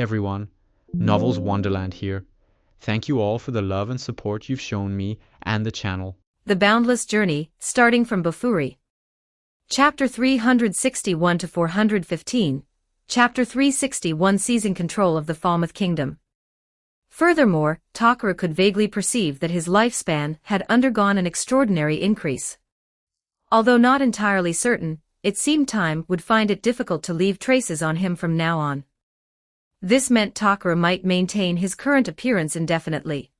everyone, Novels Wonderland here. Thank you all for the love and support you've shown me and the channel. The Boundless Journey, starting from Bofuri. Chapter 361 to 415. Chapter 361, seizing control of the Falmouth Kingdom. Furthermore, Takara could vaguely perceive that his lifespan had undergone an extraordinary increase. Although not entirely certain, it seemed time would find it difficult to leave traces on him from now on. This meant Takara might maintain his current appearance indefinitely.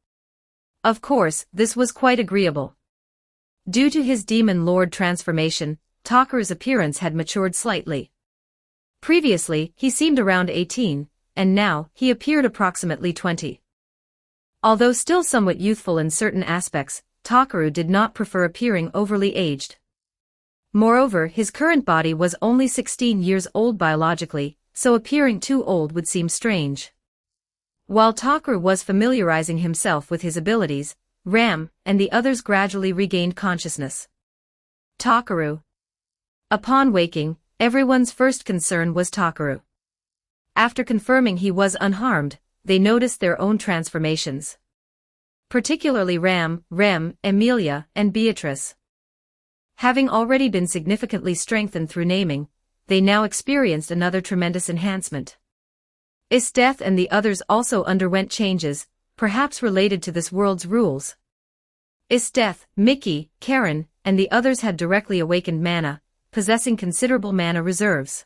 Of course, this was quite agreeable. Due to his Demon Lord transformation, Takara's appearance had matured slightly. Previously, he seemed around 18, and now, he appeared approximately 20. Although still somewhat youthful in certain aspects, Takara did not prefer appearing overly aged. Moreover, his current body was only 16 years old biologically, so appearing too old would seem strange. While Takara was familiarizing himself with his abilities, Ram and the others gradually regained consciousness. Takara. Upon waking, everyone's first concern was Takara. After confirming he was unharmed, they noticed their own transformations. Particularly Ram, Rem, Emilia, and Beatrice. Having already been significantly strengthened through naming, they now experienced another tremendous enhancement. Isdeth and the others also underwent changes, perhaps related to this world's rules. Isdeth, Mickey, Karen, and the others had directly awakened mana, possessing considerable mana reserves.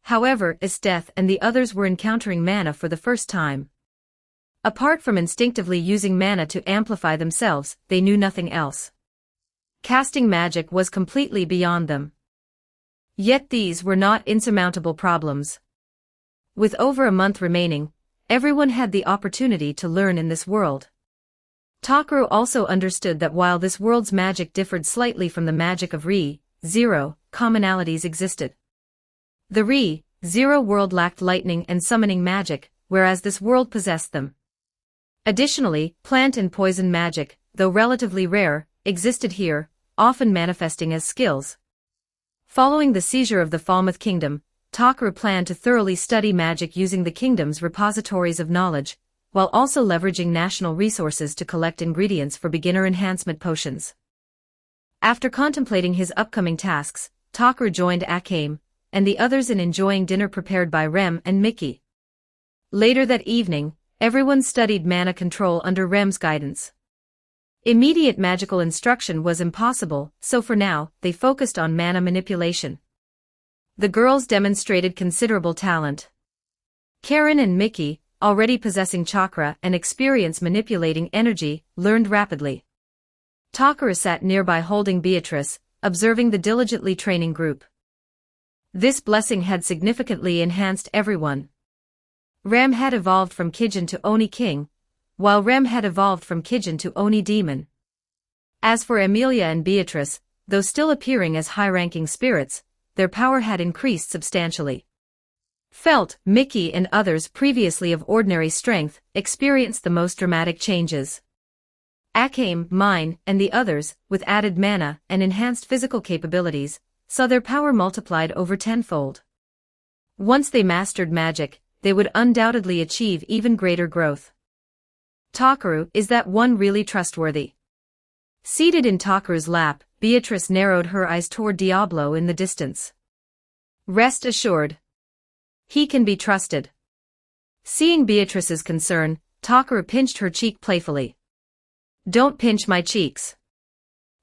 However, Isdeth and the others were encountering mana for the first time. Apart from instinctively using mana to amplify themselves, they knew nothing else. Casting magic was completely beyond them. Yet these were not insurmountable problems. With over a month remaining, everyone had the opportunity to learn in this world. Takara also understood that while this world's magic differed slightly from the magic of Re-Zero, commonalities existed. The Re-Zero world lacked lightning and summoning magic, whereas this world possessed them. Additionally, plant and poison magic, though relatively rare, existed here, often manifesting as skills. Following the seizure of the Falmouth Kingdom, Takara planned to thoroughly study magic using the kingdom's repositories of knowledge, while also leveraging national resources to collect ingredients for beginner enhancement potions. After contemplating his upcoming tasks, Takara joined Akame and the others in enjoying dinner prepared by Rem and Mickey. Later that evening, everyone studied mana control under Rem's guidance. Immediate magical instruction was impossible, so for now, they focused on mana manipulation. The girls demonstrated considerable talent. Karen and Mickey, already possessing chakra and experience manipulating energy, learned rapidly. Takara sat nearby holding Beatrice, observing the diligently training group. This blessing had significantly enhanced everyone. Ram had evolved from Kijin to Oni King, while Rem had evolved from Kijin to Oni Demon. As for Emilia and Beatrice, though still appearing as high-ranking spirits, their power had increased substantially. Felt, Mickey and others previously of ordinary strength, experienced the most dramatic changes. Akame, Mine, and the others, with added mana and enhanced physical capabilities, saw their power multiplied over tenfold. Once they mastered magic, they would undoubtedly achieve even greater growth. Takara, is that one really trustworthy? Seated in Takara's lap, Beatrice narrowed her eyes toward Diablo in the distance. Rest assured. He can be trusted. Seeing Beatrice's concern, Takara pinched her cheek playfully. Don't pinch my cheeks.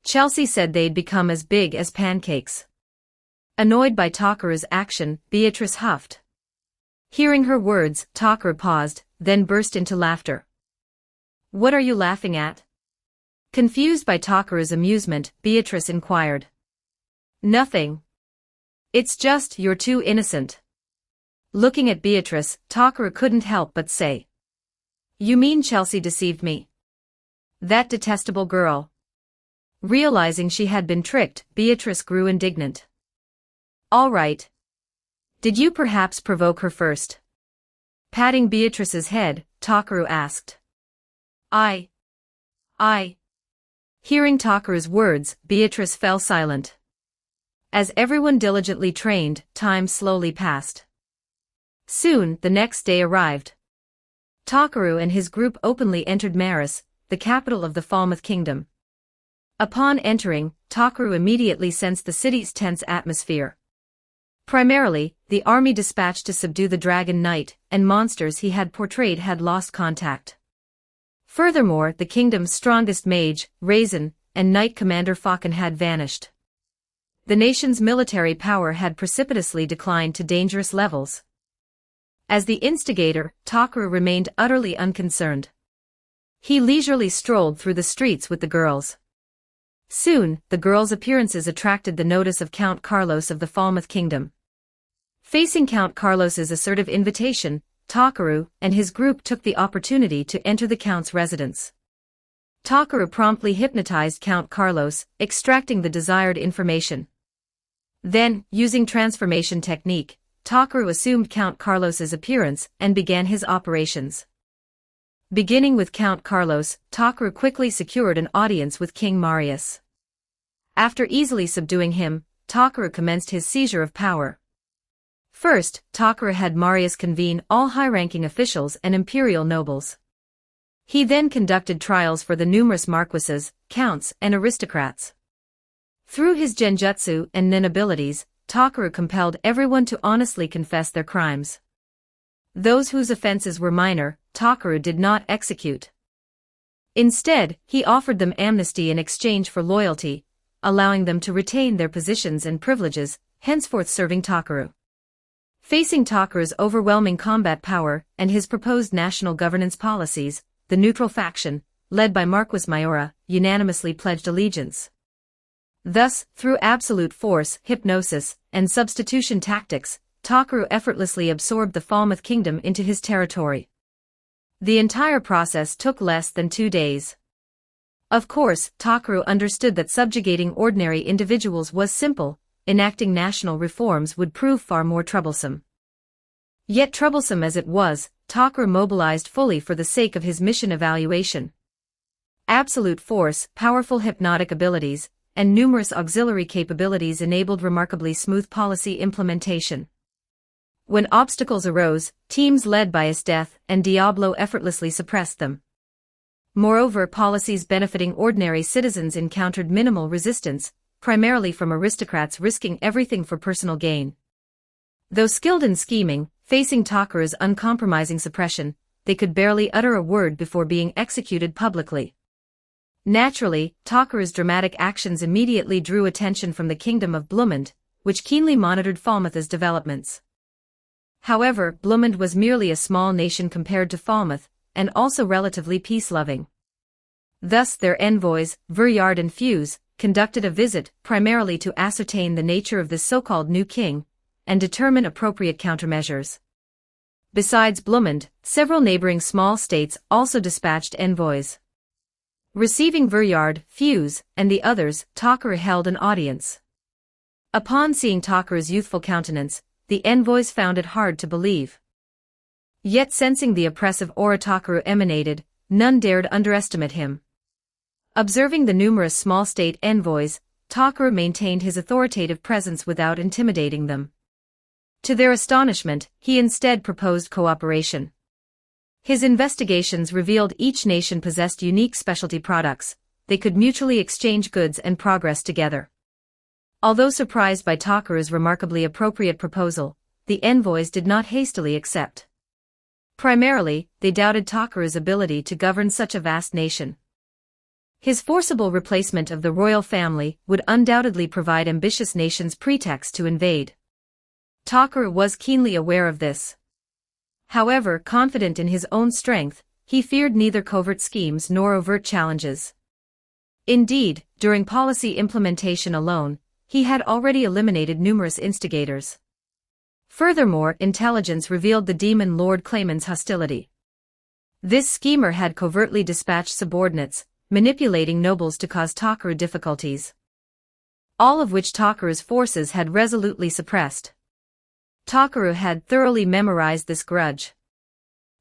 Chelsea said they'd become as big as pancakes. Annoyed by Takara's action, Beatrice huffed. Hearing her words, Takara paused, then burst into laughter. What are you laughing at? Confused by Takara's amusement, Beatrice inquired. Nothing. It's just you're too innocent. Looking at Beatrice, Takara couldn't help but say. You mean Chelsea deceived me? That detestable girl. Realizing she had been tricked, Beatrice grew indignant. All right. Did you perhaps provoke her first? Patting Beatrice's head, Takara asked. I. Hearing Takara's words, Beatrice fell silent. As everyone diligently trained, time slowly passed. Soon, the next day arrived. Takaru and his group openly entered Maris, the capital of the Falmouth Kingdom. Upon entering, Takaru immediately sensed the city's tense atmosphere. Primarily, the army dispatched to subdue the Dragon Knight and monsters he had portrayed had lost contact. Furthermore, the kingdom's strongest mage, Raisin, and Knight Commander Falcon had vanished. The nation's military power had precipitously declined to dangerous levels. As the instigator, Takaru remained utterly unconcerned. He leisurely strolled through the streets with the girls. Soon, the girls' appearances attracted the notice of Count Carlos of the Falmouth Kingdom. Facing Count Carlos's assertive invitation, Takaru and his group took the opportunity to enter the Count's residence. Takaru promptly hypnotized Count Carlos, extracting the desired information. Then, using transformation technique, Takaru assumed Count Carlos's appearance and began his operations. Beginning with Count Carlos, Takaru quickly secured an audience with King Marius. After easily subduing him, Takaru commenced his seizure of power. First, Takaru had Marius convene all high-ranking officials and imperial nobles. He then conducted trials for the numerous marquises, counts, and aristocrats. Through his genjutsu and nin abilities, Takaru compelled everyone to honestly confess their crimes. Those whose offenses were minor, Takaru did not execute. Instead, he offered them amnesty in exchange for loyalty, allowing them to retain their positions and privileges, henceforth serving Takaru. Facing Takaru's overwhelming combat power and his proposed national governance policies, the neutral faction, led by Marquis Mayora, unanimously pledged allegiance. Thus, through absolute force, hypnosis, and substitution tactics, Takaru effortlessly absorbed the Falmouth Kingdom into his territory. The entire process took less than 2 days. Of course, Takaru understood that subjugating ordinary individuals was simple, enacting national reforms would prove far more troublesome. Yet troublesome as it was, Takaru mobilized fully for the sake of his mission evaluation. Absolute force, powerful hypnotic abilities, and numerous auxiliary capabilities enabled remarkably smooth policy implementation. When obstacles arose, teams led by Esteth and Diablo effortlessly suppressed them. Moreover, policies benefiting ordinary citizens encountered minimal resistance, primarily from aristocrats risking everything for personal gain. Though skilled in scheming, facing Takaru's uncompromising suppression, they could barely utter a word before being executed publicly. Naturally, Takaru's dramatic actions immediately drew attention from the Kingdom of Blumund, which keenly monitored Falmouth's developments. However, Blumund was merely a small nation compared to Falmouth, and also relatively peace-loving. Thus their envoys, Vuryard and Fuse, conducted a visit primarily to ascertain the nature of this so-called new king, and determine appropriate countermeasures. Besides Blumund, several neighboring small states also dispatched envoys. Receiving Vuryard, Fuse, and the others, Takaru held an audience. Upon seeing Takaru's youthful countenance, the envoys found it hard to believe. Yet sensing the oppressive aura Takaru emanated, none dared underestimate him. Observing the numerous small state envoys, Takaru maintained his authoritative presence without intimidating them. To their astonishment, he instead proposed cooperation. His investigations revealed each nation possessed unique specialty products, they could mutually exchange goods and progress together. Although surprised by Takaru's remarkably appropriate proposal, the envoys did not hastily accept. Primarily, they doubted Takaru's ability to govern such a vast nation. His forcible replacement of the royal family would undoubtedly provide ambitious nations pretext to invade. Takaru was keenly aware of this. However, confident in his own strength, he feared neither covert schemes nor overt challenges. Indeed, during policy implementation alone, he had already eliminated numerous instigators. Furthermore, intelligence revealed the demon Lord Clayman's hostility. This schemer had covertly dispatched subordinates, manipulating nobles to cause Takaru difficulties. All of which Takaru's forces had resolutely suppressed. Takaru had thoroughly memorized this grudge.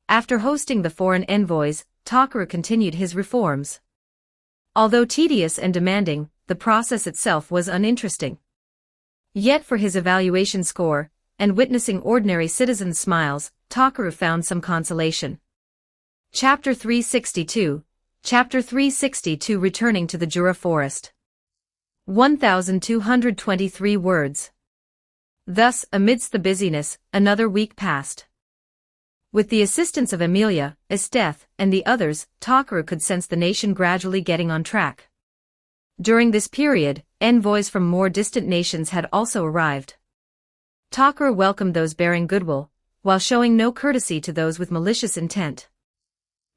After hosting the foreign envoys, Takaru continued his reforms. Although tedious and demanding, the process itself was uninteresting. Yet for his evaluation score, and witnessing ordinary citizens' smiles, Takaru found some consolation. Chapter 362. Chapter 362 Returning to the Jura Forest. 1223 words. Thus, amidst the busyness, another week passed. With the assistance of Emilia, Esteth, and the others, Takaru could sense the nation gradually getting on track. During this period, envoys from more distant nations had also arrived. Takaru welcomed those bearing goodwill, while showing no courtesy to those with malicious intent.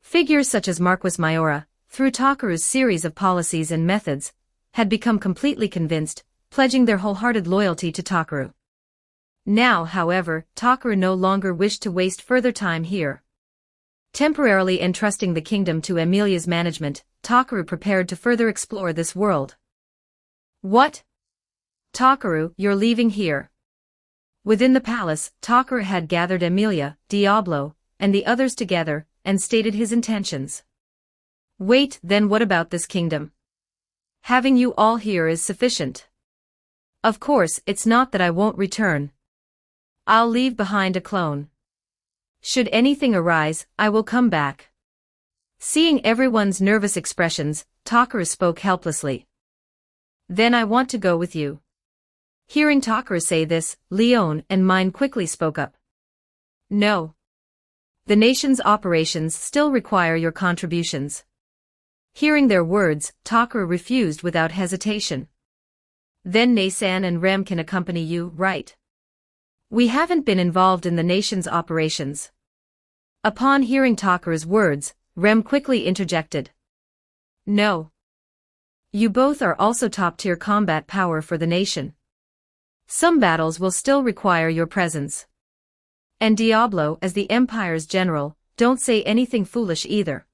Figures such as Marquis Mayora, through Takaru's series of policies and methods, had become completely convinced, pledging their wholehearted loyalty to Takaru. Now, however, Takaru no longer wished to waste further time here. Temporarily entrusting the kingdom to Emilia's management, Takaru prepared to further explore this world. What? Takaru, you're leaving here. Within the palace, Takaru had gathered Emilia, Diablo, and the others together, and stated his intentions. Wait, then what about this kingdom? Having you all here is sufficient. Of course, it's not that I won't return. I'll leave behind a clone. Should anything arise, I will come back. Seeing everyone's nervous expressions, Takaru spoke helplessly. Then I want to go with you. Hearing Takaru say this, Leon and Mine quickly spoke up. No. The nation's operations still require your contributions. Hearing their words, Takaru refused without hesitation. Then Nasan and Rem can accompany you, right? We haven't been involved in the nation's operations. Upon hearing Takaru's words, Rem quickly interjected. No. You both are also top-tier combat power for the nation. Some battles will still require your presence. And Diablo, as the Empire's general, don't say anything foolish either.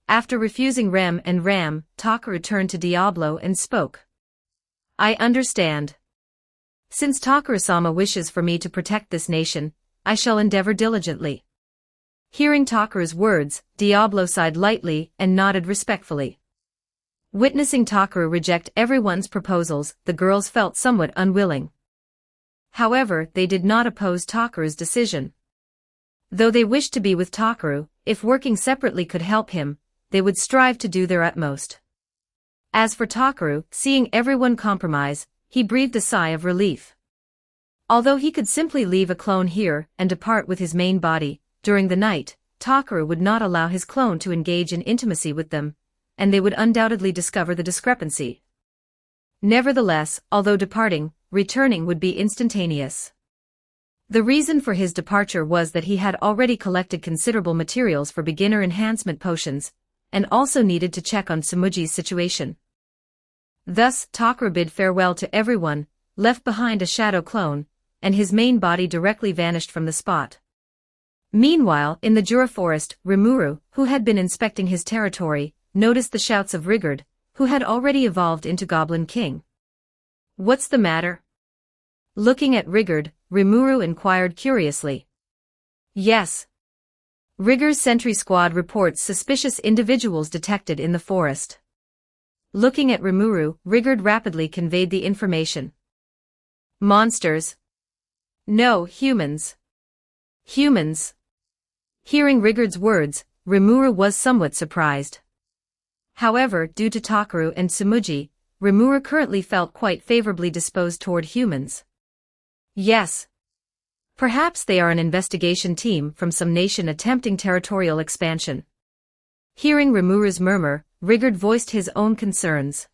After refusing Rem and Ram, Takaru turned to Diablo and spoke. I understand. Since Takaru-sama wishes for me to protect this nation, I shall endeavor diligently. Hearing Takaru's words, Diablo sighed lightly and nodded respectfully. Witnessing Takaru reject everyone's proposals, the girls felt somewhat unwilling. However, they did not oppose Takaru's decision. Though they wished to be with Takaru, if working separately could help him, they would strive to do their utmost. As for Takaru, seeing everyone compromise, he breathed a sigh of relief. Although he could simply leave a clone here and depart with his main body, during the night, Takaru would not allow his clone to engage in intimacy with them, and they would undoubtedly discover the discrepancy. Nevertheless, although departing, returning would be instantaneous. The reason for his departure was that he had already collected considerable materials for beginner enhancement potions, and also needed to check on Tsumuji's situation. Thus, Takaru bid farewell to everyone, left behind a shadow clone, and his main body directly vanished from the spot. Meanwhile, in the Jura forest, Rimuru, who had been inspecting his territory, noticed the shouts of Rigard, who had already evolved into Goblin King. What's the matter? Looking at Rigard, Rimuru inquired curiously. Yes. Rigard's sentry squad reports suspicious individuals detected in the forest. Looking at Rimuru, Rigard rapidly conveyed the information. Monsters? No, humans. Humans. Hearing Rigard's words, Rimuru was somewhat surprised. However, due to Takaru and Tsumuji, Rimuru currently felt quite favorably disposed toward humans. Yes. Perhaps they are an investigation team from some nation attempting territorial expansion. Hearing Rimuru's murmur, Rigard voiced his own concerns.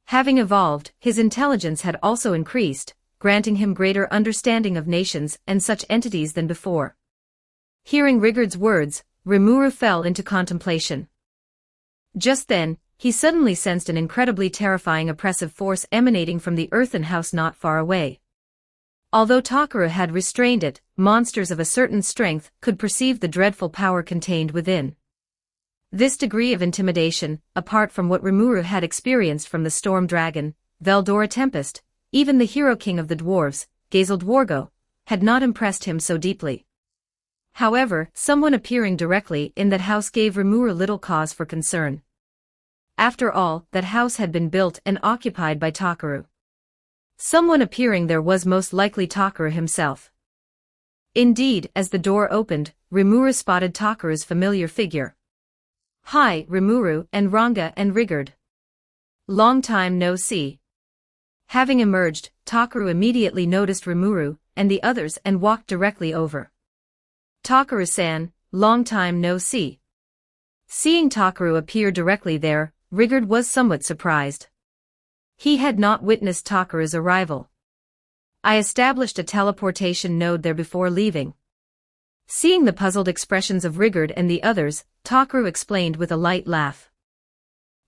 Having evolved, his intelligence had also increased, granting him greater understanding of nations and such entities than before. Hearing Rigard's words, Rimuru fell into contemplation. Just then, he suddenly sensed an incredibly terrifying oppressive force emanating from the earthen house not far away. Although Takaru had restrained it, monsters of a certain strength could perceive the dreadful power contained within. This degree of intimidation, apart from what Rimuru had experienced from the storm dragon, Veldora Tempest, even the hero king of the dwarves, Gazel Dwargo, had not impressed him so deeply. However, someone appearing directly in that house gave Rimuru little cause for concern. After all, that house had been built and occupied by Takaru. Someone appearing there was most likely Takara himself. Indeed, as the door opened, Rimuru spotted Takara's familiar figure. "Hi, Rimuru and Ranga and Rigard. Long time no see." Having emerged, Takara immediately noticed Rimuru and the others and walked directly over. "Takara-san, long time no see." Seeing Takara appear directly there, Rigard was somewhat surprised. He had not witnessed Takara's arrival. "I established a teleportation node there before leaving." Seeing the puzzled expressions of Rigard and the others, Takara explained with a light laugh.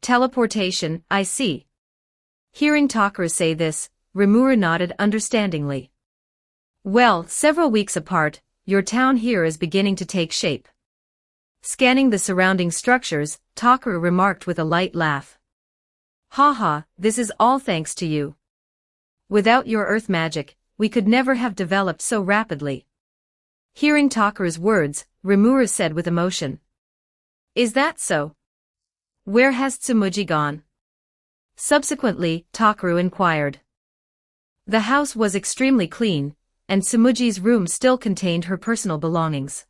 "Teleportation, I see." Hearing Takara say this, Rimuru nodded understandingly. "Well, several weeks apart, your town here is beginning to take shape." Scanning the surrounding structures, Takara remarked with a light laugh. "Haha, this is all thanks to you. Without your earth magic, we could never have developed so rapidly." Hearing Takara's words, Rimuru said with emotion. "Is that so? Where has Tsumuji gone?" Subsequently, Takara inquired. The house was extremely clean, and Tsumuji's room still contained her personal belongings.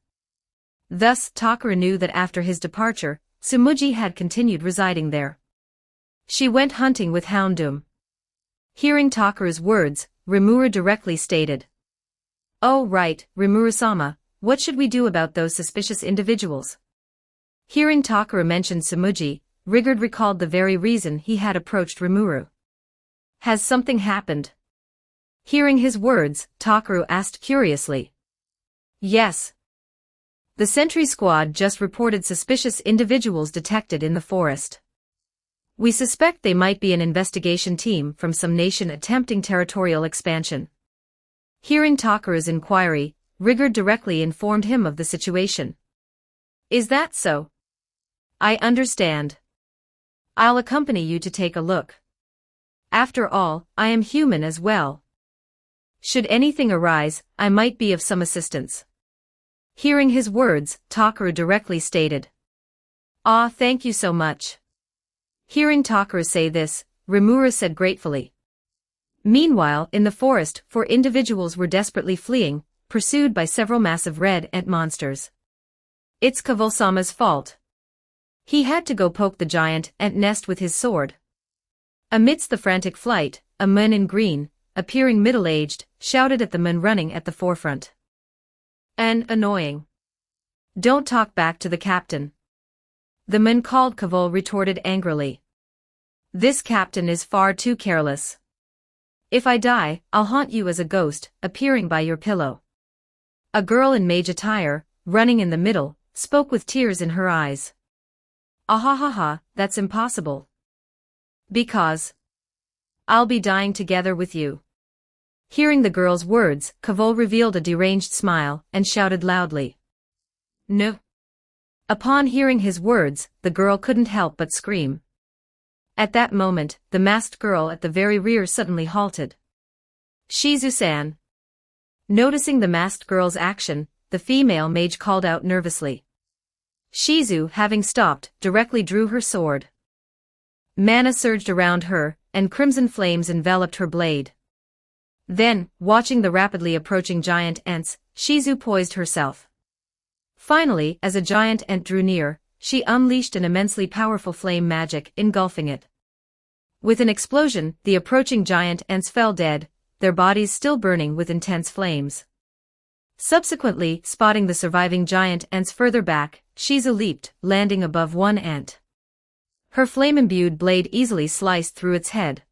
Thus, Takara knew that after his departure, Tsumuji had continued residing there. "She went hunting with Houndoom." Hearing Takara's words, Rimuru directly stated. "Oh right, Rimuru-sama, what should we do about those suspicious individuals?" Hearing Takara mention Tsumuji, Rigard recalled the very reason he had approached Rimuru. "Has something happened?" Hearing his words, Takara asked curiously. "Yes. The sentry squad just reported suspicious individuals detected in the forest. We suspect they might be an investigation team from some nation attempting territorial expansion." Hearing Takara's inquiry, Rigard directly informed him of the situation. "Is that so? I understand. I'll accompany you to take a look. After all, I am human as well. Should anything arise, I might be of some assistance." Hearing his words, Takara directly stated. "Ah, thank you so much." Hearing Takara say this, Rimuru said gratefully. Meanwhile, in the forest, four individuals were desperately fleeing, pursued by several massive red ant monsters. It's Kavolsama's fault. He had to go poke the giant ant nest with his sword. Amidst the frantic flight, a man in green, appearing middle-aged, shouted at the men running at the forefront. Annoying. Don't talk back to the captain." The man called Kavol retorted angrily. "This captain is far too careless. If I die, I'll haunt you as a ghost, appearing by your pillow." A girl in mage attire, running in the middle, spoke with tears in her eyes. "Ahahaha, that's impossible. Because I'll be dying together with you." Hearing the girl's words, Kavol revealed a deranged smile and shouted loudly. "No." Upon hearing his words, the girl couldn't help but scream. At that moment, the masked girl at the very rear suddenly halted. "Shizu-san." Noticing the masked girl's action, the female mage called out nervously. Shizu, having stopped, directly drew her sword. Mana surged around her, and crimson flames enveloped her blade. Then, watching the rapidly approaching giant ants, Shizu poised herself. Finally, as a giant ant drew near, she unleashed an immensely powerful flame magic, engulfing it. With an explosion, the approaching giant ants fell dead, their bodies still burning with intense flames. Subsequently, spotting the surviving giant ants further back, Shizu leaped, landing above one ant. Her flame-imbued blade easily sliced through its head.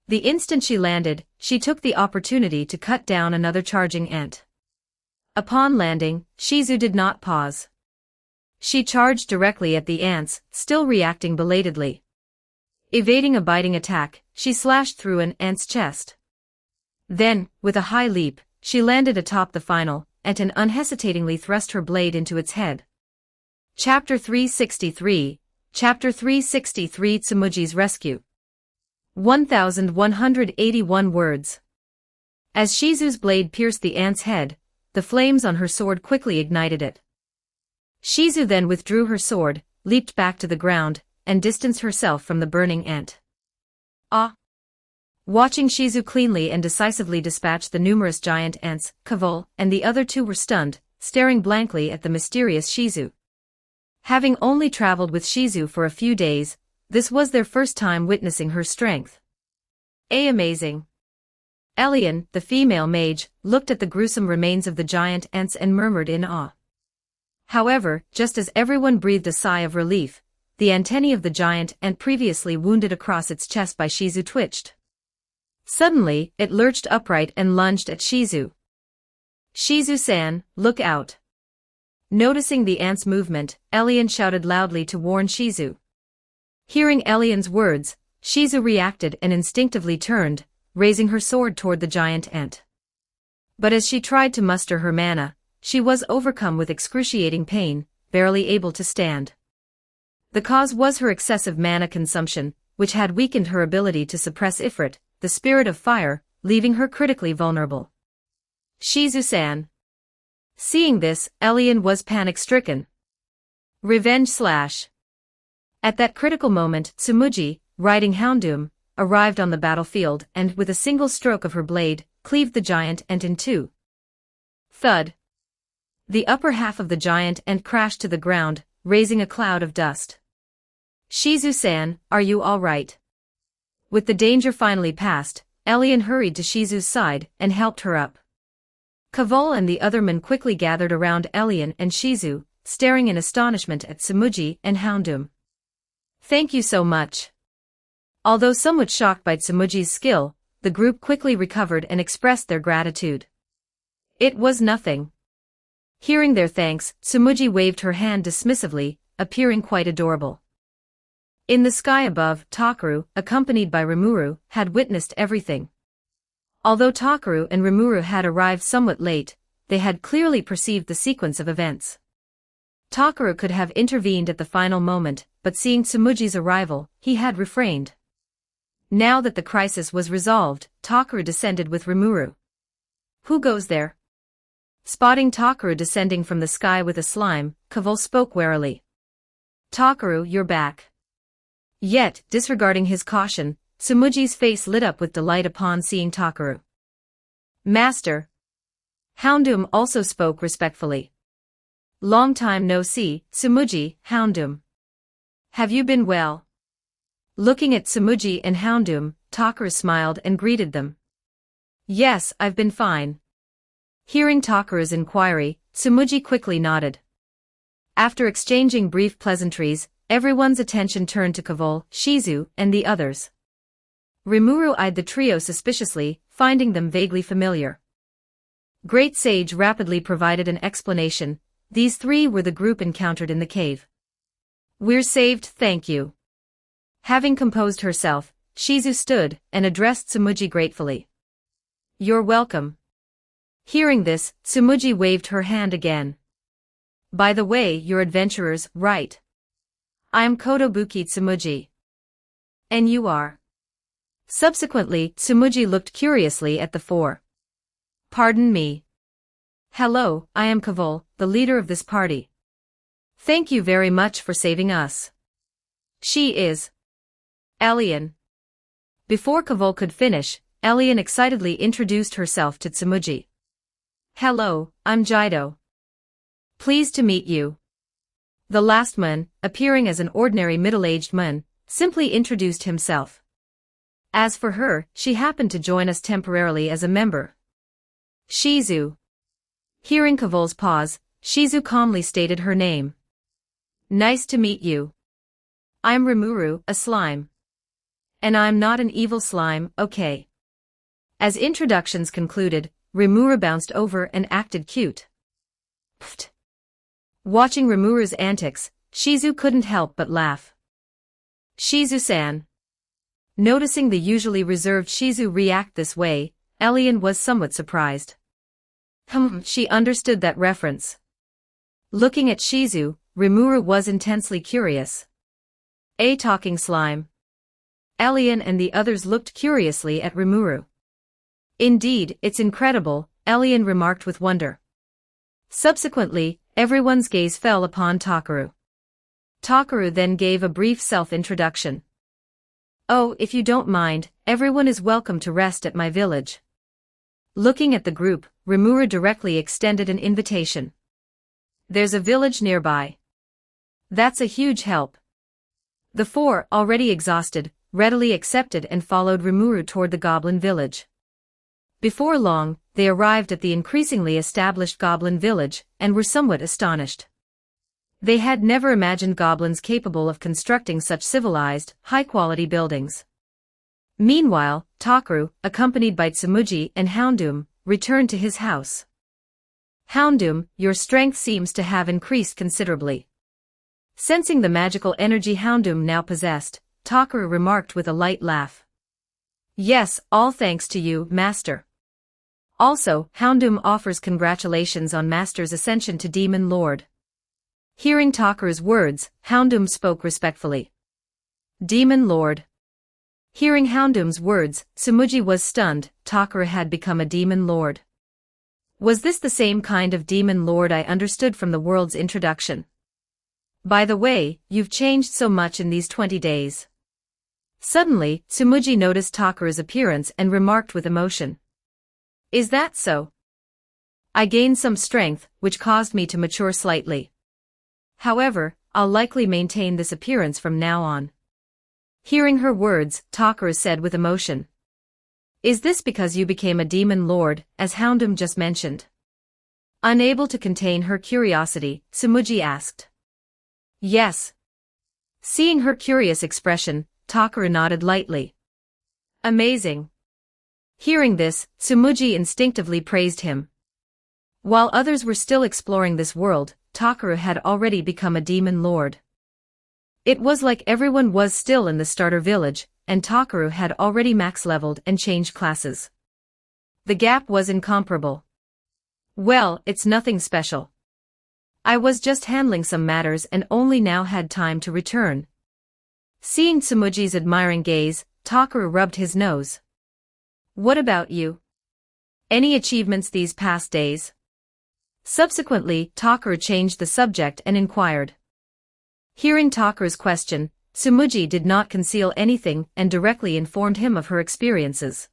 The instant she landed, she took the opportunity to cut down another charging ant. Upon landing, Shizu did not pause. She charged directly at the ants, still reacting belatedly. Evading a biting attack, she slashed through an ant's chest. Then, with a high leap, she landed atop the final ant and unhesitatingly thrust her blade into its head. Chapter 363, Chapter 363 Tsumuji's Rescue. 1181 words. As Shizu's blade pierced the ant's head, the flames on her sword quickly ignited it. Shizu then withdrew her sword, leaped back to the ground, and distanced herself from the burning ant. Ah! Watching Shizu cleanly and decisively dispatch the numerous giant ants, Kavol and the other two were stunned, staring blankly at the mysterious Shizu. Having only traveled with Shizu for a few days, this was their first time witnessing her strength. Amazing. Elian, the female mage, looked at the gruesome remains of the giant ants and murmured in awe. However, just as everyone breathed a sigh of relief, the antennae of the giant ant previously wounded across its chest by Shizu twitched. Suddenly, it lurched upright and lunged at Shizu. Shizu-san, look out. Noticing the ant's movement, Elian shouted loudly to warn Shizu. Hearing Elian's words, Shizu reacted and instinctively turned, raising her sword toward the giant ant. But as she tried to muster her mana, she was overcome with excruciating pain, barely able to stand. The cause was her excessive mana consumption, which had weakened her ability to suppress Ifrit, the spirit of fire, leaving her critically vulnerable. Shizu-san. Seeing this, Elian was panic-stricken. Revenge slash. At that critical moment, Tsumuji, riding Houndoom, arrived on the battlefield and, with a single stroke of her blade, cleaved the giant ant in two. Thud. The upper half of the giant ant crashed to the ground, raising a cloud of dust. Shizu-san, are you all right? With the danger finally past, Elian hurried to Shizu's side and helped her up. Kavol and the other men quickly gathered around Elian and Shizu, staring in astonishment at Tsumuji and Houndoom. Thank you so much. Although somewhat shocked by Tsumuji's skill, the group quickly recovered and expressed their gratitude. It was nothing. Hearing their thanks, Tsumuji waved her hand dismissively, appearing quite adorable. In the sky above, Takaru, accompanied by Rimuru, had witnessed everything. Although Takaru and Rimuru had arrived somewhat late, they had clearly perceived the sequence of events. Takaru could have intervened at the final moment, but seeing Tsumuji's arrival, he had refrained. Now that the crisis was resolved, Takaru descended with Rimuru. Who goes there? Spotting Takaru descending from the sky with a slime, Kavol spoke warily. Takaru, you're back. Yet, disregarding his caution, Tsumuji's face lit up with delight upon seeing Takaru. Master. Houndoom also spoke respectfully. Long time no see, Tsumuji, Houndoom. Have you been well? Looking at Tsumuji and Houndoom, Takaru smiled and greeted them. Yes, I've been fine. Hearing Takaru's inquiry, Tsumuji quickly nodded. After exchanging brief pleasantries, everyone's attention turned to Kavol, Shizu, and the others. Rimuru eyed the trio suspiciously, finding them vaguely familiar. Great Sage rapidly provided an explanation. These three were the group encountered in the cave. We're saved, thank you. Having composed herself, Shizu stood and addressed Tsumuji gratefully. You're welcome. Hearing this, Tsumuji waved her hand again. By the way, you're adventurers, right? I'm Kotobuki Tsumuji. And you are? Subsequently, Tsumuji looked curiously at the four. Pardon me. Hello, I am Kavol, the leader of this party. Thank you very much for saving us. She is Elian. Before Kavol could finish, Elian excitedly introduced herself to Tsumuji. Hello, I'm Jido. Pleased to meet you. The last man, appearing as an ordinary middle-aged man, simply introduced himself. As for her, she happened to join us temporarily as a member. Shizu. Hearing Kavol's pause, Shizu calmly stated her name. Nice to meet you. I'm Rimuru, a slime. And I'm not an evil slime, okay. As introductions concluded, Rimuru bounced over and acted cute. Pfft. Watching Rimuru's antics, Shizu couldn't help but laugh. Shizu-san. Noticing the usually reserved Shizu react this way, Elian was somewhat surprised. She understood that reference. Looking at Shizu, Rimuru was intensely curious. A talking slime. Elian and the others looked curiously at Rimuru. Indeed, it's incredible, Elian remarked with wonder. Subsequently, everyone's gaze fell upon Takaru. Takaru then gave a brief self-introduction. Oh, if you don't mind, everyone is welcome to rest at my village. Looking at the group, Rimuru directly extended an invitation. There's a village nearby. That's a huge help. The four, already exhausted, readily accepted and followed Rimuru toward the goblin village. Before long, they arrived at the increasingly established goblin village, and were somewhat astonished. They had never imagined goblins capable of constructing such civilized, high-quality buildings. Meanwhile, Takaru, accompanied by Tsumuji and Houndoom, returned to his house. Houndoom, your strength seems to have increased considerably. Sensing the magical energy Houndoom now possessed, Takaru remarked with a light laugh. Yes, all thanks to you, Master. Also, Houndoom offers congratulations on Master's ascension to Demon Lord. Hearing Takaru's words, Houndoom spoke respectfully. Demon Lord. Hearing Houndoom's words, Tsumuji was stunned. Takaru had become a Demon Lord. Was this the same kind of Demon Lord I understood from the world's introduction? By the way, you've changed so much in these 20 days. Suddenly, Tsumuji noticed Takaru's appearance and remarked with emotion. Is that so? I gained some strength, which caused me to mature slightly. However, I'll likely maintain this appearance from now on. Hearing her words, Takaru said with emotion. Is this because you became a demon lord, as Houndoom just mentioned? Unable to contain her curiosity, Tsumuji asked. Yes. Seeing her curious expression, Takaru nodded lightly. Amazing. Hearing this, Tsumuji instinctively praised him. While others were still exploring this world, Takaru had already become a demon lord. It was like everyone was still in the starter village, and Takaru had already max-leveled and changed classes. The gap was incomparable. Well, it's nothing special. I was just handling some matters and only now had time to return. Seeing Tsumuji's admiring gaze, Takaru rubbed his nose. What about you? Any achievements these past days? Subsequently, Takaru changed the subject and inquired. Hearing Takaru's question, Tsumuji did not conceal anything and directly informed him of her experiences.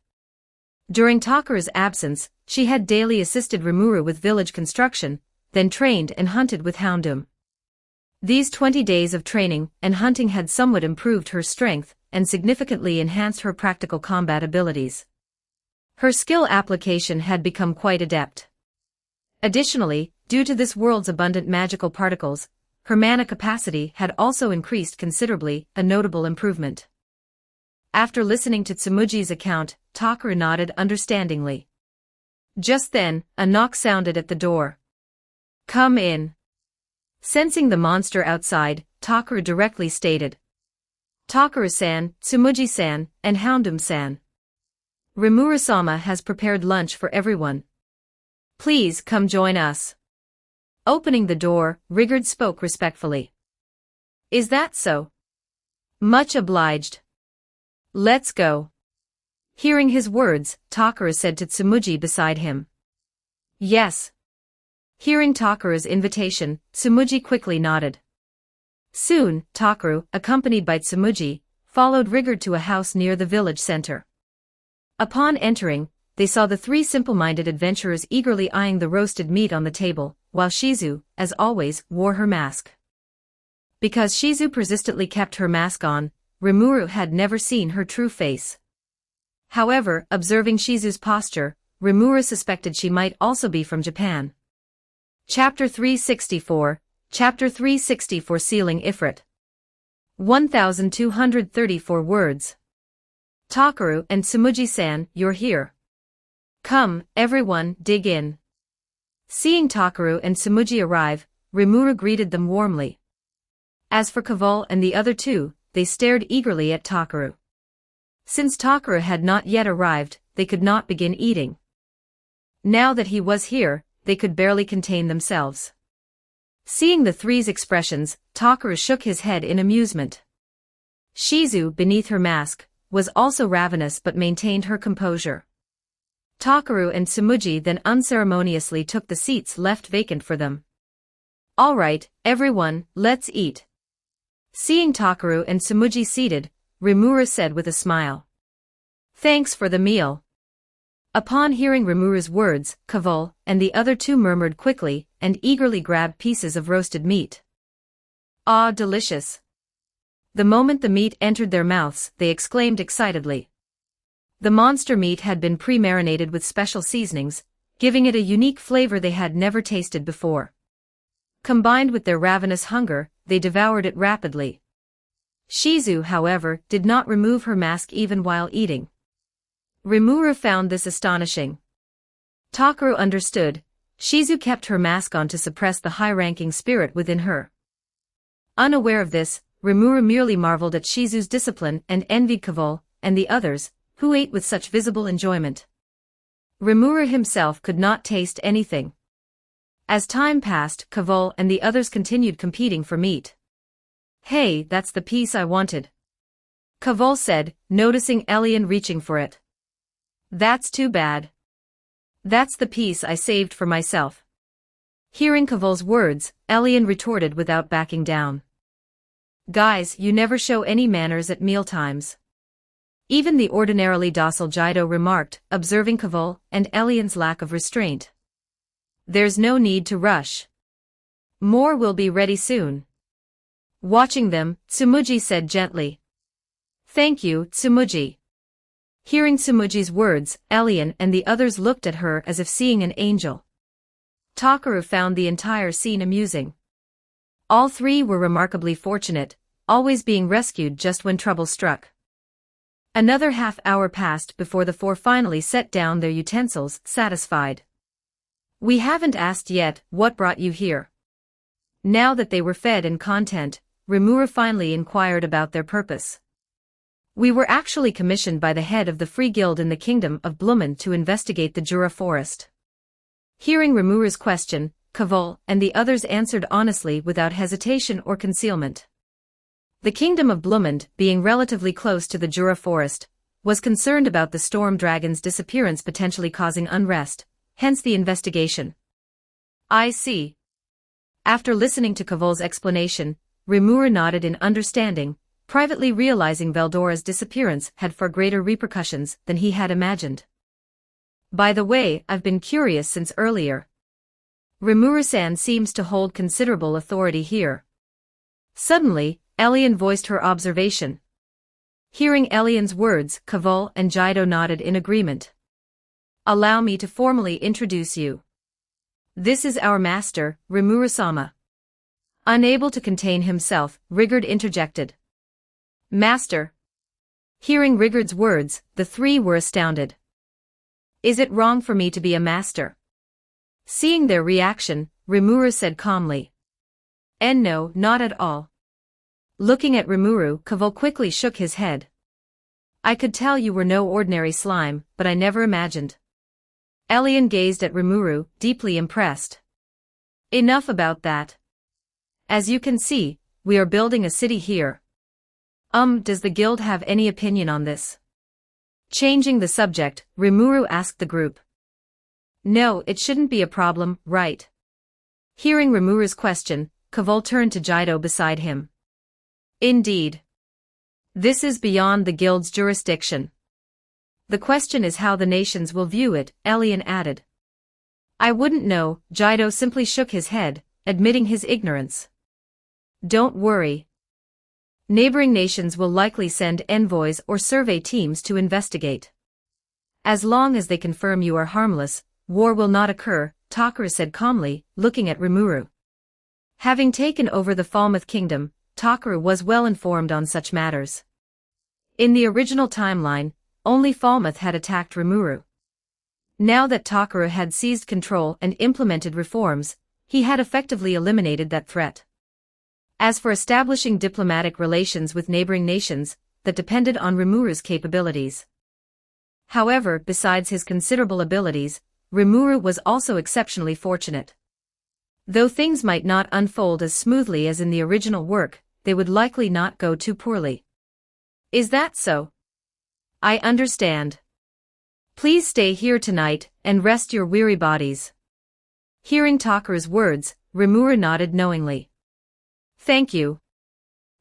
During Takaru's absence, she had daily assisted Rimuru with village construction, then trained and hunted with Houndoom. These 20 days of training and hunting had somewhat improved her strength and significantly enhanced her practical combat abilities. Her skill application had become quite adept. Additionally, due to this world's abundant magical particles, her mana capacity had also increased considerably, a notable improvement. After listening to Tsumuji's account, Takaru nodded understandingly. Just then, a knock sounded at the door. Come in. Sensing the monster outside, Takaru directly stated. Takaru-san, Tsumuji-san, and Houndoom-san. Rimuru-sama has prepared lunch for everyone. Please come join us. Opening the door, Rigard spoke respectfully. Is that so? Much obliged. Let's go. Hearing his words, Takaru said to Tsumuji beside him. Yes. Hearing Takaru's invitation, Tsumuji quickly nodded. Soon, Takaru, accompanied by Tsumuji, followed Rigard to a house near the village center. Upon entering, they saw the three simple-minded adventurers eagerly eyeing the roasted meat on the table, while Shizu, as always, wore her mask. Because Shizu persistently kept her mask on, Rimuru had never seen her true face. However, observing Shizu's posture, Rimuru suspected she might also be from Japan. Chapter 364, Chapter 364 Sealing Ifrit. 1234 words. Takaru and Tsumuji-san, you're here. Come, everyone, dig in. Seeing Takaru and Tsumuji arrive, Rimuru greeted them warmly. As for Kaval and the other two, they stared eagerly at Takaru. Since Takaru had not yet arrived, they could not begin eating. Now that he was here, they could barely contain themselves. Seeing the three's expressions, Takaru shook his head in amusement. Shizu, beneath her mask, was also ravenous but maintained her composure. Takaru and Tsumuji then unceremoniously took the seats left vacant for them. All right, everyone, let's eat. Seeing Takaru and Tsumuji seated, Rimuru said with a smile. Thanks for the meal. Upon hearing Rimuru's words, Kavol and the other two murmured quickly and eagerly grabbed pieces of roasted meat. Ah, delicious. The moment the meat entered their mouths, they exclaimed excitedly. The monster meat had been pre-marinated with special seasonings, giving it a unique flavor they had never tasted before. Combined with their ravenous hunger, they devoured it rapidly. Shizu, however, did not remove her mask even while eating. Rimuru found this astonishing. Takaru understood. Shizu kept her mask on to suppress the high-ranking spirit within her. Unaware of this, Rimuru merely marveled at Shizu's discipline and envied Kavol and the others, who ate with such visible enjoyment. Rimuru himself could not taste anything. As time passed, Kavol and the others continued competing for meat. Hey, that's the piece I wanted. Kavol said, noticing Elian reaching for it. That's too bad. That's the piece I saved for myself. Hearing Kavol's words, Elian retorted without backing down. Guys, you never show any manners at mealtimes. Even the ordinarily docile Jaido remarked, observing Kavol and Elian's lack of restraint. There's no need to rush. More will be ready soon. Watching them, Tsumuji said gently. Thank you, Tsumuji. Hearing Tsumuji's words, Elian and the others looked at her as if seeing an angel. Takaru found the entire scene amusing. All three were remarkably fortunate, always being rescued just when trouble struck. Another half-hour passed before the four finally set down their utensils, satisfied. We haven't asked yet what brought you here. Now that they were fed and content, Rimuru finally inquired about their purpose. We were actually commissioned by the head of the Free Guild in the Kingdom of Blumend to investigate the Jura forest. Hearing Rimuru's question, Kavol and the others answered honestly without hesitation or concealment. The Kingdom of Blumend, being relatively close to the Jura forest, was concerned about the storm dragon's disappearance potentially causing unrest, hence the investigation. I see. After listening to Kavol's explanation, Rimuru nodded in understanding, privately realizing Veldora's disappearance had far greater repercussions than he had imagined. By the way, I've been curious since earlier. Rimuru-san seems to hold considerable authority here. Suddenly, Elian voiced her observation. Hearing Elian's words, Kavol and Jaido nodded in agreement. Allow me to formally introduce you. This is our master, Rimuru-sama. Unable to contain himself, Rigard interjected. Master. Hearing Rigard's words, the three were astounded. Is it wrong for me to be a master? Seeing their reaction, Rimuru said calmly. No, not at all. Looking at Rimuru, Kavol quickly shook his head. I could tell you were no ordinary slime, but I never imagined. Elian gazed at Rimuru, deeply impressed. Enough about that. As you can see, we are building a city here. Does the guild have any opinion on this? Changing the subject, Rimuru asked the group. No, it shouldn't be a problem, right? Hearing Rimuru's question, Kavol turned to Jaido beside him. Indeed. This is beyond the guild's jurisdiction. The question is how the nations will view it, Elian added. I wouldn't know, Jaido simply shook his head, admitting his ignorance. Don't worry. Neighboring nations will likely send envoys or survey teams to investigate. As long as they confirm you are harmless, war will not occur, Takaru said calmly, looking at Rimuru. Having taken over the Falmouth Kingdom, Takaru was well informed on such matters. In the original timeline, only Falmouth had attacked Rimuru. Now that Takaru had seized control and implemented reforms, he had effectively eliminated that threat. As for establishing diplomatic relations with neighboring nations, that depended on Rimuru's capabilities. However, besides his considerable abilities, Rimuru was also exceptionally fortunate. Though things might not unfold as smoothly as in the original work, they would likely not go too poorly. Is that so? I understand. Please stay here tonight and rest your weary bodies. Hearing Takaru's words, Rimuru nodded knowingly. Thank you.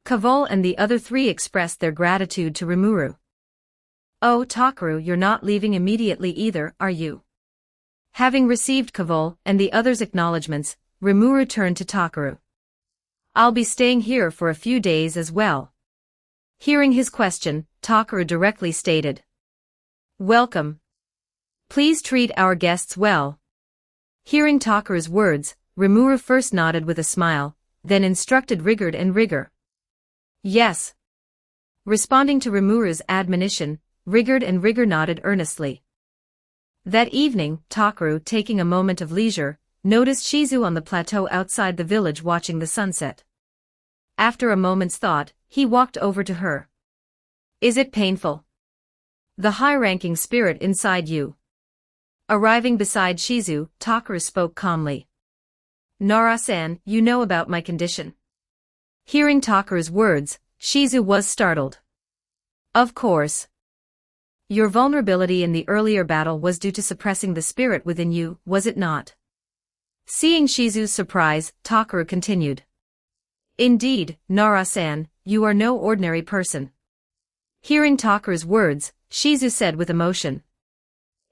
Kavol and the other three expressed their gratitude to Rimuru. "Oh, Takaru, you're not leaving immediately either, are you?" Having received Kavol and the others' acknowledgements, Rimuru turned to Takaru. "I'll be staying here for a few days as well." Hearing his question, Takaru directly stated, "Welcome. Please treat our guests well." Hearing Takaru's words, Rimuru first nodded with a smile, then instructed Rigord and Rigor. "Yes." Responding to Rimuru's admonition, Rigord and Rigor nodded earnestly. That evening, Takaru, taking a moment of leisure, noticed Shizu on the plateau outside the village watching the sunset. After a moment's thought, he walked over to her. "Is it painful?" "The high-ranking spirit inside you." Arriving beside Shizu, Takaru spoke calmly. "Nara-san, you know about my condition." Hearing Takaru's words, Shizu was startled. "Of course. Your vulnerability in the earlier battle was due to suppressing the spirit within you, was it not?" Seeing Shizu's surprise, Takaru continued. "Indeed, Nara-san, you are no ordinary person." Hearing Takaru's words, Shizu said with emotion.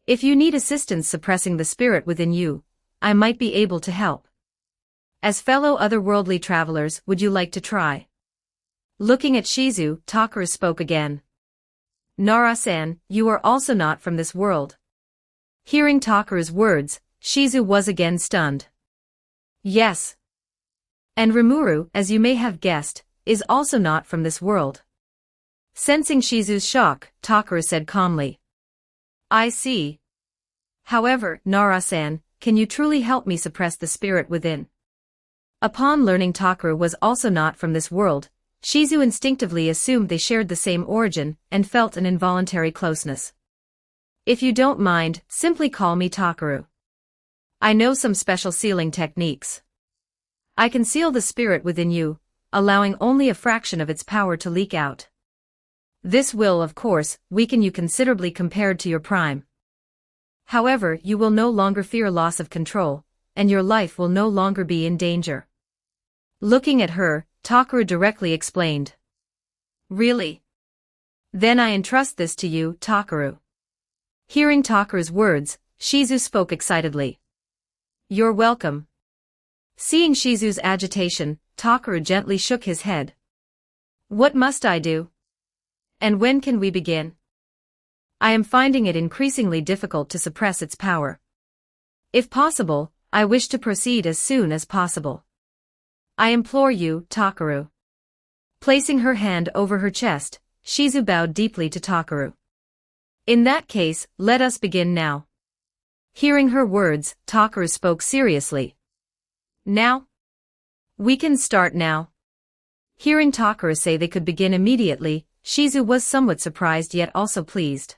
"If you need assistance suppressing the spirit within you, I might be able to help. As fellow otherworldly travelers, would you like to try?" Looking at Shizu, Takaru spoke again. "Nara-san, you are also not from this world." Hearing Takaru's words, Shizu was again stunned. "Yes. And Rimuru, as you may have guessed, is also not from this world." Sensing Shizu's shock, Takaru said calmly. "I see. However, Nara-san, can you truly help me suppress the spirit within?" Upon learning Takaru was also not from this world, Shizu instinctively assumed they shared the same origin and felt an involuntary closeness. "If you don't mind, simply call me Takaru. I know some special sealing techniques. I can seal the spirit within you, allowing only a fraction of its power to leak out. This will, of course, weaken you considerably compared to your prime. However, you will no longer fear loss of control, and your life will no longer be in danger." Looking at her, Takaru directly explained. "Really? Then I entrust this to you, Takaru." Hearing Takaru's words, Shizu spoke excitedly. "You're welcome." Seeing Shizu's agitation, Takaru gently shook his head. "What must I do? And when can we begin? I am finding it increasingly difficult to suppress its power. If possible, I wish to proceed as soon as possible. I implore you, Takaru." Placing her hand over her chest, Shizu bowed deeply to Takaru. "In that case, let us begin now." Hearing her words, Takaru spoke seriously. "Now? We can start now." Hearing Takaru say they could begin immediately, Shizu was somewhat surprised yet also pleased.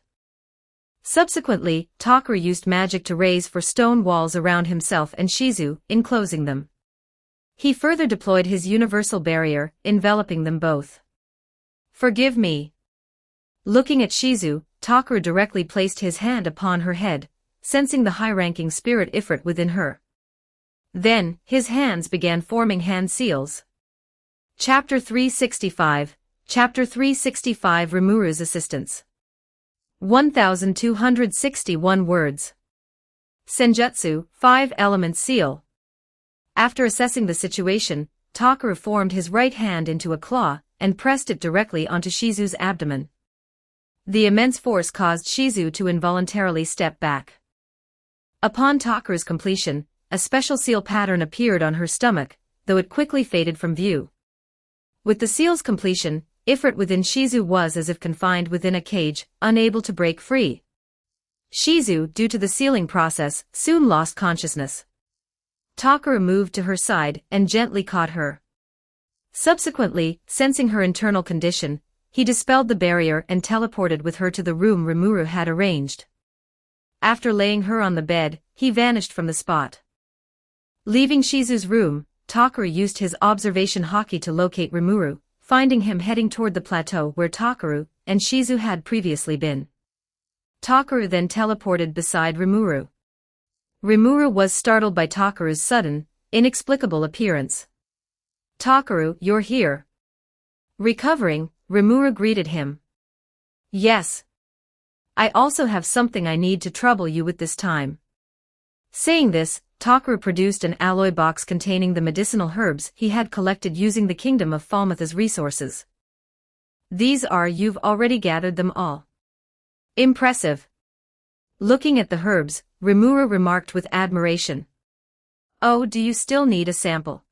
Subsequently, Takaru used magic to raise 4 stone walls around himself and Shizu, enclosing them. He further deployed his universal barrier, enveloping them both. "Forgive me." Looking at Shizu, Takaru directly placed his hand upon her head, sensing the high-ranking spirit Ifrit within her. Then, his hands began forming hand seals. Chapter 365, Chapter 365 Rimuru's Assistance. 1261 words. Senjutsu, 5-element seal. After assessing the situation, Takaru formed his right hand into a claw and pressed it directly onto Shizu's abdomen. The immense force caused Shizu to involuntarily step back. Upon Takaru's completion, a special seal pattern appeared on her stomach, though it quickly faded from view. With the seal's completion, Ifrit within Shizu was as if confined within a cage, unable to break free. Shizu, due to the sealing process, soon lost consciousness. Takaru moved to her side and gently caught her. Subsequently, sensing her internal condition, he dispelled the barrier and teleported with her to the room Rimuru had arranged. After laying her on the bed, he vanished from the spot. Leaving Shizu's room, Takaru used his observation haki to locate Rimuru, finding him heading toward the plateau where Takaru and Shizu had previously been. Takaru then teleported beside Rimuru. Rimuru was startled by Takaru's sudden, inexplicable appearance. "Takaru, you're here. Recovering, Rimuru greeted him. Yes. I also have something I need to trouble you with this time. Saying this, Takaru produced an alloy box containing the medicinal herbs he had collected using the Kingdom of Falmouth as resources. You've already gathered them all. Impressive. Looking at the herbs, Rimuru remarked with admiration. Oh, do you still need a sample?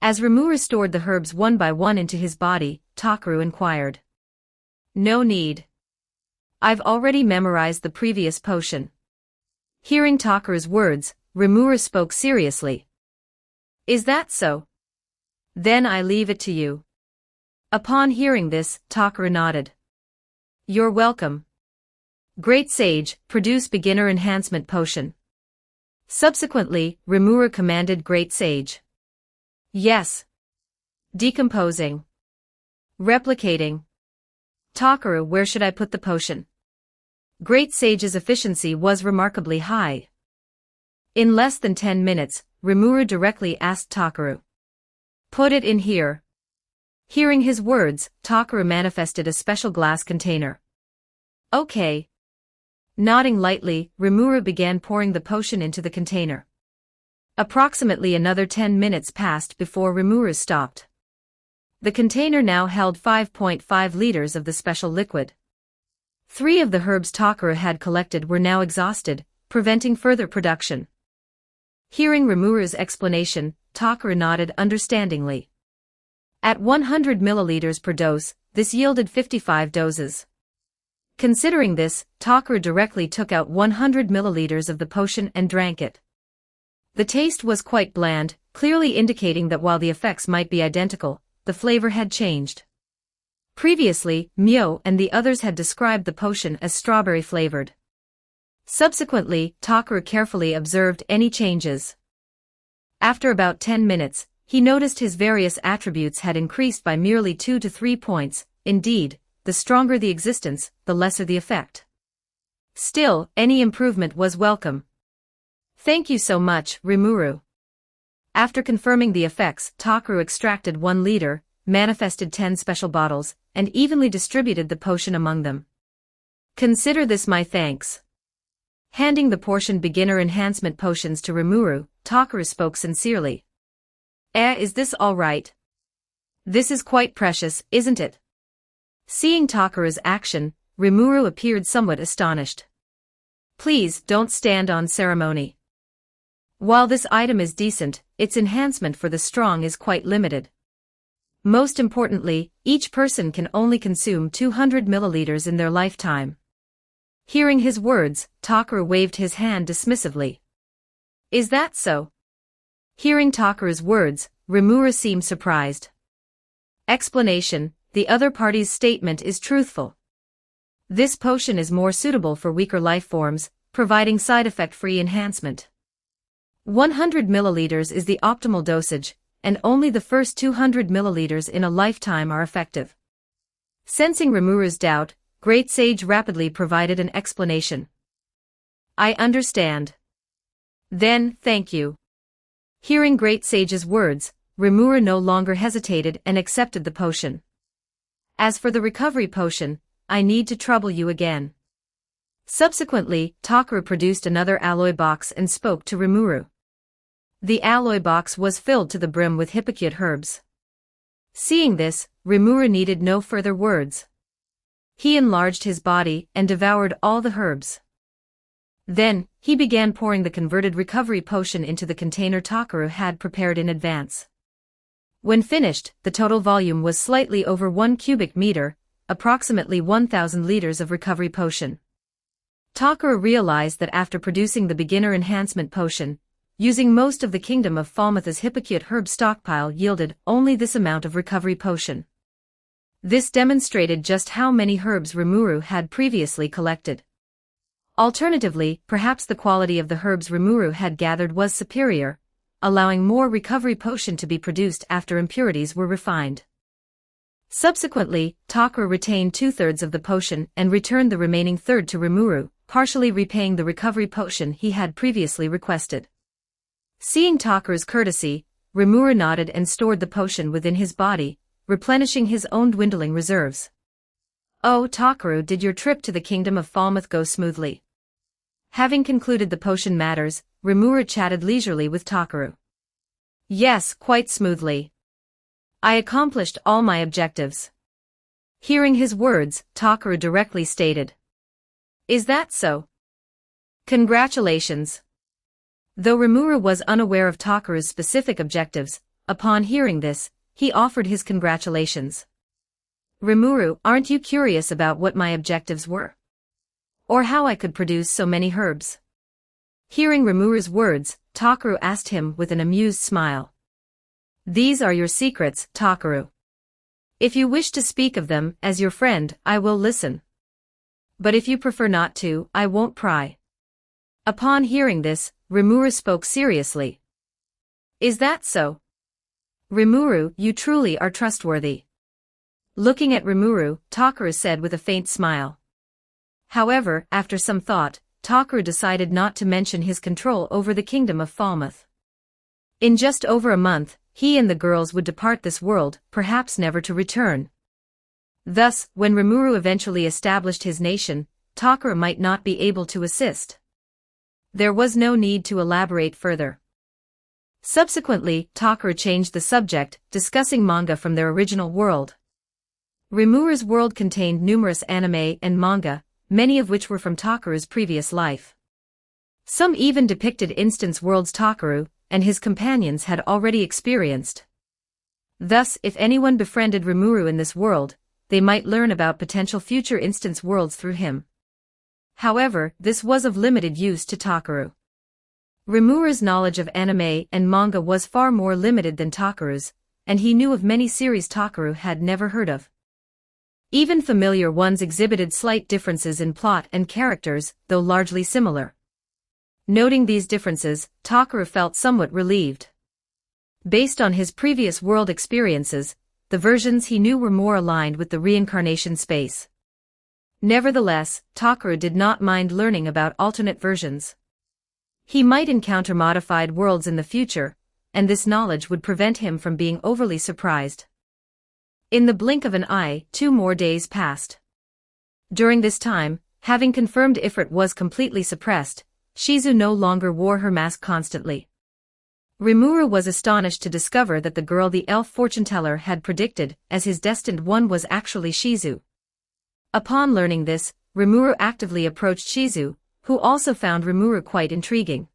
As Rimuru stored the herbs one by one into his body, Takaru inquired. No need. I've already memorized the previous potion. Hearing Takaru's words, Rimuru spoke seriously. Is that so? Then I leave it to you. Upon hearing this, Takaru nodded. You're welcome. Great Sage, produce beginner enhancement potion. Subsequently, Rimuru commanded Great Sage. Yes. Decomposing. Replicating. Takaru, where should I put the potion? Great Sage's efficiency was remarkably high. In less than 10 minutes, Rimuru directly asked Takaru. Put it in here. Hearing his words, Takaru manifested a special glass container. Okay. Nodding lightly, Rimuru began pouring the potion into the container. Approximately another 10 minutes passed before Rimuru stopped. The container now held 5.5 liters of the special liquid. 3 of the herbs Takaru had collected were now exhausted, preventing further production. Hearing Rimuru's explanation, Takaru nodded understandingly. At 100 milliliters per dose, this yielded 55 doses. Considering this, Takaru directly took out 100 milliliters of the potion and drank it. The taste was quite bland, clearly indicating that while the effects might be identical, the flavor had changed. Previously, Myo and the others had described the potion as strawberry-flavored. Subsequently, Takaru carefully observed any changes. After about 10 minutes, he noticed his various attributes had increased by merely 2 to 3 points. Indeed, the stronger the existence, the lesser the effect. Still, any improvement was welcome. Thank you so much, Rimuru. After confirming the effects, Takaru extracted 1 liter, manifested 10 special bottles, and evenly distributed the potion among them. Consider this my thanks. Handing the portion beginner enhancement potions to Rimuru, Takaru spoke sincerely. Is this all right? This is quite precious, isn't it? Seeing Takaru's action, Rimuru appeared somewhat astonished. Please don't stand on ceremony. While this item is decent, its enhancement for the strong is quite limited. Most importantly, each person can only consume 200 milliliters in their lifetime. Hearing his words, Takaru waved his hand dismissively. Is that so? Hearing Takaru's words, Rimuru seemed surprised. Explanation: the other party's statement is truthful. This potion is more suitable for weaker life forms, providing side effect-free enhancement. 100 milliliters is the optimal dosage, and only the first 200 milliliters in a lifetime are effective. Sensing Rimuru's doubt, Great Sage rapidly provided an explanation. I understand. Then, thank you. Hearing Great Sage's words, Rimuru no longer hesitated and accepted the potion. As for the recovery potion, I need to trouble you again. Subsequently, Takaru produced another alloy box and spoke to Rimuru. The alloy box was filled to the brim with hypocrite herbs. Seeing this, Rimuru needed no further words. He enlarged his body and devoured all the herbs. Then, he began pouring the converted recovery potion into the container Takaru had prepared in advance. When finished, the total volume was slightly over 1 cubic meter, approximately 1,000 liters of recovery potion. Takaru realized that after producing the beginner enhancement potion, using most of the Kingdom of Falmouth's hypocrite herb stockpile yielded only this amount of recovery potion. This demonstrated just how many herbs Rimuru had previously collected. Alternatively, perhaps the quality of the herbs Rimuru had gathered was superior, allowing more recovery potion to be produced after impurities were refined. Subsequently, Takaru retained 2/3 of the potion and returned the remaining third to Rimuru, partially repaying the recovery potion he had previously requested. Seeing Takaru's courtesy, Rimuru nodded and stored the potion within his body, replenishing his own dwindling reserves. "Oh, Takaru, did your trip to the kingdom of Falmouth go smoothly?" Having concluded the potion matters, Rimuru chatted leisurely with Takaru. "Yes, quite smoothly. I accomplished all my objectives." Hearing his words, Takaru directly stated. "Is that so? Congratulations." Though Rimuru was unaware of Takaru's specific objectives, upon hearing this, he offered his congratulations. "Rimuru, aren't you curious about what my objectives were? Or how I could produce so many herbs?" Hearing Rimuru's words, Takaru asked him with an amused smile. "These are your secrets, Takaru. If you wish to speak of them, as your friend, I will listen. But if you prefer not to, I won't pry." Upon hearing this, Rimuru spoke seriously. "Is that so? Rimuru, you truly are trustworthy." Looking at Rimuru, Takaru said with a faint smile. However, after some thought, Takaru decided not to mention his control over the kingdom of Falmouth. In just over a month, he and the girls would depart this world, perhaps never to return. Thus, when Rimuru eventually established his nation, Takaru might not be able to assist. There was no need to elaborate further. Subsequently, Takaru changed the subject, discussing manga from their original world. Rimuru's world contained numerous anime and manga, many of which were from Takaru's previous life. Some even depicted instance worlds Takaru and his companions had already experienced. Thus, if anyone befriended Rimuru in this world, they might learn about potential future instance worlds through him. However, this was of limited use to Takaru. Rimuru's knowledge of anime and manga was far more limited than Takaru's, and he knew of many series Takaru had never heard of. Even familiar ones exhibited slight differences in plot and characters, though largely similar. Noting these differences, Takaru felt somewhat relieved. Based on his previous world experiences, the versions he knew were more aligned with the reincarnation space. Nevertheless, Takaru did not mind learning about alternate versions. He might encounter modified worlds in the future, and this knowledge would prevent him from being overly surprised. In the blink of an eye, 2 more days passed. During this time, having confirmed Ifrit was completely suppressed, Shizu no longer wore her mask constantly. Rimuru was astonished to discover that the girl the elf fortune-teller had predicted as his destined one was actually Shizu. Upon learning this, Rimuru actively approached Shizu, who also found Rimuru quite intriguing.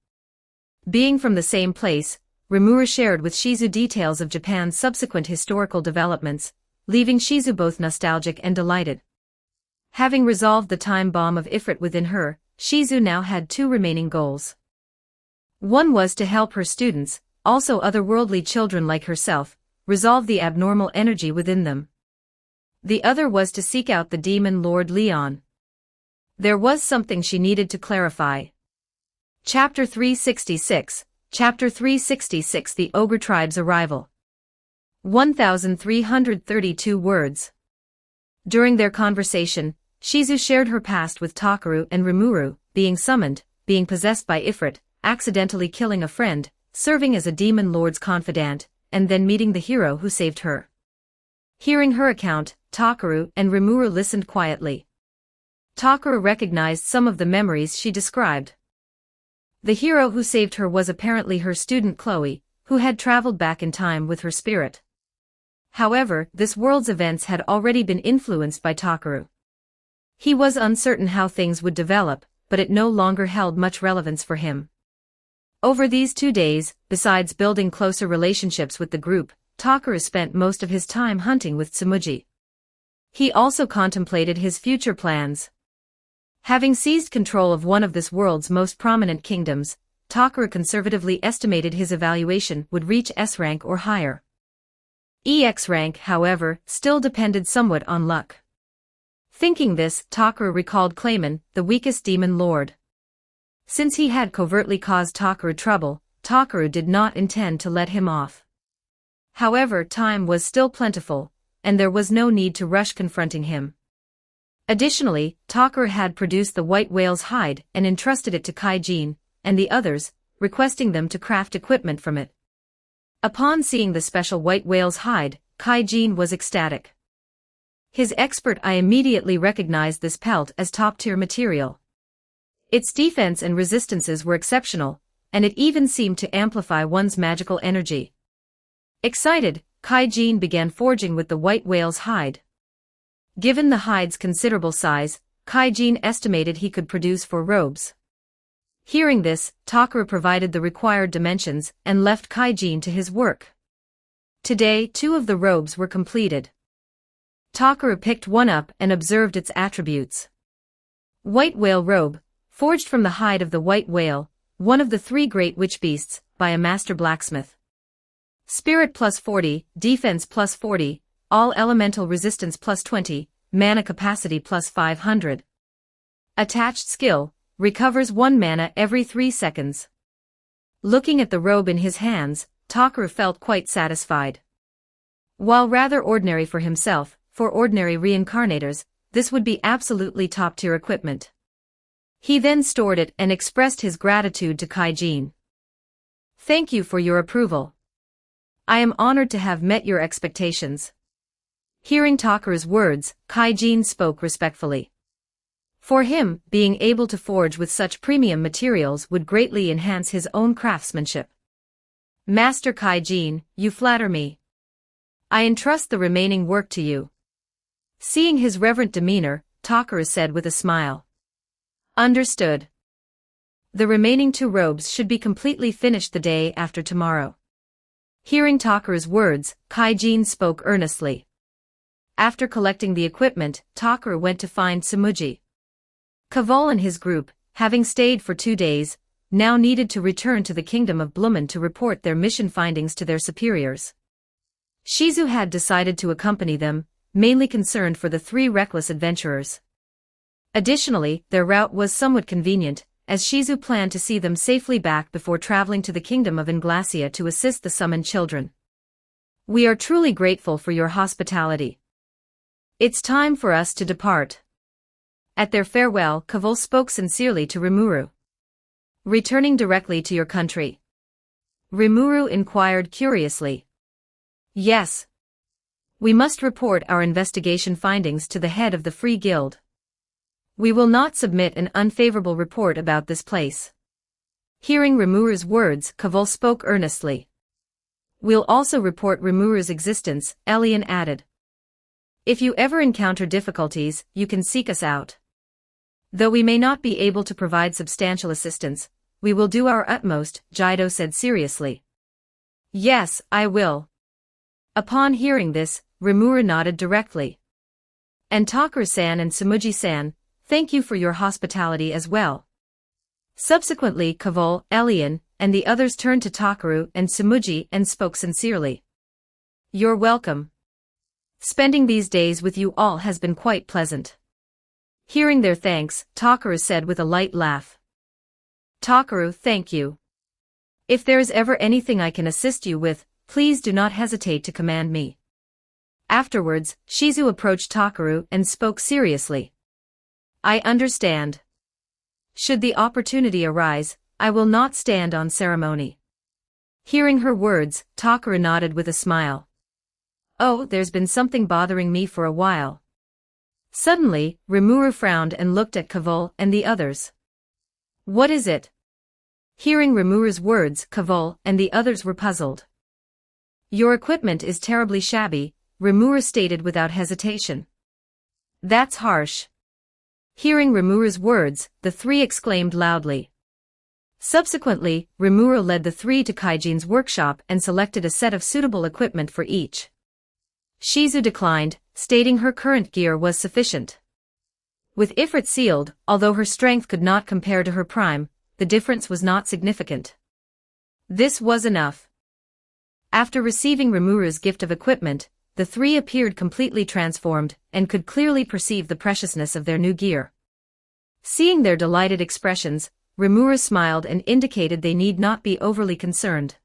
Being from the same place, Rimuru shared with Shizu details of Japan's subsequent historical developments, leaving Shizu both nostalgic and delighted. Having resolved the time bomb of Ifrit within her, Shizu now had 2 remaining goals. One was to help her students, also otherworldly children like herself, resolve the abnormal energy within them. The other was to seek out the demon Lord Leon. There was something she needed to clarify. Chapter 366, Chapter 366 The Ogre Tribe's Arrival. 1,332 words. During their conversation, Shizu shared her past with Takaru and Rimuru, being summoned, being possessed by Ifrit, accidentally killing a friend, serving as a demon lord's confidant, and then meeting the hero who saved her. Hearing her account, Takaru and Rimuru listened quietly. Takaru recognized some of the memories she described. The hero who saved her was apparently her student Chloe, who had traveled back in time with her spirit. However, this world's events had already been influenced by Takaru. He was uncertain how things would develop, but it no longer held much relevance for him. Over these 2 days, besides building closer relationships with the group, Takaru spent most of his time hunting with Tsumuji. He also contemplated his future plans. Having seized control of one of this world's most prominent kingdoms, Takaru conservatively estimated his evaluation would reach S rank or higher. EX rank, however, still depended somewhat on luck. Thinking this, Takaru recalled Clayman, the weakest demon lord. Since he had covertly caused Takaru trouble, Takaru did not intend to let him off. However, time was still plentiful, and there was no need to rush confronting him. Additionally, Takaru had produced the white whale's hide and entrusted it to Kaijin and the others, requesting them to craft equipment from it. Upon seeing the special white whale's hide, Kaijin was ecstatic. His expert eye immediately recognized this pelt as top-tier material. Its defense and resistances were exceptional, and it even seemed to amplify one's magical energy. Excited, Kaijin began forging with the white whale's hide. Given the hide's considerable size, Kaijin estimated he could produce 4 robes. Hearing this, Takara provided the required dimensions and left Kaijin to his work. Today, 2 of the robes were completed. Takara picked one up and observed its attributes. White whale robe, forged from the hide of the white whale, one of the 3 great witch beasts, by a master blacksmith. Spirit plus 40, defense plus 40, all elemental resistance plus 20, mana capacity plus 500. Attached skill, recovers 1 mana every 3 seconds. Looking at the robe in his hands, Takara felt quite satisfied. While rather ordinary for himself, for ordinary reincarnators, this would be absolutely top-tier equipment. He then stored it and expressed his gratitude to Kaijin. Thank you for your approval. I am honored to have met your expectations. Hearing Takara's words, Kaijin spoke respectfully. For him, being able to forge with such premium materials would greatly enhance his own craftsmanship. Master Kaijin, you flatter me. I entrust the remaining work to you. Seeing his reverent demeanor, Takara said with a smile. Understood. The remaining 2 robes should be completely finished the day after tomorrow. Hearing Takara's words, Kaijin spoke earnestly. After collecting the equipment, Takara went to find Tsumuji. Kaval and his group, having stayed for 2 days, now needed to return to the kingdom of Blumen to report their mission findings to their superiors. Shizu had decided to accompany them, mainly concerned for the 3 reckless adventurers. Additionally, their route was somewhat convenient, as Shizu planned to see them safely back before traveling to the kingdom of Inglacia to assist the summoned children. We are truly grateful for your hospitality. It's time for us to depart. At their farewell, Kaval spoke sincerely to Rimuru. Returning directly to your country? Rimuru inquired curiously. Yes. We must report our investigation findings to the head of the Free Guild. We will not submit an unfavorable report about this place. Hearing Rimuru's words, Kaval spoke earnestly. We'll also report Rimuru's existence, Elian added. If you ever encounter difficulties, you can seek us out. Though we may not be able to provide substantial assistance, we will do our utmost, Jaido said seriously. Yes, I will. Upon hearing this, Rimuru nodded directly. And Takara-san and Tsumuji-san, thank you for your hospitality as well. Subsequently, Kaval, Elian, and the others turned to Takaru and Tsumuji and spoke sincerely. You're welcome. Spending these days with you all has been quite pleasant. Hearing their thanks, Takaru said with a light laugh. Takaru, thank you. If there is ever anything I can assist you with, please do not hesitate to command me. Afterwards, Shizu approached Takaru and spoke seriously. I understand. Should the opportunity arise, I will not stand on ceremony. Hearing her words, Takaru nodded with a smile. Oh, there's been something bothering me for a while. Suddenly, Rimuru frowned and looked at Kaval and the others. What is it? Hearing Rimuru's words, Kaval and the others were puzzled. Your equipment is terribly shabby, Rimuru stated without hesitation. That's harsh. Hearing Rimuru's words, the 3 exclaimed loudly. Subsequently, Rimuru led the 3 to Kaijin's workshop and selected a set of suitable equipment for each. Shizu declined, stating her current gear was sufficient. With Ifrit sealed, although her strength could not compare to her prime, the difference was not significant. This was enough. After receiving Rimuru's gift of equipment, the 3 appeared completely transformed and could clearly perceive the preciousness of their new gear. Seeing their delighted expressions, Rimuru smiled and indicated they need not be overly concerned.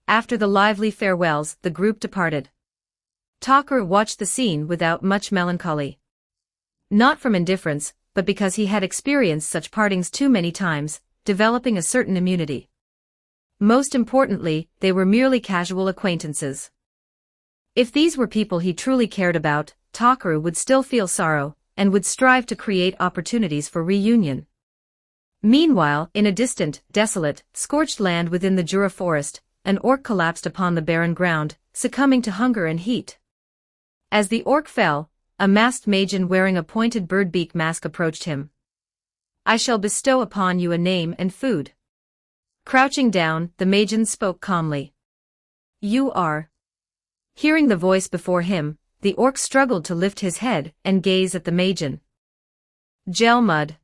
After the lively farewells, the group departed. Takaru watched the scene without much melancholy. Not from indifference, but because he had experienced such partings too many times, developing a certain immunity. Most importantly, they were merely casual acquaintances. If these were people he truly cared about, Takaru would still feel sorrow, and would strive to create opportunities for reunion. Meanwhile, in a distant, desolate, scorched land within the Jura forest, an orc collapsed upon the barren ground, succumbing to hunger and heat. As the orc fell, a masked magen wearing a pointed bird-beak mask approached him. "I shall bestow upon you a name and food." Crouching down, the magen spoke calmly. "You are..." Hearing the voice before him, the orc struggled to lift his head and gaze at the magen. "Gelmud.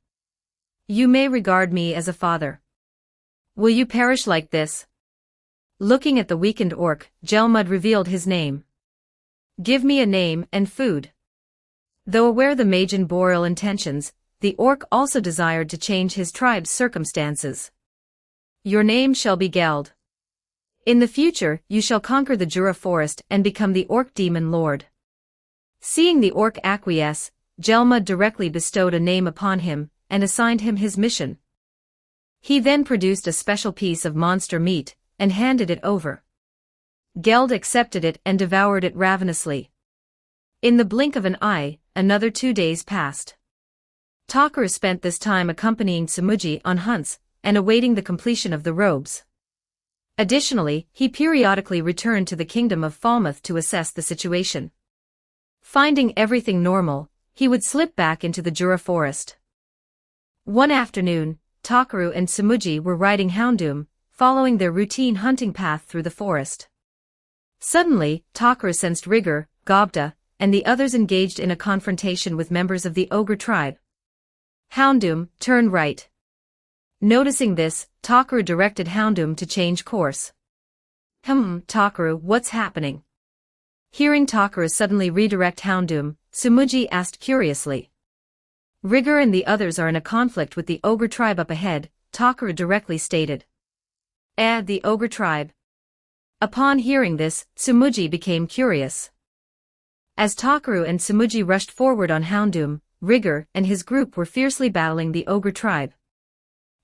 You may regard me as a father. Will you perish like this?" Looking at the weakened orc, Gelmud revealed his name. "Give me a name and food." Though aware the magen bore ill intentions, the orc also desired to change his tribe's circumstances. "Your name shall be Geld. In the future, you shall conquer the Jura forest and become the orc demon lord." Seeing the orc acquiesce, Gelmud directly bestowed a name upon him, and assigned him his mission. He then produced a special piece of monster meat, and handed it over. Geld accepted it and devoured it ravenously. In the blink of an eye, another 2 days passed. Takaru spent this time accompanying Tsumuji on hunts, and awaiting the completion of the robes. Additionally, he periodically returned to the kingdom of Falmouth to assess the situation. Finding everything normal, he would slip back into the Jura forest. One afternoon, Takaru and Tsumuji were riding Houndoom, following their routine hunting path through the forest. Suddenly, Takaru sensed Rigor, Gobda, and the others engaged in a confrontation with members of the ogre tribe. "Houndoom, turn right." Noticing this, Takaru directed Houndoom to change course. Takaru, what's happening?" Hearing Takaru suddenly redirect Houndoom, Tsumuji asked curiously. "Rigor and the others are in a conflict with the ogre tribe up ahead," Takaru directly stated. The ogre tribe." Upon hearing this, Tsumuji became curious. As Takaru and Tsumuji rushed forward on Houndoom, Rigor and his group were fiercely battling the ogre tribe.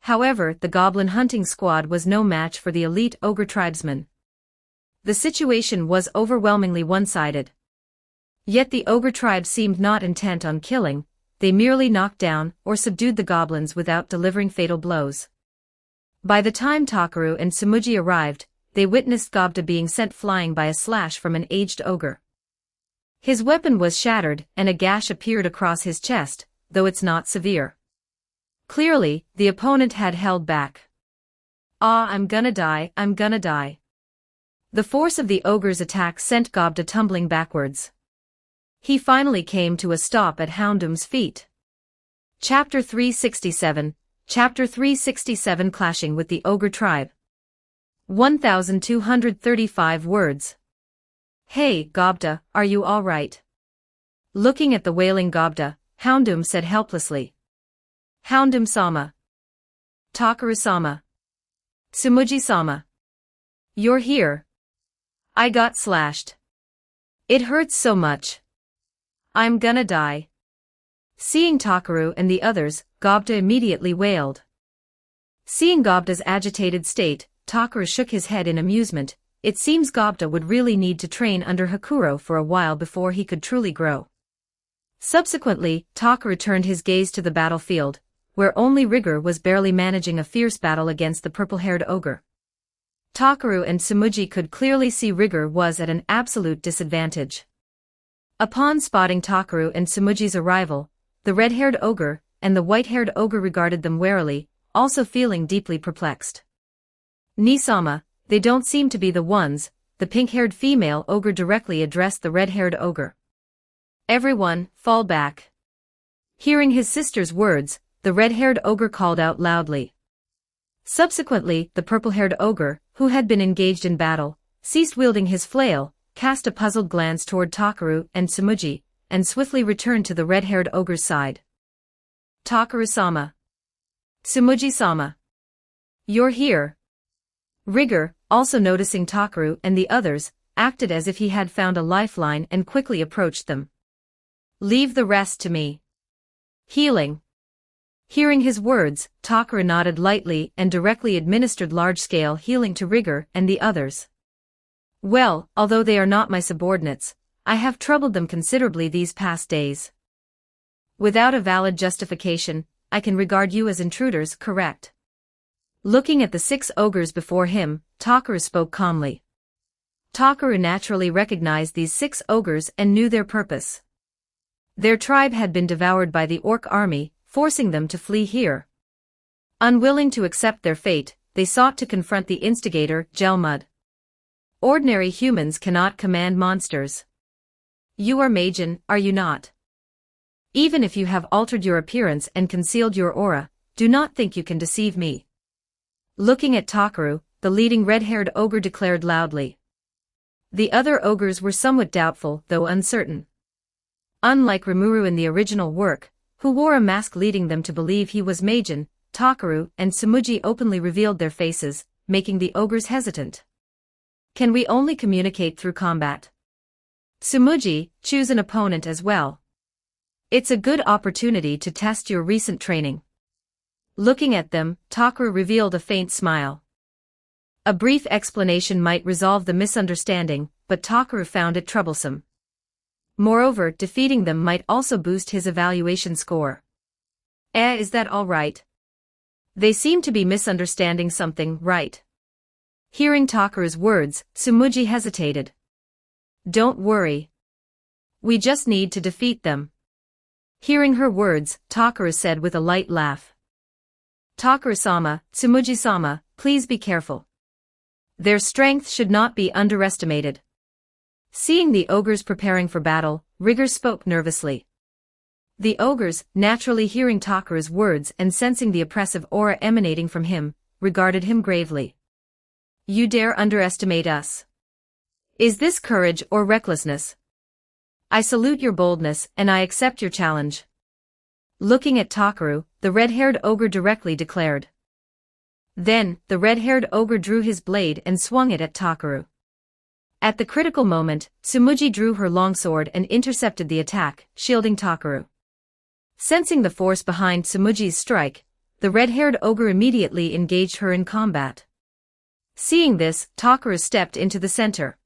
However, the goblin hunting squad was no match for the elite ogre tribesmen. The situation was overwhelmingly one-sided. Yet the ogre tribe seemed not intent on killing, they merely knocked down or subdued the goblins without delivering fatal blows. By the time Takaru and Tsumuji arrived, they witnessed Gobda being sent flying by a slash from an aged ogre. His weapon was shattered and a gash appeared across his chest, though it's not severe. Clearly, the opponent had held back. I'm gonna die, I'm gonna die." The force of the ogre's attack sent Gobda tumbling backwards. He finally came to a stop at Houndoom's feet. Chapter 367, Chapter 367 Clashing with the Ogre Tribe. 1235 words. "Hey, Gobda, are you all right?" Looking at the wailing Gobda, Houndoom said helplessly. "Houndoom-sama. Takaru-sama. Tsumuji-sama. You're here. I got slashed. It hurts so much. I'm gonna die." Seeing Takaru and the others, Gobda immediately wailed. Seeing Gobda's agitated state, Takaru shook his head in amusement. It seems Gobda would really need to train under Hakuro for a while before he could truly grow. Subsequently, Takaru turned his gaze to the battlefield, where only Rigor was barely managing a fierce battle against the purple-haired ogre. Takaru and Tsumuji could clearly see Rigor was at an absolute disadvantage. Upon spotting Takaru and Tsumuji's arrival, the red-haired ogre and the white-haired ogre regarded them warily, also feeling deeply perplexed. "Nisama, they don't seem to be the ones," the pink-haired female ogre directly addressed the red-haired ogre. "Everyone, fall back." Hearing his sister's words, the red-haired ogre called out loudly. Subsequently, the purple-haired ogre, who had been engaged in battle, ceased wielding his flail, cast a puzzled glance toward Takaru and Tsumuji, and swiftly returned to the red-haired ogre's side. "Takaru-sama. Tsumuji-sama. You're here." Rigor, also noticing Takaru and the others, acted as if he had found a lifeline and quickly approached them. "Leave the rest to me." Healing. Hearing his words, Takaru nodded lightly and directly administered large-scale healing to Rigor and the others. Well, although they are not my subordinates, I have troubled them considerably these past days. Without a valid justification, I can regard you as intruders, correct? Looking at the 6 ogres before him, Takaru spoke calmly. Takaru naturally recognized these 6 ogres and knew their purpose. Their tribe had been devoured by the orc army, forcing them to flee here. Unwilling to accept their fate, they sought to confront the instigator, Gelmud. Ordinary humans cannot command monsters. You are Majin, are you not? Even if you have altered your appearance and concealed your aura, do not think you can deceive me. Looking at Takaru, the leading red-haired ogre declared loudly. The other ogres were somewhat doubtful, though uncertain. Unlike Rimuru in the original work, who wore a mask leading them to believe he was Majin, Takaru and Tsumugi openly revealed their faces, making the ogres hesitant. Can we only communicate through combat? Tsumugi, choose an opponent as well. It's a good opportunity to test your recent training. Looking at them, Takaru revealed a faint smile. A brief explanation might resolve the misunderstanding, but Takaru found it troublesome. Moreover, defeating them might also boost his evaluation score. Is that all right? They seem to be misunderstanding something, right? Hearing Takaru's words, Tsumugi hesitated. Don't worry. We just need to defeat them. Hearing her words, Takaru said with a light laugh. Takaru-sama, Tsumugi-sama, please be careful. Their strength should not be underestimated. Seeing the ogres preparing for battle, Rigor spoke nervously. The ogres, naturally hearing Takaru's words and sensing the oppressive aura emanating from him, regarded him gravely. You dare underestimate us? Is this courage or recklessness? I salute your boldness and I accept your challenge. Looking at Takaru, the red-haired ogre directly declared. Then, the red-haired ogre drew his blade and swung it at Takaru. At the critical moment, Tsumugi drew her longsword and intercepted the attack, shielding Takaru. Sensing the force behind Tsumugi's strike, the red-haired ogre immediately engaged her in combat. Seeing this, Takaru stepped into the center.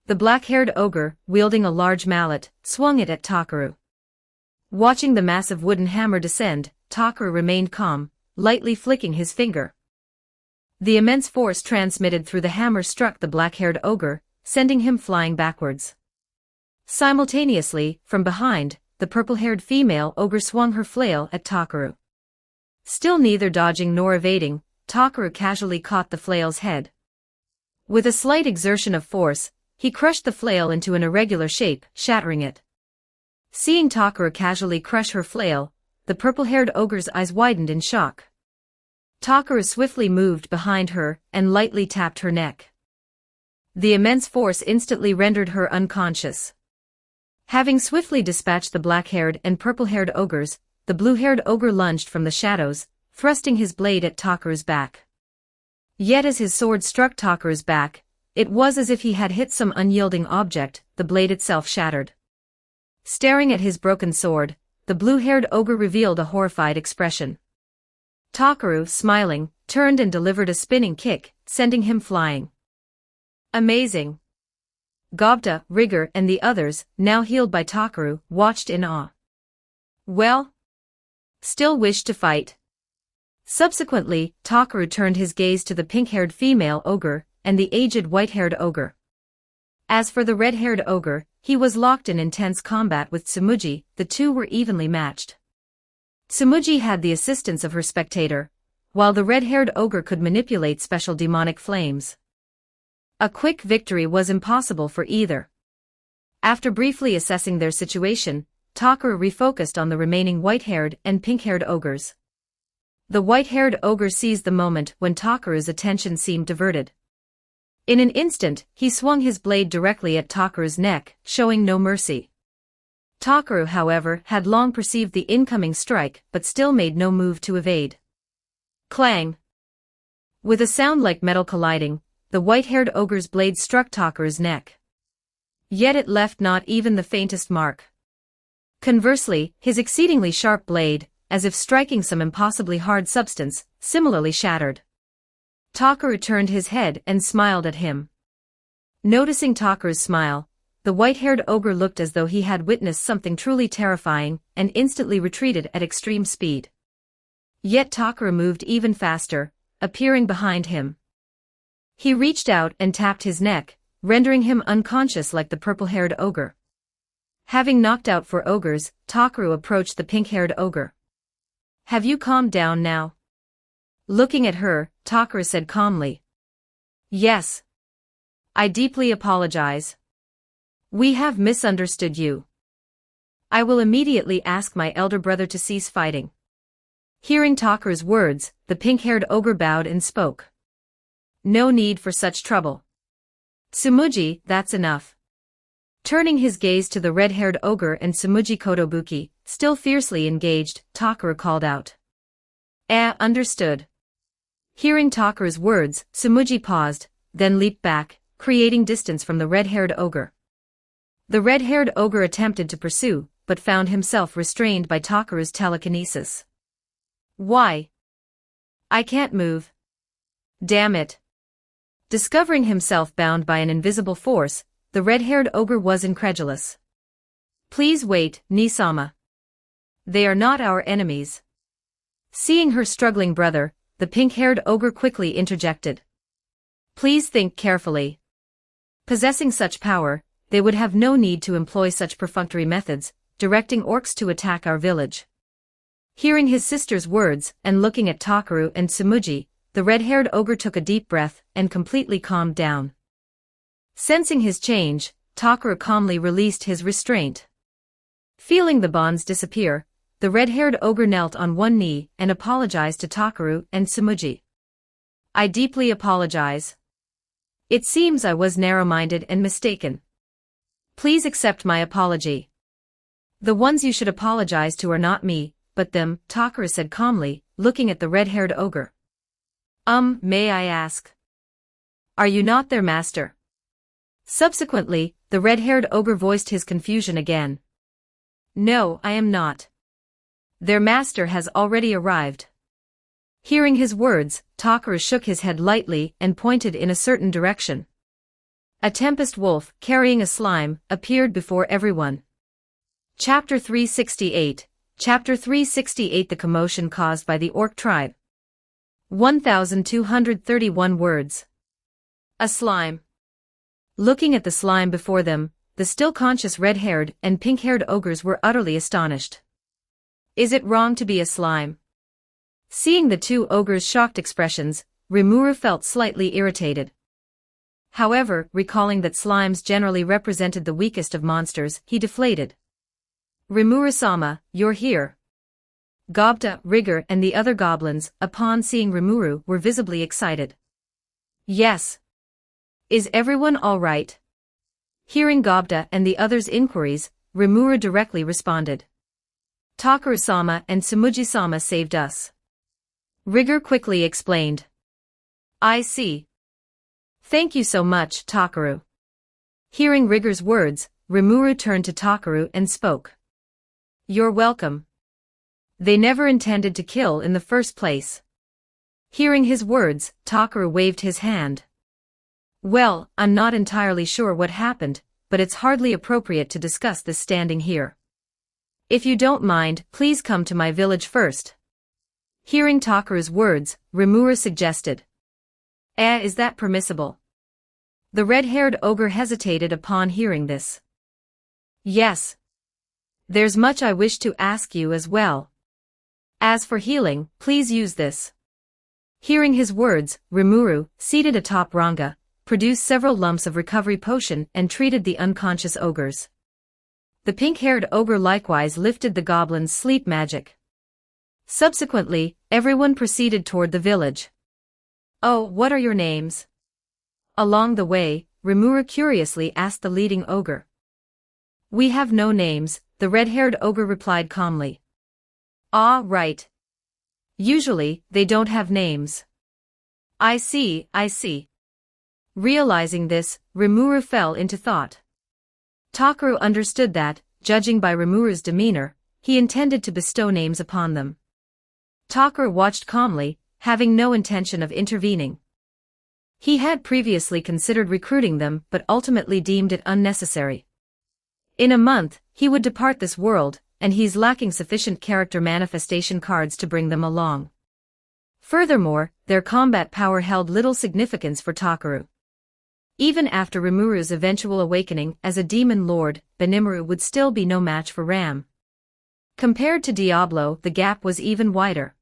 The black-haired ogre, wielding a large mallet, swung it at Takaru. Watching the massive wooden hammer descend, Takaru remained calm, lightly flicking his finger. The immense force transmitted through the hammer struck the black-haired ogre, sending him flying backwards. Simultaneously, from behind, the purple-haired female ogre swung her flail at Takaru. Still neither dodging nor evading, Takaru casually caught the flail's head. With a slight exertion of force, he crushed the flail into an irregular shape, shattering it. Seeing Takaru casually crush her flail, the purple-haired ogre's eyes widened in shock. Takaru swiftly moved behind her and lightly tapped her neck. The immense force instantly rendered her unconscious. Having swiftly dispatched the black-haired and purple-haired ogres, the blue-haired ogre lunged from the shadows, thrusting his blade at Takaru's back. Yet as his sword struck Takaru's back, it was as if he had hit some unyielding object, the blade itself shattered. Staring at his broken sword, the blue-haired ogre revealed a horrified expression. Takaru, smiling, turned and delivered a spinning kick, sending him flying. Amazing! Gobta, Rigor and the others, now healed by Takaru, watched in awe. Well? Still wished to fight. Subsequently, Takaru turned his gaze to the pink-haired female ogre and the aged white-haired ogre. As for the red-haired ogre, he was locked in intense combat with Tsumugi, the two were evenly matched. Tsumugi had the assistance of her spectator, while the red-haired ogre could manipulate special demonic flames. A quick victory was impossible for either. After briefly assessing their situation, Takaru refocused on the remaining white-haired and pink-haired ogres. The white-haired ogre seized the moment when Takaru's attention seemed diverted. In an instant, he swung his blade directly at Takaru's neck, showing no mercy. Takaru, however, had long perceived the incoming strike but still made no move to evade. Clang! With a sound like metal colliding, the white-haired ogre's blade struck Takaru's neck. Yet it left not even the faintest mark. Conversely, his exceedingly sharp blade, as if striking some impossibly hard substance, similarly shattered. Takaru turned his head and smiled at him. Noticing Takaru's smile, the white-haired ogre looked as though he had witnessed something truly terrifying and instantly retreated at extreme speed. Yet Takaru moved even faster, appearing behind him. He reached out and tapped his neck, rendering him unconscious like the purple-haired ogre. Having knocked out 4 ogres, Takaru approached the pink-haired ogre. "Have you calmed down now?" Looking at her, Takaru said calmly. "Yes. I deeply apologize. We have misunderstood you. I will immediately ask my elder brother to cease fighting." Hearing Takaru's words, the pink-haired ogre bowed and spoke. "No need for such trouble. Tsumuji, that's enough." Turning his gaze to the red-haired ogre and Tsumuji Kotobuki, still fiercely engaged, Takaru called out. Understood." Hearing Takaru's words, Tsumuji paused, then leaped back, creating distance from the red-haired ogre. The red-haired ogre attempted to pursue, but found himself restrained by Takaru's telekinesis. "Why? I can't move. Damn it." Discovering himself bound by an invisible force, the red-haired ogre was incredulous. "Please wait, Nisama. They are not our enemies." Seeing her struggling brother, the pink-haired ogre quickly interjected. "Please think carefully. Possessing such power, they would have no need to employ such perfunctory methods, directing orcs to attack our village." Hearing his sister's words and looking at Takaru and Tsumuji, the red-haired ogre took a deep breath and completely calmed down. Sensing his change, Takaru calmly released his restraint. Feeling the bonds disappear, the red-haired ogre knelt on one knee and apologized to Takaru and Tsumuji. "I deeply apologize. It seems I was narrow-minded and mistaken. Please accept my apology. The ones you should apologize to are not me, but them," Takaru said calmly, looking at the red-haired ogre. May I ask? Are you not their master?" Subsequently, the red-haired ogre voiced his confusion again. "No, I am not. Their master has already arrived." Hearing his words, Takaru shook his head lightly and pointed in a certain direction. A tempest wolf, carrying a slime, appeared before everyone. Chapter 368. Chapter 368. The commotion caused by the orc tribe. 1231 words. A slime. Looking at the slime before them, the still conscious red-haired and pink-haired ogres were utterly astonished. "Is it wrong to be a slime?" Seeing the 2 ogres' shocked expressions, Rimuru felt slightly irritated. However, recalling that slimes generally represented the weakest of monsters, he deflated. "Rimuru-sama, you're here." Gobta, Rigger and the other goblins, upon seeing Rimuru, were visibly excited. "Yes. Is everyone all right?" Hearing Gobta and the others' inquiries, Rimuru directly responded. "Takaru-sama and Tsumuji-sama saved us." Rigger quickly explained. "I see. Thank you so much, Takaru." Hearing Rigger's words, Rimuru turned to Takaru and spoke. "You're welcome. They never intended to kill in the first place." Hearing his words, Takaru waved his hand. "Well, I'm not entirely sure what happened, but it's hardly appropriate to discuss this standing here. If you don't mind, please come to my village first." Hearing Takaru's words, Rimuru suggested. Is that permissible?" The red-haired ogre hesitated upon hearing this. "Yes. There's much I wish to ask you as well. As for healing, please use this." Hearing his words, Rimuru, seated atop Ranga, produced several lumps of recovery potion and treated the unconscious ogres. The pink-haired ogre likewise lifted the goblin's sleep magic. Subsequently, everyone proceeded toward the village. "Oh, what are your names?" Along the way, Rimuru curiously asked the leading ogre. "We have no names," the red-haired ogre replied calmly. "Ah, right. Usually, they don't have names." I see. Realizing this, Rimuru fell into thought. Takaru understood that, judging by Rimuru's demeanor, he intended to bestow names upon them. Takaru watched calmly, having no intention of intervening. He had previously considered recruiting them but ultimately deemed it unnecessary. In a month, he would depart this world, and he's lacking sufficient character manifestation cards to bring them along. Furthermore, their combat power held little significance for Takaru. Even after Rimuru's eventual awakening as a demon lord, Benimaru would still be no match for Ram. Compared to Diablo, the gap was even wider.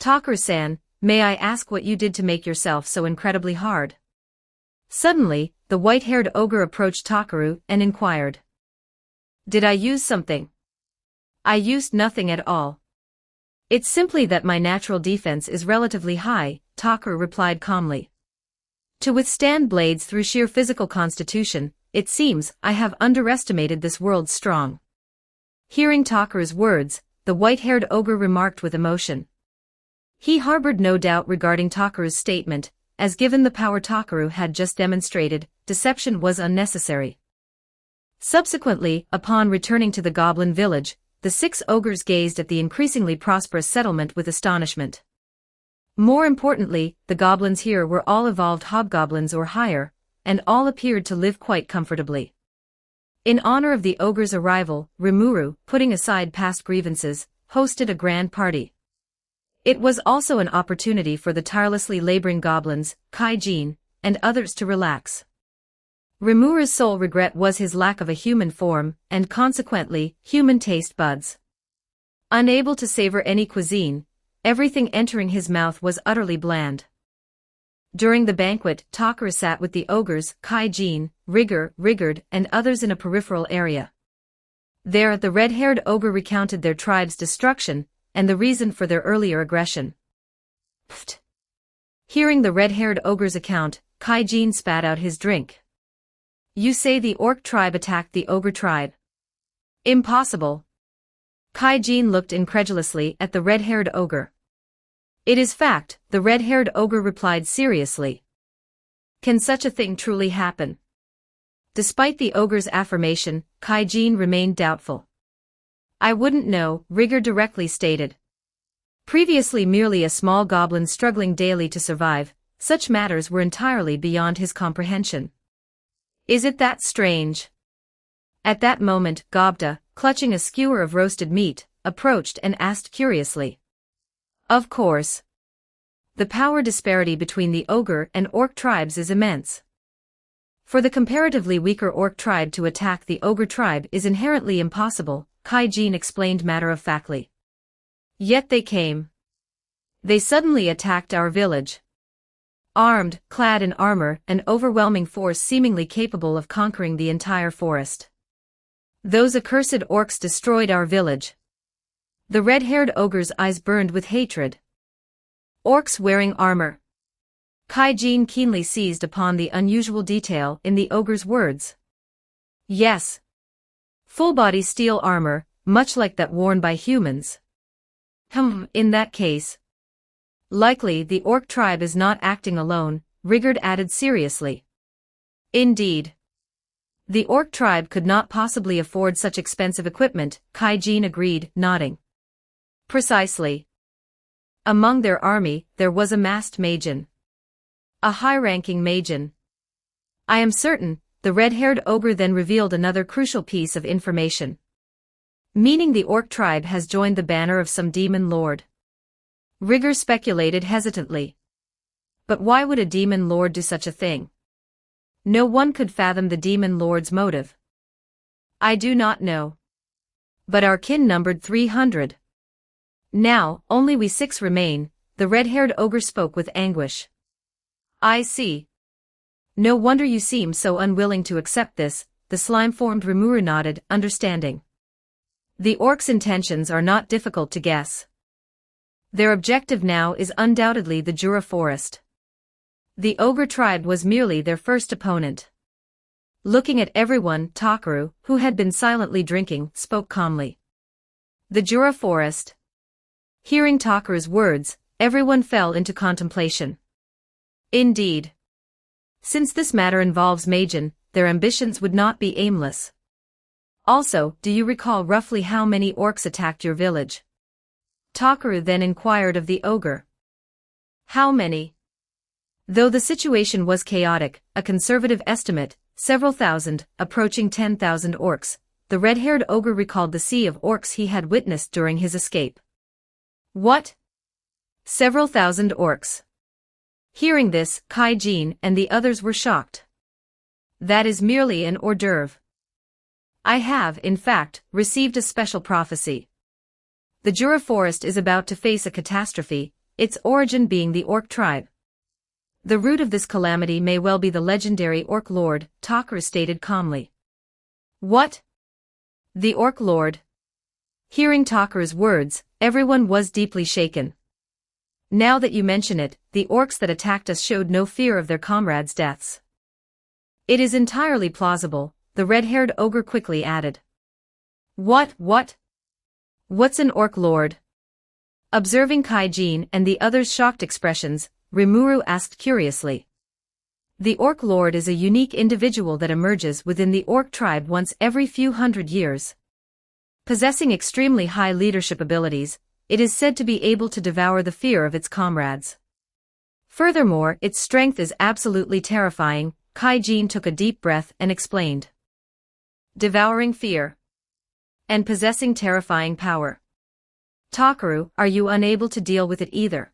Takaru-san, may I ask what you did to make yourself so incredibly hard? Suddenly, the white-haired ogre approached Takaru and inquired. Did I use something? I used nothing at all. It's simply that my natural defense is relatively high, Takaru replied calmly. To withstand blades through sheer physical constitution, it seems I have underestimated this world's strong. Hearing Takaru's words, the white-haired ogre remarked with emotion. He harbored no doubt regarding Takaru's statement, as given the power Takaru had just demonstrated, deception was unnecessary. Subsequently, upon returning to the goblin village, the 6 ogres gazed at the increasingly prosperous settlement with astonishment. More importantly, the goblins here were all evolved hobgoblins or higher, and all appeared to live quite comfortably. In honor of the ogre's arrival, Rimuru, putting aside past grievances, hosted a grand party. It was also an opportunity for the tirelessly laboring goblins, Kaijin, and others to relax. Rimuru's sole regret was his lack of a human form, and consequently, human taste buds. Unable to savor any cuisine, everything entering his mouth was utterly bland. During the banquet, Takaru sat with the ogres, Kaijin, Rigard, and others in a peripheral area. There, the red-haired ogre recounted their tribe's destruction, and the reason for their earlier aggression. Pfft. Hearing the red-haired ogre's account, Kaijin spat out his drink. You say the orc tribe attacked the ogre tribe? Impossible. Kaijin looked incredulously at the red-haired ogre. It is fact, the red-haired ogre replied seriously. Can such a thing truly happen? Despite the ogre's affirmation, Kaijin remained doubtful. I wouldn't know, Rigard directly stated. Previously merely a small goblin struggling daily to survive, such matters were entirely beyond his comprehension. Is it that strange? At that moment, Gobta, clutching a skewer of roasted meat, approached and asked curiously. Of course. The power disparity between the ogre and orc tribes is immense. For the comparatively weaker orc tribe to attack the ogre tribe is inherently impossible, Kaijin explained matter-of-factly. Yet they came. They suddenly attacked our village. Armed, clad in armor, an overwhelming force seemingly capable of conquering the entire forest. Those accursed orcs destroyed our village. The red-haired ogre's eyes burned with hatred. Orcs wearing armor. Kaijin keenly seized upon the unusual detail in the ogre's words. Yes. Full-body steel armor, much like that worn by humans. In that case. Likely the orc tribe is not acting alone, Rigard added seriously. Indeed. The orc tribe could not possibly afford such expensive equipment, Kaijin agreed, nodding. Precisely. Among their army, there was a masked Majin. A high-ranking Majin. I am certain, the red-haired ogre then revealed another crucial piece of information. Meaning the orc tribe has joined the banner of some demon lord. Rigard speculated hesitantly. But why would a demon lord do such a thing? No one could fathom the demon lord's motive. I do not know. But our kin numbered 300. Now, only we 6 remain, the red-haired ogre spoke with anguish. I see. No wonder you seem so unwilling to accept this, the slime-formed Rimuru nodded, understanding. The orcs' intentions are not difficult to guess. Their objective now is undoubtedly the Jura forest. The ogre tribe was merely their first opponent. Looking at everyone, Takaru, who had been silently drinking, spoke calmly. The Jura forest. Hearing Takaru's words, everyone fell into contemplation. Indeed. Since this matter involves Majin, their ambitions would not be aimless. Also, do you recall roughly how many orcs attacked your village? Takaru then inquired of the ogre. How many? Though the situation was chaotic, a conservative estimate, several thousand, approaching 10,000 orcs, the red-haired ogre recalled the sea of orcs he had witnessed during his escape. What? Several thousand orcs. Hearing this, Kaijin and the others were shocked. That is merely an hors d'oeuvre. I have, in fact, received a special prophecy. The Jura forest is about to face a catastrophe, its origin being the orc tribe. The root of this calamity may well be the legendary orc lord, Takaru stated calmly. What? The orc lord? Hearing Takaru's words, everyone was deeply shaken. Now that you mention it, the orcs that attacked us showed no fear of their comrades' deaths. It is entirely plausible, the red-haired ogre quickly added. What? What's an orc lord? Observing Kaijin and the others' shocked expressions, Rimuru asked curiously. The orc lord is a unique individual that emerges within the orc tribe once every few hundred years. Possessing extremely high leadership abilities, it is said to be able to devour the fear of its comrades. Furthermore, its strength is absolutely terrifying. Kaijin took a deep breath and explained. Devouring fear. And possessing terrifying power. Takaru, are you unable to deal with it either?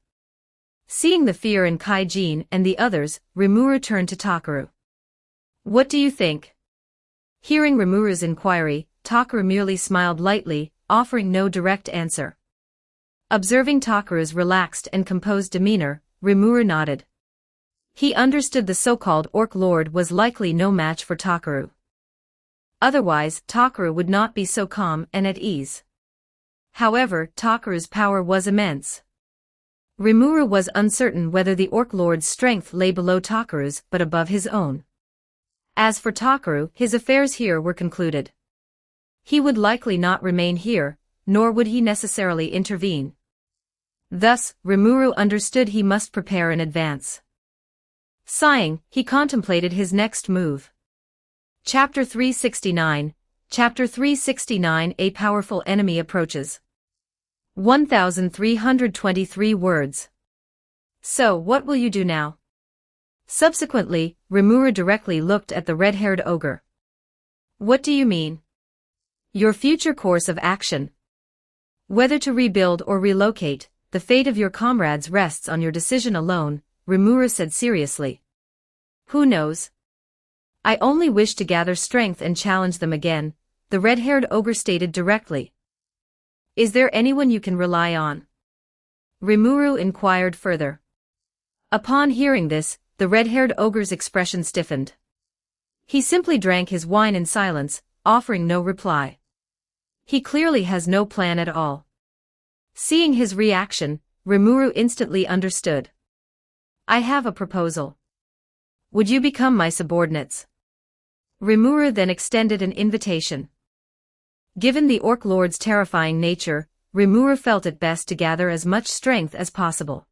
Seeing the fear in Kaijin and the others, Rimuru turned to Takaru. What do you think? Hearing Rimuru's inquiry, Takaru merely smiled lightly, offering no direct answer. Observing Takaru's relaxed and composed demeanor, Rimuru nodded. He understood the so-called orc lord was likely no match for Takaru. Otherwise, Takaru would not be so calm and at ease. However, Takaru's power was immense. Rimuru was uncertain whether the orc lord's strength lay below Takaru's but above his own. As for Takaru, his affairs here were concluded. He would likely not remain here, nor would he necessarily intervene. Thus, Rimuru understood he must prepare in advance. Sighing, he contemplated his next move. Chapter 369. Chapter 369. A powerful enemy approaches. 1,323 words. So, what will you do now? Subsequently, Rimuru directly looked at the red-haired ogre. What do you mean? Your future course of action. Whether to rebuild or relocate, the fate of your comrades rests on your decision alone, Rimuru said seriously. Who knows? I only wish to gather strength and challenge them again, the red-haired ogre stated directly. Is there anyone you can rely on? Rimuru inquired further. Upon hearing this, the red-haired ogre's expression stiffened. He simply drank his wine in silence, offering no reply. He clearly has no plan at all. Seeing his reaction, Rimuru instantly understood. I have a proposal. Would you become my subordinates? Rimuru then extended an invitation. Given the orc lord's terrifying nature, Rimuru felt it best to gather as much strength as possible.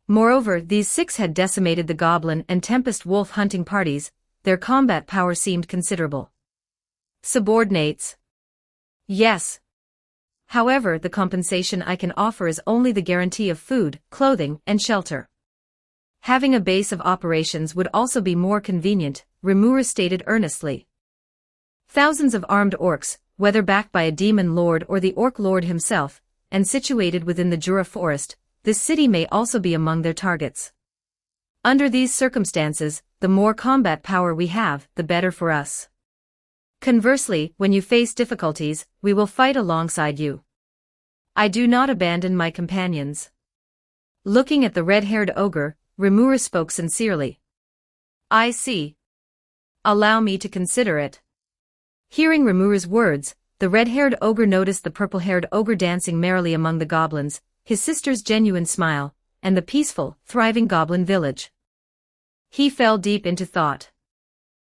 Moreover, these six had decimated the goblin and tempest wolf hunting parties, their combat power seemed considerable. Subordinates? Yes. However, the compensation I can offer is only the guarantee of food, clothing, and shelter. Having a base of operations would also be more convenient, Rimuru stated earnestly. Thousands of armed orcs, whether backed by a demon lord or the orc lord himself, and situated within the Jura forest, this city may also be among their targets. Under these circumstances, the more combat power we have, the better for us. Conversely, when you face difficulties, we will fight alongside you. I do not abandon my companions. Looking at the red-haired ogre, Rimuru spoke sincerely. I see. Allow me to consider it. Hearing Rimuru's words, the red-haired ogre noticed the purple-haired ogre dancing merrily among the goblins, his sister's genuine smile, and the peaceful, thriving goblin village. He fell deep into thought.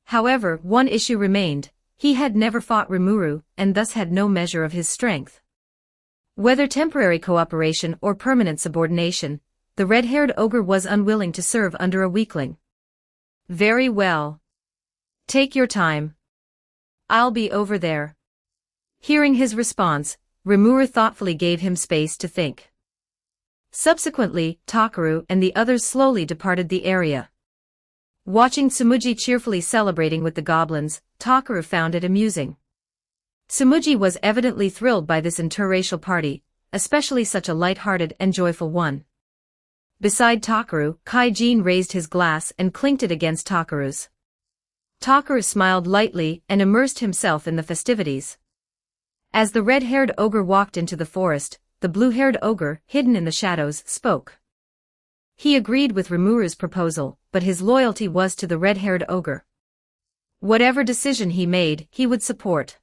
However, one issue remained. He had never fought Rimuru, and thus had no measure of his strength. Whether temporary cooperation or permanent subordination, the red-haired ogre was unwilling to serve under a weakling. Very well. Take your time. I'll be over there. Hearing his response, Rimuru thoughtfully gave him space to think. Subsequently, Takaru and the others slowly departed the area. Watching Tsumugi cheerfully celebrating with the goblins, Takaru found it amusing. Tsumugi was evidently thrilled by this interracial party, especially such a light-hearted and joyful one. Beside Takaru, Kaijin raised his glass and clinked it against Takaru's. Takaru smiled lightly and immersed himself in the festivities. As the red-haired ogre walked into the forest, the blue-haired ogre, hidden in the shadows, spoke. He agreed with Rimuru's proposal, but his loyalty was to the red-haired ogre. Whatever decision he made, he would support.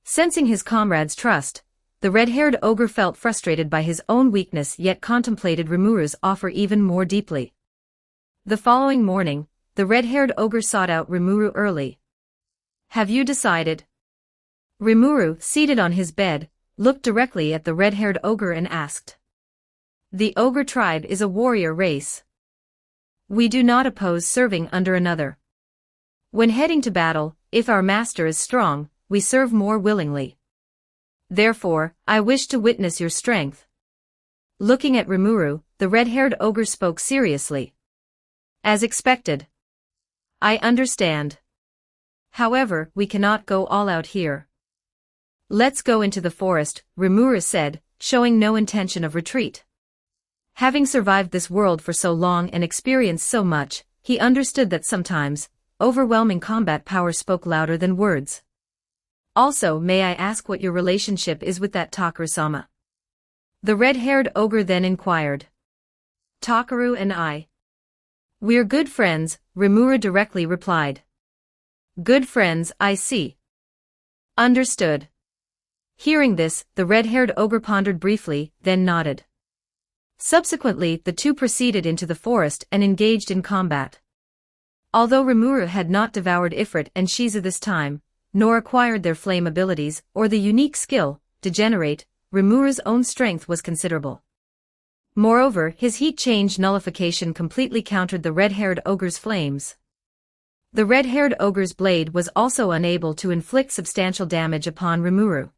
Sensing his comrade's trust, the red-haired ogre felt frustrated by his own weakness yet contemplated Rimuru's offer even more deeply. The following morning, the red-haired ogre sought out Rimuru early. "Have you decided?" Rimuru, seated on his bed, looked directly at the red-haired ogre and asked. "The ogre tribe is a warrior race. We do not oppose serving under another. When heading to battle, if our master is strong, we serve more willingly. Therefore, I wish to witness your strength." Looking at Rimuru, the red-haired ogre spoke seriously. "As expected. I understand. However, we cannot go all out here. Let's go into the forest," Rimuru said, showing no intention of retreat. Having survived this world for so long and experienced so much, he understood that sometimes, overwhelming combat power spoke louder than words. "Also, may I ask what your relationship is with that Takaru-sama?" The red-haired ogre then inquired. "Takaru and I. We're good friends," Rimuru directly replied. "Good friends, I see. Understood." Hearing this, the red-haired ogre pondered briefly, then nodded. Subsequently, the two proceeded into the forest and engaged in combat. Although Rimuru had not devoured Ifrit and Shiza this time, nor acquired their flame abilities or the unique skill, Degenerate, Rimuru's own strength was considerable. Moreover, his heat change nullification completely countered the red-haired ogre's flames. The red-haired ogre's blade was also unable to inflict substantial damage upon Rimuru.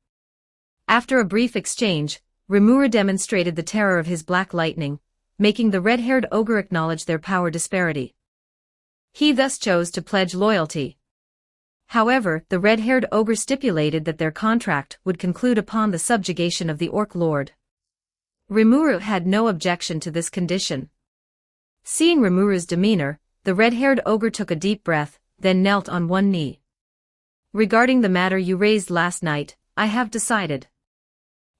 After a brief exchange, Rimuru demonstrated the terror of his black lightning, making the red-haired ogre acknowledge their power disparity. He thus chose to pledge loyalty. However, the red-haired ogre stipulated that their contract would conclude upon the subjugation of the Orc Lord. Rimuru had no objection to this condition. Seeing Rimuru's demeanor, the red-haired ogre took a deep breath, then knelt on one knee. "Regarding the matter you raised last night, I have decided.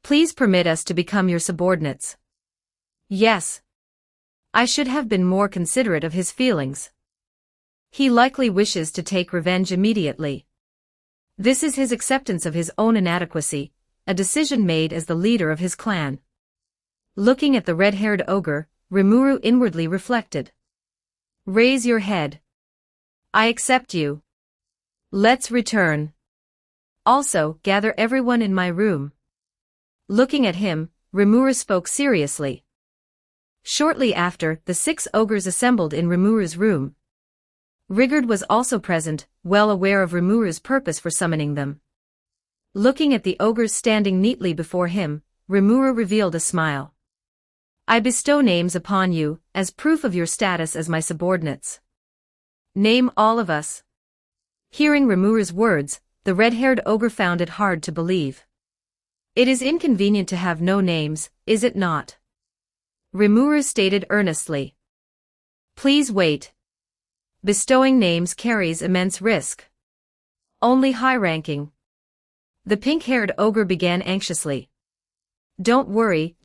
Please permit us to become your subordinates." "Yes. I should have been more considerate of his feelings. He likely wishes to take revenge immediately. This is his acceptance of his own inadequacy, a decision made as the leader of his clan." Looking at the red-haired ogre, Rimuru inwardly reflected. "Raise your head. I accept you. Let's return. Also, gather everyone in my room." Looking at him, Rimuru spoke seriously. Shortly after, the 6 ogres assembled in Rimuru's room. Rigurd was also present, well aware of Rimuru's purpose for summoning them. Looking at the ogres standing neatly before him, Rimuru revealed a smile. "I bestow names upon you, as proof of your status as my subordinates. Name all of us." Hearing Rimuru's words, the red-haired ogre found it hard to believe. "It is inconvenient to have no names, is it not?" Rimuru stated earnestly. "Please wait. Bestowing names carries immense risk. Only high-ranking." The pink-haired ogre began anxiously. Don't worry.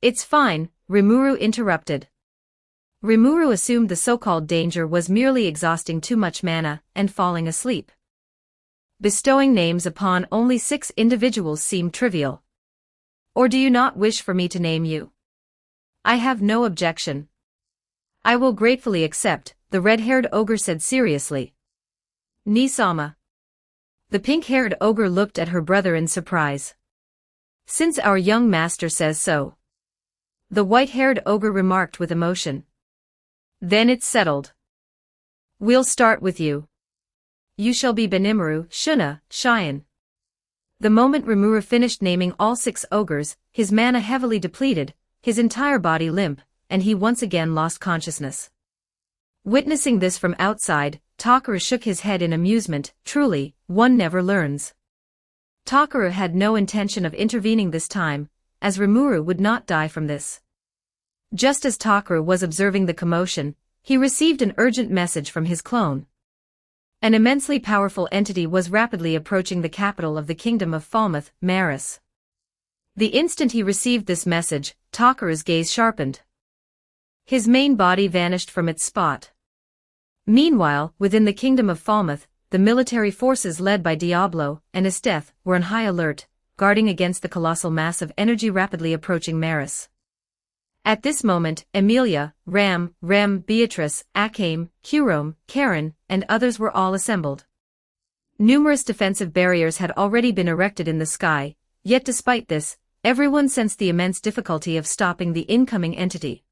It's fine," Rimuru interrupted. Rimuru assumed the so-called danger was merely exhausting too much mana and falling asleep. Bestowing names upon only 6 individuals seemed trivial. "Or do you not wish for me to name you?" "I have no objection. I will gratefully accept," the red-haired ogre said seriously. "Ni-sama." The pink-haired ogre looked at her brother in surprise. "Since our young master says so." The white-haired ogre remarked with emotion. "Then it's settled. We'll start with you. You shall be Benimaru Shuna Cheyenne." The moment Rimuru finished naming all 6 ogres, his mana heavily depleted, his entire body limp, and he once again lost consciousness. Witnessing this from outside, Takara shook his head in amusement. Truly, one never learns. Takara had no intention of intervening this time, as Rimuru would not die from this. Just as Takara was observing the commotion, he received an urgent message from his clone. An immensely powerful entity was rapidly approaching the capital of the kingdom of Falmouth, Maris. The instant he received this message, Takara's gaze sharpened. His main body vanished from its spot. Meanwhile, within the kingdom of Falmouth, the military forces led by Diablo and Esteth were on high alert, guarding against the colossal mass of energy rapidly approaching Maris. At this moment, Emilia, Rem, Beatrice, Akame, Kurome, Karen, and others were all assembled. Numerous defensive barriers had already been erected in the sky, yet despite this, everyone sensed the immense difficulty of stopping the incoming entity.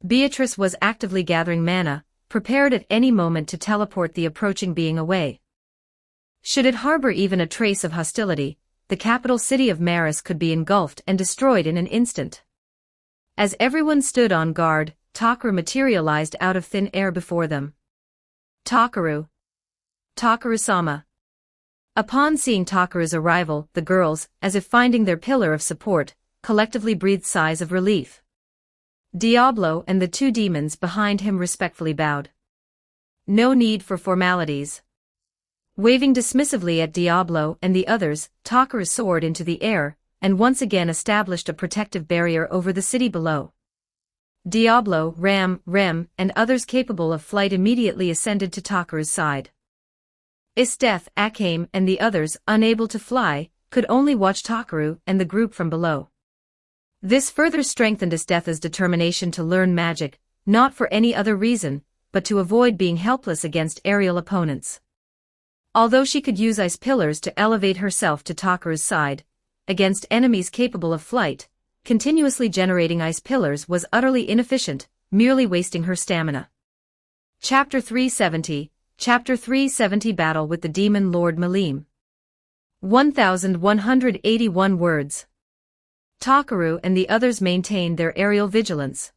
Beatrice was actively gathering mana, prepared at any moment to teleport the approaching being away. Should it harbor even a trace of hostility, the capital city of Maris could be engulfed and destroyed in an instant. As everyone stood on guard, Takara materialized out of thin air before them. Takaru. Takaru-sama. Upon seeing Takara's arrival, the girls, as if finding their pillar of support, collectively breathed sighs of relief. Diablo and the 2 demons behind him respectfully bowed. No need for formalities. Waving dismissively at Diablo and the others, Takara soared into the air, and once again established a protective barrier over the city below. Diablo, Rem, and others capable of flight immediately ascended to Takara's side. Esteth, Akame, and the others, unable to fly, could only watch Takaru and the group from below. This further strengthened Esteth's determination to learn magic, not for any other reason, but to avoid being helpless against aerial opponents. Although she could use ice pillars to elevate herself to Takaru's side, against enemies capable of flight, continuously generating ice pillars was utterly inefficient, merely wasting her stamina. Chapter 370 Battle with the Demon Lord Malim. 1181 words. Takaru and the others maintained their aerial vigilance.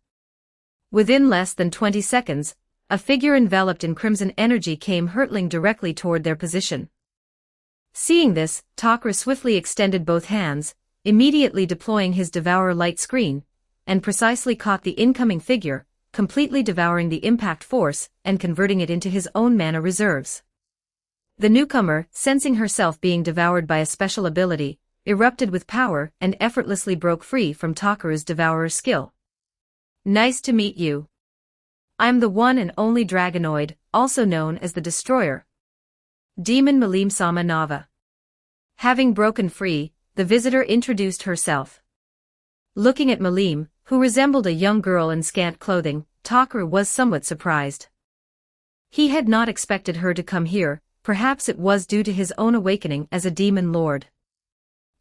Within less than 20 seconds, a figure enveloped in crimson energy came hurtling directly toward their position. Seeing this, Takaru swiftly extended both hands, immediately deploying his Devourer light screen, and precisely caught the incoming figure, completely devouring the impact force and converting it into his own mana reserves. The newcomer, sensing herself being devoured by a special ability, erupted with power and effortlessly broke free from Takaru's Devourer skill. Nice to meet you. I'm the one and only Dragonoid, also known as the Destroyer. Demon Malim-sama Nava. Having broken free, the visitor introduced herself. Looking at Malim, who resembled a young girl in scant clothing, Takaru was somewhat surprised. He had not expected her to come here, perhaps it was due to his own awakening as a demon lord.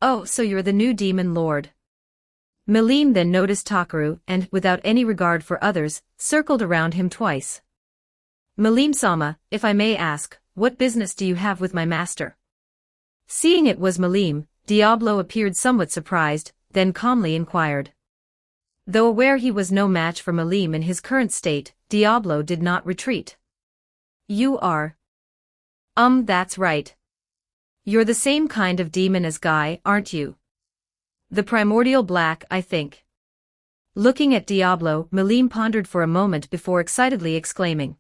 Oh, so you're the new demon lord. Malim then noticed Takaru and, without any regard for others, circled around him twice. Malim-sama, if I may ask, what business do you have with my master? Seeing it was Malim, Diablo appeared somewhat surprised, then calmly inquired. Though aware he was no match for Malim in his current state, Diablo did not retreat. You are. That's right. You're the same kind of demon as Guy, aren't you? The primordial black, I think. Looking at Diablo, Malim pondered for a moment before excitedly exclaiming.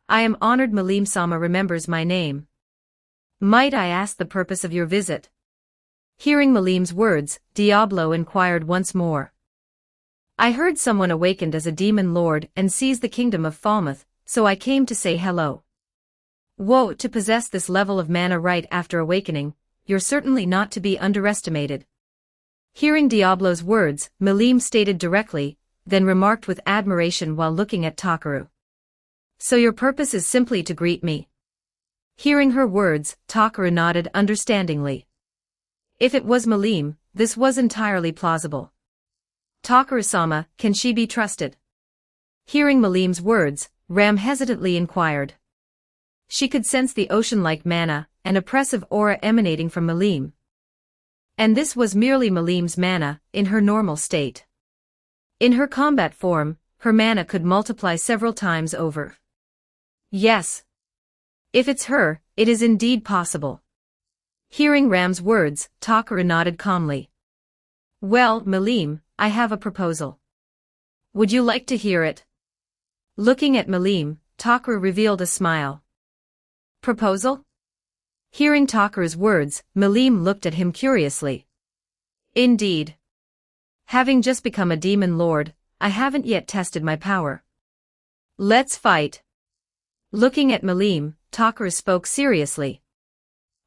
I am honored Malim-sama remembers my name. Might I ask the purpose of your visit? Hearing Malim's words, Diablo inquired once more. I heard someone awakened as a demon lord and seized the kingdom of Falmouth, so I came to say hello. Whoa, to possess this level of mana right after awakening, you're certainly not to be underestimated. Hearing Diablo's words, Malim stated directly, then remarked with admiration while looking at Takaru. So your purpose is simply to greet me? Hearing her words, Takaru nodded understandingly. If it was Malim, this was entirely plausible. Takaru-sama, can she be trusted? Hearing Malim's words, Ram hesitantly inquired. She could sense the ocean-like mana, an oppressive aura emanating from Malim. And this was merely Malim's mana, in her normal state. In her combat form, her mana could multiply several times over. Yes. If it's her, it is indeed possible. Hearing Ram's words, Takara nodded calmly. Well, Malim, I have a proposal. Would you like to hear it? Looking at Malim, Takara revealed a smile. Proposal? Hearing Takara's words, Malim looked at him curiously. Indeed. Having just become a demon lord, I haven't yet tested my power. Let's fight. Looking at Malim, Takara spoke seriously.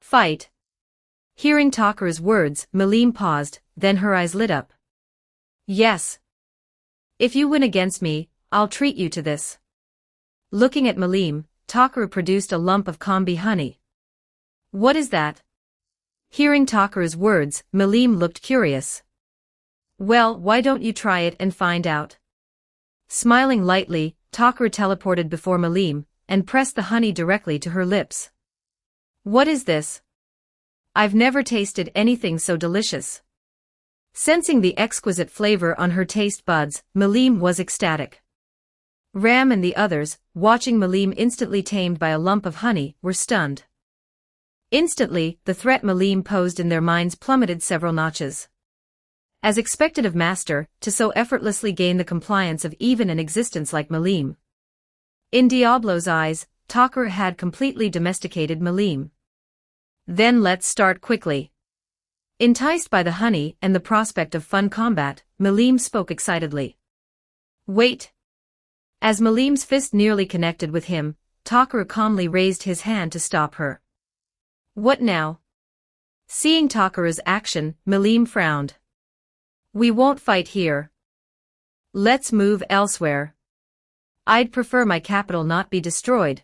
Fight. Hearing Takara's words, Malim paused, then her eyes lit up. Yes. If you win against me, I'll treat you to this. Looking at Malim, Takara produced a lump of combi honey. What is that? Hearing Takara's words, Malim looked curious. Well, why don't you try it and find out? Smiling lightly, Takara teleported before Malim, and pressed the honey directly to her lips. What is this? I've never tasted anything so delicious. Sensing the exquisite flavor on her taste buds, Malim was ecstatic. Ram and the others, watching Malim instantly tamed by a lump of honey, were stunned. Instantly, the threat Malim posed in their minds plummeted several notches. As expected of Master, to so effortlessly gain the compliance of even an existence like Malim. In Diablo's eyes, Takara had completely domesticated Malim. Then let's start quickly. Enticed by the honey and the prospect of fun combat, Malim spoke excitedly. Wait. As Malim's fist nearly connected with him, Takara calmly raised his hand to stop her. What now? Seeing Takara's action, Malim frowned. We won't fight here. Let's move elsewhere. I'd prefer my capital not be destroyed.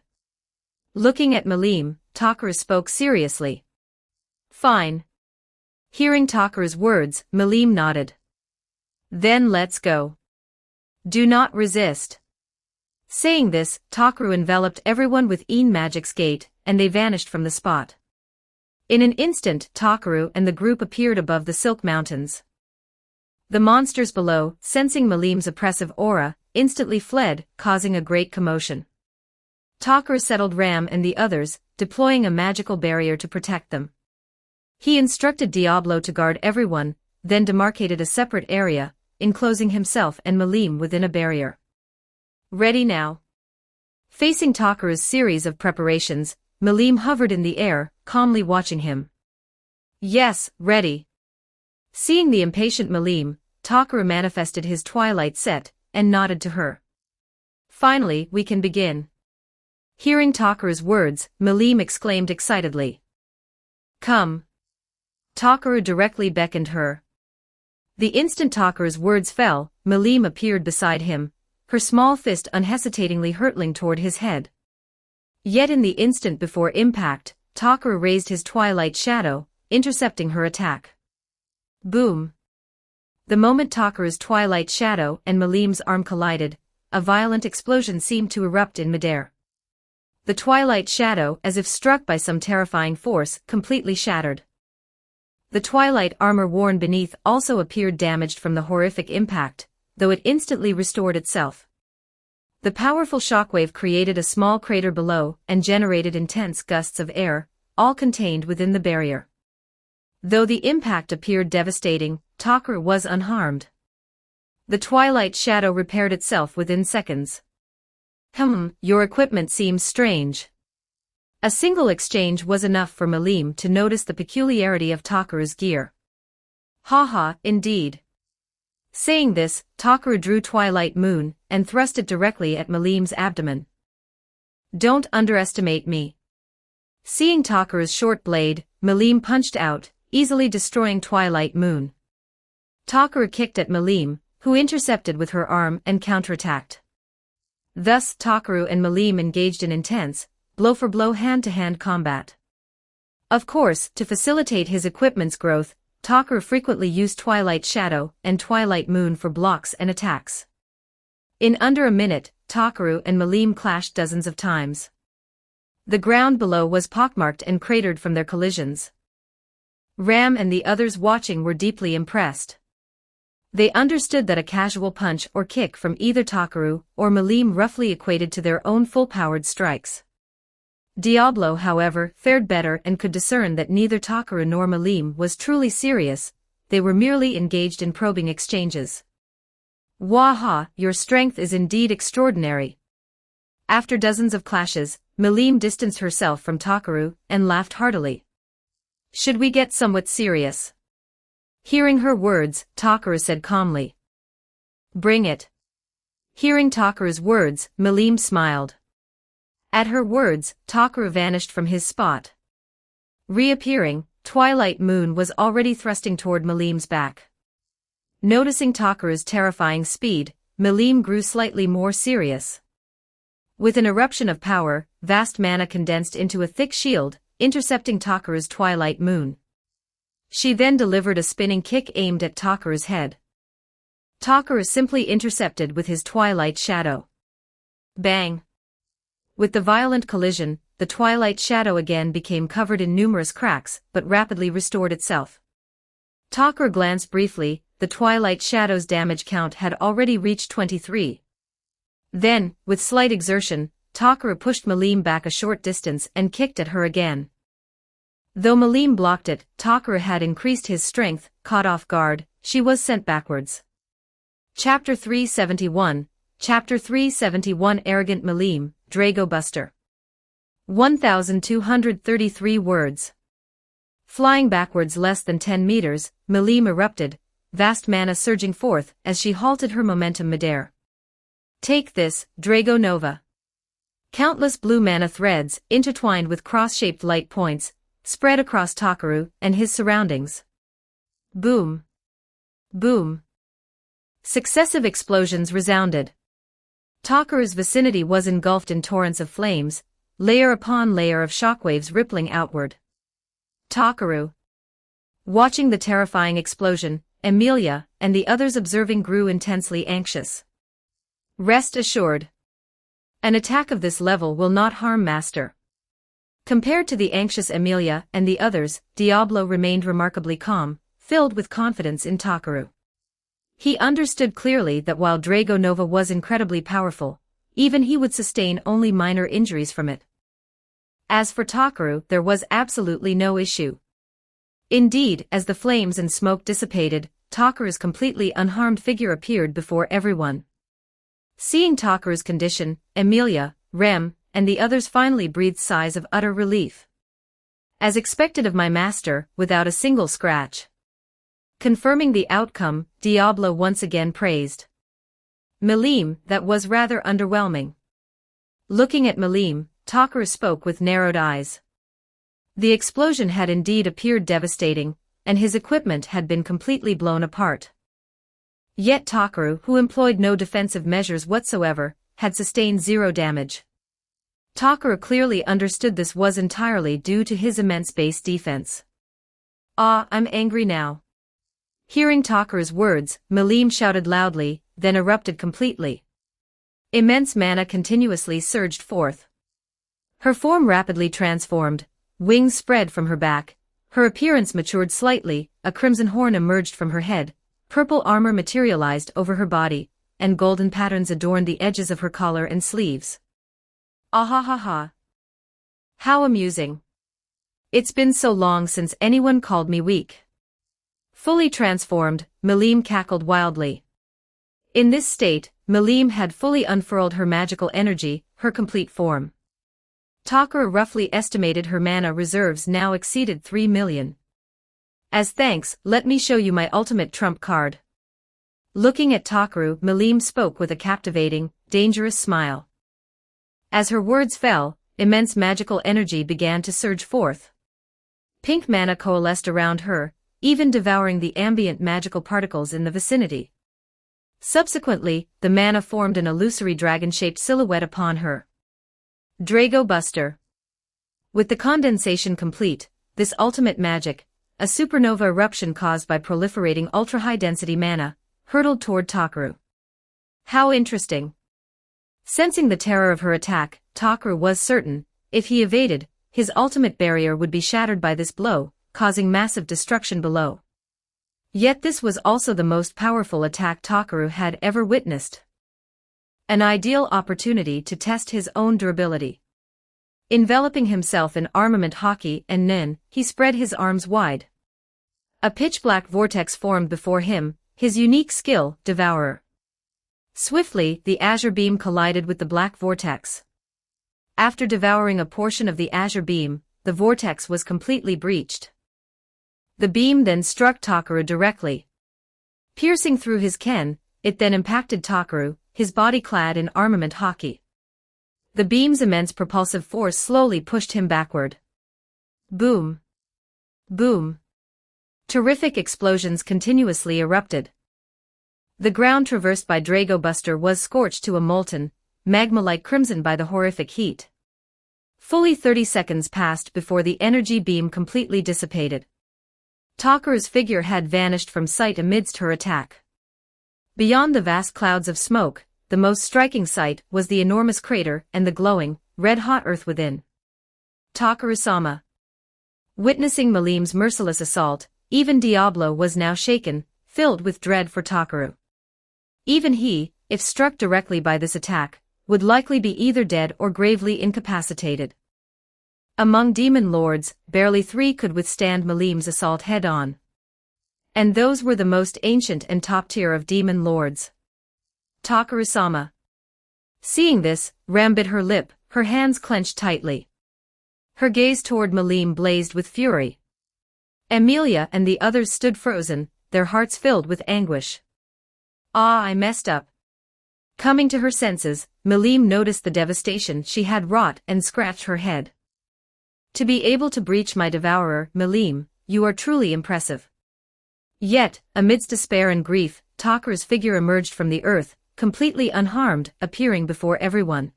Looking at Malim, Takara spoke seriously. Fine. Hearing Takara's words, Malim nodded. Then let's go. Do not resist. Saying this, Takara enveloped everyone with Een Magic's gate, and they vanished from the spot. In an instant, Takara and the group appeared above the Silk Mountains. The monsters below, sensing Malim's oppressive aura, instantly fled, causing a great commotion. Takara settled Ram and the others, deploying a magical barrier to protect them. He instructed Diablo to guard everyone, then demarcated a separate area, enclosing himself and Malim within a barrier. Ready now. Facing Takara's series of preparations, Malim hovered in the air, calmly watching him. Yes, ready. Seeing the impatient Malim, Takara manifested his twilight set, and nodded to her. Finally, we can begin. Hearing Takara's words, Malim exclaimed excitedly. Come. Takara directly beckoned her. The instant Takara's words fell, Malim appeared beside him, her small fist unhesitatingly hurtling toward his head. Yet in the instant before impact, Takara raised his twilight shadow, intercepting her attack. Boom! The moment Takara's twilight shadow and Malim's arm collided, a violent explosion seemed to erupt in midair. The twilight shadow, as if struck by some terrifying force, completely shattered. The twilight armor worn beneath also appeared damaged from the horrific impact, though it instantly restored itself. The powerful shockwave created a small crater below and generated intense gusts of air, all contained within the barrier. Though the impact appeared devastating, Takara was unharmed. The twilight shadow repaired itself within seconds. Your equipment seems strange. A single exchange was enough for Malim to notice the peculiarity of Takara's gear. Haha, indeed. Saying this, Takara drew Twilight Moon and thrust it directly at Malim's abdomen. Don't underestimate me. Seeing Takara's short blade, Malim punched out, easily destroying Twilight Moon. Takara kicked at Malim, who intercepted with her arm and counterattacked. Thus Takara and Malim engaged in intense, blow-for-blow hand-to-hand combat. Of course, to facilitate his equipment's growth, Takara frequently used Twilight Shadow and Twilight Moon for blocks and attacks. In under a minute, Takara and Malim clashed dozens of times. The ground below was pockmarked and cratered from their collisions. Ram and the others watching were deeply impressed. They understood that a casual punch or kick from either Takaru or Malim roughly equated to their own full-powered strikes. Diablo, however, fared better and could discern that neither Takaru nor Malim was truly serious, they were merely engaged in probing exchanges. Waha, your strength is indeed extraordinary. After dozens of clashes, Malim distanced herself from Takaru and laughed heartily. Should we get somewhat serious? Hearing her words, Takaru said calmly. Bring it. Hearing Takaru's words, Malim smiled. At her words, Takaru vanished from his spot. Reappearing, Twilight Moon was already thrusting toward Malim's back. Noticing Takaru's terrifying speed, Malim grew slightly more serious. With an eruption of power, vast mana condensed into a thick shield, intercepting Takaru's Twilight Moon. She then delivered a spinning kick aimed at Takaru's head. Takaru simply intercepted with his Twilight Shadow. Bang! With the violent collision, the Twilight Shadow again became covered in numerous cracks, but rapidly restored itself. Takaru glanced briefly, the Twilight Shadow's damage count had already reached 23. Then, with slight exertion, Takaru pushed Malim back a short distance and kicked at her again. Though Malim blocked it, Takaru had increased his strength. Caught off guard, she was sent backwards. Chapter 371, Chapter 371 Arrogant Malim, Drago Buster. 1,233 words. Flying backwards less than 10 meters, Malim erupted, vast mana surging forth as she halted her momentum midair. Take this, Drago Nova. Countless blue mana threads, intertwined with cross-shaped light points, spread across Takaru and his surroundings. Boom. Boom. Successive explosions resounded. Takaru's vicinity was engulfed in torrents of flames, layer upon layer of shockwaves rippling outward. Takaru. Watching the terrifying explosion, Emilia and the others observing grew intensely anxious. Rest assured. An attack of this level will not harm Master. Compared to the anxious Emilia and the others, Diablo remained remarkably calm, filled with confidence in Takaru. He understood clearly that while Drago Nova was incredibly powerful, even he would sustain only minor injuries from it. As for Takaru, there was absolutely no issue. Indeed, as the flames and smoke dissipated, Takaru's completely unharmed figure appeared before everyone. Seeing Takaru's condition, Emilia, Rem, and the others finally breathed sighs of utter relief. As expected of my master, without a single scratch. Confirming the outcome, Diablo once again praised Malim. That was rather underwhelming. Looking at Malim, Takaru spoke with narrowed eyes. The explosion had indeed appeared devastating, and his equipment had been completely blown apart. Yet Takaru, who employed no defensive measures whatsoever, had sustained zero damage. Takaru clearly understood this was entirely due to his immense base defense. Ah, I'm angry now. Hearing Takaru's words, Malim shouted loudly, then erupted completely. Immense mana continuously surged forth. Her form rapidly transformed, wings spread from her back, her appearance matured slightly, a crimson horn emerged from her head, purple armor materialized over her body, and golden patterns adorned the edges of her collar and sleeves. Ahahaha. How amusing. It's been so long since anyone called me weak. Fully transformed, Malim cackled wildly. In this state, Malim had fully unfurled her magical energy, her complete form. Takaru roughly estimated her mana reserves now exceeded 3 million. As thanks, let me show you my ultimate trump card. Looking at Takaru, Malim spoke with a captivating, dangerous smile. As her words fell, immense magical energy began to surge forth. Pink mana coalesced around her, even devouring the ambient magical particles in the vicinity. Subsequently, the mana formed an illusory dragon-shaped silhouette upon her. Drago Buster. With the condensation complete, this ultimate magic, a supernova eruption caused by proliferating ultra-high-density mana, hurtled toward Takaru. How interesting. Sensing the terror of her attack, Takaru was certain, If he evaded, his ultimate barrier would be shattered by this blow, causing massive destruction below. Yet this was also the most powerful attack Takaru had ever witnessed. An ideal opportunity to test his own durability. Enveloping himself in armament haki and nen, he spread his arms wide. A pitch-black vortex formed before him, his unique skill, Devourer. Swiftly, the azure beam collided with the black vortex. After devouring a portion of the azure beam, the vortex was completely breached. The beam then struck Takaru directly. Piercing through his ken, it then impacted Takaru, his body clad in armament haki. The beam's immense propulsive force slowly pushed him backward. Boom! Boom! Terrific explosions continuously erupted. The ground traversed by Drago Buster was scorched to a molten, magma-like crimson by the horrific heat. Fully 30 seconds passed before the energy beam completely dissipated. Takaru's figure had vanished from sight amidst her attack. Beyond the vast clouds of smoke, the most striking sight was the enormous crater and the glowing, red-hot earth within. Takaru-sama. Witnessing Malim's merciless assault, even Diablo was now shaken, filled with dread for Takaru. Even he, if struck directly by this attack, would likely be either dead or gravely incapacitated. Among demon lords, barely 3 could withstand Malim's assault head-on. And those were the most ancient and top tier of demon lords. Takaru-sama. Seeing this, Ram bit her lip, her hands clenched tightly. Her gaze toward Malim blazed with fury. Emilia and the others stood frozen, their hearts filled with anguish. Ah, I messed up. Coming to her senses, Malim noticed the devastation she had wrought and scratched her head. To be able to breach my devourer, Malim, you are truly impressive. Yet, amidst despair and grief, Takaru's figure emerged from the earth, completely unharmed, appearing before everyone.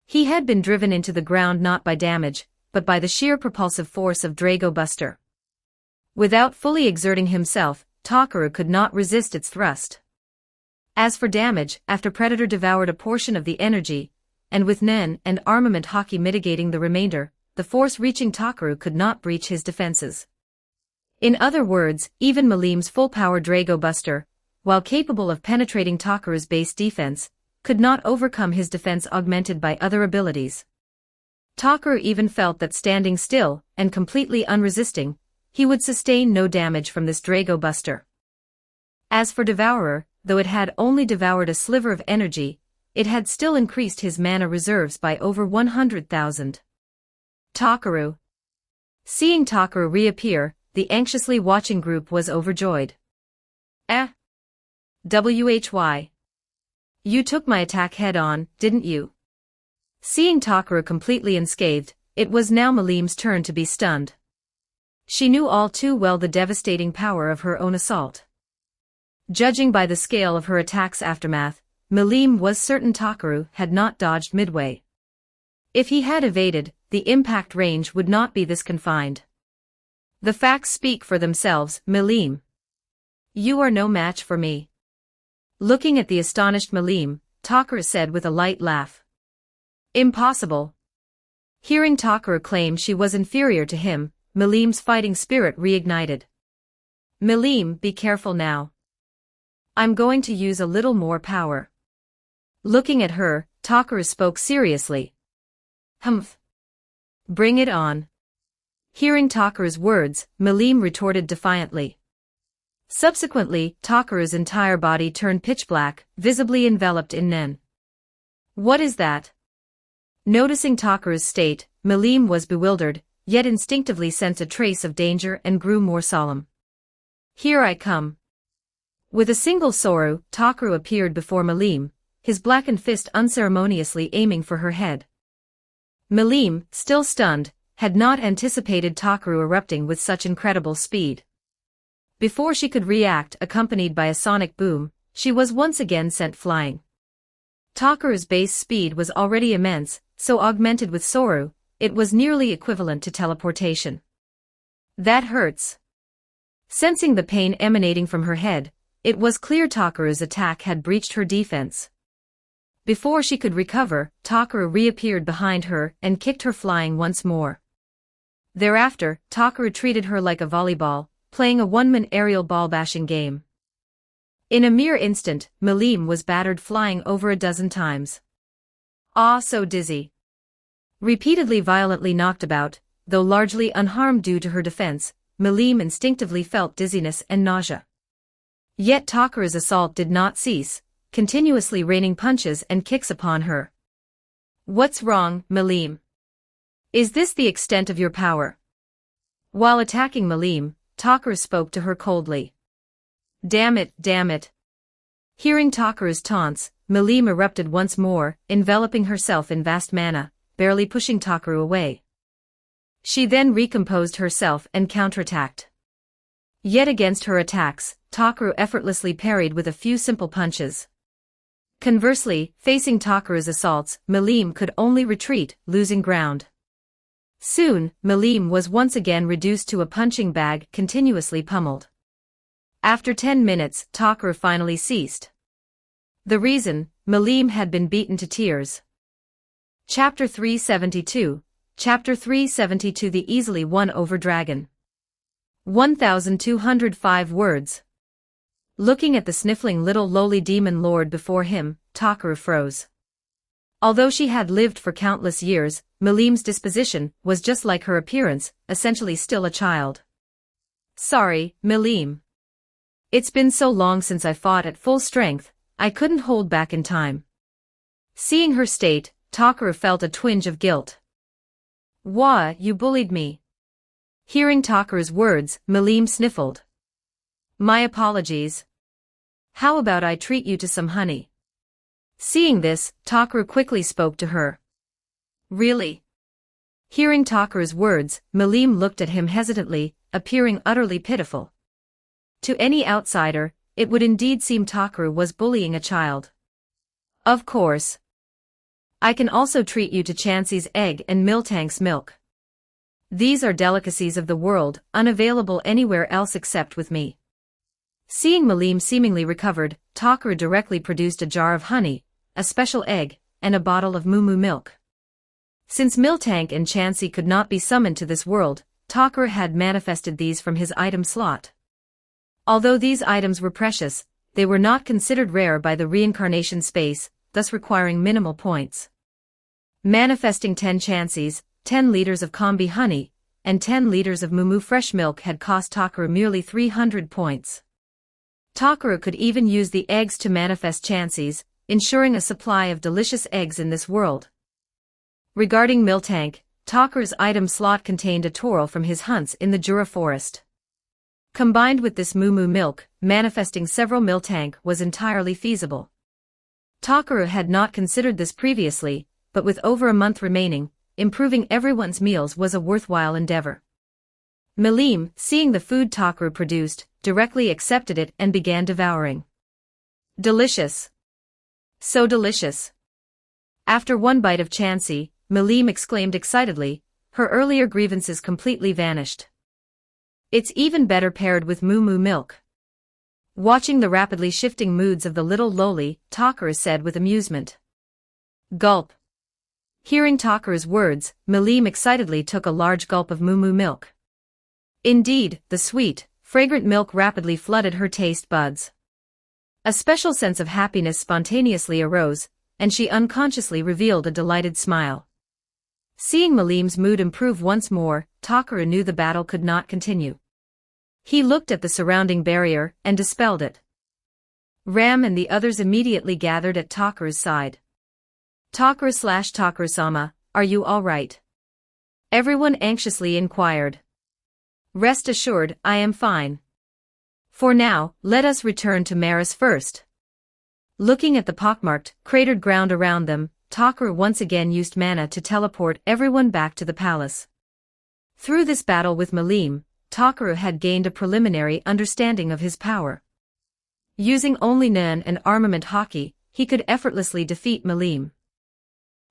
He had been driven into the ground not by damage, but by the sheer propulsive force of Drago Buster. Without fully exerting himself, Takaru could not resist its thrust. As for damage, after Predator devoured a portion of the energy, and with Nen and armament haki mitigating the remainder, the force reaching Takaru could not breach his defenses. In other words, even Malim's full-power Drago Buster, while capable of penetrating Takaru's base defense, could not overcome his defense augmented by other abilities. Takaru even felt that standing still, and completely unresisting, he would sustain no damage from this Drago Buster. As for Devourer, though it had only devoured a sliver of energy, it had still increased his mana reserves by over 100,000. Takaru. Seeing Takaru reappear, the anxiously watching group was overjoyed. Why? You took my attack head-on, didn't you? Seeing Takaru completely unscathed, it was now Malim's turn to be stunned. She knew all too well the devastating power of her own assault. Judging by the scale of her attack's aftermath, Malim was certain Takaru had not dodged midway. If he had evaded, the impact range would not be this confined. The facts speak for themselves, Malim. You are no match for me. Looking at the astonished Malim, Takaru said with a light laugh. Impossible. Hearing Takaru claim she was inferior to him, Malim's fighting spirit reignited. Malim, be careful now. I'm going to use a little more power. Looking at her, Takaru spoke seriously. Humph. Bring it on. Hearing Takaru's words, Malim retorted defiantly. Subsequently, Takaru's entire body turned pitch black, visibly enveloped in Nen. What is that? Noticing Takaru's state, Malim was bewildered, yet instinctively sensed a trace of danger and grew more solemn. Here I come. With a single Soru, Takaru appeared before Malim, his blackened fist unceremoniously aiming for her head. Malim, still stunned, had not anticipated Takaru erupting with such incredible speed. Before she could react, accompanied by a sonic boom, she was once again sent flying. Takaru's base speed was already immense, so augmented with Soru, it was nearly equivalent to teleportation. That hurts. Sensing the pain emanating from her head, it was clear Takaru's attack had breached her defense. Before she could recover, Takaru reappeared behind her and kicked her flying once more. Thereafter, Takaru treated her like a volleyball, playing a one-man aerial ball-bashing game. In a mere instant, Malim was battered flying over a dozen times. Ah, so dizzy. Repeatedly violently knocked about, though largely unharmed due to her defense, Malim instinctively felt dizziness and nausea. Yet Takaru's assault did not cease, continuously raining punches and kicks upon her. What's wrong, Malim? Is this the extent of your power? While attacking Malim, Takaru spoke to her coldly. Damn it, damn it. Hearing Takaru's taunts, Malim erupted once more, enveloping herself in vast mana, barely pushing Takaru away. She then recomposed herself and counterattacked. Yet against her attacks, Takaru effortlessly parried with a few simple punches. Conversely, facing Takaru's assaults, Malim could only retreat, losing ground. Soon, Malim was once again reduced to a punching bag, continuously pummeled. After 10 minutes, Takaru finally ceased. The reason, Malim had been beaten to tears. Chapter 372, Chapter 372 The Easily Won Over Dragon. 1205 words. Looking at the sniffling little lowly demon lord before him, Takaru froze. Although she had lived for countless years, Malim's disposition was just like her appearance, essentially still a child. Sorry, Malim. It's been so long since I fought at full strength, I couldn't hold back in time. Seeing her state, Takaru felt a twinge of guilt. Wah, you bullied me. Hearing Takaru's words, Malim sniffled. My apologies. How about I treat you to some honey? Seeing this, Takaru quickly spoke to her. Really? Hearing Takaru's words, Malim looked at him hesitantly, appearing utterly pitiful. To any outsider, it would indeed seem Takaru was bullying a child. Of course. I can also treat you to Chansey's egg and Miltank's milk. These are delicacies of the world, unavailable anywhere else except with me. Seeing Malim seemingly recovered, Takaru directly produced a jar of honey, a special egg, and a bottle of moo milk. Since Miltank and Chansey could not be summoned to this world, Takaru had manifested these from his item slot. Although these items were precious, they were not considered rare by the reincarnation space, thus requiring minimal points. Manifesting 10 Chanseys, 10 liters of Kombi honey, and 10 liters of moo fresh milk had cost Takaru merely 300 points. Takaru could even use the eggs to manifest Chanseys, ensuring a supply of delicious eggs in this world. Regarding Miltank, Takaru's item slot contained a Toril from his hunts in the Jura forest. Combined with this moo milk, manifesting several Miltank was entirely feasible. Takaru had not considered this previously, but with over a month remaining, improving everyone's meals was a worthwhile endeavor. Malim, seeing the food Takaru produced, directly accepted it and began devouring. Delicious. So delicious. After one bite of Chansey, Malim exclaimed excitedly, her earlier grievances completely vanished. It's even better paired with moo milk. Watching the rapidly shifting moods of the little lowly, Takaru said with amusement. Gulp. Hearing Takaru's words, Malim excitedly took a large gulp of moo milk. Indeed, the sweet, fragrant milk rapidly flooded her taste buds. A special sense of happiness spontaneously arose, and she unconsciously revealed a delighted smile. Seeing Malim's mood improve once more, Takaru knew the battle could not continue. He looked at the surrounding barrier and dispelled it. Ram and the others immediately gathered at Takaru's side. Takaru/Takaru-sama, are you all right? Everyone anxiously inquired. Rest assured, I am fine. For now, let us return to Maris first. Looking at the pockmarked, cratered ground around them, Takaru once again used mana to teleport everyone back to the palace. Through this battle with Malim, Takaru had gained a preliminary understanding of his power. Using only Nen and armament hockey, he could effortlessly defeat Malim.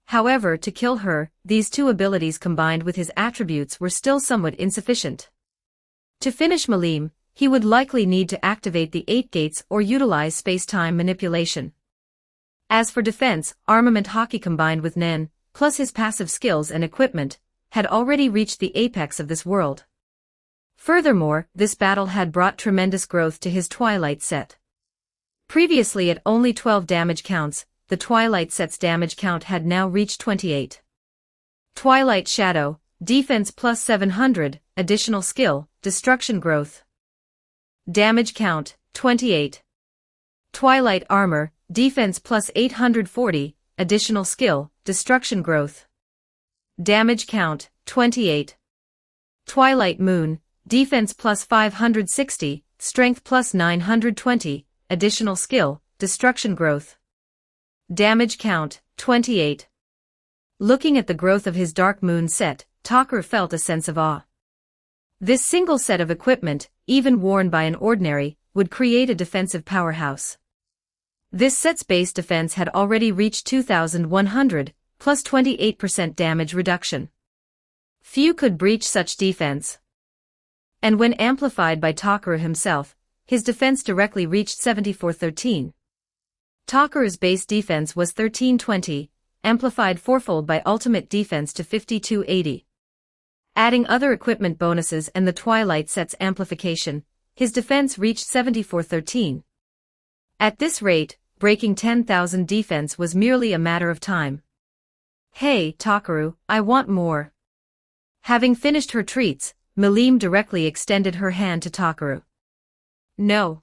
However, to kill her, these two abilities combined with his attributes were still somewhat insufficient. To finish Malim, he would likely need to activate the 8 gates or utilize space-time manipulation. As for defense, armament hockey combined with Nen, plus his passive skills and equipment, had already reached the apex of this world. Furthermore, this battle had brought tremendous growth to his Twilight set. Previously at only 12 damage counts, the Twilight set's damage count had now reached 28. Twilight Shadow, defense plus 700, additional skill, destruction growth. Damage count, 28. Twilight Armor, defense plus 840, additional skill, destruction growth. Damage count, 28. Twilight Moon, defense plus 560, strength plus 920, additional skill, destruction growth. Damage count, 28. Looking at the growth of his Dark Moon set, Tucker felt a sense of awe. This single set of equipment, even worn by an ordinary, would create a defensive powerhouse. This set's base defense had already reached 2,100, plus 28% damage reduction. Few could breach such defense. And when amplified by Tucker himself, his defense directly reached 7413. Tucker's base defense was 1320, amplified fourfold by ultimate defense to 5280. Adding other equipment bonuses and the Twilight set's amplification, his defense reached 7413. At this rate, breaking 10,000 defense was merely a matter of time. Hey, Takaru, I want more. Having finished her treats, Malim directly extended her hand to Takaru. No.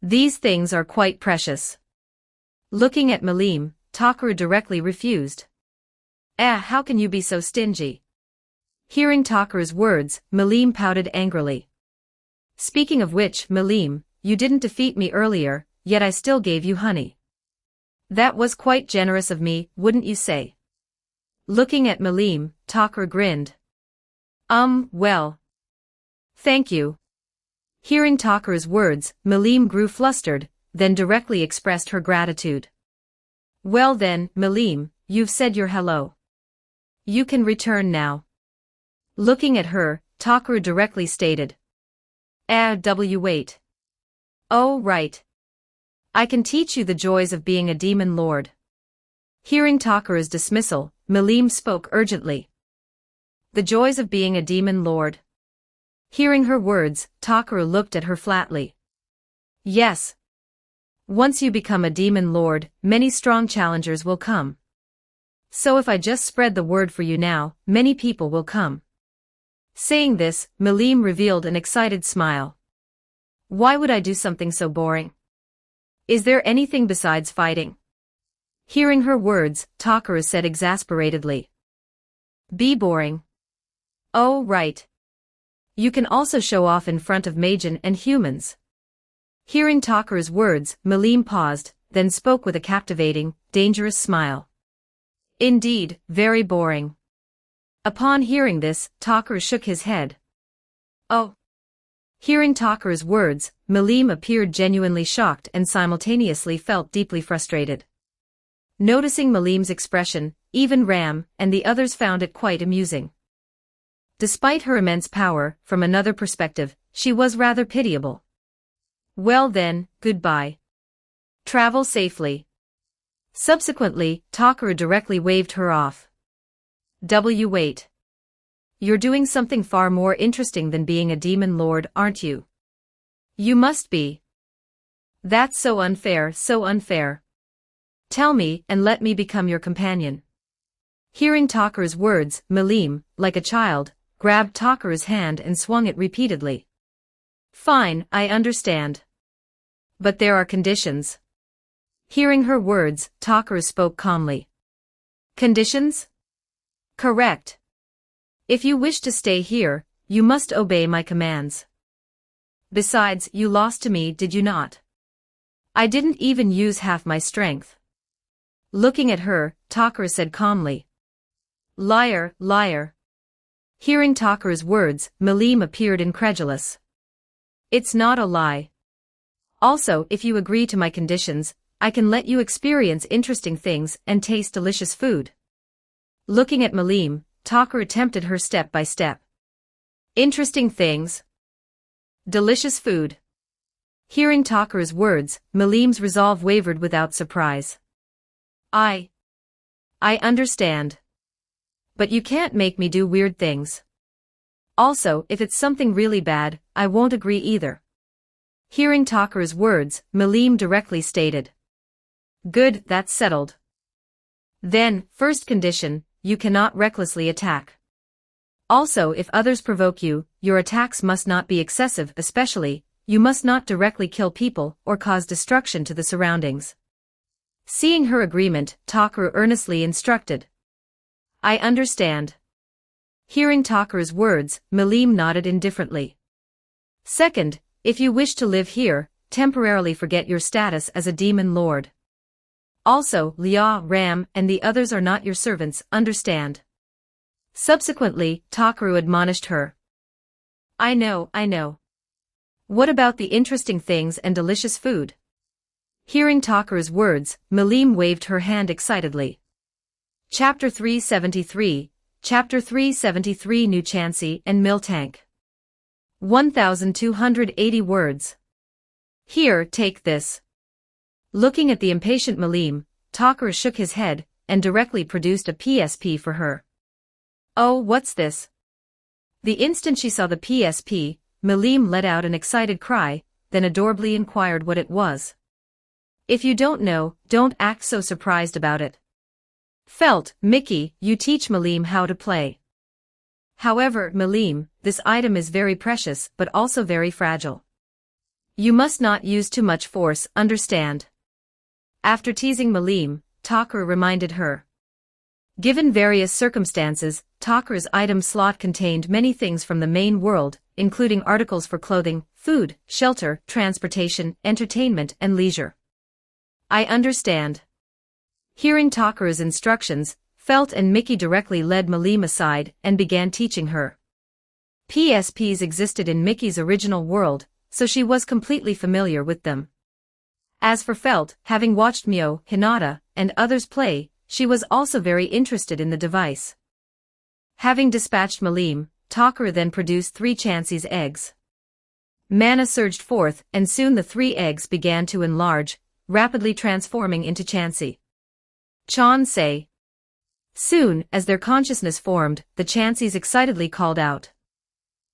These things are quite precious. Looking at Malim, Takaru directly refused. How can you be so stingy? Hearing Takaru's words, Malim pouted angrily. Speaking of which, Malim, you didn't defeat me earlier, yet I still gave you honey. That was quite generous of me, wouldn't you say? Looking at Malim, Takaru grinned. Well. Thank you. Hearing Takaru's words, Malim grew flustered, then directly expressed her gratitude. Well then, Malim, you've said your hello. You can return now. Looking at her, Takaru directly stated. Wait. Oh right. I can teach you the joys of being a demon lord. Hearing Takaru's dismissal, Malim spoke urgently. The joys of being a demon lord. Hearing her words, Takaru looked at her flatly. Yes. Once you become a demon lord, many strong challengers will come. So if I just spread the word for you now, many people will come. Saying this, Malim revealed an excited smile. Why would I do something so boring? Is there anything besides fighting? Hearing her words, Takaru said exasperatedly. Be boring. Oh right. You can also show off in front of Majin and humans. Hearing Takaru's words, Malim paused, then spoke with a captivating, dangerous smile. Indeed, very boring. Upon hearing this, Takaru shook his head. Oh. Hearing Takaru's words, Malim appeared genuinely shocked and simultaneously felt deeply frustrated. Noticing Malim's expression, even Ram and the others found it quite amusing. Despite her immense power, from another perspective, she was rather pitiable. Well then, goodbye. Travel safely. Subsequently, Takaru directly waved her off. Wait. You're doing something far more interesting than being a demon lord, aren't you? You must be. That's so unfair, so unfair. Tell me, and let me become your companion. Hearing Takaru's words, Malim, like a child, grabbed Takaru's hand and swung it repeatedly. Fine, I understand. But there are conditions. Hearing her words, Takaru spoke calmly. Conditions? Correct. If you wish to stay here, you must obey my commands. Besides, you lost to me, did you not? I didn't even use half my strength. Looking at her, Takaru said calmly. Liar, liar. Hearing Takaru's words, Malim appeared incredulous. It's not a lie. Also, if you agree to my conditions, I can let you experience interesting things and taste delicious food. Looking at Malim, Takaru tempted her step by step. Interesting things. Delicious food. Hearing Takaru's words, Malim's resolve wavered without surprise. I understand. But you can't make me do weird things. Also, if it's something really bad, I won't agree either. Hearing Takaru's words, Malim directly stated. Good, that's settled. Then, first condition, you cannot recklessly attack. Also, if others provoke you, your attacks must not be excessive, especially, you must not directly kill people or cause destruction to the surroundings. Seeing her agreement, Takaru earnestly instructed. I understand. Hearing Takaru's words, Malim nodded indifferently. Second, if you wish to live here, temporarily forget your status as a demon lord. Also, Lia, Ram, and the others are not your servants, understand? Subsequently, Takaru admonished her. I know. What about the interesting things and delicious food? Hearing Takaru's words, Malim waved her hand excitedly. Chapter 373, Chapter 373 New Chancy and Miltank. 1,280 words. Here, take this. Looking at the impatient Malim, Takaru shook his head, and directly produced a PSP for her. Oh, what's this? The instant she saw the PSP, Malim let out an excited cry, then adorably inquired what it was. If you don't know, don't act so surprised about it. Felt, Mickey, you teach Malim how to play. However, Malim, this item is very precious but also very fragile. You must not use too much force, understand? After teasing Malim, Takaru reminded her. Given various circumstances, Takaru's item slot contained many things from the main world, including articles for clothing, food, shelter, transportation, entertainment, and leisure. I understand. Hearing Takaru's instructions, Felt and Mickey directly led Malim aside and began teaching her. PSPs existed in Mickey's original world, so she was completely familiar with them. As for Felt, having watched Mio, Hinata, and others play, she was also very interested in the device. Having dispatched Malim, Takaru then produced 3 Chancy's eggs. Mana surged forth, and soon the 3 eggs began to enlarge, rapidly transforming into Chancy. Chansei. Soon, as their consciousness formed, the Chancys excitedly called out.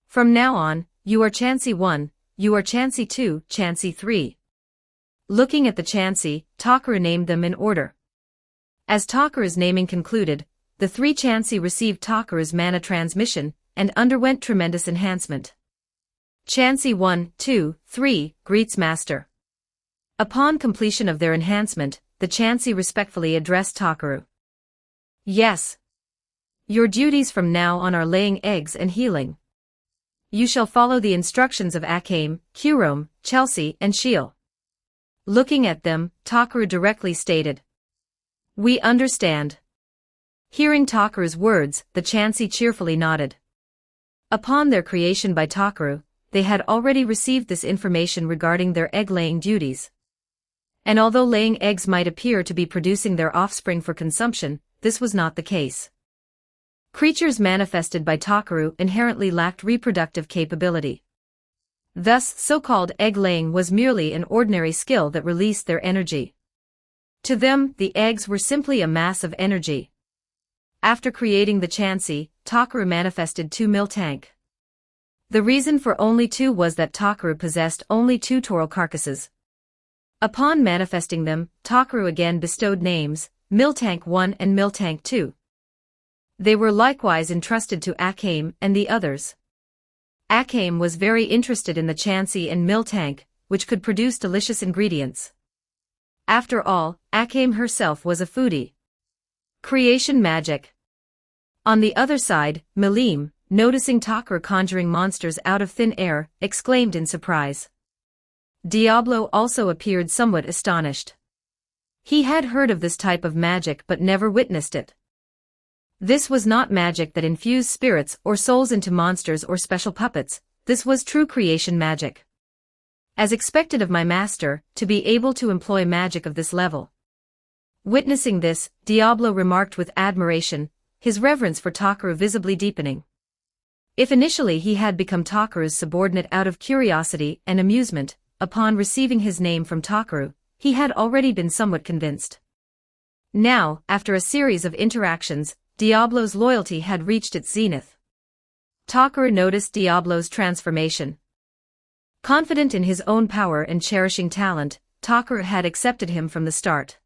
From now on, you are Chancy 1, you are Chancy 2, Chancy 3. Looking at the Chancy, Takaru named them in order. As Takaru's naming concluded, the 3 Chancy received Takaru's mana transmission, and underwent tremendous enhancement. Chancy 1, 2, 3, greets Master. Upon completion of their enhancement, the Chancy respectfully addressed Takaru. Yes. Your duties from now on are laying eggs and healing. You shall follow the instructions of Akame, Kurome, Chelsea, and Shiel. Looking at them, Takaru directly stated. We understand. Hearing Takaru's words, the Chancy cheerfully nodded. Upon their creation by Takaru, they had already received this information regarding their egg-laying duties. And although laying eggs might appear to be producing their offspring for consumption, this was not the case. Creatures manifested by Takaru inherently lacked reproductive capability. Thus, so-called egg-laying was merely an ordinary skill that released their energy. To them, the eggs were simply a mass of energy. After creating the Chancy, Takaru manifested 2 Miltank. The reason for only 2 was that Takaru possessed only 2 Taural carcasses. Upon manifesting them, Takaru again bestowed names, Miltank 1 and Miltank 2. They were likewise entrusted to Akame and the others. Akame was very interested in the Chancy and Miltank, which could produce delicious ingredients. After all, Akame herself was a foodie. Creation magic. On the other side, Malim, noticing Takaru conjuring monsters out of thin air, exclaimed in surprise. Diablo also appeared somewhat astonished. He had heard of this type of magic but never witnessed it. This was not magic that infused spirits or souls into monsters or special puppets, this was true creation magic. As expected of my master, to be able to employ magic of this level. Witnessing this, Diablo remarked with admiration, his reverence for Takaru visibly deepening. If initially he had become Takaru's subordinate out of curiosity and amusement, upon receiving his name from Takaru, he had already been somewhat convinced. Now, after a series of interactions, Diablo's loyalty had reached its zenith. Takaru noticed Diablo's transformation. Confident in his own power and cherishing talent, Takaru had accepted him from the start.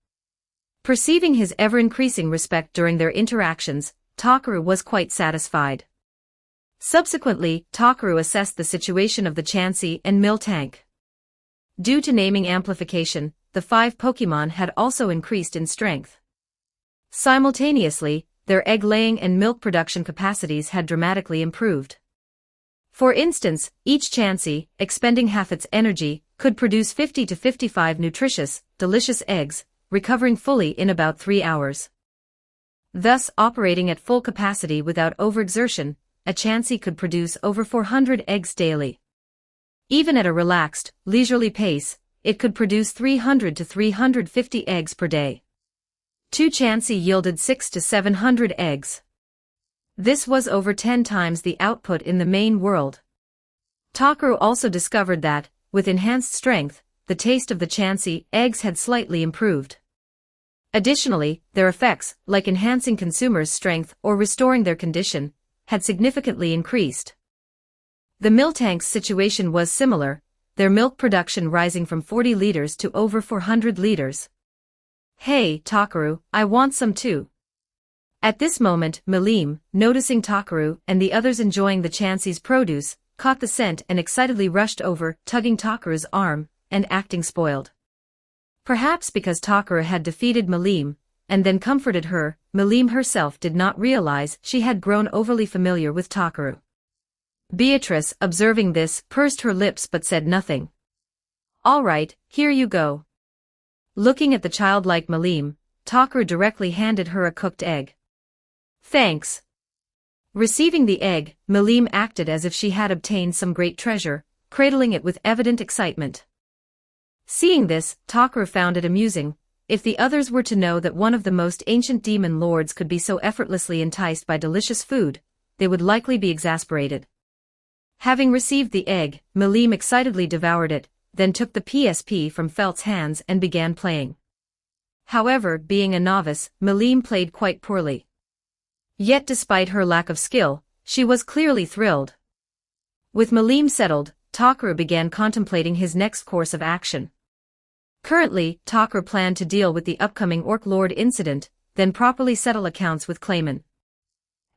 Perceiving his ever-increasing respect during their interactions, Takaru was quite satisfied. Subsequently, Takaru assessed the situation of the Chansey and Miltank. Due to naming amplification, the 5 Pokémon had also increased in strength. Simultaneously, their egg-laying and milk production capacities had dramatically improved. For instance, each Chansey, expending half its energy, could produce 50 to 55 nutritious, delicious eggs, recovering fully in about 3 hours. Thus, operating at full capacity without overexertion, a Chansey could produce over 400 eggs daily. Even at a relaxed, leisurely pace, it could produce 300 to 350 eggs per day. 2 Chansey yielded 6 to 700 eggs. This was over 10 times the output in the main world. Takaru also discovered that, with enhanced strength, the taste of the Chansey eggs had slightly improved. Additionally, their effects, like enhancing consumers' strength or restoring their condition, had significantly increased. The Miltank's situation was similar, their milk production rising from 40 liters to over 400 liters. "Hey, Takaru, I want some too." At this moment, Milim, noticing Takaru and the others enjoying the Chansey's produce, caught the scent and excitedly rushed over, tugging Takaru's arm, and acting spoiled. Perhaps because Takaru had defeated Milim, and then comforted her, Milim herself did not realize she had grown overly familiar with Takaru. Beatrice, observing this, pursed her lips but said nothing. "All right, here you go." Looking at the childlike Milim, Takaru directly handed her a cooked egg. "Thanks." Receiving the egg, Milim acted as if she had obtained some great treasure, cradling it with evident excitement. Seeing this, Takaru found it amusing. If the others were to know that one of the most ancient demon lords could be so effortlessly enticed by delicious food, they would likely be exasperated. Having received the egg, Milim excitedly devoured it, then took the PSP from Felt's hands and began playing. However, being a novice, Milim played quite poorly. Yet despite her lack of skill, she was clearly thrilled. With Milim settled, Takaru began contemplating his next course of action. Currently, Takaru planned to deal with the upcoming Orc Lord incident, then properly settle accounts with Clayman.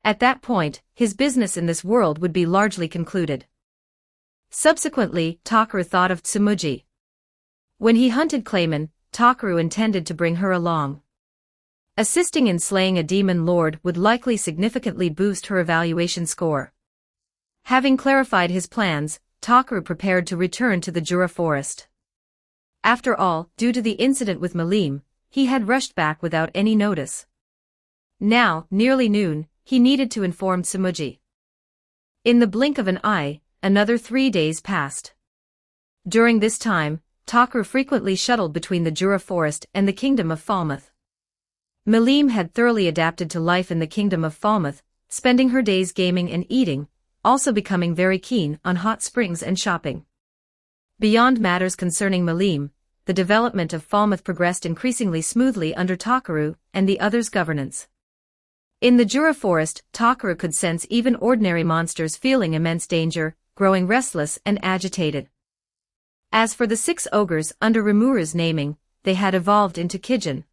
At that point, his business in this world would be largely concluded. Subsequently, Takaru thought of Tsumuji. When he hunted Clayman, Takaru intended to bring her along. Assisting in slaying a demon lord would likely significantly boost her evaluation score. Having clarified his plans, Takaru prepared to return to the Jura forest. After all, due to the incident with Milim, he had rushed back without any notice. Now, nearly noon, he needed to inform Tsumuji. In the blink of an eye, another 3 days passed. During this time, Takaru frequently shuttled between the Jura forest and the kingdom of Falmouth. Milim had thoroughly adapted to life in the kingdom of Falmouth, spending her days gaming and eating, also becoming very keen on hot springs and shopping. Beyond matters concerning Milim, the development of Falmouth progressed increasingly smoothly under Takaru and the others' governance. In the Jura forest, Takaru could sense even ordinary monsters feeling immense danger, growing restless and agitated. As for the 6 ogres under Rimuru's naming, they had evolved into Kijin.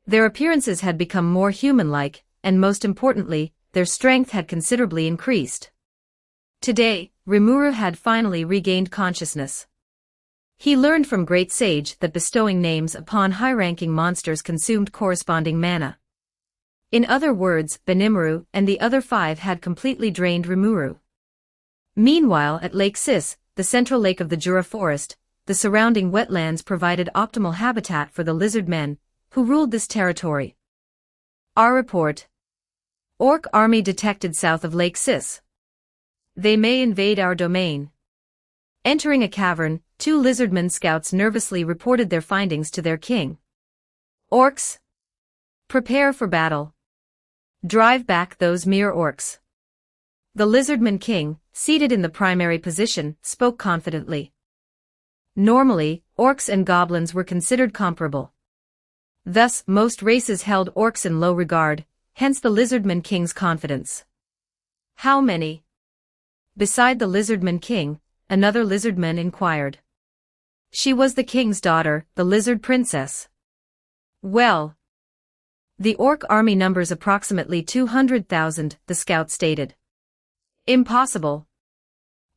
Their appearances had become more human-like, and most importantly, their strength had considerably increased. Today, Rimuru had finally regained consciousness. He learned from Great Sage that bestowing names upon high-ranking monsters consumed corresponding mana. In other words, Benimaru and the other 5 had completely drained Rimuru. Meanwhile, at Lake Sis, the central lake of the Jura forest, the surrounding wetlands provided optimal habitat for the lizard men, who ruled this territory. Our report. Orc army detected south of Lake Sis. They may invade our domain. Entering a cavern, 2 lizardmen scouts nervously reported their findings to their king. Orcs. Prepare for battle. Drive back those mere orcs. The lizardman king, seated in the primary position, spoke confidently. Normally, orcs and goblins were considered comparable. Thus, most races held orcs in low regard, hence the Lizardman King's confidence. How many? Beside the Lizardman King, another Lizardman inquired. She was the king's daughter, the Lizard Princess. Well, the orc army numbers approximately 200,000, the scout stated. Impossible.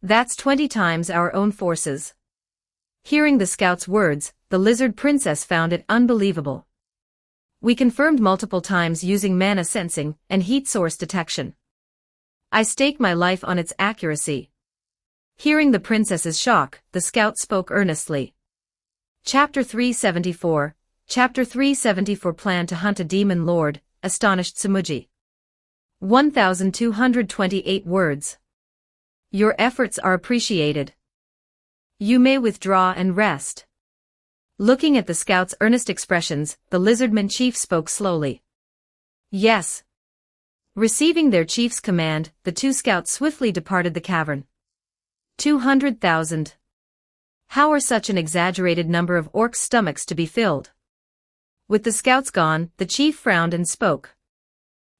That's 20 times our own forces. Hearing the scout's words, the Lizard Princess found it unbelievable. We confirmed multiple times using mana sensing and heat source detection. I stake my life on its accuracy. Hearing the princess's shock, the scout spoke earnestly. Chapter 374. Chapter 374 Plan to hunt a demon lord, astonished Tsumuji. 1,228 words. Your efforts are appreciated. You may withdraw and rest. Looking at the scout's earnest expressions, the Lizardman chief spoke slowly. Yes. Receiving their chief's command, the two scouts swiftly departed the cavern. 200,000. How are such an exaggerated number of orcs' stomachs to be filled? With the scouts gone, the chief frowned and spoke.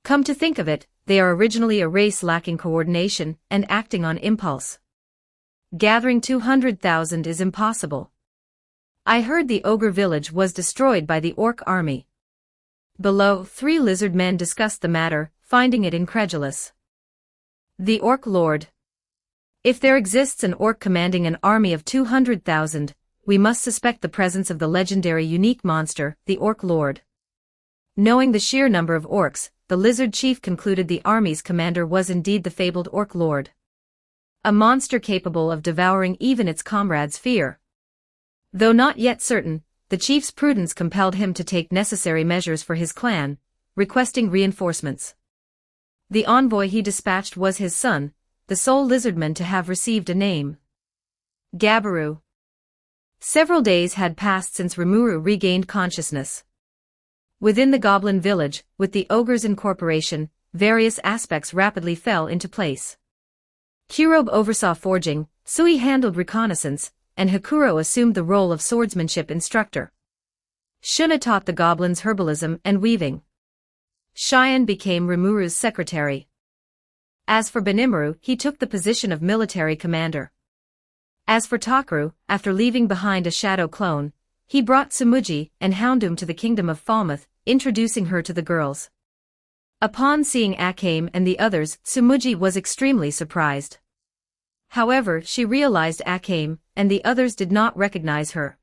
Come to think of it, they are originally a race lacking coordination and acting on impulse. Gathering 200,000 is impossible. I heard the ogre village was destroyed by the orc army. Below, 3 lizard men discussed the matter, finding it incredulous. The orc lord. If there exists an orc commanding an army of 200,000, we must suspect the presence of the legendary unique monster, the orc lord. Knowing the sheer number of orcs, the lizard chief concluded the army's commander was indeed the fabled orc lord. A monster capable of devouring even its comrades' fear. Though not yet certain, the chief's prudence compelled him to take necessary measures for his clan, requesting reinforcements. The envoy he dispatched was his son, the sole lizardman to have received a name. Gabaru. Several days had passed since Rimuru regained consciousness. Within the goblin village, with the ogre's incorporation, various aspects rapidly fell into place. Kurobe oversaw forging, Sui handled reconnaissance, and Hakuro assumed the role of swordsmanship instructor. Shuna taught the goblins herbalism and weaving. Cheyenne became Rimuru's secretary. As for Benimaru, he took the position of military commander. As for Takaru, after leaving behind a shadow clone, he brought Tsumuji and Houndoom to the kingdom of Falmouth, introducing her to the girls. Upon seeing Akame and the others, Tsumuji was extremely surprised. However, she realized Akame, and the others did not recognize her.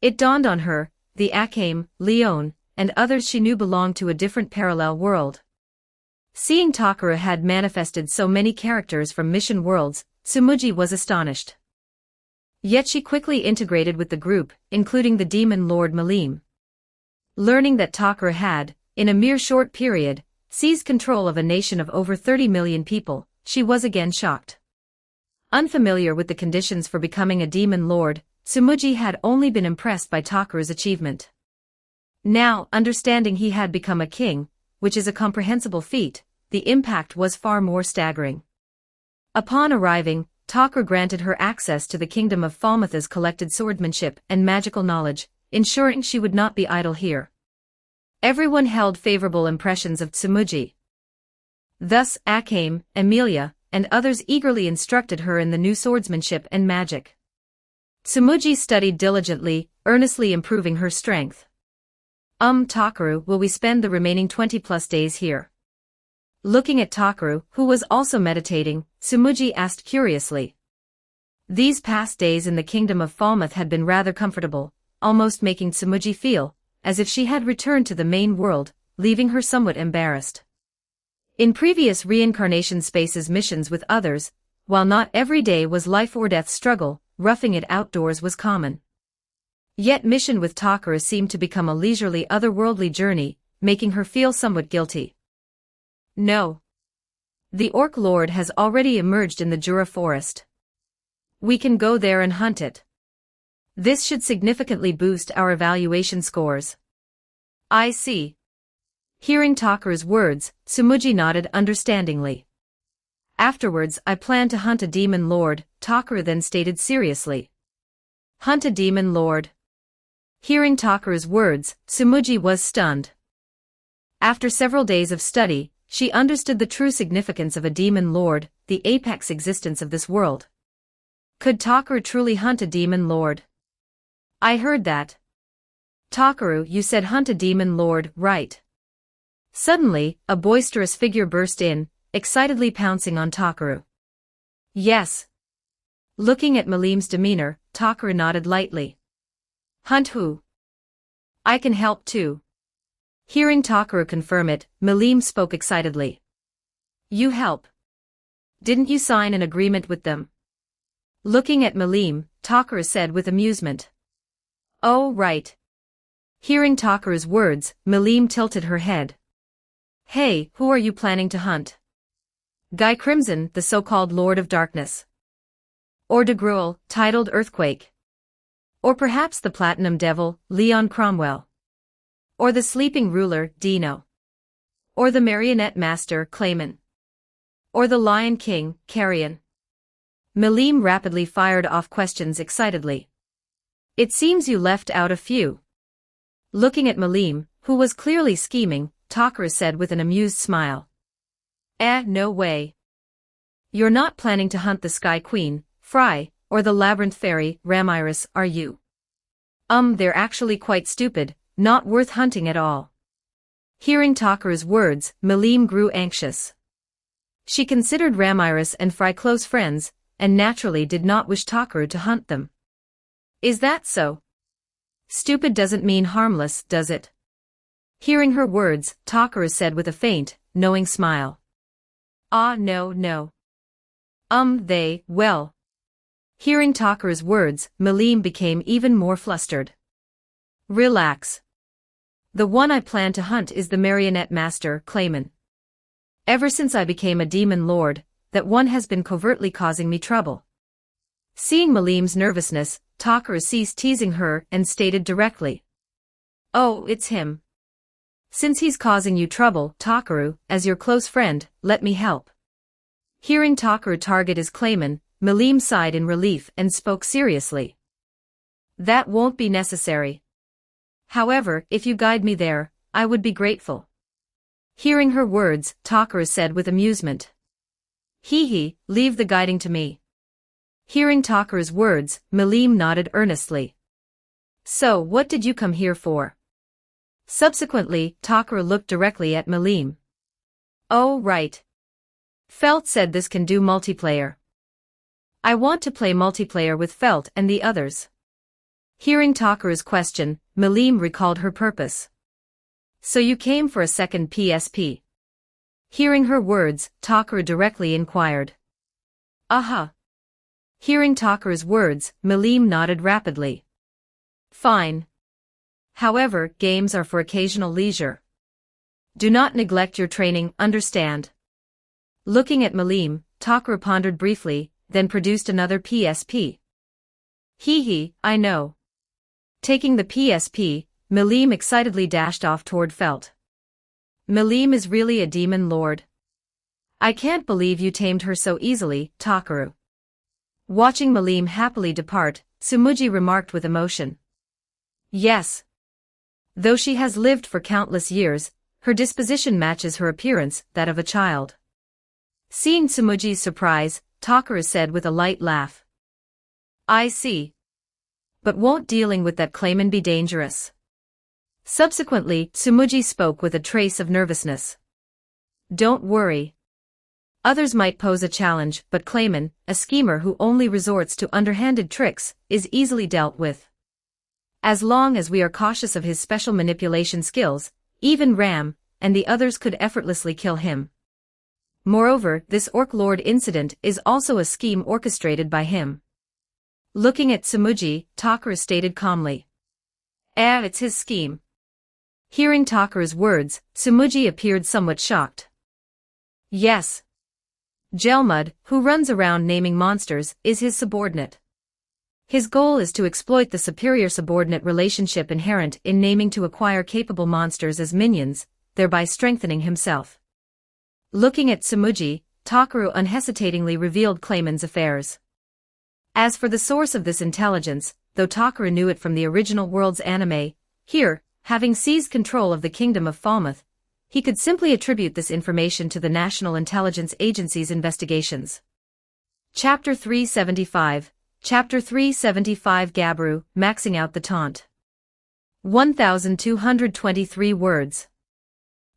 It dawned on her, the Akame, Leon, and others she knew belonged to a different parallel world. Seeing Takara had manifested so many characters from mission worlds, Tsumuji was astonished. Yet she quickly integrated with the group, including the demon lord Malim. Learning that Takara had, in a mere short period, seized control of a nation of over 30 million people, she was again shocked. Unfamiliar with the conditions for becoming a demon lord, Tsumuji had only been impressed by Takara's achievement. Now, understanding he had become a king, which is a comprehensible feat, the impact was far more staggering. Upon arriving, Takara granted her access to the kingdom of Falmouth's collected swordsmanship and magical knowledge, ensuring she would not be idle here. Everyone held favorable impressions of Tsumuji. Thus, Akame, Emilia, and others eagerly instructed her in the new swordsmanship and magic. Tsumuji studied diligently, earnestly improving her strength. Takaru, will we spend the remaining 20+ days here? Looking at Takaru, who was also meditating, Tsumuji asked curiously. These past days in the kingdom of Falmouth had been rather comfortable, almost making Tsumuji feel as if she had returned to the main world, leaving her somewhat embarrassed. In previous reincarnation spaces missions with others, while not every day was life or death struggle, roughing it outdoors was common. Yet mission with Takara seemed to become a leisurely otherworldly journey, making her feel somewhat guilty. No. The Orc Lord has already emerged in the Jura forest. We can go there and hunt it. This should significantly boost our evaluation scores. I see. Hearing Takara's words, Tsumuji nodded understandingly. Afterwards, I plan to hunt a demon lord, Takara then stated seriously. Hunt a demon lord. Hearing Takaru's words, Tsumuji was stunned. After several days of study, she understood the true significance of a demon lord, the apex existence of this world. Could Takaru truly hunt a demon lord? I heard that. Takaru, you said hunt a demon lord, right? Suddenly, a boisterous figure burst in, excitedly pouncing on Takaru. Yes. Looking at Malim's demeanor, Takaru nodded lightly. Hunt who? I can help too. Hearing Takaru confirm it, Malim spoke excitedly. You help? Didn't you sign an agreement with them? Looking at Malim, Takaru said with amusement. Oh right. Hearing Takaru's words, Malim tilted her head. Hey, who are you planning to hunt? Guy Crimson, the so-called Lord of Darkness. Or De Gruel, titled Earthquake. Or perhaps the Platinum Devil, Leon Cromwell. Or the Sleeping Ruler, Dino. Or the Marionette Master, Clayman. Or the Lion King, Carrion. Malim rapidly fired off questions excitedly. It seems you left out a few. Looking at Malim, who was clearly scheming, Takaru said with an amused smile. No way. You're not planning to hunt the Sky Queen, Fry, or the Labyrinth Fairy, Ramiris, are you? They're actually quite stupid, not worth hunting at all. Hearing Takaru's words, Malim grew anxious. She considered Ramiris and Fry close friends, and naturally did not wish Takaru to hunt them. Is that so? Stupid doesn't mean harmless, does it? Hearing her words, Takaru said with a faint, knowing smile. No. Well. Hearing Takaru's words, Malim became even more flustered. Relax. The one I plan to hunt is the Marionette Master, Clayman. Ever since I became a demon lord, that one has been covertly causing me trouble. Seeing Malim's nervousness, Takaru ceased teasing her and stated directly. Oh, it's him. Since he's causing you trouble, Takaru, as your close friend, let me help. Hearing Takaru target his Clayman, Malim sighed in relief and spoke seriously. That won't be necessary. However, if you guide me there, I would be grateful. Hearing her words, Takaru said with amusement. Leave the guiding to me. Hearing Takaru's words, Malim nodded earnestly. So what did you come here for? Subsequently, Takaru looked directly at Malim. Oh right. Felt said this can do multiplayer. I want to play multiplayer with Felt and the others. Hearing Takaru's question, Malim recalled her purpose. So you came for a second PSP? Hearing her words, Takaru directly inquired. Hearing Takaru's words, Malim nodded rapidly. Fine. However, games are for occasional leisure. Do not neglect your training, understand? Looking at Malim, Takaru pondered briefly, then produced another PSP. I know. Taking the PSP, Malim excitedly dashed off toward Felt. Malim is really a demon lord. I can't believe you tamed her so easily, Takaru. Watching Malim happily depart, Tsumuji remarked with emotion. Yes. Though she has lived for countless years, her disposition matches her appearance, that of a child. Seeing Tsumuji's surprise, Takaru said with a light laugh. I see. But won't dealing with that Clayman be dangerous? Subsequently, Tsumuji spoke with a trace of nervousness. Don't worry. Others might pose a challenge, but Clayman, a schemer who only resorts to underhanded tricks, is easily dealt with. As long as we are cautious of his special manipulation skills, even Ram, and the others could effortlessly kill him. Moreover, this Orc Lord incident is also a scheme orchestrated by him. Looking at Tsumuji, Takaru stated calmly. It's his scheme. Hearing Takaru's words, Tsumuji appeared somewhat shocked. Yes. Gelmud, who runs around naming monsters, is his subordinate. His goal is to exploit the superior-subordinate relationship inherent in naming to acquire capable monsters as minions, thereby strengthening himself. Looking at Tsumuji, Takaru unhesitatingly revealed Clayman's affairs. As for the source of this intelligence, though Takara knew it from the original world's anime. Here, having seized control of the kingdom of Falmouth, he could simply attribute this information to the National Intelligence Agency's investigations. Chapter 375. Chapter 375 Gabru, maxing out the taunt. 1,223 words.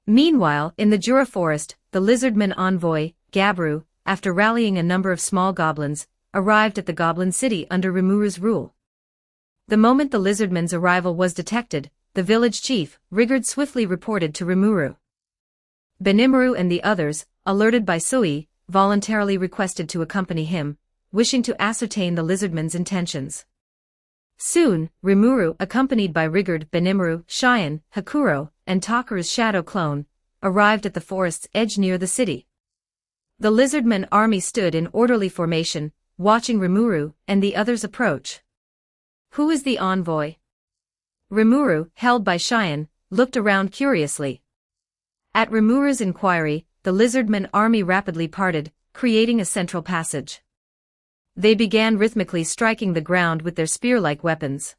Meanwhile, in the Jura forest, the lizardman envoy, Gabru, after rallying a number of small goblins, arrived at the goblin city under Rimuru's rule. The moment the lizardman's arrival was detected, the village chief, Rigard, swiftly reported to Rimuru. Benimaru and the others, alerted by Sui, voluntarily requested to accompany him, wishing to ascertain the lizardman's intentions. Soon, Rimuru, accompanied by Rigard, Benimaru, Cheyenne, Hakuro, and Takara's shadow clone, arrived at the forest's edge near the city. The lizardman army stood in orderly formation, watching Rimuru and the others approach. Who is the envoy? Rimuru, held by Cheyenne, looked around curiously. At Rimuru's inquiry, the lizardman army rapidly parted, creating a central passage. They began rhythmically striking the ground with their spear-like weapons.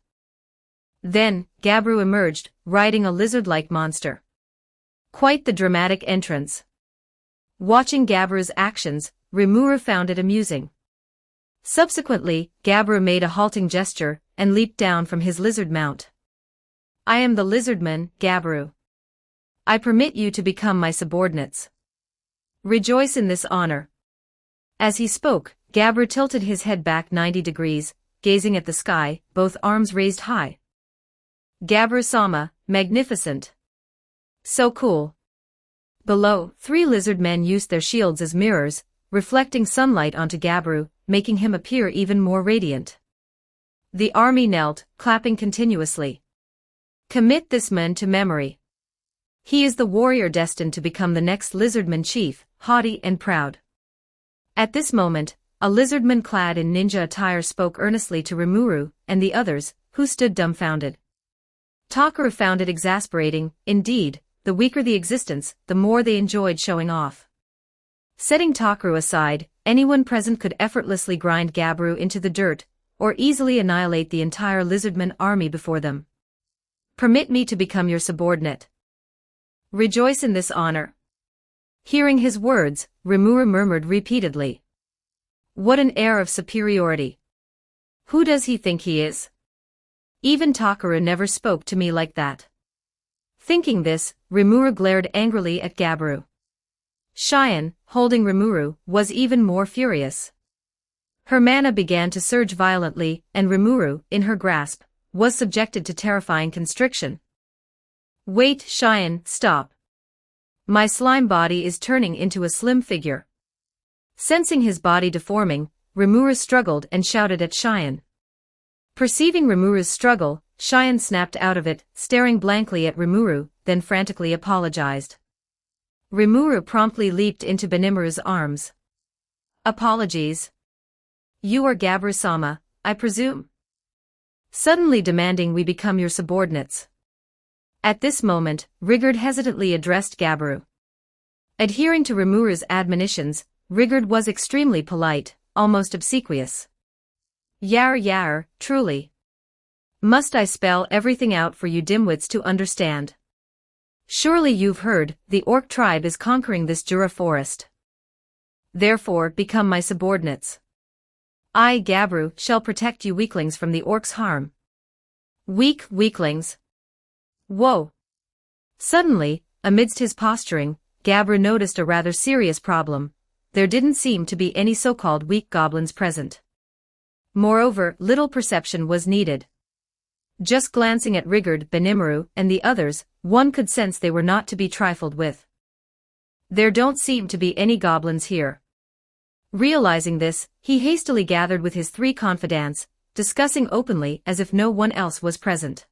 Then, Gabru emerged, riding a lizard-like monster. Quite the dramatic entrance. Watching Gabru's actions, Rimuru found it amusing. Subsequently, Gabru made a halting gesture and leaped down from his lizard mount. I am the lizardman, Gabru. I permit you to become my subordinates. Rejoice in this honor. As he spoke, Gabru tilted his head back 90 degrees, gazing at the sky, both arms raised high. Gabru-sama, magnificent. So cool. Below, 3 lizard men used their shields as mirrors, reflecting sunlight onto Gabru, making him appear even more radiant. The army knelt, clapping continuously. Commit this man to memory. He is the warrior destined to become the next lizardman chief, haughty and proud. At this moment, a lizardman clad in ninja attire spoke earnestly to Rimuru and the others, who stood dumbfounded. Takara found it exasperating. Indeed, the weaker the existence, the more they enjoyed showing off. Setting Takara aside, anyone present could effortlessly grind Gabru into the dirt, or easily annihilate the entire lizardman army before them. Permit me to become your subordinate. Rejoice in this honor. Hearing his words, Rimuru murmured repeatedly. What an air of superiority. Who does he think he is? Even Takara never spoke to me like that. Thinking this, Rimuru glared angrily at Gabru. Cheyenne, holding Rimuru, was even more furious. Her mana began to surge violently, and Rimuru, in her grasp, was subjected to terrifying constriction. Wait, Cheyenne, stop. My slime body is turning into a slim figure. Sensing his body deforming, Rimuru struggled and shouted at Cheyenne. Perceiving Rimuru's struggle, Cheyenne snapped out of it, staring blankly at Rimuru, then frantically apologized. Rimuru promptly leaped into Benimaru's arms. Apologies. You are Gabru-sama, I presume? Suddenly demanding we become your subordinates. At this moment, Rigard hesitantly addressed Gabru. Adhering to Rimuru's admonitions, Rigard was extremely polite, almost obsequious. Yar, truly. Must I spell everything out for you dimwits to understand? Surely you've heard, the orc tribe is conquering this Jura forest. Therefore, become my subordinates. I, Gabru, shall protect you weaklings from the orcs' harm. Weaklings. Whoa. Suddenly, amidst his posturing, Gabru noticed a rather serious problem. There didn't seem to be any so-called weak goblins present. Moreover, little perception was needed. Just glancing at Rigard, Benimaru, and the others, one could sense they were not to be trifled with. There don't seem to be any goblins here. Realizing this, he hastily gathered with his 3 confidants, discussing openly as if no one else was present.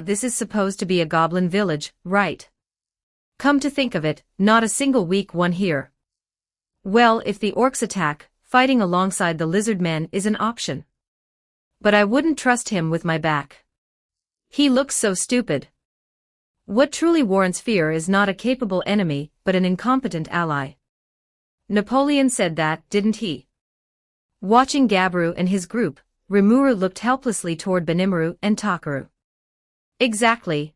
This is supposed to be a goblin village, right? Come to think of it, not a single weak one here. Well, if the orcs attack, fighting alongside the lizard man is an option. But I wouldn't trust him with my back. He looks so stupid. What truly warrants fear is not a capable enemy, but an incompetent ally. Napoleon said that, didn't he? Watching Gabru and his group, Rimuru looked helplessly toward Benimaru and Takaru. Exactly.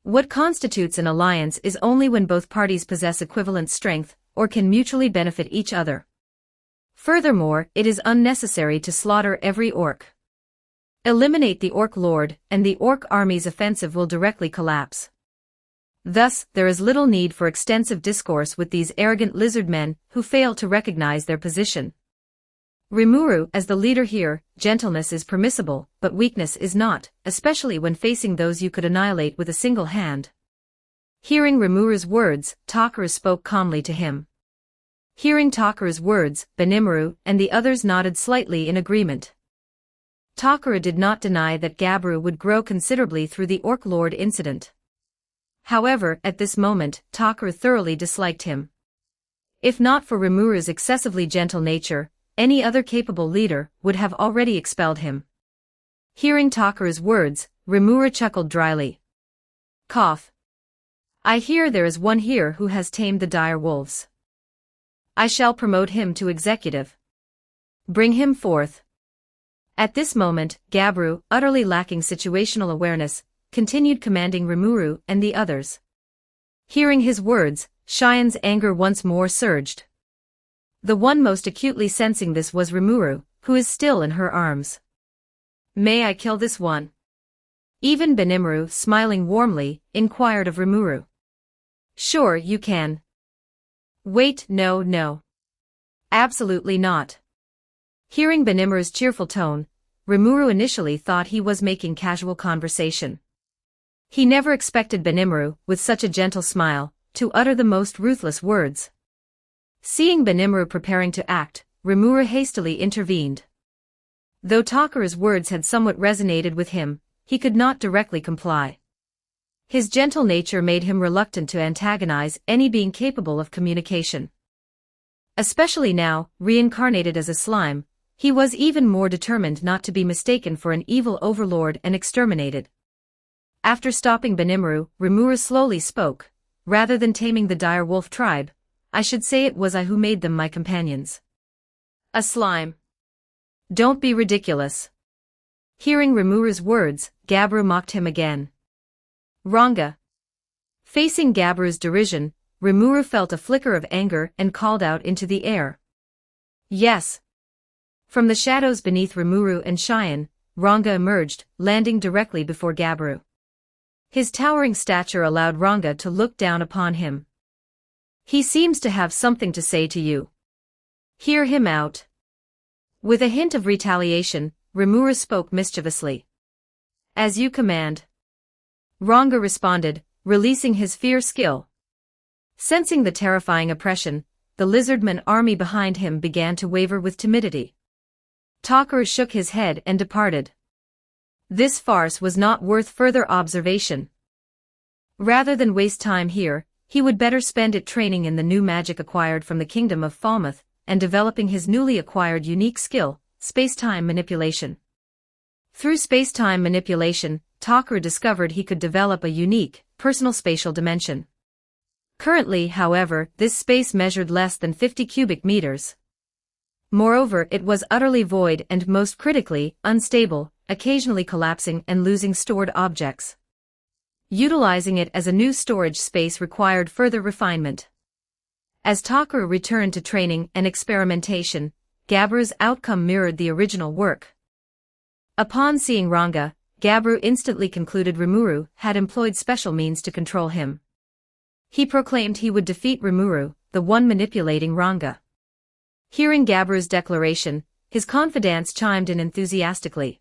What constitutes an alliance is only when both parties possess equivalent strength, or can mutually benefit each other. Furthermore, it is unnecessary to slaughter every orc. Eliminate the orc lord, and the orc army's offensive will directly collapse. Thus, there is little need for extensive discourse with these arrogant lizard men who fail to recognize their position. Rimuru, as the leader here, gentleness is permissible, but weakness is not, especially when facing those you could annihilate with a single hand. Hearing Rimuru's words, Takaru spoke calmly to him. Hearing Takaru's words, Benimaru and the others nodded slightly in agreement. Takaru did not deny that Gabbru would grow considerably through the Orc Lord incident. However, at this moment, Takaru thoroughly disliked him. If not for Rimuru's excessively gentle nature, any other capable leader would have already expelled him. Hearing Takaru's words, Rimuru chuckled dryly. Cough. I hear there is one here who has tamed the dire wolves. I shall promote him to executive. Bring him forth. At this moment, Gabbru, utterly lacking situational awareness, continued commanding Rimuru and the others. Hearing his words, Cheyenne anger once more surged. The one most acutely sensing this was Rimuru, who is still in her arms. May I kill this one? Even Benimaru, smiling warmly, inquired of Rimuru. Sure, you can. Wait, no. Absolutely not. Hearing Benimaru's cheerful tone, Rimuru initially thought he was making casual conversation. He never expected Benimaru, with such a gentle smile, to utter the most ruthless words. Seeing Benimaru preparing to act, Rimuru hastily intervened. Though Takaru's words had somewhat resonated with him, he could not directly comply. His gentle nature made him reluctant to antagonize any being capable of communication. Especially now, reincarnated as a slime, he was even more determined not to be mistaken for an evil overlord and exterminated. After stopping Benimaru, Rimuru slowly spoke. Rather than taming the dire wolf tribe, I should say it was I who made them my companions. A slime. Don't be ridiculous. Hearing Rimuru's words, Gabbru mocked him again. Ranga. Facing Gabbru's derision, Rimuru felt a flicker of anger and called out into the air. Yes. From the shadows beneath Rimuru and Cheyenne, Ranga emerged, landing directly before Gabbru. His towering stature allowed Ranga to look down upon him. He seems to have something to say to you. Hear him out. With a hint of retaliation, Rimuru spoke mischievously. As you command. Ranga responded, releasing his fierce skill. Sensing the terrifying oppression, the lizardman army behind him began to waver with timidity. Takaru shook his head and departed. This farce was not worth further observation. Rather than waste time here, he would better spend it training in the new magic acquired from the kingdom of Falmouth, and developing his newly acquired unique skill, space-time manipulation. Through space-time manipulation, Takaru discovered he could develop a unique, personal spatial dimension. Currently, however, this space measured less than 50 cubic meters. Moreover, it was utterly void and, most critically, unstable, occasionally collapsing and losing stored objects. Utilizing it as a new storage space required further refinement. As Takaru returned to training and experimentation, Gabbru's outcome mirrored the original work. Upon seeing Ranga, Gabbru instantly concluded Rimuru had employed special means to control him. He proclaimed he would defeat Rimuru, the one manipulating Ranga. Hearing Gabbru's declaration, his confidants chimed in enthusiastically.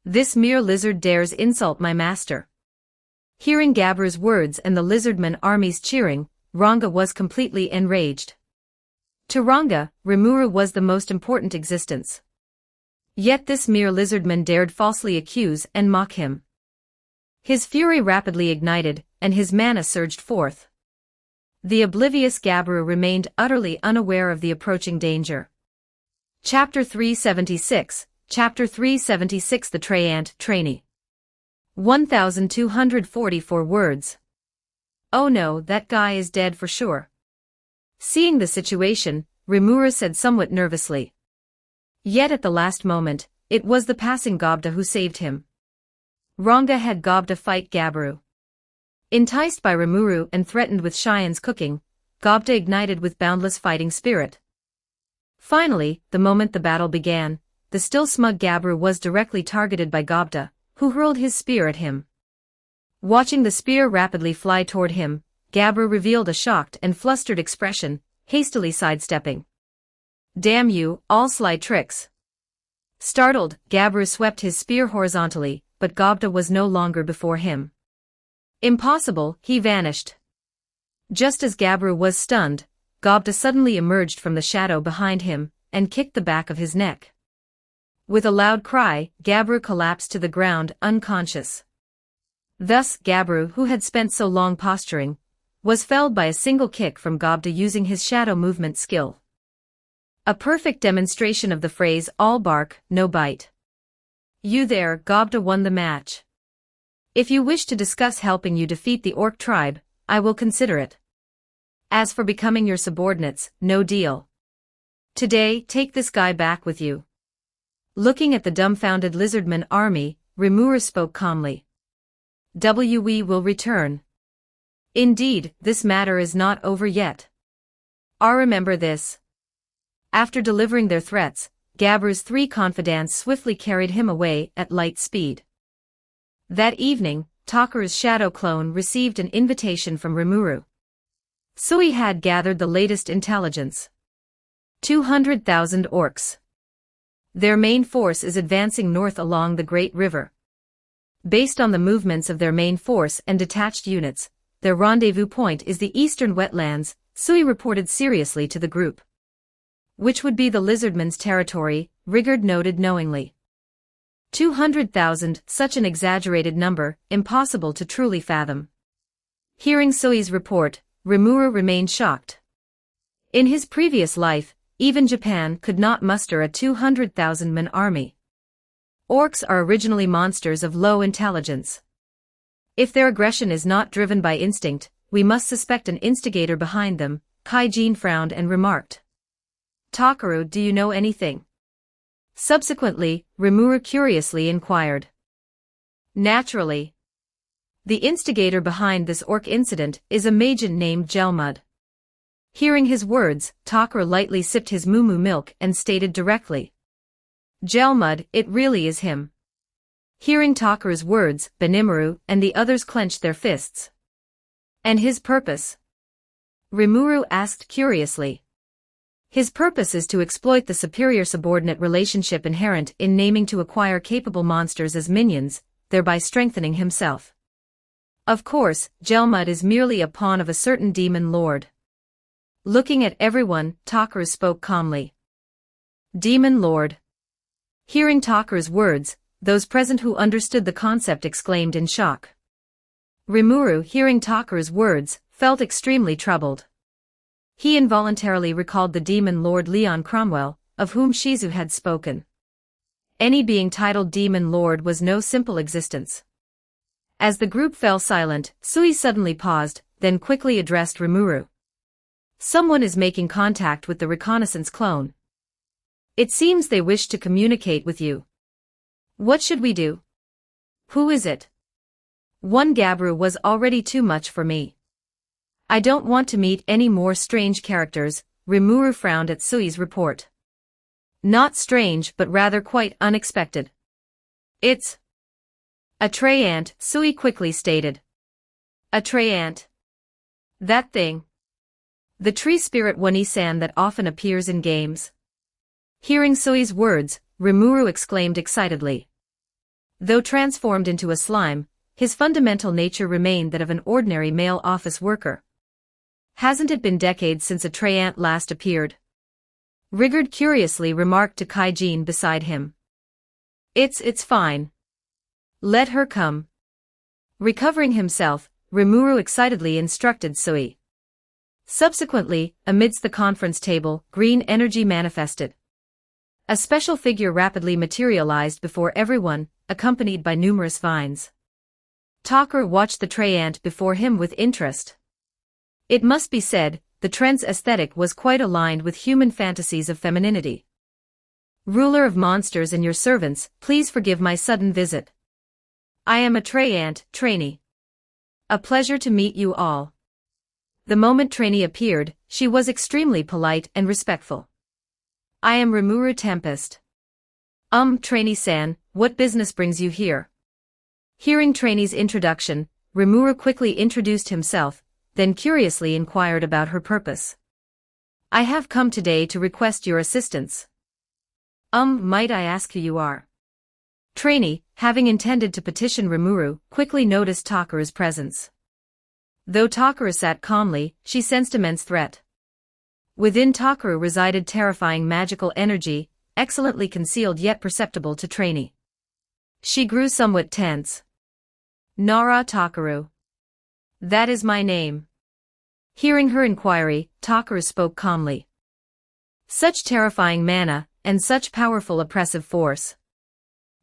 This mere lizard dares insult my master. Hearing Gabbru's words and the lizardman army's cheering, Ranga was completely enraged. To Ranga, Rimuru was the most important existence. Yet this mere lizardman dared falsely accuse and mock him. His fury rapidly ignited, and his mana surged forth. The oblivious Gabbru remained utterly unaware of the approaching danger. Chapter 376, Chapter 376 The Traiant Trainee. 1244 words. Oh no, that guy is dead for sure. Seeing the situation, Rimuru said somewhat nervously. Yet at the last moment, it was the passing Gobda who saved him. Ranga had Gobda fight Gabru. Enticed by Rimuru and threatened with Cheyenne cooking, Gobda ignited with boundless fighting spirit. Finally, the moment the battle began, the still smug Gabru was directly targeted by Gobda, who hurled his spear at him. Watching the spear rapidly fly toward him, Gabru revealed a shocked and flustered expression, hastily sidestepping. "Damn you, all sly tricks." Startled, Gabru swept his spear horizontally, but Gobda was no longer before him. Impossible, he vanished. Just as Gabru was stunned, Gobda suddenly emerged from the shadow behind him, and kicked the back of his neck. With a loud cry, Gabru collapsed to the ground, unconscious. Thus, Gabru, who had spent so long posturing, was felled by a single kick from Gobda using his shadow movement skill. A perfect demonstration of the phrase, all bark, no bite. You there, Gobda won the match. If you wish to discuss helping you defeat the orc tribe, I will consider it. As for becoming your subordinates, no deal. Today, take this guy back with you. Looking at the dumbfounded lizardman army, Rimuru spoke calmly. We will return. Indeed, this matter is not over yet. Remember this. After delivering their threats, Gabru's 3 confidants swiftly carried him away at light speed. That evening, Takeru's shadow clone received an invitation from Rimuru. Sui had gathered the latest intelligence. 200,000 orcs. Their main force is advancing north along the Great River. Based on the movements of their main force and detached units, their rendezvous point is the eastern wetlands, Sui reported seriously to the group. Which would be the lizardman's territory, Rigard noted knowingly. 200,000, such an exaggerated number, impossible to truly fathom. Hearing Sui's report, Rimuru remained shocked. In his previous life, even Japan could not muster a 200,000-man army. Orcs are originally monsters of low intelligence. If their aggression is not driven by instinct, we must suspect an instigator behind them, Kaijin frowned and remarked. Takeru, do you know anything? Subsequently, Rimuru curiously inquired. Naturally. The instigator behind this orc incident is a mageon named Gelmud. Hearing his words, Takeru lightly sipped his moo milk and stated directly. Gelmud, it really is him. Hearing Takeru's words, Benimaru and the others clenched their fists. And his purpose? Rimuru asked curiously. His purpose is to exploit the superior-subordinate relationship inherent in naming to acquire capable monsters as minions, thereby strengthening himself. Of course, Gelmud is merely a pawn of a certain demon lord. Looking at everyone, Takeru spoke calmly. Demon lord. Hearing Takeru's words, those present who understood the concept exclaimed in shock. Rimuru, hearing Takeru's words, felt extremely troubled. He involuntarily recalled the demon lord Leon Cromwell, of whom Shizu had spoken. Any being titled demon lord was no simple existence. As the group fell silent, Sui suddenly paused, then quickly addressed Rimuru. Someone is making contact with the reconnaissance clone. It seems they wish to communicate with you. What should we do? Who is it? One Gabru was already too much for me. I don't want to meet any more strange characters, Rimuru frowned at Sui's report. Not strange but rather quite unexpected. It's a Treyant, Sui quickly stated. A Treyant. That thing. The tree spirit Wani-san that often appears in games. Hearing Sui's words, Rimuru exclaimed excitedly. Though transformed into a slime, his fundamental nature remained that of an ordinary male office worker. Hasn't it been decades since a Treyant last appeared? Rigard curiously remarked to Kaijin beside him. It's fine. Let her come. Recovering himself, Rimuru excitedly instructed Sui. Subsequently, amidst the conference table, green energy manifested. A special figure rapidly materialized before everyone, accompanied by numerous vines. Takeru watched the Treyant before him with interest. It must be said, the trend's aesthetic was quite aligned with human fantasies of femininity. Ruler of monsters and your servants, please forgive my sudden visit. I am a Traiant, trainee. A pleasure to meet you all. The moment trainee appeared, she was extremely polite and respectful. I am Rimuru Tempest. Trainee-san, what business brings you here? Hearing trainee's introduction, Rimuru quickly introduced himself, then curiously inquired about her purpose. I have come today to request your assistance. Might I ask who you are? Trainee, having intended to petition Rimuru, quickly noticed Takeru's presence. Though Takeru sat calmly, she sensed immense threat. Within Takeru resided terrifying magical energy, excellently concealed yet perceptible to trainee. She grew somewhat tense. Nara Takeru. That is my name. Hearing her inquiry, Takeru spoke calmly. Such terrifying mana, and such powerful oppressive force.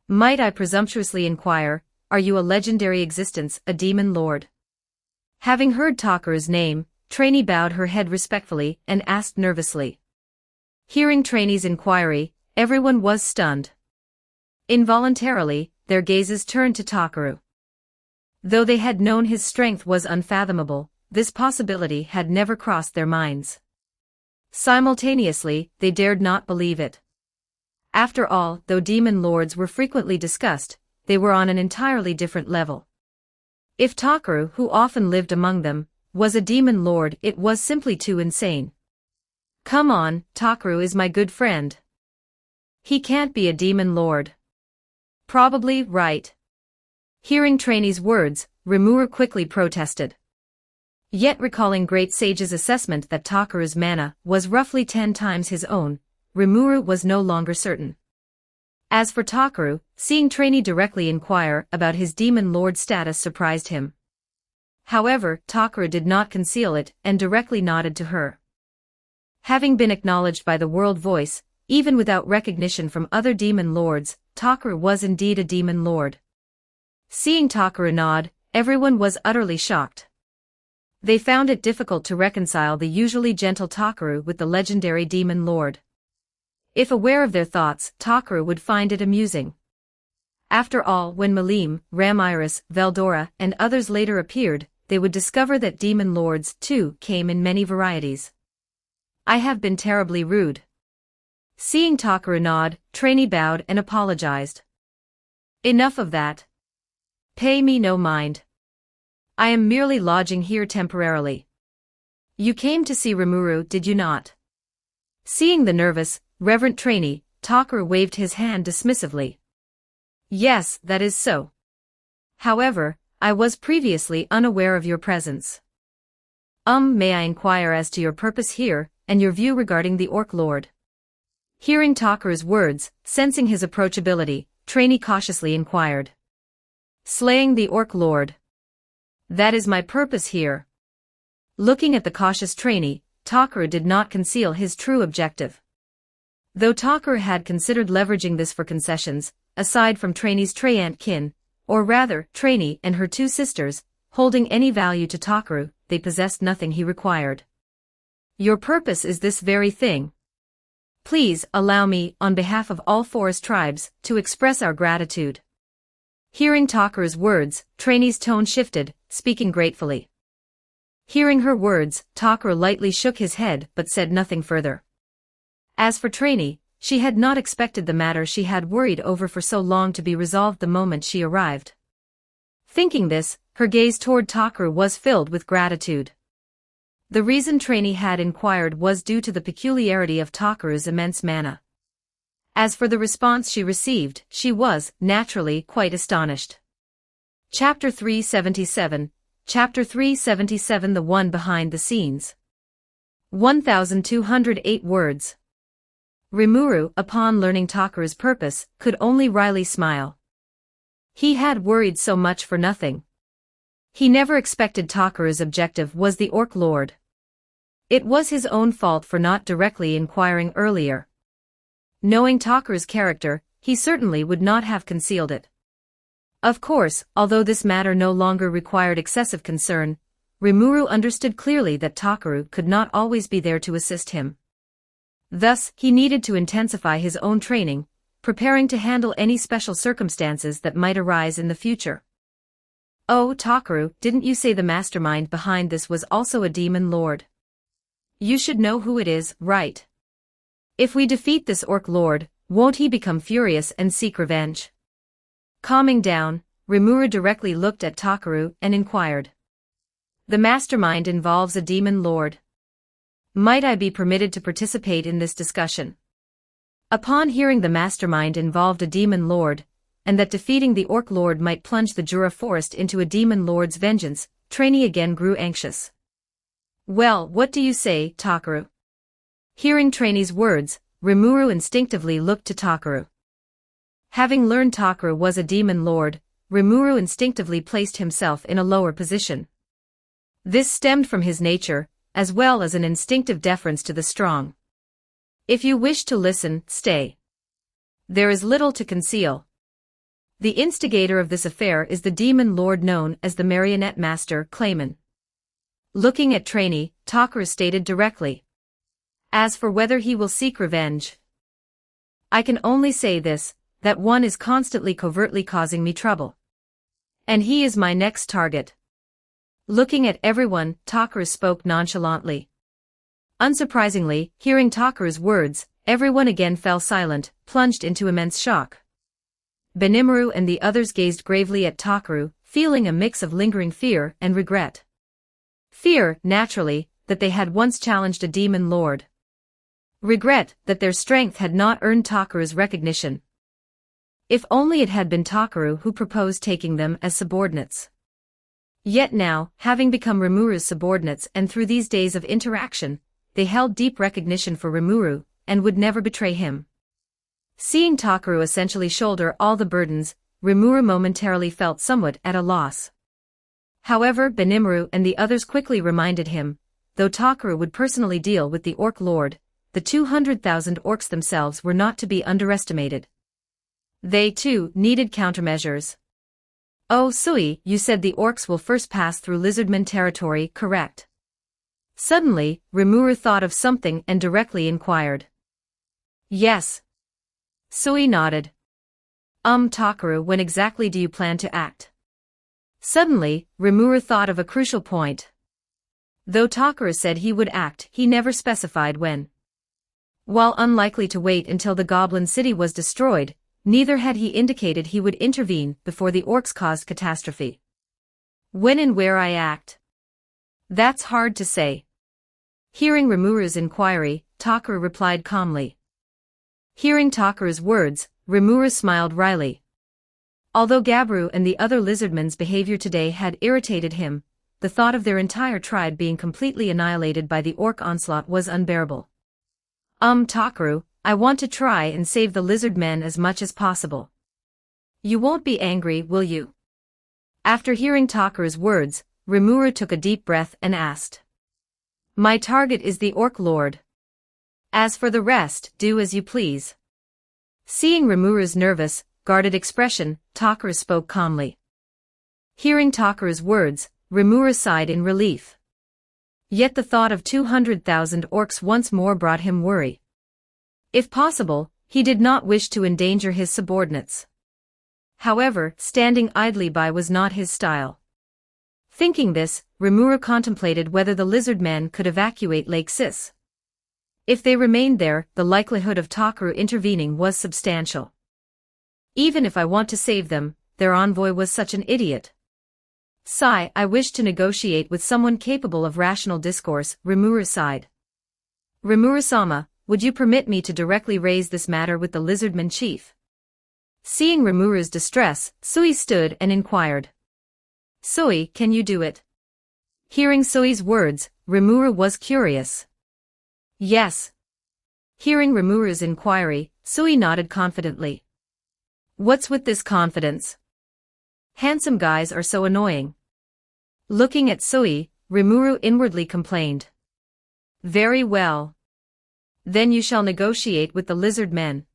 Might I presumptuously inquire, are you a legendary existence, a demon lord? Having heard Takeru's name, trainee bowed her head respectfully and asked nervously. Hearing trainee's inquiry, everyone was stunned. Involuntarily, their gazes turned to Takeru. Though they had known his strength was unfathomable, this possibility had never crossed their minds. Simultaneously, they dared not believe it. After all, though demon lords were frequently discussed, they were on an entirely different level. If Takeru, who often lived among them, was a demon lord, it was simply too insane. Come on, Takeru is my good friend. He can't be a demon lord. Probably right. Hearing trainee's words, Rimuru quickly protested. Yet recalling great sage's assessment that Takeru's mana was roughly 10 times his own, Rimuru was no longer certain. As for Takeru, seeing trainee directly inquire about his demon lord status surprised him. However, Takeru did not conceal it and directly nodded to her. Having been acknowledged by the world voice, even without recognition from other demon lords, Takeru was indeed a demon lord. Seeing Takeru nod, everyone was utterly shocked. They found it difficult to reconcile the usually gentle Takeru with the legendary demon lord. If aware of their thoughts, Takeru would find it amusing. After all, when Malim, Ramiris, Veldora, and others later appeared, they would discover that demon lords, too, came in many varieties. I have been terribly rude. Seeing Takeru nod, trainee bowed and apologized. Enough of that. Pay me no mind. I am merely lodging here temporarily. You came to see Rimuru, did you not? Seeing the nervous, reverent trainee, Takeru waved his hand dismissively. Yes, that is so. However, I was previously unaware of your presence. May I inquire as to your purpose here, and your view regarding the Orc Lord? Hearing Takeru's words, sensing his approachability, trainee cautiously inquired. Slaying the Orc Lord. That is my purpose here. Looking at the cautious trainee, Takeru did not conceal his true objective. Though Takeru had considered leveraging this for concessions, aside from trainee's Traiant kin, or rather, trainee and her 2 sisters, holding any value to Takeru, they possessed nothing he required. Your purpose is this very thing. Please allow me, on behalf of all forest tribes, to express our gratitude. Hearing Takeru's words, trainee's tone shifted, speaking gratefully. Hearing her words, Takeru lightly shook his head but said nothing further. As for trainee, she had not expected the matter she had worried over for so long to be resolved the moment she arrived. Thinking this, her gaze toward Takeru was filled with gratitude. The reason trainee had inquired was due to the peculiarity of Takeru's immense mana. As for the response she received, she was, naturally, quite astonished. Chapter 377, Chapter 377 The One Behind the Scenes. 1208 words. Rimuru, upon learning Takeru's purpose, could only wryly smile. He had worried so much for nothing. He never expected Takeru's objective was the Orc Lord. It was his own fault for not directly inquiring earlier. Knowing Takeru's character, he certainly would not have concealed it. Of course, although this matter no longer required excessive concern, Rimuru understood clearly that Takeru could not always be there to assist him. Thus, he needed to intensify his own training, preparing to handle any special circumstances that might arise in the future. Oh, Takaru, didn't you say the mastermind behind this was also a demon lord? You should know who it is, right? If we defeat this orc lord, won't he become furious and seek revenge? Calming down, Rimuru directly looked at Takaru and inquired. The mastermind involves a demon lord. Might I be permitted to participate in this discussion? Upon hearing the mastermind involved a demon lord, and that defeating the orc lord might plunge the Jura forest into a demon lord's vengeance, Trainee again grew anxious. Well, what do you say, Takaru? Hearing Trainee's words, Rimuru instinctively looked to Takaru. Having learned Takaru was a demon lord, Rimuru instinctively placed himself in a lower position. This stemmed from his nature, as well as an instinctive deference to the strong. If you wish to listen, stay. There is little to conceal. The instigator of this affair is the demon lord known as the Marionette Master Clayman. Looking at Trainee, Takaru stated directly. As for whether he will seek revenge, I can only say this, that one is constantly covertly causing me trouble. And he is my next target. Looking at everyone, Takaru spoke nonchalantly. Unsurprisingly, hearing Takaru's words, everyone again fell silent, plunged into immense shock. Benimaru and the others gazed gravely at Takaru, feeling a mix of lingering fear and regret. Fear, naturally, that they had once challenged a demon lord. Regret that their strength had not earned Takaru's recognition. If only it had been Takaru who proposed taking them as subordinates. Yet now, having become Rimuru's subordinates and through these days of interaction, they held deep recognition for Rimuru, and would never betray him. Seeing Takaru essentially shoulder all the burdens, Rimuru momentarily felt somewhat at a loss. However, Benimaru and the others quickly reminded him, though Takaru would personally deal with the orc lord, the 200,000 orcs themselves were not to be underestimated. They, too, needed countermeasures. Oh, Sui, you said the orcs will first pass through Lizardman territory, correct? Suddenly, Rimuru thought of something and directly inquired. Yes. Sui nodded. Takaru, when exactly do you plan to act? Suddenly, Rimuru thought of a crucial point. Though Takaru said he would act, he never specified when. While unlikely to wait until the Goblin City was destroyed, neither had he indicated he would intervene before the orcs caused catastrophe. When and where I act? That's hard to say. Hearing Rimuru's inquiry, Takaru replied calmly. Hearing Takaru's words, Rimuru smiled wryly. Although Gabru and the other lizardmen's behavior today had irritated him, the thought of their entire tribe being completely annihilated by the orc onslaught was unbearable. Takaru, I want to try and save the lizard men as much as possible. You won't be angry, will you? After hearing Takaru's words, Rimuru took a deep breath and asked. My target is the orc lord. As for the rest, do as you please. Seeing Rimuru's nervous, guarded expression, Takaru spoke calmly. Hearing Takaru's words, Rimuru sighed in relief. Yet the thought of 200,000 orcs once more brought him worry. If possible, he did not wish to endanger his subordinates. However, standing idly by was not his style. Thinking this, Rimuru contemplated whether the lizard men could evacuate Lake Sis. If they remained there, the likelihood of Takaru intervening was substantial. Even if I want to save them, their envoy was such an idiot. Sigh, I wish to negotiate with someone capable of rational discourse, Rimuru sighed. Rimuru-sama, would you permit me to directly raise this matter with the lizardman chief? Seeing Rimuru's distress, Sui stood and inquired. Sui, can you do it? Hearing Sui's words, Rimuru was curious. Yes. Hearing Rimuru's inquiry, Sui nodded confidently. What's with this confidence? Handsome guys are so annoying. Looking at Sui, Rimuru inwardly complained. Very well. Then you shall negotiate with the lizard men.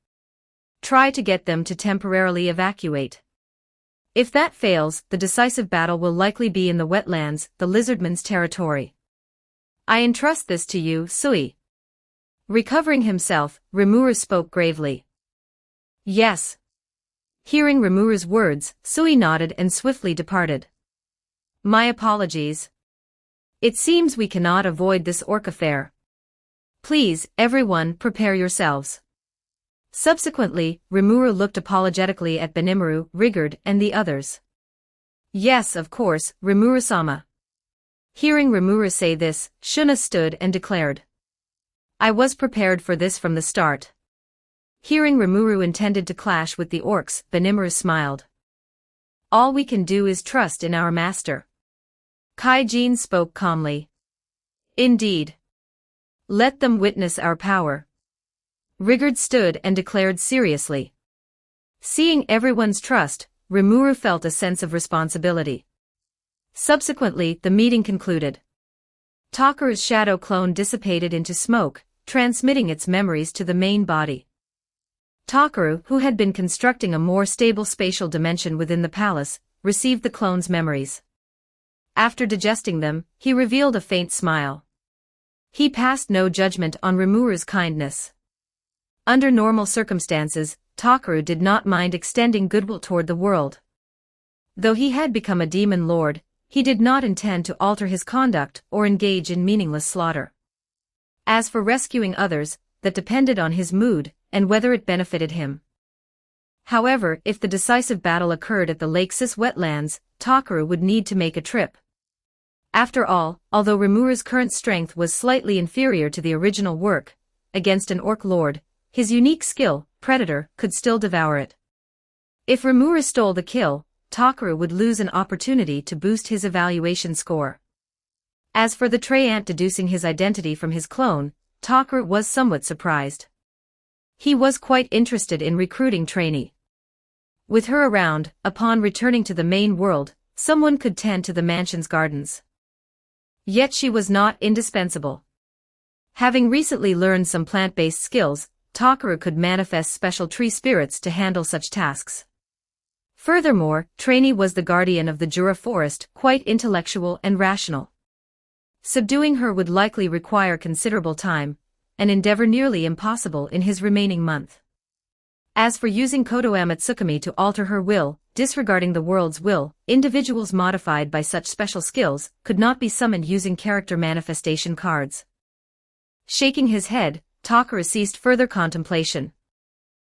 Try to get them to temporarily evacuate. If that fails, the decisive battle will likely be in the wetlands, the lizardmen's territory. I entrust this to you, Sui. Recovering himself, Rimuru spoke gravely. Yes. Hearing Rimuru's words, Sui nodded and swiftly departed. My apologies. It seems we cannot avoid this orc affair. Please, everyone, prepare yourselves. Subsequently, Rimuru looked apologetically at Benimaru, Rigard, and the others. Yes, of course, Rimuru-sama. Hearing Rimuru say this, Shuna stood and declared. I was prepared for this from the start. Hearing Rimuru intended to clash with the orcs, Benimaru smiled. All we can do is trust in our master. Kaijin spoke calmly. Indeed. Let them witness our power. Rigard stood and declared seriously. Seeing everyone's trust, Rimuru felt a sense of responsibility. Subsequently, the meeting concluded. Takeru's shadow clone dissipated into smoke, transmitting its memories to the main body. Takeru, who had been constructing a more stable spatial dimension within the palace, received the clone's memories. After digesting them, he revealed a faint smile. He passed no judgment on Rimuru's kindness. Under normal circumstances, Takeru did not mind extending goodwill toward the world. Though he had become a demon lord, he did not intend to alter his conduct or engage in meaningless slaughter. As for rescuing others, that depended on his mood and whether it benefited him. However, if the decisive battle occurred at the Lake Sis wetlands, Takeru would need to make a trip. After all, although Rimuru's current strength was slightly inferior to the original work, against an orc lord, his unique skill, Predator, could still devour it. If Rimuru stole the kill, Takeru would lose an opportunity to boost his evaluation score. As for the Treant deducing his identity from his clone, Takeru was somewhat surprised. He was quite interested in recruiting trainee. With her around, upon returning to the main world, someone could tend to the mansion's gardens. Yet she was not indispensable. Having recently learned some plant-based skills, Takeru could manifest special tree spirits to handle such tasks. Furthermore, Trainee was the guardian of the Jura forest, quite intellectual and rational. Subduing her would likely require considerable time, an endeavor nearly impossible in his remaining month. As for using Koto Amatsukami to alter her will, disregarding the world's will, individuals modified by such special skills could not be summoned using character manifestation cards. Shaking his head, Takeru ceased further contemplation.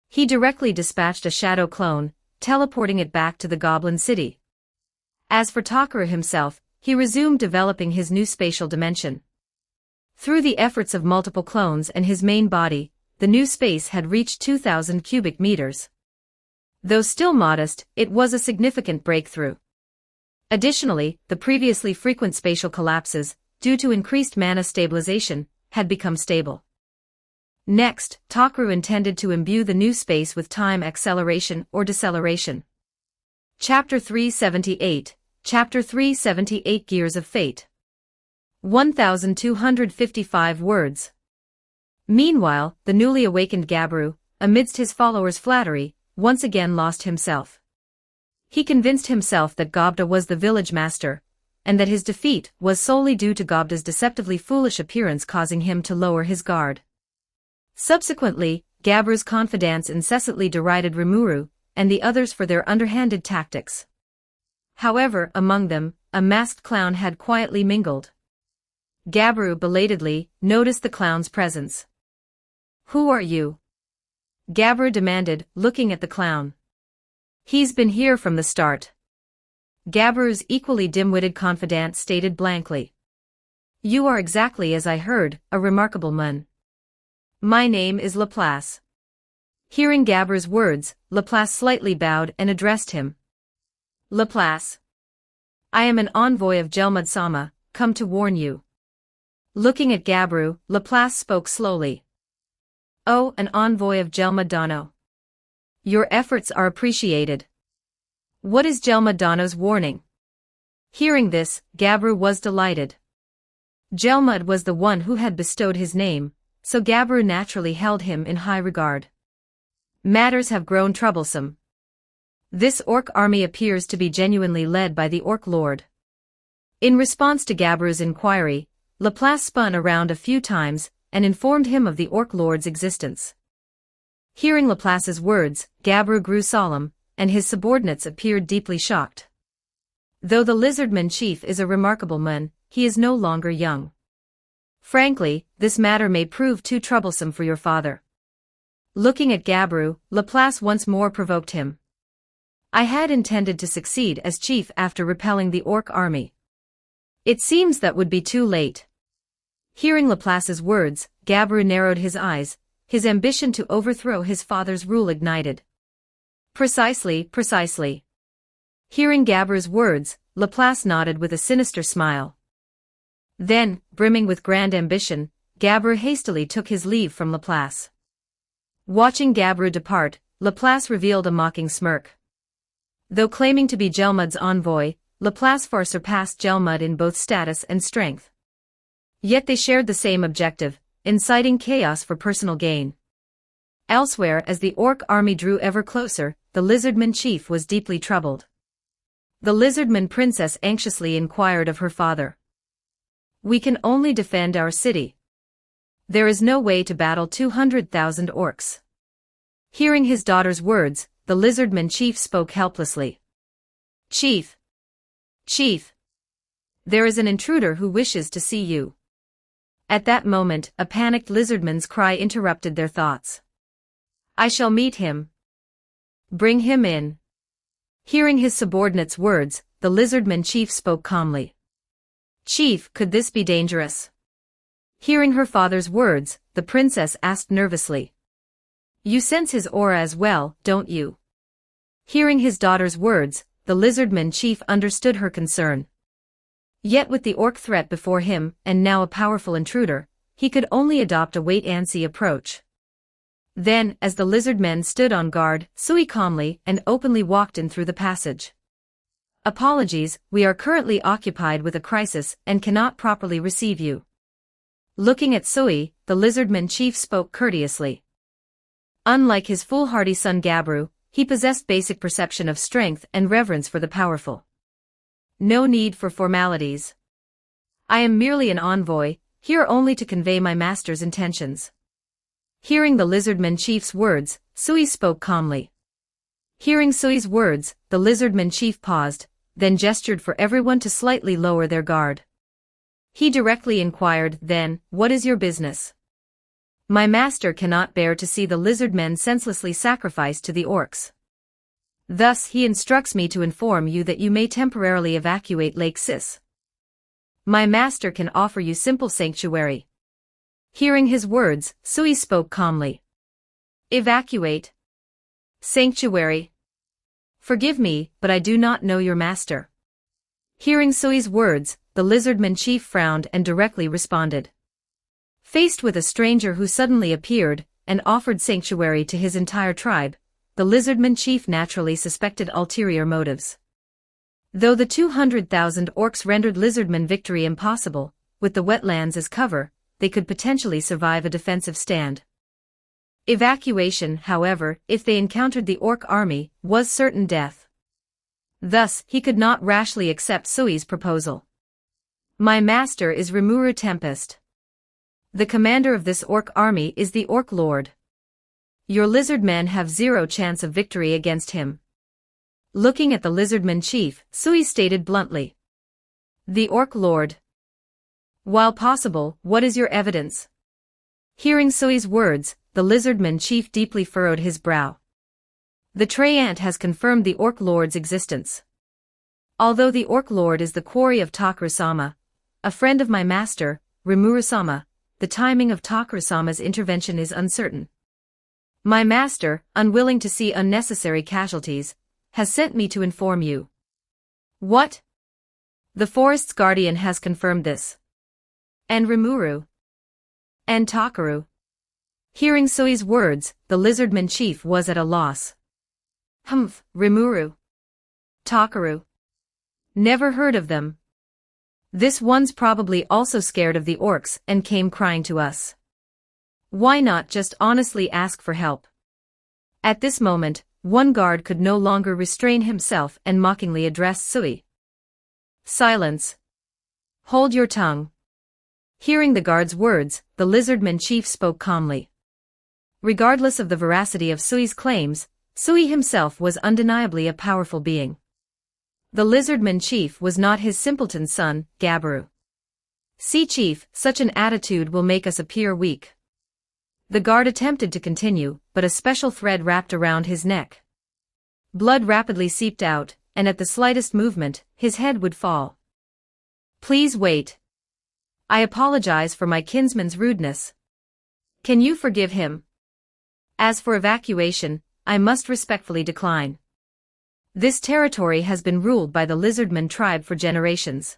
He directly dispatched a shadow clone, teleporting it back to the Goblin City. As for Takeru himself, he resumed developing his new spatial dimension. Through the efforts of multiple clones and his main body, the new space had reached 2,000 cubic meters. Though still modest, it was a significant breakthrough. Additionally, the previously frequent spatial collapses, due to increased mana stabilization, had become stable. Next, Takeru intended to imbue the new space with time acceleration or deceleration. Chapter 378, Chapter 378 Gears of Fate. 1,255 words. Meanwhile, the newly awakened Gabiru, amidst his followers' flattery, once again lost himself. He convinced himself that Gobda was the village master, and that his defeat was solely due to Gobda's deceptively foolish appearance causing him to lower his guard. Subsequently, Gabiru's confidants incessantly derided Rimuru and the others for their underhanded tactics. However, among them, a masked clown had quietly mingled. Gabiru belatedly noticed the clown's presence. Who are you? Gabiru demanded, looking at the clown. He's been here from the start. Gabiru's equally dim-witted confidant stated blankly. You are exactly as I heard, a remarkable man. My name is Laplace. Hearing Gabiru's words, Laplace slightly bowed and addressed him. Laplace. I am an envoy of Gelmud-sama, come to warn you. Looking at Gabiru, Laplace spoke slowly. Oh, an envoy of Gelmud-dano. Your efforts are appreciated. What is Gelmud-dano's warning? Hearing this, Gabiru was delighted. Gelmud was the one who had bestowed his name, so Gabiru naturally held him in high regard. Matters have grown troublesome. This orc army appears to be genuinely led by the orc lord. In response to Gabiru's inquiry, Laplace spun around a few times and informed him of the Orc Lord's existence. Hearing Laplace's words, Gabru grew solemn, and his subordinates appeared deeply shocked. Though the Lizardman chief is a remarkable man, he is no longer young. Frankly, this matter may prove too troublesome for your father. Looking at Gabru, Laplace once more provoked him. I had intended to succeed as chief after repelling the Orc army. It seems that would be too late. Hearing Laplace's words, Gabru narrowed his eyes, his ambition to overthrow his father's rule ignited. Precisely. Hearing Gabru's words, Laplace nodded with a sinister smile. Then, brimming with grand ambition, Gabru hastily took his leave from Laplace. Watching Gabru depart, Laplace revealed a mocking smirk. Though claiming to be Gelmud's envoy, Laplace far surpassed Gelmud in both status and strength. Yet they shared the same objective, inciting chaos for personal gain. Elsewhere, as the Orc army drew ever closer, the Lizardman chief was deeply troubled. The Lizardman princess anxiously inquired of her father. We can only defend our city. There is no way to battle 200,000 orcs. Hearing his daughter's words, the Lizardman chief spoke helplessly. Chief! There is an intruder who wishes to see you. At that moment, a panicked Lizardman's cry interrupted their thoughts. I shall meet him. Bring him in. Hearing his subordinate's words, the Lizardman chief spoke calmly. Chief, could this be dangerous? Hearing her father's words, the princess asked nervously. You sense his aura as well, don't you? Hearing his daughter's words, the Lizardman chief understood her concern. Yet with the Orc threat before him, and now a powerful intruder, he could only adopt a wait-and-see approach. Then, as the Lizardmen stood on guard, Sui calmly and openly walked in through the passage. Apologies, we are currently occupied with a crisis and cannot properly receive you. Looking at Sui, the Lizardman chief spoke courteously. Unlike his foolhardy son Gabru, he possessed basic perception of strength and reverence for the powerful. No need for formalities. I am merely an envoy, here only to convey my master's intentions. Hearing the Lizardman chief's words, Sui spoke calmly. Hearing Sui's words, the Lizardman chief paused, then gestured for everyone to slightly lower their guard. He directly inquired, then, what is your business? My master cannot bear to see the Lizardmen senselessly sacrificed to the orcs. Thus he instructs me to inform you that you may temporarily evacuate Lake Sis. My master can offer you simple sanctuary. Hearing his words, Sui spoke calmly. Evacuate. Sanctuary. Forgive me, but I do not know your master. Hearing Sui's words, the Lizardman chief frowned and directly responded. Faced with a stranger who suddenly appeared and offered sanctuary to his entire tribe, the Lizardman chief naturally suspected ulterior motives. Though the 200,000 orcs rendered Lizardman victory impossible, with the wetlands as cover, they could potentially survive a defensive stand. Evacuation, however, if they encountered the orc army, was certain death. Thus, he could not rashly accept Sui's proposal. My master is Rimuru Tempest. The commander of this orc army is the Orc Lord. Your Lizardmen have zero chance of victory against him. Looking at the Lizardman chief, Sui stated bluntly. The Orc Lord. While possible, what is your evidence? Hearing Sui's words, the Lizardman chief deeply furrowed his brow. The Treant has confirmed the Orc Lord's existence. Although the Orc Lord is the quarry of Takeru-sama, a friend of my master, Rimuru-sama, the timing of Takeru-sama's intervention is uncertain. My master, unwilling to see unnecessary casualties, has sent me to inform you. What? The forest's guardian has confirmed this. And Rimuru? And Takeru? Hearing Sui's words, the Lizardman chief was at a loss. Humph, Rimuru. Takeru. Never heard of them. This one's probably also scared of the orcs and came crying to us. Why not just honestly ask for help? At this moment, one guard could no longer restrain himself and mockingly addressed Sui. Silence. Hold your tongue. Hearing the guard's words, the lizardman chief spoke calmly. Regardless of the veracity of Sui's claims, Sui himself was undeniably a powerful being. The lizardman chief was not his simpleton son, Gabaru. "See, chief, such an attitude will make us appear weak." The guard attempted to continue, but a special thread wrapped around his neck. Blood rapidly seeped out, and at the slightest movement, his head would fall. "Please wait. I apologize for my kinsman's rudeness. Can you forgive him? As for evacuation, I must respectfully decline. This territory has been ruled by the lizardman tribe for generations.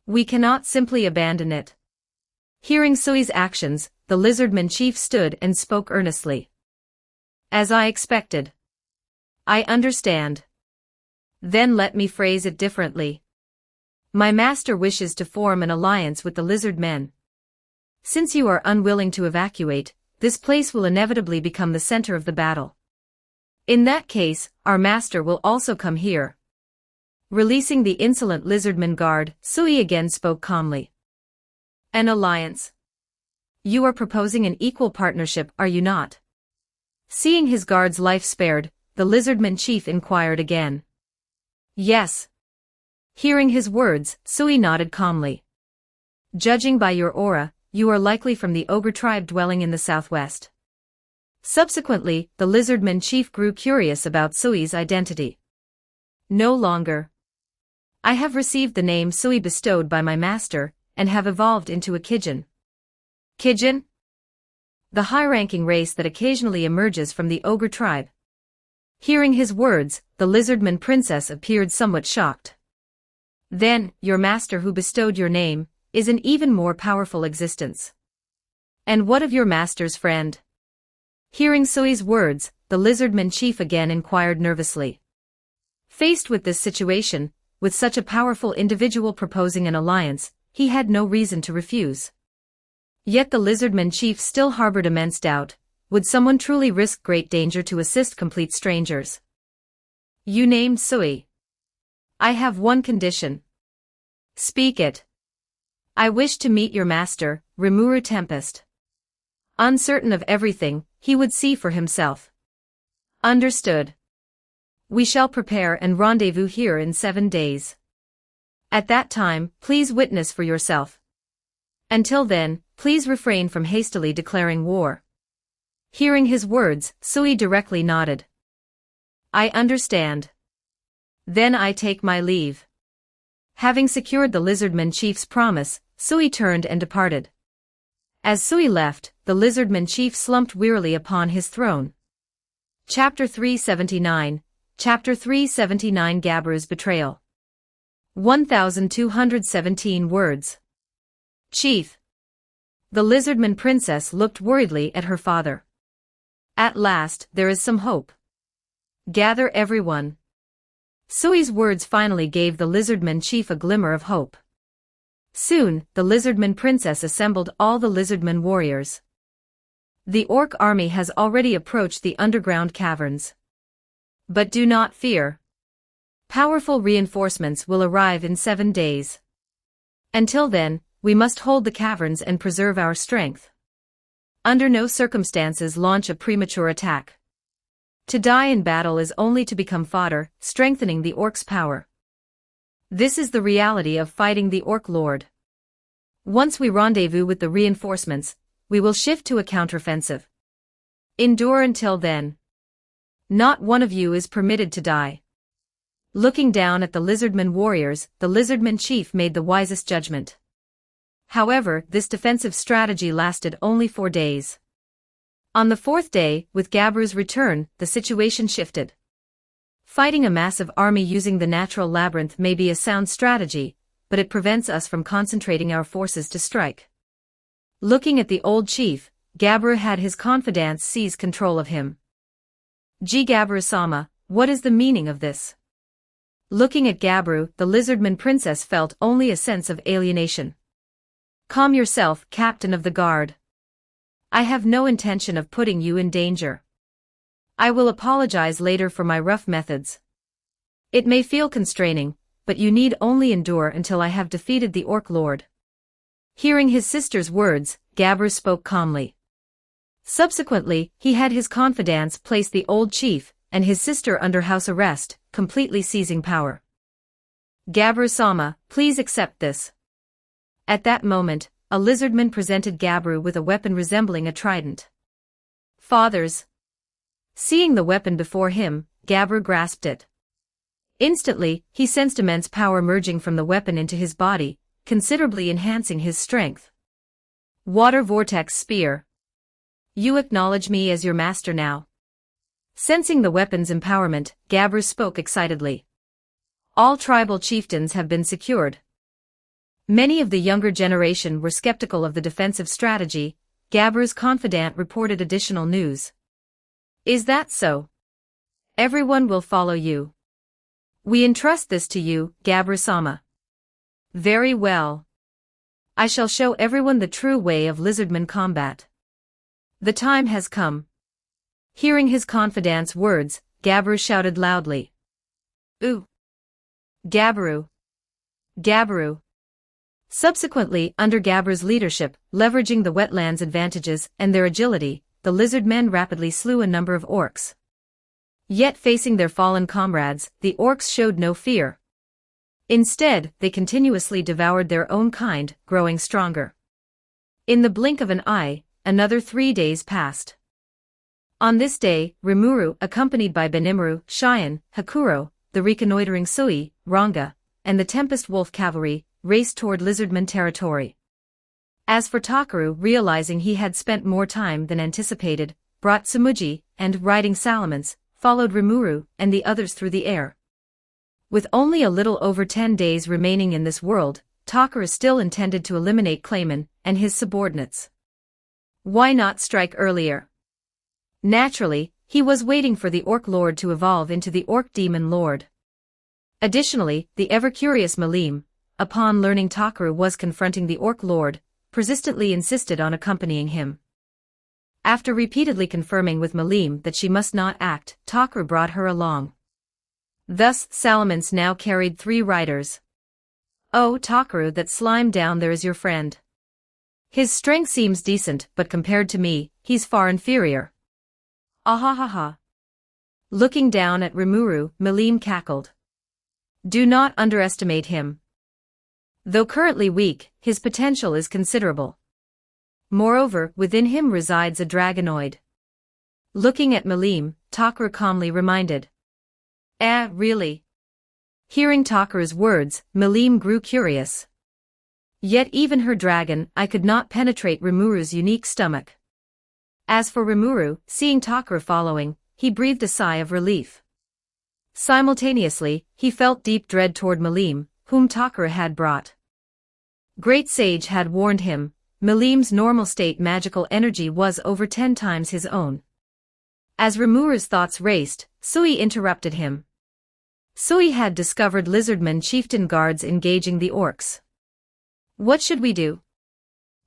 We cannot simply abandon it." Hearing Sui's actions, the lizardman chief stood and spoke earnestly. "As I expected. I understand. Then let me phrase it differently. My master wishes to form an alliance with the lizard men. Since you are unwilling to evacuate, this place will inevitably become the center of the battle. In that case, our master will also come here." Releasing the insolent lizardman guard, Sui again spoke calmly. "An alliance? You are proposing an equal partnership, are you not?" Seeing his guard's life spared, the lizardman chief inquired again. "Yes." Hearing his words, Sui nodded calmly. "Judging by your aura, you are likely from the ogre tribe dwelling in the southwest." Subsequently, the lizardman chief grew curious about Sui's identity. "No longer. I have received the name Sui bestowed by my master, and have evolved into a Kijin." Kijin? The high-ranking race that occasionally emerges from the ogre tribe. Hearing his words, the lizardman princess appeared somewhat shocked. "Then, your master who bestowed your name, is an even more powerful existence. And what of your master's friend?" Hearing Sui's words, the lizardman chief again inquired nervously. Faced with this situation, with such a powerful individual proposing an alliance, he had no reason to refuse. Yet the lizardman chief still harbored immense doubt. Would someone truly risk great danger to assist complete strangers? "You named Sui. I have one condition." "Speak it." "I wish to meet your master, Rimuru Tempest." Uncertain of everything, he would see for himself. "Understood. We shall prepare and rendezvous here in 7 days. At that time, please witness for yourself. Until then, please refrain from hastily declaring war." Hearing his words, Sui directly nodded. "I understand. Then I take my leave." Having secured the lizardman chief's promise, Sui turned and departed. As Sui left, the lizardman chief slumped wearily upon his throne. Chapter 379, Chapter 379 Gabaru's Betrayal. 1217 words. "Chief." The lizardman princess looked worriedly at her father. "At last, there is some hope. Gather everyone." Sui's words finally gave the lizardman chief a glimmer of hope. Soon, the lizardman princess assembled all the lizardman warriors. The orc army has already approached the underground caverns. But do not fear. Powerful reinforcements will arrive in 7 days. Until then, we must hold the caverns and preserve our strength. Under no circumstances launch a premature attack. To die in battle is only to become fodder, strengthening the orc's power. This is the reality of fighting the orc lord. Once we rendezvous with the reinforcements, we will shift to a counteroffensive. Endure until then. Not one of you is permitted to die. Looking down at the lizardman warriors, the lizardman chief made the wisest judgment. However, this defensive strategy lasted only 4 days. On the 4th day, with Gabaru's return, the situation shifted. Fighting a massive army using the natural labyrinth may be a sound strategy, but it prevents us from concentrating our forces to strike. Looking at the old chief, Gabaru had his confidants seize control of him. Gabaru-sama, what is the meaning of this?" Looking at Gabaru, the lizardman princess felt only a sense of alienation. "Calm yourself, captain of the guard. I have no intention of putting you in danger. I will apologize later for my rough methods. It may feel constraining, but you need only endure until I have defeated the orc lord." Hearing his sister's words, Gabru spoke calmly. Subsequently, he had his confidants place the old chief and his sister under house arrest, completely seizing power. Gabru-sama, please accept this. At that moment, a lizardman presented Gabru with a weapon resembling a trident. Fathers. Seeing the weapon before him, Gabru grasped it. Instantly, he sensed immense power merging from the weapon into his body, considerably enhancing his strength. Water Vortex Spear. You acknowledge me as your master now. Sensing the weapon's empowerment, Gabru spoke excitedly. All tribal chieftains have been secured. Many of the younger generation were skeptical of the defensive strategy. Gabru's confidant reported additional news. Is that so? Everyone will follow you. We entrust this to you, Gabru-sama. Very well. I shall show everyone the true way of lizardman combat. The time has come. Hearing his confidant's words, Gabru shouted loudly. Ooh! Gabru! Gabru! Subsequently, under Gabru's leadership, leveraging the wetlands' advantages and their agility, the lizard men rapidly slew a number of orcs. Yet facing their fallen comrades, the orcs showed no fear. Instead, they continuously devoured their own kind, growing stronger. In the blink of an eye, another 3 days passed. On this day, Rimuru, accompanied by Benimaru, Cheyenne, Hakuro, the reconnoitering Sui, Ranga, and the Tempest Wolf cavalry, raced toward lizardman territory. As for Takaru, realizing he had spent more time than anticipated, brought Tsumuji, and, riding Salamence, followed Rimuru and the others through the air. With only a little over 10 days remaining in this world, Takaru still intended to eliminate Clayman and his subordinates. Why not strike earlier? Naturally, he was waiting for the Orc Lord to evolve into the Orc Demon Lord. Additionally, the ever-curious Malim, upon learning Takaru was confronting the Orc Lord, persistently insisted on accompanying him. After repeatedly confirming with Malim that she must not act, Takaru brought her along. Thus, Salamence now carried 3 riders. Oh, Takaru, that slime down there is your friend. His strength seems decent, but compared to me, he's far inferior. Ahahaha. Looking down at Rimuru, Malim cackled. Do not underestimate him. Though currently weak, his potential is considerable. Moreover, within him resides a dragonoid. Looking at Malim, Takaru calmly reminded. Really? Hearing Takaru's words, Malim grew curious. Yet even her dragon, I could not penetrate Rimuru's unique stomach. As for Rimuru, seeing Takaru following, he breathed a sigh of relief. Simultaneously, he felt deep dread toward Malim, whom Takaru had brought. Great Sage had warned him, Malim's normal state magical energy was over 10 times his own. As Rimuru's thoughts raced, Sui interrupted him. Sui had discovered lizardman chieftain guards engaging the orcs. What should we do?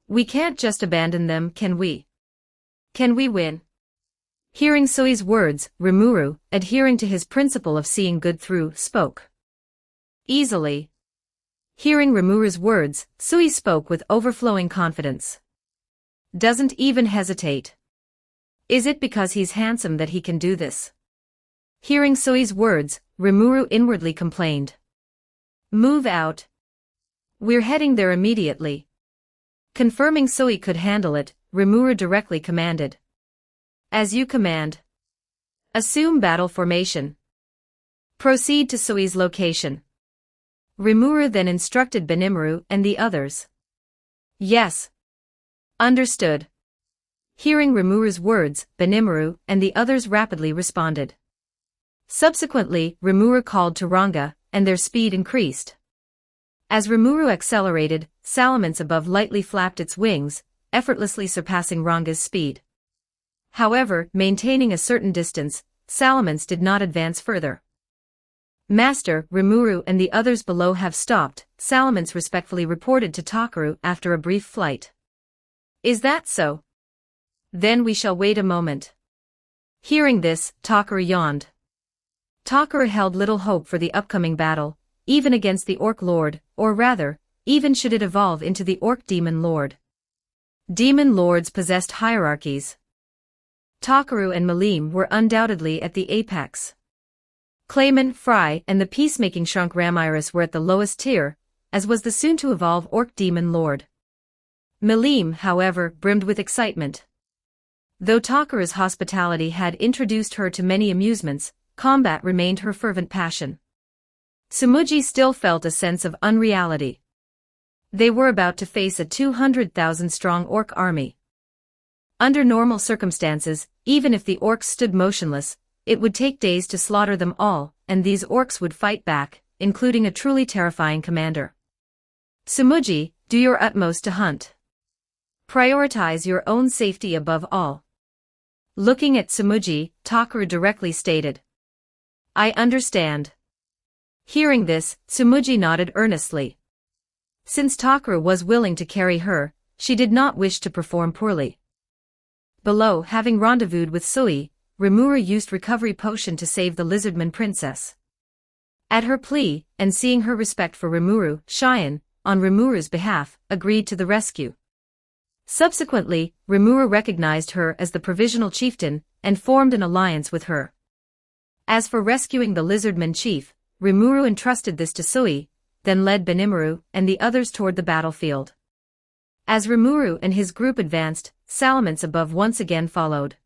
We can't just abandon them, can we? Can we win? Hearing Sui's words, Rimuru, adhering to his principle of seeing good through, spoke. Easily. Hearing Rimuru's words, Sui spoke with overflowing confidence. Doesn't even hesitate. Is it because he's handsome that he can do this? Hearing Sui's words, Rimuru inwardly complained. Move out. We're heading there immediately. Confirming Sui could handle it, Rimuru directly commanded. As you command. Assume battle formation. Proceed to Sui's location. Rimuru then instructed Benimaru and the others. Yes. Understood. Hearing Rimuru's words, Benimaru and the others rapidly responded. Subsequently, Rimuru called to Ranga, and their speed increased. As Rimuru accelerated, Salamence above lightly flapped its wings, effortlessly surpassing Ranga's speed. However, maintaining a certain distance, Salamence did not advance further. Master, Rimuru and the others below have stopped, Salamence respectfully reported to Takaru after a brief flight. Is that so? Then we shall wait a moment. Hearing this, Takaru yawned. Takaru held little hope for the upcoming battle, even against the Orc Lord, or rather, even should it evolve into the Orc Demon Lord. Demon Lords possessed hierarchies. Takaru and Malim were undoubtedly at the apex. Clayman, Fry, and the peacemaking shrunk Ramiris were at the lowest tier, as was the soon-to-evolve Orc Demon Lord. Malim, however, brimmed with excitement. Though Takaru's hospitality had introduced her to many amusements, combat remained her fervent passion. Tsumugi still felt a sense of unreality. They were about to face a 200,000-strong orc army. Under normal circumstances, even if the orcs stood motionless, it would take days to slaughter them all, and these orcs would fight back, including a truly terrifying commander. Tsumugi, do your utmost to hunt. Prioritize your own safety above all. Looking at Tsumugi, Takaru directly stated. I understand. Hearing this, Tsumugi nodded earnestly. Since Takaru was willing to carry her, she did not wish to perform poorly. Below, having rendezvoused with Sui, Rimuru used recovery potion to save the lizardman princess. At her plea, and seeing her respect for Rimuru, Cheyenne, on Rimuru's behalf, agreed to the rescue. Subsequently, Rimuru recognized her as the provisional chieftain, and formed an alliance with her. As for rescuing the lizardman chief, Rimuru entrusted this to Sui, then led Benimaru and the others toward the battlefield. As Rimuru and his group advanced, Salamence above once again followed.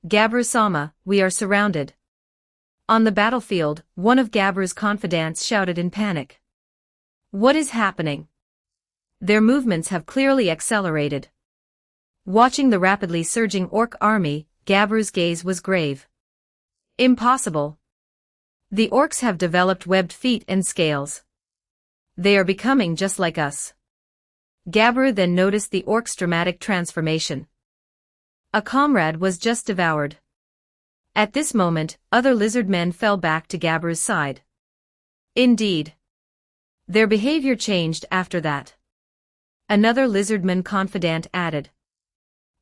Gabru-sama, we are surrounded. On the battlefield, one of Gabru's confidants shouted in panic. What is happening? Their movements have clearly accelerated. Watching the rapidly surging orc army, Gabru's gaze was grave. Impossible. The orcs have developed webbed feet and scales. They are becoming just like us. Gabru then noticed the orc's dramatic transformation. A comrade was just devoured. At this moment, other lizard men fell back to Gabru's side. Indeed. Their behavior changed after that. Another lizardman confidant added.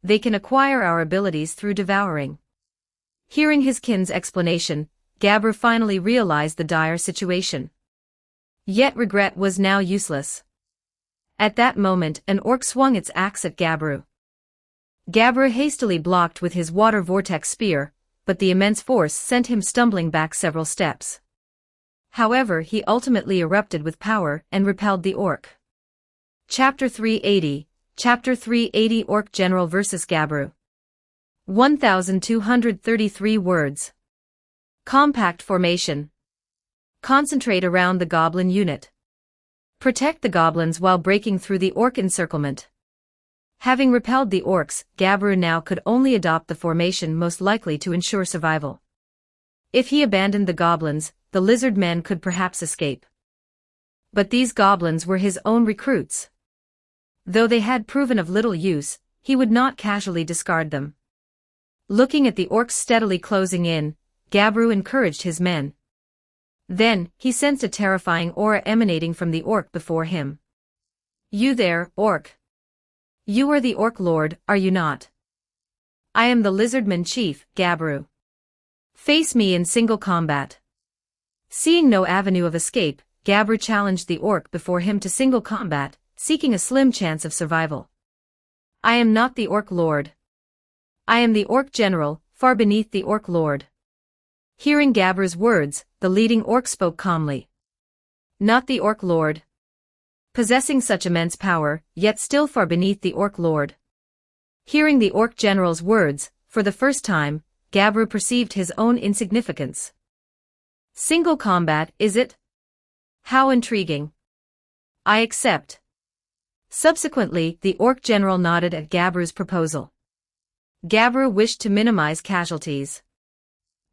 They can acquire our abilities through devouring. Hearing his kin's explanation, Gabru finally realized the dire situation. Yet regret was now useless. At that moment, an orc swung its axe at Gabru. Gabru hastily blocked with his water vortex spear, but the immense force sent him stumbling back several steps. However, he ultimately erupted with power and repelled the orc. Chapter 380, Chapter 380 Orc General vs. Gabru. 1233 words. Compact formation. Concentrate around the goblin unit. Protect the goblins while breaking through the orc encirclement. Having repelled the orcs, Gabru now could only adopt the formation most likely to ensure survival. If he abandoned the goblins, the lizard men could perhaps escape. But these goblins were his own recruits. Though they had proven of little use, he would not casually discard them. Looking at the orcs steadily closing in, Gabru encouraged his men. Then, he sensed a terrifying aura emanating from the orc before him. You there, orc. You are the orc lord, are you not? I am the lizardman chief, Gabru. Face me in single combat. Seeing no avenue of escape, Gabru challenged the orc before him to single combat, seeking a slim chance of survival. I am not the orc lord. I am the orc general, far beneath the orc lord. Hearing Gabru's words, the leading orc spoke calmly. Not the orc lord. Possessing such immense power, yet still far beneath the orc lord. Hearing the orc general's words, for the first time, Gabru perceived his own insignificance. Single combat, is it? How intriguing. I accept. Subsequently, the orc general nodded at Gabru's proposal. Gabru wished to minimize casualties.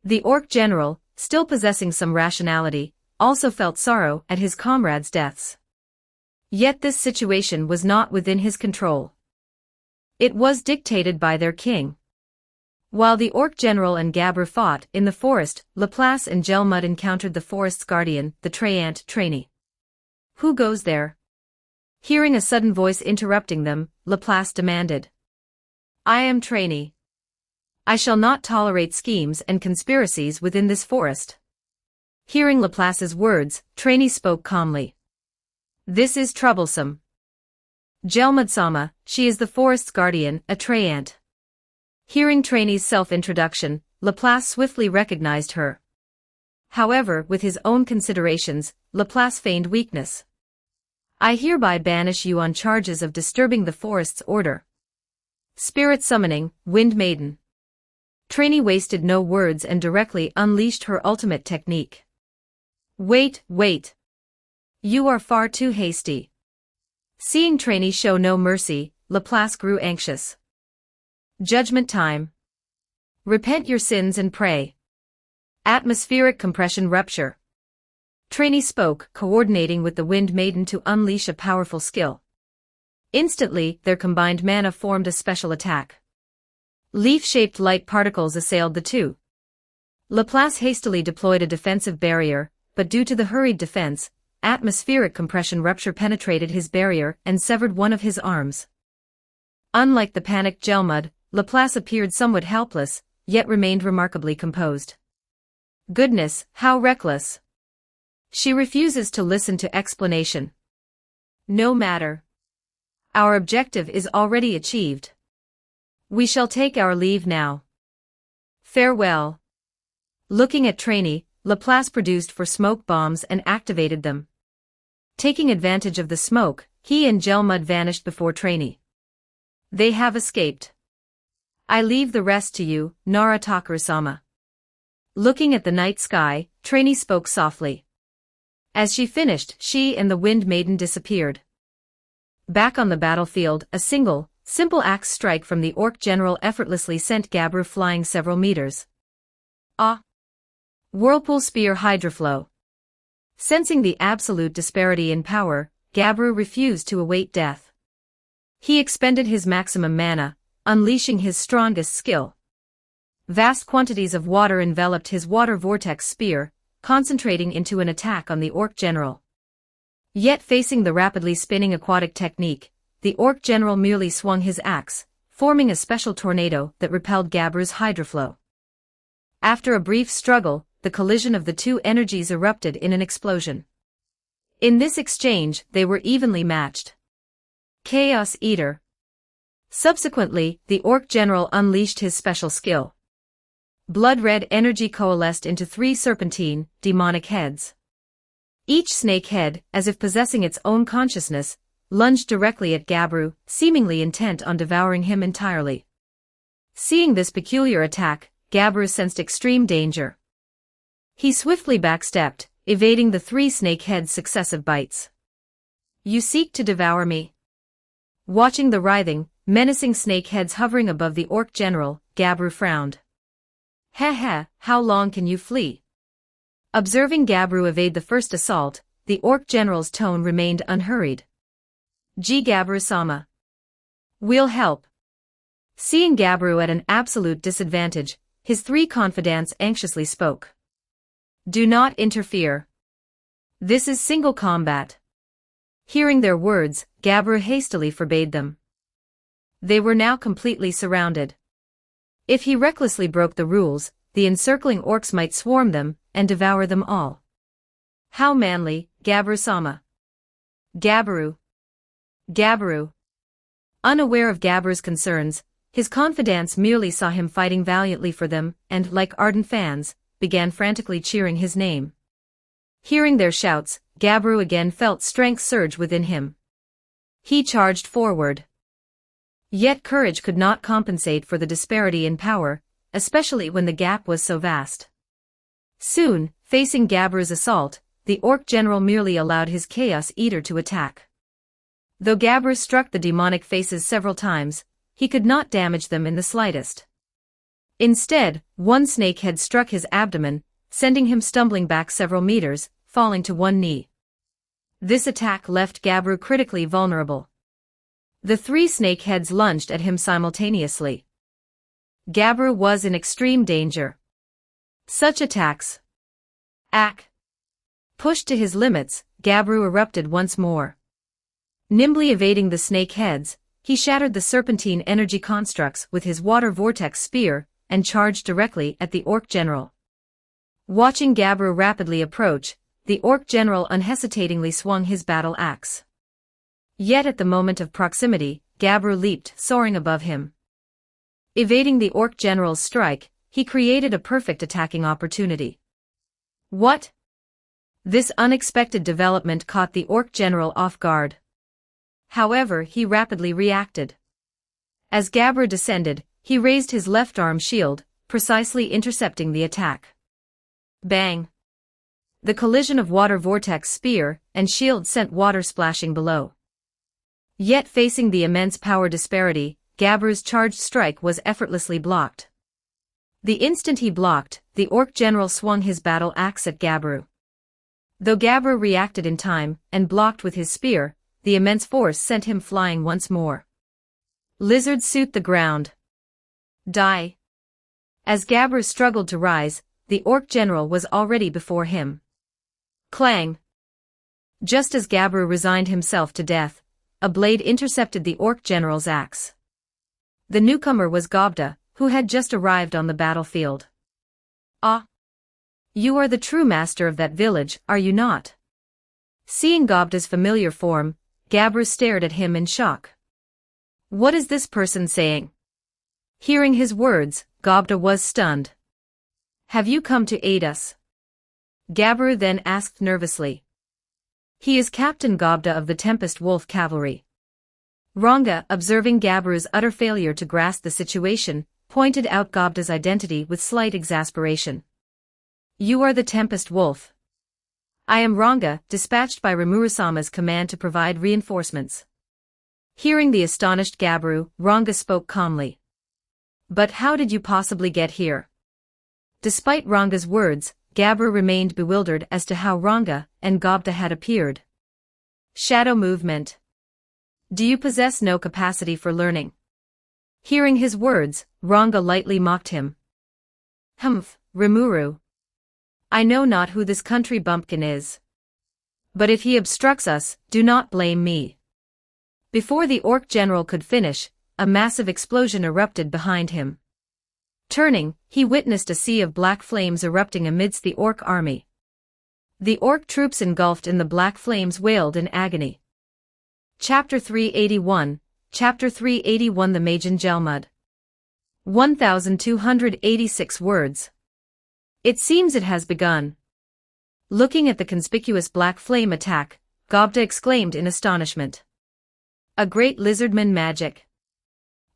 The orc general, still possessing some rationality, also felt sorrow at his comrades' deaths. Yet this situation was not within his control. It was dictated by their king. While the orc general and Gabru fought in the forest, Laplace and Gelmud encountered the forest's guardian, the Traiant trainee. Who goes there? Hearing a sudden voice interrupting them, Laplace demanded. I am trainee. I shall not tolerate schemes and conspiracies within this forest. Hearing Laplace's words, trainee spoke calmly. This is troublesome. Gelmud-sama, she is the forest's guardian, a Traiant. Hearing Trainee's self-introduction, Laplace swiftly recognized her. However, with his own considerations, Laplace feigned weakness. I hereby banish you on charges of disturbing the forest's order. Spirit summoning, Wind Maiden. Trainee wasted no words and directly unleashed her ultimate technique. Wait. You are far too hasty. Seeing Trainee show no mercy, Laplace grew anxious. Judgment time. Repent your sins and pray. Atmospheric compression rupture. Trainee spoke, coordinating with the Wind Maiden to unleash a powerful skill. Instantly, their combined mana formed a special attack. Leaf-shaped light particles assailed the two. Laplace hastily deployed a defensive barrier, but due to the hurried defense, atmospheric compression rupture penetrated his barrier and severed one of his arms. Unlike the panicked Gelmud, Laplace appeared somewhat helpless, yet remained remarkably composed. Goodness, how reckless! She refuses to listen to explanation. No matter. Our objective is already achieved. We shall take our leave now. Farewell. Looking at Trainee, Laplace produced 4 smoke bombs and activated them. Taking advantage of the smoke, he and Gelmud vanished before Trainee. They have escaped. I leave the rest to you, Nara-Takaru-sama. Looking at the night sky, Trainee spoke softly. As she finished, she and the Wind Maiden disappeared. Back on the battlefield, a simple axe strike from the Orc general effortlessly sent Gabru flying several meters. Ah! Whirlpool Spear Hydroflow. Sensing the absolute disparity in power, Gabru refused to await death. He expended his maximum mana, unleashing his strongest skill. Vast quantities of water enveloped his water vortex spear, concentrating into an attack on the Orc general. Yet facing the rapidly spinning aquatic technique, the Orc general merely swung his axe, forming a special tornado that repelled Gabru's hydroflow. After a brief struggle, the collision of the two energies erupted in an explosion. In this exchange, they were evenly matched. Chaos Eater. Subsequently, the Orc general unleashed his special skill. Blood-red energy coalesced into 3 serpentine, demonic heads. Each snake head, as if possessing its own consciousness, lunged directly at Gabru, seemingly intent on devouring him entirely. Seeing this peculiar attack, Gabru sensed extreme danger. He swiftly backstepped, evading the 3 snake heads' successive bites. You seek to devour me. Watching the writhing, menacing snake heads hovering above the Orc general, Gabru frowned. Heh, how long can you flee? Observing Gabru evade the first assault, the Orc general's tone remained unhurried. Gabru-sama. We'll help. Seeing Gabru at an absolute disadvantage, his 3 confidants anxiously spoke. Do not interfere. This is single combat. Hearing their words, Gabru hastily forbade them. They were now completely surrounded. If he recklessly broke the rules, the encircling orcs might swarm them and devour them all. How manly, Gabru-sama. Gabru. Unaware of Gabru's concerns, his confidants merely saw him fighting valiantly for them and, like ardent fans, began frantically cheering his name. Hearing their shouts, Gabru again felt strength surge within him. He charged forward. Yet courage could not compensate for the disparity in power, especially when the gap was so vast. Soon, facing Gabru's assault, the Orc general merely allowed his Chaos Eater to attack. Though Gabru struck the demonic faces several times, he could not damage them in the slightest. Instead, one snake head struck his abdomen, sending him stumbling back several meters, falling to one knee. This attack left Gabru critically vulnerable. The 3 snake heads lunged at him simultaneously. Gabru was in extreme danger. Such attacks. Pushed to his limits, Gabru erupted once more. Nimbly evading the snake heads, he shattered the serpentine energy constructs with his water vortex spear and charged directly at the Orc general. Watching Gabru rapidly approach, the orc general unhesitatingly swung his battle axe. Yet at the moment of proximity, Gabru leaped, soaring above him. Evading the orc general's strike, he created a perfect attacking opportunity. What? This unexpected development caught the orc general off guard. However, he rapidly reacted. As Gabru descended, he raised his left arm shield, precisely intercepting the attack. Bang! The collision of water vortex spear and shield sent water splashing below. Yet facing the immense power disparity, Gabru's charged strike was effortlessly blocked. The instant he blocked, the orc general swung his battle axe at Gabru. Though Gabru reacted in time and blocked with his spear, the immense force sent him flying once more. Lizard suit the ground. Die. As Gabru struggled to rise, the orc general was already before him. Clang! Just as Gabru resigned himself to death, a blade intercepted the orc general's axe. The newcomer was Gobda, who had just arrived on the battlefield. Ah! You are the true master of that village, are you not? Seeing Gobda's familiar form, Gabru stared at him in shock. What is this person saying? Hearing his words, Gobda was stunned. Have you come to aid us? Gabru then asked nervously. He is Captain Gobda of the Tempest Wolf Cavalry. Ranga, observing Gabru's utter failure to grasp the situation, pointed out Gobda's identity with slight exasperation. You are the Tempest Wolf. I am Ranga, dispatched by Rimuru-sama's command to provide reinforcements. Hearing the astonished Gabru, Ranga spoke calmly. But how did you possibly get here? Despite Ranga's words, Gabru remained bewildered as to how Ranga and Gobda had appeared. Shadow movement. Do you possess no capacity for learning? Hearing his words, Ranga lightly mocked him. Humph, Rimuru. I know not who this country bumpkin is. But if he obstructs us, do not blame me. Before the orc general could finish, a massive explosion erupted behind him. Turning, he witnessed a sea of black flames erupting amidst the orc army. The orc troops engulfed in the black flames wailed in agony. Chapter 381, Chapter 381 The Majan Gelmud. 1286 words. It seems it has begun. Looking at the conspicuous black flame attack, Gobda exclaimed in astonishment. A great lizardman magic.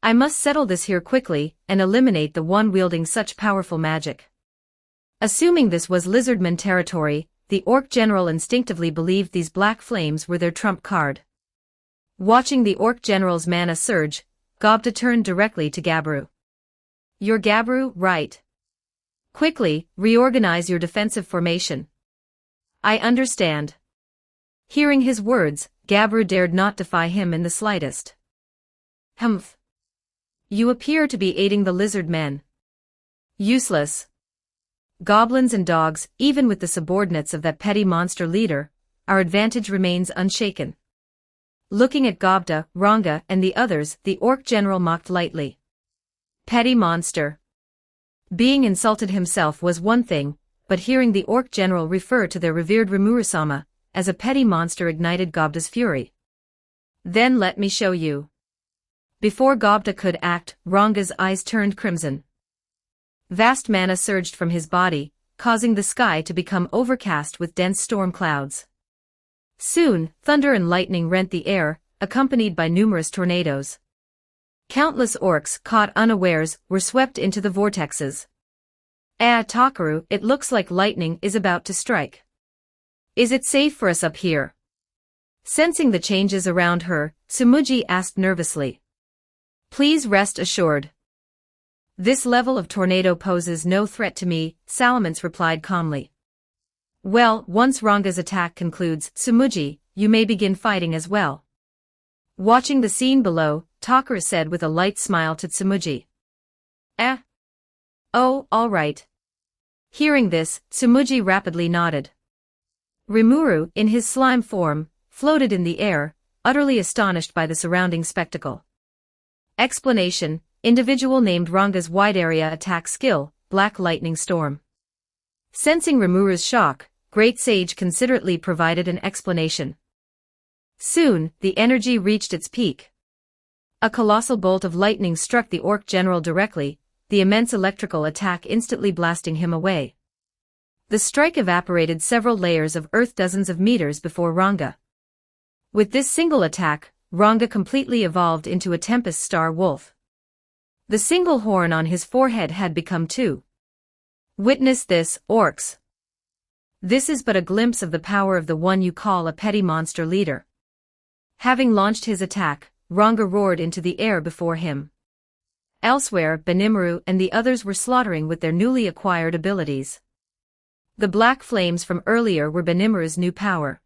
I must settle this here quickly and eliminate the one wielding such powerful magic. Assuming this was lizardman territory, the orc general instinctively believed these black flames were their trump card. Watching the orc general's mana surge, Gobda turned directly to Gabru. You're Gabru, right? Quickly, reorganize your defensive formation. I understand. Hearing his words, Gabru dared not defy him in the slightest. Humph. You appear to be aiding the lizard men. Useless. Goblins and dogs, even with the subordinates of that petty monster leader, our advantage remains unshaken. Looking at Gobda, Ranga, and the others, the orc general mocked lightly. Petty monster. Being insulted himself was one thing, but hearing the orc general refer to their revered Rimuru-sama as a petty monster ignited Gobda's fury. Then let me show you. Before Gobda could act, Ranga's eyes turned crimson. Vast mana surged from his body, causing the sky to become overcast with dense storm clouds. Soon, thunder and lightning rent the air, accompanied by numerous tornadoes. Countless orcs, caught unawares, were swept into the vortexes. Takaru, it looks like lightning is about to strike. Is it safe for us up here? Sensing the changes around her, Tsumugi asked nervously. Please rest assured. This level of tornado poses no threat to me, Salamence replied calmly. Well, once Ranga's attack concludes, Tsumugi, you may begin fighting as well. Watching the scene below, Takaru said with a light smile to Tsumugi. Oh, all right. Hearing this, Tsumugi rapidly nodded. Rimuru, in his slime form, floated in the air, utterly astonished by the surrounding spectacle. Explanation, individual named Ranga's wide area attack skill, Black Lightning Storm. Sensing Rimuru's shock, Great Sage considerately provided an explanation. Soon, the energy reached its peak. A colossal bolt of lightning struck the orc general directly, the immense electrical attack instantly blasting him away. The strike evaporated several layers of earth dozens of meters before Ranga. With this single attack, Ranga completely evolved into a Tempest Star Wolf. The single horn on his forehead had become two. Witness this, orcs. This is but a glimpse of the power of the one you call a petty monster leader. Having launched his attack, Ranga roared into the air before him. Elsewhere, Benimaru and the others were slaughtering with their newly acquired abilities. The black flames from earlier were Benimaru's new power.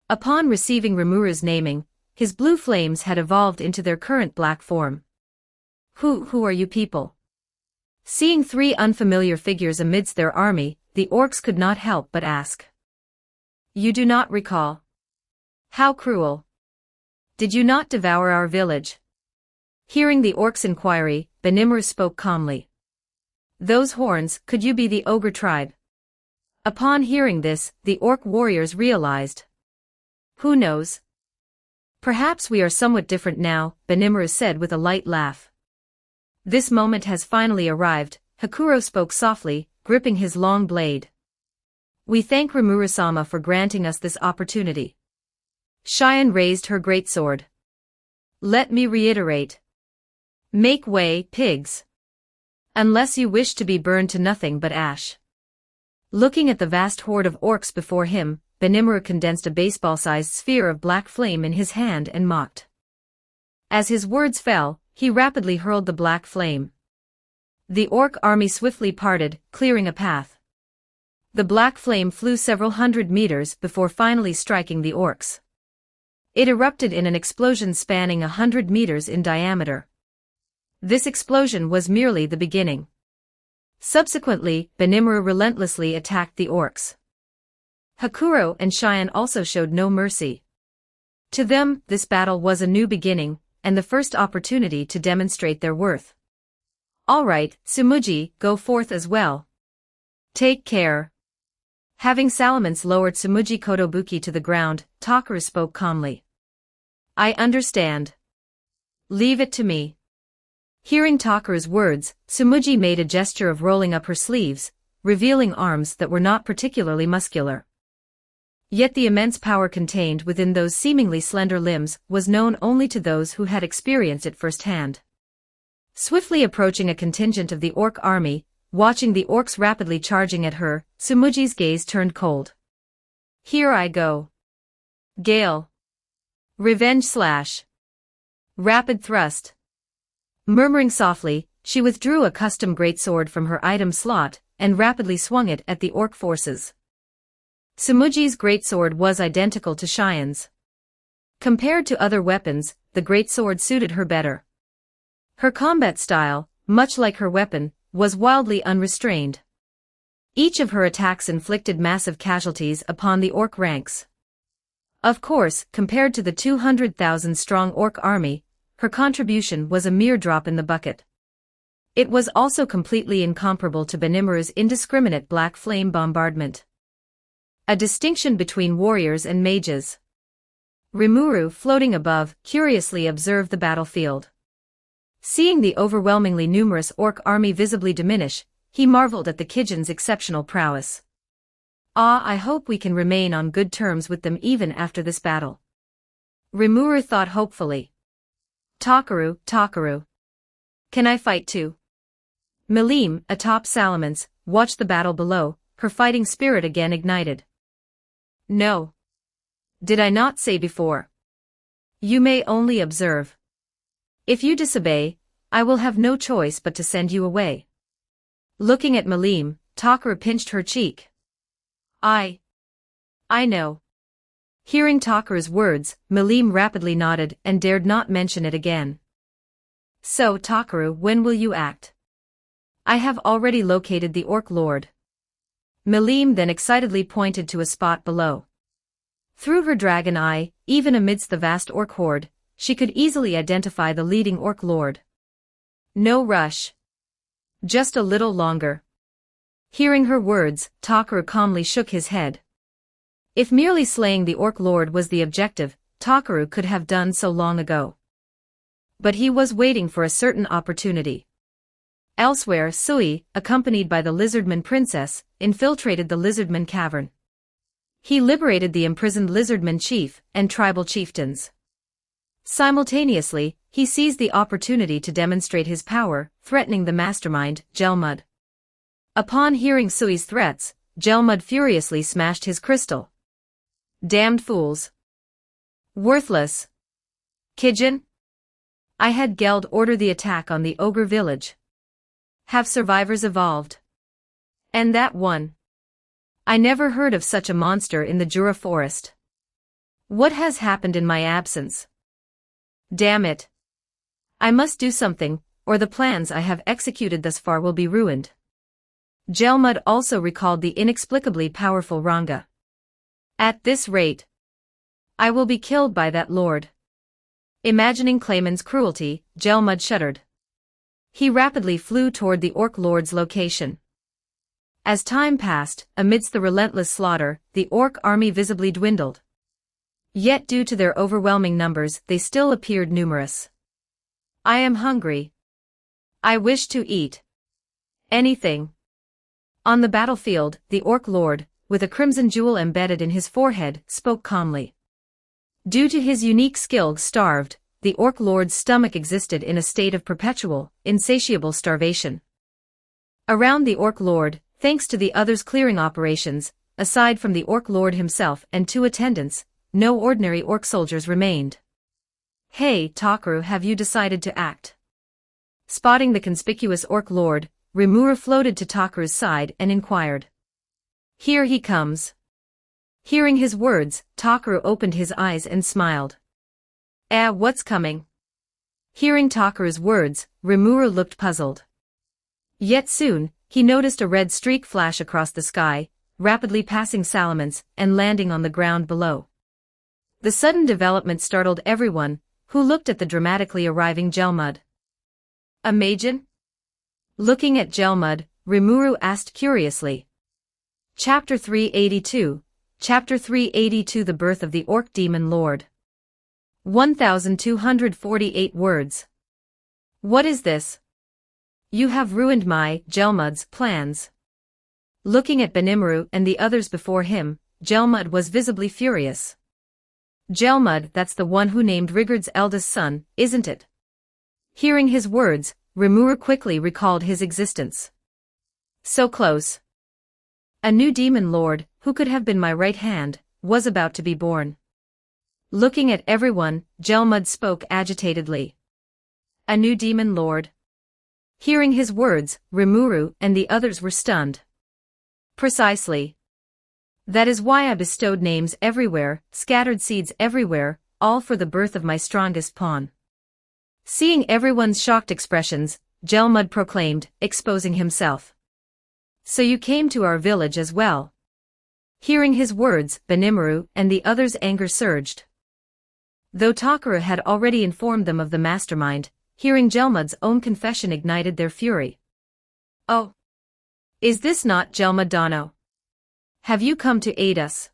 Upon receiving Rimuru's naming, his blue flames had evolved into their current black form. Who are you people? Seeing three unfamiliar figures amidst their army, the orcs could not help but ask. You do not recall? How cruel! Did you not devour our village? Hearing the orcs' inquiry, Benimaru spoke calmly. Those horns, could you be the ogre tribe? Upon hearing this, the orc warriors realized. Who knows? Perhaps we are somewhat different now, Benimaru said with a light laugh. This moment has finally arrived, Hakuro spoke softly, gripping his long blade. We thank Rimuru-sama for granting us this opportunity. Cheyenne raised her greatsword. Let me reiterate. Make way, pigs. Unless you wish to be burned to nothing but ash. Looking at the vast horde of orcs before him, Benimaru condensed a baseball-sized sphere of black flame in his hand and mocked. As his words fell, he rapidly hurled the black flame. The orc army swiftly parted, clearing a path. The black flame flew several hundred meters before finally striking the orcs. It erupted in an explosion spanning 100 meters in diameter. This explosion was merely the beginning. Subsequently, Benimaru relentlessly attacked the orcs. Hakuro and Cheyenne also showed no mercy. To them, this battle was a new beginning, and the first opportunity to demonstrate their worth. All right, Tsumugi, go forth as well. Take care. Having Salamence lowered Tsumugi Kotobuki to the ground, Takaru spoke calmly. I understand. Leave it to me. Hearing Takaru's words, Tsumugi made a gesture of rolling up her sleeves, revealing arms that were not particularly muscular. Yet the immense power contained within those seemingly slender limbs was known only to those who had experienced it firsthand. Swiftly approaching a contingent of the orc army, watching the orcs rapidly charging at her, Tsumugi's gaze turned cold. Here I go. Gale. Revenge slash. Rapid thrust. Murmuring softly, she withdrew a custom greatsword from her item slot, and rapidly swung it at the orc forces. Tsumugi's greatsword was identical to Cheyenne's. Compared to other weapons, the greatsword suited her better. Her combat style, much like her weapon, was wildly unrestrained. Each of her attacks inflicted massive casualties upon the orc ranks. Of course, compared to the 200,000-strong orc army, her contribution was a mere drop in the bucket. It was also completely incomparable to Benimaru's indiscriminate black flame bombardment. A distinction between warriors and mages. Rimuru, floating above, curiously observed the battlefield. Seeing the overwhelmingly numerous orc army visibly diminish, he marveled at the Kijin's exceptional prowess. I hope we can remain on good terms with them even after this battle. Rimuru thought hopefully. Takaru. Can I fight too? Milim, atop Salamence, watched the battle below, her fighting spirit again ignited. No. Did I not say before? You may only observe. If you disobey, I will have no choice but to send you away. Looking at Milim, Takaru pinched her cheek. I know. Hearing Takaru's words, Milim rapidly nodded and dared not mention it again. So Takaru, when will you act? I have already located the orc lord. Milim then excitedly pointed to a spot below. Through her dragon eye, even amidst the vast orc horde, she could easily identify the leading orc lord. No rush. Just a little longer. Hearing her words, Takaru calmly shook his head. If merely slaying the Orc Lord was the objective, Takaru could have done so long ago. But he was waiting for a certain opportunity. Elsewhere, Sui, accompanied by the Lizardman Princess, infiltrated the Lizardman Cavern. He liberated the imprisoned Lizardman chief and tribal chieftains. Simultaneously, he seized the opportunity to demonstrate his power, threatening the mastermind, Gelmud. Upon hearing Sui's threats, Gelmud furiously smashed his crystal. Damned fools. Worthless. Kijin? I had Geld order the attack on the ogre village. Have survivors evolved? And that one. I never heard of such a monster in the Jura forest. What has happened in my absence? Damn it. I must do something, or the plans I have executed thus far will be ruined. Gelmud also recalled the inexplicably powerful Ranga. At this rate, I will be killed by that lord. Imagining Clayman's cruelty, Gelmud shuddered. He rapidly flew toward the Orc Lord's location. As time passed, amidst the relentless slaughter, the Orc army visibly dwindled. Yet due to their overwhelming numbers, they still appeared numerous. I am hungry. I wish to eat. Anything. On the battlefield, the Orc Lord, with a crimson jewel embedded in his forehead, spoke calmly. Due to his unique skill, starved, the Orc Lord's stomach existed in a state of perpetual, insatiable starvation. Around the Orc Lord, thanks to the others' clearing operations, aside from the Orc Lord himself and 2 attendants, no ordinary Orc soldiers remained. Hey, Takaru, have you decided to act? Spotting the conspicuous Orc Lord, Rimuru floated to Takaru's side and inquired. Here he comes. Hearing his words, Takaru opened his eyes and smiled. What's coming? Hearing Takaru's words, Rimuru looked puzzled. Yet soon, he noticed a red streak flash across the sky, rapidly passing Salamence and landing on the ground below. The sudden development startled everyone, who looked at the dramatically arriving Gelmud. A Majin? Looking at Gelmud, Rimuru asked curiously. Chapter 382, Chapter 382 The Birth of the Orc Demon Lord. 1248 words. What is this? You have ruined my, Gelmud's, plans. Looking at Benimaru and the others before him, Gelmud was visibly furious. Gelmud, that's the one who named Rigurd's eldest son, isn't it? Hearing his words, Rimuru quickly recalled his existence. So close. A new demon lord, who could have been my right hand, was about to be born. Looking at everyone, Gelmud spoke agitatedly. A new demon lord. Hearing his words, Rimuru and the others were stunned. Precisely. That is why I bestowed names everywhere, scattered seeds everywhere, all for the birth of my strongest pawn. Seeing everyone's shocked expressions, Gelmud proclaimed, exposing himself. So you came to our village as well. Hearing his words, Benimaru and the others' anger surged. Though Takaru had already informed them of the mastermind, hearing Gelmud's own confession ignited their fury. Oh! Is this not Gelmud Dano? Have you come to aid us?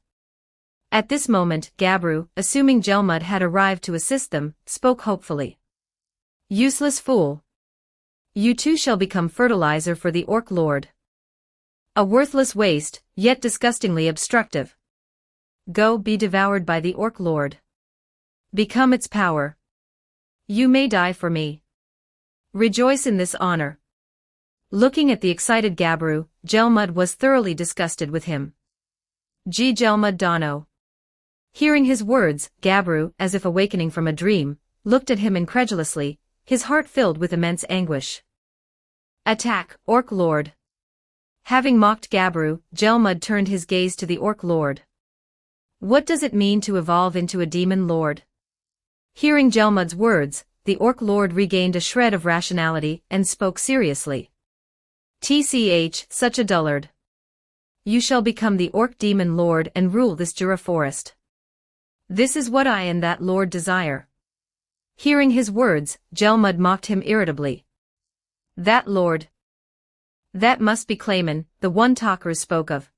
At this moment, Gabru, assuming Gelmud had arrived to assist them, spoke hopefully. Useless fool. You too shall become fertilizer for the Orc Lord. A worthless waste, yet disgustingly obstructive. Go be devoured by the Orc Lord. Become its power. You may die for me. Rejoice in this honor. Looking at the excited Gabru, Gelmud was thoroughly disgusted with him. Gelmud Dano. Hearing his words, Gabru, as if awakening from a dream, looked at him incredulously, his heart filled with immense anguish. Attack, Orc Lord. Having mocked Gabru, Gelmud turned his gaze to the Orc Lord. What does it mean to evolve into a demon lord? Hearing Gelmud's words, the Orc Lord regained a shred of rationality and spoke seriously. TCH, such a dullard. You shall become the Orc Demon Lord and rule this Jura forest. This is what I and that lord desire. Hearing his words, Gelmud mocked him irritably. That lord. That must be Clayman, the one Takaru spoke of.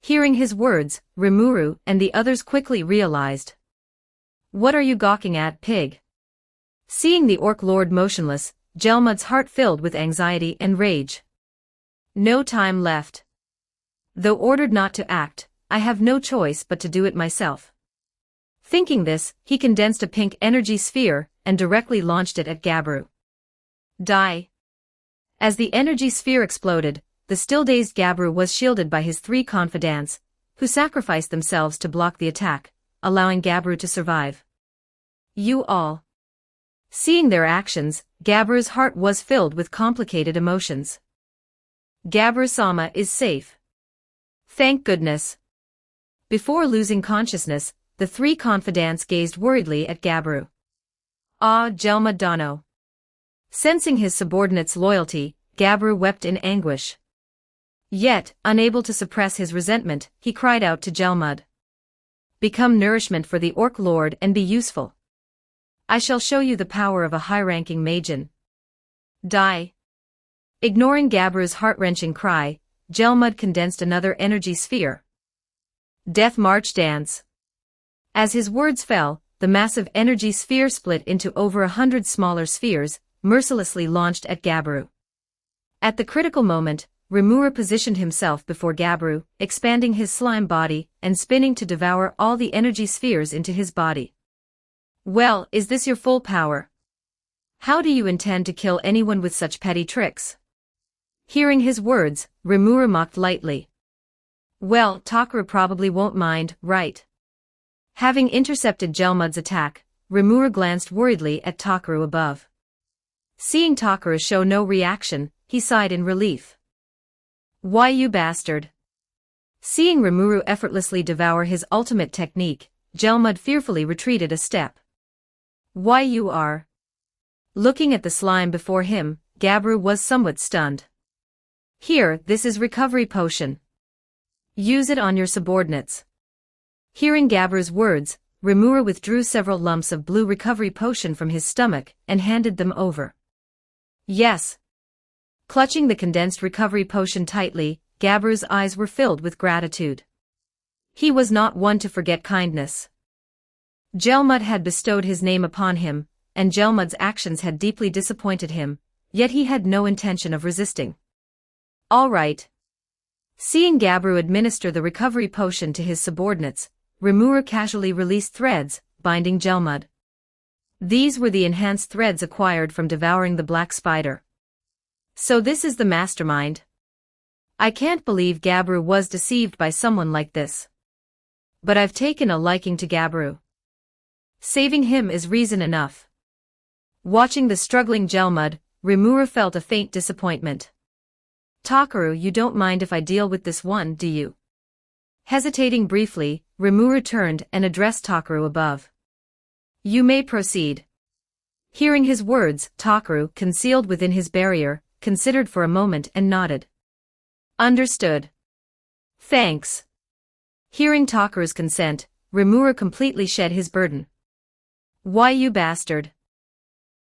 Hearing his words, Rimuru and the others quickly realized. What are you gawking at, pig? Seeing the Orc Lord motionless, Gelmud's heart filled with anxiety and rage. No time left. Though ordered not to act, I have no choice but to do it myself. Thinking this, he condensed a pink energy sphere and directly launched it at Gabiru. Die. As the energy sphere exploded, the still-dazed Gabiru was shielded by his 3 confidants, who sacrificed themselves to block the attack, allowing Gabiru to survive. You all. Seeing their actions, Gabiru's heart was filled with complicated emotions. Gabiru-sama is safe. Thank goodness. Before losing consciousness, the 3 confidants gazed worriedly at Gabiru. Ah, Gelmud Dano. Sensing his subordinates' loyalty, Gabiru wept in anguish. Yet, unable to suppress his resentment, he cried out to Gelmud. Become nourishment for the Orc Lord and be useful. I shall show you the power of a high-ranking Magen. Die. Ignoring Gabiru's heart-wrenching cry, Gelmud condensed another energy sphere. Death March Dance. As his words fell, the massive energy sphere split into over 100 smaller spheres, mercilessly launched at Gabiru. At the critical moment, Rimuru positioned himself before Gabiru, expanding his slime body and spinning to devour all the energy spheres into his body. Well, is this your full power? How do you intend to kill anyone with such petty tricks? Hearing his words, Rimuru mocked lightly. Well, Takaru probably won't mind, right? Having intercepted Gelmud's attack, Rimuru glanced worriedly at Takaru above. Seeing Takaru show no reaction, he sighed in relief. Why you bastard? Seeing Rimuru effortlessly devour his ultimate technique, Gelmud fearfully retreated a step. Why you are? Looking at the slime before him, Gabiru was somewhat stunned. Here, this is recovery potion. Use it on your subordinates. Hearing Gabiru's words, Rimuru withdrew several lumps of blue recovery potion from his stomach and handed them over. Yes. Clutching the condensed recovery potion tightly, Gabiru's eyes were filled with gratitude. He was not one to forget kindness. Gelmud had bestowed his name upon him, and Gelmud's actions had deeply disappointed him, yet he had no intention of resisting. All right. Seeing Gabiru administer the recovery potion to his subordinates, Rimuru casually released threads, binding Gelmud. These were the enhanced threads acquired from devouring the black spider. So this is the mastermind. I can't believe Gabiru was deceived by someone like this. But I've taken a liking to Gabiru. Saving him is reason enough. Watching the struggling Gelmud, Rimuru felt a faint disappointment. Takaru, you don't mind if I deal with this one, do you? Hesitating briefly, Rimuru turned and addressed Takaru above. You may proceed. Hearing his words, Takaru, concealed within his barrier, considered for a moment and nodded. Understood. Thanks. Hearing Takaru's consent, Rimuru completely shed his burden. Why you bastard?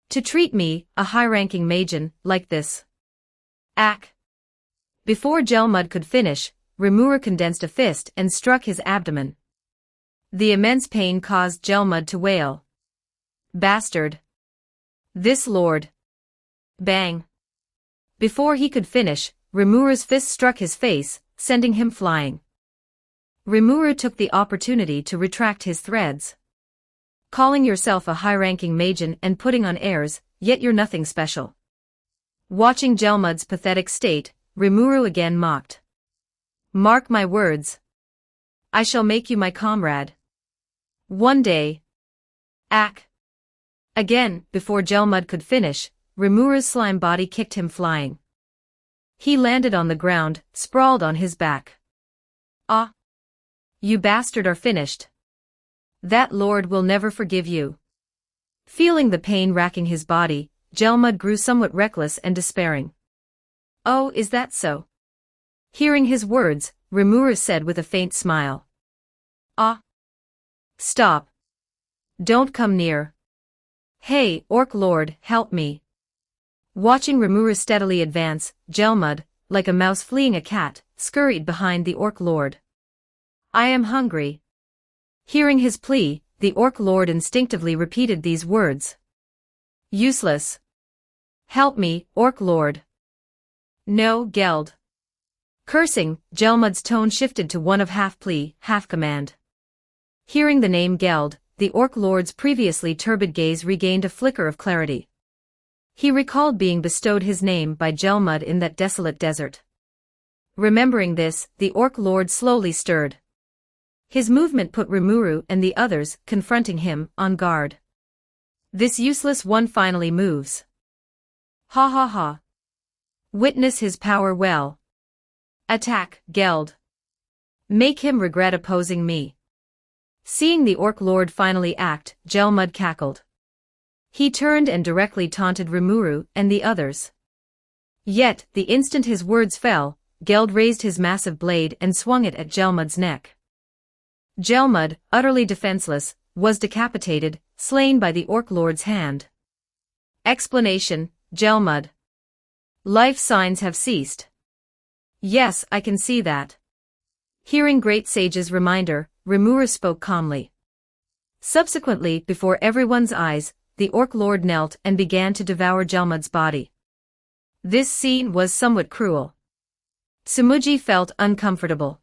To treat me, a high-ranking Magen, like this. Ack. Before Gelmud could finish, Rimuru condensed a fist and struck his abdomen. The immense pain caused Gelmud to wail. Bastard. This lord. Bang. Before he could finish, Rimuru's fist struck his face, sending him flying. Rimuru took the opportunity to retract his threads. Calling yourself a high-ranking Magen and putting on airs, yet you're nothing special. Watching Gelmud's pathetic state, Rimuru again mocked. Mark my words. I shall make you my comrade. One day. Ack. Again, before Gelmud could finish, Rimuru's slime body kicked him flying. He landed on the ground, sprawled on his back. Ah. You bastard are finished. That lord will never forgive you. Feeling the pain racking his body, Gelmud grew somewhat reckless and despairing. Oh, is that so? Hearing his words, Rimuru said with a faint smile. Ah. Stop. Don't come near. Hey, Orc Lord, help me. Watching Rimuru steadily advance, Gelmud, like a mouse fleeing a cat, scurried behind the Orc Lord. "I am hungry." Hearing his plea, the Orc Lord instinctively repeated these words. "Useless. Help me, Orc Lord." "No, Geld." Cursing, Gelmud's tone shifted to one of half plea, half command. Hearing the name Geld, the Orc Lord's previously turbid gaze regained a flicker of clarity. He recalled being bestowed his name by Gelmud in that desolate desert. Remembering this, the Orc Lord slowly stirred. His movement put Rimuru and the others, confronting him, on guard. This useless one finally moves. Ha ha ha. Witness his power well. Attack, Geld. Make him regret opposing me. Seeing the Orc Lord finally act, Gelmud cackled. He turned and directly taunted Rimuru and the others. Yet, the instant his words fell, Geld raised his massive blade and swung it at Gelmud's neck. Gelmud, utterly defenseless, was decapitated, slain by the Orc Lord's hand. Explanation: Gelmud. Life signs have ceased. Yes, I can see that. Hearing Great Sage's reminder, Rimuru spoke calmly. Subsequently, before everyone's eyes, the Orc Lord knelt and began to devour Gelmud's body. This scene was somewhat cruel. Sumuji felt uncomfortable.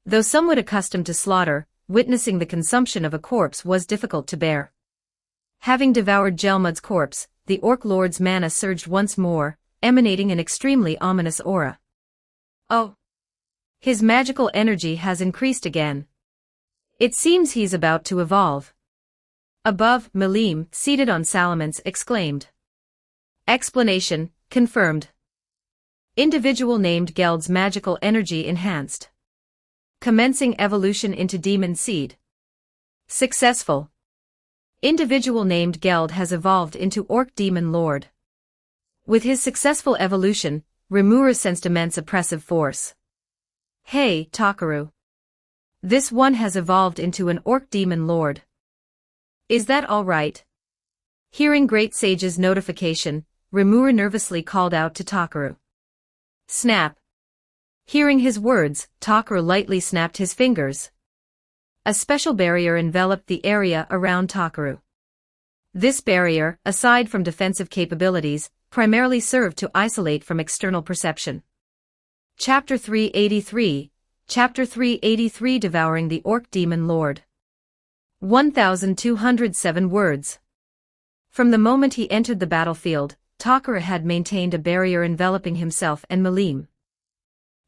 Though somewhat accustomed to slaughter, witnessing the consumption of a corpse was difficult to bear. Having devoured Gelmud's corpse, the Orc Lord's mana surged once more, emanating an extremely ominous aura. Oh! His magical energy has increased again. It seems he's about to evolve. Above, Malim, seated on Salamence, exclaimed. Explanation: confirmed. Individual named Geld's magical energy enhanced. Commencing evolution into demon seed. Successful. Individual named Geld has evolved into Orc Demon Lord. With his successful evolution, Rimuru sensed immense oppressive force. Hey, Takaru. This one has evolved into an Orc Demon Lord. Is that all right? Hearing Great Sage's notification, Rimuru nervously called out to Takaru. Snap. Hearing his words, Takaru lightly snapped his fingers. A special barrier enveloped the area around Takaru. This barrier, aside from defensive capabilities, primarily served to isolate from external perception. Chapter 383, Chapter 383 Devouring the Orc Demon Lord. 1207 words. From the moment he entered the battlefield, Takaru had maintained a barrier enveloping himself and Malim.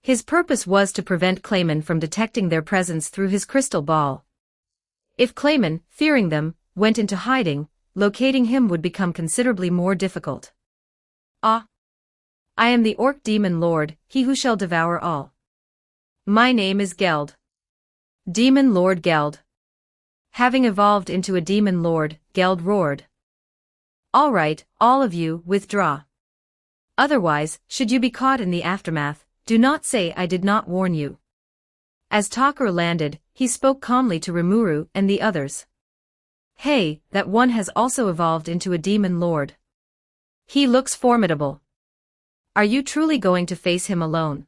His purpose was to prevent Clayman from detecting their presence through his crystal ball. If Clayman, fearing them, went into hiding, locating him would become considerably more difficult. Ah! I am the Orc Demon Lord, he who shall devour all. My name is Geld. Demon Lord Geld. Having evolved into a Demon Lord, Geld roared. All right, all of you, withdraw. Otherwise, should you be caught in the aftermath, do not say I did not warn you. As Takaru landed, he spoke calmly to Rimuru and the others. Hey, that one has also evolved into a Demon Lord. He looks formidable. Are you truly going to face him alone?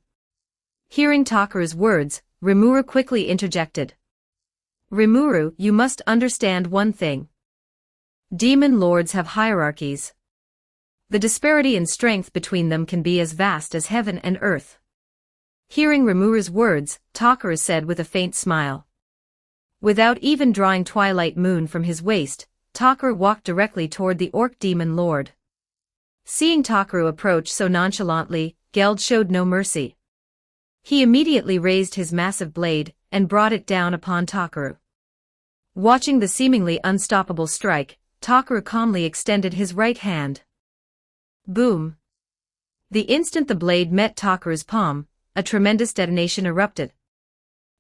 Hearing Takaru's words, Rimuru quickly interjected. Rimuru, you must understand one thing. Demon Lords have hierarchies. The disparity in strength between them can be as vast as heaven and earth. Hearing Rimuru's words, Takaru said with a faint smile. Without even drawing Twilight Moon from his waist, Takaru walked directly toward the Orc Demon Lord. Seeing Takaru approach so nonchalantly, Geld showed no mercy. He immediately raised his massive blade and brought it down upon Takaru. Watching the seemingly unstoppable strike, Takaru calmly extended his right hand. Boom! The instant the blade met Takaru's palm, a tremendous detonation erupted.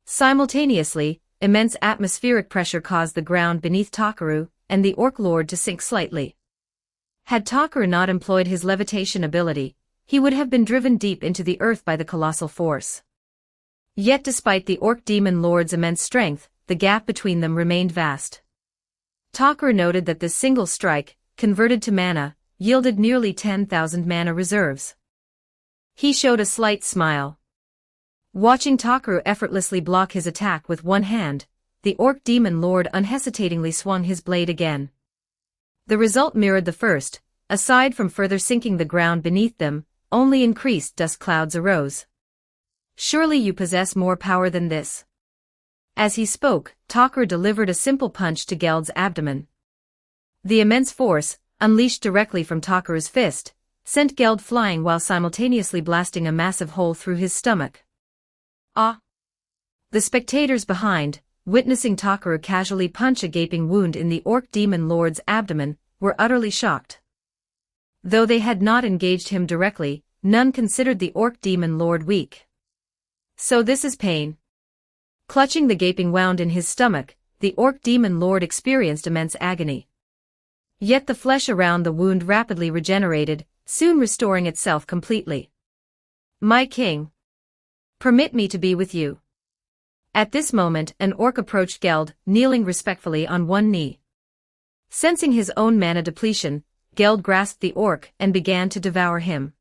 Simultaneously, immense atmospheric pressure caused the ground beneath Takaru and the Orc Lord to sink slightly. Had Takaru not employed his levitation ability, he would have been driven deep into the earth by the colossal force. Yet despite the Orc Demon Lord's immense strength, the gap between them remained vast. Takaru noted that this single strike, converted to mana, yielded nearly 10,000 mana reserves. He showed a slight smile. Watching Takaru effortlessly block his attack with one hand, the orc demon lord unhesitatingly swung his blade again. The result mirrored the first, aside from further sinking the ground beneath them, only increased dust clouds arose. Surely you possess more power than this. As he spoke, Takaru delivered a simple punch to Geld's abdomen. The immense force, unleashed directly from Takaru's fist, sent Geld flying while simultaneously blasting a massive hole through his stomach. Ah! The spectators behind, witnessing Takaru casually punch a gaping wound in the orc demon lord's abdomen, were utterly shocked. Though they had not engaged him directly, none considered the orc demon lord weak. So this is pain. Clutching the gaping wound in his stomach, the orc demon lord experienced immense agony. Yet the flesh around the wound rapidly regenerated, soon restoring itself completely. My king! Permit me to be with you. At this moment an orc approached Geld, kneeling respectfully on one knee. Sensing his own mana depletion, Geld grasped the orc and began to devour him.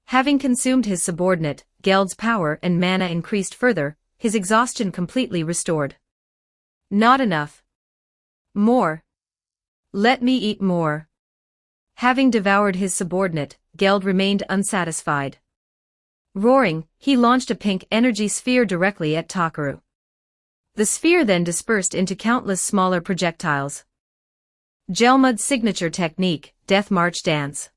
Having consumed his subordinate, Geld's power and mana increased further, his exhaustion completely restored. Not enough. More. Let me eat more. Having devoured his subordinate, Geld remained unsatisfied. Roaring, he launched a pink energy sphere directly at Takaru. The sphere then dispersed into countless smaller projectiles. Gelmud's signature technique, Death March Dance.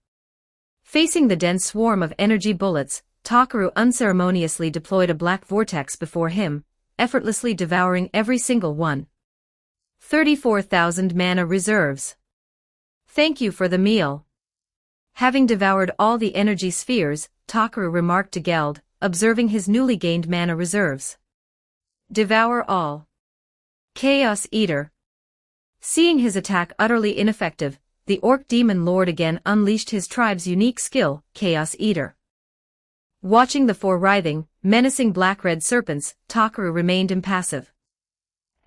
Facing the dense swarm of energy bullets, Takaru unceremoniously deployed a black vortex before him, effortlessly devouring every single one. 34,000 mana reserves. Thank you for the meal. Having devoured all the energy spheres, Takaru remarked to Geld, observing his newly gained mana reserves. Devour all. Chaos Eater. Seeing his attack utterly ineffective, the orc demon lord again unleashed his tribe's unique skill, Chaos Eater. Watching the four writhing, menacing black-red serpents, Takaru remained impassive.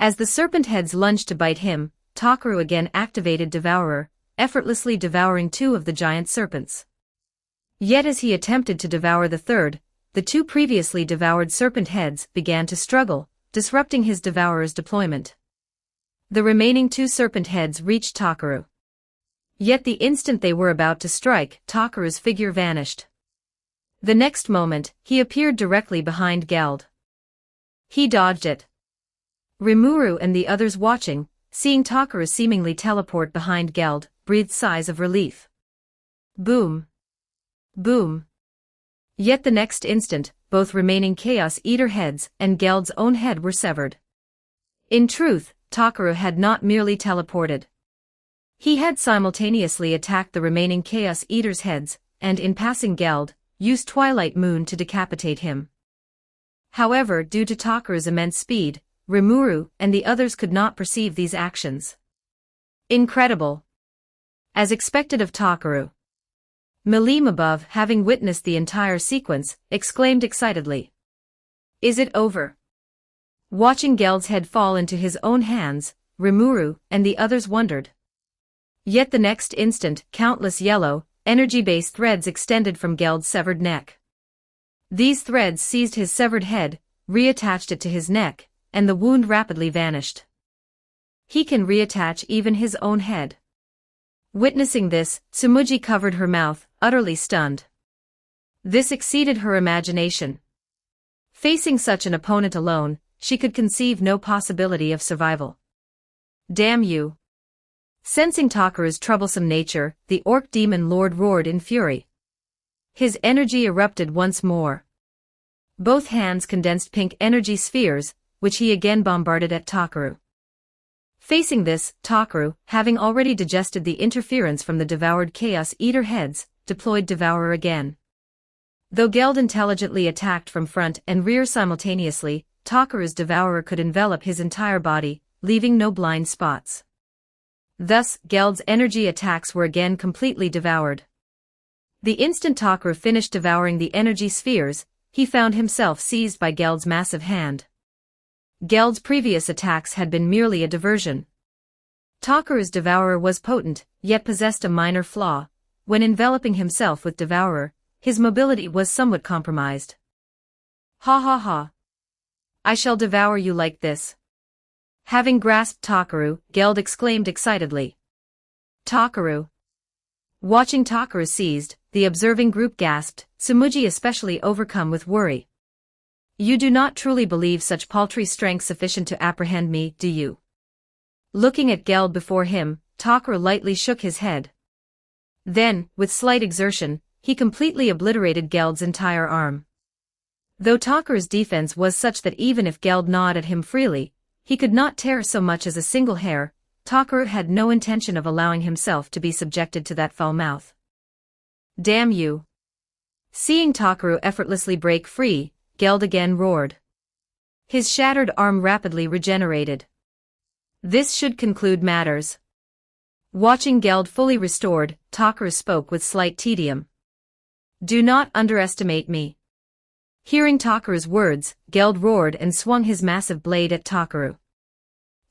As the serpent heads lunged to bite him, Takaru again activated Devourer, effortlessly devouring two of the giant serpents. Yet as he attempted to devour the third, the two previously devoured serpent heads began to struggle, disrupting his devourer's deployment. The remaining two serpent heads reached Takaru. Yet the instant they were about to strike, Takaru's figure vanished. The next moment, he appeared directly behind Geld. He dodged it. Rimuru and the others watching, seeing Takaru seemingly teleport behind Geld, breathed sighs of relief. Boom. Boom. Yet the next instant, both remaining Chaos Eater heads and Geld's own head were severed. In truth, Takaru had not merely teleported. He had simultaneously attacked the remaining Chaos Eater's heads, and in passing Geld, used Twilight Moon to decapitate him. However, due to Takaru's immense speed, Rimuru and the others could not perceive these actions. Incredible. As expected of Takaru. Malim above, having witnessed the entire sequence, exclaimed excitedly. Is it over? Watching Geld's head fall into his own hands, Rimuru and the others wondered. Yet the next instant, countless yellow, energy-based threads extended from Geld's severed neck. These threads seized his severed head, reattached it to his neck, and the wound rapidly vanished. He can reattach even his own head. Witnessing this, Tsumugi covered her mouth, utterly stunned. This exceeded her imagination. Facing such an opponent alone, she could conceive no possibility of survival. Damn you! Sensing Takaru's troublesome nature, the orc demon lord roared in fury. His energy erupted once more. Both hands condensed pink energy spheres, which he again bombarded at Takaru. Facing this, Takaru, having already digested the interference from the devoured Chaos Eater heads, deployed Devourer again. Though Geld intelligently attacked from front and rear simultaneously, Takaru's Devourer could envelop his entire body, leaving no blind spots. Thus, Geld's energy attacks were again completely devoured. The instant Takaru finished devouring the energy spheres, he found himself seized by Geld's massive hand. Geld's previous attacks had been merely a diversion. Takaru's Devourer was potent, yet possessed a minor flaw. When enveloping himself with Devourer, his mobility was somewhat compromised. Ha ha ha. I shall devour you like this. Having grasped Takaru, Geld exclaimed excitedly. Takaru. Watching Takaru seized, the observing group gasped, Sumuji especially overcome with worry. You do not truly believe such paltry strength sufficient to apprehend me, do you? Looking at Geld before him, Takaru lightly shook his head. Then, with slight exertion, he completely obliterated Geld's entire arm. Though Takaru's defense was such that even if Geld gnawed at him freely, he could not tear so much as a single hair, Takaru had no intention of allowing himself to be subjected to that foul mouth. Damn you! Seeing Takaru effortlessly break free, Geld again roared. His shattered arm rapidly regenerated. This should conclude matters. Watching Geld fully restored, Takaru spoke with slight tedium. Do not underestimate me. Hearing Takaru's words, Geld roared and swung his massive blade at Takaru.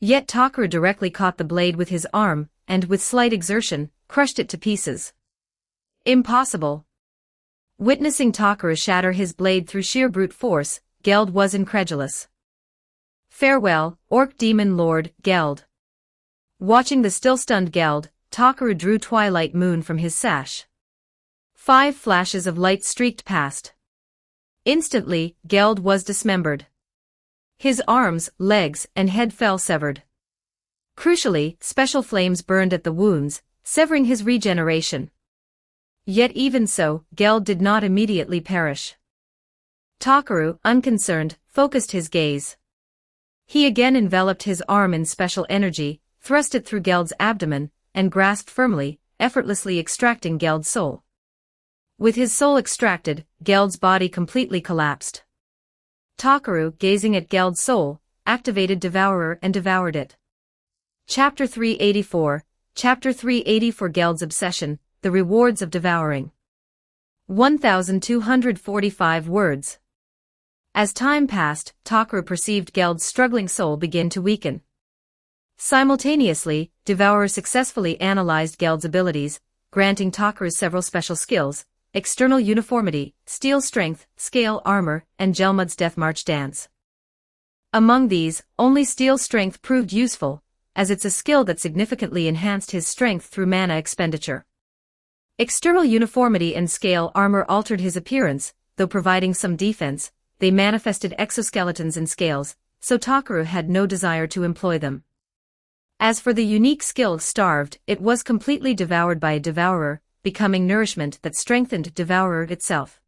Yet Takaru directly caught the blade with his arm, and with slight exertion, crushed it to pieces. Impossible. Witnessing Takaru shatter his blade through sheer brute force, Geld was incredulous. Farewell, Orc Demon Lord, Geld. Watching the still-stunned Geld, Takaru drew Twilight Moon from his sash. 5 flashes of light streaked past. Instantly, Geld was dismembered. His arms, legs, and head fell severed. Crucially, special flames burned at the wounds, severing his regeneration. Yet even so, Geld did not immediately perish. Takaru, unconcerned, focused his gaze. He again enveloped his arm in special energy, thrust it through Geld's abdomen, and grasped firmly, effortlessly extracting Geld's soul. With his soul extracted, Geld's body completely collapsed. Takaru, gazing at Geld's soul, activated Devourer and devoured it. Chapter 384, Chapter 384 Geld's Obsession, The Rewards of Devouring. 1245 words. As time passed, Takaru perceived Geld's struggling soul begin to weaken. Simultaneously, Devourer successfully analyzed Geld's abilities, granting Takaru several special skills: External Uniformity, Steel Strength, Scale Armor, and Gelmud's Death March Dance. Among these, only Steel Strength proved useful, as it's a skill that significantly enhanced his strength through mana expenditure. External Uniformity and Scale Armor altered his appearance, though providing some defense. They manifested exoskeletons and scales, so Takaru had no desire to employ them. As for the unique skill Starved, it was completely devoured by a Devourer, becoming nourishment that strengthened Devourer itself.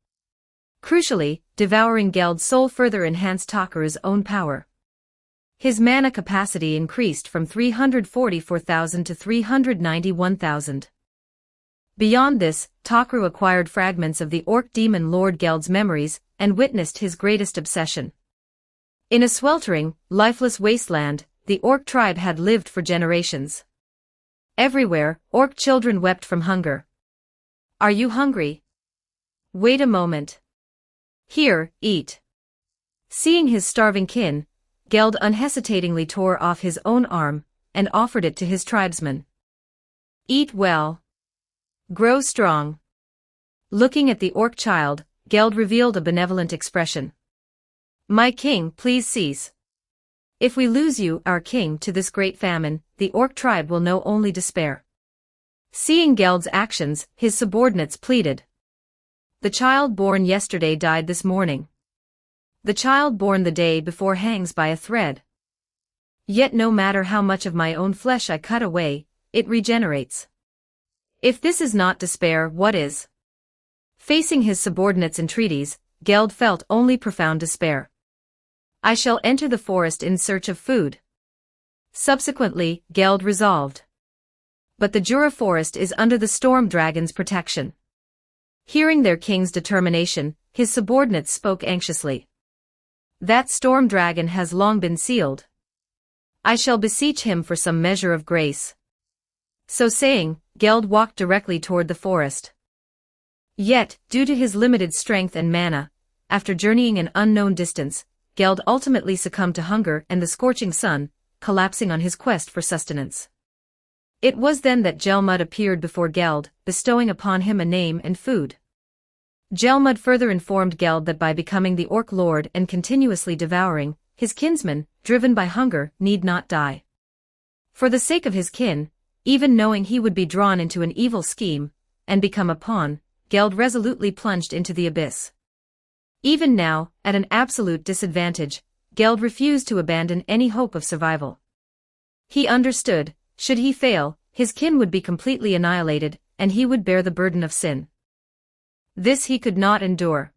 Crucially, devouring Geld's soul further enhanced Takaru's own power. His mana capacity increased from 344,000 to 391,000. Beyond this, Takaru acquired fragments of the Orc Demon Lord Geld's memories, and witnessed his greatest obsession. In a sweltering, lifeless wasteland, the Orc tribe had lived for generations. Everywhere, Orc children wept from hunger. Are you hungry? Wait a moment. Here, eat. Seeing his starving kin, Geld unhesitatingly tore off his own arm, and offered it to his tribesmen. Eat well. Grow strong. Looking at the Orc child, Geld revealed a benevolent expression. My king, please cease. If we lose you, our king, to this great famine, the Orc tribe will know only despair. Seeing Geld's actions, his subordinates pleaded. The child born yesterday died this morning. The child born the day before hangs by a thread. Yet no matter how much of my own flesh I cut away, it regenerates. If this is not despair, what is? Facing his subordinates' entreaties, Geld felt only profound despair. I shall enter the forest in search of food. Subsequently, Geld resolved. But the Jura forest is under the Storm Dragon's protection. Hearing their king's determination, his subordinates spoke anxiously. That Storm Dragon has long been sealed. I shall beseech him for some measure of grace. So saying, Geld walked directly toward the forest. Yet, due to his limited strength and mana, after journeying an unknown distance, Geld ultimately succumbed to hunger and the scorching sun, collapsing on his quest for sustenance. It was then that Gelmud appeared before Geld, bestowing upon him a name and food. Gelmud further informed Geld that by becoming the Orc Lord and continuously devouring, his kinsmen, driven by hunger, need not die. For the sake of his kin, even knowing he would be drawn into an evil scheme, and become a pawn, Geld resolutely plunged into the abyss. Even now, at an absolute disadvantage, Geld refused to abandon any hope of survival. He understood, should he fail, his kin would be completely annihilated, and he would bear the burden of sin. This he could not endure.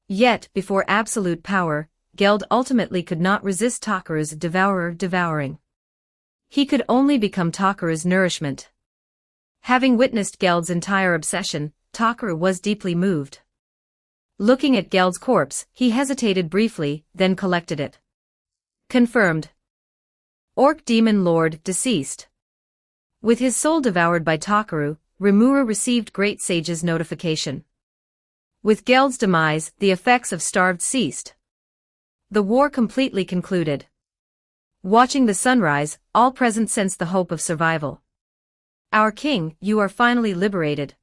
Yet, before absolute power, Geld ultimately could not resist Tokaru's devouring. He could only become Tokaru's nourishment. Having witnessed Geld's entire obsession, Tokaru was deeply moved. Looking at Geld's corpse, he hesitated briefly, then collected it. Confirmed. Orc Demon Lord deceased. With his soul devoured by Tokaru, Rimuru received Great Sage's notification. With Geld's demise, the effects of starved ceased. The war completely concluded. Watching the sunrise, all present sensed the hope of survival. Our king, you are finally liberated.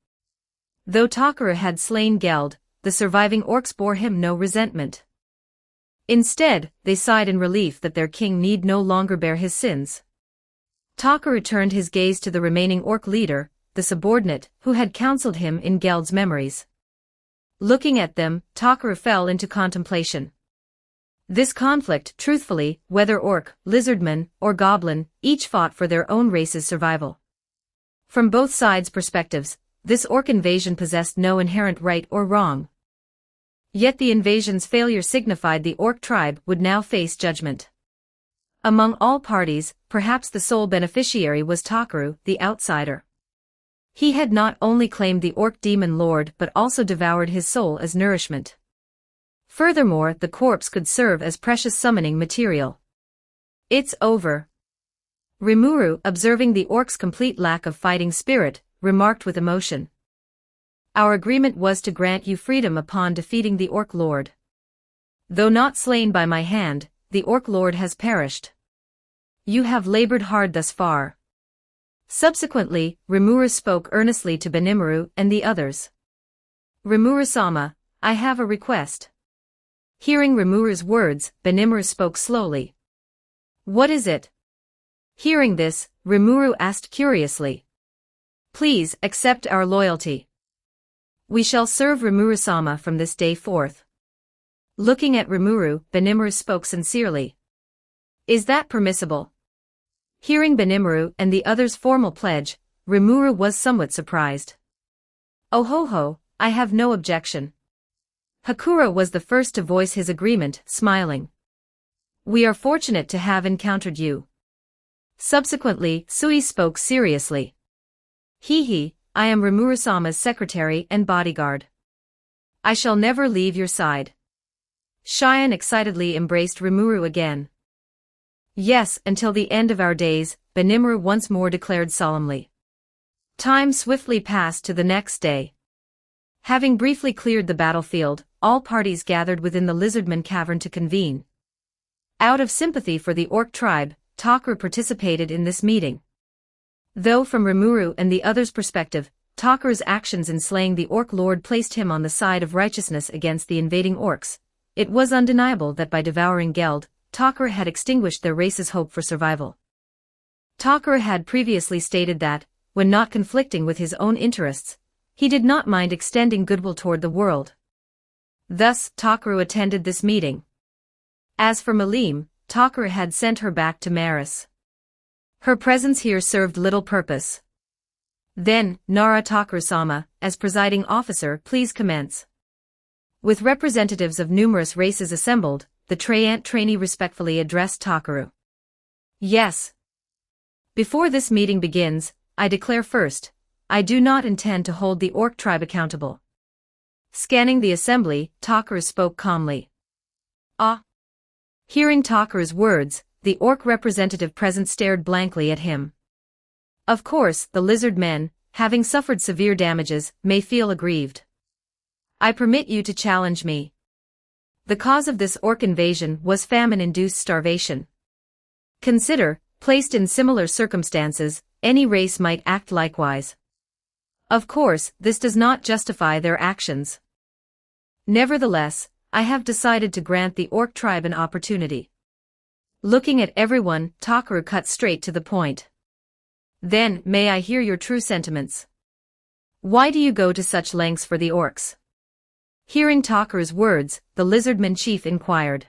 Though Tokaru had slain Geld, the surviving orcs bore him no resentment. Instead, they sighed in relief that their king need no longer bear his sins. Tokaru turned his gaze to the remaining orc leader, the subordinate, who had counseled him in Geld's memories. Looking at them, Tokaru fell into contemplation. This conflict, truthfully, whether orc, lizardman, or goblin, each fought for their own race's survival. From both sides' perspectives, this orc invasion possessed no inherent right or wrong. Yet the invasion's failure signified the orc tribe would now face judgment. Among all parties, perhaps the sole beneficiary was Tokaru, the outsider. He had not only claimed the Orc Demon Lord but also devoured his soul as nourishment. Furthermore, the corpse could serve as precious summoning material. It's over. Rimuru, observing the orc's complete lack of fighting spirit, remarked with emotion. Our agreement was to grant you freedom upon defeating the Orc Lord. Though not slain by my hand, the Orc Lord has perished. You have labored hard thus far. Subsequently, Rimuru spoke earnestly to Benimaru and the others. Rimuru-sama, I have a request. Hearing Rimuru's words, Benimaru spoke slowly. What is it? Hearing this, Rimuru asked curiously. Please accept our loyalty. We shall serve Rimuru-sama from this day forth. Looking at Rimuru, Benimaru spoke sincerely. Is that permissible? Hearing Benimaru and the others' formal pledge, Rimuru was somewhat surprised. Oh ho ho, I have no objection. Hakura was the first to voice his agreement, smiling. We are fortunate to have encountered you. Subsequently, Sui spoke seriously. He, I am Rimuru-sama's secretary and bodyguard. I shall never leave your side. Cheyenne excitedly embraced Rimuru again. Yes, until the end of our days, Benimaru once more declared solemnly. Time swiftly passed to the next day. Having briefly cleared the battlefield, all parties gathered within the Lizardman Cavern to convene. Out of sympathy for the Orc tribe, Tokaru participated in this meeting. Though from Rimuru and the others' perspective, Tokaru's actions in slaying the Orc Lord placed him on the side of righteousness against the invading orcs, it was undeniable that by devouring Geld, Tokaru had extinguished their race's hope for survival. Tokaru had previously stated that, when not conflicting with his own interests, he did not mind extending goodwill toward the world. Thus, Tokaru attended this meeting. As for Malim, Tokaru had sent her back to Maris. Her presence here served little purpose. Then, Nara Tokaru-sama, as presiding officer, please commence. With representatives of numerous races assembled, the Traiant trainee respectfully addressed Tokaru. Yes. Before this meeting begins, I declare first, I do not intend to hold the Orc tribe accountable. Scanning the assembly, Tokaru spoke calmly. Ah. Hearing Tokaru's words, the Orc representative present stared blankly at him. Of course, the lizard men, having suffered severe damages, may feel aggrieved. I permit you to challenge me. The cause of this orc invasion was famine-induced starvation. Consider, placed in similar circumstances, any race might act likewise. Of course, this does not justify their actions. Nevertheless, I have decided to grant the orc tribe an opportunity. Looking at everyone, Takaru cut straight to the point. Then, may I hear your true sentiments? Why do you go to such lengths for the orcs? Hearing Takaru's words, the lizardman chief inquired.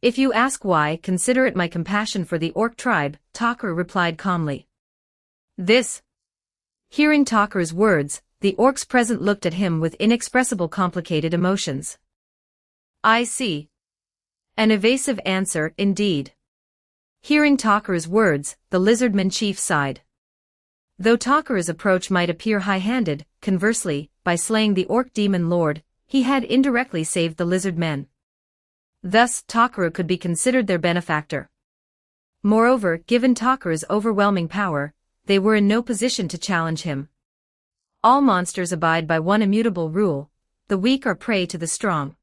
If you ask why, consider it my compassion for the orc tribe, Takaru replied calmly. Hearing Takaru's words, the orcs present looked at him with inexpressible complicated emotions. I see. An evasive answer, indeed. Hearing Takaru's words, the lizardman chief sighed. Though Takaru's approach might appear high-handed, conversely, by slaying the orc demon lord, he had indirectly saved the lizard men. Thus, Takaru could be considered their benefactor. Moreover, given Takaru's overwhelming power, they were in no position to challenge him. All monsters abide by one immutable rule: the weak are prey to the strong.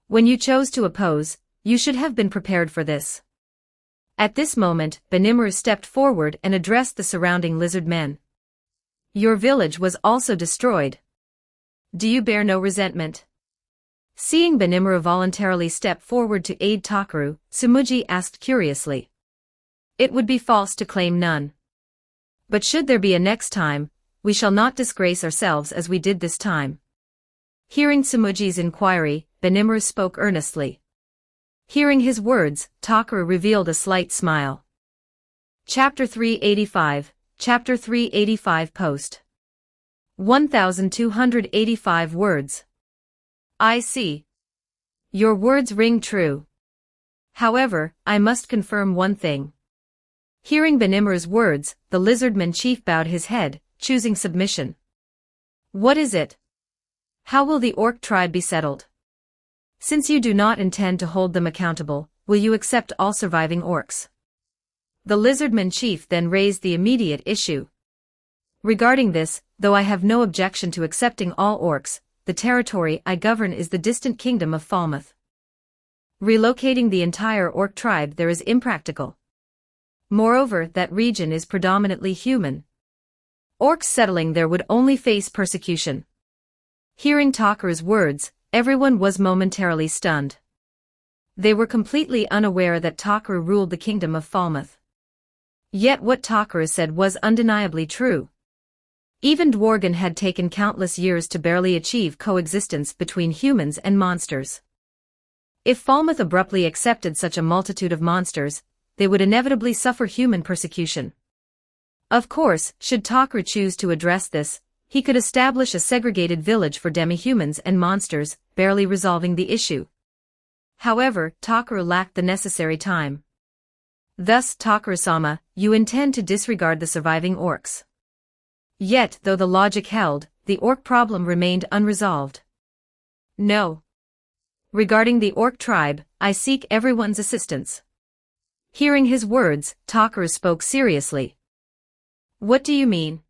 When you chose to oppose, you should have been prepared for this. At this moment, Benimaru stepped forward and addressed the surrounding lizard men. Your village was also destroyed. Do you bear no resentment? Seeing Benimaru voluntarily step forward to aid Takaru, Sumuji asked curiously. It would be false to claim none. But should there be a next time, we shall not disgrace ourselves as we did this time. Hearing Sumuji's inquiry, Benimaru spoke earnestly. Hearing his words, Takaru revealed a slight smile. Chapter 385, Chapter 385 Post. 1285 words. I see. Your words ring true. However, I must confirm one thing. Hearing Benimaru's words, the lizardman chief bowed his head, choosing submission. What is it? How will the orc tribe be settled? Since you do not intend to hold them accountable, will you accept all surviving orcs? The lizardman chief then raised the immediate issue. Regarding this, though I have no objection to accepting all orcs, the territory I govern is the distant kingdom of Falmouth. Relocating the entire orc tribe there is impractical. Moreover, that region is predominantly human. Orcs settling there would only face persecution. Hearing Takaru's words, everyone was momentarily stunned. They were completely unaware that Takaru ruled the kingdom of Falmouth. Yet what Takaru said was undeniably true. Even Dworgen had taken countless years to barely achieve coexistence between humans and monsters. If Falmouth abruptly accepted such a multitude of monsters, they would inevitably suffer human persecution. Of course, should Takaru choose to address this, he could establish a segregated village for demi-humans and monsters, barely resolving the issue. However, Takaru lacked the necessary time. Thus, Takaru-sama, you intend to disregard the surviving orcs. Yet, though the logic held, the orc problem remained unresolved. No. Regarding the orc tribe, I seek everyone's assistance. Hearing his words, Takaru spoke seriously. What do you mean?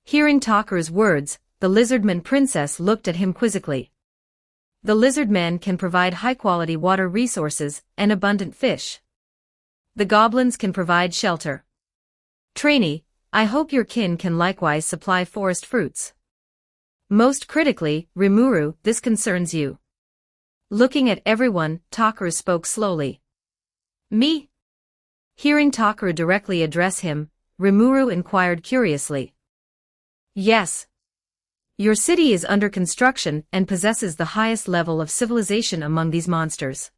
Hearing Takaru's words, the lizardman princess looked at him quizzically. The lizardmen can provide high-quality water resources and abundant fish. The goblins can provide shelter. Trainee, I hope your kin can likewise supply forest fruits. Most critically, Rimuru, this concerns you. Looking at everyone, Takaru spoke slowly. Me? Hearing Takaru directly address him, Rimuru inquired curiously. Yes. Your city is under construction and possesses the highest level of civilization among these monsters.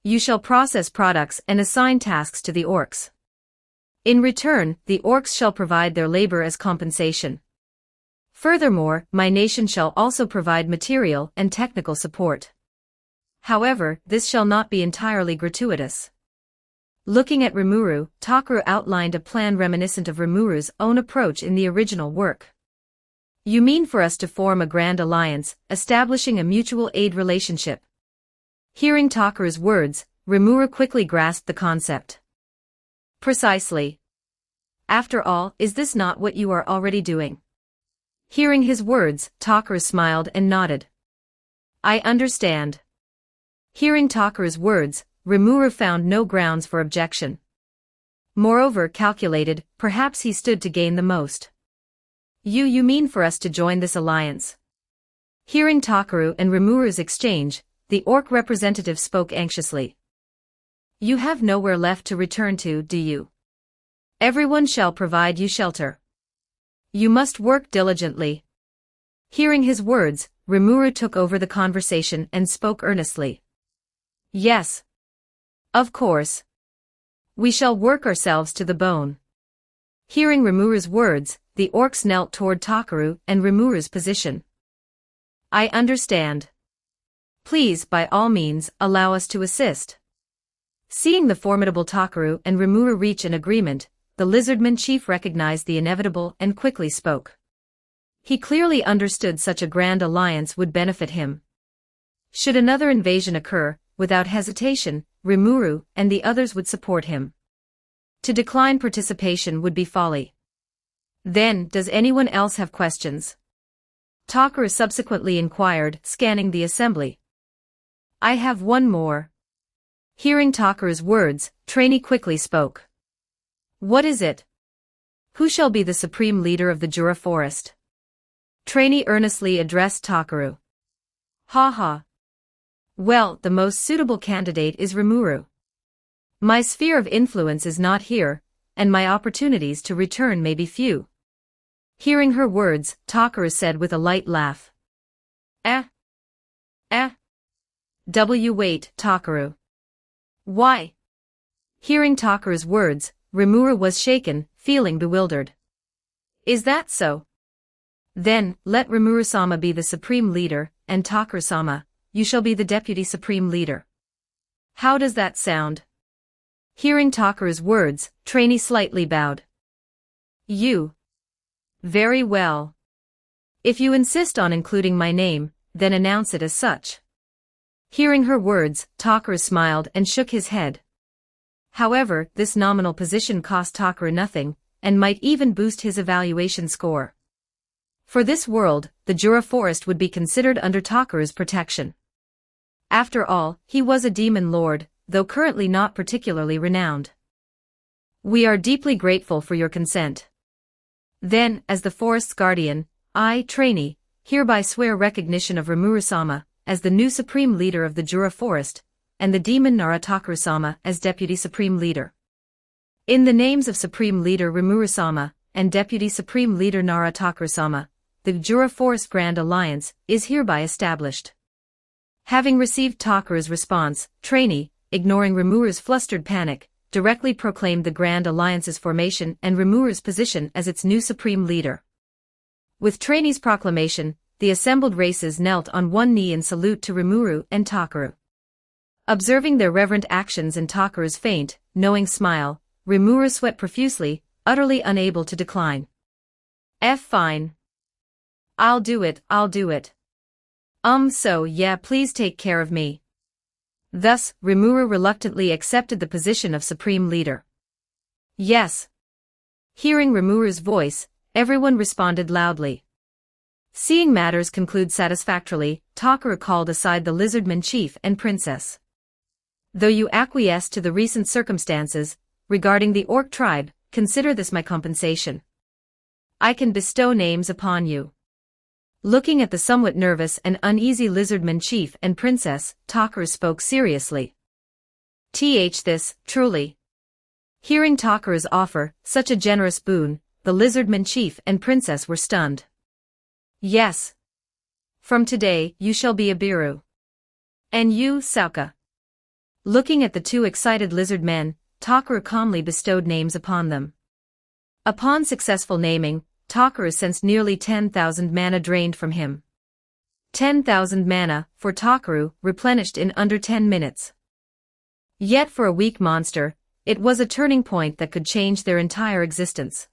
You shall process products and assign tasks to the orcs. In return, the orcs shall provide their labor as compensation. Furthermore, my nation shall also provide material and technical support. However, this shall not be entirely gratuitous. Looking at Rimuru, Takaru outlined a plan reminiscent of Rimuru's own approach in the original work. You mean for us to form a grand alliance, establishing a mutual aid relationship? Hearing Takaru's words, Rimuru quickly grasped the concept. Precisely. After all, is this not what you are already doing? Hearing his words, Takaru smiled and nodded. I understand. Hearing Takaru's words, Rimuru found no grounds for objection. Moreover, calculated, perhaps he stood to gain the most. You mean for us to join this alliance? Hearing Takaru and Rimuru's exchange, the orc representative spoke anxiously. You have nowhere left to return to, do you? Everyone shall provide you shelter. You must work diligently. Hearing his words, Rimuru took over the conversation and spoke earnestly. Yes. Of course. We shall work ourselves to the bone. Hearing Rimuru's words, the orcs knelt toward Takaru and Rimuru's position. I understand. Please, by all means, allow us to assist. Seeing the formidable Takaru and Rimuru reach an agreement, the lizardman chief recognized the inevitable and quickly spoke. He clearly understood such a grand alliance would benefit him. Should another invasion occur, without hesitation, Rimuru and the others would support him. To decline participation would be folly. Then, does anyone else have questions? Takaru subsequently inquired, scanning the assembly. I have one more. Hearing Takaru's words, Trainee quickly spoke. What is it? Who shall be the supreme leader of the Jura forest? Trainee earnestly addressed Takaru. Ha ha. Well, the most suitable candidate is Rimuru. My sphere of influence is not here, and my opportunities to return may be few. Hearing her words, Takaru said with a light laugh. Wait, Takaru. Why? Hearing Takaru's words, Rimuru was shaken, feeling bewildered. Is that so? Then, let Rimuru-sama be the supreme leader, and Takaru-sama, you shall be the deputy supreme leader. How does that sound? Hearing Takaru's words, Trainee slightly bowed. You. Very well. If you insist on including my name, then announce it as such. Hearing her words, Takaru smiled and shook his head. However, this nominal position cost Takaru nothing, and might even boost his evaluation score. For this world, the Jura forest would be considered under Takaru's protection. After all, he was a demon lord, though currently not particularly renowned. We are deeply grateful for your consent. Then, as the forest's guardian, I, Trainee, hereby swear recognition of Rimuru-sama as the new supreme leader of the Jura forest, and the demon Nara Takaru-sama as deputy supreme leader. In the names of Supreme Leader Rimuru-sama and Deputy Supreme Leader Nara Takaru-sama, the Jura Forest Grand Alliance is hereby established. Having received Takaru's response, Trainee, ignoring Rimuru's flustered panic, directly proclaimed the Grand Alliance's formation and Rimuru's position as its new supreme leader. With Trainee's proclamation, the assembled races knelt on one knee in salute to Rimuru and Takaru. Observing their reverent actions and Takaru's faint, knowing smile, Rimuru sweat profusely, utterly unable to decline. Fine. I'll do it. So yeah, please take care of me. Thus, Rimuru reluctantly accepted the position of supreme leader. Yes. Hearing Rimuru's voice, everyone responded loudly. Seeing matters conclude satisfactorily, Takaru called aside the lizardman chief and princess. Though you acquiesce to the recent circumstances, regarding the orc tribe, consider this my compensation. I can bestow names upon you. Looking at the somewhat nervous and uneasy lizardman chief and princess, Takaru spoke seriously. This, truly. Hearing Takaru's offer, such a generous boon, the lizardman chief and princess were stunned. Yes. From today, you shall be a Biru. And you, Sauka. Looking at the two excited lizard men, Takaru calmly bestowed names upon them. Upon successful naming, Takaru sensed nearly 10,000 mana drained from him. 10,000 mana, for Takaru, replenished in under 10 minutes. Yet for a weak monster, it was a turning point that could change their entire existence.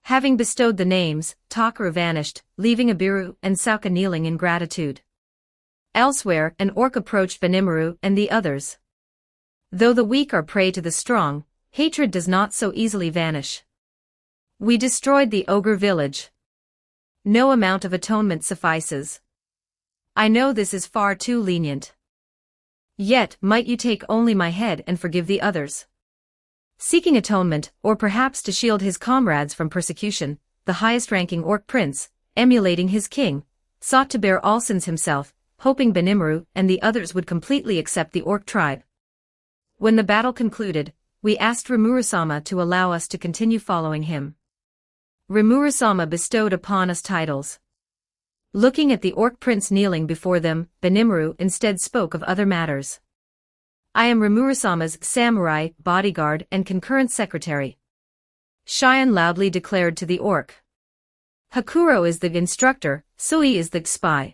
Having bestowed the names, Takaru vanished, leaving Abiru and Sauka kneeling in gratitude. Elsewhere, an orc approached Benimaru and the others. Though the weak are prey to the strong, hatred does not so easily vanish. We destroyed the ogre village. No amount of atonement suffices. I know this is far too lenient. Yet, might you take only my head and forgive the others? Seeking atonement, or perhaps to shield his comrades from persecution, the highest-ranking orc prince, emulating his king, sought to bear all sins himself, hoping Benimru and the others would completely accept the orc tribe. When the battle concluded, we asked Rimuru-sama to allow us to continue following him. Rimuru-sama bestowed upon us titles. Looking at the orc prince kneeling before them, Benimru instead spoke of other matters. I am Rimuru-sama's samurai, bodyguard and concurrent secretary. Shion loudly declared to the orc. Hakuro is the instructor, Sui is the spy.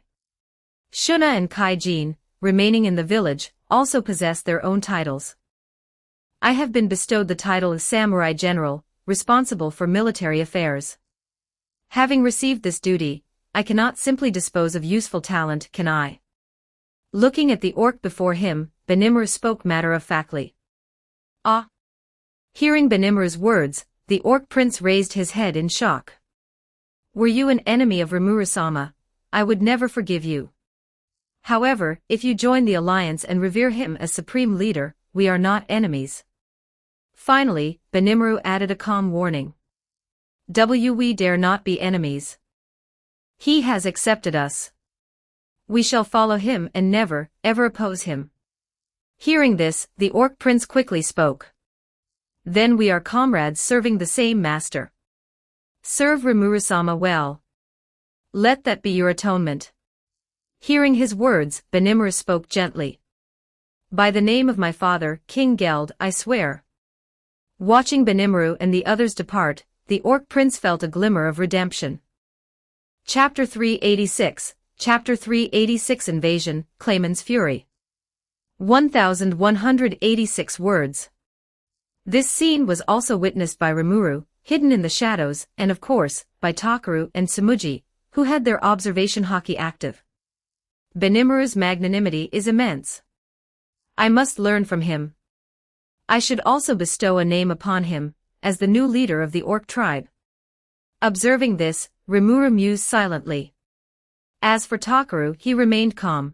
Shuna and Kaijin, remaining in the village, also possess their own titles. I have been bestowed the title of Samurai General, responsible for military affairs. Having received this duty, I cannot simply dispose of useful talent, can I? Looking at the orc before him, Benimru spoke matter-of-factly. Ah! Hearing Benimru's words, the orc prince raised his head in shock. Were you an enemy of Rimuru-sama, I would never forgive you. However, if you join the alliance and revere him as supreme leader, we are not enemies. Finally, Benimru added a calm warning. We dare not be enemies. He has accepted us. We shall follow him and never, ever oppose him. Hearing this, the orc prince quickly spoke. Then we are comrades serving the same master. Serve Rimuru-sama well. Let that be your atonement. Hearing his words, Benimru spoke gently. By the name of my father, King Geld, I swear. Watching Benimru and the others depart, the orc prince felt a glimmer of redemption. Chapter 386, Chapter 386 Invasion, Clayman's Fury. 1186 words. This scene was also witnessed by Rimuru, hidden in the shadows, and of course, by Takeru and Tsumuji, who had their observation haki active. Benimuru's magnanimity is immense. I must learn from him. I should also bestow a name upon him, as the new leader of the orc tribe. Observing this, Rimuru mused silently. As for Takeru, he remained calm.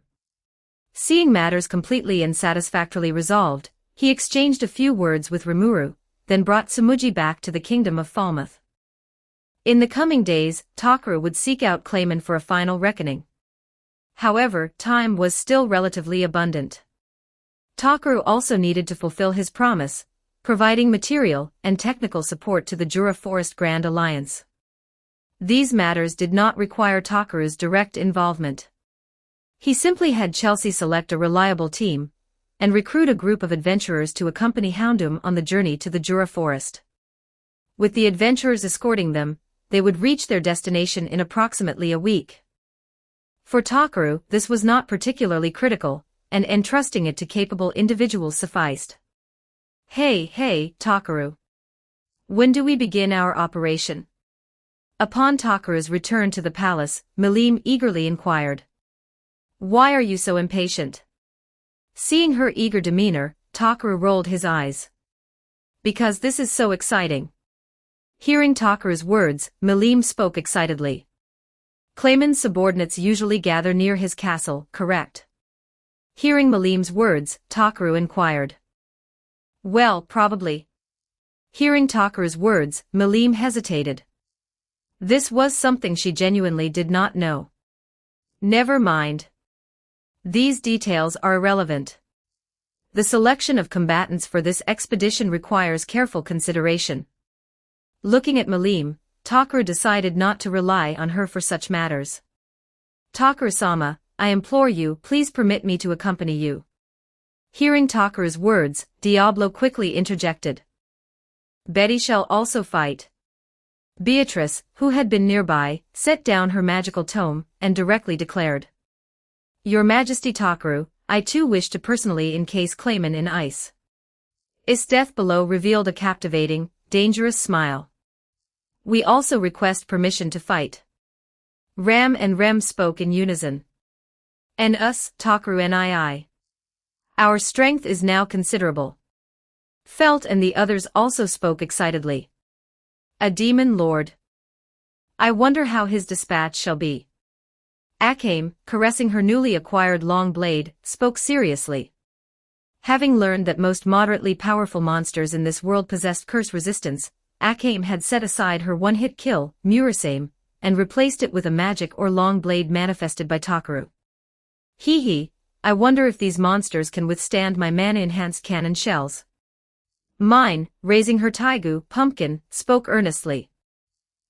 Seeing matters completely and satisfactorily resolved, he exchanged a few words with Rimuru, then brought Tsumuji back to the kingdom of Falmouth. In the coming days, Takeru would seek out Clayman for a final reckoning. However, time was still relatively abundant. Takeru also needed to fulfill his promise, providing material and technical support to the Jura Forest Grand Alliance. These matters did not require Takeru's direct involvement. He simply had Chelsea select a reliable team, and recruit a group of adventurers to accompany Houndoom on the journey to the Jura Forest. With the adventurers escorting them, they would reach their destination in approximately a week. For Takeru, this was not particularly critical, and entrusting it to capable individuals sufficed. Hey, Takeru. When do we begin our operation? Upon Takeru's return to the palace, Milim eagerly inquired. Why are you so impatient? Seeing her eager demeanor, Takeru rolled his eyes. Because this is so exciting. Hearing Takeru's words, Milim spoke excitedly. Clayman's subordinates usually gather near his castle, correct? Hearing Milim's words, Takeru inquired. Well, probably. Hearing Takeru's words, Milim hesitated. This was something she genuinely did not know. Never mind. These details are irrelevant. The selection of combatants for this expedition requires careful consideration. Looking at Milim, Takeru decided not to rely on her for such matters. Takeru-sama, I implore you, please permit me to accompany you. Hearing Takeru's words, Diablo quickly interjected. Betty shall also fight. Beatrice, who had been nearby, set down her magical tome, and directly declared. Your Majesty Takeru, I too wish to personally encase Clayman in ice. His death below revealed a captivating, dangerous smile. We also request permission to fight. Ram and Rem spoke in unison. And us, Takeru and I. Our strength is now considerable. Felt and the others also spoke excitedly. A demon lord. I wonder how his dispatch shall be. Akame, caressing her newly acquired long blade, spoke seriously. Having learned that most moderately powerful monsters in this world possessed curse resistance, Akame had set aside her one-hit kill, Murasame, and replaced it with a magic or long blade manifested by Takaru. Hee hee, I wonder if these monsters can withstand my mana-enhanced cannon shells. Mine, raising her taigu, pumpkin, spoke earnestly.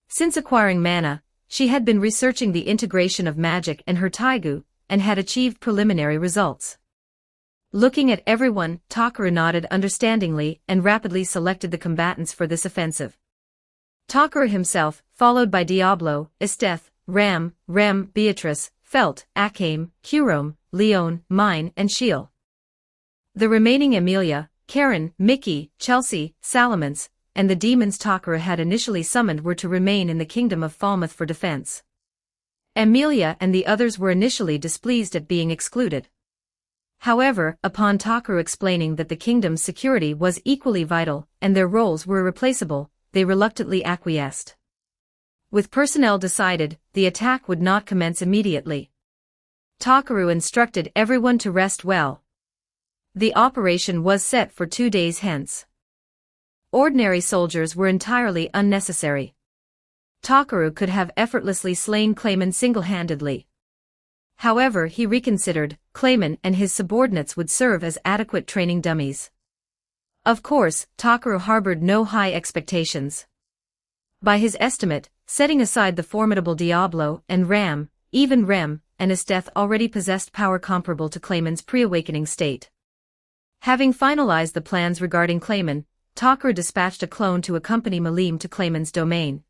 Since acquiring mana, she had been researching the integration of magic and her taigu, and had achieved preliminary results. Looking at everyone, Takaru nodded understandingly and rapidly selected the combatants for this offensive. Takaru himself, followed by Diablo, Esteth, Ram, Rem, Beatrice, Felt, Akame, Kurome, Leon, Mine, and Shiel. The remaining Emilia, Karen, Mickey, Chelsea, Salamence, and the demons Takaru had initially summoned were to remain in the kingdom of Falmouth for defense. Emilia and the others were initially displeased at being excluded. However, upon Takaru explaining that the kingdom's security was equally vital and their roles were irreplaceable, they reluctantly acquiesced. With personnel decided, the attack would not commence immediately. Takaru instructed everyone to rest well. The operation was set for 2 days hence. Ordinary soldiers were entirely unnecessary. Takaru could have effortlessly slain Clayman single-handedly. However, he reconsidered. Clayman and his subordinates would serve as adequate training dummies. Of course, Takaru harbored no high expectations. By his estimate, setting aside the formidable Diablo and Ram, even Rem and Esteth already possessed power comparable to Clayman's pre-awakening state. Having finalized the plans regarding Clayman, Takaru dispatched a clone to accompany Malim to Clayman's domain.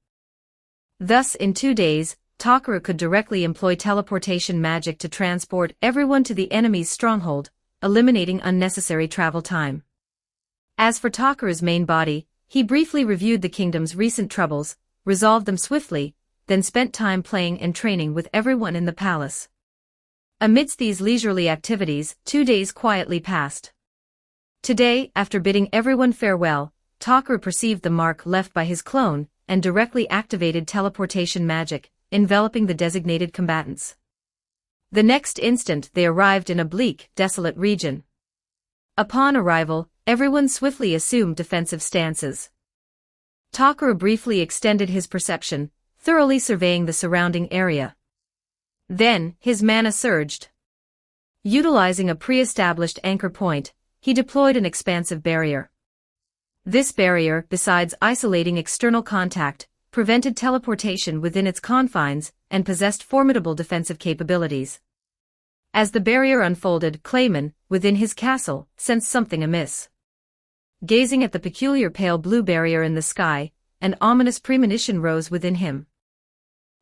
Thus, in 2 days, Takaru could directly employ teleportation magic to transport everyone to the enemy's stronghold, eliminating unnecessary travel time. As for Takaru's main body, he briefly reviewed the kingdom's recent troubles, resolved them swiftly, then spent time playing and training with everyone in the palace. Amidst these leisurely activities, 2 days quietly passed. Today, after bidding everyone farewell, Takaru perceived the mark left by his clone, and directly activated teleportation magic, enveloping the designated combatants. The next instant they arrived in a bleak, desolate region. Upon arrival, everyone swiftly assumed defensive stances. Takaru briefly extended his perception, thoroughly surveying the surrounding area. Then, his mana surged. Utilizing a pre-established anchor point, he deployed an expansive barrier. This barrier, besides isolating external contact, prevented teleportation within its confines, and possessed formidable defensive capabilities. As the barrier unfolded, Clayman, within his castle, sensed something amiss. Gazing at the peculiar pale blue barrier in the sky, an ominous premonition rose within him.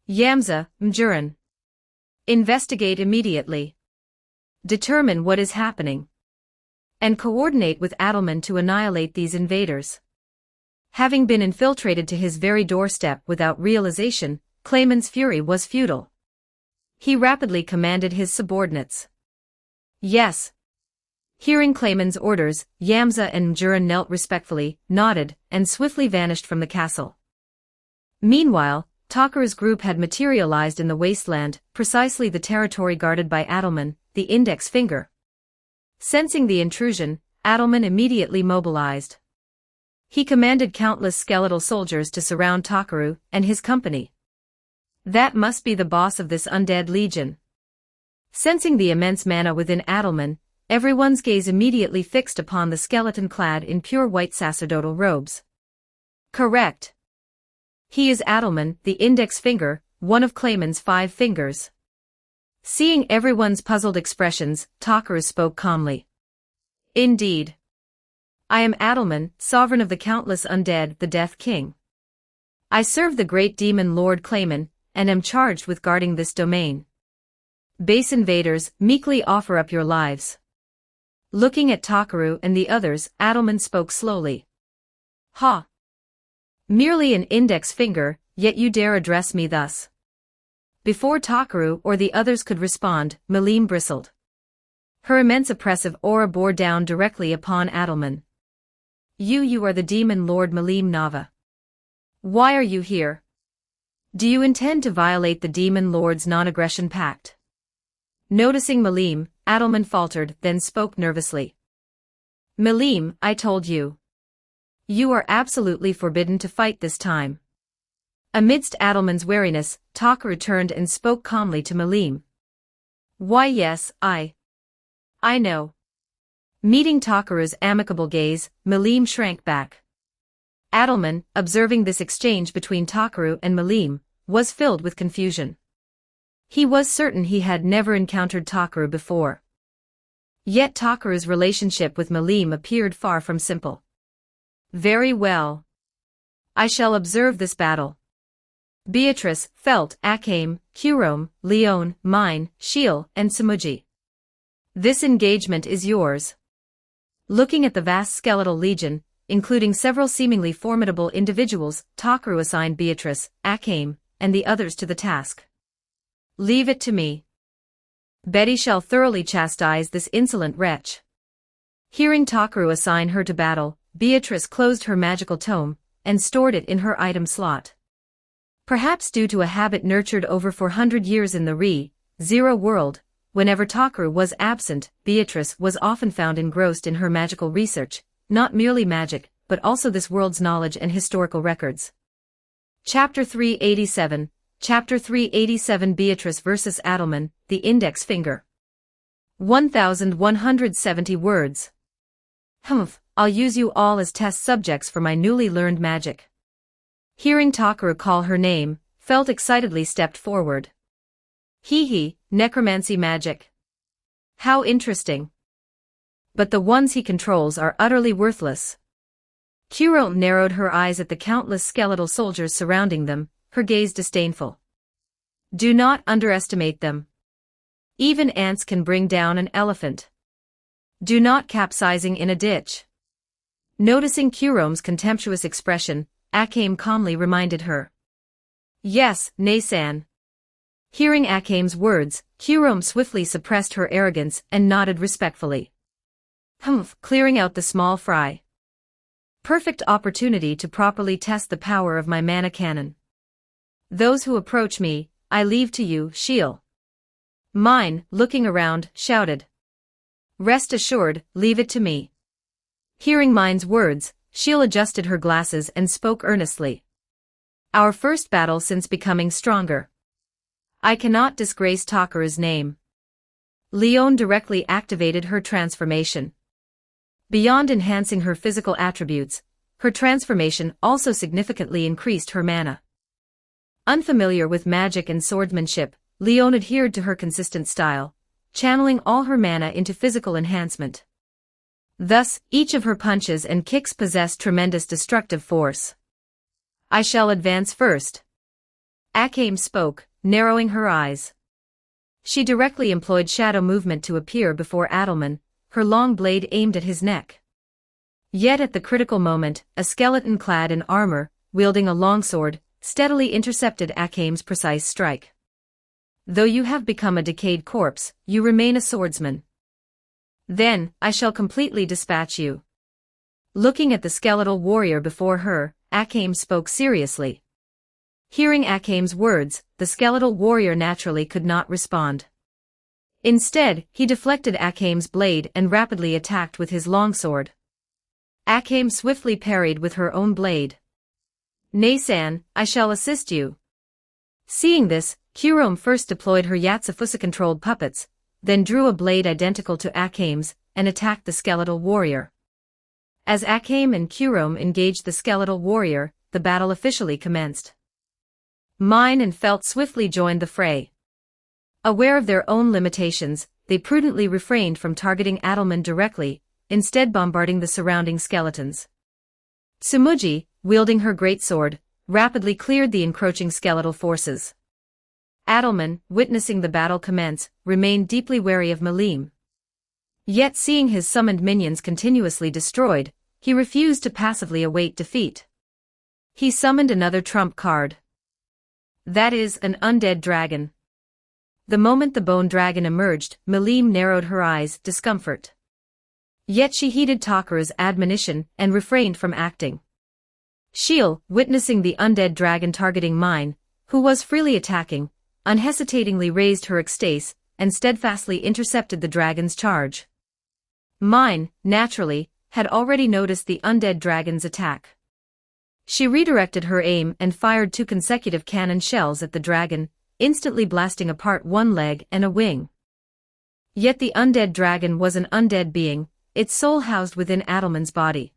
Yamza, Mjuran. Investigate immediately. Determine what is happening. And coordinate with Adelman to annihilate these invaders. Having been infiltrated to his very doorstep without realization, Clayman's fury was futile. He rapidly commanded his subordinates. Yes. Hearing Clayman's orders, Yamza and Mjuran knelt respectfully, nodded, and swiftly vanished from the castle. Meanwhile, Takaru's group had materialized in the wasteland, precisely the territory guarded by Adelman, the index finger. Sensing the intrusion, Adelman immediately mobilized. He commanded countless skeletal soldiers to surround Takaru and his company. That must be the boss of this undead legion. Sensing the immense mana within Adelman, everyone's gaze immediately fixed upon the skeleton clad in pure white sacerdotal robes. Correct. He is Adelman, the index finger, one of Clayman's 5 fingers. Seeing everyone's puzzled expressions, Takaru spoke calmly. Indeed. I am Adelman, sovereign of the countless undead, the Death King. I serve the great demon Lord Clayman, and am charged with guarding this domain. Base invaders, meekly offer up your lives. Looking at Takaru and the others, Adelman spoke slowly. Ha! Merely an index finger, yet you dare address me thus. Before Takaru or the others could respond, Malim bristled. Her immense oppressive aura bore down directly upon Adelman. You are the demon Lord Malim Nava. Why are you here? Do you intend to violate the demon lord's non-aggression pact? Noticing Malim, Adelman faltered, then spoke nervously. Malim, I told you. You are absolutely forbidden to fight this time. Amidst Adelman's wariness, Takaru turned and spoke calmly to Malim. Why yes, I know. Meeting Takaru's amicable gaze, Malim shrank back. Adelman, observing this exchange between Takaru and Malim, was filled with confusion. He was certain he had never encountered Takaru before. Yet Takaru's relationship with Malim appeared far from simple. Very well. I shall observe this battle. Beatrice, Felt, Akame, Kurome, Leon, Mine, Shiel, and Samuji. This engagement is yours. Looking at the vast skeletal legion, including several seemingly formidable individuals, Takaru assigned Beatrice, Akame, and the others to the task. Leave it to me. Betty shall thoroughly chastise this insolent wretch. Hearing Takaru assign her to battle, Beatrice closed her magical tome, and stored it in her item slot. Perhaps due to a habit nurtured over 400 years in the Re-Zero world, whenever Takaru was absent, Beatrice was often found engrossed in her magical research, not merely magic, but also this world's knowledge and historical records. Chapter 387, Chapter 387 Beatrice vs. Adelman, the Index Finger. 1170 words. Humph, I'll use you all as test subjects for my newly learned magic. Hearing Takaru call her name, Felt excitedly stepped forward. Hee, necromancy magic. How interesting. But the ones he controls are utterly worthless. Kurome narrowed her eyes at the countless skeletal soldiers surrounding them, her gaze disdainful. Do not underestimate them. Even ants can bring down an elephant. Do not capsizing in a ditch. Noticing Kurome's contemptuous expression, Akame calmly reminded her. Yes, Nay-san. Hearing Akame's words, Kurome swiftly suppressed her arrogance and nodded respectfully. Humph, clearing out the small fry. Perfect opportunity to properly test the power of my mana cannon. Those who approach me, I leave to you, Shiel. Mine, looking around, shouted. Rest assured, leave it to me. Hearing Mine's words, Shiel adjusted her glasses and spoke earnestly. Our first battle since becoming stronger. I cannot disgrace Takaru's name. Leon directly activated her transformation. Beyond enhancing her physical attributes, her transformation also significantly increased her mana. Unfamiliar with magic and swordsmanship, Leon adhered to her consistent style, channeling all her mana into physical enhancement. Thus, each of her punches and kicks possessed tremendous destructive force. I shall advance first. Akame spoke, narrowing her eyes. She directly employed shadow movement to appear before Adelman, her long blade aimed at his neck. Yet at the critical moment, a skeleton clad in armor, wielding a longsword, steadily intercepted Akame's precise strike. Though you have become a decayed corpse, you remain a swordsman. Then, I shall completely dispatch you. Looking at the skeletal warrior before her, Akame spoke seriously. Hearing Akame's words, the skeletal warrior naturally could not respond. Instead, he deflected Akame's blade and rapidly attacked with his longsword. Akame swiftly parried with her own blade. Nay-san, I shall assist you. Seeing this, Kurome first deployed her Yatsufusa-controlled puppets, then drew a blade identical to Akame's, and attacked the skeletal warrior. As Akame and Kurome engaged the skeletal warrior, the battle officially commenced. Mine and Felt swiftly joined the fray. Aware of their own limitations, they prudently refrained from targeting Adelman directly, instead bombarding the surrounding skeletons. Samuji, wielding her greatsword, rapidly cleared the encroaching skeletal forces. Adelman, witnessing the battle commence, remained deeply wary of Malim. Yet seeing his summoned minions continuously destroyed, he refused to passively await defeat. He summoned another trump card. That is, an undead dragon. The moment the bone dragon emerged, Malim narrowed her eyes, discomfort. Yet she heeded Takaru's admonition and refrained from acting. Shiel, witnessing the undead dragon targeting Mine, who was freely attacking, unhesitatingly raised her ekstase and steadfastly intercepted the dragon's charge. Mine, naturally, had already noticed the undead dragon's attack. She redirected her aim and fired 2 consecutive cannon shells at the dragon, instantly blasting apart one leg and a wing. Yet the undead dragon was an undead being, its soul housed within Adelman's body.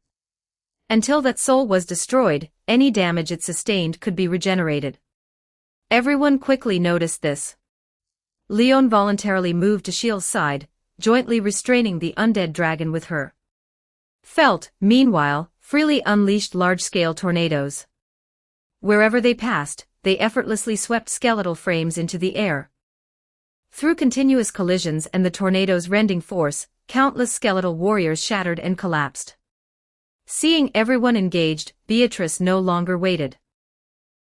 Until that soul was destroyed, any damage it sustained could be regenerated. Everyone quickly noticed this. Leon voluntarily moved to Shield's side, jointly restraining the undead dragon with her. Felt, meanwhile, freely unleashed large-scale tornadoes. Wherever they passed, they effortlessly swept skeletal frames into the air. Through continuous collisions and the tornado's rending force, countless skeletal warriors shattered and collapsed. Seeing everyone engaged, Beatrice no longer waited.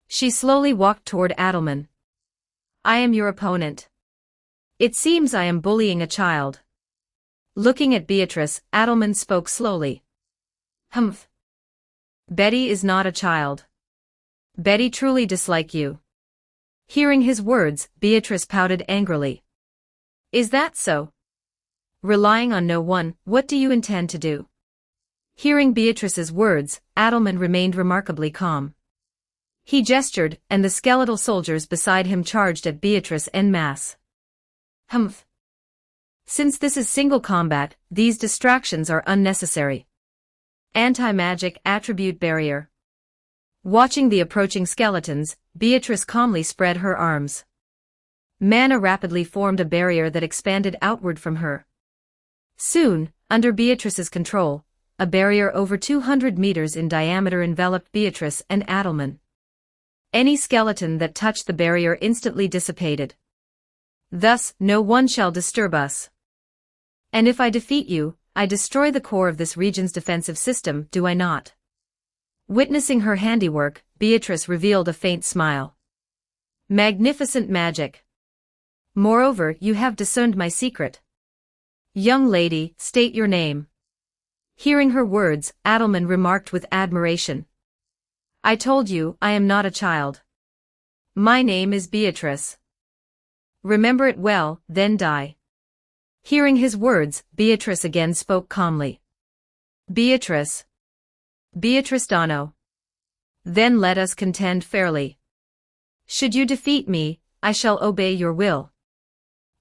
She slowly walked toward Adelman. "I am your opponent. It seems I am bullying a child." Looking at Beatrice, Adelman spoke slowly. "Humph. Betty is not a child. Betty truly dislike you." Hearing his words, Beatrice pouted angrily. "Is that so? Relying on no one, what do you intend to do?" Hearing Beatrice's words, Adelman remained remarkably calm. He gestured, and the skeletal soldiers beside him charged at Beatrice en masse. "Humph. Since this is single combat, these distractions are unnecessary." Anti-magic attribute barrier. Watching the approaching skeletons, Beatrice calmly spread her arms. Mana rapidly formed a barrier that expanded outward from her. Soon, under Beatrice's control, a barrier over 200 meters in diameter enveloped Beatrice and Adelman. Any skeleton that touched the barrier instantly dissipated. "Thus, no one shall disturb us. And if I defeat you, I destroy the core of this region's defensive system, do I not?" Witnessing her handiwork, Beatrice revealed a faint smile. "Magnificent magic. Moreover, you have discerned my secret. Young lady, state your name." Hearing her words, Adelman remarked with admiration. "I told you, I am not a child. My name is Beatrice. Remember it well, then die." Hearing his words, Beatrice again spoke calmly. "Beatrice. Beatrice Dano. Then let us contend fairly. Should you defeat me, I shall obey your will."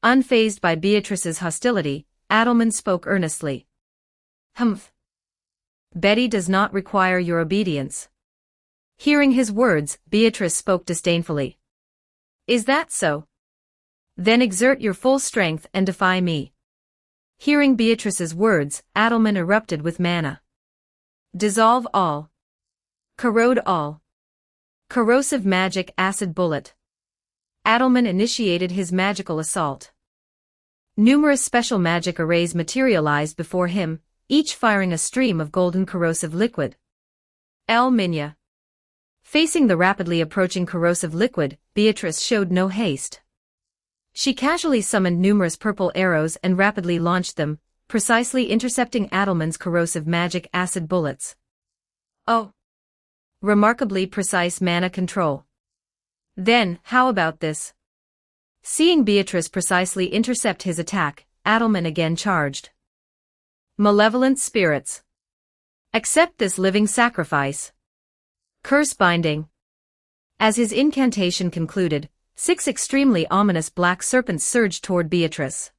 Unfazed by Beatrice's hostility, Adelman spoke earnestly. "Humph. Betty does not require your obedience." Hearing his words, Beatrice spoke disdainfully. "Is that so? Then exert your full strength and defy me." Hearing Beatrice's words, Adelman erupted with mana. "Dissolve all. Corrode all. Corrosive magic acid bullet." Adelman initiated his magical assault. Numerous special magic arrays materialized before him, each firing a stream of golden corrosive liquid. El Minya. Facing the rapidly approaching corrosive liquid, Beatrice showed no haste. She casually summoned numerous purple arrows and rapidly launched them, precisely intercepting Adelman's corrosive magic acid bullets. Oh! Remarkably precise mana control. Then, how about this? Seeing Beatrice precisely intercept his attack, Adelman again charged. "Malevolent spirits. Accept this living sacrifice." Curse binding. As his incantation concluded, 6 extremely ominous black serpents surged toward Beatrice.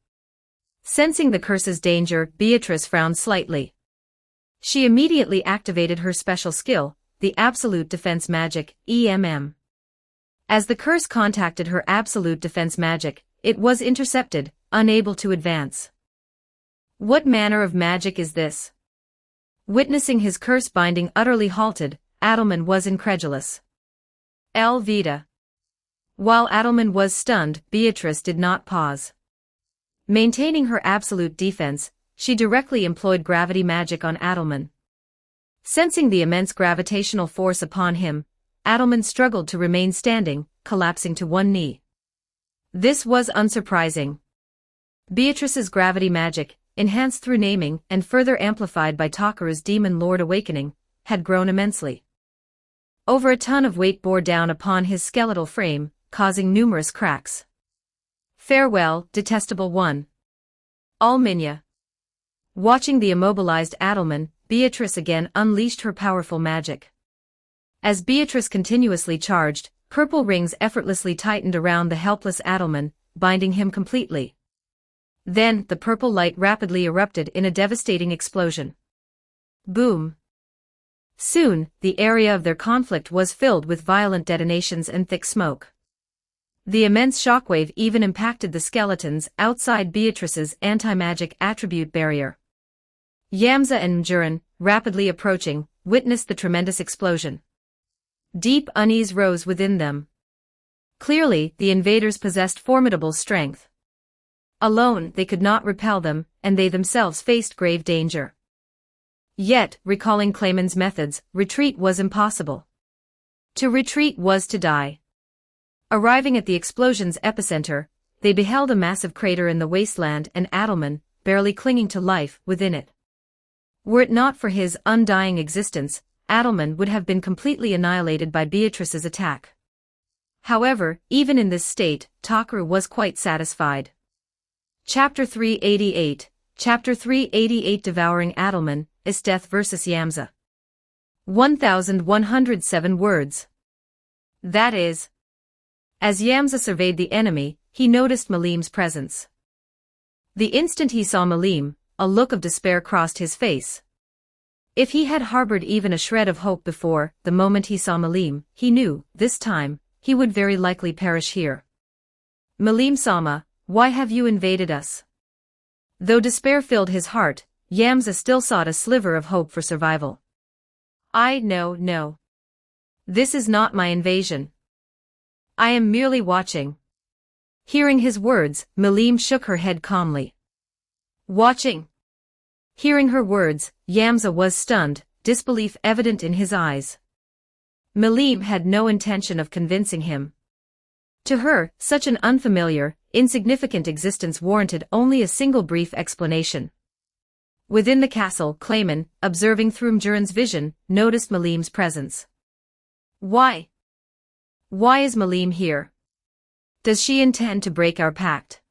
Sensing the curse's danger, Beatrice frowned slightly. She immediately activated her special skill, the Absolute Defense Magic, EMM. As the curse contacted her Absolute Defense Magic, it was intercepted, unable to advance. What manner of magic is this? Witnessing his curse binding utterly halted, Adelman was incredulous. El Vita. While Adelman was stunned, Beatrice did not pause. Maintaining her absolute defense, she directly employed gravity magic on Adelman. Sensing the immense gravitational force upon him, Adelman struggled to remain standing, collapsing to one knee. This was unsurprising. Beatrice's gravity magic, enhanced through naming and further amplified by Takaru's Demon Lord awakening, had grown immensely. Over a ton of weight bore down upon his skeletal frame, causing numerous cracks. Farewell, detestable one. Alminya. Watching the immobilized Adelman, Beatrice again unleashed her powerful magic. As Beatrice continuously charged, purple rings effortlessly tightened around the helpless Adelman, binding him completely. Then, the purple light rapidly erupted in a devastating explosion. Boom! Soon, the area of their conflict was filled with violent detonations and thick smoke. The immense shockwave even impacted the skeletons outside Beatrice's anti-magic attribute barrier. Yamza and Mjurin, rapidly approaching, witnessed the tremendous explosion. Deep unease rose within them. Clearly, the invaders possessed formidable strength. Alone, they could not repel them, and they themselves faced grave danger. Yet, recalling Clayman's methods, retreat was impossible. To retreat was to die. Arriving at the explosion's epicenter, they beheld a massive crater in the wasteland and Adelman, barely clinging to life, within it. Were it not for his undying existence, Adelman would have been completely annihilated by Beatrice's attack. However, even in this state, Takaru was quite satisfied. Chapter 388, Chapter 388 Devouring Adelman, Isteth vs. Yamza. 1107 words. That is. As Yamza surveyed the enemy, he noticed Malim's presence. The instant he saw Malim, a look of despair crossed his face. If he had harbored even a shred of hope before, the moment he saw Malim, he knew, this time, he would very likely perish here. Malim-sama, why have you invaded us? Though despair filled his heart, Yamza still sought a sliver of hope for survival. No. This is not my invasion. I am merely watching. Hearing his words, Malim shook her head calmly. Watching? Hearing her words, Yamza was stunned, disbelief evident in his eyes. Malim had no intention of convincing him. To her, such an unfamiliar, insignificant existence warranted only a single brief explanation. Within the castle, Clayman, observing through Mjurin's vision, noticed Malim's presence. Why? Why is Malim here? Does she intend to break our pact?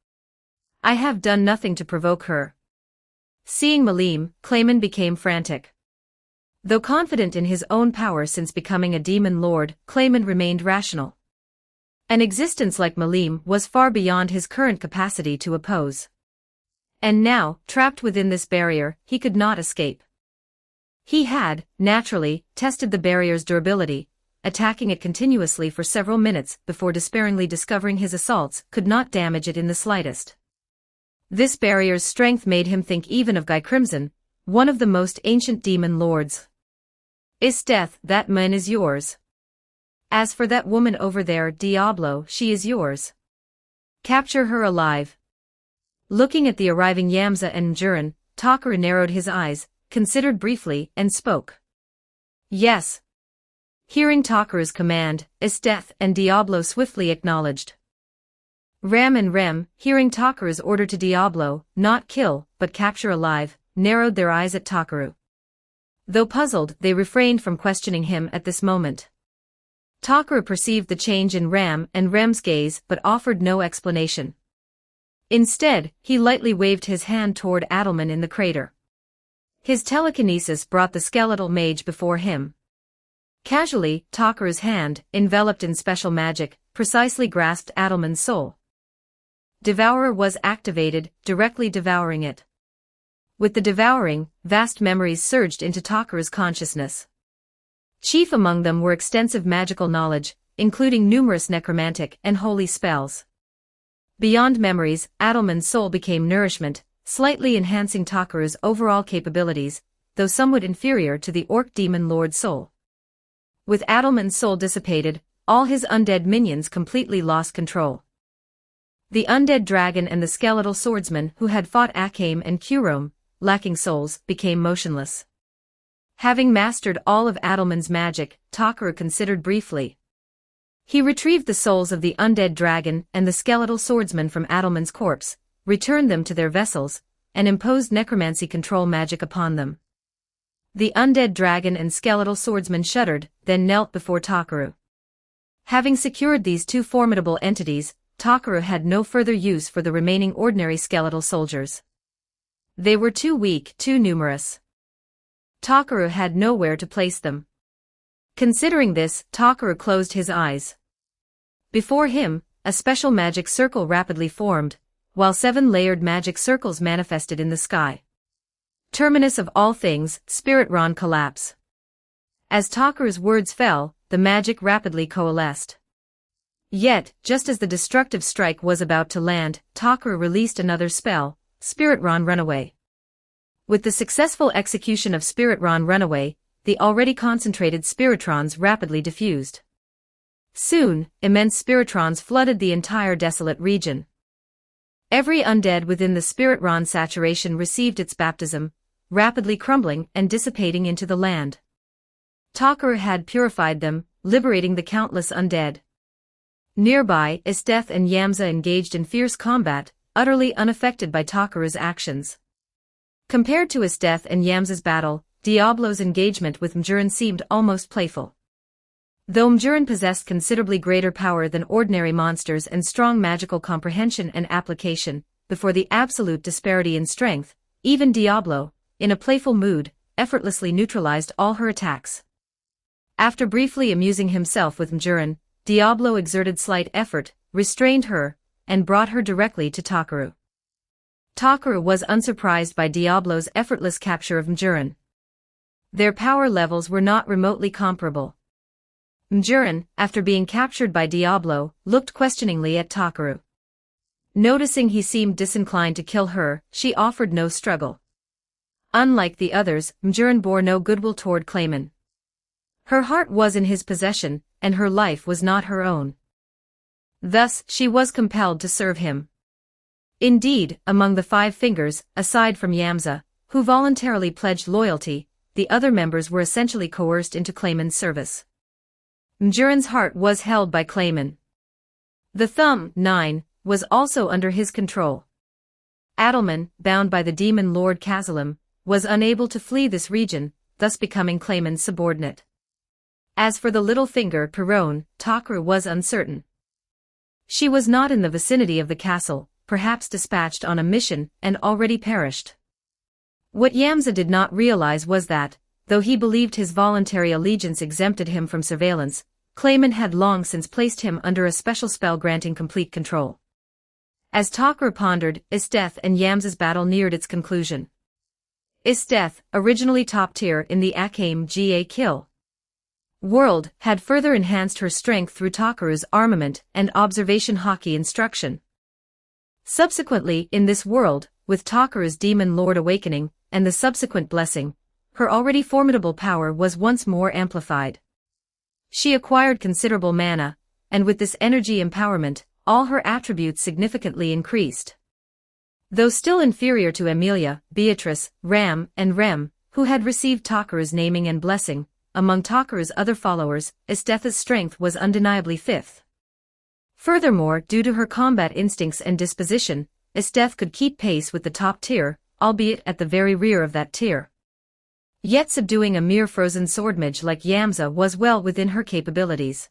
I have done nothing to provoke her. Seeing Malim, Clayman became frantic. Though confident in his own power since becoming a demon lord, Clayman remained rational. An existence like Malim was far beyond his current capacity to oppose. And now, trapped within this barrier, he could not escape. He had, naturally, tested the barrier's durability, attacking it continuously for several minutes before despairingly discovering his assaults could not damage it in the slightest. This barrier's strength made him think even of Guy Crimson, one of the most ancient demon lords. Isteth, that man is yours. As for that woman over there, Diablo, she is yours. Capture her alive. Looking at the arriving Yamza and Mjurin, Takaru narrowed his eyes, considered briefly, and spoke. Yes. Hearing Takaru's command, Isteth and Diablo swiftly acknowledged. Ram and Rem, hearing Takaru's order to Diablo, not kill, but capture alive, narrowed their eyes at Takaru. Though puzzled, they refrained from questioning him at this moment. Takaru perceived the change in Ram and Rem's gaze but offered no explanation. Instead, he lightly waved his hand toward Adelman in the crater. His telekinesis brought the skeletal mage before him. Casually, Takaru's hand, enveloped in special magic, precisely grasped Adelman's soul. Devourer was activated, directly devouring it. With the devouring, vast memories surged into Takaru's consciousness. Chief among them were extensive magical knowledge, including numerous necromantic and holy spells. Beyond memories, Adelman's soul became nourishment, slightly enhancing Takaru's overall capabilities, though somewhat inferior to the Orc Demon Lord's soul. With Adelman's soul dissipated, all his undead minions completely lost control. The undead dragon and the skeletal swordsman who had fought Akame and Kurom, lacking souls, became motionless. Having mastered all of Adelman's magic, Takaru considered briefly. He retrieved the souls of the undead dragon and the skeletal swordsman from Adelman's corpse, returned them to their vessels, and imposed necromancy control magic upon them. The undead dragon and skeletal swordsman shuddered, then knelt before Takaru. Having secured these two formidable entities, Takaru had no further use for the remaining ordinary skeletal soldiers. They were too weak, too numerous. Takaru had nowhere to place them. Considering this, Takaru closed his eyes. Before him, a special magic circle rapidly formed, while 7 layered magic circles manifested in the sky. Terminus of all things, Spiritron collapse. As Takaru's words fell, the magic rapidly coalesced. Yet, just as the destructive strike was about to land, Takaru released another spell, Spiritron Runaway. With the successful execution of Spiritron Runaway, the already concentrated spiritrons rapidly diffused. Soon, immense spiritrons flooded the entire desolate region. Every undead within the spiritron saturation received its baptism, rapidly crumbling and dissipating into the land. Takaru had purified them, liberating the countless undead. Nearby, Esteth and Yamza engaged in fierce combat, utterly unaffected by Takaru's actions. Compared to Esteth and Yamza's battle, Diablo's engagement with Mjurin seemed almost playful. Though Mjurin possessed considerably greater power than ordinary monsters and strong magical comprehension and application, before the absolute disparity in strength, even Diablo, in a playful mood, effortlessly neutralized all her attacks. After briefly amusing himself with Mjurin, Diablo exerted slight effort, restrained her, and brought her directly to Takaru. Takaru was unsurprised by Diablo's effortless capture of Mjurin. Their power levels were not remotely comparable. Mjurin, after being captured by Diablo, looked questioningly at Takaru. Noticing he seemed disinclined to kill her, she offered no struggle. Unlike the others, Mjurin bore no goodwill toward Clayman. Her heart was in his possession, and her life was not her own. Thus, she was compelled to serve him. Indeed, among the 5 fingers, aside from Yamza, who voluntarily pledged loyalty, the other members were essentially coerced into Clayman's service. Mjurin's heart was held by Clayman. The thumb, 9, was also under his control. Adelman, bound by the demon Lord Kazalim, was unable to flee this region, thus becoming Clayman's subordinate. As for the little finger, Perone, Takaru was uncertain. She was not in the vicinity of the castle, perhaps dispatched on a mission and already perished. What Yamza did not realize was that, though he believed his voluntary allegiance exempted him from surveillance, Clayman had long since placed him under a special spell granting complete control. As Takaru pondered, Esteth and Yamza's battle neared its conclusion. Esteth, originally top tier in the Akame Ga Kill world, had further enhanced her strength through Takaru's armament and observation hockey instruction. Subsequently, in this world, with Takaru's demon lord awakening, and the subsequent blessing, her already formidable power was once more amplified. She acquired considerable mana, and with this energy empowerment, all her attributes significantly increased. Though still inferior to Emilia, Beatrice, Ram, and Rem, who had received Takaru's naming and blessing, among Takaru's other followers, Esteth's strength was undeniably 5th. Furthermore, due to her combat instincts and disposition, Esteth could keep pace with the top tier, albeit at the very rear of that tier. Yet subduing a mere frozen swordmage like Yamza was well within her capabilities.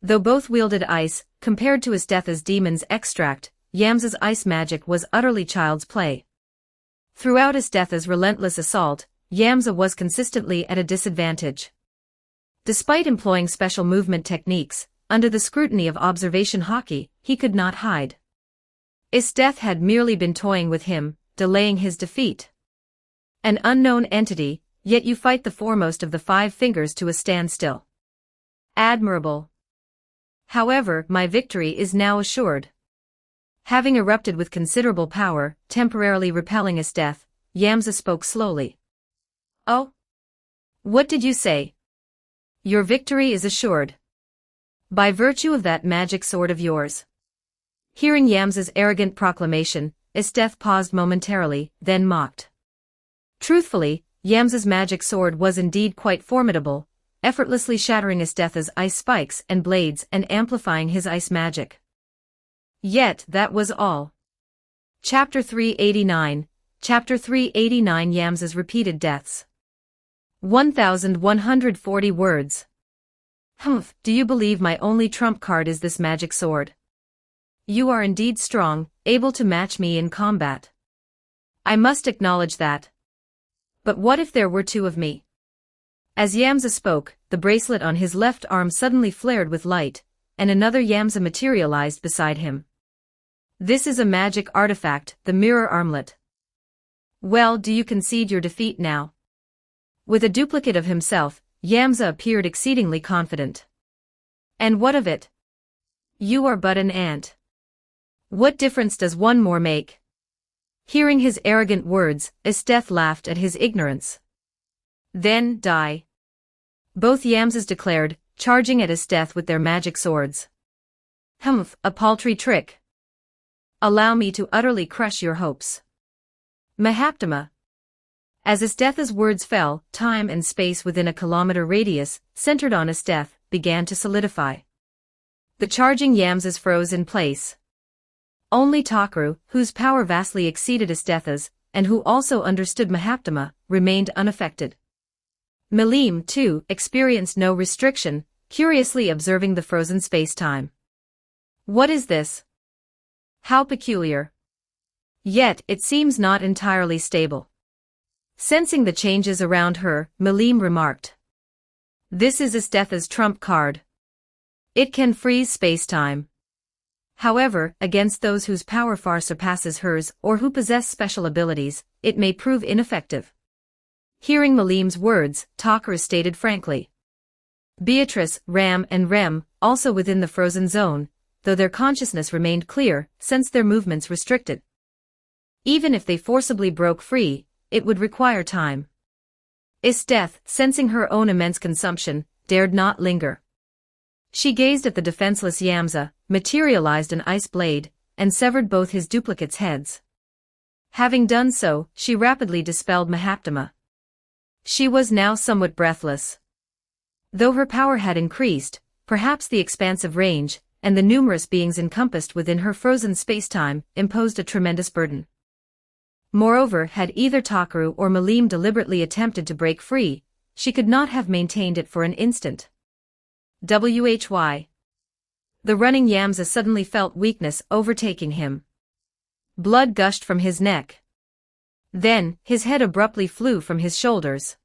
Though both wielded ice, compared to Esteth's demon's extract, Yamza's ice magic was utterly child's play. Throughout Esteth's relentless assault, Yamza was consistently at a disadvantage. Despite employing special movement techniques, under the scrutiny of observation hockey, he could not hide. Esteth had merely been toying with him, delaying his defeat. An unknown entity, yet you fight the foremost of the 5 fingers to a standstill. Admirable. However, my victory is now assured. Having erupted with considerable power, temporarily repelling Esteth, Yamza spoke slowly. Oh? What did you say? Your victory is assured. By virtue of that magic sword of yours. Hearing Yamza's arrogant proclamation, Esteth paused momentarily, then mocked. Truthfully, Yamza's magic sword was indeed quite formidable, effortlessly shattering Esteth's ice spikes and blades and amplifying his ice magic. Yet that was all. Chapter 389, Chapter 389 Yamza's repeated deaths. 1140 words. Humph, do you believe my only trump card is this magic sword? You are indeed strong, able to match me in combat. I must acknowledge that. But what if there were 2 of me? As Yamza spoke, the bracelet on his left arm suddenly flared with light, and another Yamza materialized beside him. This is a magic artifact, the mirror armlet. Well, do you concede your defeat now? With a duplicate of himself, Yamza appeared exceedingly confident. And what of it? You are but an ant. What difference does one more make? Hearing his arrogant words, Esteth laughed at his ignorance. Then, die. Both Yamzas declared, charging at Esteth with their magic swords. Humph, a paltry trick. Allow me to utterly crush your hopes. Mahaptama. As Esteth's words fell, time and space within a kilometer radius, centered on Esteth, began to solidify. The charging Yamzas froze in place. Only Takaru, whose power vastly exceeded Esteth's, and who also understood Mahaptama, remained unaffected. Malim, too, experienced no restriction, curiously observing the frozen space-time. What is this? How peculiar. Yet, it seems not entirely stable. Sensing the changes around her, Malim remarked. This is Esteth's trump card. It can freeze space-time. However, against those whose power far surpasses hers or who possess special abilities, it may prove ineffective. Hearing Malim's words, Takaru stated frankly. Beatrice, Ram and Rem, also within the frozen zone, though their consciousness remained clear, sensed their movements restricted. Even if they forcibly broke free, it would require time. Esteth, sensing her own immense consumption, dared not linger. She gazed at the defenseless Yamza, materialized an ice blade, and severed both his duplicates' heads. Having done so, she rapidly dispelled Mahaptama. She was now somewhat breathless. Though her power had increased, perhaps the expansive range, and the numerous beings encompassed within her frozen spacetime, imposed a tremendous burden. Moreover, had either Takaru or Malim deliberately attempted to break free, she could not have maintained it for an instant. Why? The running Yamza suddenly felt weakness overtaking him. Blood gushed from his neck. Then, his head abruptly flew from his shoulders.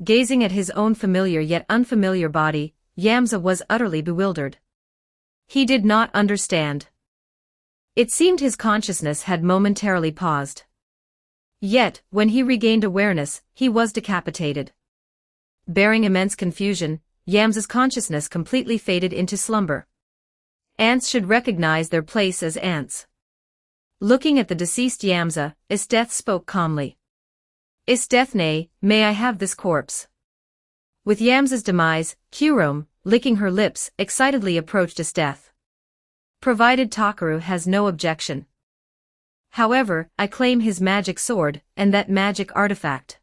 Gazing at his own familiar yet unfamiliar body, Yamza was utterly bewildered. He did not understand. It seemed his consciousness had momentarily paused. Yet, when he regained awareness, he was decapitated. Bearing immense confusion, Yamza's consciousness completely faded into slumber. Ants should recognize their place as ants. Looking at the deceased Yamza, Esteth spoke calmly. Estethne, may I have this corpse? With Yamza's demise, Kurome, licking her lips, excitedly approached Esteth. Provided Takaru has no objection. However, I claim his magic sword, and that magic artifact.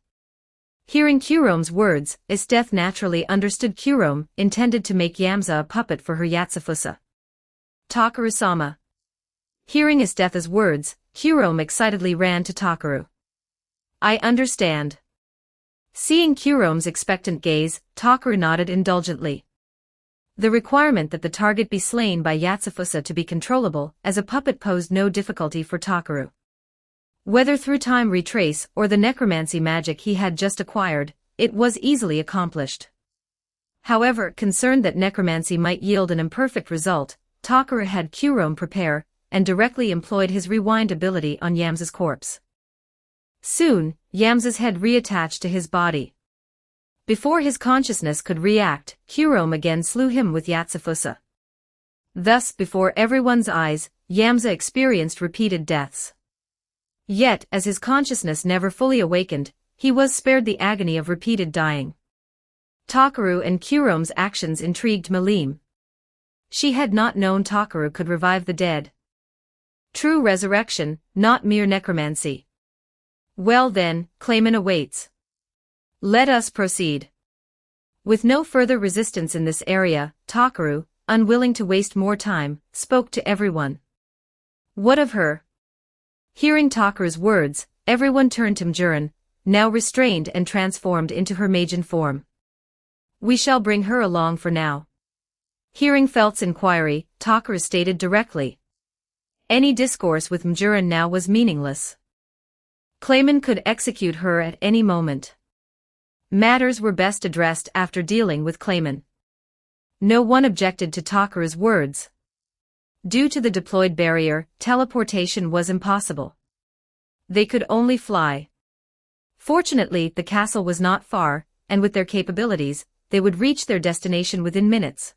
Hearing Kurome's words, Esteth naturally understood Kurome intended to make Yamza a puppet for her Yatsufusa. Takaru-sama. Hearing Esteth's words, Kurome excitedly ran to Takaru. I understand. Seeing Kurome's expectant gaze, Takaru nodded indulgently. The requirement that the target be slain by Yatsufusa to be controllable as a puppet posed no difficulty for Takaru. Whether through time retrace or the necromancy magic he had just acquired, it was easily accomplished. However, concerned that necromancy might yield an imperfect result, Takaru had Kurome prepare, and directly employed his rewind ability on Yamza's corpse. Soon, Yamza's head reattached to his body. Before his consciousness could react, Kurome again slew him with Yatsufusa. Thus, before everyone's eyes, Yamza experienced repeated deaths. Yet, as his consciousness never fully awakened, he was spared the agony of repeated dying. Takaru and Kurome's actions intrigued Malim. She had not known Takaru could revive the dead. True resurrection, not mere necromancy. Well then, claimant awaits. Let us proceed. With no further resistance in this area, Takaru, unwilling to waste more time, spoke to everyone. What of her? Hearing Takaru's words, everyone turned to Mjurin, now restrained and transformed into her Majin form. We shall bring her along for now. Hearing Felt's inquiry, Takaru stated directly. Any discourse with Mjurin now was meaningless. Clayman could execute her at any moment. Matters were best addressed after dealing with Clayman. No one objected to Takaru's words. Due to the deployed barrier, teleportation was impossible. They could only fly. Fortunately, the castle was not far, and with their capabilities, they would reach their destination within minutes.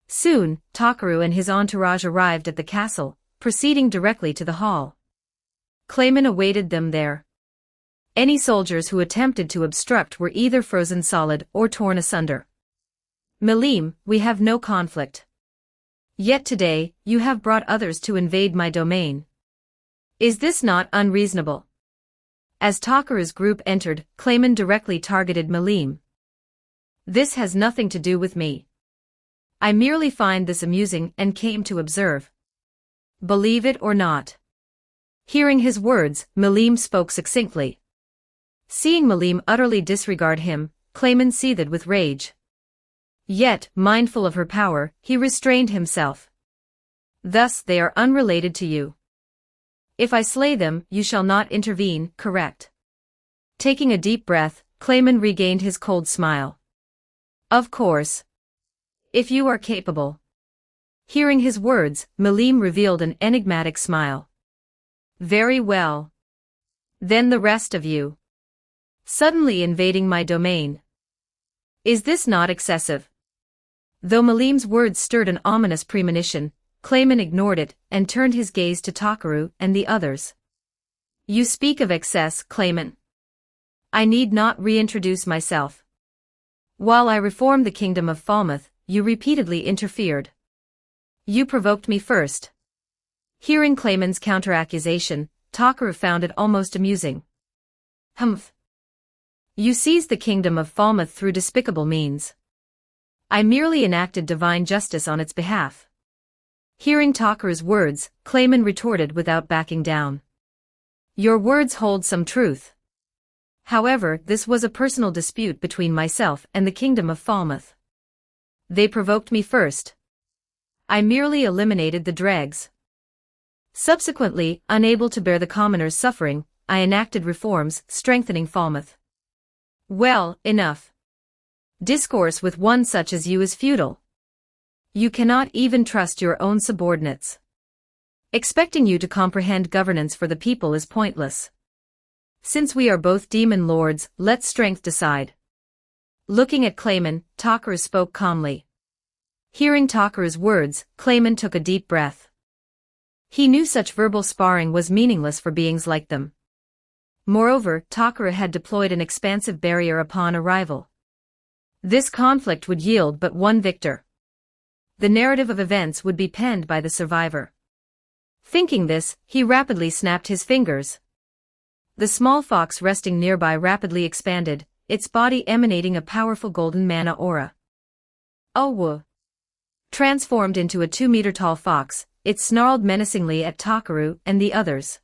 Soon, Takaru and his entourage arrived at the castle, proceeding directly to the hall. Clayman awaited them there. Any soldiers who attempted to obstruct were either frozen solid or torn asunder. Malim, we have no conflict. Yet today, you have brought others to invade my domain. Is this not unreasonable? As Takaru's group entered, Clayman directly targeted Malim. This has nothing to do with me. I merely find this amusing and came to observe. Believe it or not. Hearing his words, Malim spoke succinctly. Seeing Malim utterly disregard him, Clayman seethed with rage. Yet, mindful of her power, he restrained himself. Thus they are unrelated to you. If I slay them, you shall not intervene, correct? Taking a deep breath, Clayman regained his cold smile. Of course. If you are capable. Hearing his words, Malim revealed an enigmatic smile. Very well. Then the rest of you. Suddenly invading my domain. Is this not excessive? Though Malim's words stirred an ominous premonition, Clayman ignored it and turned his gaze to Takaru and the others. You speak of excess, Clayman. I need not reintroduce myself. While I reformed the kingdom of Falmouth, you repeatedly interfered. You provoked me first. Hearing Clayman's counteraccusation, Takaru found it almost amusing. Humph. You seized the kingdom of Falmouth through despicable means. I merely enacted divine justice on its behalf. Hearing Takaru's words, Clayman retorted without backing down. Your words hold some truth. However, this was a personal dispute between myself and the kingdom of Falmouth. They provoked me first. I merely eliminated the dregs. Subsequently, unable to bear the commoners' suffering, I enacted reforms, strengthening Falmouth. Well, enough. Discourse with one such as you is futile. You cannot even trust your own subordinates. Expecting you to comprehend governance for the people is pointless. Since we are both demon lords, let strength decide. Looking at Clayman, Takaru spoke calmly. Hearing Takaru's words, Clayman took a deep breath. He knew such verbal sparring was meaningless for beings like them. Moreover, Takaru had deployed an expansive barrier upon arrival. This conflict would yield but one victor. The narrative of events would be penned by the survivor. Thinking this, he rapidly snapped his fingers. The small fox resting nearby rapidly expanded, its body emanating a powerfoul golden mana aura. Oh! Transformed into a 2-meter-tall fox, it snarled menacingly at Takaru and the others.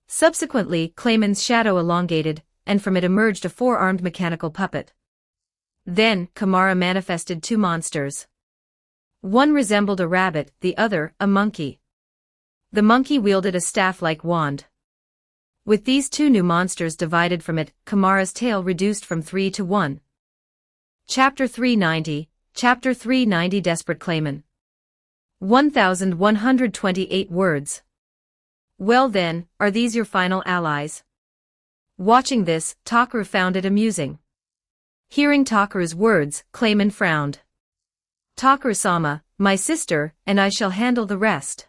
Subsequently, Clayman's shadow elongated, and from it emerged a 4-armed mechanical puppet. Then, Kamara manifested 2 monsters. One resembled a rabbit, the other, a monkey. The monkey wielded a staff-like wand. With these 2 new monsters divided from it, Kamara's tail reduced from 3 to 1. Chapter 390, Chapter 390 Desperate Clayman. 1128 words. Well then, are these your final allies? Watching this, Takaru found it amusing. Hearing Takaru's words, Clayman frowned. Takaru-sama, my sister, and I shall handle the rest.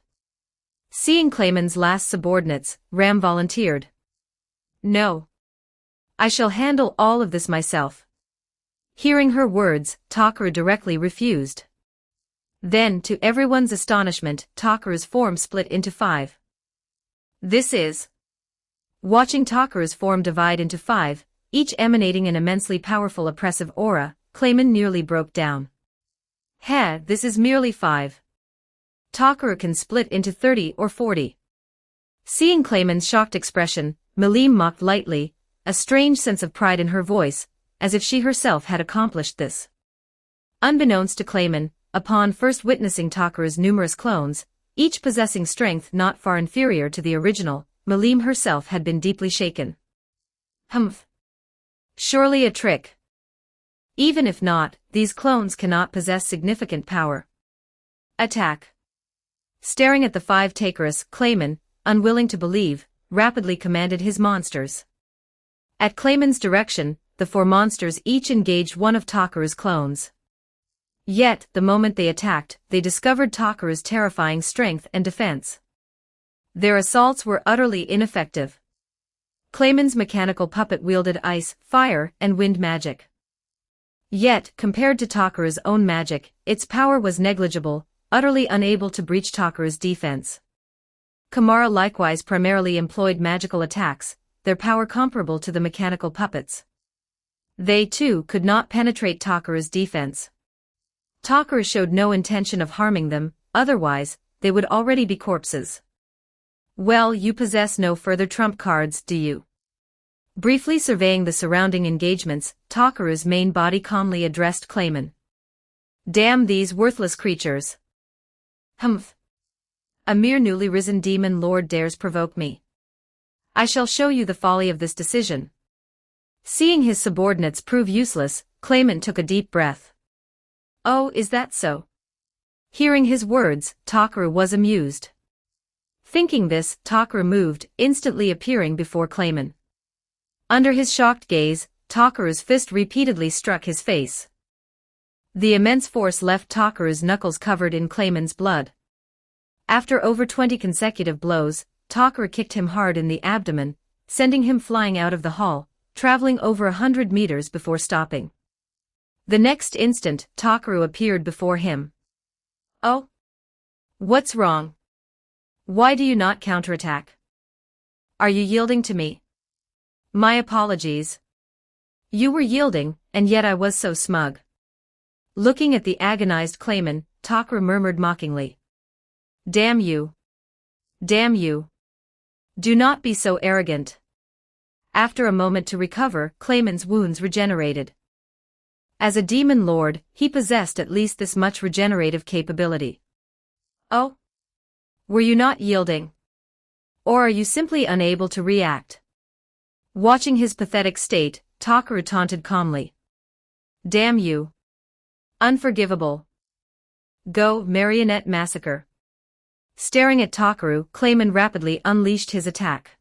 Seeing Clayman's last subordinates, Ram volunteered. No. I shall handle all of this myself. Hearing her words, Takaru directly refused. Then, to everyone's astonishment, Takaru's form split into 5. This is. Watching Takaru's form divide into 5, each emanating an immensely powerful oppressive aura, Clayman nearly broke down. Heh, this is merely 5. Takaru can split into 30 or 40. Seeing Clayman's shocked expression, Malim mocked lightly, a strange sense of pride in her voice, as if she herself had accomplished this. Unbeknownst to Clayman, upon first witnessing Takaru's numerous clones, each possessing strength not far inferior to the original, Malim herself had been deeply shaken. Humph. Surely a trick. Even if not, these clones cannot possess significant power. Attack. Staring at the 5 takers, Clayman, unwilling to believe, rapidly commanded his monsters. At Clayman's direction, the 4 monsters each engaged one of Takaru's clones. Yet, the moment they attacked, they discovered Takaru's terrifying strength and defense. Their assaults were utterly ineffective. Clayman's mechanical puppet wielded ice, fire, and wind magic. Yet, compared to Takaru's own magic, its power was negligible, utterly unable to breach Takaru's defense. Kamara likewise primarily employed magical attacks, their power comparable to the mechanical puppets. They too could not penetrate Takaru's defense. Takaru showed no intention of harming them, otherwise, they would already be corpses. Well, you possess no further trump cards, do you? Briefly surveying the surrounding engagements, Takaru's main body calmly addressed Clayman. Damn these worthless creatures. Humph. A mere newly risen demon lord dares provoke me. I shall show you the folly of this decision. Seeing his subordinates prove useless, Clayman took a deep breath. Oh, is that so? Hearing his words, Takaru was amused. Thinking this, Takaru moved, instantly appearing before Clayman. Under his shocked gaze, Takaru's fist repeatedly struck his face. The immense force left Takaru's knuckles covered in Clayman's blood. After over 20 consecutive blows, Takaru kicked him hard in the abdomen, sending him flying out of the hall, traveling over 100 meters before stopping. The next instant, Takaru appeared before him. Oh? What's wrong? Why do you not counterattack? Are you yielding to me? My apologies. You were yielding, and yet I was so smug. Looking at the agonized Clayman, Takaru murmured mockingly. Damn you. Damn you. Do not be so arrogant. After a moment to recover, Clayman's wounds regenerated. As a demon lord, he possessed at least this much regenerative capability. Oh? Were you not yielding? Or are you simply unable to react? Watching his pathetic state, Takaru taunted calmly. Damn you. Unforgivable. Go, Marionette Massacre. Staring at Takaru, Clayman rapidly unleashed his attack.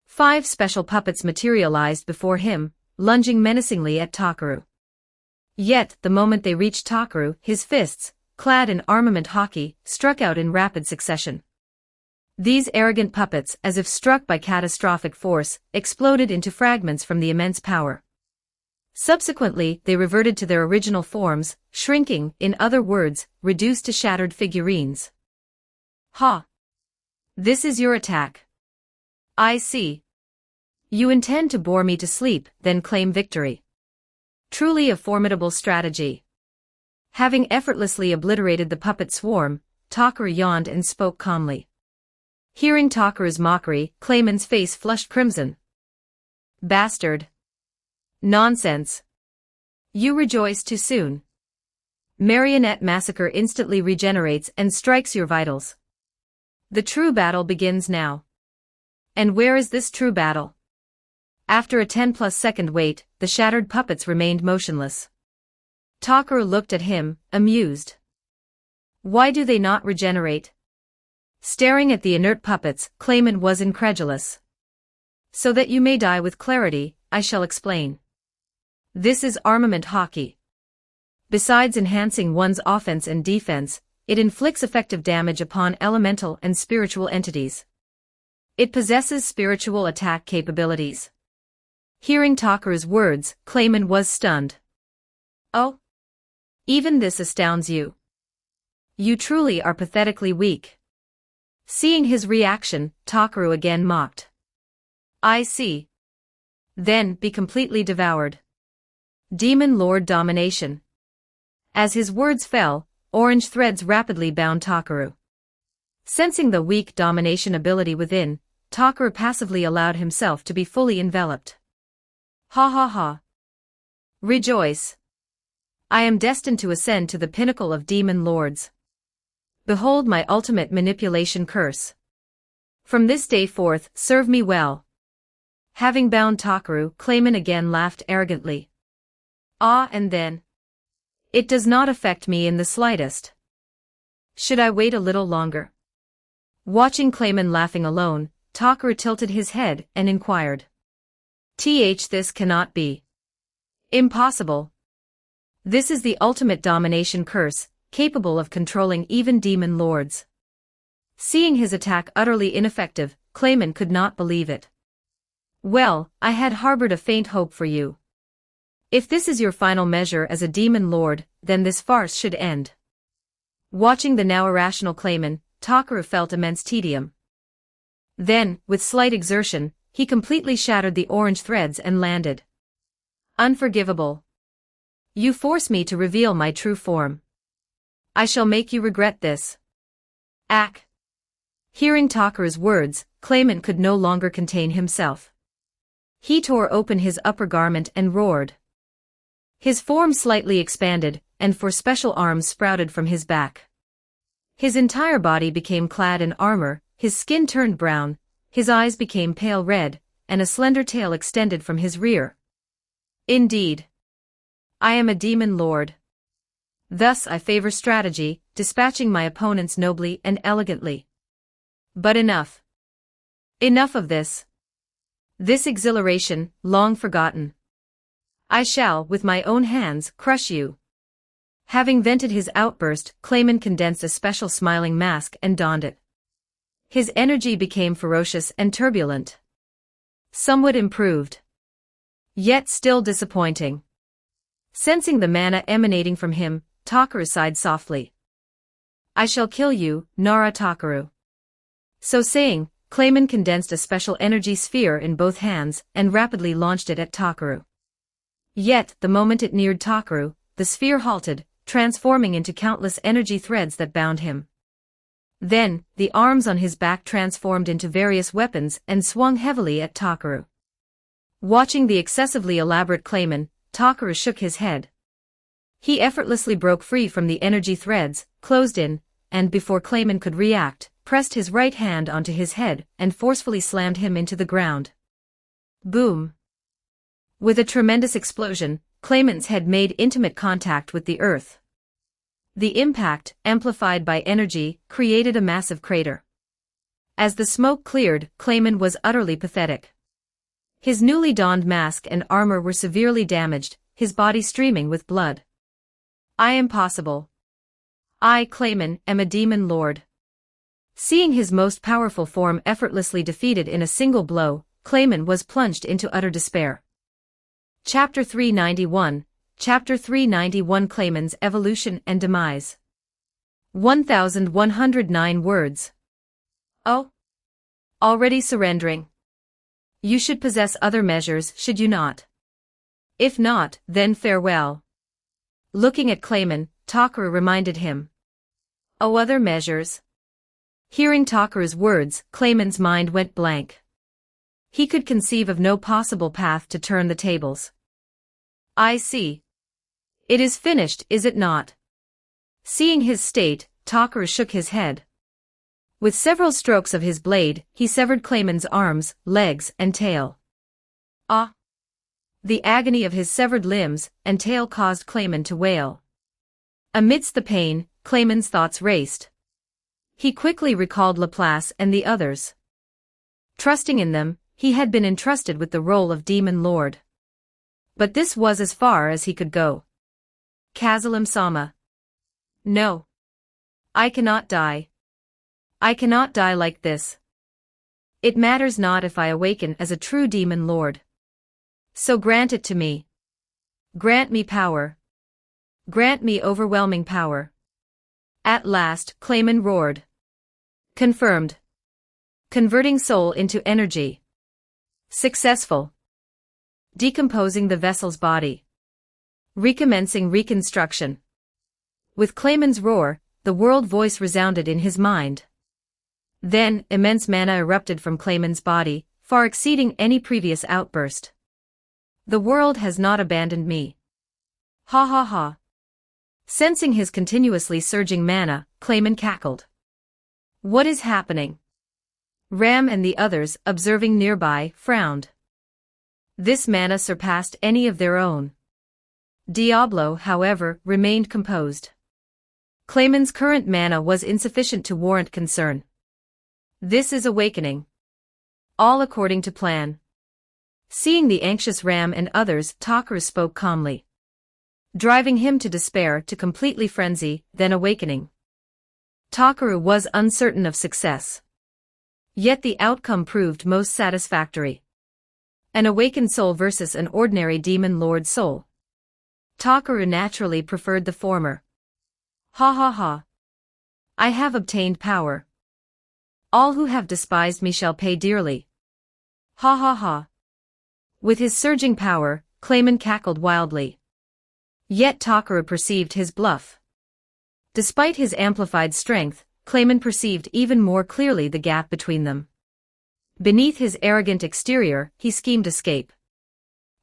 5 special puppets materialized before him, lunging menacingly at Takaru. Yet, the moment they reached Takaru, his fists, clad in armament hockey, struck out in rapid succession. These arrogant puppets, as if struck by catastrophic force, exploded into fragments from the immense power. Subsequently, they reverted to their original forms, shrinking, in other words, reduced to shattered figurines. Ha! This is your attack. I see. You intend to bore me to sleep, then claim victory. Truly a formidable strategy. Having effortlessly obliterated the puppet swarm, Takaru yawned and spoke calmly. Hearing Takaru's mockery, Clayman's face flushed crimson. Bastard. Nonsense. You rejoice too soon. Marionette Massacre instantly regenerates and strikes your vitals. The true battle begins now. And where is this true battle? After a 10+ second wait, the shattered puppets remained motionless. Takaru looked at him, amused. Why do they not regenerate? Staring at the inert puppets, Clayman was incredulous. So that you may die with clarity, I shall explain. This is armament hockey. Besides enhancing one's offense and defense, it inflicts effective damage upon elemental and spiritual entities. It possesses spiritual attack capabilities. Hearing Takaru's words, Clayman was stunned. Oh? Even this astounds you. You truly are pathetically weak. Seeing his reaction, Takaru again mocked. I see. Then be completely devoured. Demon Lord Domination. As his words fell, orange threads rapidly bound Takaru. Sensing the weak domination ability within, Takaru passively allowed himself to be fully enveloped. Ha ha ha. Rejoice. I am destined to ascend to the pinnacle of demon lords. Behold my ultimate manipulation curse. From this day forth, serve me well. Having bound Takaru, Clayman again laughed arrogantly. Ah, and then? It does not affect me in the slightest. Should I wait a little longer? Watching Clayman laughing alone, Takaru tilted his head and inquired. This cannot be. Impossible. This is the ultimate domination curse, capable of controlling even demon lords. Seeing his attack utterly ineffective, Clayman could not believe it. Well, I had harbored a faint hope for you. If this is your final measure as a demon lord, then this farce should end. Watching the now irrational Clayman, Takaru felt immense tedium. Then, with slight exertion, he completely shattered the orange threads and landed. Unforgivable. You force me to reveal my true form. I shall make you regret this. Ack. Hearing Takaru's words, Clayman could no longer contain himself. He tore open his upper garment and roared. His form slightly expanded, and four special arms sprouted from his back. His entire body became clad in armor, his skin turned brown, his eyes became pale red, and a slender tail extended from his rear. Indeed. I am a demon lord. Thus I favor strategy, dispatching my opponents nobly and elegantly. But enough. Enough of this. This exhilaration, long forgotten. I shall, with my own hands, crush you. Having vented his outburst, Clayman condensed a special smiling mask and donned it. His energy became ferocious and turbulent. Somewhat improved. Yet still disappointing. Sensing the mana emanating from him, Takaru sighed softly. I shall kill you, Nara Takaru. So saying, Clayman condensed a special energy sphere in both hands and rapidly launched it at Takaru. Yet, the moment it neared Takaru, the sphere halted, transforming into countless energy threads that bound him. Then, the arms on his back transformed into various weapons and swung heavily at Takaru. Watching the excessively elaborate Clayman, Takaru shook his head. He effortlessly broke free from the energy threads, closed in, and before Clayman could react, pressed his right hand onto his head and forcefully slammed him into the ground. Boom! With a tremendous explosion, Clayman's head made intimate contact with the earth. The impact, amplified by energy, created a massive crater. As the smoke cleared, Clayman was utterly pathetic. His newly donned mask and armor were severely damaged, his body streaming with blood. I am possible. I, Clayman, am a demon lord. Seeing his most powerful form effortlessly defeated in a single blow, Clayman was plunged into utter despair. Chapter 391, Chapter 391 Clayman's Evolution and Demise. 1109 words. Oh? Already surrendering. You should possess other measures, should you not? If not, then farewell. Looking at Clayman, Takaru reminded him. Oh, other measures? Hearing Takaru's words, Clayman's mind went blank. He could conceive of no possible path to turn the tables. I see. It is finished, is it not? Seeing his state, Takaru shook his head. With several strokes of his blade, he severed Clayman's arms, legs, and tail. Ah! The agony of his severed limbs and tail caused Clayman to wail. Amidst the pain, Clayman's thoughts raced. He quickly recalled Laplace and the others. Trusting in them, he had been entrusted with the role of Demon Lord. But this was as far as he could go. Kazalam-sama. No. I cannot die. I cannot die like this. It matters not if I awaken as a true Demon Lord. So grant it to me. Grant me power. Grant me overwhelming power. At last, Clayman roared. Confirmed. Converting soul into energy. Successful. Decomposing the vessel's body. Recommencing reconstruction. With Clayman's roar, the world voice resounded in his mind. Then, immense mana erupted from Clayman's body, far exceeding any previous outburst. The world has not abandoned me. Ha ha ha. Sensing his continuously surging mana, Clayman cackled. What is happening? Ram and the others, observing nearby, frowned. This mana surpassed any of their own. Diablo, however, remained composed. Clayman's current mana was insufficient to warrant concern. This is awakening. All according to plan. Seeing the anxious Ram and others, Takaru spoke calmly. Driving him to despair, to completely frenzy, then awakening. Takaru was uncertain of success. Yet the outcome proved most satisfactory. An awakened soul versus an ordinary demon lord soul. Takaru naturally preferred the former. Ha ha ha. I have obtained power. All who have despised me shall pay dearly. Ha ha ha. With his surging power, Clayman cackled wildly. Yet Takaru perceived his bluff. Despite his amplified strength, Clayman perceived even more clearly the gap between them. Beneath his arrogant exterior, he schemed escape.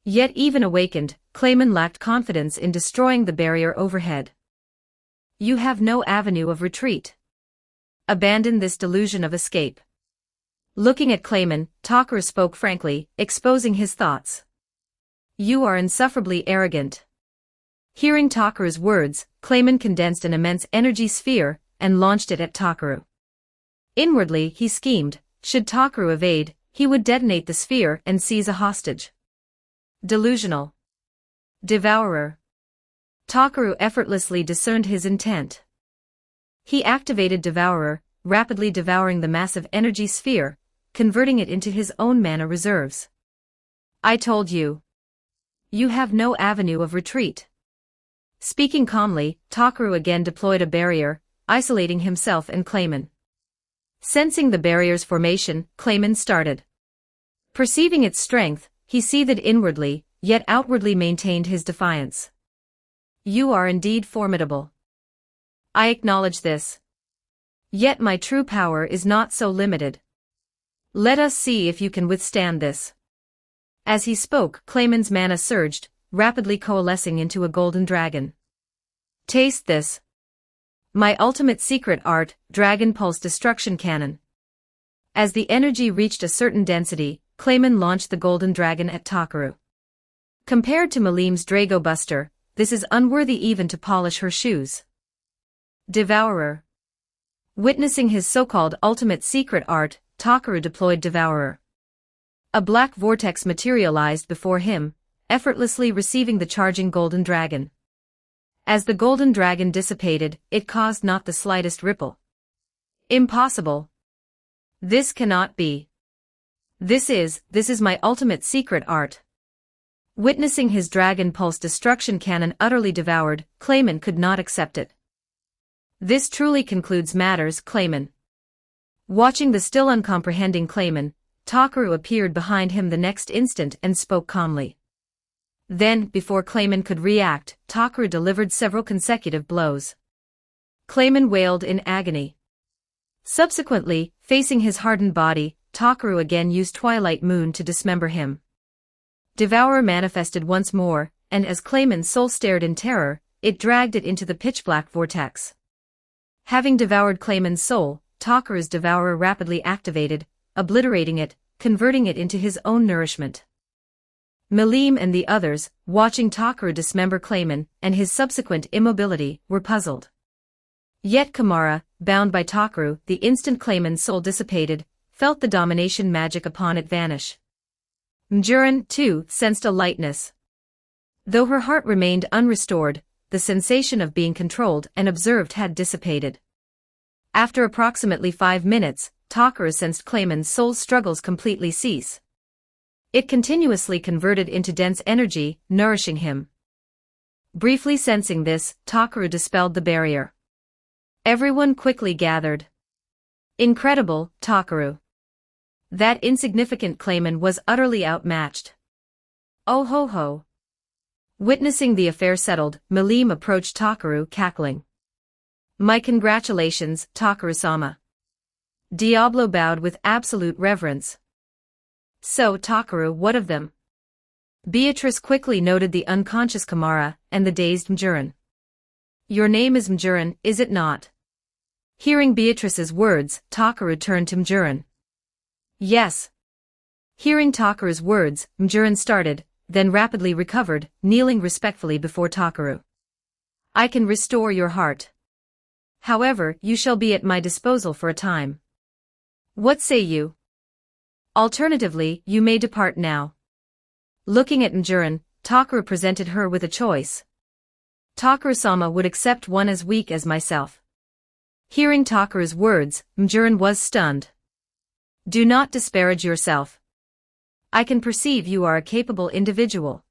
Yet even awakened, Clayman lacked confidence in destroying the barrier overhead. You have no avenue of retreat. Abandon this delusion of escape. Looking at Clayman, Takaru spoke frankly, exposing his thoughts. You are insufferably arrogant. Hearing Takaru's words, Clayman condensed an immense energy sphere and launched it at Takaru. Inwardly, he schemed, should Takaru evade, he would detonate the sphere and seize a hostage. Delusional. Devourer. Takaru effortlessly discerned his intent. He activated Devourer, rapidly devouring the massive energy sphere, converting it into his own mana reserves. I told you. You have no avenue of retreat. Speaking calmly, Takaru again deployed a barrier, isolating himself and Clayman. Sensing the barrier's formation, Clayman started. Perceiving its strength, he seethed inwardly, yet outwardly maintained his defiance. You are indeed formidable. I acknowledge this. Yet my true power is not so limited. Let us see if you can withstand this. As he spoke, Clayman's mana surged, rapidly coalescing into a golden dragon. Taste this. My ultimate secret art, Dragon Pulse Destruction Cannon. As the energy reached a certain density, Clayman launched the golden dragon at Takaru. Compared to Malim's Drago Buster, this is unworthy even to polish her shoes. Devourer. Witnessing his so-called ultimate secret art, Takaru deployed Devourer. A black vortex materialized before him, effortlessly receiving the charging golden dragon. As the golden dragon dissipated, it caused not the slightest ripple. Impossible. This cannot be. This is my ultimate secret art. Witnessing his Dragon Pulse Destruction Cannon utterly devoured, Clayman could not accept it. This truly concludes matters, Clayman. Watching the still uncomprehending Clayman, Takaru appeared behind him the next instant and spoke calmly. Then, before Clayman could react, Takaru delivered several consecutive blows. Clayman wailed in agony. Subsequently, facing his hardened body, Takaru again used Twilight Moon to dismember him. Devourer manifested once more, and as Clayman's soul stared in terror, it dragged it into the pitch-black vortex. Having devoured Clayman's soul, Takaru's Devourer rapidly activated, obliterating it, converting it into his own nourishment. Malim and the others, watching Takaru dismember Clayman and his subsequent immobility, were puzzled. Yet Kamara, bound by Takaru, the instant Clayman's soul dissipated, felt the domination magic upon it vanish. Mjurin, too, sensed a lightness. Though her heart remained unrestored, the sensation of being controlled and observed had dissipated. After approximately 5 minutes, Takaru sensed Clayman's soul's struggles completely cease. It continuously converted into dense energy, nourishing him. Briefly sensing this, Takaru dispelled the barrier. Everyone quickly gathered. Incredible, Takaru. That insignificant Clayman was utterly outmatched. Oh ho ho. Witnessing the affair settled, Malim approached Takaru, cackling. My congratulations, Takaru-sama. Diablo bowed with absolute reverence. So, Takaru, what of them? Beatrice quickly noted the unconscious Kamara and the dazed Mjurin. Your name is Mjurin, is it not? Hearing Beatrice's words, Takaru turned to Mjurin. Yes. Hearing Takaru's words, Mjurin started, then rapidly recovered, kneeling respectfully before Takaru. I can restore your heart. However, you shall be at my disposal for a time. What say you? Alternatively, you may depart now. Looking at Mjurin, Takaru presented her with a choice. Takaru-sama would accept one as weak as myself. Hearing Takaru's words, Mjurin was stunned. Do not disparage yourself. I can perceive you are a capable individual.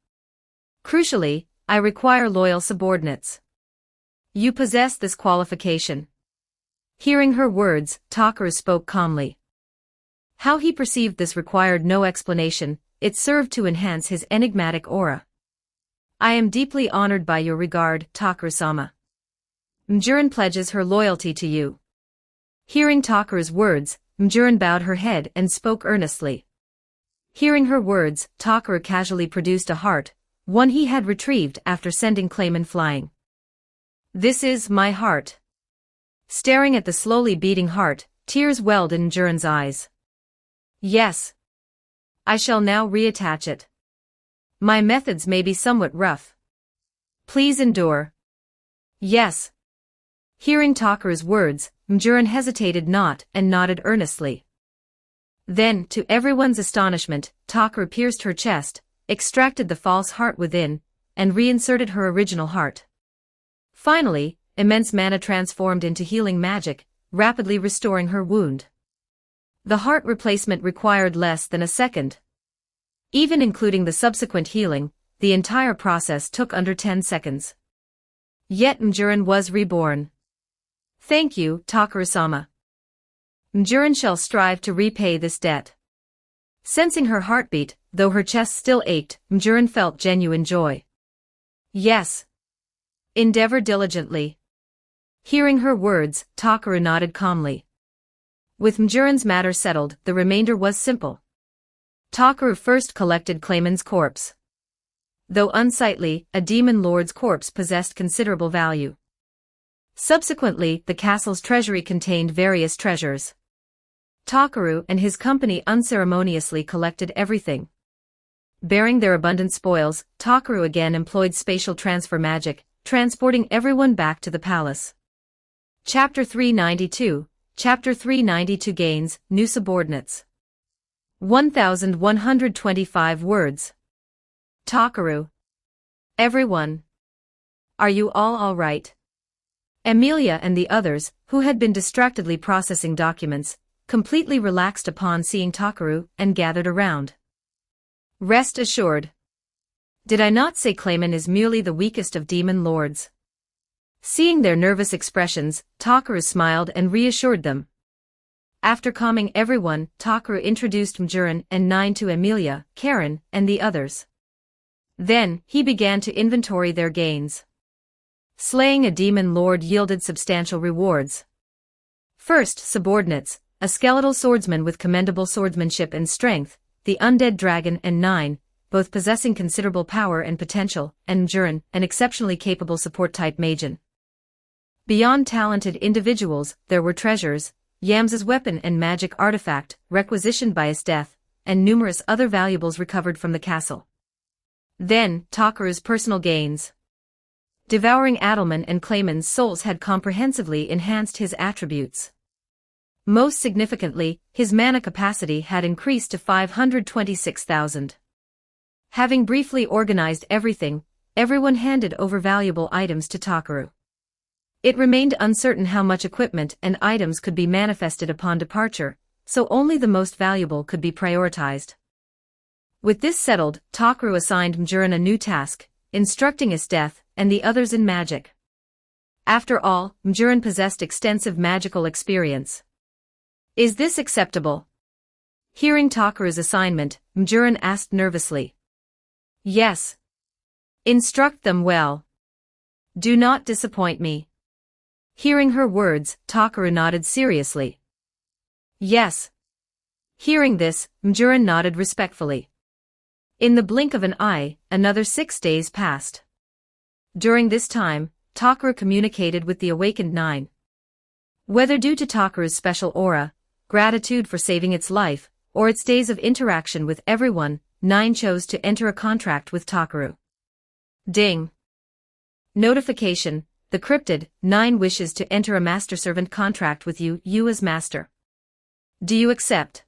Crucially, I require loyal subordinates. You possess this qualification. Hearing her words, Takaru spoke calmly. How he perceived this required no explanation, it served to enhance his enigmatic aura. I am deeply honored by your regard, Takaru-sama. Mjurin pledges her loyalty to you. Hearing Takaru's words, Mjurin bowed her head and spoke earnestly. Hearing her words, Takaru casually produced a heart, one he had retrieved after sending Clayman flying. This is my heart. Staring at the slowly beating heart, tears welled in Mjurin's eyes. Yes. I shall now reattach it. My methods may be somewhat rough. Please endure. Yes. Hearing Takaru's words, Mjurin hesitated not and nodded earnestly. Then, to everyone's astonishment, Takaru pierced her chest, extracted the false heart within, and reinserted her original heart. Finally, immense mana transformed into healing magic, rapidly restoring her wound. The heart replacement required less than a second. Even including the subsequent healing, the entire process took under 10 seconds. Yet Mjurin was reborn. Thank you, Takaru-sama. Mjurin shall strive to repay this debt. Sensing her heartbeat, though her chest still ached, Mjurin felt genuine joy. Yes. Endeavor diligently. Hearing her words, Takaru nodded calmly. With Mjurin's matter settled, the remainder was simple. Takaru first collected Clayman's corpse. Though unsightly, a demon lord's corpse possessed considerable value. Subsequently, the castle's treasury contained various treasures. Takaru and his company unceremoniously collected everything. Bearing their abundant spoils, Takaru again employed spatial transfer magic, transporting everyone back to the palace. Chapter 392, Chapter 392 gains, new subordinates. 1125 words. Takaru. Everyone. Are you all right? Emilia and the others, who had been distractedly processing documents, completely relaxed upon seeing Takaru and gathered around. Rest assured. Did I not say Clayman is merely the weakest of demon lords? Seeing their nervous expressions, Takaru smiled and reassured them. After calming everyone, Takaru introduced Mjurin and Nine to Emilia, Karen, and the others. Then, he began to inventory their gains. Slaying a demon lord yielded substantial rewards. First, subordinates, a skeletal swordsman with commendable swordsmanship and strength, the undead dragon and Nine, both possessing considerable power and potential, and Mjurin, an exceptionally capable support-type magen. Beyond talented individuals, there were treasures, Yams's weapon and magic artifact, requisitioned by his death, and numerous other valuables recovered from the castle. Then, Takaru's personal gains. Devouring Adelman and Clayman's souls had comprehensively enhanced his attributes. Most significantly, his mana capacity had increased to 526,000. Having briefly organized everything, everyone handed over valuable items to Takaru. It remained uncertain how much equipment and items could be manifested upon departure, so only the most valuable could be prioritized. With this settled, Takaru assigned Mjurin a new task, instructing Isdeth and the others in magic. After all, Mjurin possessed extensive magical experience. Is this acceptable? Hearing Takaru's assignment, Mjurin asked nervously. Yes. Instruct them well. Do not disappoint me. Hearing her words, Takaru nodded seriously. Yes. Hearing this, Mjurin nodded respectfully. In the blink of an eye, another 6 days passed. During this time, Takaru communicated with the awakened Nine. Whether due to Takaru's special aura, gratitude for saving its life, or its days of interaction with everyone, 9 chose to enter a contract with Takaru. Ding. Notification, the cryptid, 9 wishes to enter a master-servant contract with you, you as master. Do you accept?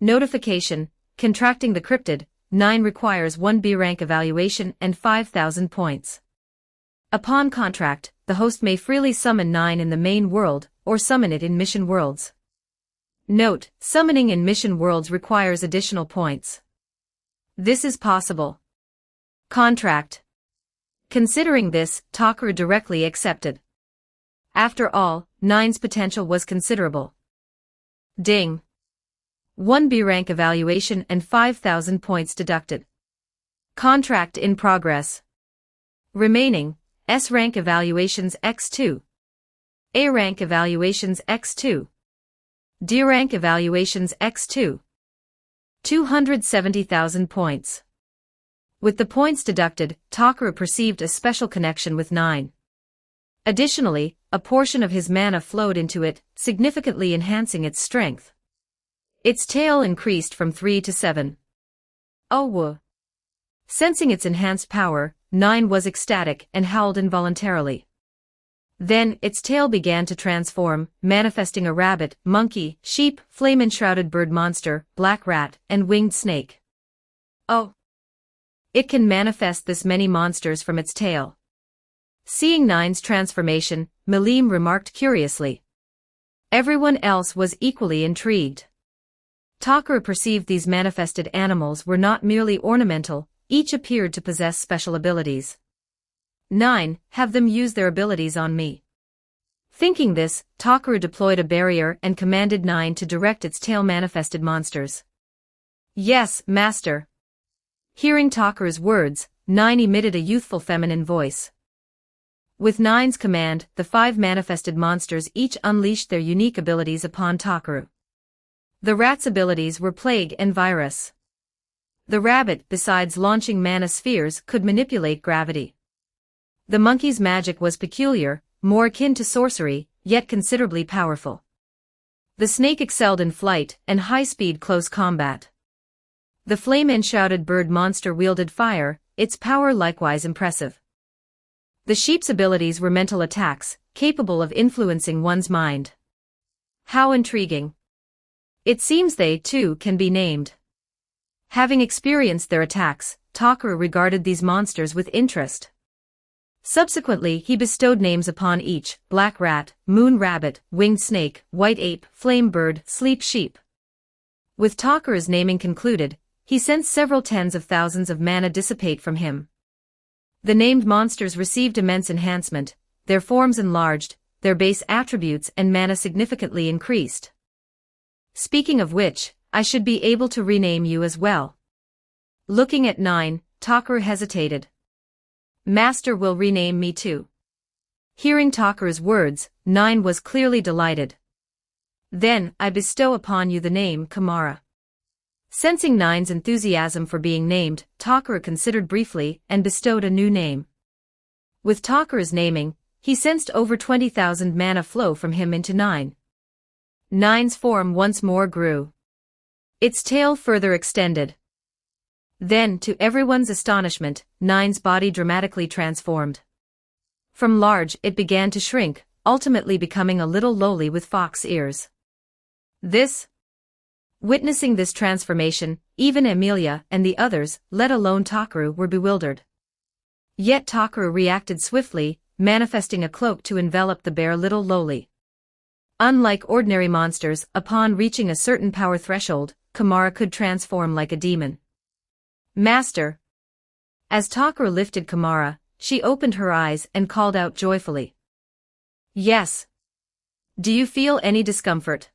Notification, contracting the cryptid, 9 requires 1 B rank evaluation and 5,000 points. Upon contract, the host may freely summon 9 in the main world, or summon it in mission worlds. Note, summoning in mission worlds requires additional points. This is possible. Contract. Considering this, Takaru directly accepted. After all, 9's potential was considerable. Ding. 1 B rank evaluation and 5,000 points deducted. Contract in progress. Remaining, S rank evaluations X2. A rank evaluations X2. D rank evaluations X2. 270,000 points. With the points deducted, Takaru perceived a special connection with 9. Additionally, a portion of his mana flowed into it, significantly enhancing its strength. Its tail increased from 3 to 7. Oh whoa. Sensing its enhanced power, 9 was ecstatic and howled involuntarily. Then, its tail began to transform, manifesting a rabbit, monkey, sheep, flame-enshrouded bird monster, black rat, and winged snake. Oh! It can manifest this many monsters from its tail. Seeing 9's transformation, Malim remarked curiously. Everyone else was equally intrigued. Takaru perceived these manifested animals were not merely ornamental, each appeared to possess special abilities. 9, have them use their abilities on me. Thinking this, Takaru deployed a barrier and commanded 9 to direct its tail-manifested monsters. Yes, master. Hearing Takaru's words, 9 emitted a youthful feminine voice. With 9's command, the 5 manifested monsters each unleashed their unique abilities upon Takaru. The rat's abilities were Plague and Virus. The rabbit, besides launching mana spheres, could manipulate gravity. The monkey's magic was peculiar, more akin to sorcery, yet considerably powerful. The snake excelled in flight and high-speed close combat. The flame-enshrouded bird monster wielded fire, its power likewise impressive. The sheep's abilities were mental attacks, capable of influencing one's mind. How intriguing. It seems they, too, can be named. Having experienced their attacks, Takaru regarded these monsters with interest. Subsequently, he bestowed names upon each: black rat, moon rabbit, winged snake, white ape, flame bird, sleep sheep. With Takaru's naming concluded, he sensed several tens of thousands of mana dissipate from him. The named monsters received immense enhancement, their forms enlarged, their base attributes and mana significantly increased. Speaking of which, I should be able to rename you as well. Looking at 9, Takaru hesitated. Master will rename me too. Hearing Takaru's words, 9 was clearly delighted. Then, I bestow upon you the name Kamara. Sensing 9's enthusiasm for being named, Takaru considered briefly and bestowed a new name. With Takaru's naming, he sensed over 20,000 mana flow from him into 9. 9's form once more grew. Its tail further extended. Then, to everyone's astonishment, 9's body dramatically transformed. From large, it began to shrink, ultimately becoming a little lowly with fox ears. Witnessing this transformation, even Emilia and the others, let alone Takaru, were bewildered. Yet Takaru reacted swiftly, manifesting a cloak to envelop the bear little lowly. Unlike ordinary monsters, upon reaching a certain power threshold, Kamara could transform like a demon. Master. As Takaru lifted Kamara, she opened her eyes and called out joyfully. Yes. Do you feel any discomfort?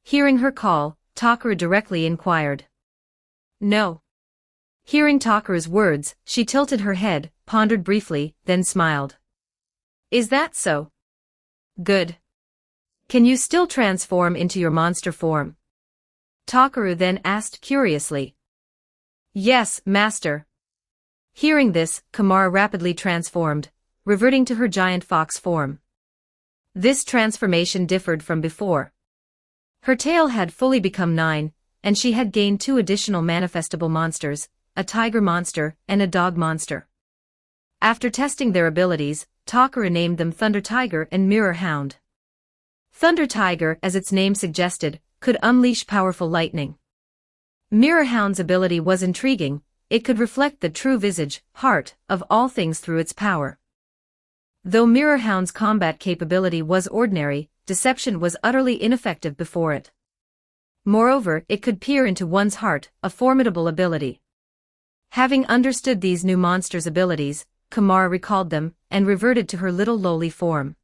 Hearing her call, Takaru directly inquired. No. Hearing Takaru's words, she tilted her head, pondered briefly, then smiled. Is that so? Good. Can you still transform into your monster form? Takaru then asked curiously. Yes, master. Hearing this, Kamara rapidly transformed, reverting to her giant fox form. This transformation differed from before. Her tail had fully become 9, and she had gained 2 additional manifestable monsters, a tiger monster and a dog monster. After testing their abilities, Takara named them Thunder Tiger and Mirror Hound. Thunder Tiger, as its name suggested, could unleash powerful lightning. Mirror Hound's ability was intriguing. It could reflect the true visage, heart, of all things through its power. Though Mirror Hound's combat capability was ordinary, deception was utterly ineffective before it. Moreover, it could peer into one's heart, a formidable ability. Having understood these new monsters' abilities, Kamara recalled them, and reverted to her little lowly form.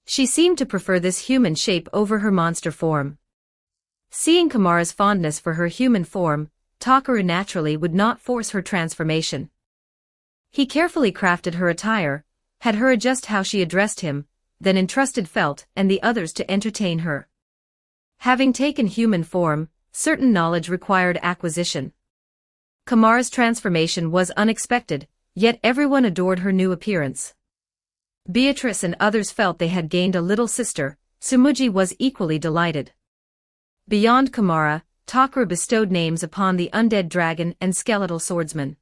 She seemed to prefer this human shape over her monster form. Seeing Kamara's fondness for her human form, Takara naturally would not force her transformation. He carefully crafted her attire, had her adjust how she addressed him, then entrusted Felt and the others to entertain her. Having taken human form, certain knowledge required acquisition. Kamara's transformation was unexpected, yet everyone adored her new appearance. Beatrice and others felt they had gained a little sister. Tsumugi was equally delighted. Beyond Kamara, Takara bestowed names upon the undead dragon and skeletal swordsman.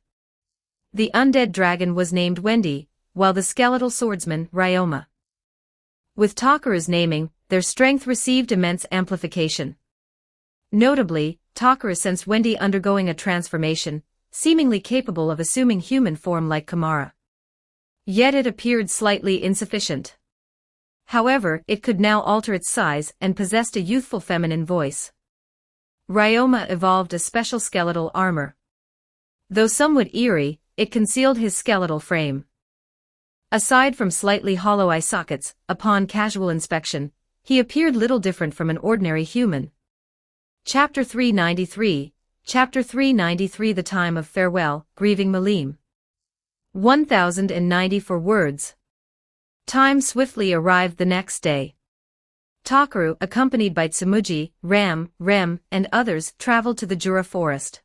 The undead dragon was named Wendy, while the skeletal swordsman, Ryoma. With Takara's naming, their strength received immense amplification. Notably, Takara sensed Wendy undergoing a transformation, seemingly capable of assuming human form like Kamara. Yet it appeared slightly insufficient. However, it could now alter its size and possessed a youthful feminine voice. Ryoma evolved a special skeletal armor. Though somewhat eerie, it concealed his skeletal frame. Aside from slightly hollow eye sockets, upon casual inspection, he appeared little different from an ordinary human. Chapter 393, Chapter 393 The Time of Farewell, Grieving Malim. 1094 words. Time swiftly arrived the next day. Takaru, accompanied by Tsumugi, Ram, Rem, and others, traveled to the Jura forest.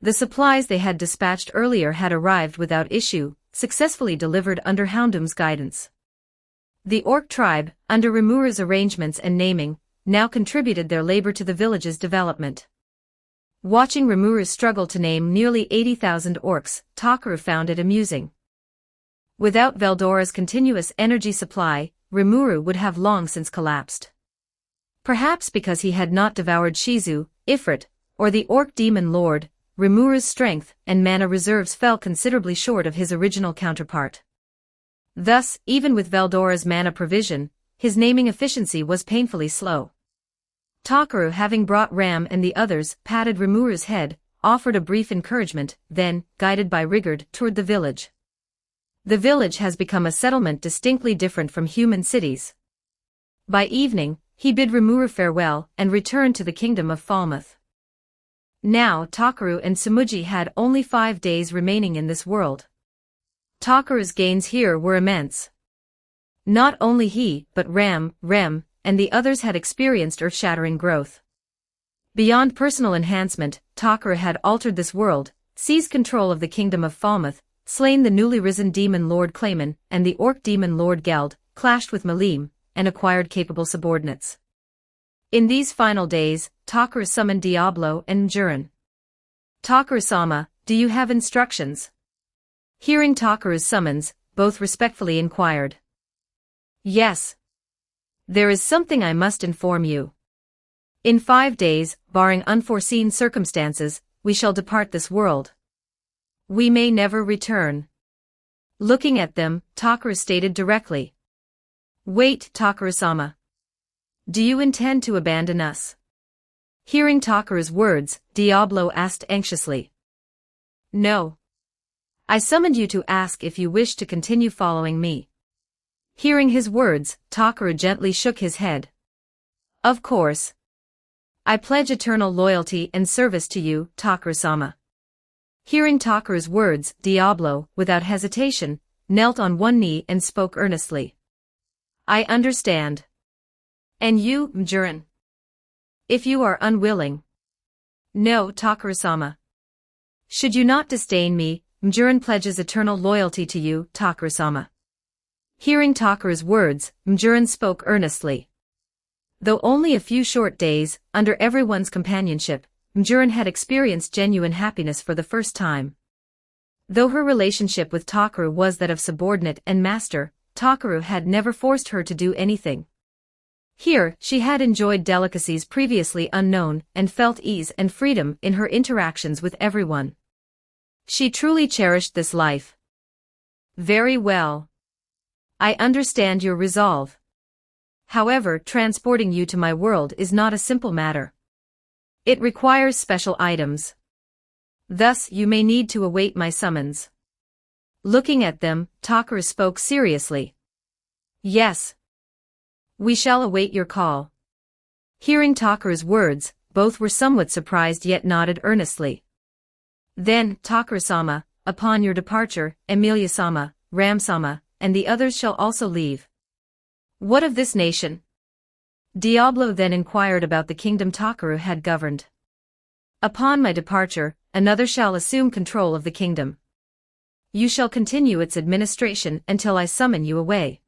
The supplies they had dispatched earlier had arrived without issue, successfully delivered under Houndum's guidance. The Orc tribe, under Rimura's arrangements and naming, now contributed their labor to the village's development. Watching Rimura's struggle to name nearly 80,000 orcs, Takaru found it amusing. Without Veldora's continuous energy supply, Rimuru would have long since collapsed. Perhaps because he had not devoured Shizu, Ifrit, or the Orc Demon Lord, Rimuru's strength and mana reserves fell considerably short of his original counterpart. Thus, even with Veldora's mana provision, his naming efficiency was painfully slow. Takaru, having brought Ram and the others, patted Rimuru's head, offered a brief encouragement, then, guided by Rigard, toured the village. The village has become a settlement distinctly different from human cities. By evening, he bid Rimuru farewell and returned to the kingdom of Falmouth. Now Takaru and Tsumugi had only 5 days remaining in this world. Takaru's gains here were immense. Not only he, but Ram, Rem, and the others had experienced earth-shattering growth. Beyond personal enhancement, Takaru had altered this world, seized control of the kingdom of Falmouth, slain the newly risen demon Lord Clayman and the orc demon Lord Geld, clashed with Malim, and acquired capable subordinates. In these final days, Takaru summoned Diablo and Mjurin. Takaru-sama, do you have instructions? Hearing Takaru's summons, both respectfully inquired. Yes. There is something I must inform you. In 5 days, barring unforeseen circumstances, we shall depart this world. We may never return. Looking at them, Takaru stated directly. Wait, Takaru-sama. Do you intend to abandon us? Hearing Takaru's words, Diablo asked anxiously. No. I summoned you to ask if you wish to continue following me. Hearing his words, Takaru gently shook his head. Of course. I pledge eternal loyalty and service to you, Takaru-sama. Hearing Takaru's words, Diablo, without hesitation, knelt on one knee and spoke earnestly. I understand. And you, Mjurin? If you are unwilling. No, Takaru-sama. Should you not disdain me, Mjurin pledges eternal loyalty to you, Takaru-sama. Hearing Takaru's words, Mjurin spoke earnestly. Though only a few short days, under everyone's companionship, Mjurin had experienced genuine happiness for the first time. Though her relationship with Takaru was that of subordinate and master, Takaru had never forced her to do anything. Here, she had enjoyed delicacies previously unknown and felt ease and freedom in her interactions with everyone. She truly cherished this life. Very well. I understand your resolve. However, transporting you to my world is not a simple matter. It requires special items. Thus, you may need to await my summons. Looking at them, Takaru spoke seriously. Yes. We shall await your call. Hearing Takaru's words, both were somewhat surprised yet nodded earnestly. Then, Takaru-sama, upon your departure, Emilia-sama, Ram-sama, and the others shall also leave. What of this nation? Diablo then inquired about the kingdom Takaru had governed. Upon my departure, another shall assume control of the kingdom. You shall continue its administration until I summon you away.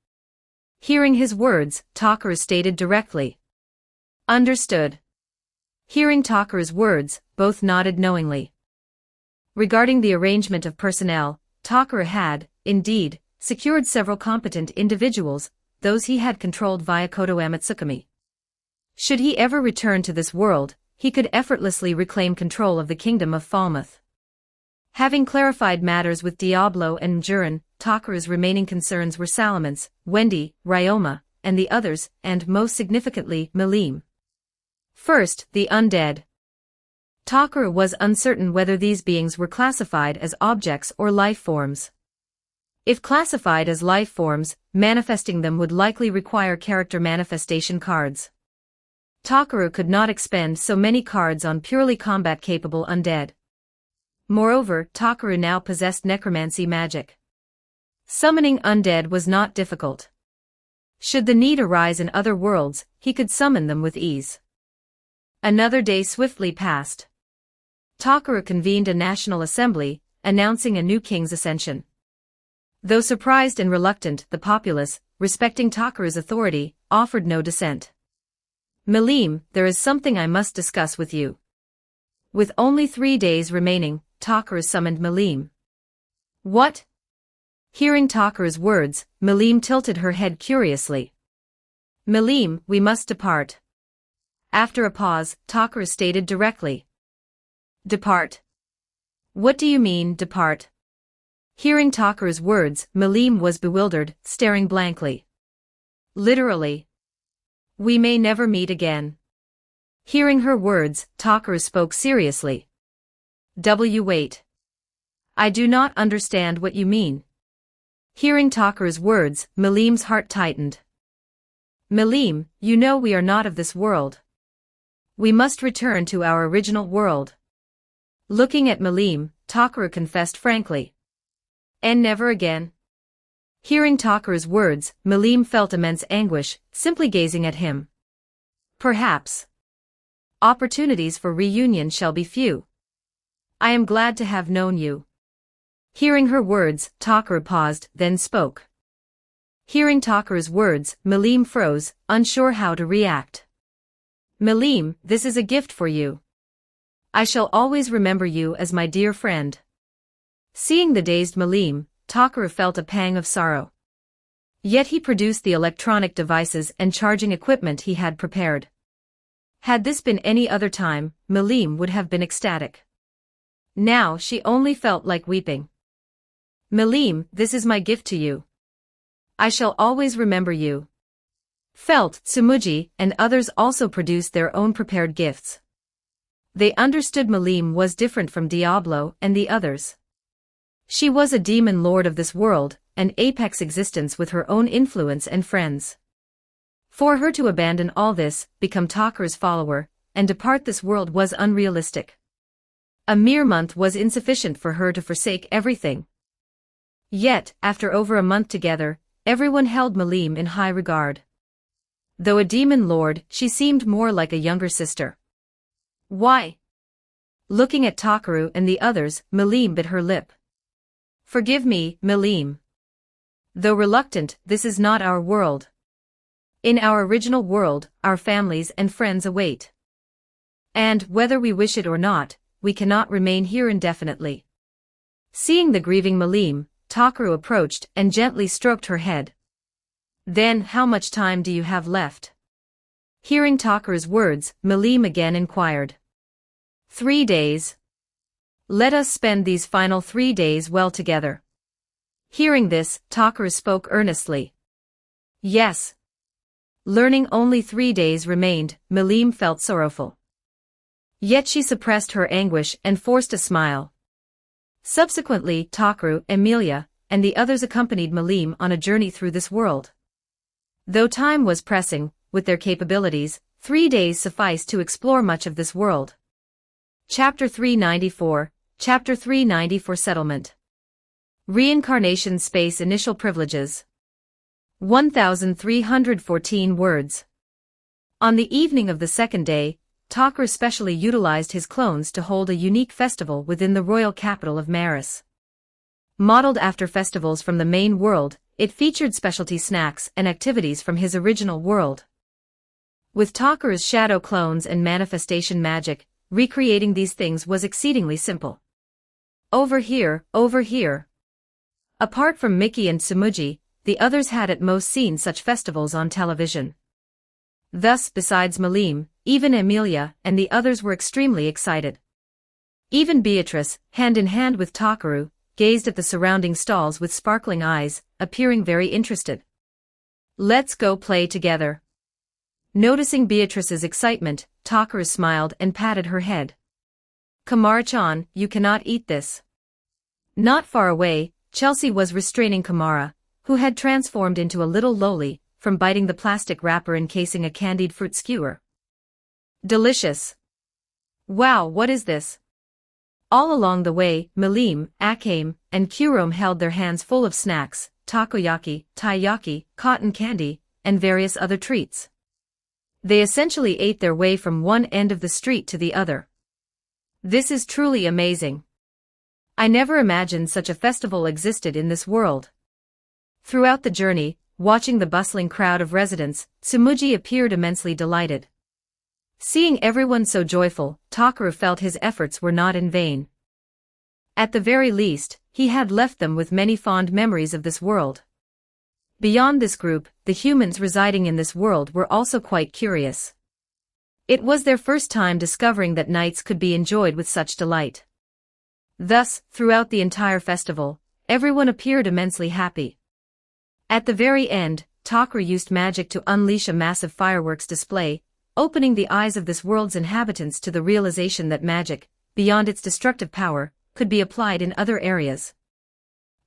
Hearing his words, Takaru stated directly. Understood. Hearing Takaru's words, both nodded knowingly. Regarding the arrangement of personnel, Takaru had, indeed, secured several competent individuals, those he had controlled via Kotoama Tsukumi. Should he ever return to this world, he could effortlessly reclaim control of the kingdom of Falmouth. Having clarified matters with Diablo and Mjurin, Takaru's remaining concerns were Salamence, Wendy, Ryoma, and the others, and most significantly, Malim. First, the undead. Takaru was uncertain whether these beings were classified as objects or life forms. If classified as life forms, manifesting them would likely require character manifestation cards. Takaru could not expend so many cards on purely combat-capable undead. Moreover, Takaru now possessed necromancy magic. Summoning undead was not difficult. Should the need arise in other worlds, he could summon them with ease. Another day swiftly passed. Takaru convened a national assembly, announcing a new king's ascension. Though surprised and reluctant, the populace, respecting Takaru's authority, offered no dissent. Malim, there is something I must discuss with you. With only 3 days remaining, Takaru summoned Malim. What? Hearing Takaru's words, Malim tilted her head curiously. Malim, we must depart. After a pause, Takaru stated directly. Depart? What do you mean, depart? Hearing Takaru's words, Malim was bewildered, staring blankly. Literally. We may never meet again. Hearing her words, Takaru spoke seriously. Wait. I do not understand what you mean. Hearing Takaru's words, Malim's heart tightened. Malim, you know we are not of this world. We must return to our original world. Looking at Malim, Takaru confessed frankly. And never again. Hearing Takaru's words, Malim felt immense anguish, simply gazing at him. Perhaps. Opportunities for reunion shall be few. I am glad to have known you. Hearing her words, Takaru paused, then spoke. Hearing Takaru's words, Malim froze, unsure how to react. Malim, this is a gift for you. I shall always remember you as my dear friend. Seeing the dazed Malim, Takaru felt a pang of sorrow. Yet he produced the electronic devices and charging equipment he had prepared. Had this been any other time, Malim would have been ecstatic. Now she only felt like weeping. Malim, this is my gift to you. I shall always remember you. Felt, Tsumuji, and others also produced their own prepared gifts. They understood Malim was different from Diablo and the others. She was a demon lord of this world, an apex existence with her own influence and friends. For her to abandon all this, become Takaru's follower, and depart this world was unrealistic. A mere month was insufficient for her to forsake everything. Yet, after over a month together, everyone held Malim in high regard. Though a demon lord, she seemed more like a younger sister. Why? Looking at Takaru and the others, Malim bit her lip. Forgive me, Malim. Though reluctant, this is not our world. In our original world, our families and friends await. And, whether we wish it or not, we cannot remain here indefinitely. Seeing the grieving Malim, Takaru approached and gently stroked her head. Then, how much time do you have left? Hearing Takaru's words, Malim again inquired. 3 days. Let us spend these final 3 days well together. Hearing this, Takaru spoke earnestly. Yes. Learning only 3 days remained, Malim felt sorrowful. Yet she suppressed her anguish and forced a smile. Subsequently, Takaru, Emilia, and the others accompanied Malim on a journey through this world. Though time was pressing, with their capabilities, 3 days sufficed to explore much of this world. Chapter 394, Chapter 394 Settlement. Reincarnation Space Initial Privileges. 1,314 words. On the evening of the second day, Takaru specially utilized his clones to hold a unique festival within the royal capital of Maris. Modeled after festivals from the main world, it featured specialty snacks and activities from his original world. With Takaru's shadow clones and manifestation magic, recreating these things was exceedingly simple. Over here, over here. Apart from Miki and Tsumugi, the others had at most seen such festivals on television. Thus, besides Malim, even Emilia and the others were extremely excited. Even Beatrice, hand in hand with Takaru, gazed at the surrounding stalls with sparkling eyes, appearing very interested. Let's go play together. Noticing Beatrice's excitement, Takaru smiled and patted her head. Kamara-chan, you cannot eat this. Not far away, Chelsea was restraining Kamara, who had transformed into a little loli, from biting the plastic wrapper encasing a candied fruit skewer. Delicious. Wow, what is this? All along the way, Malim, Akame, and Kurom held their hands full of snacks, takoyaki, taiyaki, cotton candy, and various other treats. They essentially ate their way from one end of the street to the other. This is truly amazing. I never imagined such a festival existed in this world. Throughout the journey, watching the bustling crowd of residents, Tsumugi appeared immensely delighted. Seeing everyone so joyful, Takaru felt his efforts were not in vain. At the very least, he had left them with many fond memories of this world. Beyond this group, the humans residing in this world were also quite curious. It was their first time discovering that nights could be enjoyed with such delight. Thus, throughout the entire festival, everyone appeared immensely happy. At the very end, Takaru used magic to unleash a massive fireworks display, opening the eyes of this world's inhabitants to the realization that magic, beyond its destructive power, could be applied in other areas.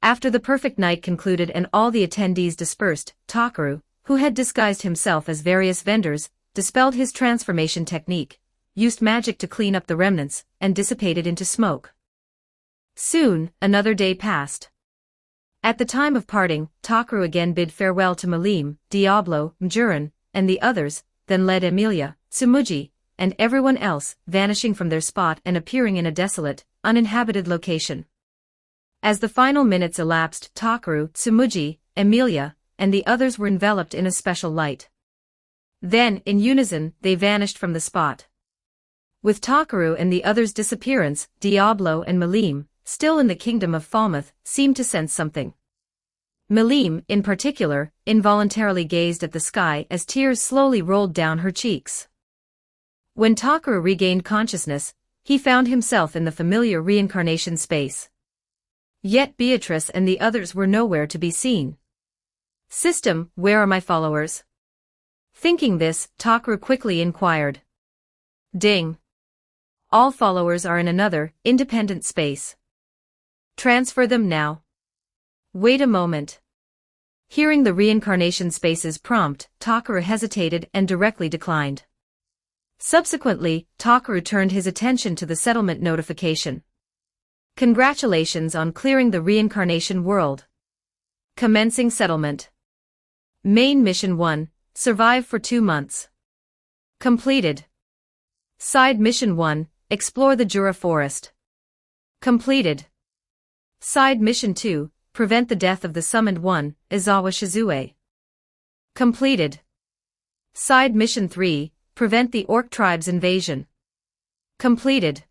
After the perfect night concluded and all the attendees dispersed, Takaru, who had disguised himself as various vendors, dispelled his transformation technique, used magic to clean up the remnants, and dissipated into smoke. Soon, another day passed. At the time of parting, Takaru again bid farewell to Malim, Diablo, Mjurin, and the others, then led Emilia, Tsumugi, and everyone else, vanishing from their spot and appearing in a desolate, uninhabited location. As the final minutes elapsed, Takaru, Tsumugi, Emilia, and the others were enveloped in a special light. Then, in unison, they vanished from the spot. With Takaru and the others' disappearance, Diablo and Malim, still in the kingdom of Falmouth, seemed to sense something. Malim, in particular, involuntarily gazed at the sky as tears slowly rolled down her cheeks. When Takaru regained consciousness, he found himself in the familiar reincarnation space. Yet Beatrice and the others were nowhere to be seen. System, where are my followers? Thinking this, Takaru quickly inquired. Ding. All followers are in another, independent space. Transfer them now. Wait a moment. Hearing the reincarnation space's prompt, Takaru hesitated and directly declined. Subsequently, Takaru turned his attention to the settlement notification. Congratulations on clearing the reincarnation world. Commencing settlement. Main Mission 1, survive for 2 months. Completed. Side Mission 1, explore the Jura Forest. Completed. Side Mission 2, prevent the death of the summoned one, Izawa Shizue. Completed. Side Mission 3, Prevent the Orc Tribe's Invasion. Completed.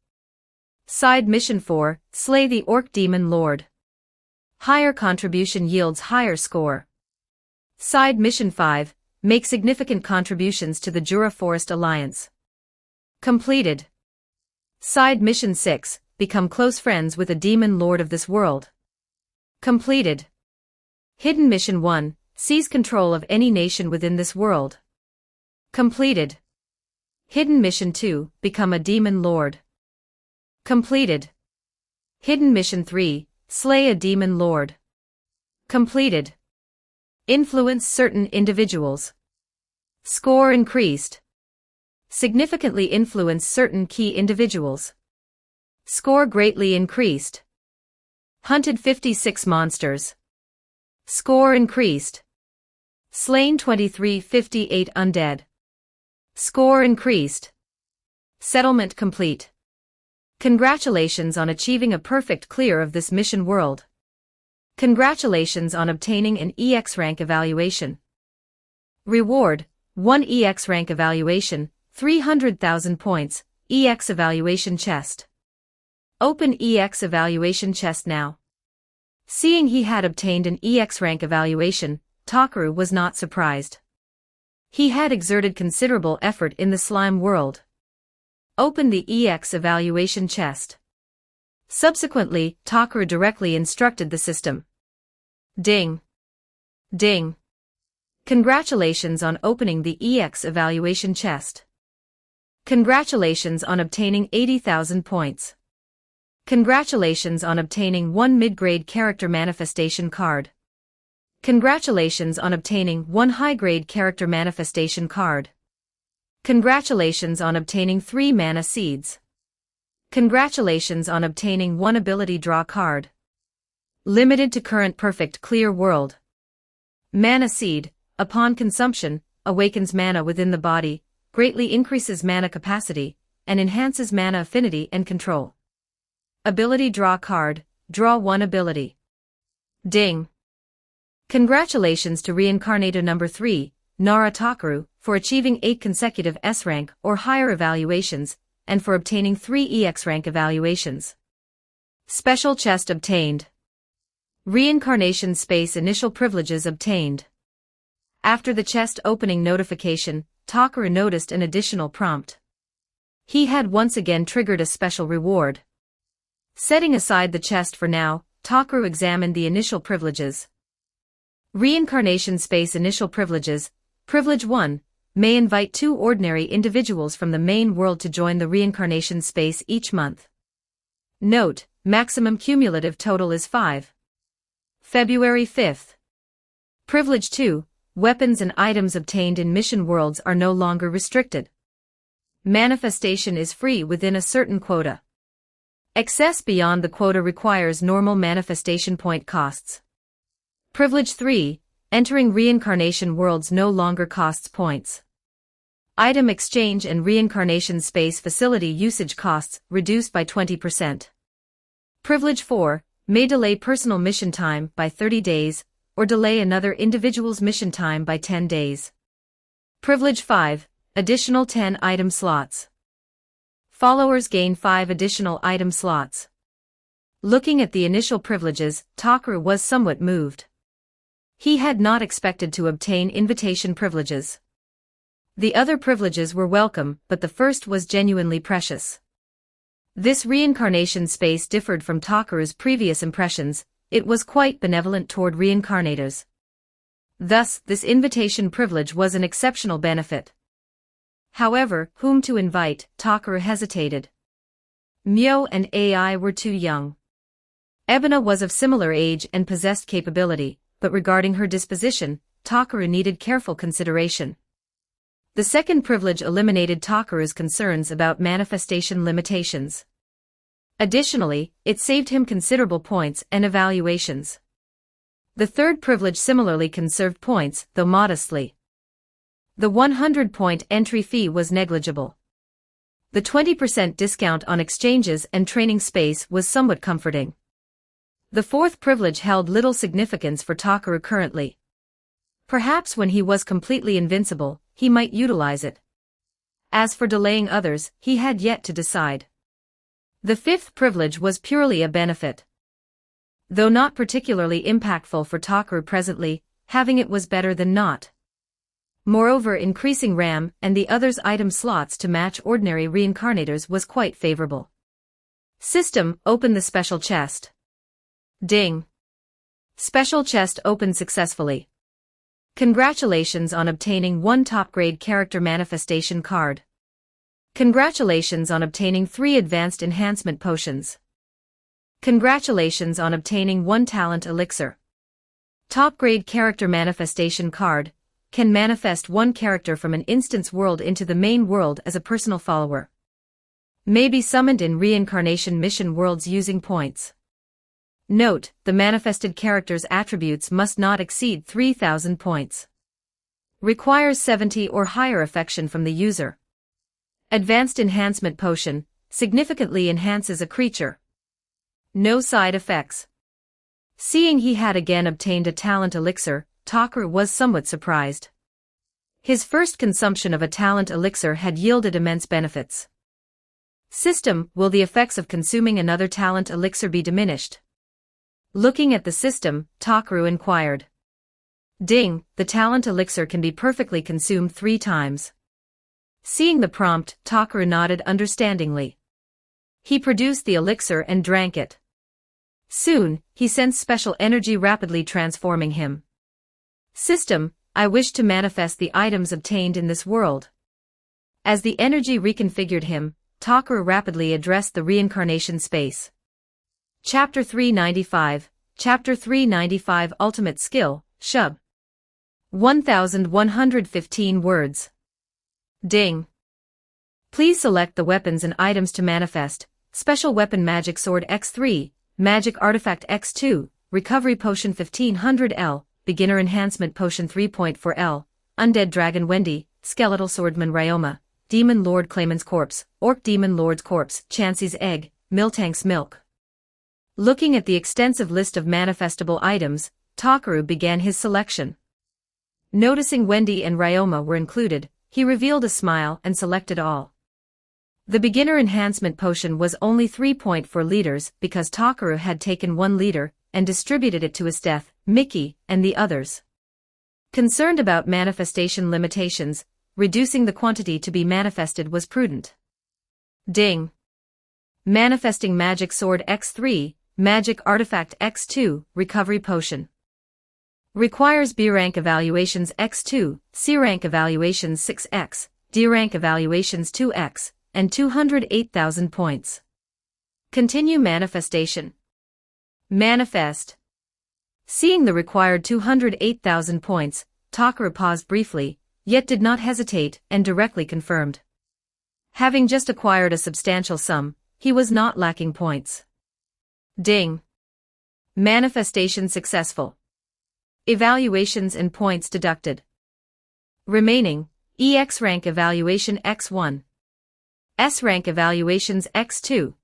Side Mission 4, Slay the Orc Demon Lord. Higher contribution yields higher score. Side Mission 5, Make significant contributions to the Jura Forest Alliance. Completed. Side Mission 6, Become close friends with a demon lord of this world. Completed. Hidden Mission 1, Seize control of any nation within this world. Completed. Hidden Mission 2, Become a demon lord. Completed. Hidden Mission 3, Slay a demon lord. Completed. Influence certain individuals. Score increased. Significantly influence certain key individuals. Score greatly increased. Hunted 56 monsters. Score increased. Slain 2358 undead. Score increased. Settlement complete. Congratulations on achieving a perfect clear of this mission world. Congratulations on obtaining an EX rank evaluation. Reward, 1 EX rank evaluation, 300,000 points, EX evaluation chest. Open EX evaluation chest now. Seeing he had obtained an EX rank evaluation, Takaru was not surprised. He had exerted considerable effort in the slime world. Open the EX evaluation chest. Subsequently, Takaru directly instructed the system. Ding. Ding. Congratulations on opening the EX evaluation chest. Congratulations on obtaining 80,000 points. Congratulations on obtaining 1 mid-grade character manifestation card. Congratulations on obtaining 1 high-grade character manifestation card. Congratulations on obtaining 3 mana seeds. Congratulations on obtaining 1 ability draw card. Limited to current perfect clear world. Mana seed, upon consumption, awakens mana within the body, greatly increases mana capacity, and enhances mana affinity and control. Ability draw card, draw 1 ability. Ding. Congratulations to Reincarnator number 3, Nara Takaru, for achieving 8 consecutive S rank or higher evaluations, and for obtaining 3 EX rank evaluations. Special chest obtained. Reincarnation space initial privileges obtained. After the chest opening notification, Takaru noticed an additional prompt. He had once again triggered a special reward. Setting aside the chest for now, Takaru examined the initial privileges. Reincarnation space initial privileges. Privilege 1, may invite 2 ordinary individuals from the main world to join the reincarnation space each month. Note, maximum cumulative total is 5. February 5th. Privilege 2, weapons and items obtained in mission worlds are no longer restricted. Manifestation is free within a certain quota. Excess beyond the quota requires normal manifestation point costs. Privilege 3, entering reincarnation worlds no longer costs points. Item exchange and reincarnation space facility usage costs reduced by 20%. Privilege 4, may delay personal mission time by 30 days, or delay another individual's mission time by 10 days. Privilege 5, additional 10 item slots. Followers gain 5 additional item slots. Looking at the initial privileges, Takaru was somewhat moved. He had not expected to obtain invitation privileges. The other privileges were welcome, but the first was genuinely precious. This reincarnation space differed from Takaru's previous impressions, it was quite benevolent toward reincarnators. Thus, this invitation privilege was an exceptional benefit. However, whom to invite, Takaru hesitated. Myo and AI were too young. Ebona was of similar age and possessed capability, but regarding her disposition, Takaru needed careful consideration. The second privilege eliminated Takaru's concerns about manifestation limitations. Additionally, it saved him considerable points and evaluations. The third privilege similarly conserved points, though modestly. The 100-point entry fee was negligible. The 20% discount on exchanges and training space was somewhat comforting. The fourth privilege held little significance for Takaru currently. Perhaps when he was completely invincible, he might utilize it. As for delaying others, he had yet to decide. The fifth privilege was purely a benefit. Though not particularly impactful for Takaru presently, having it was better than not. Moreover, increasing RAM and the others' item slots to match ordinary reincarnators was quite favorable. System, open the special chest. Ding. Special chest opened successfully. Congratulations on obtaining 1 top-grade character manifestation card. Congratulations on obtaining 3 advanced enhancement potions. Congratulations on obtaining 1 talent elixir. Top-grade character manifestation card. Can manifest 1 character from an instance world into the main world as a personal follower. May be summoned in reincarnation mission worlds using points. Note, the manifested character's attributes must not exceed 3,000 points. Requires 70 or higher affection from the user. Advanced enhancement potion, significantly enhances a creature. No side effects. Seeing he had again obtained a talent elixir, Takaru was somewhat surprised. His first consumption of a talent elixir had yielded immense benefits. System, will the effects of consuming another talent elixir be diminished? Looking at the system, Takaru inquired. Ding, the talent elixir can be perfectly consumed 3 times. Seeing the prompt, Takaru nodded understandingly. He produced the elixir and drank it. Soon, he sensed special energy rapidly transforming him. System, I wish to manifest the items obtained in this world. As the energy reconfigured him, Takaru rapidly addressed the reincarnation space. Chapter 395, Chapter 395 Ultimate Skill, Shub. 1115 words. Ding. Please select the weapons and items to manifest. Special Weapon Magic Sword X3, Magic Artifact X2, Recovery Potion 1500L, Beginner Enhancement Potion 3.4L, Undead Dragon Wendy, Skeletal Swordman Ryoma, Demon Lord Clayman's Corpse, Orc Demon Lord's Corpse, Chansey's Egg, Miltank's Milk. Looking at the extensive list of manifestable items, Takaru began his selection. Noticing Wendy and Ryoma were included, he revealed a smile and selected all. The Beginner Enhancement Potion was only 3.4 liters because Takaru had taken 1 liter and distributed it to his death, Mickey, and the others. Concerned about manifestation limitations, reducing the quantity to be manifested was prudent. Ding. Manifesting Magic Sword X3, Magic Artifact X2, Recovery Potion. Requires B rank evaluations X2, C rank evaluations 6x, D rank evaluations 2x, and 208,000 points. Continue manifestation. Manifest. Seeing the required 208,000 points, Takaru paused briefly, yet did not hesitate and directly confirmed. Having just acquired a substantial sum, he was not lacking points. Ding. Manifestation successful. Evaluations and points deducted. Remaining, EX rank evaluation X1. S rank evaluations X2.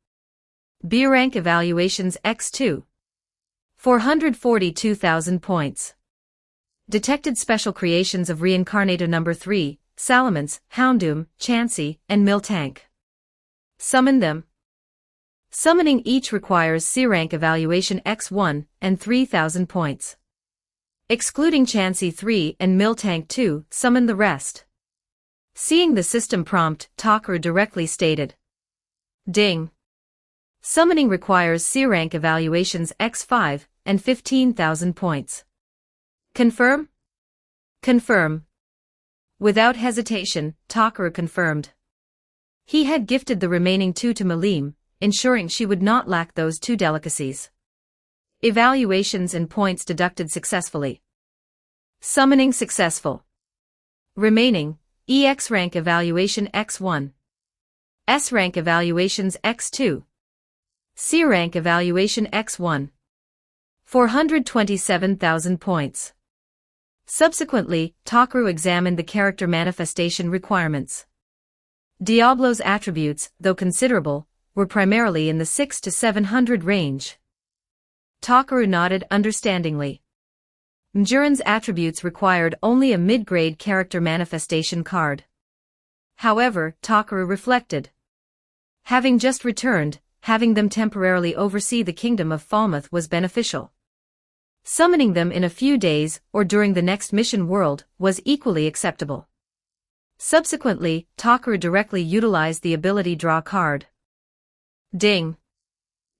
B rank evaluations X2. 442,000 points. Detected special creations of Reincarnator number 3, Salamence, Houndoom, Chansey, and Miltank. Summon them. Summoning each requires C rank evaluation X1 and 3,000 points. Excluding Chansey 3 and Miltank 2, summon the rest. Seeing the system prompt, Takaru directly stated. Ding. Summoning requires C rank evaluations X5 and 15,000 points. Confirm? Confirm. Without hesitation, Takaru confirmed. He had gifted the remaining 2 to Malim, ensuring she would not lack those 2 delicacies. Evaluations and points deducted successfully. Summoning successful. Remaining, EX rank evaluation X1. S rank evaluations X2. C rank evaluation X1. 427,000 points. Subsequently, Takaru examined the character manifestation requirements. Diablo's attributes, though considerable, were primarily in the 600 to 700 range. Takaru nodded understandingly. Mjuran's attributes required only a mid-grade character manifestation card. However, Takaru reflected. Having just returned, having them temporarily oversee the kingdom of Falmouth was beneficial. Summoning them in a few days or during the next mission world was equally acceptable. Subsequently, Takaru directly utilized the ability draw card. Ding!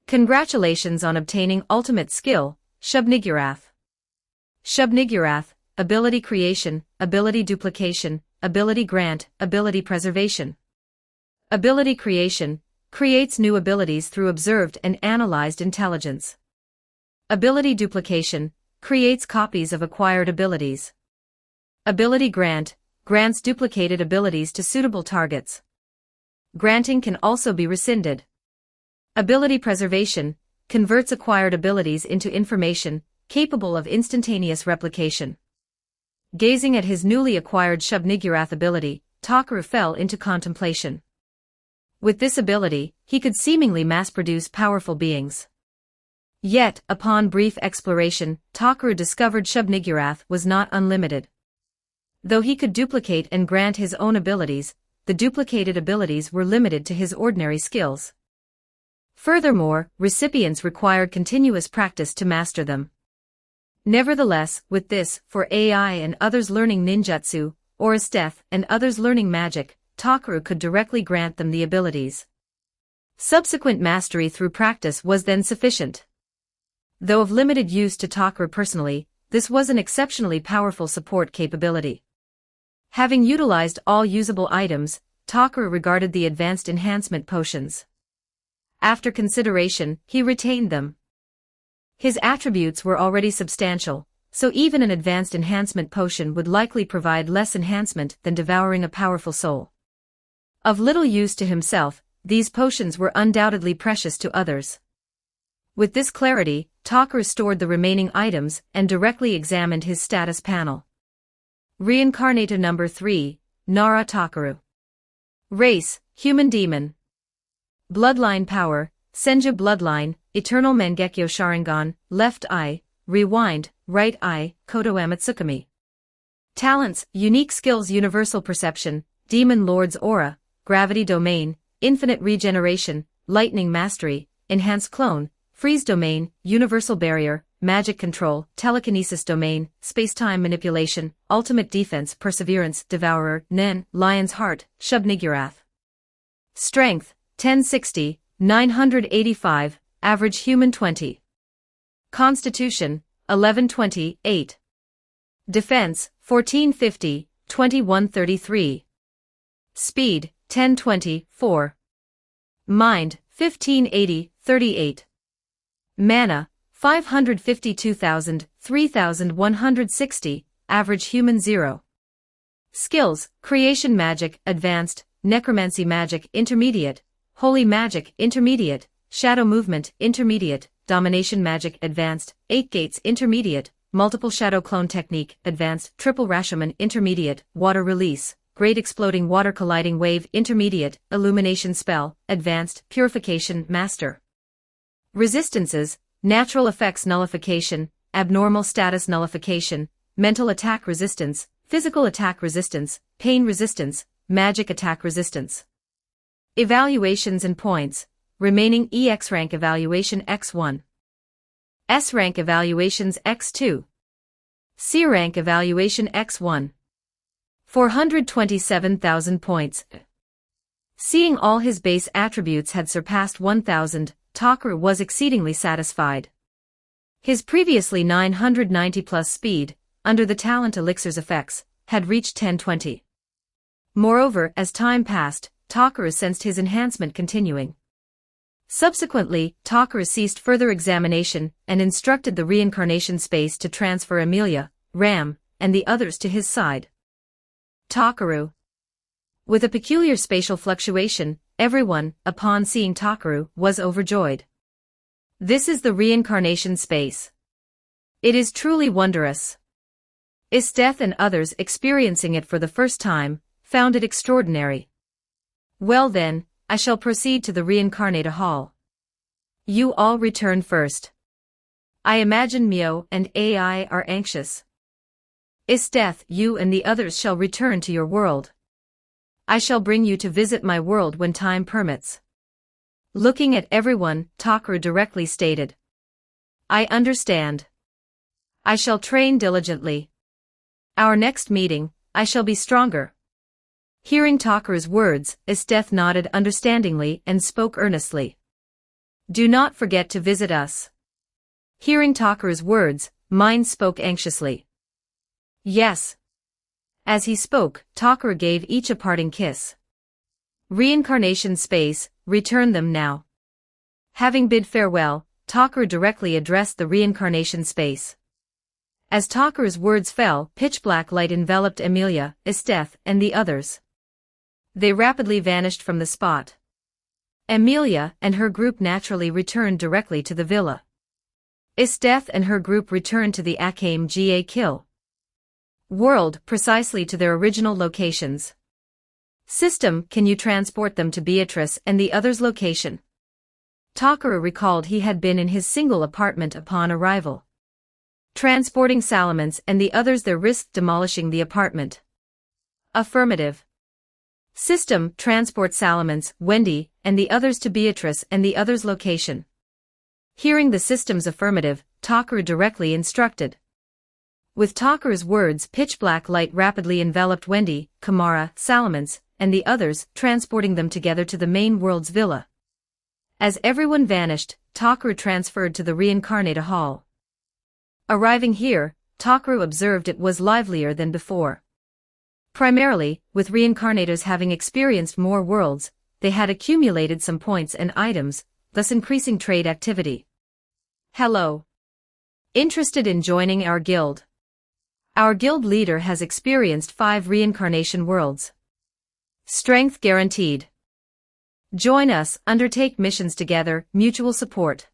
Congratulations on obtaining ultimate skill, Shub-Niggurath. Shub-Niggurath, ability creation, ability duplication, ability grant, ability preservation. Ability creation creates new abilities through observed and analyzed intelligence. Ability duplication creates copies of acquired abilities. Ability grant grants duplicated abilities to suitable targets. Granting can also be rescinded. Ability preservation converts acquired abilities into information capable of instantaneous replication. Gazing at his newly acquired Shub-Niggurath ability, Takaru fell into contemplation. With this ability, he could seemingly mass-produce powerful beings. Yet, upon brief exploration, Takaru discovered Shub-Niggurath was not unlimited. Though he could duplicate and grant his own abilities, the duplicated abilities were limited to his ordinary skills. Furthermore, recipients required continuous practice to master them. Nevertheless, with this, for AI and others learning ninjutsu, or aestheth and others learning magic, Takaru could directly grant them the abilities. Subsequent mastery through practice was then sufficient. Though of limited use to Takaru personally, this was an exceptionally powerful support capability. Having utilized all usable items, Takaru regarded the advanced enhancement potions. After consideration, he retained them. His attributes were already substantial, so even an advanced enhancement potion would likely provide less enhancement than devouring a powerful soul. Of little use to himself, these potions were undoubtedly precious to others. With this clarity, Takaru stored the remaining items and directly examined his status panel. Reincarnator number 3, Nara Takaru. Race, Human Demon. Bloodline Power, Senju Bloodline, Eternal Mangekyo Sharingan, Left Eye, Rewind, Right Eye, Koto Amatsukami. Talents, Unique Skills Universal Perception, Demon Lord's Aura, Gravity Domain, Infinite Regeneration, Lightning Mastery, Enhanced Clone, Freeze Domain, Universal Barrier, Magic Control, Telekinesis Domain, Space-Time Manipulation, Ultimate Defense Perseverance, Devourer, Nen, Lion's Heart, Shub-Niggurath. Strength, 1060, 985, Average Human 20. Constitution, 1128. Defense, 1450, 2133. Speed, 1024. Mind, 1580, 38. Mana, 552,000, 3,160, Average Human 0. Skills, Creation Magic, Advanced, Necromancy Magic, Intermediate, Holy Magic, Intermediate, Shadow Movement, Intermediate, Domination Magic, Advanced, 8 Gates, Intermediate, Multiple Shadow Clone Technique, Advanced, Triple Rashomon, Intermediate, Water Release, Great Exploding Water Colliding Wave, Intermediate, Illumination Spell, Advanced, Purification, Master. Resistances, Natural Effects Nullification, Abnormal Status Nullification, Mental Attack Resistance, Physical Attack Resistance, Pain Resistance, Magic Attack Resistance. Evaluations and Points, Remaining EX Rank Evaluation X1. S Rank Evaluations X2. C Rank Evaluation X1. 427,000 points. Seeing all his base attributes had surpassed 1,000, Takaru was exceedingly satisfied. His previously 990+ speed, under the talent elixir's effects, had reached 1020. Moreover, as time passed, Takaru sensed his enhancement continuing. Subsequently, Takaru ceased further examination and instructed the reincarnation space to transfer Amelia, Ram, and the others to his side. Takaru. With a peculiar spatial fluctuation, everyone, upon seeing Takaru, was overjoyed. This is the reincarnation space. It is truly wondrous. Isteth and others experiencing it for the first time, found it extraordinary. Well then, I shall proceed to the reincarnator hall. You all return first. I imagine Mio and AI are anxious. Is death, you and the others shall return to your world. I shall bring you to visit my world when time permits. Looking at everyone, Takaru directly stated. I understand. I shall train diligently. Our next meeting, I shall be stronger. Hearing Takaru's words, Esteth nodded understandingly and spoke earnestly. Do not forget to visit us. Hearing Takaru's words, Mind spoke anxiously. Yes. As he spoke, Takaru gave each a parting kiss. Reincarnation space, return them now. Having bid farewell, Takaru directly addressed the reincarnation space. As Takaru's words fell, pitch-black light enveloped Emilia, Esteth, and the others. They rapidly vanished from the spot. Emilia and her group naturally returned directly to the villa. Esteth and her group returned to the Akame Ga Kill world, precisely to their original locations. System, can you transport them to Beatrice and the others' location? Takaru recalled he had been in his single apartment upon arrival. Transporting Salamence and the others there risked demolishing the apartment. Affirmative. System, transport Salamence, Wendy, and the others to Beatrice and the others' location. Hearing the system's affirmative, Takaru directly instructed. With Takaru's words, pitch-black light rapidly enveloped Wendy, Kamara, Salamence, and the others, transporting them together to the main world's villa. As everyone vanished, Takaru transferred to the Reincarnata Hall. Arriving here, Takaru observed it was livelier than before. Primarily, with reincarnators having experienced more worlds, they had accumulated some points and items, thus increasing trade activity. Hello. Interested in joining our guild? Our guild leader has experienced 5 reincarnation worlds. Strength guaranteed. Join us, undertake missions together, mutual support.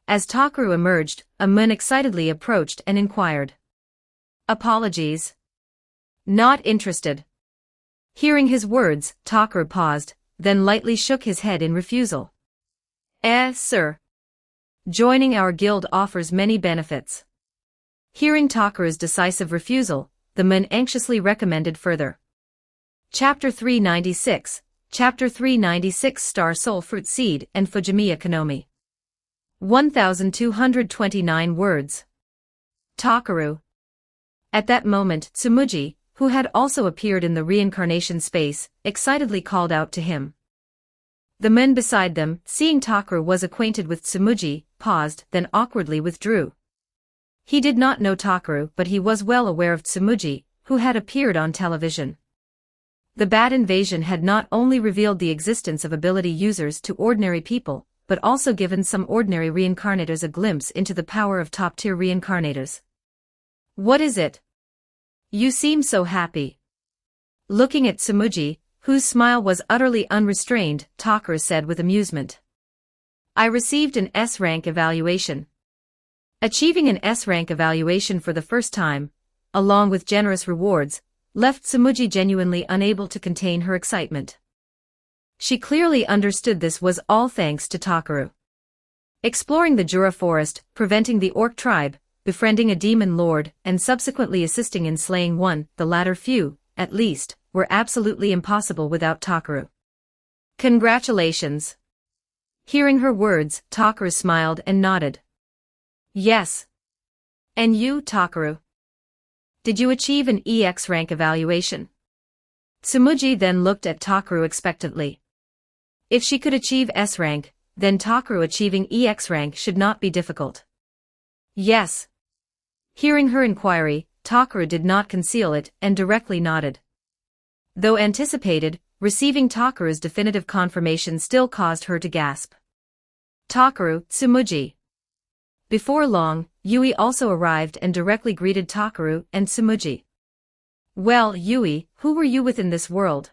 As Takaru emerged, Amun excitedly approached and inquired. Apologies. Not interested. Hearing his words, Takaru paused, then lightly shook his head in refusal. Sir. Joining our guild offers many benefits. Hearing Takaru's decisive refusal, the Mun anxiously recommended further. Chapter 396, Chapter 396 Star Soul Fruit Seed and Fujimiya Konomi. 1229 words. Takaru. At that moment, Tsumuji, who had also appeared in the reincarnation space, excitedly called out to him. The men beside them, seeing Takaru was acquainted with Tsumuji, paused, then awkwardly withdrew. He did not know Takaru, but he was well aware of Tsumuji, who had appeared on television. The Bat Invasion had not only revealed the existence of ability users to ordinary people, but also given some ordinary reincarnators a glimpse into the power of top-tier reincarnators. What is it? You seem so happy. Looking at Tsumuji, whose smile was utterly unrestrained, Takaru said with amusement. I received an S-rank evaluation. Achieving an S-rank evaluation for the first time, along with generous rewards, left Tsumuji genuinely unable to contain her excitement. She clearly understood this was all thanks to Takaru. Exploring the Jura forest, preventing the orc tribe, befriending a demon lord, and subsequently assisting in slaying one, the latter few, at least, were absolutely impossible without Takaru. Congratulations. Hearing her words, Takaru smiled and nodded. Yes. And you, Takaru? Did you achieve an EX rank evaluation? Tsumuji then looked at Takaru expectantly. If she could achieve S rank, then Takaru achieving EX rank should not be difficult. Yes. Hearing her inquiry, Takaru did not conceal it and directly nodded. Though anticipated, receiving Takaru's definitive confirmation still caused her to gasp. Takaru, Tsumuji. Before long, Yui also arrived and directly greeted Takaru and Tsumuji. Well, Yui, who were you with in this world?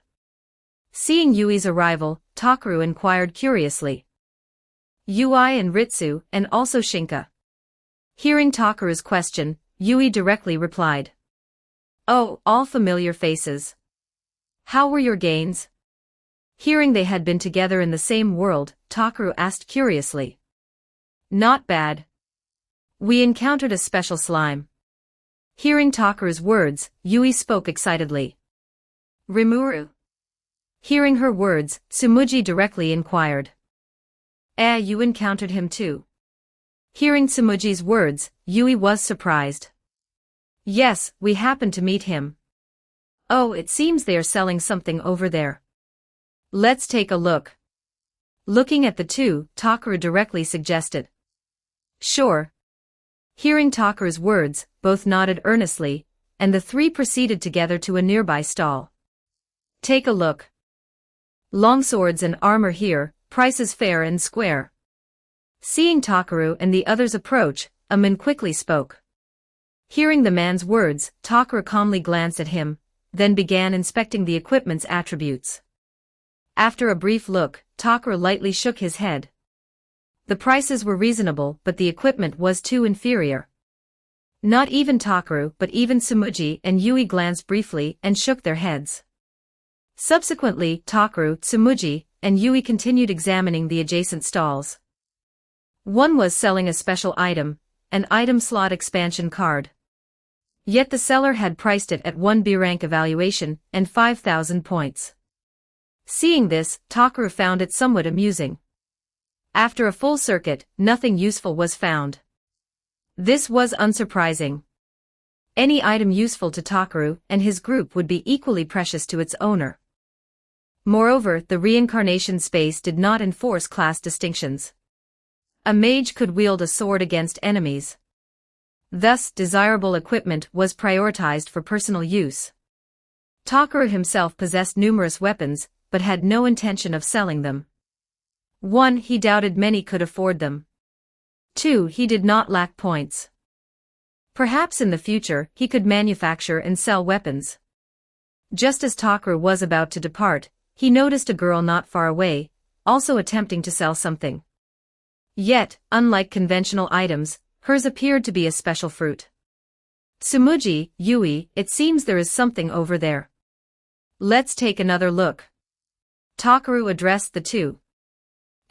Seeing Yui's arrival, Takaru inquired curiously. Yui and Ritsu, and also Shinka. Hearing Takaru's question, Yui directly replied. Oh, all familiar faces. How were your gains? Hearing they had been together in the same world, Takaru asked curiously. Not bad. We encountered a special slime. Hearing Takaru's words, Yui spoke excitedly. Rimuru. Hearing her words, Tsumuji directly inquired. You encountered him too? Hearing Tsumuji's words, Yui was surprised. Yes, we happened to meet him. Oh, it seems they are selling something over there. Let's take a look. Looking at the two, Takaru directly suggested. Sure. Hearing Takaru's words, both nodded earnestly, and the three proceeded together to a nearby stall. Take a look. Longswords and armor here, prices fair and square. Seeing Takaru and the others approach, a man quickly spoke. Hearing the man's words, Takaru calmly glanced at him, then began inspecting the equipment's attributes. After a brief look, Takaru lightly shook his head. The prices were reasonable, but the equipment was too inferior. Not even Takaru, but even Tsumuji and Yui glanced briefly and shook their heads. Subsequently, Takaru, Tsumuji, and Yui continued examining the adjacent stalls. One was selling a special item, an item slot expansion card. Yet the seller had priced it at 1 B rank evaluation and 5,000 points. Seeing this, Takaru found it somewhat amusing. After a full circuit, nothing useful was found. This was unsurprising. Any item useful to Takaru and his group would be equally precious to its owner. Moreover, the reincarnation space did not enforce class distinctions. A mage could wield a sword against enemies. Thus, desirable equipment was prioritized for personal use. Takaru himself possessed numerous weapons, but had no intention of selling them. 1. He doubted many could afford them. 2. He did not lack points. Perhaps in the future, he could manufacture and sell weapons. Just as Takaru was about to depart, he noticed a girl not far away, also attempting to sell something. Yet, unlike conventional items, hers appeared to be a special fruit. Tsumuji, Yui, it seems there is something over there. Let's take another look. Takaru addressed the two.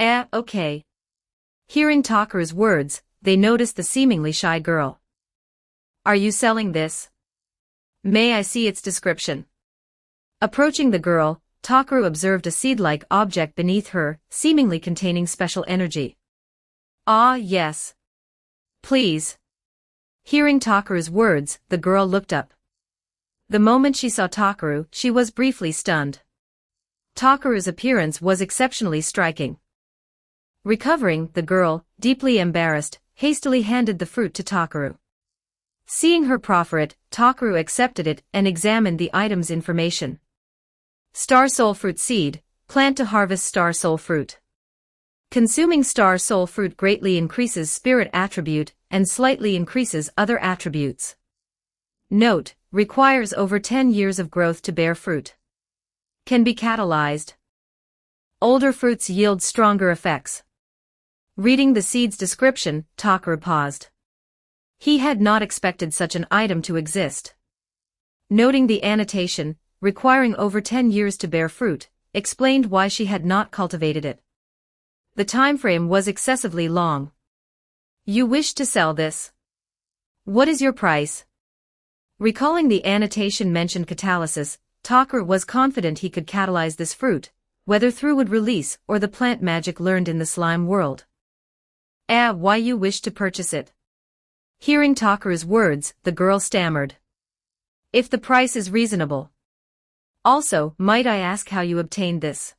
Okay. Hearing Takaru's words, they noticed the seemingly shy girl. Are you selling this? May I see its description? Approaching the girl, Takaru observed a seed-like object beneath her, seemingly containing special energy. Ah, yes. Please. Hearing Takaru's words, the girl looked up. The moment she saw Takaru, she was briefly stunned. Takaru's appearance was exceptionally striking. Recovering, the girl, deeply embarrassed, hastily handed the fruit to Takaru. Seeing her proffer it, Takaru accepted it and examined the item's information. Star Soul Fruit Seed, plant to harvest Star Soul Fruit. Consuming Star Soul Fruit greatly increases spirit attribute and slightly increases other attributes. Note, requires over 10 years of growth to bear fruit. Can be catalyzed. Older fruits yield stronger effects. Reading the seed's description, Takaru paused. He had not expected such an item to exist. Noting the annotation, requiring over 10 years to bear fruit, explained why she had not cultivated it. The time frame was excessively long. You wish to sell this? What is your price? Recalling the annotation mentioned catalysis, Takaru was confident he could catalyze this fruit, whether through wood release or the plant magic learned in the slime world. Why you wish to purchase it? Hearing Takaru's words, the girl stammered. If the price is reasonable. Also, might I ask how you obtained this?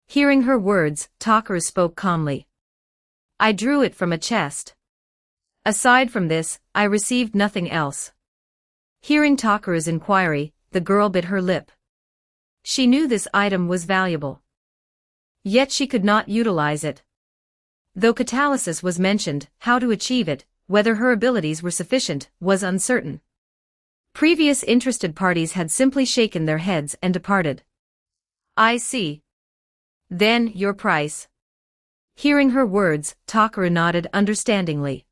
Hearing her words, Takaru spoke calmly. I drew it from a chest. Aside from this, I received nothing else. Hearing Takaru's inquiry, the girl bit her lip. She knew this item was valuable. Yet she could not utilize it. Though catalysis was mentioned, how to achieve it, whether her abilities were sufficient, was uncertain. Previous interested parties had simply shaken their heads and departed. I see. Then, your price. Hearing her words, Takaru nodded understandingly.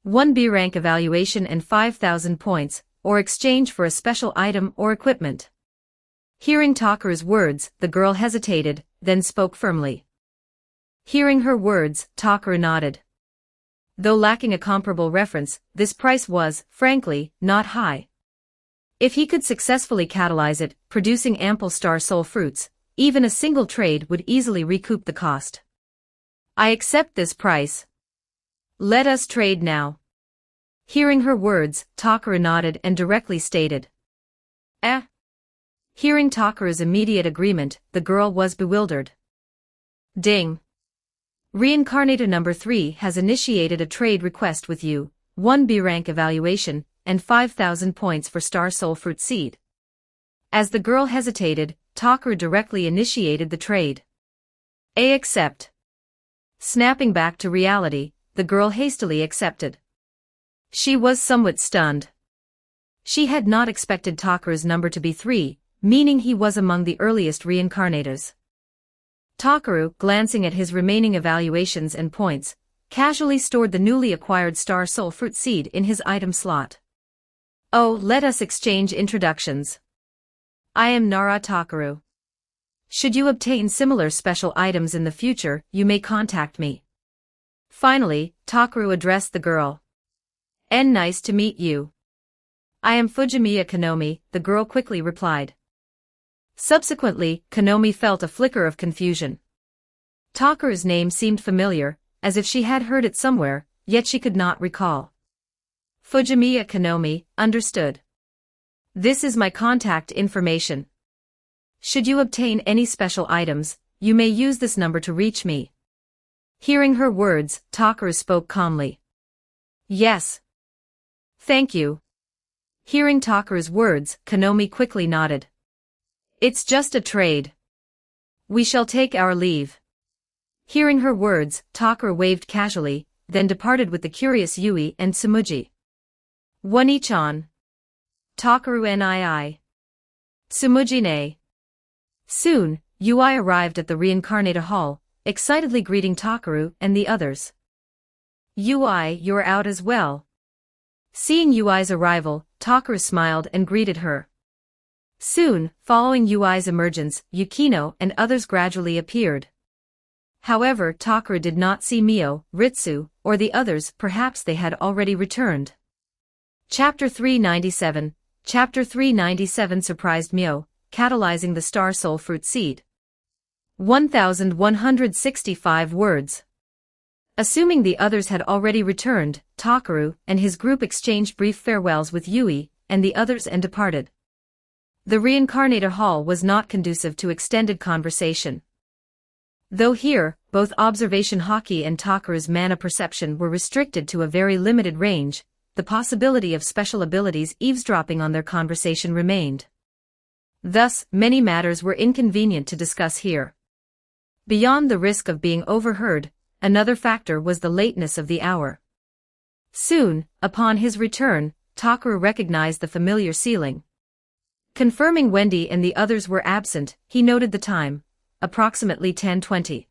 1 B rank evaluation and 5,000 points, or exchange for a special item or equipment. Hearing Takaru's words, the girl hesitated, then spoke firmly. Hearing her words, Takaru nodded. Though lacking a comparable reference, this price was, frankly, not high. If he could successfully catalyze it, producing ample star soul fruits, even a single trade would easily recoup the cost. I accept this price. Let us trade now. Hearing her words, Takara nodded and directly stated. Eh? Hearing Takara's immediate agreement, the girl was bewildered. Ding. Reincarnator number 3 has initiated a trade request with you, 1 B rank evaluation, and 5,000 points for Star Soul Fruit Seed. As the girl hesitated, Takara directly initiated the trade. I accept. Snapping back to reality, the girl hastily accepted. She was somewhat stunned. She had not expected Takara's number to be 3, meaning he was among the earliest reincarnators. Takaru, glancing at his remaining evaluations and points, casually stored the newly acquired Star Soul Fruit Seed in his item slot. Oh, let us exchange introductions. I am Nara Takaru. Should you obtain similar special items in the future, you may contact me. Finally, Takaru addressed the girl. Nice to meet you. I am Fujimiya Konomi, the girl quickly replied. Subsequently, Konomi felt a flicker of confusion. Takaru's name seemed familiar, as if she had heard it somewhere, yet she could not recall. Fujimiya Konomi, understood. This is my contact information. Should you obtain any special items, you may use this number to reach me. Hearing her words, Takaru spoke calmly. Yes. Thank you. Hearing Takaru's words, Konomi quickly nodded. It's just a trade. We shall take our leave. Hearing her words, Takaru waved casually, then departed with the curious Yui and Tsumuji. One-chan. Takaru nii. Tsumuji ne. Soon, Yui arrived at the reincarnator hall, excitedly greeting Takaru and the others. Yui, you're out as well. Seeing Yui's arrival, Takaru smiled and greeted her. Soon, following Yui's emergence, Yukino and others gradually appeared. However, Takaru did not see Mio, Ritsu, or the others, perhaps they had already returned. Chapter 397. Chapter 397 surprised Mio, catalyzing the Star Soul Fruit Seed. 1,165 words. Assuming the others had already returned, Takaru and his group exchanged brief farewells with Yui and the others and departed. The reincarnator hall was not conducive to extended conversation. Though here, both observation haki and Takaru's mana perception were restricted to a very limited range, the possibility of special abilities eavesdropping on their conversation remained. Thus, many matters were inconvenient to discuss here. Beyond the risk of being overheard, another factor was the lateness of the hour. Soon, upon his return, Takaru recognized the familiar ceiling. Confirming Wendy and the others were absent, he noted the time, approximately 10:20.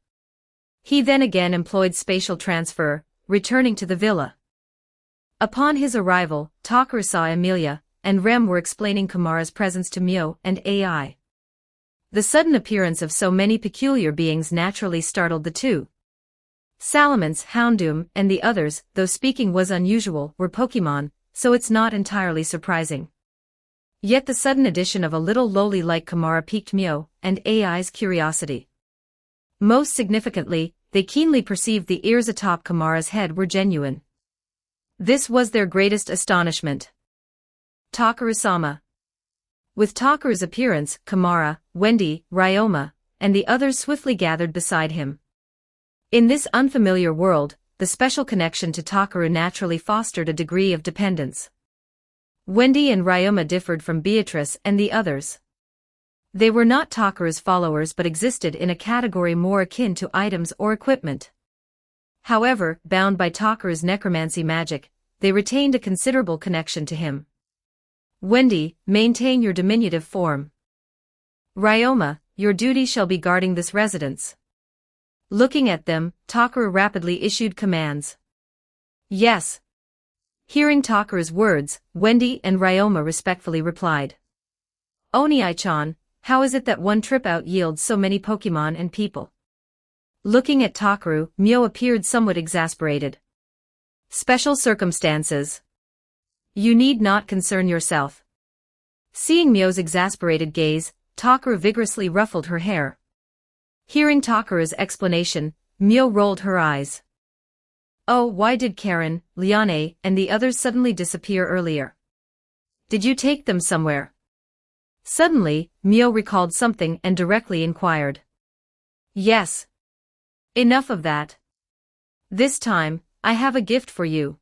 He then again employed spatial transfer, returning to the villa. Upon his arrival, Takaru saw Emilia and Rem were explaining Kamara's presence to Mio and AI. The sudden appearance of so many peculiar beings naturally startled the two. Salamence, Houndoom, and the others, though speaking was unusual, were Pokemon, so it's not entirely surprising. Yet the sudden addition of a little lowly like Kamara piqued Mio and AI's curiosity. Most significantly, they keenly perceived the ears atop Kamara's head were genuine. This was their greatest astonishment. Takaru-sama. With Takaru's appearance, Kamara, Wendy, Ryoma, and the others swiftly gathered beside him. In this unfamiliar world, the special connection to Takaru naturally fostered a degree of dependence. Wendy and Ryoma differed from Beatrice and the others. They were not Takaru's followers but existed in a category more akin to items or equipment. However, bound by Takaru's necromancy magic, they retained a considerable connection to him. Wendy, maintain your diminutive form. Ryoma, your duty shall be guarding this residence. Looking at them, Takaru rapidly issued commands. Yes. Hearing Takaru's words, Wendy and Ryoma respectfully replied. Oni-chan, how is it that one trip out yields so many Pokemon and people? Looking at Takaru, Mio appeared somewhat exasperated. Special circumstances. You need not concern yourself. Seeing Mio's exasperated gaze, Takara vigorously ruffled her hair. Hearing Takara's explanation, Mio rolled her eyes. Oh, why did Karen, Liane, and the others suddenly disappear earlier? Did you take them somewhere? Suddenly, Mio recalled something and directly inquired. Yes. Enough of that. This time, I have a gift for you.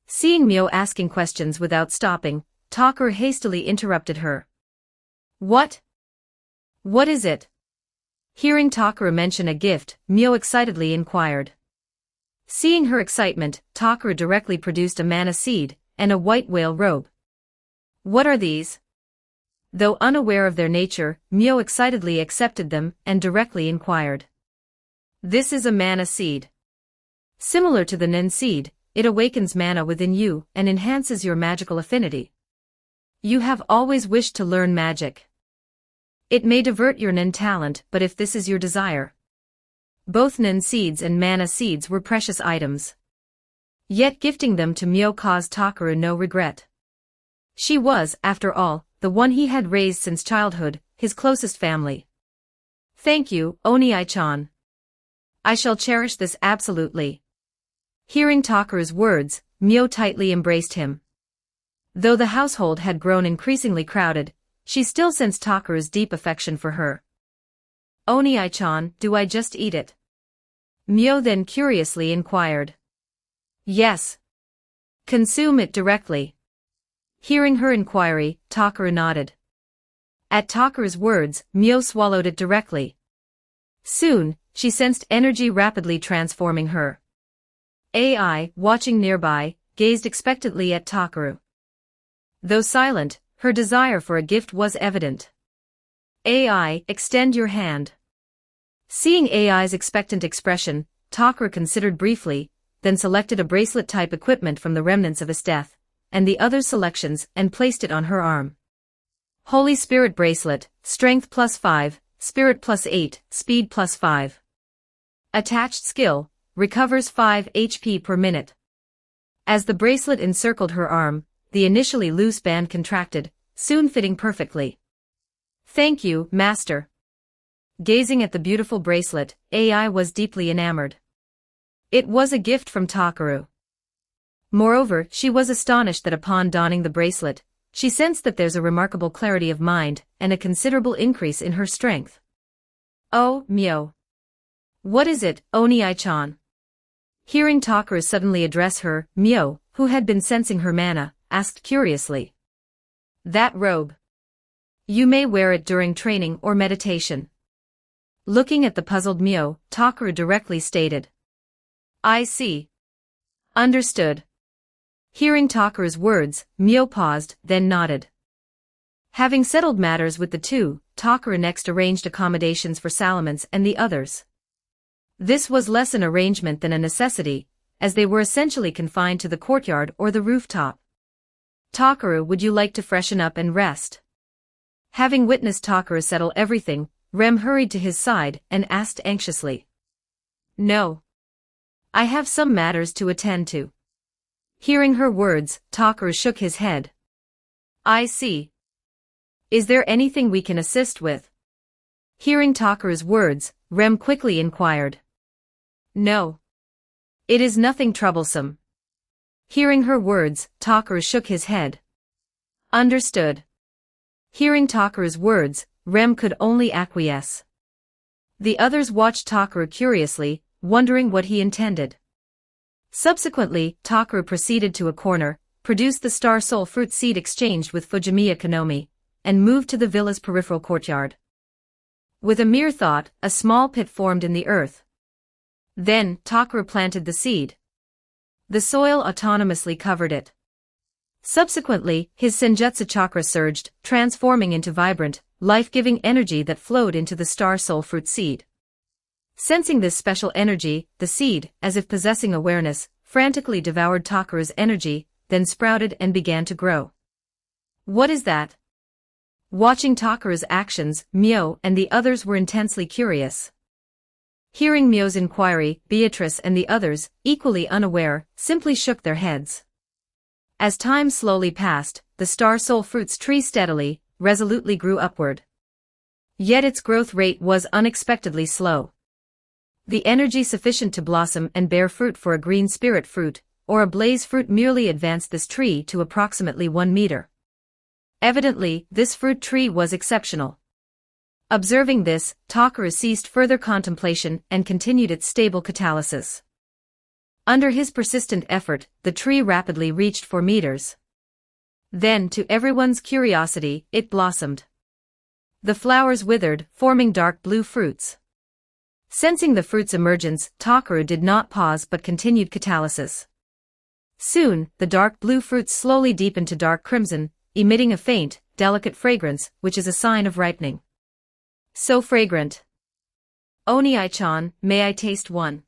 Seeing Mio asking questions without stopping, Takara hastily interrupted her. What? What is it? Hearing Takara mention a gift, Mio excitedly inquired. Seeing her excitement, Takara directly produced a mana seed and a white whale robe. What are these? Though unaware of their nature, Mio excitedly accepted them and directly inquired. This is a mana seed. Similar to the Nen seed, it awakens mana within you and enhances your magical affinity. You have always wished to learn magic. It may divert your Nen talent, but if this is your desire. Both Nen seeds and mana seeds were precious items. Yet gifting them to Mio caused Takara no regret. She was, after all, the one he had raised since childhood, his closest family. Thank you, Oni-chan. I shall cherish this absolutely. Hearing Takara's words, Mio tightly embraced him. Though the household had grown increasingly crowded, she still sensed Takara's deep affection for her. Oni-chan, do I just eat it? Mio then curiously inquired. Yes. Consume it directly. Hearing her inquiry, Takara nodded. At Takara's words, Mio swallowed it directly. Soon, she sensed energy rapidly transforming her. AI, watching nearby, gazed expectantly at Takara. Though silent, her desire for a gift was evident. AI, extend your hand. Seeing AI's expectant expression, Takara considered briefly, then selected a bracelet-type equipment from the remnants of his death, and the other selections, and placed it on her arm. Holy Spirit Bracelet, Strength +5, Spirit +8, Speed +5. Attached skill, recovers 5 HP per minute. As the bracelet encircled her arm, the initially loose band contracted, soon fitting perfectly. Thank you, Master. Gazing at the beautiful bracelet, AI was deeply enamored. It was a gift from Takara. Moreover, she was astonished that upon donning the bracelet, she sensed that there's a remarkable clarity of mind and a considerable increase in her strength. Oh, Mio. What is it, Oni-chan? Hearing Takara suddenly address her, Mio, who had been sensing her mana, asked curiously. That robe. You may wear it during training or meditation. Looking at the puzzled Mio, Takara directly stated. I see. Understood. Hearing Takara's words, Mio paused, then nodded. Having settled matters with the two, Takara next arranged accommodations for Salamence and the others. This was less an arrangement than a necessity, as they were essentially confined to the courtyard or the rooftop. Takara, would you like to freshen up and rest? Having witnessed Takara settle everything, Rem hurried to his side and asked anxiously. No. I have some matters to attend to. Hearing her words, Takara shook his head. I see. Is there anything we can assist with? Hearing Takara's words, Rem quickly inquired. No. It is nothing troublesome. Hearing her words, Takara shook his head. Understood. Hearing Takara's words, Rem could only acquiesce. The others watched Takara curiously, wondering what he intended. Subsequently, Takara proceeded to a corner, produced the Star Soul fruit seed exchanged with Fujimiya Konomi, and moved to the villa's peripheral courtyard. With a mere thought, a small pit formed in the earth. Then, Takara planted the seed. The soil autonomously covered it. Subsequently, his Senjutsu chakra surged, transforming into vibrant, life-giving energy that flowed into the Star Soul fruit seed. Sensing this special energy, the seed, as if possessing awareness, frantically devoured Takara's energy, then sprouted and began to grow. What is that? Watching Takara's actions, Mio and the others were intensely curious. Hearing Mio's inquiry, Beatrice and the others, equally unaware, simply shook their heads. As time slowly passed, the Star Soul Fruit's tree steadily, resolutely grew upward. Yet its growth rate was unexpectedly slow. The energy sufficient to blossom and bear fruit for a green spirit fruit, or a blaze fruit merely advanced this tree to approximately 1 meter. Evidently, this fruit tree was exceptional. Observing this, Takaru ceased further contemplation and continued its stable catalysis. Under his persistent effort, the tree rapidly reached 4 meters. Then, to everyone's curiosity, it blossomed. The flowers withered, forming dark blue fruits. Sensing the fruit's emergence, Takaru did not pause but continued catalysis. Soon, the dark blue fruits slowly deepened to dark crimson, emitting a faint, delicate fragrance, which is a sign of ripening. So fragrant. Oni-chan, may I taste one?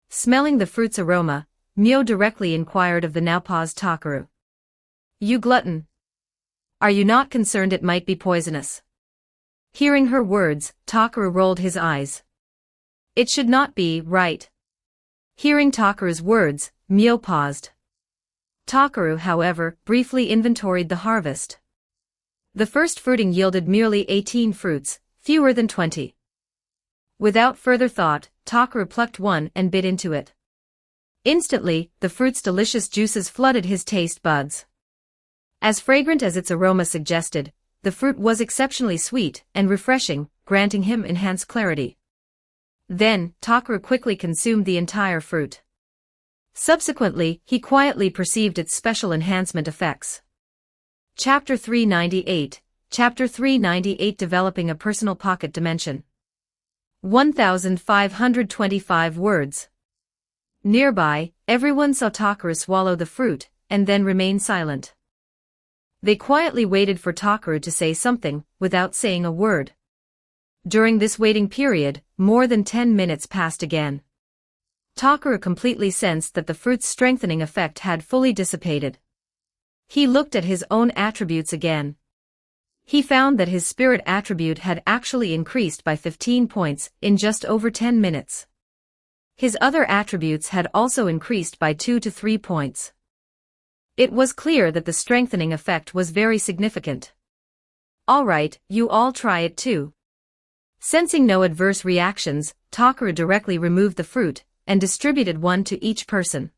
Smelling the fruit's aroma, Mio directly inquired of the now paused Takaru. You glutton. Are you not concerned it might be poisonous? Hearing her words, Takaru rolled his eyes. It should not be, right? Hearing Takaru's words, Mio paused. Takaru, however, briefly inventoried the harvest. The first fruiting yielded merely 18 fruits, fewer than 20. Without further thought, Takaru plucked one and bit into it. Instantly, the fruit's delicious juices flooded his taste buds. As fragrant as its aroma suggested, the fruit was exceptionally sweet and refreshing, granting him enhanced clarity. Then, Takaru quickly consumed the entire fruit. Subsequently, he quietly perceived its special enhancement effects. Chapter 398, Chapter 398 Developing a Personal Pocket Dimension. 1,525 words. Nearby, everyone saw Takaru swallow the fruit, and then remain silent. They quietly waited for Takaru to say something, without saying a word. During this waiting period, more than 10 minutes passed again. Takaru completely sensed that the fruit's strengthening effect had fully dissipated. He looked at his own attributes again. He found that his spirit attribute had actually increased by 15 points in just over 10 minutes. His other attributes had also increased by 2 to 3 points. It was clear that the strengthening effect was very significant. Alright, you all try it too. Sensing no adverse reactions, Takaru directly removed the fruit and distributed one to each person.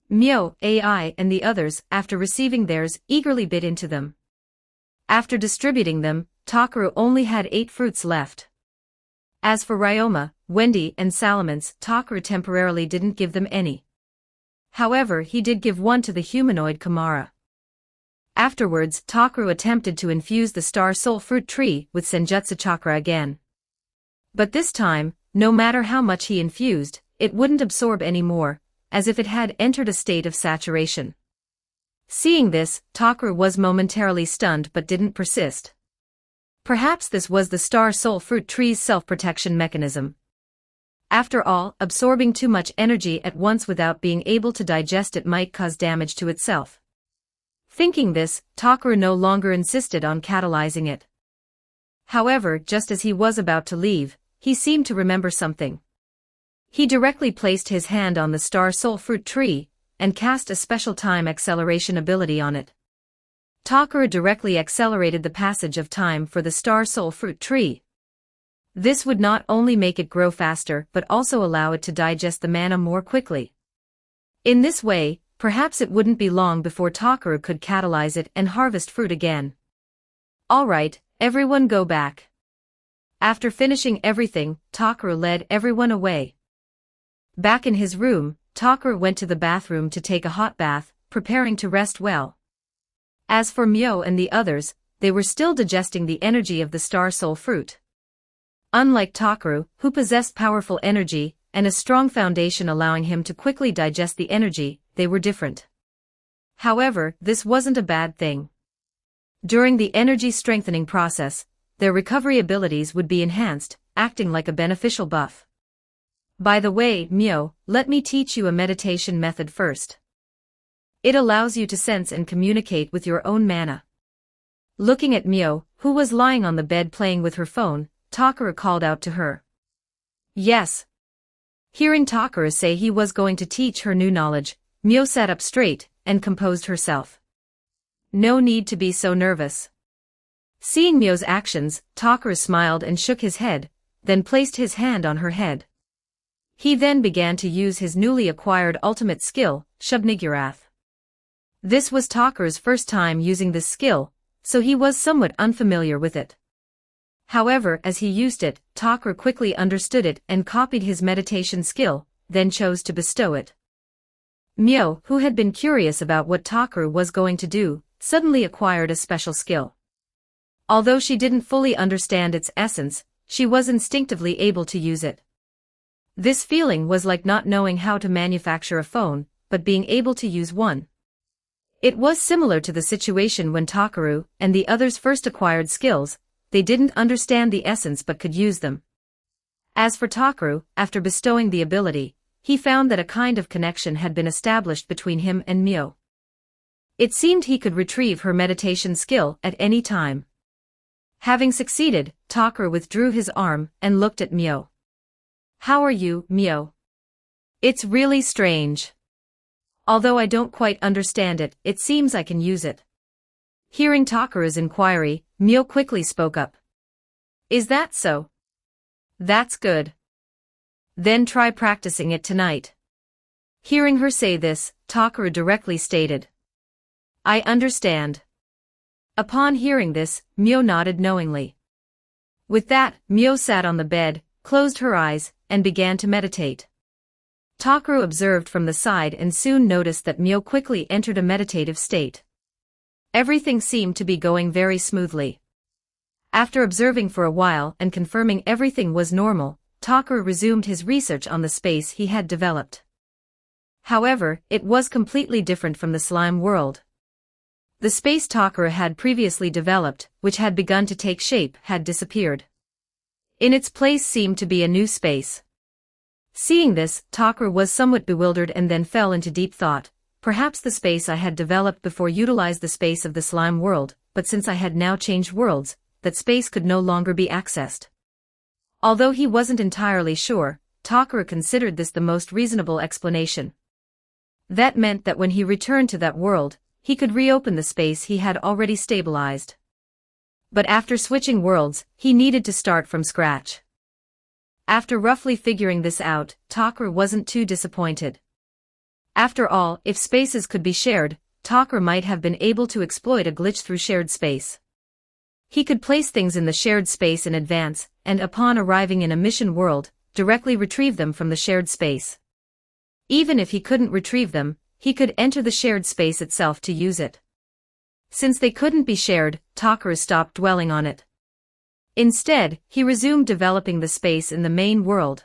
Mio, AI, and the others, after receiving theirs, eagerly bit into them. After distributing them, Takaru only had 8 fruits left. As for Ryoma, Wendy, and Salamence, Takaru temporarily didn't give them any. However, he did give one to the humanoid Kamara. Afterwards, Takaru attempted to infuse the Star Soul Fruit Tree with Senjutsu Chakra again. But this time, no matter how much he infused, it wouldn't absorb any more, as if it had entered a state of saturation. Seeing this, Takaru was momentarily stunned but didn't persist. Perhaps this was the Star Soul Fruit Tree's self-protection mechanism. After all, absorbing too much energy at once without being able to digest it might cause damage to itself. Thinking this, Takaru no longer insisted on catalyzing it. However, just as he was about to leave, he seemed to remember something. He directly placed his hand on the Star Soul Fruit Tree, and cast a special time acceleration ability on it. Takaru directly accelerated the passage of time for the Star Soul Fruit Tree. This would not only make it grow faster but also allow it to digest the mana more quickly. In this way, perhaps it wouldn't be long before Takaru could catalyze it and harvest fruit again. Alright, everyone go back. After finishing everything, Takaru led everyone away. Back in his room, Takaru went to the bathroom to take a hot bath, preparing to rest well. As for Mio and the others, they were still digesting the energy of the Star Soul Fruit. Unlike Takaru, who possessed powerful energy, and a strong foundation allowing him to quickly digest the energy, they were different. However, this wasn't a bad thing. During the energy strengthening process, their recovery abilities would be enhanced, acting like a beneficial buff. By the way, Mio, let me teach you a meditation method first. It allows you to sense and communicate with your own mana. Looking at Mio, who was lying on the bed playing with her phone, Takaru called out to her. Yes. Hearing Takaru say he was going to teach her new knowledge, Mio sat up straight and composed herself. No need to be so nervous. Seeing Mio's actions, Takaru smiled and shook his head, then placed his hand on her head. He then began to use his newly acquired ultimate skill, Shubnigurath. This was Takaru's first time using this skill, so he was somewhat unfamiliar with it. However, as he used it, Takaru quickly understood it and copied his meditation skill, then chose to bestow it. Mio, who had been curious about what Takaru was going to do, suddenly acquired a special skill. Although she didn't fully understand its essence, she was instinctively able to use it. This feeling was like not knowing how to manufacture a phone, but being able to use one. It was similar to the situation when Takaru and the others first acquired skills. They didn't understand the essence but could use them. As for Takaru, after bestowing the ability, he found that a kind of connection had been established between him and Mio. It seemed he could retrieve her meditation skill at any time. Having succeeded, Takaru withdrew his arm and looked at Mio. How are you, Mio? It's really strange. Although I don't quite understand it, it seems I can use it. Hearing Takaru's inquiry, Mio quickly spoke up. Is that so? That's good. Then try practicing it tonight. Hearing her say this, Takaru directly stated. I understand. Upon hearing this, Mio nodded knowingly. With that, Mio sat on the bed, closed her eyes, and began to meditate. Takaru observed from the side and soon noticed that Mio quickly entered a meditative state. Everything seemed to be going very smoothly. After observing for a while and confirming everything was normal, Takaru resumed his research on the space he had developed. However, it was completely different from the slime world. The space Takaru had previously developed, which had begun to take shape, had disappeared. In its place seemed to be a new space. Seeing this, Takaru was somewhat bewildered and then fell into deep thought. Perhaps the space I had developed before utilized the space of the slime world, but since I had now changed worlds, that space could no longer be accessed. Although he wasn't entirely sure, Takaru considered this the most reasonable explanation. That meant that when he returned to that world, he could reopen the space he had already stabilized. But after switching worlds, he needed to start from scratch. After roughly figuring this out, Takaru wasn't too disappointed. After all, if spaces could be shared, Takaru might have been able to exploit a glitch through shared space. He could place things in the shared space in advance, and upon arriving in a mission world, directly retrieve them from the shared space. Even if he couldn't retrieve them, he could enter the shared space itself to use it. Since they couldn't be shared, Takaru stopped dwelling on it. Instead, he resumed developing the space in the main world.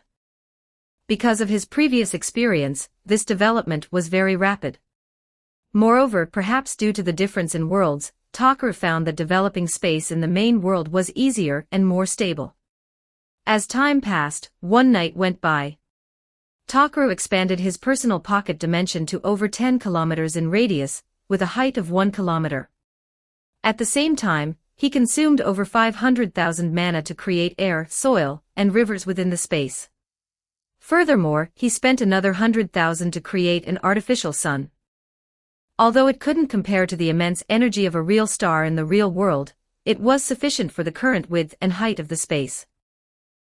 Because of his previous experience, this development was very rapid. Moreover, perhaps due to the difference in worlds, Takaru found that developing space in the main world was easier and more stable. As time passed, one night went by. Takaru expanded his personal pocket dimension to over 10 kilometers in radius, with a height of 1 kilometer. At the same time, he consumed over 500,000 mana to create air, soil, and rivers within the space. Furthermore, he spent another 100,000 to create an artificial sun. Although it couldn't compare to the immense energy of a real star in the real world, it was sufficient for the current width and height of the space.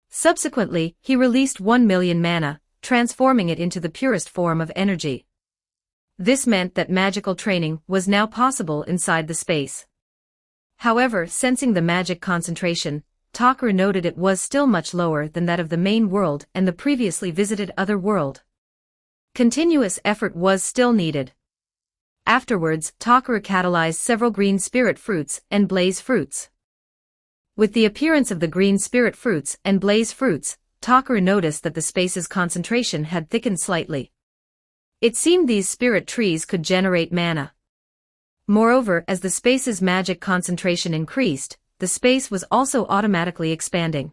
Subsequently, he released 1 million mana, transforming it into the purest form of energy. This meant that magical training was now possible inside the space. However, sensing the magic concentration, Takaru noted it was still much lower than that of the main world and the previously visited other world. Continuous effort was still needed. Afterwards, Takaru catalyzed several green spirit fruits and blaze fruits. With the appearance of the green spirit fruits and blaze fruits, Takaru noticed that the space's concentration had thickened slightly. It seemed these spirit trees could generate mana. Moreover, as the space's magic concentration increased, the space was also automatically expanding.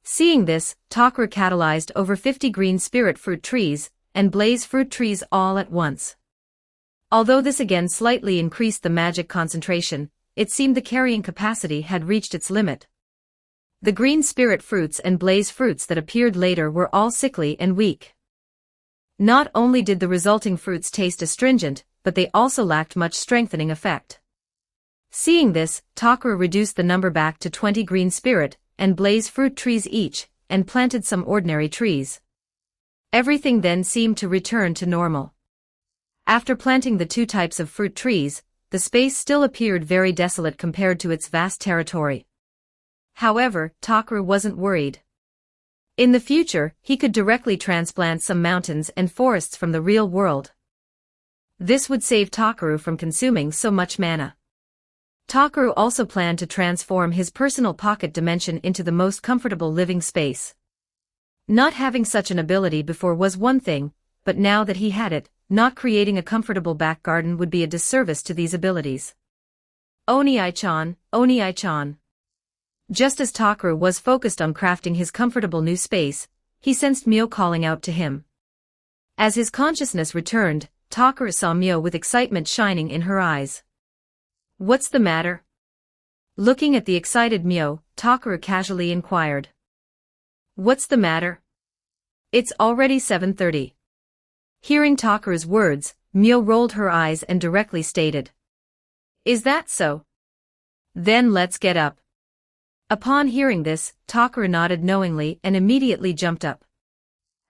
Seeing this, Takaru catalyzed over 50 green spirit fruit trees and blaze fruit trees all at once. Although this again slightly increased the magic concentration, it seemed the carrying capacity had reached its limit. The green spirit fruits and blaze fruits that appeared later were all sickly and weak. Not only did the resulting fruits taste astringent, but they also lacked much strengthening effect. Seeing this, Takuru reduced the number back to 20 green spirit and blaze fruit trees each, and planted some ordinary trees. Everything then seemed to return to normal. After planting the 2 types of fruit trees, the space still appeared very desolate compared to its vast territory. However, Takuru wasn't worried. In the future, he could directly transplant some mountains and forests from the real world. This would save Takuru from consuming so much mana. Takuru also planned to transform his personal pocket dimension into the most comfortable living space. Not having such an ability before was one thing, but now that he had it, not creating a comfortable back garden would be a disservice to these abilities. Oni-chan, Oni-chan. Just as Takuru was focused on crafting his comfortable new space, he sensed Mio calling out to him. As his consciousness returned, Takuru saw Mio with excitement shining in her eyes. What's the matter? Looking at the excited Mio, Takuru casually inquired. What's the matter? It's already 7:30. Hearing Takuru's words, Mio rolled her eyes and directly stated. Is that so? Then let's get up. Upon hearing this, Takuru nodded knowingly and immediately jumped up.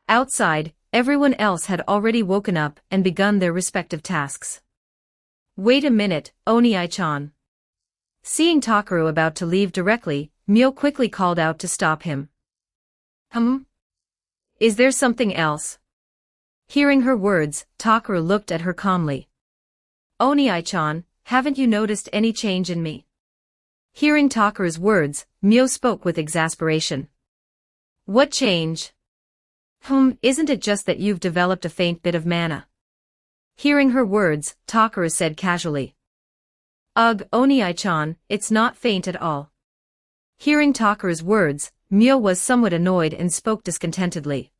Outside, everyone else had already woken up and begun their respective tasks. Wait a minute, Oni-chan. Seeing Takuru about to leave directly, Mio quickly called out to stop him. Is there something else? Hearing her words, Takuru looked at her calmly. Oni-chan, haven't you noticed any change in me? Hearing Takuru's words, Mio spoke with exasperation. What change? Isn't it just that you've developed a faint bit of mana? Hearing her words, Takuru said casually. Ugh, Oni-chan, it's not faint at all. Hearing Takuru's words, Mio was somewhat annoyed and spoke discontentedly.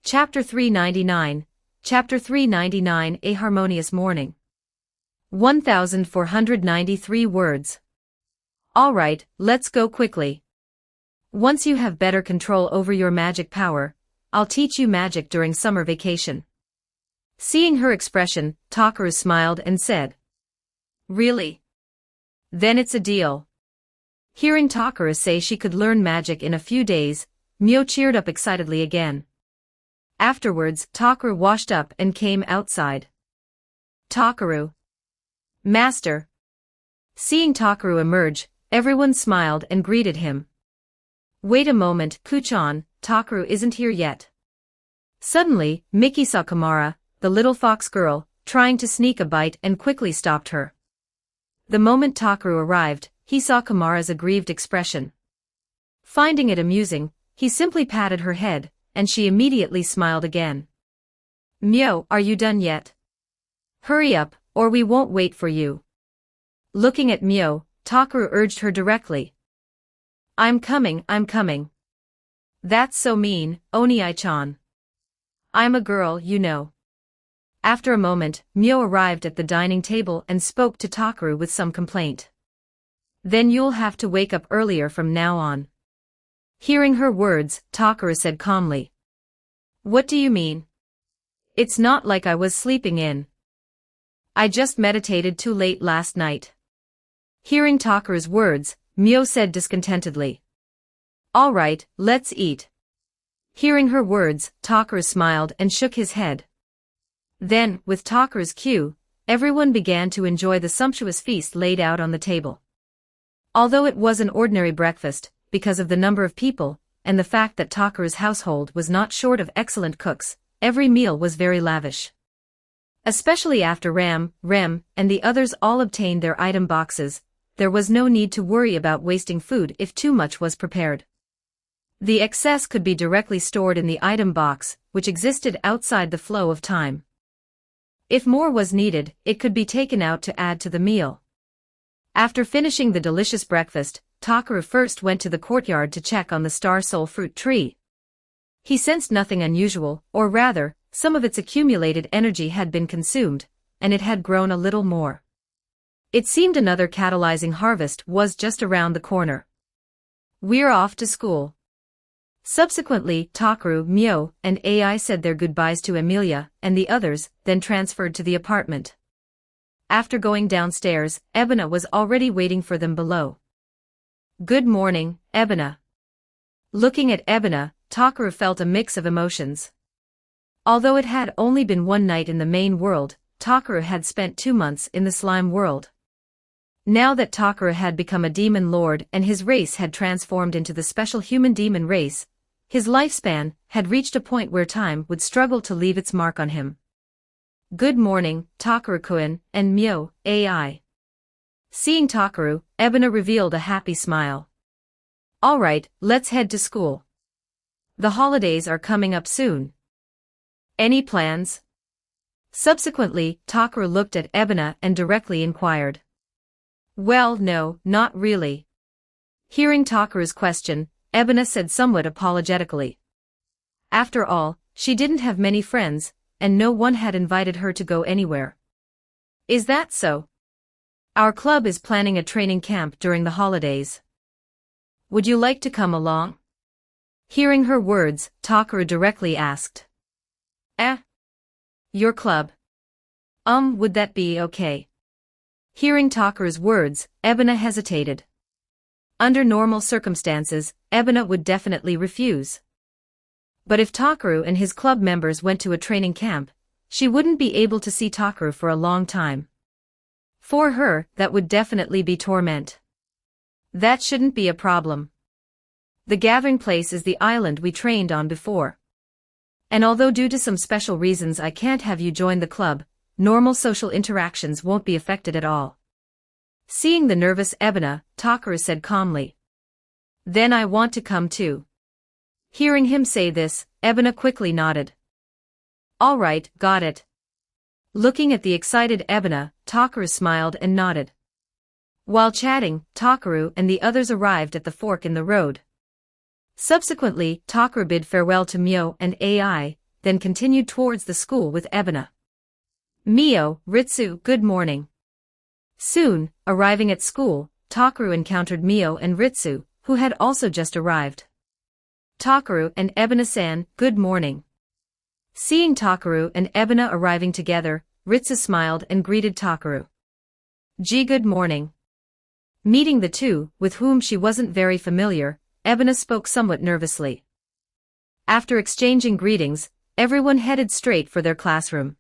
Chapter 399, Chapter 399 A Harmonious Morning. 1493 words. Alright, let's go quickly. Once you have better control over your magic power, I'll teach you magic during summer vacation. Seeing her expression, Takuru smiled and said. Really? Then it's a deal. Hearing Takuru say she could learn magic in a few days, Mio cheered up excitedly again. Afterwards, Takuru washed up and came outside. Takuru. Master. Seeing Takuru emerge, everyone smiled and greeted him. Wait a moment, Kuchan, Takuru isn't here yet. Suddenly, Miki saw Kamara, the little fox girl, trying to sneak a bite and quickly stopped her. The moment Takuru arrived, he saw Kamara's aggrieved expression. Finding it amusing, he simply patted her head, and she immediately smiled again. Mio, are you done yet? Hurry up, or we won't wait for you. Looking at Mio, Takuru urged her directly. I'm coming. That's so mean, Oni-chan. I'm a girl, you know. After a moment, Mio arrived at the dining table and spoke to Takuru with some complaint. Then you'll have to wake up earlier from now on. Hearing her words, Takuru said calmly. What do you mean? It's not like I was sleeping in. I just meditated too late last night. Hearing Takuru's words, Mio said discontentedly. Alright, let's eat. Hearing her words, Takuru smiled and shook his head. Then, with Takuru's cue, everyone began to enjoy the sumptuous feast laid out on the table. Although it was an ordinary breakfast, because of the number of people, and the fact that Takuru's household was not short of excellent cooks, every meal was very lavish. Especially after Rem, and the others all obtained their item boxes, there was no need to worry about wasting food if too much was prepared. The excess could be directly stored in the item box, which existed outside the flow of time. If more was needed, it could be taken out to add to the meal. After finishing the delicious breakfast, Takuru first went to the courtyard to check on the star soul fruit tree. He sensed nothing unusual, or rather, some of its accumulated energy had been consumed, and it had grown a little more. It seemed another catalyzing harvest was just around the corner. We're off to school. Subsequently, Takaru, Mio, and AI said their goodbyes to Emilia and the others, then transferred to the apartment. After going downstairs, Ebona was already waiting for them below. Good morning, Ebona. Looking at Ebona, Takaru felt a mix of emotions. Although it had only been one night in the main world, Takaru had spent 2 months in the slime world. Now that Takaru had become a demon lord and his race had transformed into the special human demon race, his lifespan had reached a point where time would struggle to leave its mark on him. Good morning, Takaru-kun, and Mio, AI. Seeing Takaru, Ebona revealed a happy smile. Alright, let's head to school. The holidays are coming up soon. Any plans? Subsequently, Takaru looked at Ebona and directly inquired. Well, no, not really. Hearing Takaru's question, Ebona said somewhat apologetically. After all, she didn't have many friends, and no one had invited her to go anywhere. Is that so? Our club is planning a training camp during the holidays. Would you like to come along? Hearing her words, Takaru directly asked. Your club? Would that be okay? Hearing Takaru's words, Ebona hesitated. Under normal circumstances, Ebona would definitely refuse. But if Takaru and his club members went to a training camp, she wouldn't be able to see Takaru for a long time. For her, that would definitely be torment. That shouldn't be a problem. The gathering place is the island we trained on before. And although due to some special reasons I can't have you join the club, normal social interactions won't be affected at all. Seeing the nervous Ebona, Takaru said calmly. Then I want to come too. Hearing him say this, Ebona quickly nodded. Alright, got it. Looking at the excited Ebona, Takaru smiled and nodded. While chatting, Takaru and the others arrived at the fork in the road. Subsequently, Takaru bid farewell to Mio and AI, then continued towards the school with Ebona. Mio, Ritsu, good morning. Soon, arriving at school, Takaru encountered Mio and Ritsu, who had also just arrived. Takaru and Ebona-san, good morning. Seeing Takaru and Ebona arriving together, Ritsu smiled and greeted Takaru. Good morning. Meeting the two, with whom she wasn't very familiar, Ebona spoke somewhat nervously. After exchanging greetings, everyone headed straight for their classroom.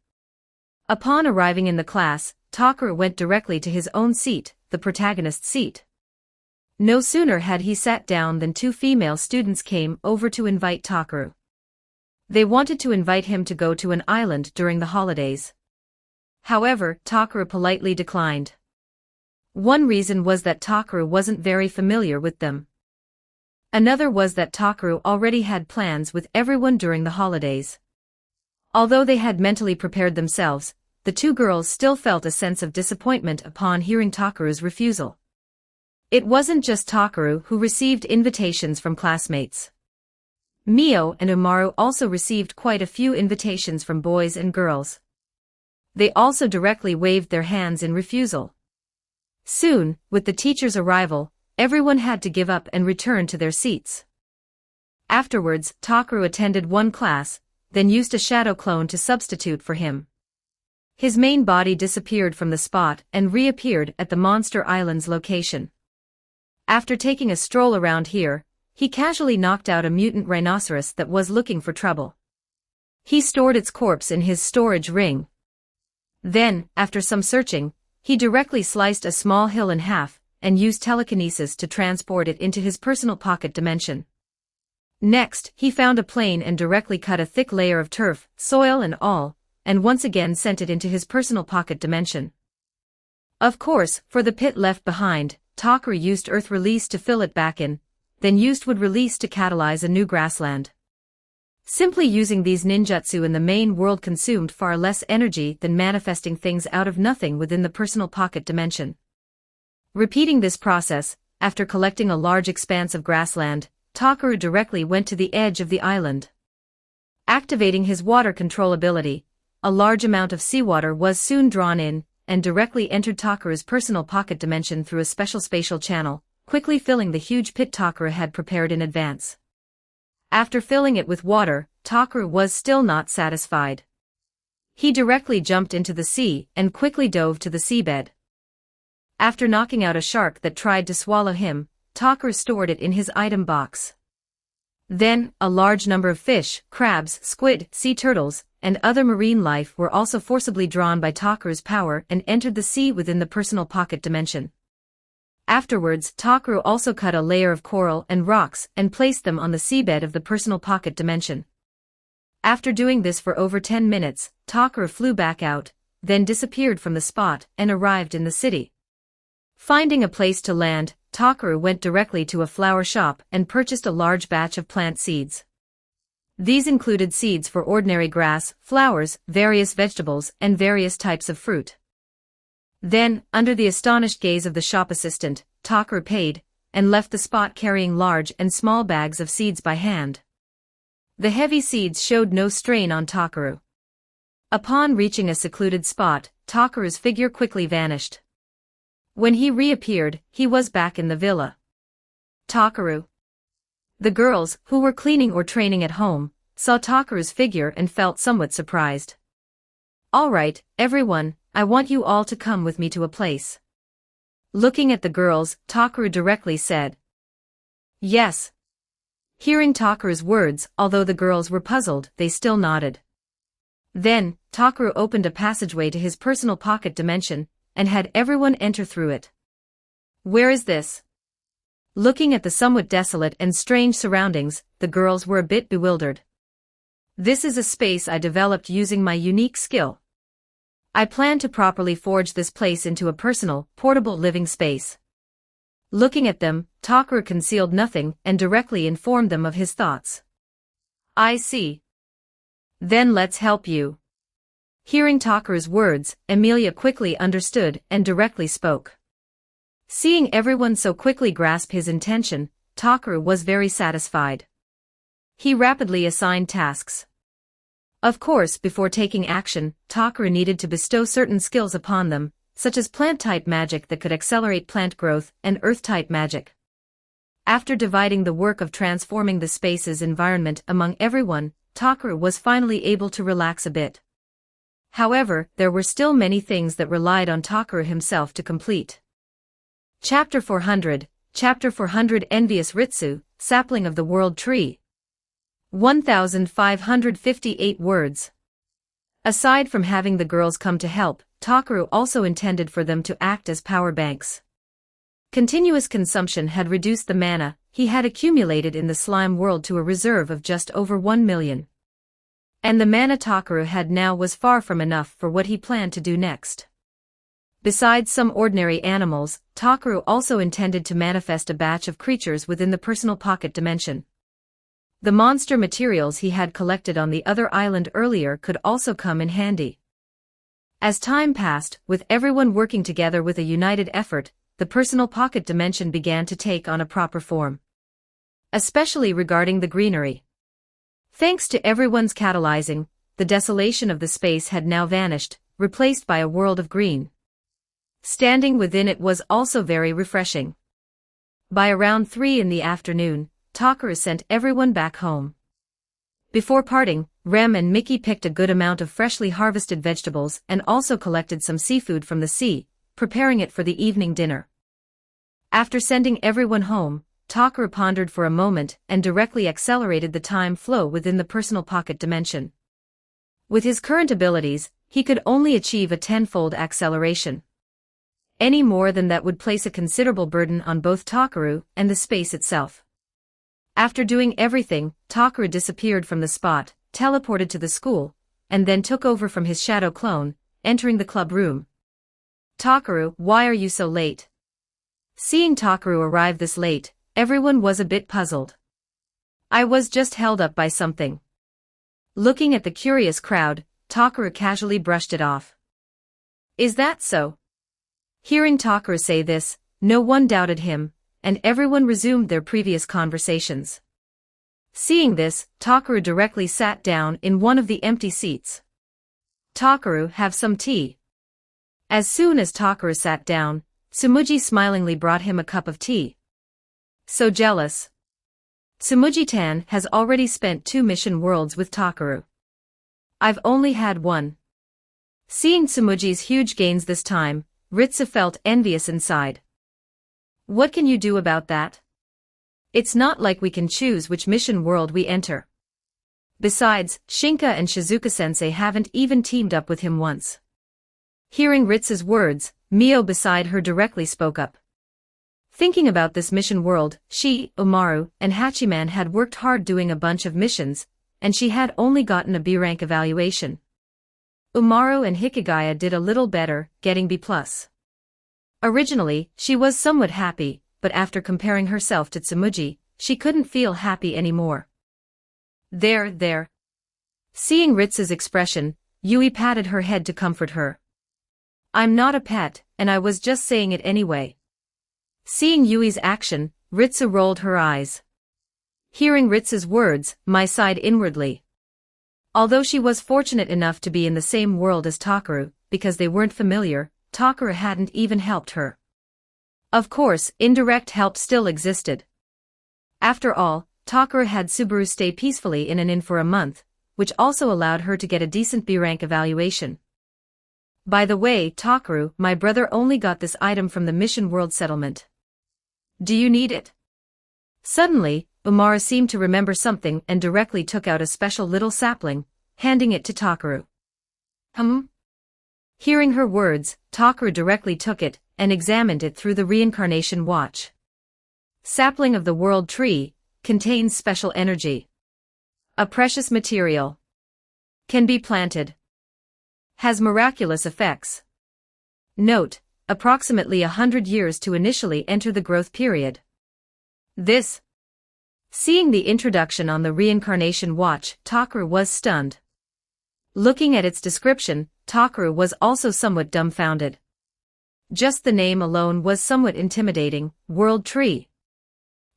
Upon arriving in the class, Takaru went directly to his own seat, the protagonist's seat. No sooner had he sat down than 2 female students came over to invite Takaru. They wanted to invite him to go to an island during the holidays. However, Takaru politely declined. One reason was that Takaru wasn't very familiar with them. Another was that Takaru already had plans with everyone during the holidays. Although they had mentally prepared themselves, the 2 girls still felt a sense of disappointment upon hearing Takaru's refusal. It wasn't just Takaru who received invitations from classmates. Mio and Umaru also received quite a few invitations from boys and girls. They also directly waved their hands in refusal. Soon, with the teacher's arrival, everyone had to give up and return to their seats. Afterwards, Takaru attended one class, then used a shadow clone to substitute for him. His main body disappeared from the spot and reappeared at the Monster Island's location. After taking a stroll around here, he casually knocked out a mutant rhinoceros that was looking for trouble. He stored its corpse in his storage ring. Then, after some searching, he directly sliced a small hill in half and used telekinesis to transport it into his personal pocket dimension. Next, he found a plane and directly cut a thick layer of turf, soil and all, and once again sent it into his personal pocket dimension. Of course, for the pit left behind, Takaru used earth release to fill it back in, then used wood release to catalyze a new grassland. Simply using these ninjutsu in the main world consumed far less energy than manifesting things out of nothing within the personal pocket dimension. Repeating this process, after collecting a large expanse of grassland, Takaru directly went to the edge of the island. Activating his water control ability, a large amount of seawater was soon drawn in, and directly entered Takaru's personal pocket dimension through a special spatial channel, quickly filling the huge pit Takaru had prepared in advance. After filling it with water, Takaru was still not satisfied. He directly jumped into the sea and quickly dove to the seabed. After knocking out a shark that tried to swallow him, Takaru stored it in his item box. Then, a large number of fish, crabs, squid, sea turtles, and other marine life were also forcibly drawn by Takaru's power and entered the sea within the personal pocket dimension. Afterwards, Takaru also cut a layer of coral and rocks and placed them on the seabed of the personal pocket dimension. After doing this for over 10 minutes, Takaru flew back out, then disappeared from the spot and arrived in the city. Finding a place to land, Takaru went directly to a flower shop and purchased a large batch of plant seeds. These included seeds for ordinary grass, flowers, various vegetables, and various types of fruit. Then, under the astonished gaze of the shop assistant, Takaru paid, and left the spot carrying large and small bags of seeds by hand. The heavy seeds showed no strain on Takaru. Upon reaching a secluded spot, Takaru's figure quickly vanished. When he reappeared, he was back in the villa. Takaru. The girls, who were cleaning or training at home, saw Takaru's figure and felt somewhat surprised. "All right, everyone, I want you all to come with me to a place." Looking at the girls, Takaru directly said, "Yes." Hearing Takaru's words, although the girls were puzzled, they still nodded. Then, Takaru opened a passageway to his personal pocket dimension, and had everyone enter through it. "Where is this?" Looking at the somewhat desolate and strange surroundings, the girls were a bit bewildered. "This is a space I developed using my unique skill. I plan to properly forge this place into a personal, portable living space." Looking at them, Takaru concealed nothing and directly informed them of his thoughts. "I see. Then let's help you." Hearing Takaru's words, Emilia quickly understood and directly spoke. Seeing everyone so quickly grasp his intention, Takaru was very satisfied. He rapidly assigned tasks. Of course, before taking action, Takaru needed to bestow certain skills upon them, such as plant-type magic that could accelerate plant growth and earth-type magic. After dividing the work of transforming the space's environment among everyone, Takaru was finally able to relax a bit. However, there were still many things that relied on Takaru himself to complete. Chapter 400, Chapter 400 Envious Ritsu, Sapling of the World Tree. 1558 words. Aside from having the girls come to help, Takaru also intended for them to act as power banks. Continuous consumption had reduced the mana he had accumulated in the slime world to a reserve of just over 1 million. And the mana Takaru had now was far from enough for what he planned to do next. Besides some ordinary animals, Takaru also intended to manifest a batch of creatures within the personal pocket dimension. The monster materials he had collected on the other island earlier could also come in handy. As time passed, with everyone working together with a united effort, the personal pocket dimension began to take on a proper form. Especially regarding the greenery. Thanks to everyone's catalyzing, the desolation of the space had now vanished, replaced by a world of green. Standing within it was also very refreshing. By around 3 in the afternoon, Takaru sent everyone back home. Before parting, Rem and Mickey picked a good amount of freshly harvested vegetables and also collected some seafood from the sea, preparing it for the evening dinner. After sending everyone home, Takaru pondered for a moment and directly accelerated the time flow within the personal pocket dimension. With his current abilities, he could only achieve a 10-fold acceleration. Any more than that would place a considerable burden on both Takaru and the space itself. After doing everything, Takaru disappeared from the spot, teleported to the school, and then took over from his shadow clone, entering the club room. "Takaru, why are you so late?" Seeing Takaru arrive this late, everyone was a bit puzzled. "I was just held up by something." Looking at the curious crowd, Takaru casually brushed it off. "Is that so?" Hearing Takaru say this, no one doubted him, and everyone resumed their previous conversations. Seeing this, Takaru directly sat down in one of the empty seats. "Takaru, have some tea." As soon as Takaru sat down, Sumuji smilingly brought him a cup of tea. So jealous. Tsumuji-tan has already spent 2 mission worlds with Takaru. I've only had 1. Seeing Tsumuji's huge gains this time, Ritsu felt envious inside. What can you do about that? It's not like we can choose which mission world we enter. Besides, Shinka and Shizuka-sensei haven't even teamed up with him once. Hearing Ritsu's words, Mio beside her directly spoke up. Thinking about this mission world, she, Umaru, and Hachiman had worked hard doing a bunch of missions, and she had only gotten a B rank evaluation. Umaru and Hikigaya did a little better, getting B+. Originally, she was somewhat happy, but after comparing herself to Tsumuji, she couldn't feel happy anymore. There. Seeing Ritsu's expression, Yui patted her head to comfort her. I'm not a pet, and I was just saying it anyway. Seeing Yui's action, Ritsu rolled her eyes. Hearing Ritsu's words, Mai sighed inwardly. Although she was fortunate enough to be in the same world as Takaru, because they weren't familiar, Takaru hadn't even helped her. Of course, indirect help still existed. After all, Takaru had Subaru stay peacefully in an inn for a month, which also allowed her to get a decent B rank evaluation. By the way, Takaru, my brother only got this item from the Mission World settlement. Do you need it? Suddenly, Umaru seemed to remember something and directly took out a special little sapling, handing it to Takaru. Hearing her words, Takaru directly took it and examined it through the reincarnation watch. Sapling of the World Tree, contains special energy. A precious material. Can be planted. Has miraculous effects. Note, approximately 100 years to initially enter the growth period. This. Seeing the introduction on the reincarnation watch, Takaru was stunned. Looking at its description, Takaru was also somewhat dumbfounded. Just the name alone was somewhat intimidating, World Tree.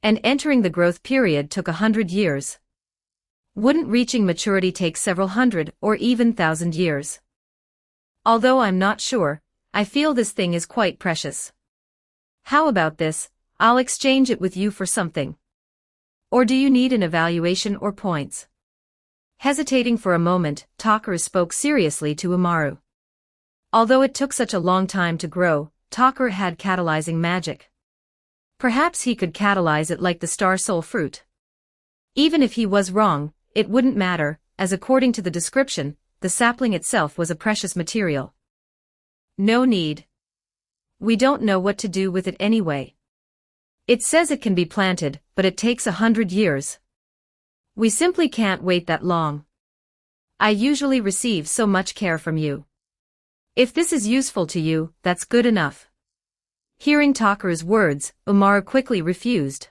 And entering the growth period took 100 years. Wouldn't reaching maturity take several hundred or even 1,000 years? Although I'm not sure, I feel this thing is quite precious. How about this? I'll exchange it with you for something. Or do you need an evaluation or points? Hesitating for a moment, Takaru spoke seriously to Umaru. Although it took such a long time to grow, Takaru had catalyzing magic. Perhaps he could catalyze it like the star soul fruit. Even if he was wrong, it wouldn't matter, as according to the description, the sapling itself was a precious material. No need. We don't know what to do with it anyway. It says it can be planted, but it takes 100 years. We simply can't wait that long. I usually receive so much care from you. If this is useful to you, that's good enough. Hearing Takaru's words, Umaru quickly refused.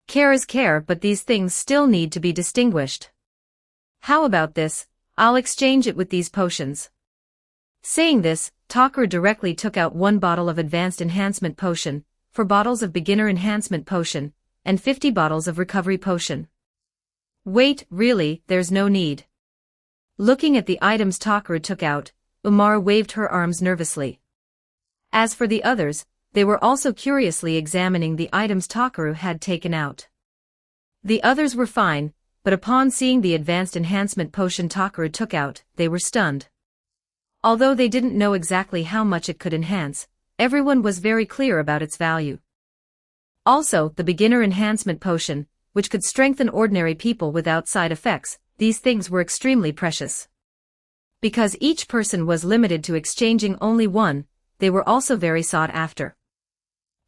Care is care, but these things still need to be distinguished. How about this? I'll exchange it with these potions. Saying this, Takaru directly took out 1 bottle of Advanced Enhancement Potion, 4 bottles of Beginner Enhancement Potion, and 50 bottles of Recovery Potion. Wait, really, there's no need. Looking at the items Takaru took out, Umaru waved her arms nervously. As for the others, they were also curiously examining the items Takaru had taken out. The others were fine, but upon seeing the Advanced Enhancement Potion Takaru took out, they were stunned. Although they didn't know exactly how much it could enhance, everyone was very clear about its value. Also, the Beginner Enhancement Potion, which could strengthen ordinary people without side effects, these things were extremely precious. Because each person was limited to exchanging only one, they were also very sought after.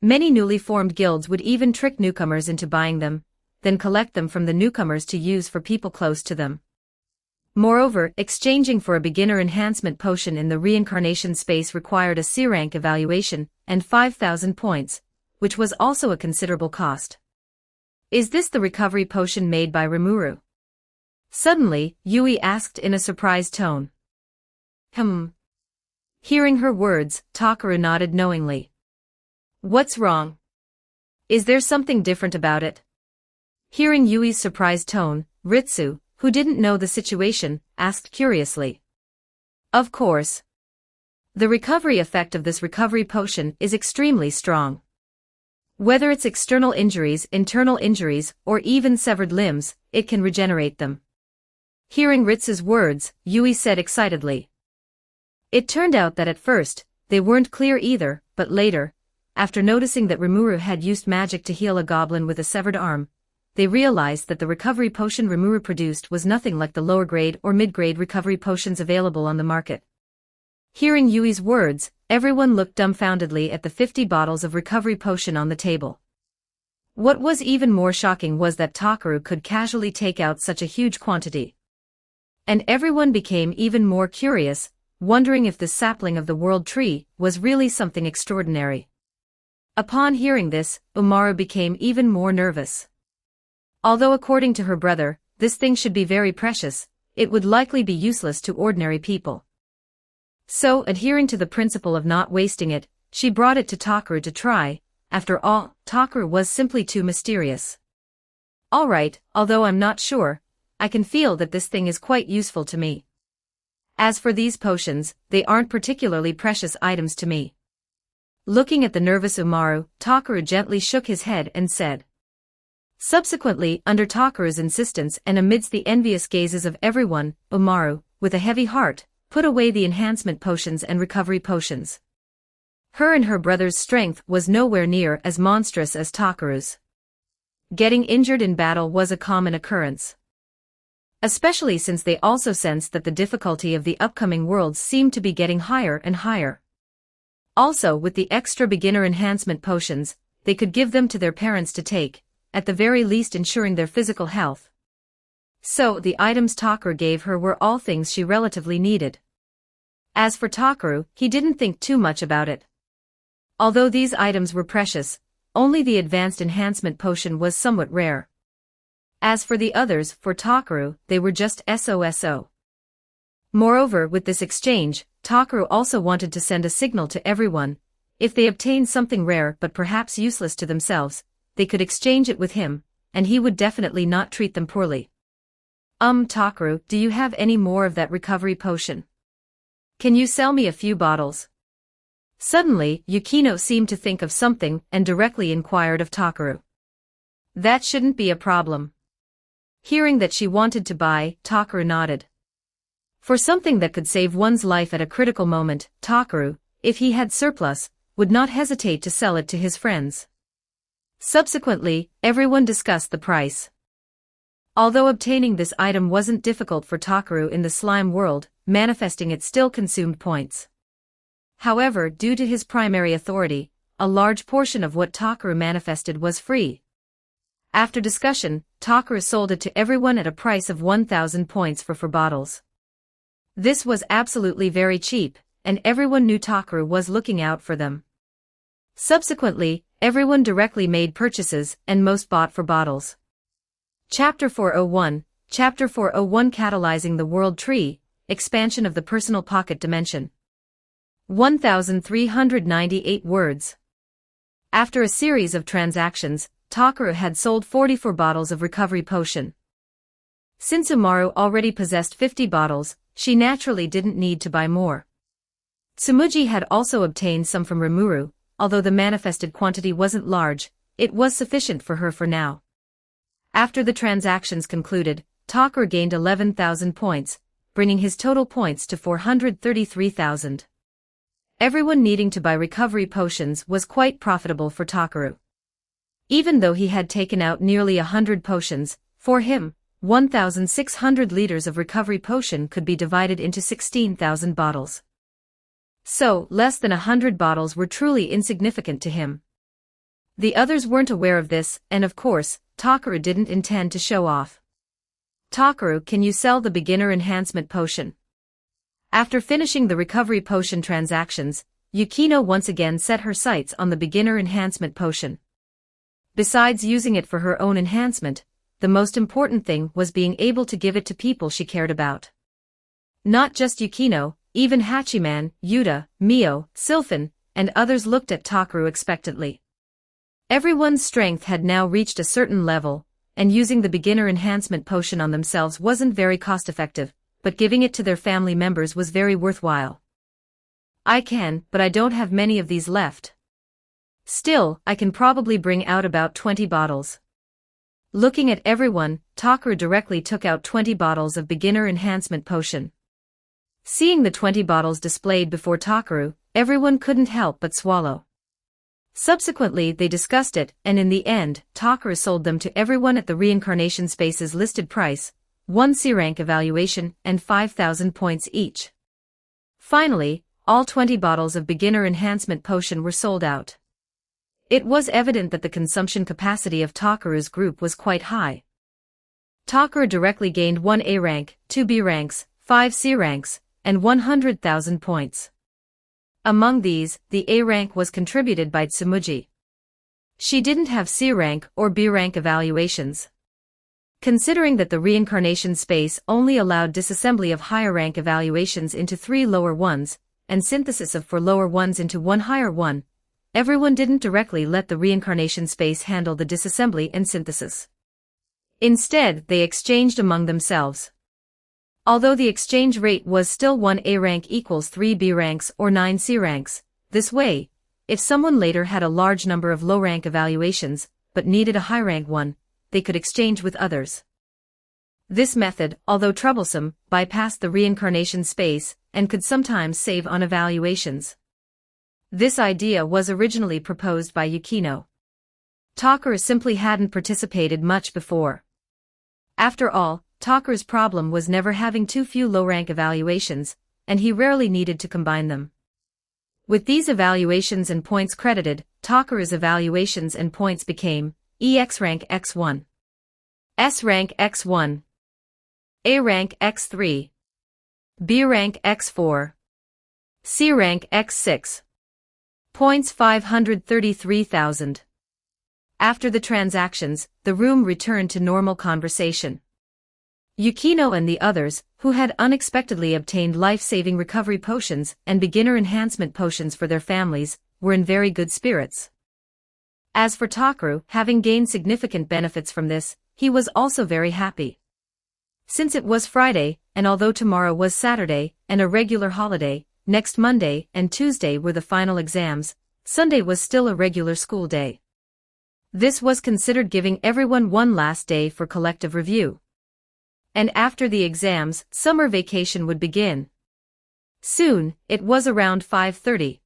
Many newly formed guilds would even trick newcomers into buying them, then collect them from the newcomers to use for people close to them. Moreover, exchanging for a beginner enhancement potion in the reincarnation space required a C rank evaluation and 5,000 points, which was also a considerable cost. Is this the recovery potion made by Rimuru? Suddenly, Yui asked in a surprised tone. Hearing her words, Takaru nodded knowingly. What's wrong? Is there something different about it? Hearing Yui's surprised tone, Ritsu, who didn't know the situation, asked curiously. Of course. The recovery effect of this recovery potion is extremely strong. Whether it's external injuries, internal injuries, or even severed limbs, it can regenerate them. Hearing Ritz's words, Yui said excitedly. It turned out that at first, they weren't clear either, but later, after noticing that Rimuru had used magic to heal a goblin with a severed arm, they realized that the recovery potion Rimuru produced was nothing like the lower-grade or mid-grade recovery potions available on the market. Hearing Yui's words, everyone looked dumbfoundedly at the 50 bottles of recovery potion on the table. What was even more shocking was that Takaru could casually take out such a huge quantity. And everyone became even more curious, wondering if this sapling of the world tree was really something extraordinary. Upon hearing this, Umaru became even more nervous. Although according to her brother, this thing should be very precious, it would likely be useless to ordinary people. So, adhering to the principle of not wasting it, she brought it to Takaru to try. After all, Takaru was simply too mysterious. Alright, although I'm not sure, I can feel that this thing is quite useful to me. As for these potions, they aren't particularly precious items to me. Looking at the nervous Umaru, Takaru gently shook his head and said. Subsequently, under Takaru's insistence and amidst the envious gazes of everyone, Umaru, with a heavy heart, put away the enhancement potions and recovery potions. Her and her brother's strength was nowhere near as monstrous as Takaru's. Getting injured in battle was a common occurrence. Especially since they also sensed that the difficulty of the upcoming worlds seemed to be getting higher and higher. Also, with the extra beginner enhancement potions, they could give them to their parents to take, at the very least ensuring their physical health. So, the items Takaru gave her were all things she relatively needed. As for Takaru, he didn't think too much about it. Although these items were precious, only the advanced enhancement potion was somewhat rare. As for the others, for Takaru, they were just SOSO. Moreover, with this exchange, Takaru also wanted to send a signal to everyone. If they obtained something rare but perhaps useless to themselves, they could exchange it with him, and he would definitely not treat them poorly. Takaru, do you have any more of that recovery potion? Can you sell me a few bottles? Suddenly, Yukino seemed to think of something and directly inquired of Takaru. That shouldn't be a problem. Hearing that she wanted to buy, Takaru nodded. For something that could save one's life at a critical moment, Takaru, if he had surplus, would not hesitate to sell it to his friends. Subsequently, everyone discussed the price. Although obtaining this item wasn't difficult for Takaru in the slime world, manifesting it still consumed points. However, due to his primary authority, a large portion of what Takaru manifested was free. After discussion, Takaru sold it to everyone at a price of 1,000 points for 4 bottles. This was absolutely very cheap, and everyone knew Takaru was looking out for them. Subsequently, everyone directly made purchases, and most bought 4 bottles. Chapter 401, Chapter 401 Catalyzing the World Tree, Expansion of the Personal Pocket Dimension. 1,398 words. After a series of transactions, Takaru had sold 44 bottles of recovery potion. Since Umaru already possessed 50 bottles, she naturally didn't need to buy more. Tsumugi had also obtained some from Rimuru. Although the manifested quantity wasn't large, it was sufficient for her for now. After the transactions concluded, Takaru gained 11,000 points, bringing his total points to 433,000. Everyone needing to buy recovery potions was quite profitable for Takaru. Even though he had taken out nearly 100 potions, for him, 1,600 liters of recovery potion could be divided into 16,000 bottles. So, less than 100 bottles were truly insignificant to him. The others weren't aware of this, and of course, Takaru didn't intend to show off. Takaru, can you sell the beginner enhancement potion? After finishing the recovery potion transactions, Yukino once again set her sights on the beginner enhancement potion. Besides using it for her own enhancement, the most important thing was being able to give it to people she cared about. Not just Yukino, even Hachiman, Yuta, Mio, Sylphan, and others looked at Takaru expectantly. Everyone's strength had now reached a certain level, and using the beginner enhancement potion on themselves wasn't very cost-effective, but giving it to their family members was very worthwhile. I can, but I don't have many of these left. Still, I can probably bring out about 20 bottles. Looking at everyone, Takaru directly took out 20 bottles of beginner enhancement potion. Seeing the 20 bottles displayed before Takaru, everyone couldn't help but swallow. Subsequently they discussed it, and in the end, Takaru sold them to everyone at the reincarnation space's listed price, 1 C-rank evaluation and 5,000 points each. Finally, all 20 bottles of beginner enhancement potion were sold out. It was evident that the consumption capacity of Takaru's group was quite high. Takaru directly gained 1 A rank, 2 B ranks, 5 C ranks, and 100,000 points. Among these, the A rank was contributed by Tsumuji. She didn't have C rank or B rank evaluations. Considering that the reincarnation space only allowed disassembly of higher rank evaluations into 3 lower ones, and synthesis of 4 lower ones into 1 higher one, everyone didn't directly let the reincarnation space handle the disassembly and synthesis. Instead, they exchanged among themselves. Although the exchange rate was still 1 A rank equals 3 B ranks or 9 C ranks, this way, if someone later had a large number of low rank evaluations, but needed a high rank one, they could exchange with others. This method, although troublesome, bypassed the reincarnation space, and could sometimes save on evaluations. This idea was originally proposed by Yukino. Takaru simply hadn't participated much before. After all, Takaru's problem was never having too few low-rank evaluations, and he rarely needed to combine them. With these evaluations and points credited, Takaru's evaluations and points became EX rank X1, S rank X1, A rank X3, B rank X4, C rank X6. Points 533,000. After the transactions, the room returned to normal conversation. Yukino and the others, who had unexpectedly obtained life-saving recovery potions and beginner enhancement potions for their families, were in very good spirits. As for Takaru, having gained significant benefits from this, he was also very happy. Since it was Friday, and although tomorrow was Saturday, and a regular holiday, next Monday and Tuesday were the final exams, Sunday was still a regular school day. This was considered giving everyone one last day for collective review. And after the exams, summer vacation would begin. Soon, it was around 5:30.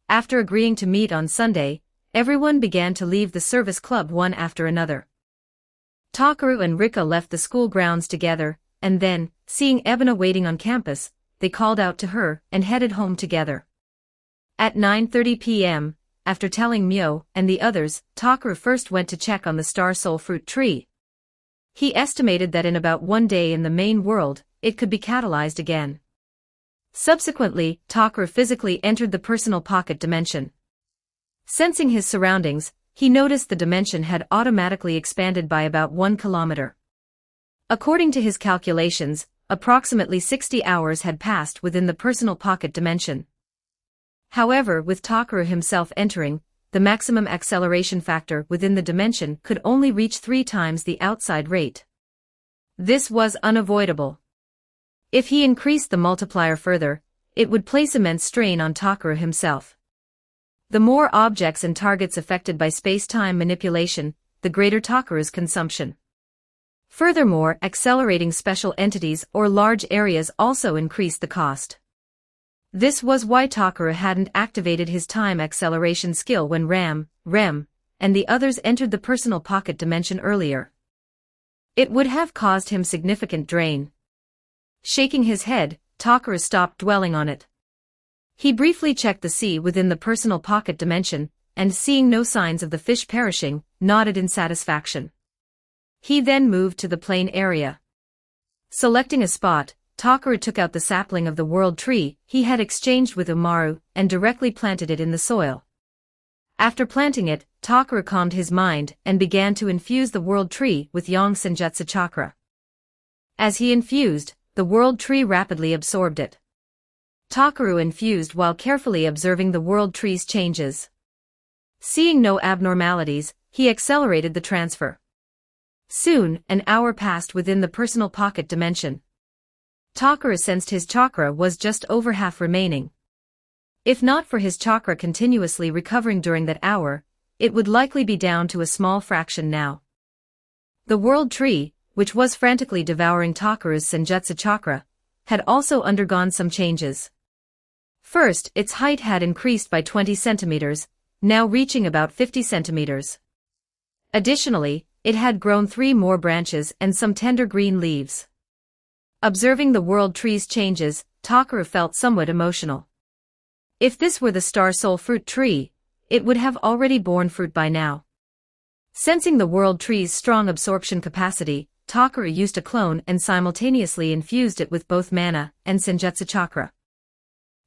After agreeing to meet on Sunday, everyone began to leave the service club one after another. Takaru and Rika left the school grounds together, and then, seeing Ebona waiting on campus, they called out to her and headed home together. At 9:30 p.m., after telling Myo and the others, Takaru first went to check on the star soul fruit tree. He estimated that in about 1 day in the main world, it could be catalyzed again. Subsequently, Takaru physically entered the personal pocket dimension. Sensing his surroundings, he noticed the dimension had automatically expanded by about 1 kilometer. According to his calculations, approximately 60 hours had passed within the personal pocket dimension. However, with Takaru himself entering, the maximum acceleration factor within the dimension could only reach 3 times the outside rate. This was unavoidable. If he increased the multiplier further, it would place immense strain on Takaru himself. The more objects and targets affected by space-time manipulation, the greater Takaru's consumption. Furthermore, accelerating special entities or large areas also increased the cost. This was why Takaru hadn't activated his time acceleration skill when Ram, Rem, and the others entered the personal pocket dimension earlier. It would have caused him significant drain. Shaking his head, Takaru stopped dwelling on it. He briefly checked the sea within the personal pocket dimension, and seeing no signs of the fish perishing, nodded in satisfaction. He then moved to the plain area. Selecting a spot, Takaru took out the sapling of the world tree he had exchanged with Umaru and directly planted it in the soil. After planting it, Takaru calmed his mind and began to infuse the world tree with Yang Senjutsu chakra. As he infused, the world tree rapidly absorbed it. Takaru infused while carefully observing the world tree's changes. Seeing no abnormalities, he accelerated the transfer. Soon, an hour passed within the personal pocket dimension. Takaru sensed his chakra was just over half remaining. If not for his chakra continuously recovering during that hour, it would likely be down to a small fraction now. The world tree, which was frantically devouring Takeru's senjutsu chakra, had also undergone some changes. First, its height had increased by 20 centimeters, now reaching about 50 centimeters. Additionally, it had grown 3 more branches and some tender green leaves. Observing the world tree's changes, Takeru felt somewhat emotional. If this were the star soul fruit tree, it would have already borne fruit by now. Sensing the world tree's strong absorption capacity, Takeru used a clone and simultaneously infused it with both mana and senjutsu chakra.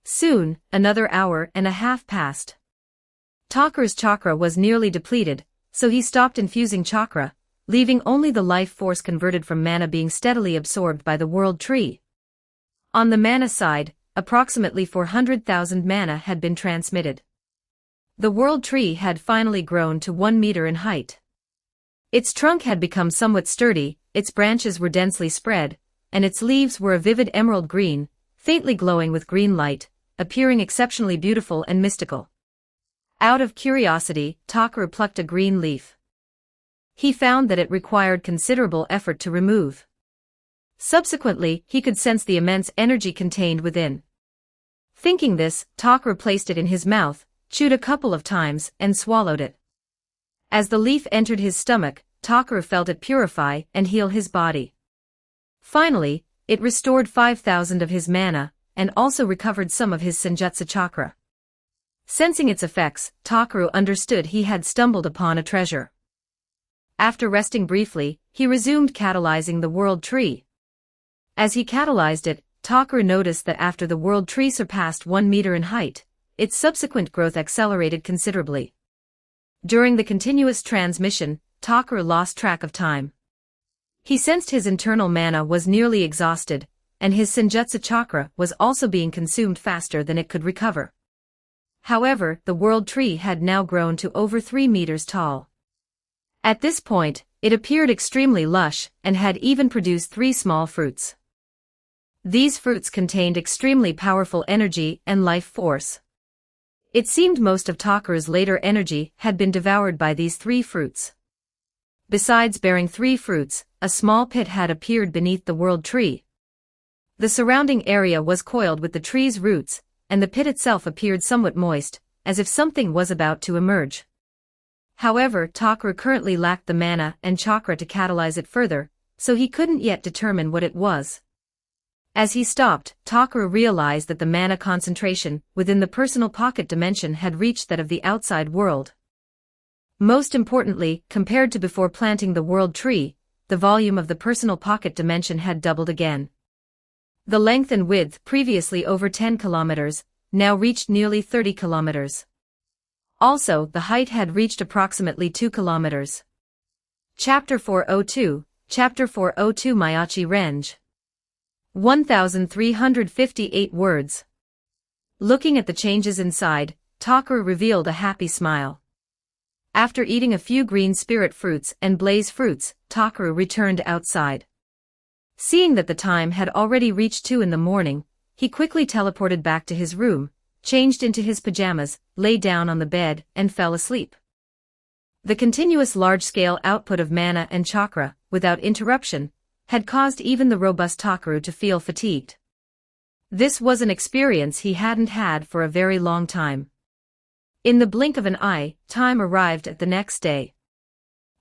Soon, another hour and a half passed. Takeru's chakra was nearly depleted, so he stopped infusing chakra, leaving only the life force converted from mana being steadily absorbed by the world tree. On the mana side, approximately 400,000 mana had been transmitted. The world tree had finally grown to 1 meter in height. Its trunk had become somewhat sturdy, its branches were densely spread, and its leaves were a vivid emerald green, faintly glowing with green light, appearing exceptionally beautiful and mystical. Out of curiosity, Takeru plucked a green leaf. He found that it required considerable effort to remove. Subsequently, he could sense the immense energy contained within. Thinking this, Takeru placed it in his mouth, chewed a couple of times, and swallowed it. As the leaf entered his stomach, Takeru felt it purify and heal his body. Finally, it restored 5,000 of his mana, and also recovered some of his senjutsu chakra. Sensing its effects, Takeru understood he had stumbled upon a treasure. After resting briefly, he resumed catalyzing the world tree. As he catalyzed it, Takeru noticed that after the world tree surpassed 1 meter in height, its subsequent growth accelerated considerably. During the continuous transmission, Takeru lost track of time. He sensed his internal mana was nearly exhausted, and his senjutsu chakra was also being consumed faster than it could recover. However, the world tree had now grown to over 3 meters tall. At this point, it appeared extremely lush, and had even produced 3 small fruits. These fruits contained extremely powerful energy and life force. It seemed most of Takeru's later energy had been devoured by these 3 fruits. Besides bearing 3 fruits, a small pit had appeared beneath the world tree. The surrounding area was coiled with the tree's roots, and the pit itself appeared somewhat moist, as if something was about to emerge. However, Takeru currently lacked the mana and chakra to catalyze it further, so he couldn't yet determine what it was. As he stopped, Takeru realized that the mana concentration within the personal pocket dimension had reached that of the outside world. Most importantly, compared to before planting the world tree, the volume of the personal pocket dimension had doubled again. The length and width, previously over 10 kilometers, now reached nearly 30 kilometers. Also, the height had reached approximately 2 kilometers. Chapter 402, Chapter 402 Mayachi Range. 1,358 words. Looking at the changes inside, Takeru revealed a happy smile. After eating a few green spirit fruits and blaze fruits, Takeru returned outside. Seeing that the time had already reached 2 in the morning, he quickly teleported back to his room, changed into his pajamas, lay down on the bed, and fell asleep. The continuous large-scale output of mana and chakra, without interruption, had caused even the robust Takeru to feel fatigued. This was an experience he hadn't had for a very long time. In the blink of an eye, time arrived at the next day.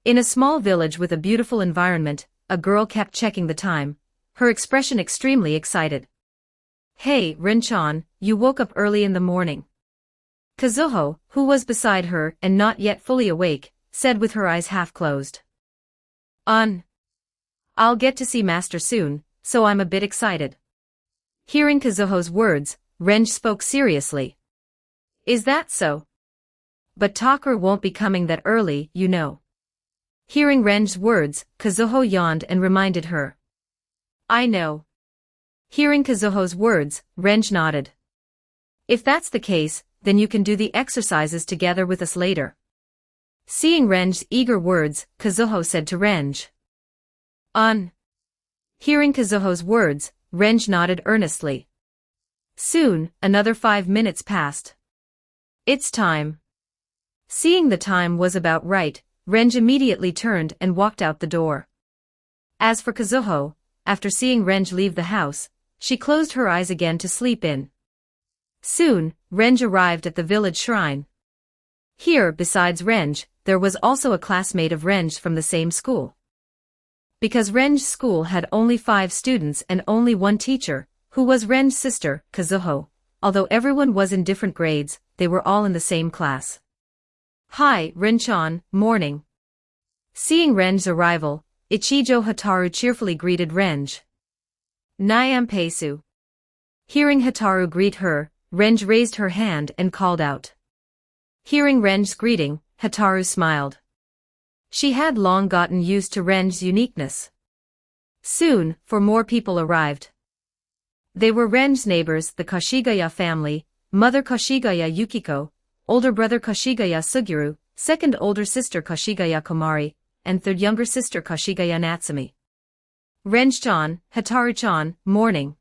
In a small village with a beautiful environment, a girl kept checking the time, her expression extremely excited. "Hey, Rin-chan, you woke up early in the morning." Kazuho, who was beside her and not yet fully awake, said with her eyes half closed. I'll get to see Master soon, so I'm a bit excited." Hearing Kazuho's words, Renj spoke seriously. "Is that so? But Takeru won't be coming that early, you know." Hearing Renj's words, Kazuho yawned and reminded her. "I know." Hearing Kazuho's words, Renj nodded. "If that's the case, then you can do the exercises together with us later." Seeing Renj's eager words, Kazuho said to Renj. Hearing Kazuho's words, Renj nodded earnestly. Soon, another 5 minutes passed. It's time. Seeing the time was about right, Renj immediately turned and walked out the door. As for Kazuho, after seeing Renj leave the house, she closed her eyes again to sleep in. Soon, Renj arrived at the village shrine. Here, besides Renj, there was also a classmate of Renj from the same school. Because Renj's school had only 5 students and only one teacher, who was Renj's sister, Kazuho, although everyone was in different grades, they were all in the same class. Hi, Ren-chan, morning. Seeing Renj's arrival, Ichijo Hataru cheerfully greeted Renj. Nyam-peisu. Hearing Hataru greet her, Renj raised her hand and called out. Hearing Renj's greeting, Hataru smiled. She had long gotten used to Renj's uniqueness. Soon, 4 more people arrived. They were Renj's neighbors, the Kashigaya family, mother Kashigaya Yukiko, older brother Kashigaya Suguru, second older sister Kashigaya Komari, and third younger sister Kashigaya Natsumi. Renj-chan, Hataru-chan, morning.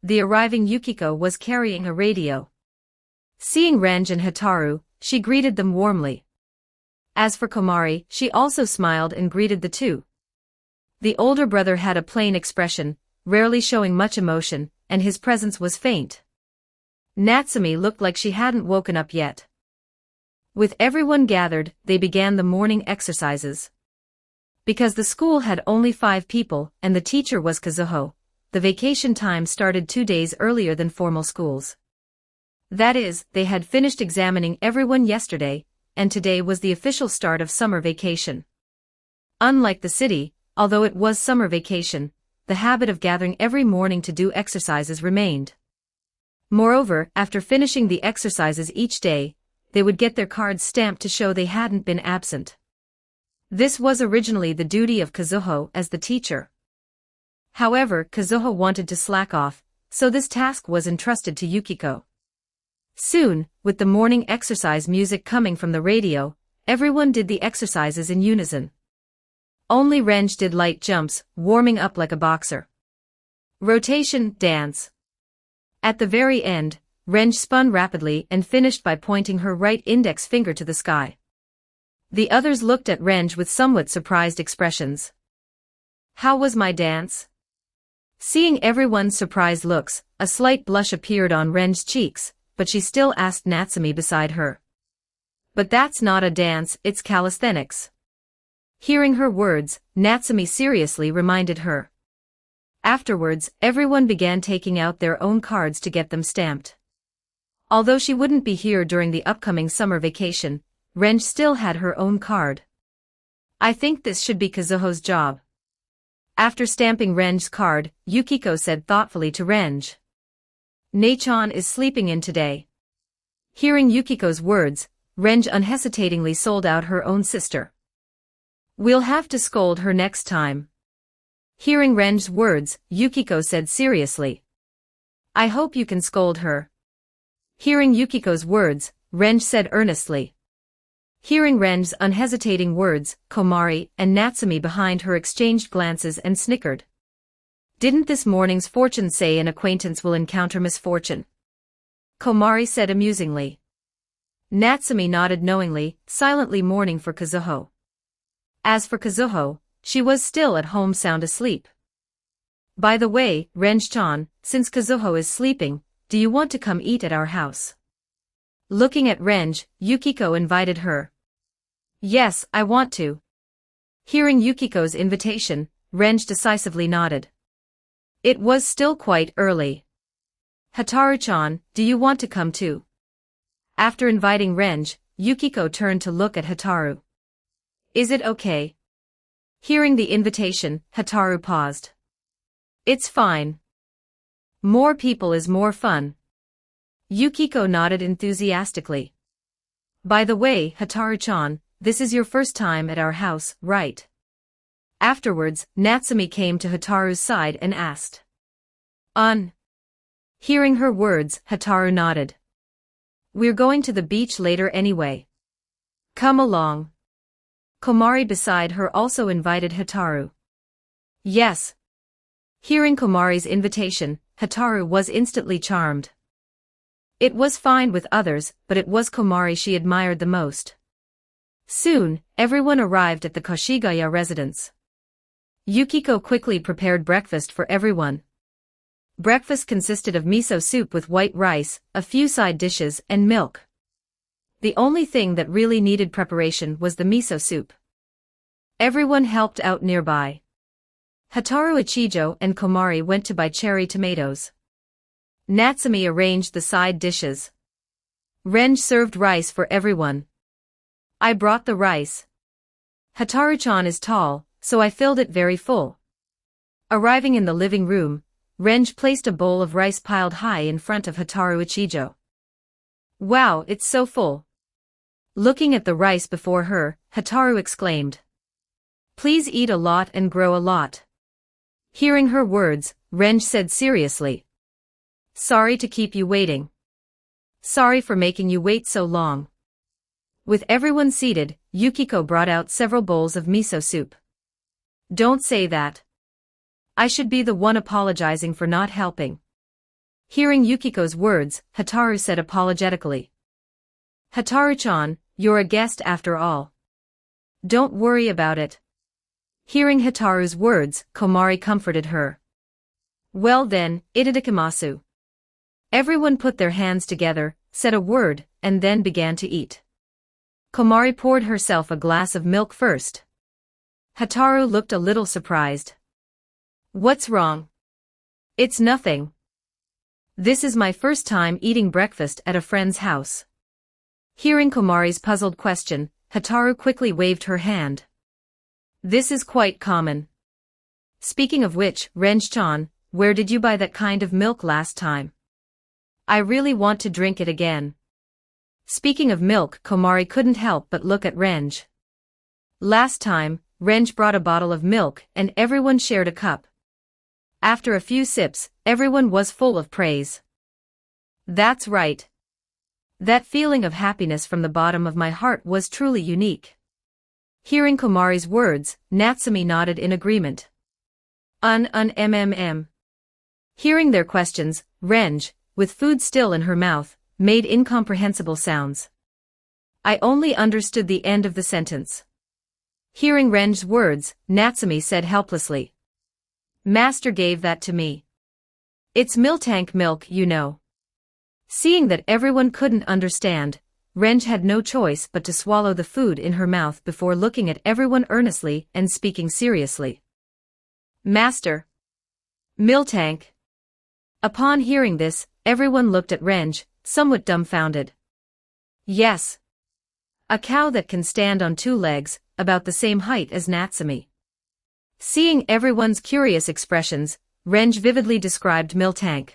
The arriving Yukiko was carrying a radio. Seeing Renj and Hataru, she greeted them warmly. As for Komari, she also smiled and greeted the two. The older brother had a plain expression, rarely showing much emotion, and his presence was faint. Natsumi looked like she hadn't woken up yet. With everyone gathered, they began the morning exercises. Because the school had only 5 people and the teacher was Kazuho, the vacation time started 2 days earlier than formal schools. That is, they had finished examining everyone yesterday, and today was the official start of summer vacation. Unlike the city, although it was summer vacation, the habit of gathering every morning to do exercises remained. Moreover, after finishing the exercises each day, they would get their cards stamped to show they hadn't been absent. This was originally the duty of Kazuho as the teacher. However, Kazuho wanted to slack off, so this task was entrusted to Yukiko. Soon, with the morning exercise music coming from the radio, everyone did the exercises in unison. Only Renj did light jumps, warming up like a boxer. Rotation, dance. At the very end, Renj spun rapidly and finished by pointing her right index finger to the sky. The others looked at Renj with somewhat surprised expressions. How was my dance? Seeing everyone's surprised looks, a slight blush appeared on Renj's cheeks, but she still asked Natsumi beside her. But that's not a dance, it's calisthenics. Hearing her words, Natsumi seriously reminded her. Afterwards, everyone began taking out their own cards to get them stamped. Although she wouldn't be here during the upcoming summer vacation, Renj still had her own card. I think this should be Kazuho's job. After stamping Renj's card, Yukiko said thoughtfully to Renj. Nei-chan is sleeping in today. Hearing Yukiko's words, Renj unhesitatingly sold out her own sister. We'll have to scold her next time. Hearing Renj's words, Yukiko said seriously. I hope you can scold her. Hearing Yukiko's words, Renj said earnestly. Hearing Renj's unhesitating words, Komari and Natsumi behind her exchanged glances and snickered. Didn't this morning's fortune say an acquaintance will encounter misfortune? Komari said amusingly. Natsumi nodded knowingly, silently mourning for Kazuho. As for Kazuho, she was still at home sound asleep. By the way, Renj-chan, since Kazuho is sleeping, do you want to come eat at our house? Looking at Renj, Yukiko invited her. Yes, I want to. Hearing Yukiko's invitation, Renj decisively nodded. It was still quite early. Hataru-chan, do you want to come too? After inviting Renj, Yukiko turned to look at Hataru. Is it okay? Hearing the invitation, Hataru paused. It's fine. More people is more fun. Yukiko nodded enthusiastically. By the way, Hataru-chan, this is your first time at our house, right? Afterwards, Natsumi came to Hataru's side and asked. Hearing her words, Hataru nodded. We're going to the beach later anyway. Come along. Komari beside her also invited Hataru. Yes. Hearing Komari's invitation, Hataru was instantly charmed. It was fine with others, but it was Komari she admired the most. Soon, everyone arrived at the Koshigaya residence. Yukiko quickly prepared breakfast for everyone. Breakfast consisted of miso soup with white rice, a few side dishes, and milk. The only thing that really needed preparation was the miso soup. Everyone helped out nearby. Hataru Ichijo and Komari went to buy cherry tomatoes. Natsumi arranged the side dishes. Renj served rice for everyone. I brought the rice. Hataru-chan is tall, so I filled it very full. Arriving in the living room, Renj placed a bowl of rice piled high in front of Hataru Ichijo. Wow, it's so full. Looking at the rice before her, Hataru exclaimed. Please eat a lot and grow a lot. Hearing her words, Renj said seriously. Sorry to keep you waiting. Sorry for making you wait so long. With everyone seated, Yukiko brought out several bowls of miso soup. Don't say that. I should be the one apologizing for not helping. Hearing Yukiko's words, Hataru said apologetically. Hataru-chan, you're a guest after all. Don't worry about it. Hearing Hataru's words, Komari comforted her. Well then, itadakimasu. Everyone put their hands together, said a word, and then began to eat. Komari poured herself a glass of milk first. Hataru looked a little surprised. What's wrong? It's nothing. This is my first time eating breakfast at a friend's house. Hearing Komari's puzzled question, Hataru quickly waved her hand. This is quite common. Speaking of which, Renj-chan, where did you buy that kind of milk last time? I really want to drink it again. Speaking of milk, Komari couldn't help but look at Renj. Last time, Renj brought a bottle of milk and everyone shared a cup. After a few sips, everyone was full of praise. That's right. That feeling of happiness from the bottom of my heart was truly unique. Hearing Komari's words, Natsumi nodded in agreement. MMM. Hearing their questions, Renj, with food still in her mouth, made incomprehensible sounds. I only understood the end of the sentence. Hearing Renj's words, Natsumi said helplessly. Master gave that to me. It's miltank milk, you know. Seeing that everyone couldn't understand, Renj had no choice but to swallow the food in her mouth before looking at everyone earnestly and speaking seriously. Master. Miltank. Upon hearing this, everyone looked at Renj, somewhat dumbfounded. Yes. A cow that can stand on two legs, about the same height as Natsumi. Seeing everyone's curious expressions, Renj vividly described miltank.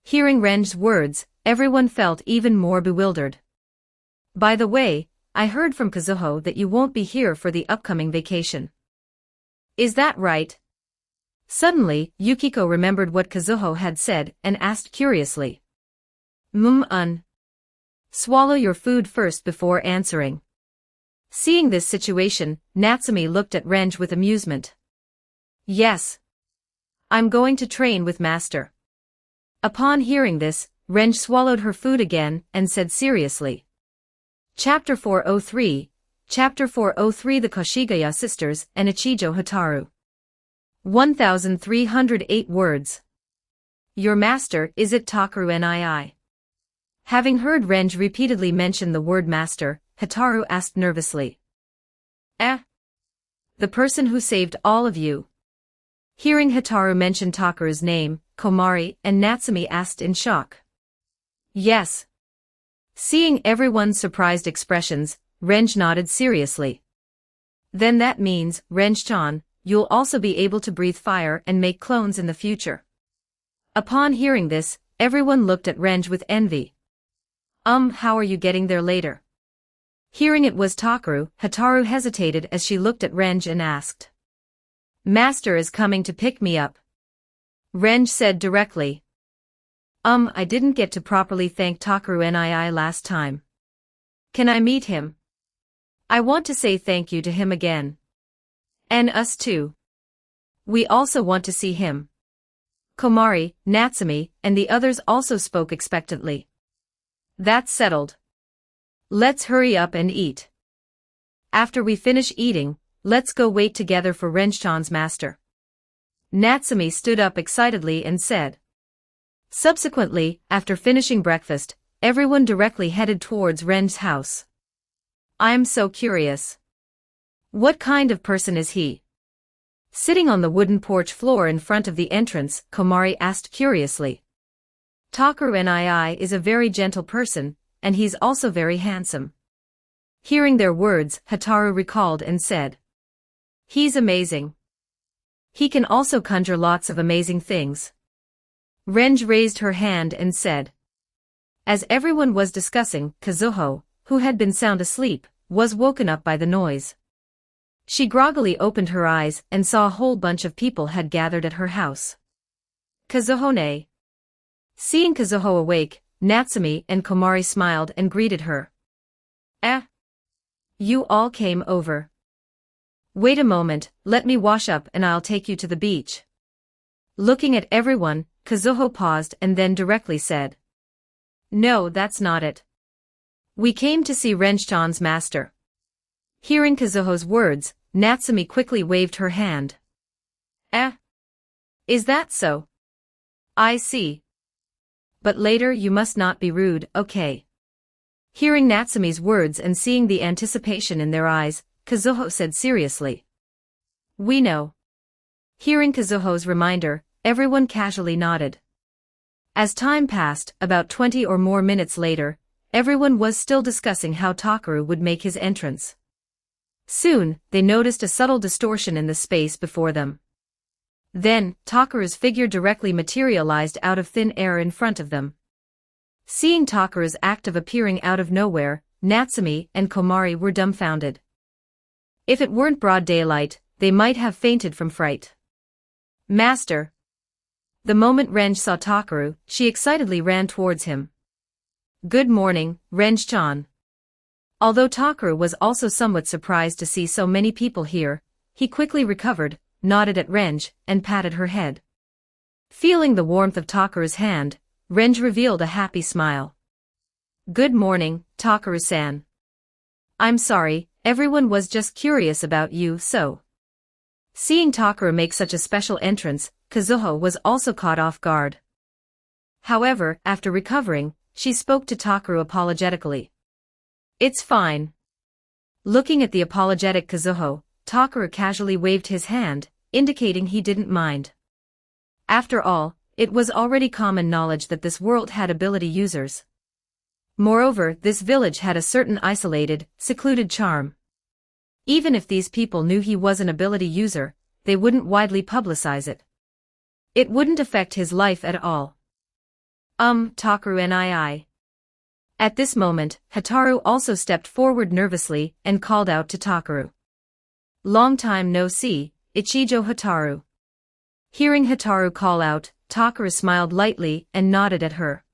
Hearing Renj's words, everyone felt even more bewildered. By the way, I heard from Kazuho that you won't be here for the upcoming vacation. Is that right? Suddenly, Yukiko remembered what Kazuho had said and asked curiously. Swallow your food first before answering. Seeing this situation, Natsumi looked at Renj with amusement. Yes. I'm going to train with Master. Upon hearing this, Renj swallowed her food again and said seriously. Chapter 403, Chapter 403 The Koshigaya Sisters and Ichijo Hataru. 1308 words. Your master, is it Takaru nii? Having heard Renj repeatedly mention the word master, Hataru asked nervously. The person who saved all of you. Hearing Hataru mention Takaru's name, Komari and Natsumi asked in shock. Yes. Seeing everyone's surprised expressions, Renj nodded seriously. Then that means, Renj-chan, you'll also be able to breathe fire and make clones in the future. Upon hearing this, everyone looked at Renj with envy. How are you getting there later? Hearing it was Takaru, Hataru hesitated as she looked at Renj and asked. Master is coming to pick me up. Renj said directly. I didn't get to properly thank Takaru nii last time. Can I meet him? I want to say thank you to him again. And us too. We also want to see him. Komari, Natsumi, and the others also spoke expectantly. That's settled. Let's hurry up and eat. After we finish eating, let's go wait together for Ren's master. Natsumi stood up excitedly and said. Subsequently, after finishing breakfast, everyone directly headed towards Ren's house. I'm so curious. What kind of person is he? Sitting on the wooden porch floor in front of the entrance, Komari asked curiously. Takeru Nii is a very gentle person, and he's also very handsome. Hearing their words, Hataru recalled and said. He's amazing. He can also conjure lots of amazing things. Ren raised her hand and said. As everyone was discussing, Kazuho, who had been sound asleep, was woken up by the noise. She groggily opened her eyes and saw a whole bunch of people had gathered at her house. Kazuho-ne. Seeing Kazuho awake, Natsumi and Komari smiled and greeted her. You all came over. Wait a moment, let me wash up and I'll take you to the beach. Looking at everyone, Kazuho paused and then directly said. No, that's not it. We came to see Ren's master. Hearing Kazuho's words, Natsumi quickly waved her hand. Is that so? I see. But later you must not be rude, okay? Hearing Natsumi's words and seeing the anticipation in their eyes, Kazuho said seriously. We know. Hearing Kazuho's reminder, everyone casually nodded. As time passed, about 20 or more minutes later, everyone was still discussing how Takeru would make his entrance. Soon, they noticed a subtle distortion in the space before them. Then, Takeru's figure directly materialized out of thin air in front of them. Seeing Takeru's act of appearing out of nowhere, Natsumi and Komari were dumbfounded. If it weren't broad daylight, they might have fainted from fright. Master. The moment Ren saw Takeru, she excitedly ran towards him. Good morning, Ren-chan. Although Takeru was also somewhat surprised to see so many people here, he quickly recovered, nodded at Ren, and patted her head. Feeling the warmth of Takeru's hand, Ren revealed a happy smile. Good morning, Takeru-san. I'm sorry, everyone was just curious about you, so. Seeing Takeru make such a special entrance, Kazuho was also caught off guard. However, after recovering, she spoke to Takeru apologetically. It's fine. Looking at the apologetic Kazuho, Takeru casually waved his hand, indicating he didn't mind. After all, it was already common knowledge that this world had ability users. Moreover, this village had a certain isolated, secluded charm. Even if these people knew he was an ability user, they wouldn't widely publicize it. It wouldn't affect his life at all. Takeru Nii. At this moment, Hataru also stepped forward nervously and called out to Takeru. Long time no see, Ichijo Hataru. Hearing Hataru call out, Takeru smiled lightly and nodded at her.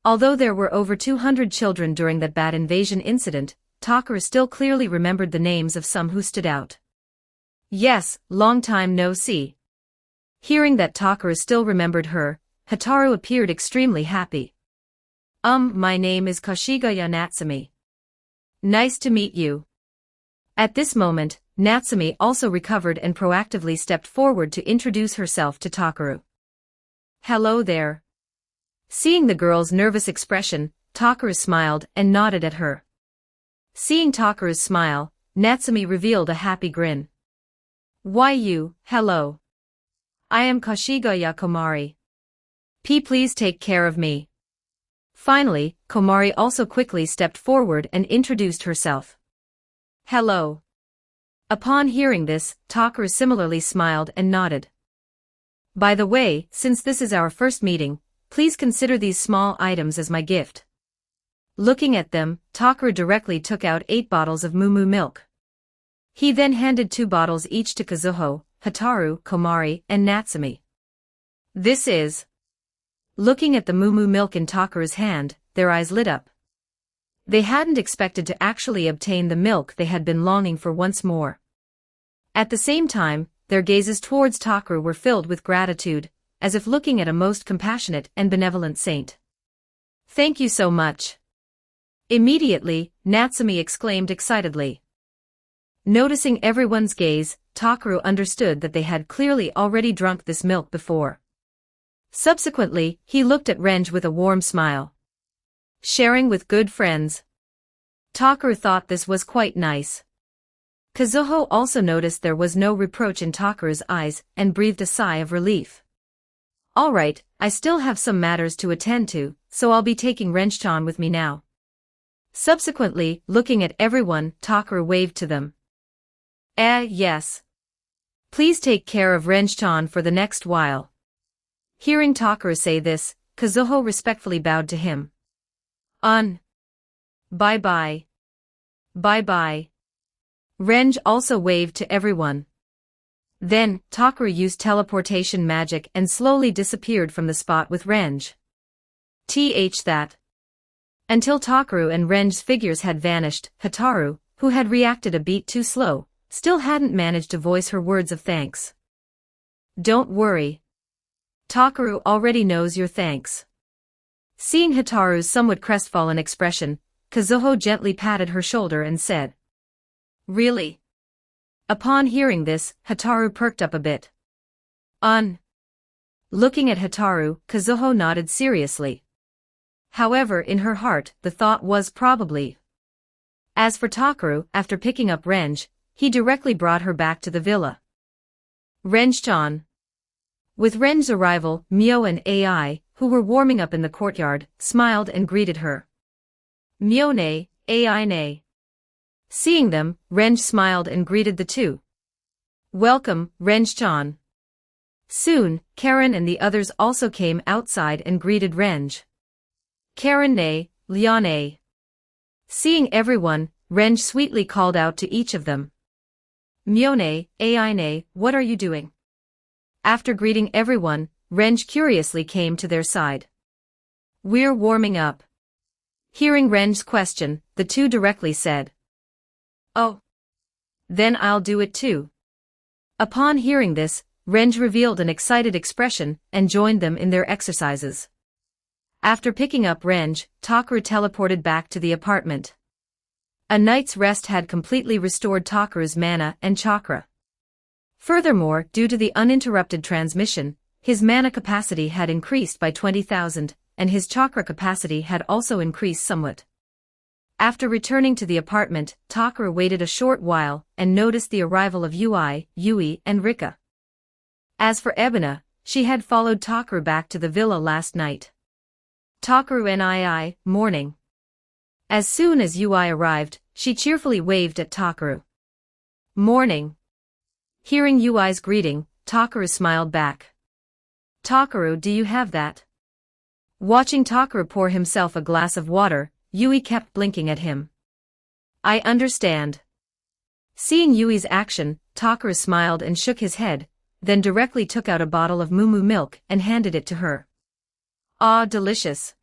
Although there were over 200 children during that bat invasion incident, Takeru still clearly remembered the names of some who stood out. Yes, long time no see. Hearing that Takeru still remembered her, Hataru appeared extremely happy. My name is Kashigaya Natsumi. Nice to meet you. At this moment, Natsumi also recovered and proactively stepped forward to introduce herself to Takeru. Hello there. Seeing the girl's nervous expression, Takeru smiled and nodded at her. Seeing Takeru's smile, Natsumi revealed a happy grin. Why you, hello. I am Kashigaya Komari. Please take care of me. Finally, Komari also quickly stepped forward and introduced herself. Hello. Upon hearing this, Takeru similarly smiled and nodded. By the way, since this is our first meeting, please consider these small items as my gift. Looking at them, Takeru directly took out 8 bottles of moo milk. He then handed 2 bottles each to Kazuho, Hataru, Komari, and Natsumi. This is. Looking at the moo milk in Takeru's hand, their eyes lit up. They hadn't expected to actually obtain the milk they had been longing for once more. At the same time, their gazes towards Takeru were filled with gratitude, as if looking at a most compassionate and benevolent saint. "Thank you so much." Immediately, Natsumi exclaimed excitedly. Noticing everyone's gaze, Takaru understood that they had clearly already drunk this milk before. Subsequently, he looked at Renj with a warm smile. Sharing with good friends. Takaru thought this was quite nice. Kazuho also noticed there was no reproach in Takaru's eyes and breathed a sigh of relief. "Alright, I still have some matters to attend to, so I'll be taking Renj-chan with me now." Subsequently, looking at everyone, Takaru waved to them. Yes. Please take care of Renj-chan for the next while." Hearing Takaru say this, Kazuho respectfully bowed to him. Bye-bye. Bye-bye. Renj also waved to everyone. Then, Takaru used teleportation magic and slowly disappeared from the spot with Renj. That. Until Takaru and Renj's figures had vanished, Hataru, who had reacted a beat too slow, still hadn't managed to voice her words of thanks. "Don't worry. Takaru already knows your thanks." Seeing Hataru's somewhat crestfallen expression, Kazuho gently patted her shoulder and said, "Really?" Upon hearing this, Hataru perked up a bit. Looking at Hataru, Kazuho nodded seriously. However, in her heart, the thought was probably. As for Takaru, after picking up Renj, he directly brought her back to the villa. Renj-chan. With Renj's arrival, Mio and Ai, who were warming up in the courtyard, smiled and greeted her. Mio-ne, Ai-ne. Seeing them, Renj smiled and greeted the two. "Welcome, Renj-chan." Soon, Karen and the others also came outside and greeted Renj. "Karen-ne, Liane." Seeing everyone, Renj sweetly called out to each of them. "Mio-ne, Ai-ne, what are you doing?" After greeting everyone, Renj curiously came to their side. "We're warming up." Hearing Renj's question, the two directly said, "Oh. Then I'll do it too." Upon hearing this, Renj revealed an excited expression and joined them in their exercises. After picking up Renj, Takaru teleported back to the apartment. A night's rest had completely restored Takaru's mana and chakra. Furthermore, due to the uninterrupted transmission, his mana capacity had increased by 20,000, and his chakra capacity had also increased somewhat. After returning to the apartment, Takaru waited a short while and noticed the arrival of Yui, and Rika. As for Ebina, she had followed Takaru back to the villa last night. Takaru and morning. As soon as Yui arrived, she cheerfully waved at Takaru. "Morning." Hearing Yui's greeting, Takaru smiled back. "Takaru, do you have that?" Watching Takaru pour himself a glass of water, Yui kept blinking at him. "I understand." Seeing Yui's action, Takaru smiled and shook his head, then directly took out a bottle of moo milk and handed it to her. "Ah, delicious."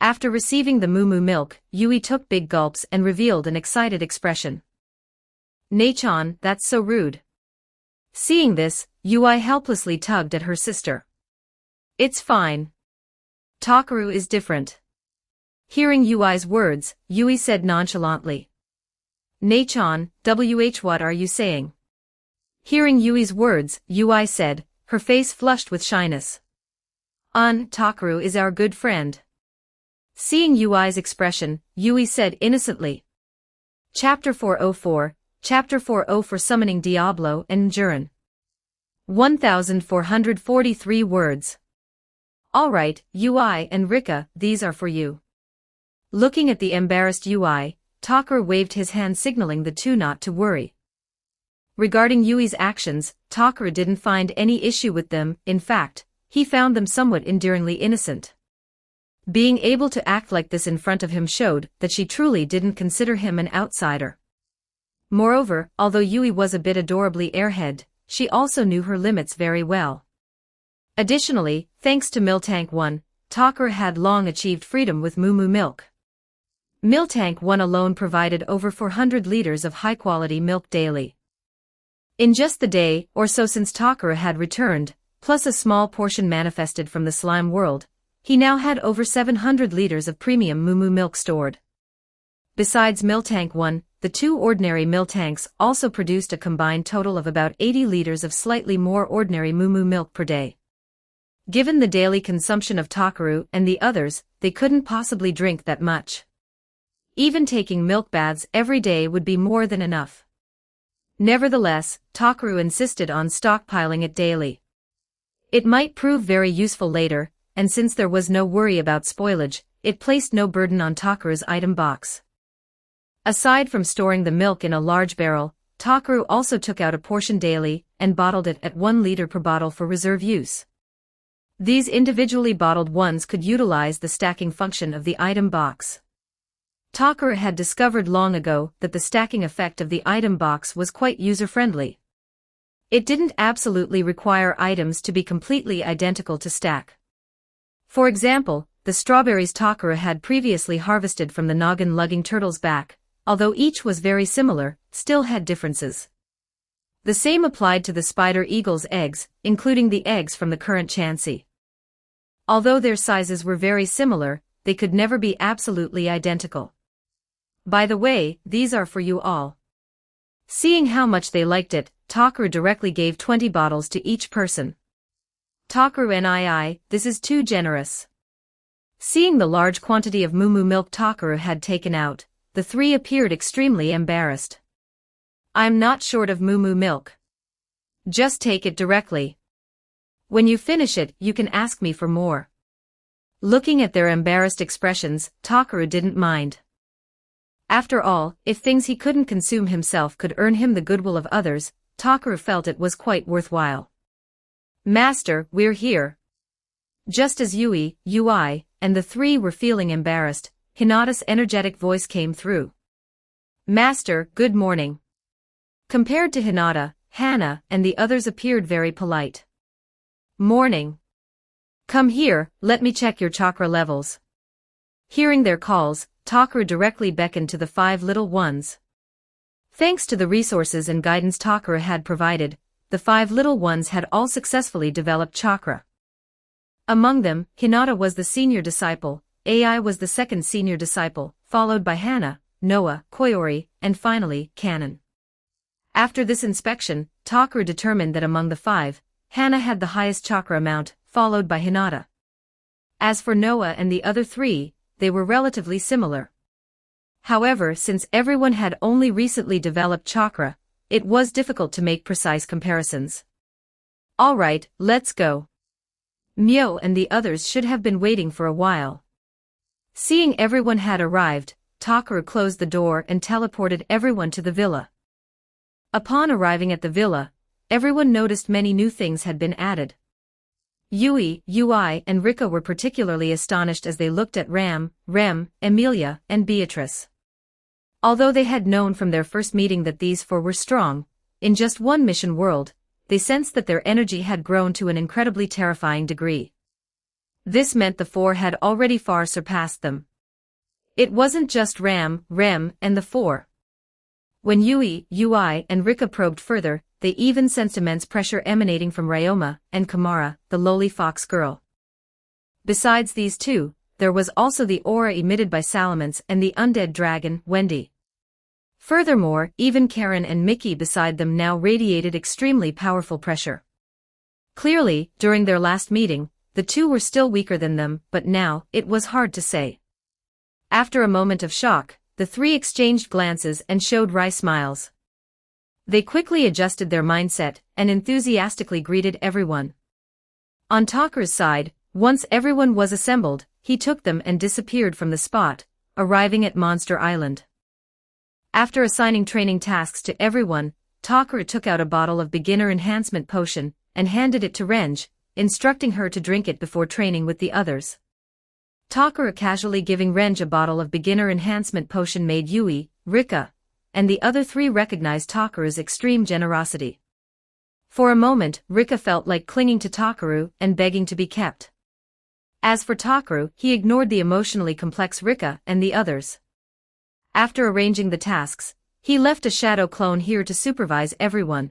After receiving the moo milk, Yui took big gulps and revealed an excited expression. "Nei-chan, that's so rude." Seeing this, Yui helplessly tugged at her sister. "It's fine. Takaru is different." Hearing Yui's words, Yui said nonchalantly. "Nei-chan, what are you saying?" Hearing Yui's words, Yui said, her face flushed with shyness. Takaru is our good friend." Seeing Yui's expression, Yui said innocently. Chapter 404, Chapter 40 for Summoning Diablo and Jurin. 1443 words. "Alright, Yui and Rika, these are for you." Looking at the embarrassed Yui, Takaru waved his hand signaling the two not to worry. Regarding Yui's actions, Takaru didn't find any issue with them, in fact, he found them somewhat endearingly innocent. Being able to act like this in front of him showed that she truly didn't consider him an outsider. Moreover, although Yui was a bit adorably airhead, she also knew her limits very well. Additionally, thanks to Miltank 1, Takaru had long achieved freedom with moo milk. Miltank 1 alone provided over 400 liters of high-quality milk daily. In just the day or so since Takaru had returned, plus a small portion manifested from the slime world, he now had over 700 liters of premium Moo milk stored. Besides Miltank 1, the 2 ordinary Miltanks also produced a combined total of about 80 liters of slightly more ordinary Moo milk per day. Given the daily consumption of Takaru and the others, they couldn't possibly drink that much. Even taking milk baths every day would be more than enough. Nevertheless, Takaru insisted on stockpiling it daily. It might prove very useful later, and since there was no worry about spoilage, it placed no burden on Takaru's item box. Aside from storing the milk in a large barrel, Takaru also took out a portion daily and bottled it at 1 liter per bottle for reserve use. These individually bottled ones could utilize the stacking function of the item box. Takaru had discovered long ago that the stacking effect of the item box was quite user-friendly. It didn't absolutely require items to be completely identical to stack. For example, the strawberries Takaru had previously harvested from the noggin-lugging turtle's back, although each was very similar, still had differences. The same applied to the spider eagle's eggs, including the eggs from the current Chansey. Although their sizes were very similar, they could never be absolutely identical. By the way, these are for you all. Seeing how much they liked it, Takaru directly gave 20 bottles to each person. Takaru nii, this is too generous. Seeing the large quantity of Moo milk Takaru had taken out, the 3 appeared extremely embarrassed. I'm not short of Moo milk. Just take it directly. When you finish it, you can ask me for more. Looking at their embarrassed expressions, Takaru didn't mind. After all, if things he couldn't consume himself could earn him the goodwill of others, Takaru felt it was quite worthwhile. Master, we're here. Just as Ui, and the 3 were feeling embarrassed, Hinata's energetic voice came through. Master, good morning. Compared to Hinata, Hana and the others appeared very polite. Morning. Come here, let me check your chakra levels. Hearing their calls, Takaru directly beckoned to the 5 little ones. Thanks to the resources and guidance Takaru had provided, the 5 little ones had all successfully developed chakra. Among them, Hinata was the senior disciple, Ai was the second senior disciple, followed by Hana, Noah, Koyori, and finally, Kanon. After this inspection, Takaru determined that among the 5, Hana had the highest chakra amount, followed by Hinata. As for Noah and the other 3, they were relatively similar. However, since everyone had only recently developed chakra, it was difficult to make precise comparisons. Alright, let's go. Myo and the others should have been waiting for a while. Seeing everyone had arrived, Takaru closed the door and teleported everyone to the villa. Upon arriving at the villa, everyone noticed many new things had been added. Ui, and Rika were particularly astonished as they looked at Ram, Rem, Emilia, and Beatrice. Although they had known from their first meeting that these 4 were strong, in just one mission world, they sensed that their energy had grown to an incredibly terrifying degree. This meant the 4 had already far surpassed them. It wasn't just Ram, Rem, and the 4. When Ui, and Rika probed further, they even sensed immense pressure emanating from Ryoma and Kamara, the lowly fox girl. Besides these 2, there was also the aura emitted by Salamence and the undead dragon, Wendy. Furthermore, even Karen and Mickey beside them now radiated extremely powerful pressure. Clearly, during their last meeting, the 2 were still weaker than them, but now, it was hard to say. After a moment of shock, the 3 exchanged glances and showed wry smiles. They quickly adjusted their mindset and enthusiastically greeted everyone. On Takaru's side, once everyone was assembled, he took them and disappeared from the spot, arriving at Monster Island. After assigning training tasks to everyone, Takaru took out a bottle of beginner enhancement potion and handed it to Renge, instructing her to drink it before training with the others. Takaru casually giving Renge a bottle of beginner enhancement potion made Ui, Rika, and the other 3 recognize Takaru's extreme generosity. For a moment, Rika felt like clinging to Takaru and begging to be kept. As for Takaru, he ignored the emotionally complex Rika and the others. After arranging the tasks, he left a shadow clone here to supervise everyone.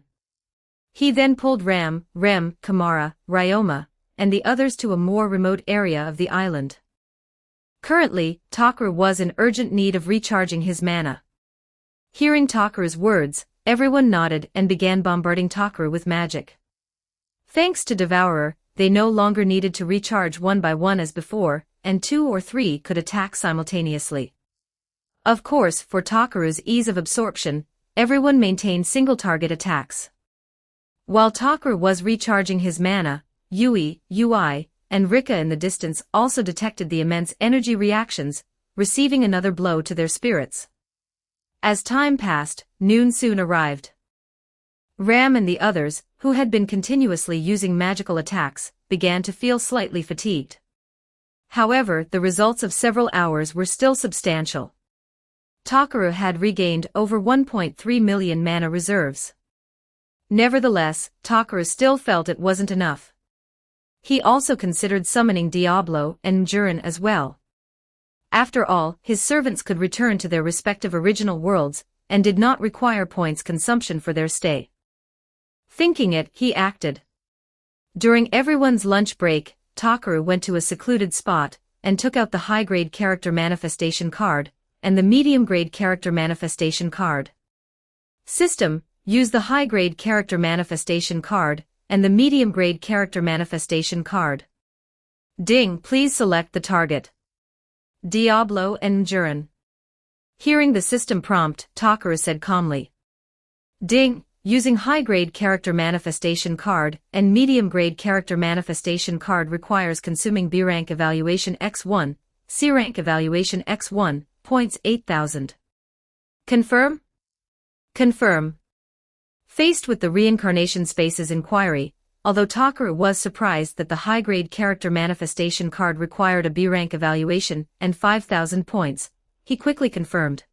He then pulled Ram, Rem, Kamara, Ryoma, and the others to a more remote area of the island. Currently, Takaru was in urgent need of recharging his mana. Hearing Takaru's words, everyone nodded and began bombarding Takaru with magic. Thanks to Devourer, they no longer needed to recharge one by one as before, and 2 or 3 could attack simultaneously. Of course, for Takaru's ease of absorption, everyone maintained single-target attacks. While Takaru was recharging his mana, Yui, Ui, and Rika in the distance also detected the immense energy reactions, receiving another blow to their spirits. As time passed, noon soon arrived. Ram and the others, who had been continuously using magical attacks, began to feel slightly fatigued. However, the results of several hours were still substantial. Takaru had regained over 1.3 million mana reserves. Nevertheless, Takaru still felt it wasn't enough. He also considered summoning Diablo and Mjurin as well. After all, his servants could return to their respective original worlds, and did not require points consumption for their stay. Thinking it, he acted. During everyone's lunch break, Takaru went to a secluded spot, and took out the high-grade character manifestation card, and the medium-grade character manifestation card. System, use the high-grade character manifestation card, and the medium-grade character manifestation card. Ding, please select the target. Diablo and Mjurin. Hearing the system prompt, Takaru said calmly. Ding, using high-grade character manifestation card and medium-grade character manifestation card requires consuming B rank evaluation X1, C rank evaluation X1, points 8,000. Confirm? Confirm. Faced with the reincarnation space's inquiry, although Takaru was surprised that the high-grade character manifestation card required a B rank evaluation and 5,000 points, he quickly confirmed.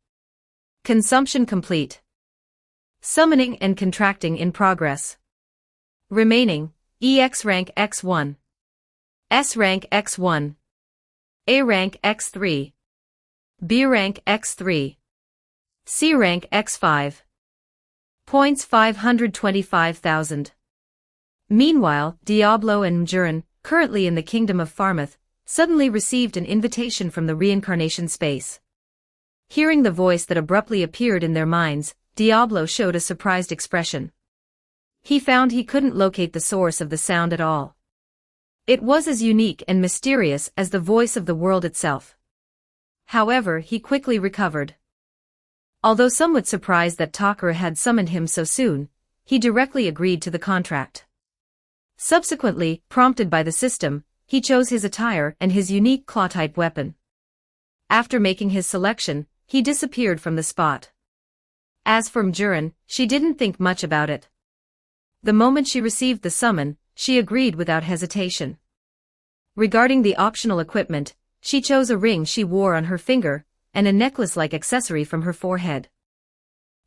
Consumption complete. Summoning and contracting in progress. Remaining, EX rank X1. S rank X1. A rank X3. B rank X3. C rank X5. Points 525,000. Meanwhile, Diablo and Mjurin, currently in the Kingdom of Pharmouth, suddenly received an invitation from the reincarnation space. Hearing the voice that abruptly appeared in their minds, Diablo showed a surprised expression. He found he couldn't locate the source of the sound at all. It was as unique and mysterious as the voice of the world itself. However, he quickly recovered. Although somewhat surprised that Takaru had summoned him so soon, he directly agreed to the contract. Subsequently, prompted by the system, he chose his attire and his unique claw-type weapon. After making his selection, he disappeared from the spot. As for Mjurin, she didn't think much about it. The moment she received the summon, she agreed without hesitation. Regarding the optional equipment, she chose a ring she wore on her finger, and a necklace-like accessory from her forehead.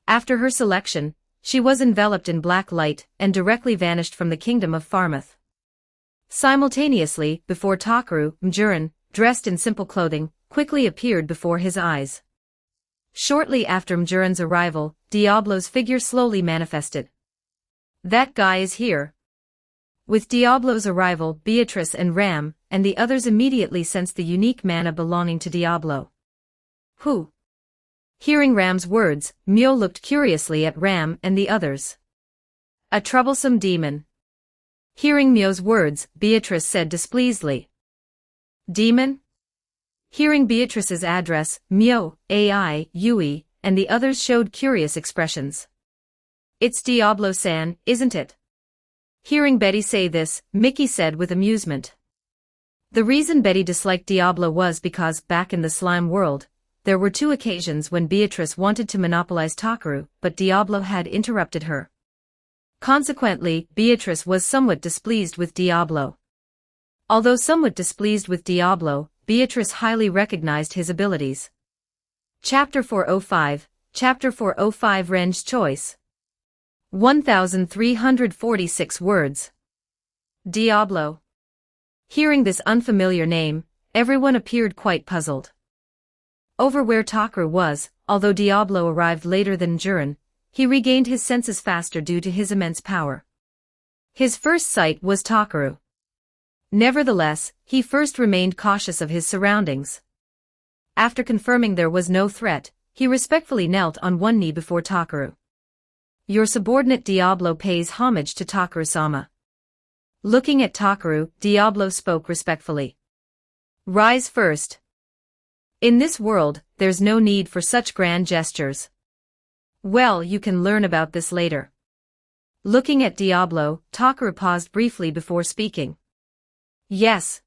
After her selection, she was enveloped in black light and directly vanished from the Kingdom of Pharmouth. Simultaneously, before Takaru, Mjurin, dressed in simple clothing, quickly appeared before his eyes. Shortly after Mjurin's arrival, Diablo's figure slowly manifested. That guy is here. With Diablo's arrival, Beatrice and Ram, and the others immediately sensed the unique mana belonging to Diablo. Who? Hearing Ram's words, Myo looked curiously at Ram and the others. A troublesome demon. Hearing Myo's words, Beatrice said displeasedly. Demon? Hearing Beatrice's address, Myo, Ai, Yui, and the others showed curious expressions. It's Diablo-san, isn't it? Hearing Betty say this, Mickey said with amusement. The reason Betty disliked Diablo was because, back in the slime world, there were 2 occasions when Beatrice wanted to monopolize Takaru, but Diablo had interrupted her. Consequently, Beatrice was somewhat displeased with Diablo. Although somewhat displeased with Diablo, Beatrice highly recognized his abilities. Chapter 405, Chapter 405 Ren's Choice. 1,346 words. Diablo. Hearing this unfamiliar name, everyone appeared quite puzzled. Over where Takaru was, although Diablo arrived later than Mjurin, he regained his senses faster due to his immense power. His first sight was Takaru. Nevertheless, he first remained cautious of his surroundings. After confirming there was no threat, he respectfully knelt on one knee before Takaru. Your subordinate Diablo pays homage to Takaru-sama. Looking at Takaru, Diablo spoke respectfully. Rise first. In this world, there's no need for such grand gestures. Well, you can learn about this later. Looking at Diablo, Takaru paused briefly before speaking. Yes.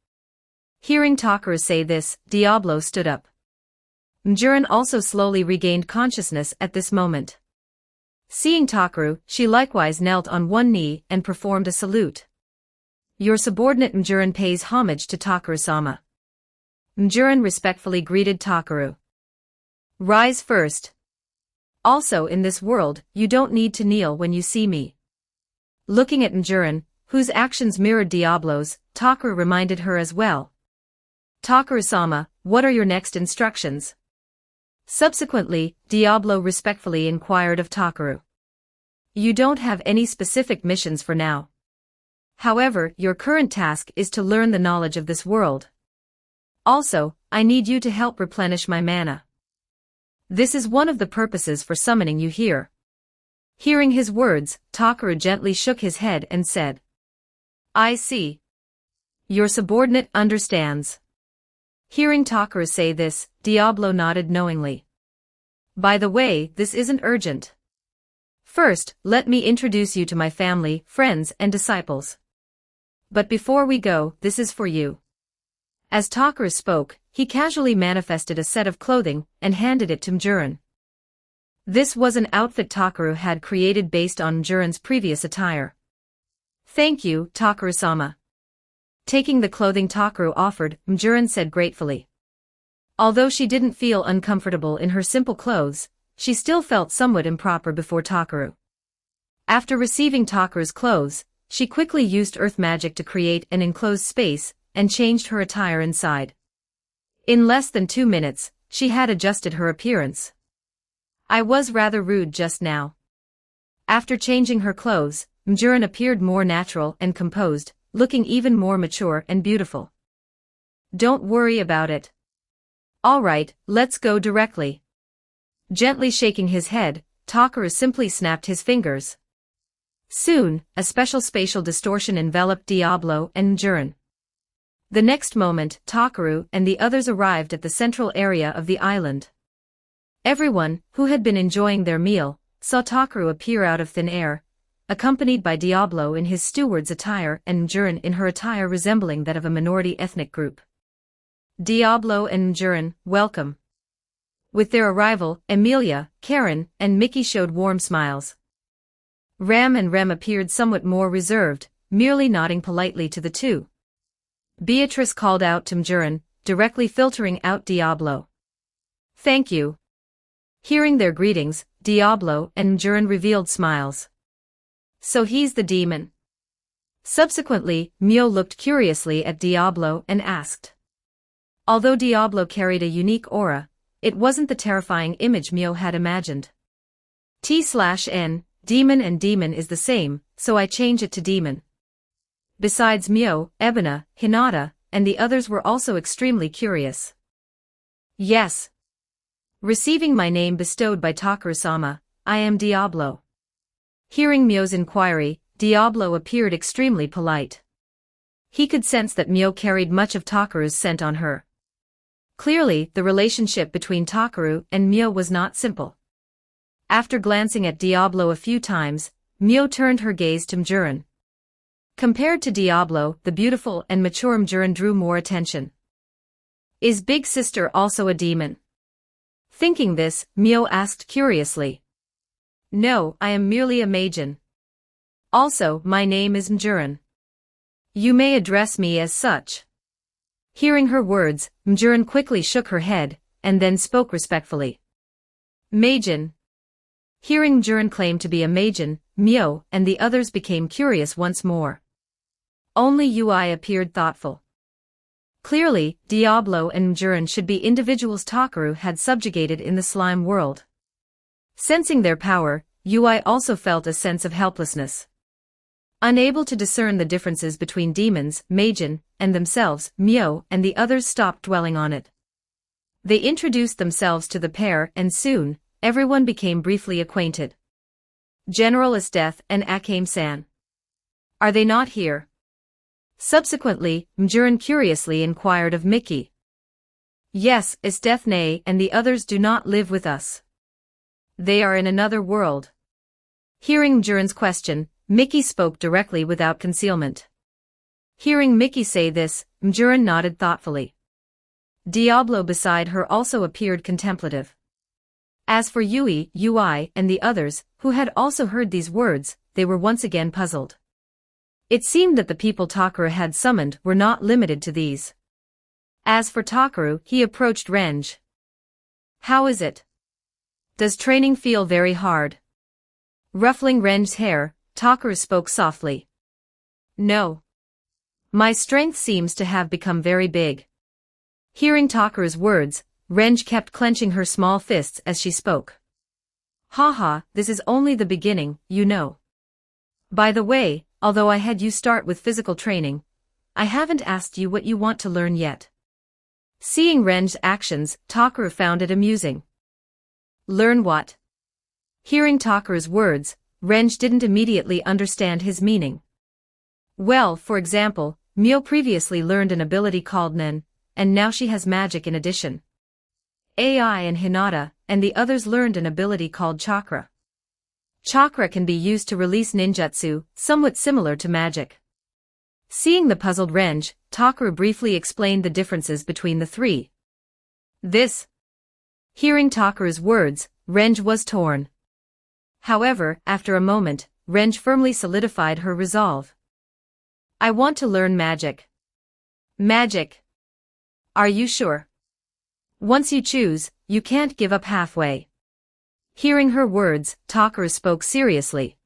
Hearing Takaru say this, Diablo stood up. Mjurin also slowly regained consciousness at this moment. Seeing Takaru, she likewise knelt on one knee and performed a salute. Your subordinate Mjurin pays homage to Takaru-sama. Mjurin respectfully greeted Takaru. Rise first. Also in this world, you don't need to kneel when you see me. Looking at Mjurin, whose actions mirrored Diablo's, Takaru reminded her as well. Takaru-sama, what are your next instructions? Subsequently, Diablo respectfully inquired of Takaru. You don't have any specific missions for now. However, your current task is to learn the knowledge of this world. Also, I need you to help replenish my mana. This is one of the purposes for summoning you here. Hearing his words, Takaru gently shook his head and said. I see. Your subordinate understands. Hearing Takaru say this, Diablo nodded knowingly. By the way, this isn't urgent. First, let me introduce you to my family, friends, and disciples. But before we go, this is for you. As Takaru spoke, he casually manifested a set of clothing and handed it to Mjurin. This was an outfit Takaru had created based on Mjurin's previous attire. Thank you, Takaru-sama. Taking the clothing Takaru offered, Mjurin said gratefully. Although she didn't feel uncomfortable in her simple clothes, she still felt somewhat improper before Takaru. After receiving Takaru's clothes, she quickly used earth magic to create an enclosed space and changed her attire inside. In less than 2 minutes, she had adjusted her appearance. I was rather rude just now. After changing her clothes, Mjurin appeared more natural and composed, looking even more mature and beautiful. Don't worry about it. All right, let's go directly. Gently shaking his head, Takaru simply snapped his fingers. Soon, a special spatial distortion enveloped Diablo and Mjurin. The next moment, Takaru and the others arrived at the central area of the island. Everyone, who had been enjoying their meal, saw Takaru appear out of thin air, accompanied by Diablo in his steward's attire and Mjurin in her attire resembling that of a minority ethnic group. Diablo and Mjurin, welcome. With their arrival, Emilia, Karen, and Mickey showed warm smiles. Ram and Rem appeared somewhat more reserved, merely nodding politely to the two. Beatrice called out to Mjurin, directly filtering out Diablo. Thank you. Hearing their greetings, Diablo and Mjurin revealed smiles. So he's the demon. Subsequently, Mio looked curiously at Diablo and asked. Although Diablo carried a unique aura, it wasn't the terrifying image Mio had imagined. T/N, demon and demon is the same, so I change it to demon. Besides Mio, Ebona, Hinata, and the others were also extremely curious. Yes. Receiving my name bestowed by Takaru-sama, I am Diablo. Hearing Mio's inquiry, Diablo appeared extremely polite. He could sense that Mio carried much of Takaru's scent on her. Clearly, the relationship between Takaru and Mio was not simple. After glancing at Diablo a few times, Mio turned her gaze to Mjurin. Compared to Diablo, the beautiful and mature Mjurin drew more attention. Is Big Sister also a demon? Thinking this, Mio asked curiously. No, I am merely a maiden. Also, my name is Mjurin. You may address me as such. Hearing her words, Mjurin quickly shook her head, and then spoke respectfully. Maiden. Hearing Mjurin claim to be a maiden, Mio and the others became curious once more. Only Ui appeared thoughtful. Clearly, Diablo and Mjurin should be individuals Takaru had subjugated in the slime world. Sensing their power, Ui also felt a sense of helplessness. Unable to discern the differences between demons, Majin, and themselves, Myo and the others stopped dwelling on it. They introduced themselves to the pair and soon, everyone became briefly acquainted. General Esteth and Akame-san. Are they not here? Subsequently, Mjurin curiously inquired of Mickey. Yes, Estethne and the others do not live with us. They are in another world. Hearing Mjurin's question, Mickey spoke directly without concealment. Hearing Mickey say this, Mjurin nodded thoughtfully. Diablo beside her also appeared contemplative. As for Yui, and the others, who had also heard these words, they were once again puzzled. It seemed that the people Takaru had summoned were not limited to these. As for Takaru, he approached Renj. How is it? Does training feel very hard? Ruffling Renj's hair, Takaru spoke softly. No. My strength seems to have become very big. Hearing Takaru's words, Renj kept clenching her small fists as she spoke. Haha, this is only the beginning, you know. By the way, although I had you start with physical training, I haven't asked you what you want to learn yet. Seeing Renj's actions, Takaru found it amusing. Learn what? Hearing Takaru's words, Renj didn't immediately understand his meaning. Well, for example, Mio previously learned an ability called Nen, and now she has magic in addition. Ai and Hinata, and the others learned an ability called Chakra. Chakra can be used to release ninjutsu, somewhat similar to magic. Seeing the puzzled Renj, Takaru briefly explained the differences between the three. This. Hearing Takaru's words, Renj was torn. However, after a moment, Renj firmly solidified her resolve. I want to learn magic. Magic. Are you sure? Once you choose, you can't give up halfway. Hearing her words, Takaru spoke seriously.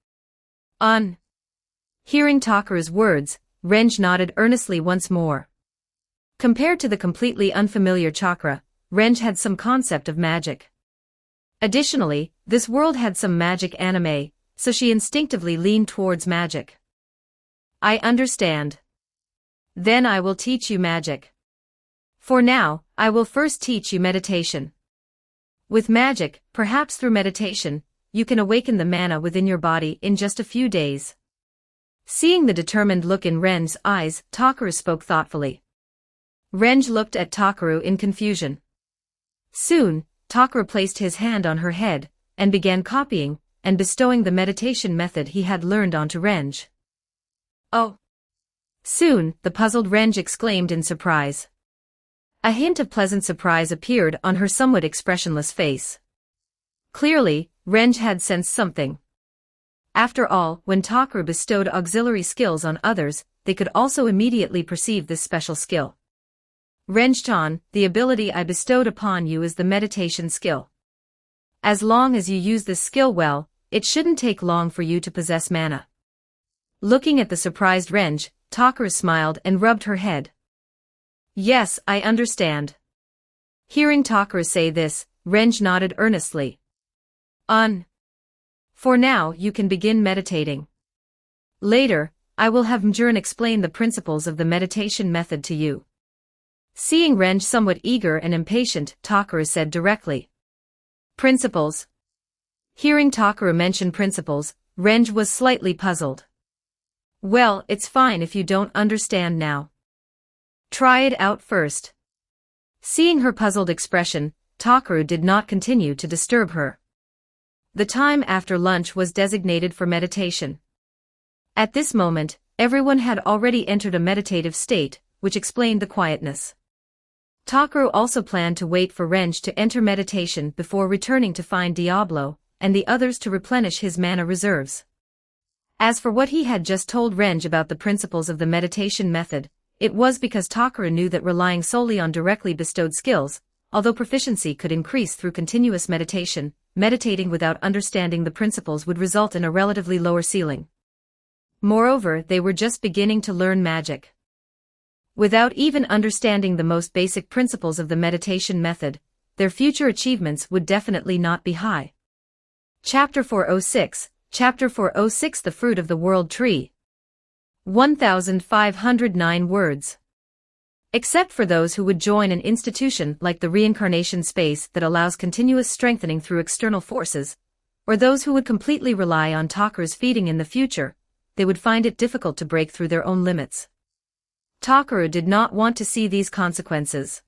Hearing Takaru's words, Renj nodded earnestly once more. Compared to the completely unfamiliar chakra, Renj had some concept of magic. Additionally, this world had some magic anime, so she instinctively leaned towards magic. I understand. Then I will teach you magic. For now, I will first teach you meditation. With magic, perhaps through meditation, you can awaken the mana within your body in just a few days. Seeing the determined look in Ren's eyes, Takaru spoke thoughtfully. Renj looked at Takaru in confusion. Soon, Takaru placed his hand on her head, and began copying and bestowing the meditation method he had learned onto Renj. Oh! Soon, the puzzled Renj exclaimed in surprise. A hint of pleasant surprise appeared on her somewhat expressionless face. Clearly, Renj had sensed something. After all, when Takaru bestowed auxiliary skills on others, they could also immediately perceive this special skill. Renj-chan, the ability I bestowed upon you is the meditation skill. As long as you use this skill well, it shouldn't take long for you to possess mana. Looking at the surprised Renj, Takaru smiled and rubbed her head. Yes, I understand. Hearing Takaru say this, Renj nodded earnestly. For now, you can begin meditating. Later, I will have Mjurin explain the principles of the meditation method to you. Seeing Renj somewhat eager and impatient, Takaru said directly. Principles. Hearing Takaru mention principles, Renj was slightly puzzled. Well, it's fine if you don't understand now. Try it out first. Seeing her puzzled expression, Takaru did not continue to disturb her. The time after lunch was designated for meditation. At this moment, everyone had already entered a meditative state, which explained the quietness. Takaru also planned to wait for Renj to enter meditation before returning to find Diablo, and the others to replenish his mana reserves. As for what he had just told Renj about the principles of the meditation method, it was because Takaru knew that relying solely on directly bestowed skills, although proficiency could increase through continuous meditation, meditating without understanding the principles would result in a relatively lower ceiling. Moreover, they were just beginning to learn magic. Without even understanding the most basic principles of the meditation method, their future achievements would definitely not be high. Chapter 406, Chapter 406 The Fruit of the World Tree. 1,509 words. Except for those who would join an institution like the reincarnation space that allows continuous strengthening through external forces, or those who would completely rely on Takaru's feeding in the future, they would find it difficult to break through their own limits. Takaru did not want to see these consequences.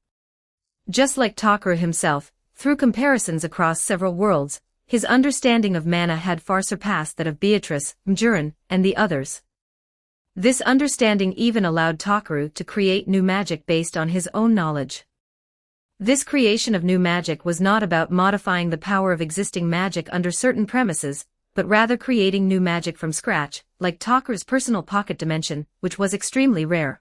Just like Takaru himself, through comparisons across several worlds, his understanding of mana had far surpassed that of Beatrice, Mjurin, and the others. This understanding even allowed Takaru to create new magic based on his own knowledge. This creation of new magic was not about modifying the power of existing magic under certain premises, but rather creating new magic from scratch, like Takaru's personal pocket dimension, which was extremely rare.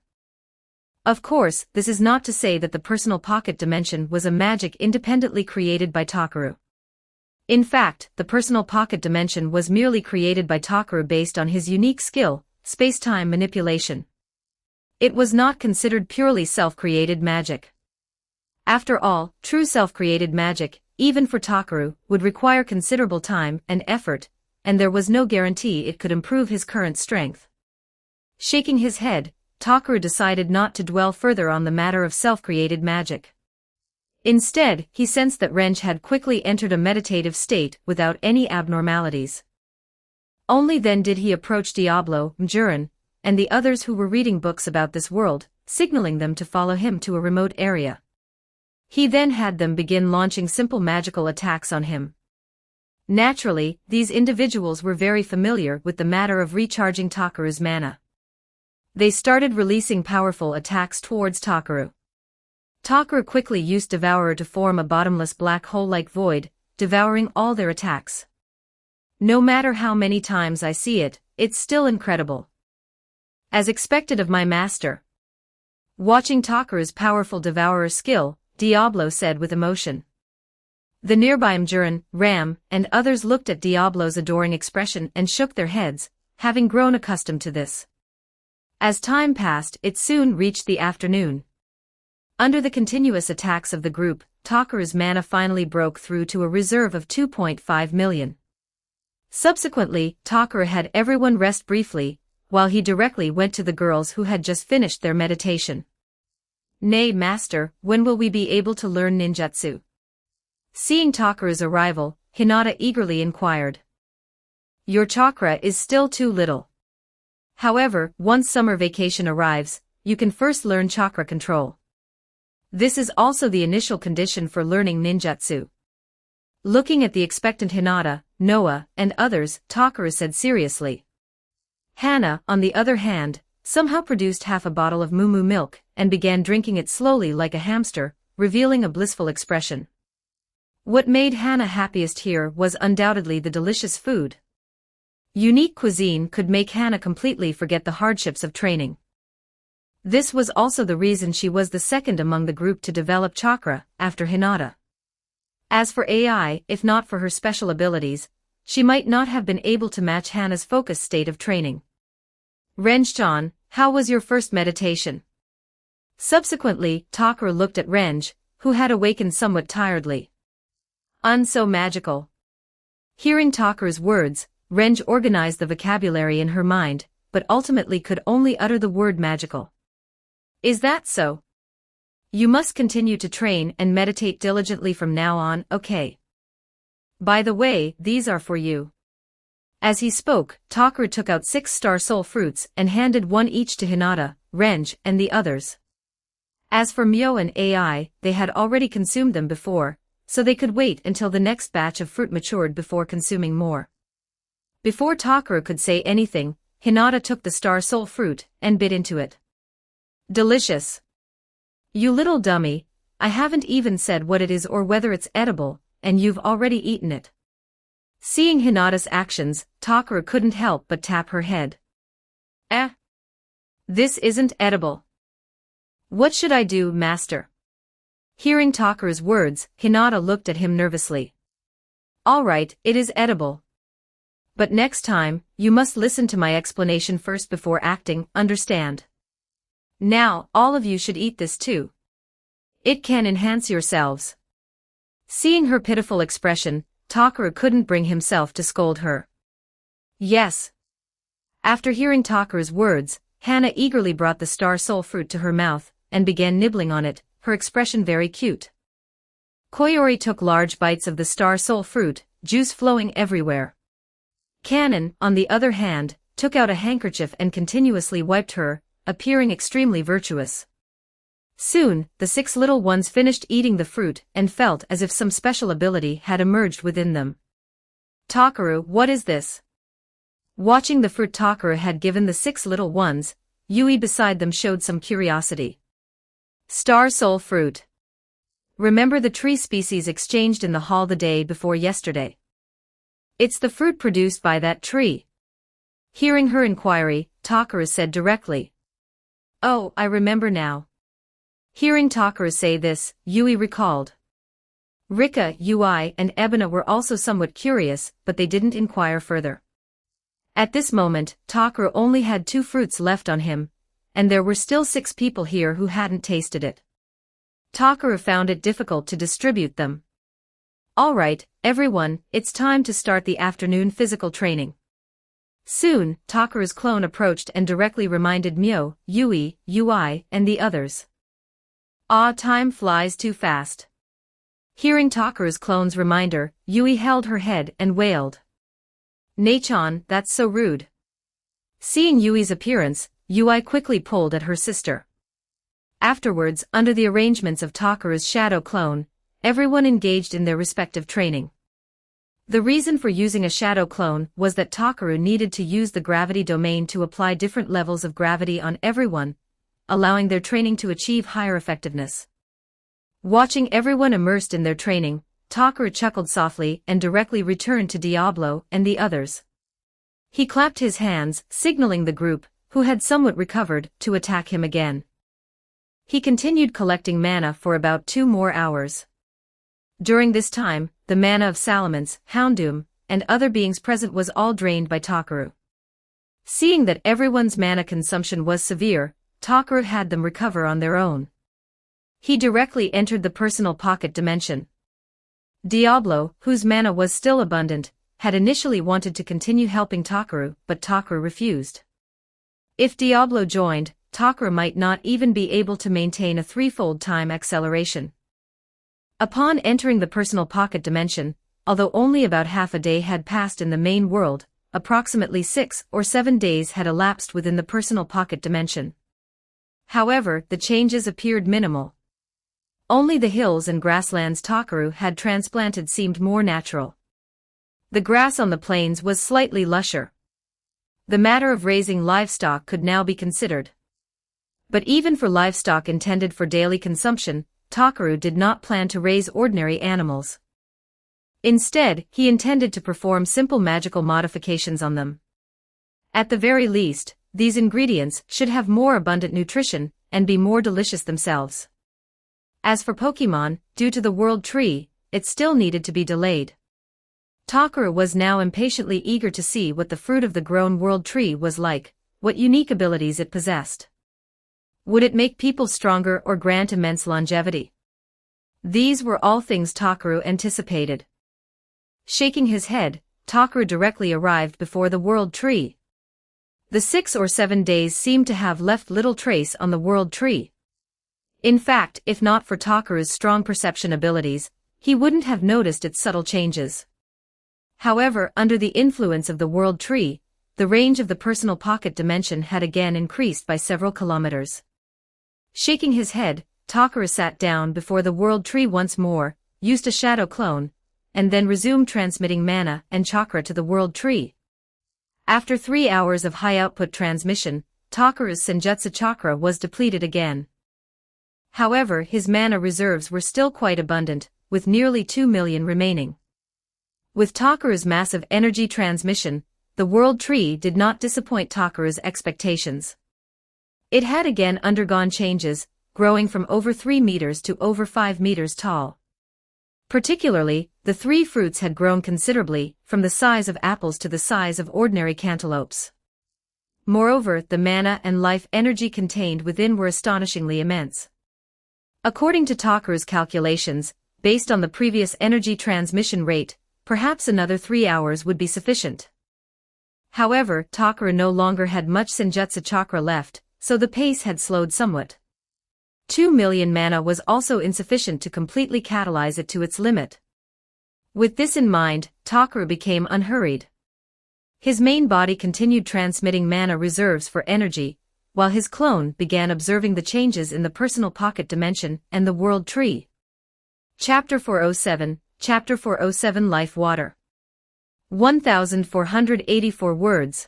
Of course, this is not to say that the personal pocket dimension was a magic independently created by Takaru. In fact, the personal pocket dimension was merely created by Takaru based on his unique skill, space-time manipulation. It was not considered purely self-created magic. After all, true self-created magic, even for Takaru, would require considerable time and effort, and there was no guarantee it could improve his current strength. Shaking his head, Takaru decided not to dwell further on the matter of self-created magic. Instead, he sensed that Renj had quickly entered a meditative state without any abnormalities. Only then did he approach Diablo, Mjurin, and the others who were reading books about this world, signaling them to follow him to a remote area. He then had them begin launching simple magical attacks on him. Naturally, these individuals were very familiar with the matter of recharging Takaru's mana. They started releasing powerful attacks towards Takaru. Takaru quickly used Devourer to form a bottomless black hole-like void, devouring all their attacks. No matter how many times I see it, it's still incredible. As expected of my master. Watching Takaru's powerful Devourer skill, Diablo said with emotion. The nearby Mjurin, Ram, and others looked at Diablo's adoring expression and shook their heads, having grown accustomed to this. As time passed, it soon reached the afternoon. Under the continuous attacks of the group, Takaru's mana finally broke through to a reserve of 2.5 million. Subsequently, Takaru had everyone rest briefly, while he directly went to the girls who had just finished their meditation. "Nay, master, when will we be able to learn ninjutsu?" Seeing Takaru's arrival, Hinata eagerly inquired. "Your chakra is still too little. However, once summer vacation arrives, you can first learn chakra control. This is also the initial condition for learning ninjutsu." Looking at the expectant Hinata, Noah, and others, Takaru said seriously. Hana, on the other hand, somehow produced half a bottle of moo milk and began drinking it slowly like a hamster, revealing a blissful expression. What made Hana happiest here was undoubtedly the delicious food. Unique cuisine could make Hana completely forget the hardships of training. This was also the reason she was the second among the group to develop chakra, after Hinata. As for AI, if not for her special abilities, she might not have been able to match Hana's focused state of training. "Renj-chan, how was your first meditation?" Subsequently, Takaru looked at Renj, who had awakened somewhat tiredly. "So magical." Hearing Takaru's words, Renj organized the vocabulary in her mind, but ultimately could only utter the word magical. "Is that so? You must continue to train and meditate diligently from now on, okay? By the way, these are for you." As he spoke, Takaru took out 6 star soul fruits and handed one each to Hinata, Renj, and the others. As for Myo and AI, they had already consumed them before, so they could wait until the next batch of fruit matured before consuming more. Before Takaru could say anything, Hinata took the star soul fruit and bit into it. "Delicious. You little dummy, I haven't even said what it is or whether it's edible, and you've already eaten it." Seeing Hinata's actions, Takaru couldn't help but tap her head. This isn't edible. What should I do, master?" Hearing Takaru's words, Hinata looked at him nervously. "All right, it is edible. But next time, you must listen to my explanation first before acting, understand? Now, all of you should eat this too. It can enhance yourselves." Seeing her pitiful expression, Takaru couldn't bring himself to scold her. "Yes." After hearing Takaru's words, Hana eagerly brought the star soul fruit to her mouth, and began nibbling on it, her expression very cute. Koyori took large bites of the star soul fruit, juice flowing everywhere. Kanon, on the other hand, took out a handkerchief and continuously wiped her, appearing extremely virtuous. Soon, the 6 little ones finished eating the fruit and felt as if some special ability had emerged within them. Takaru, what is this? Watching the fruit Takaru had given the 6 little ones, Yui beside them showed some curiosity. Star soul fruit. Remember the tree species exchanged in the hall the day before yesterday? It's the fruit produced by that tree. Hearing her inquiry, Takaru said directly. Oh, I remember now. Hearing Takaru say this, Yui recalled. Rika, Yui, and Ebina were also somewhat curious, but they didn't inquire further. At this moment, Takaru only had 2 fruits left on him, and there were still 6 people here who hadn't tasted it. Takaru found it difficult to distribute them. Alright, everyone, it's time to start the afternoon physical training. Soon, Takaru's clone approached and directly reminded Myo, Yui, and the others. Ah, time flies too fast. Hearing Takaru's clone's reminder, Yui held her head and wailed. Nachan, that's so rude. Seeing Yui's appearance, Yui quickly pulled at her sister. Afterwards, under the arrangements of Takaru's shadow clone, everyone engaged in their respective training. The reason for using a shadow clone was that Takaru needed to use the gravity domain to apply different levels of gravity on everyone, allowing their training to achieve higher effectiveness. Watching everyone immersed in their training, Takaru chuckled softly and directly returned to Diablo and the others. He clapped his hands, signaling the group, who had somewhat recovered, to attack him again. He continued collecting mana for about 2 more hours. During this time, the mana of Salamence, Houndoom, and other beings present was all drained by Takaru. Seeing that everyone's mana consumption was severe, Takaru had them recover on their own. He directly entered the personal pocket dimension. Diablo, whose mana was still abundant, had initially wanted to continue helping Takaru, but Takaru refused. If Diablo joined, Takaru might not even be able to maintain a 3-fold time acceleration. Upon entering the personal pocket dimension, although only about half a day had passed in the main world, approximately 6 or 7 days had elapsed within the personal pocket dimension. However, the changes appeared minimal. Only the hills and grasslands Takaru had transplanted seemed more natural. The grass on the plains was slightly lusher. The matter of raising livestock could now be considered. But even for livestock intended for daily consumption, Takaru did not plan to raise ordinary animals. Instead, he intended to perform simple magical modifications on them. At the very least, these ingredients should have more abundant nutrition and be more delicious themselves. As for Pokemon, due to the World Tree, it still needed to be delayed. Takaru was now impatiently eager to see what the fruit of the grown World Tree was like, what unique abilities it possessed. Would it make people stronger or grant immense longevity? These were all things Takaru anticipated. Shaking his head, Takaru directly arrived before the World Tree. The 6 or 7 days seemed to have left little trace on the World Tree. In fact, if not for Takaru's strong perception abilities, he wouldn't have noticed its subtle changes. However, under the influence of the World Tree, the range of the personal pocket dimension had again increased by several kilometers. Shaking his head, Takaru sat down before the World Tree once more, used a shadow clone, and then resumed transmitting mana and chakra to the World Tree. After 3 hours of high-output transmission, Takaru's Senjutsu chakra was depleted again. However, his mana reserves were still quite abundant, with nearly 2 million remaining. With Takaru's massive energy transmission, the World Tree did not disappoint Takaru's expectations. It had again undergone changes, growing from over 3 meters to over 5 meters tall. Particularly, the 3 fruits had grown considerably, from the size of apples to the size of ordinary cantaloupes. Moreover, the mana and life energy contained within were astonishingly immense. According to Takaru's calculations, based on the previous energy transmission rate, perhaps another 3 hours would be sufficient. However, Takara no longer had much Senjutsu chakra left, so the pace had slowed somewhat. 2 million mana was also insufficient to completely catalyze it to its limit. With this in mind, Takara became unhurried. His main body continued transmitting mana reserves for energy, while his clone began observing the changes in the personal pocket dimension and the world tree. Chapter 407, Chapter 407 Life Water. 1,484 words.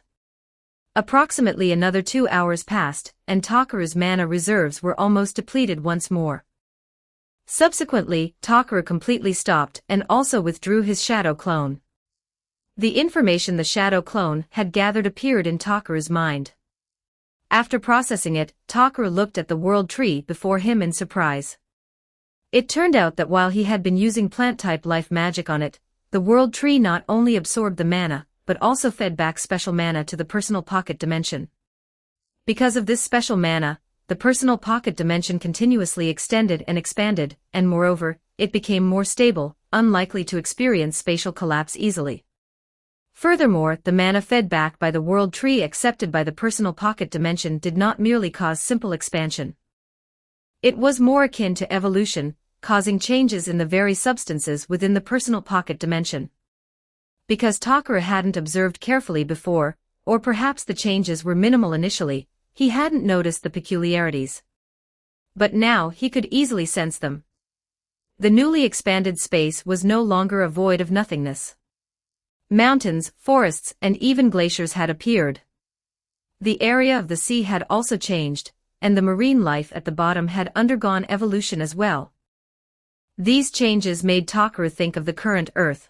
Approximately another 2 hours passed, and Takara's mana reserves were almost depleted once more. Subsequently, Takara completely stopped and also withdrew his shadow clone. The information the shadow clone had gathered appeared in Takara's mind. After processing it, Takara looked at the world tree before him in surprise. It turned out that while he had been using plant-type life magic on it, the world tree not only absorbed the mana, but also fed back special mana to the personal pocket dimension. Because of this special mana, the personal pocket dimension continuously extended and expanded, and moreover, it became more stable, unlikely to experience spatial collapse easily. Furthermore, the mana fed back by the world tree accepted by the personal pocket dimension did not merely cause simple expansion. It was more akin to evolution, causing changes in the very substances within the personal pocket dimension. Because Takara hadn't observed carefully before, or perhaps the changes were minimal initially, he hadn't noticed the peculiarities. But now he could easily sense them. The newly expanded space was no longer a void of nothingness. Mountains, forests, and even glaciers had appeared. The area of the sea had also changed, and the marine life at the bottom had undergone evolution as well. These changes made Takara think of the current Earth.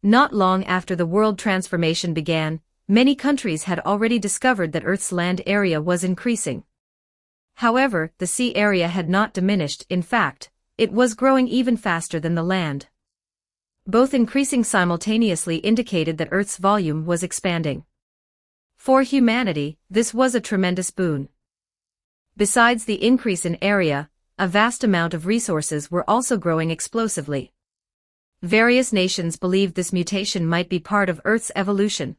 Not long after the world transformation began, many countries had already discovered that Earth's land area was increasing. However, the sea area had not diminished. In fact, it was growing even faster than the land. Both increasing simultaneously indicated that Earth's volume was expanding. For humanity, this was a tremendous boon. Besides the increase in area, a vast amount of resources were also growing explosively. Various nations believed this mutation might be part of Earth's evolution.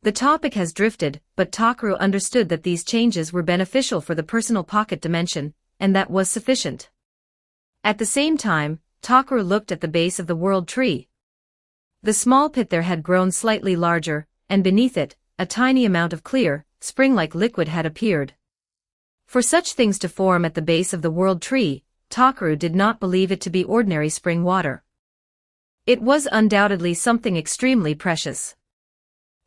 The topic has drifted, but Takara understood that these changes were beneficial for the personal pocket dimension, and that was sufficient. At the same time, Takara looked at the base of the world tree. The small pit there had grown slightly larger, and beneath it, a tiny amount of clear, spring-like liquid had appeared. For such things to form at the base of the world tree, Takara did not believe it to be ordinary spring water. It was undoubtedly something extremely precious.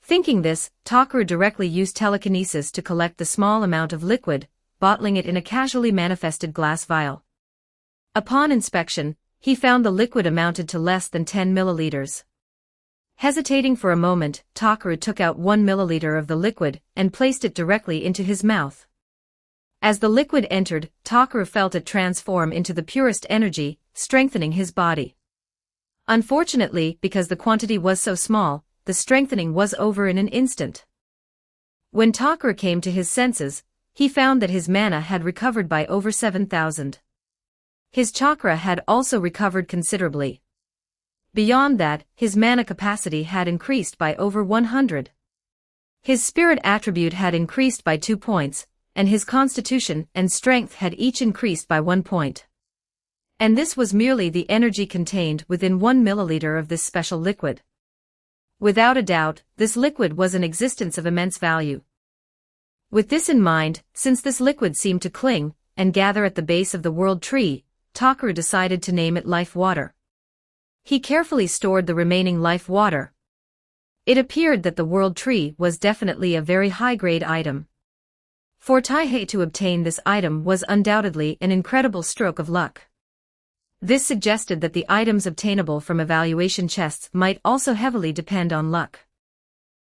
Thinking this, Takara directly used telekinesis to collect the small amount of liquid, bottling it in a casually manifested glass vial. Upon inspection, he found the liquid amounted to less than 10 milliliters. Hesitating for a moment, Takara took out 1 milliliter of the liquid and placed it directly into his mouth. As the liquid entered, Takara felt it transform into the purest energy, strengthening his body. Unfortunately, because the quantity was so small, the strengthening was over in an instant. When Takara came to his senses, he found that his mana had recovered by over 7,000. His chakra had also recovered considerably. Beyond that, his mana capacity had increased by over 100. His spirit attribute had increased by 2 points, and his constitution and strength had each increased by 1 point. And this was merely the energy contained within 1 milliliter of this special liquid. Without a doubt, this liquid was an existence of immense value. With this in mind, since this liquid seemed to cling and gather at the base of the world tree, Takara decided to name it Life Water. He carefully stored the remaining life water. It appeared that the world tree was definitely a very high-grade item. For Taihei to obtain this item was undoubtedly an incredible stroke of luck. This suggested that the items obtainable from evaluation chests might also heavily depend on luck.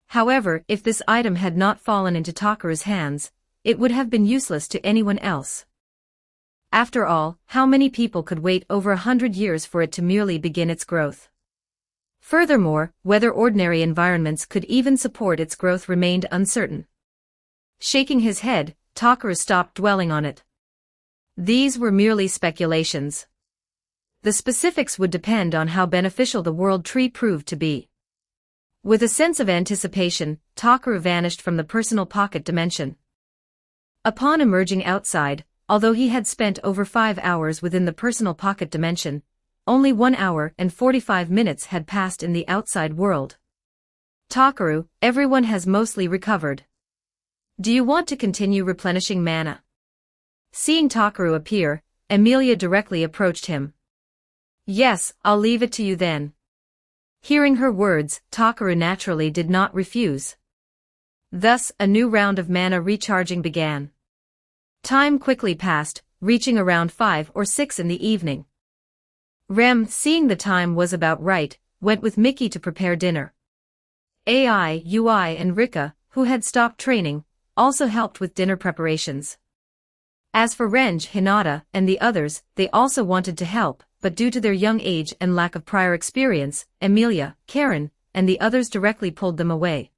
However, if this item had not fallen into Takara's hands, it would have been useless to anyone else. After all, how many people could wait over 100 years for it to merely begin its growth? Furthermore, whether ordinary environments could even support its growth remained uncertain. Shaking his head, Takara stopped dwelling on it. These were merely speculations. The specifics would depend on how beneficial the world tree proved to be. With a sense of anticipation, Takaru vanished from the personal pocket dimension. Upon emerging outside, although he had spent over 5 hours within the personal pocket dimension, only 1 hour and 45 minutes had passed in the outside world. Takaru, everyone has mostly recovered. Do you want to continue replenishing mana? Seeing Takaru appear, Emilia directly approached him. Yes, I'll leave it to you then. Hearing her words, Takaru naturally did not refuse. Thus, a new round of mana recharging began. Time quickly passed, reaching around 5 or 6 in the evening. Rem, seeing the time was about right, went with Mickey to prepare dinner. AI, UI and Rika, who had stopped training, also helped with dinner preparations. As for Renj, Hinata, and the others, they also wanted to help, but due to their young age and lack of prior experience, Emilia, Karen, and the others directly pulled them away.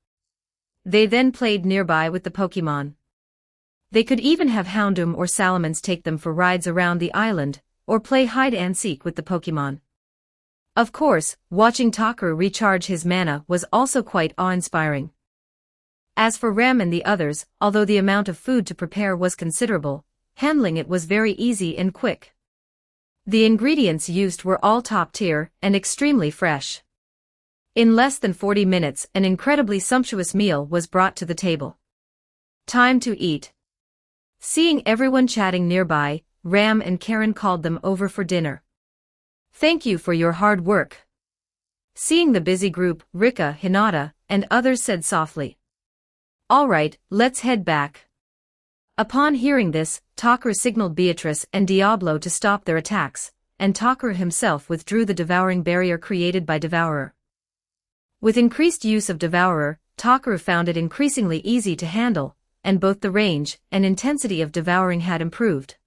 They then played nearby with the Pokémon. They could even have Houndoom or Salamence take them for rides around the island, or play hide-and-seek with the Pokémon. Of course, watching Takaru recharge his mana was also quite awe-inspiring. As for Rem and the others, although the amount of food to prepare was considerable, handling it was very easy and quick. The ingredients used were all top-tier and extremely fresh. In less than 40 minutes, an incredibly sumptuous meal was brought to the table. Time to eat. Seeing everyone chatting nearby, Ram and Karen called them over for dinner. Thank you for your hard work. Seeing the busy group, Rika, Hinata, and others said softly. All right, let's head back. Upon hearing this, Takaru signaled Beatrice and Diablo to stop their attacks, and Takaru himself withdrew the devouring barrier created by Devourer. With increased use of Devourer, Takaru found it increasingly easy to handle, and both the range and intensity of devouring had improved.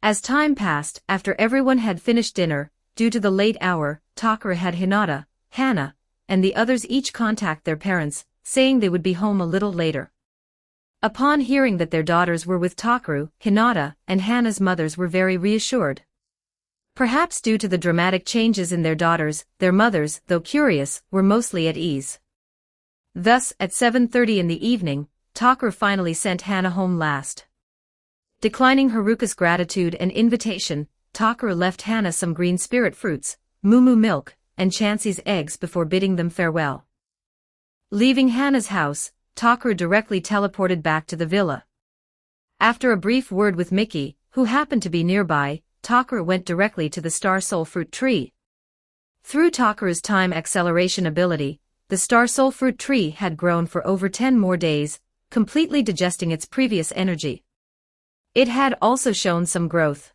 As time passed, after everyone had finished dinner, due to the late hour, Takaru had Hinata, Hana, and the others each contact their parents, saying they would be home a little later. Upon hearing that their daughters were with Takaru, Hinata, and Hana's mothers were very reassured. Perhaps due to the dramatic changes in their daughters, their mothers, though curious, were mostly at ease. Thus, at 7:30 in the evening, Takaru finally sent Hana home last. Declining Haruka's gratitude and invitation, Takaru left Hana some green spirit fruits, Moo milk, and Chansey's eggs before bidding them farewell. Leaving Hana's house, Takaru directly teleported back to the villa. After a brief word with Mickey, who happened to be nearby, Takaru went directly to the Star Soul Fruit Tree. Through Takaru's time acceleration ability, the Star Soul Fruit Tree had grown for over 10 more days, completely digesting its previous energy. It had also shown some growth.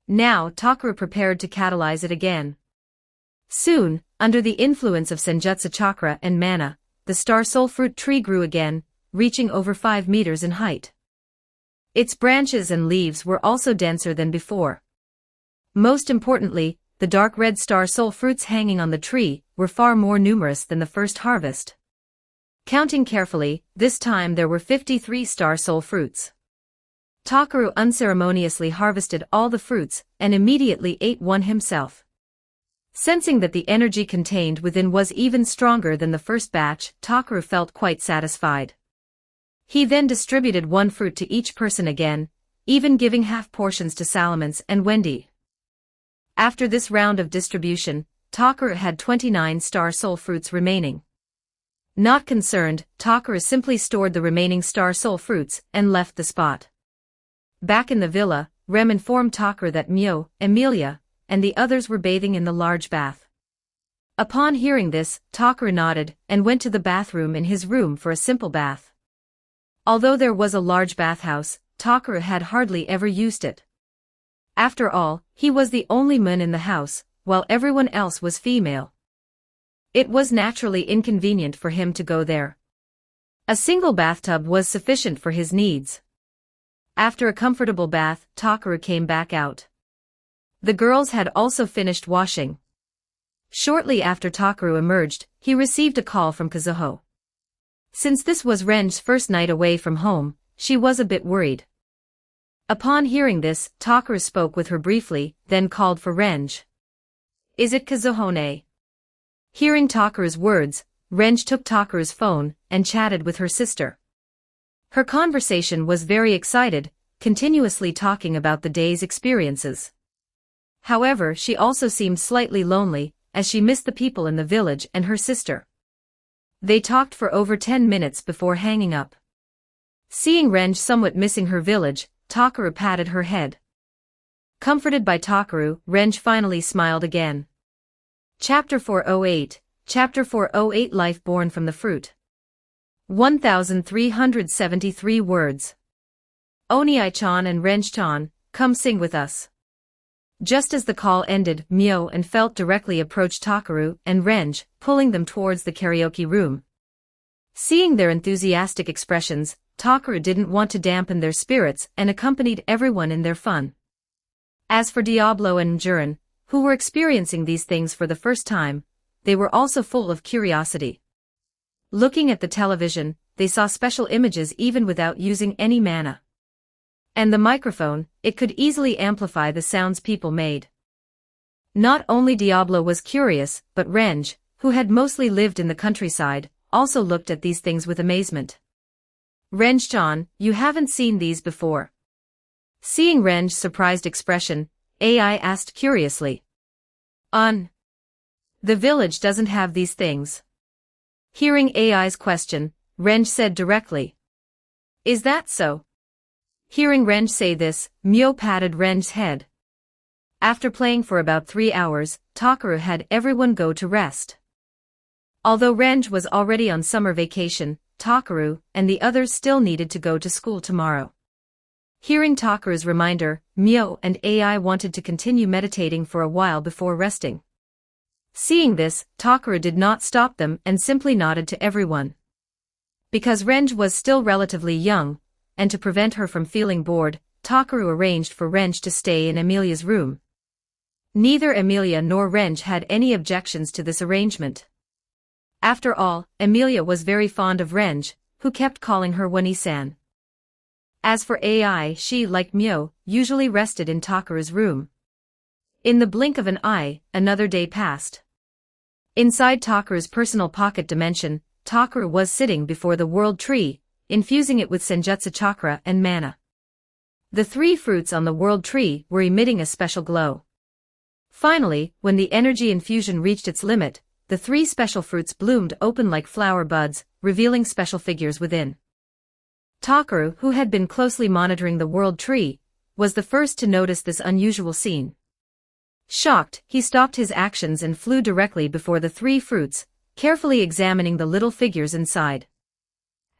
Now Takaru prepared to catalyze it again. Soon, under the influence of Senjutsu Chakra and Mana, the Star Soul Fruit Tree grew again, reaching over 5 meters in height. Its branches and leaves were also denser than before. Most importantly, the dark red Star Soul fruits hanging on the tree were far more numerous than the first harvest. Counting carefully, this time there were 53 Star Soul fruits. Takaru unceremoniously harvested all the fruits and immediately ate one himself. Sensing that the energy contained within was even stronger than the first batch, Takaru felt quite satisfied. He then distributed one fruit to each person again, even giving half portions to Salamence and Wendy. After this round of distribution, Takaru had 29 Star Soul fruits remaining. Not concerned, Takaru simply stored the remaining Star Soul fruits and left the spot. Back in the villa, Rem informed Takaru that Mio, Emilia, and the others were bathing in the large bath. Upon hearing this, Takaru nodded and went to the bathroom in his room for a simple bath. Although there was a large bathhouse, Takaru had hardly ever used it. After all, he was the only man in the house, while everyone else was female. It was naturally inconvenient for him to go there. A single bathtub was sufficient for his needs. After a comfortable bath, Takaru came back out. The girls had also finished washing. Shortly after Takaru emerged, he received a call from Kazuho. Since this was Ren's first night away from home, she was a bit worried. Upon hearing this, Takaru spoke with her briefly, then called for Renj. Is it Kazuhone? Hearing Takaru's words, Renj took Takaru's phone and chatted with her sister. Her conversation was very excited, continuously talking about the day's experiences. However, she also seemed slightly lonely, as she missed the people in the village and her sister. They talked for over 10 minutes before hanging up. Seeing Renj somewhat missing her village, Takaru patted her head. Comforted by Takaru, Renj finally smiled again. Chapter 408, Chapter 408 Life Born from the Fruit. 1373 words. Oniai-chan and Renj-chan, come sing with us. Just as the call ended, Mio and Felt directly approached Takaru and Renj, pulling them towards the karaoke room. Seeing their enthusiastic expressions, Takaru didn't want to dampen their spirits and accompanied everyone in their fun. As for Diablo and Njurin, who were experiencing these things for the first time, they were also full of curiosity. Looking at the television, they saw special images even without using any mana. And the microphone, it could easily amplify the sounds people made. Not only Diablo was curious, but Renj, who had mostly lived in the countryside, also looked at these things with amazement. Renj-chan, you haven't seen these before. Seeing Renj's surprised expression, AI asked curiously. The village doesn't have these things. Hearing AI's question, Renj said directly. Is that so? Hearing Renj say this, Mio patted Renj's head. After playing for about 3 hours, Takaru had everyone go to rest. Although Renj was already on summer vacation, Takaru and the others still needed to go to school tomorrow. Hearing Takaru's reminder, Mio and AI wanted to continue meditating for a while before resting. Seeing this, Takaru did not stop them and simply nodded to everyone. Because Renj was still relatively young, and to prevent her from feeling bored, Takaru arranged for Renj to stay in Amelia's room. Neither Amelia nor Renj had any objections to this arrangement. After all, Amelia was very fond of Renj, who kept calling her Wani-san. As for AI, she, like Mio, usually rested in Takaru's room. In the blink of an eye, another day passed. Inside Takaru's personal pocket dimension, Takaru was sitting before the world tree, infusing it with Senjutsu chakra and mana. The 3 fruits on the world tree were emitting a special glow. Finally, when the energy infusion reached its limit, the 3 special fruits bloomed open like flower buds, revealing special figures within. Takaru, who had been closely monitoring the world tree, was the first to notice this unusual scene. Shocked, he stopped his actions and flew directly before the 3 fruits, carefully examining the little figures inside.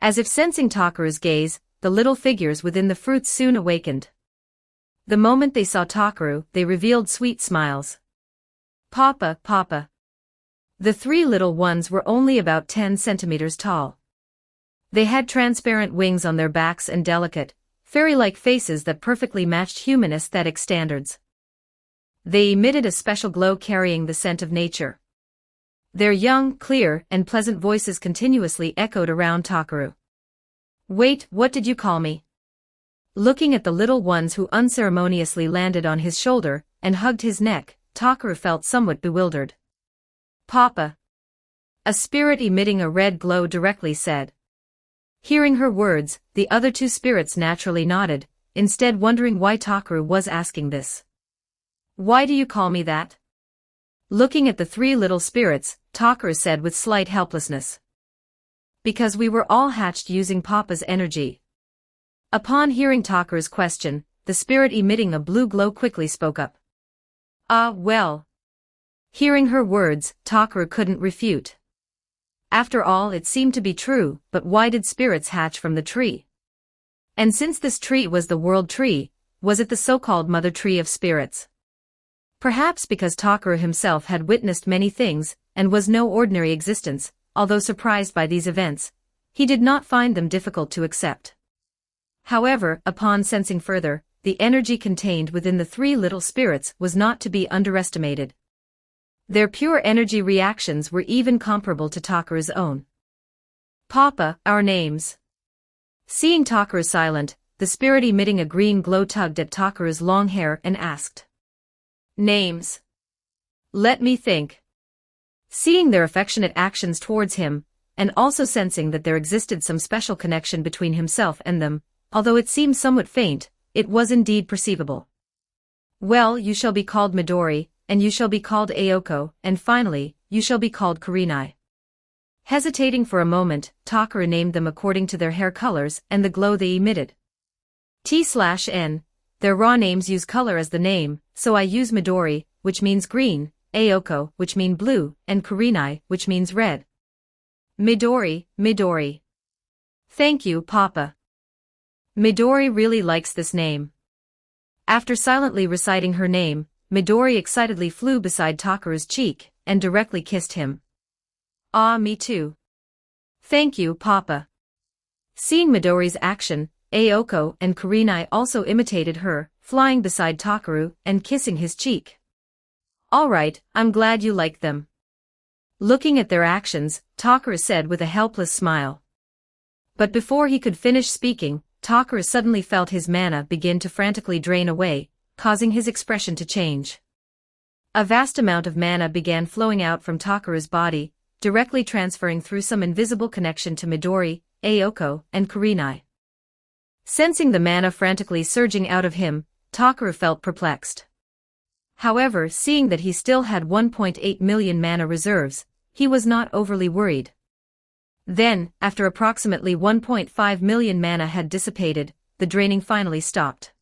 As if sensing Takaru's gaze, the little figures within the fruits soon awakened. The moment they saw Takaru, they revealed sweet smiles. Papa, Papa. The 3 little ones were only about 10 centimeters tall. They had transparent wings on their backs and delicate, fairy-like faces that perfectly matched human aesthetic standards. They emitted a special glow carrying the scent of nature. Their young, clear, and pleasant voices continuously echoed around Takaru. Wait, what did you call me? Looking at the little ones who unceremoniously landed on his shoulder and hugged his neck, Takaru felt somewhat bewildered. Papa. A spirit emitting a red glow directly said. Hearing her words, the other 2 spirits naturally nodded, instead wondering why Takaru was asking this. Why do you call me that? Looking at the 3 little spirits, Takaru said with slight helplessness. Because we were all hatched using Papa's energy. Upon hearing Takaru's question, the spirit emitting a blue glow quickly spoke up. Well. Hearing her words, Takaru couldn't refute. After all, it seemed to be true, but why did spirits hatch from the tree? And since this tree was the world tree, was it the so-called mother tree of spirits? Perhaps because Takaru himself had witnessed many things, and was no ordinary existence, although surprised by these events, he did not find them difficult to accept. However, upon sensing further, the energy contained within the 3 little spirits was not to be underestimated. Their pure energy reactions were even comparable to Takaru's own. Papa, our names. Seeing Takaru silent, the spirit emitting a green glow tugged at Takaru's long hair and asked. Names. Let me think. Seeing their affectionate actions towards him, and also sensing that there existed some special connection between himself and them, although it seemed somewhat faint, it was indeed perceivable. Well, you shall be called Midori, and you shall be called Ayoko, and finally, you shall be called Kurenai. Hesitating for a moment, Takara named them according to their hair colors and the glow they emitted. T/N, their raw names use color as the name, so I use Midori, which means green, Ayoko, which means blue, and Kurenai, which means red. Midori, Midori. Thank you, Papa. Midori really likes this name. After silently reciting her name, Midori excitedly flew beside Takara's cheek and directly kissed him. Ah, me too. Thank you, Papa. Seeing Midori's action, Ayoko and Kurenai also imitated her, flying beside Takaru and kissing his cheek. All right, I'm glad you like them. Looking at their actions, Takaru said with a helpless smile. But before he could finish speaking, Takaru suddenly felt his mana begin to frantically drain away, causing his expression to change. A vast amount of mana began flowing out from Takaru's body, directly transferring through some invisible connection to Midori, Ayoko, and Kurenai. Sensing the mana frantically surging out of him, Takaru felt perplexed. However, seeing that he still had 1.8 million mana reserves, he was not overly worried. Then, after approximately 1.5 million mana had dissipated, the draining finally stopped.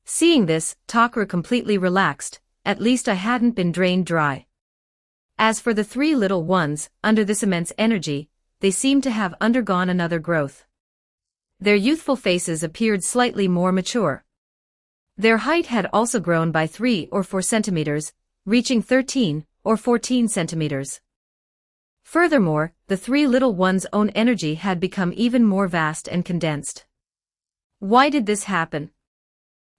Seeing this, Takaru completely relaxed, at least I hadn't been drained dry. As for the three little ones, under this immense energy, they seemed to have undergone another growth. Their youthful faces appeared slightly more mature. Their height had also grown by 3 or 4 centimeters, reaching 13 or 14 centimeters. Furthermore, the three little ones' own energy had become even more vast and condensed. Why did this happen?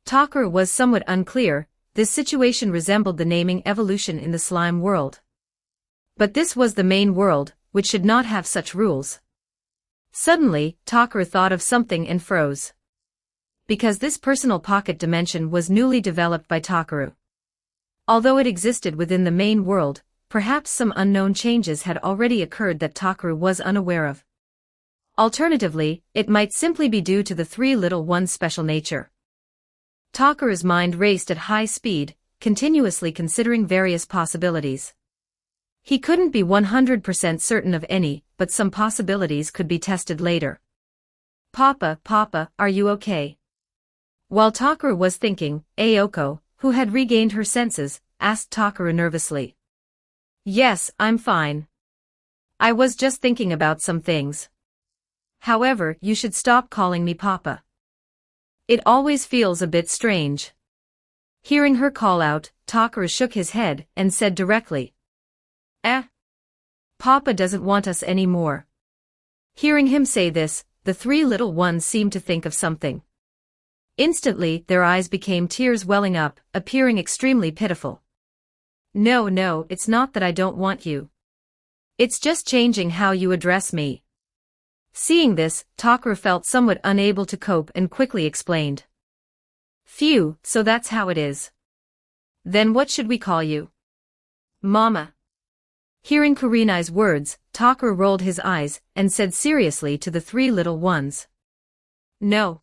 Takaru was somewhat unclear. This situation resembled the naming evolution in the slime world. But this was the main world, which should not have such rules. Suddenly, Takaru thought of something and froze. Because this personal pocket dimension was newly developed by Takaru. Although it existed within the main world, perhaps some unknown changes had already occurred that Takaru was unaware of. Alternatively, it might simply be due to the three little ones' special nature. Takaru's mind raced at high speed, continuously considering various possibilities. He couldn't be 100% certain of any, but some possibilities could be tested later. Papa, are you okay? While Takaru was thinking, Ayoko, who had regained her senses, asked Takaru nervously. Yes, I'm fine. I was just thinking about some things. However, you should stop calling me Papa. It always feels a bit strange. Hearing her call out, Takaru shook his head and said directly. Papa doesn't want us anymore. Hearing him say this, the three little ones seemed to think of something. Instantly, their eyes became tears welling up, appearing extremely pitiful. No, it's not that I don't want you. It's just changing how you address me. Seeing this, Takaru felt somewhat unable to cope and quickly explained. Phew, so that's how it is. Then what should we call you? Mama. Hearing Kurenai's words, Takaru rolled his eyes and said seriously to the three little ones. No.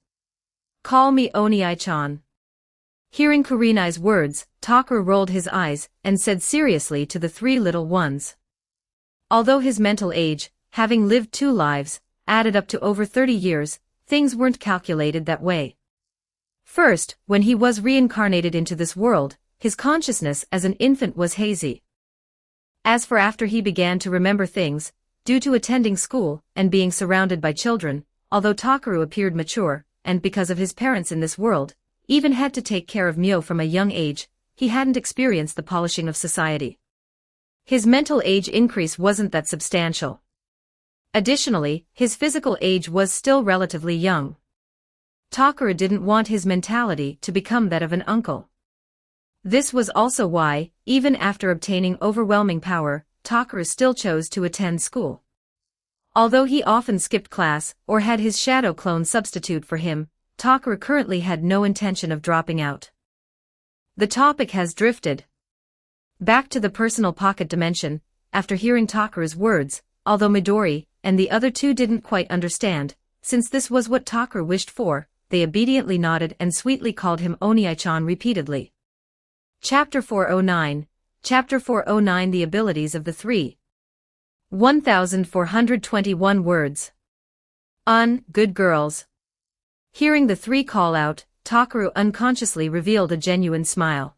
Call me Oniai-chan. Hearing Kurenai's words, Takaru rolled his eyes and said seriously to the three little ones. Although his mental age, having lived 2 lives, added up to over 30 years, things weren't calculated that way. First, when he was reincarnated into this world, his consciousness as an infant was hazy. As for after he began to remember things, due to attending school and being surrounded by children, although Takaru appeared mature, and because of his parents in this world, even had to take care of Mio from a young age, he hadn't experienced the polishing of society. His mental age increase wasn't that substantial. Additionally, his physical age was still relatively young. Takaru didn't want his mentality to become that of an uncle. This was also why, even after obtaining overwhelming power, Takaru still chose to attend school. Although he often skipped class or had his shadow clone substitute for him, Takaru currently had no intention of dropping out. The topic has drifted back to the personal pocket dimension. after hearing Takeru's words, although Midori and the other two didn't quite understand. Since this was what Takeru wished for, they obediently nodded and sweetly called him Oniai-chan repeatedly. Chapter 409. Chapter 409. The abilities of the three. 1421 words. Good girls. Hearing the three call out, Takeru unconsciously revealed a genuine smile.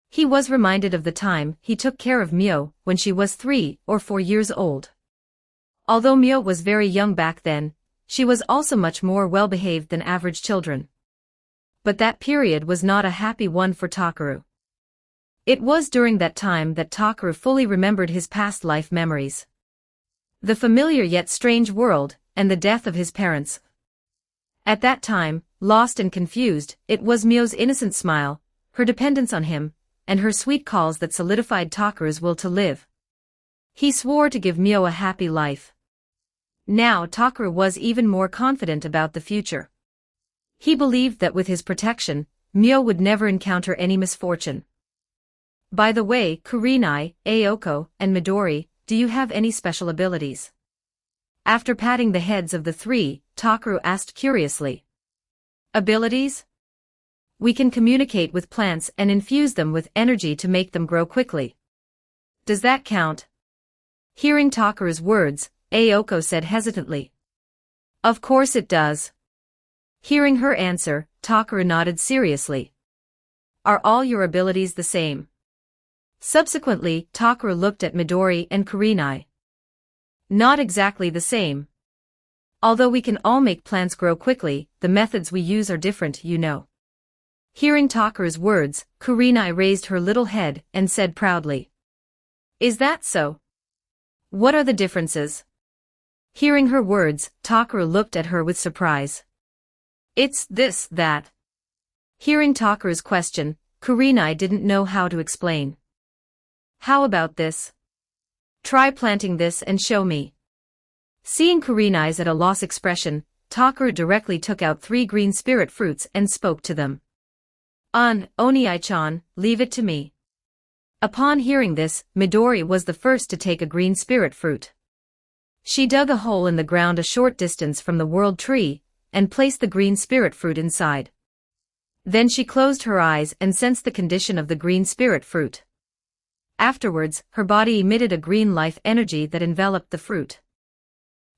He was reminded of the time he took care of Mio when she was 3 or 4 years old. Although Mio was very young back then, she was also much more well-behaved than average children. But that period was not a happy one for Takeru. It was during that time that Takeru fully remembered his past life memories. The familiar yet strange world, and the death of his parents. At that time, lost and confused, it was Mio's innocent smile, her dependence on him, and her sweet calls that solidified Takeru's will to live. He swore to give Mio a happy life. Now Takeru was even more confident about the future. He believed that with his protection, Mio would never encounter any misfortune. By the way, Kurenai, Aoko, and Midori, do you have any special abilities? After patting the heads of the three, Takeru asked curiously. Abilities? We can communicate with plants and infuse them with energy to make them grow quickly. Does that count? Hearing Takeru's words, Aoko said hesitantly. Of course it does. Hearing her answer, Takeru nodded seriously. Are all your abilities the same? Subsequently, Takeru looked at Midori and Kurenai. Not exactly the same. Although we can all make plants grow quickly, the methods we use are different, you know. Hearing Takeru's words, Kurenai raised her little head and said proudly. Is that so? What are the differences? Hearing her words, Takeru looked at her with surprise. It's this, that. Hearing Takeru's question, Kurenai didn't know how to explain. How about this? Try planting this and show me. Seeing Kurenai's at a loss expression, Takeru directly took out 3 green spirit fruits and spoke to them. Oniai-chan, leave it to me. Upon hearing this, Midori was the first to take a green spirit fruit. She dug a hole in the ground a short distance from the world tree, and placed the green spirit fruit inside. Then she closed her eyes and sensed the condition of the green spirit fruit. Afterwards, her body emitted a green life energy that enveloped the fruit.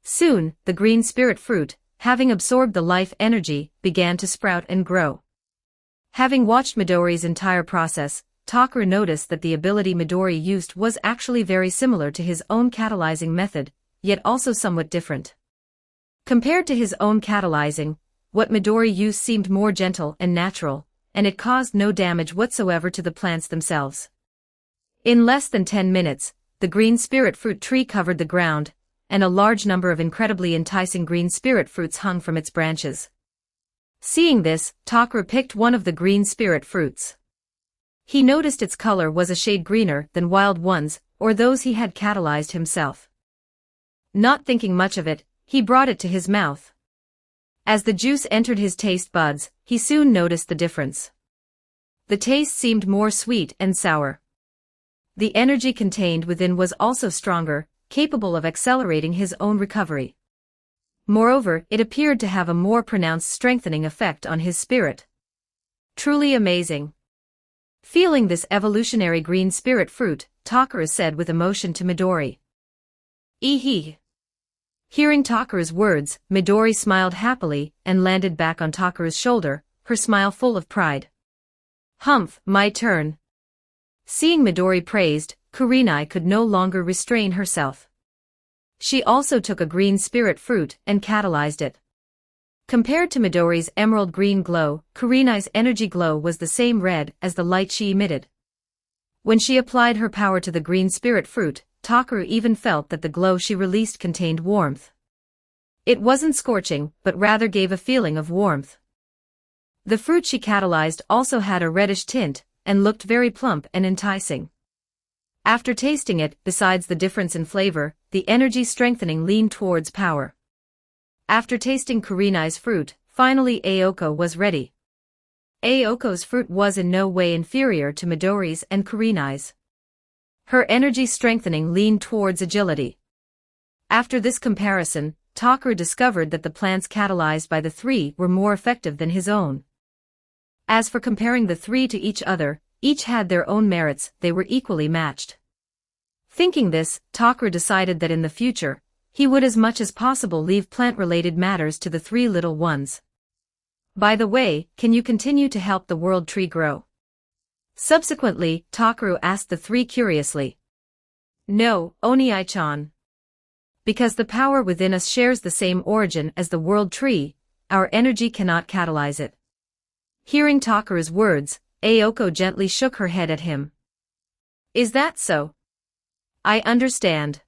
Soon, the green spirit fruit, having absorbed the life energy, began to sprout and grow. Having watched Midori's entire process, Takeru noticed that the ability Midori used was actually very similar to his own catalyzing method, yet also somewhat different. Compared to his own catalyzing, what Midori used seemed more gentle and natural, and it caused no damage whatsoever to the plants themselves. In less than 10 minutes, the green spirit fruit tree covered the ground, and a large number of incredibly enticing green spirit fruits hung from its branches. Seeing this, Takeru picked one of the green spirit fruits. He noticed its color was a shade greener than wild ones, or those he had catalyzed himself. Not thinking much of it, he brought it to his mouth. As the juice entered his taste buds, he soon noticed the difference. The taste seemed more sweet and sour. The energy contained within was also stronger, capable of accelerating his own recovery. Moreover, it appeared to have a more pronounced strengthening effect on his spirit. Truly amazing. Feeling this evolutionary green spirit fruit, Takeru said with emotion to Midori. Ehe. Hearing Takeru's words, Midori smiled happily and landed back on Takeru's shoulder, her smile full of pride. Humph, my turn. Seeing Midori praised, Kurenai could no longer restrain herself. She also took a green spirit fruit and catalyzed it. Compared to Midori's emerald green glow, Kurenai's energy glow was the same red as the light she emitted. When she applied her power to the green spirit fruit, Takeru even felt that the glow she released contained warmth. It wasn't scorching, but rather gave a feeling of warmth. The fruit she catalyzed also had a reddish tint, and looked very plump and enticing. After tasting it, besides the difference in flavor, the energy strengthening leaned towards power. After tasting Kurenai's fruit, finally Aoko was ready. Aoko's fruit was in no way inferior to Midori's and Kurenai's. Her energy strengthening leaned towards agility. After this comparison, Takaru discovered that the plants catalyzed by the three were more effective than his own. As for comparing the three to each other, each had their own merits, they were equally matched. Thinking this, Takaru decided that in the future, he would as much as possible leave plant-related matters to the three little ones. By the way, can you continue to help the world tree grow? Subsequently, Takaru asked the three curiously. No, Oni-chan. Because the power within us shares the same origin as the world tree, our energy cannot catalyze it. Hearing Takaru's words, Ayako gently shook her head at him. Is that so? I understand.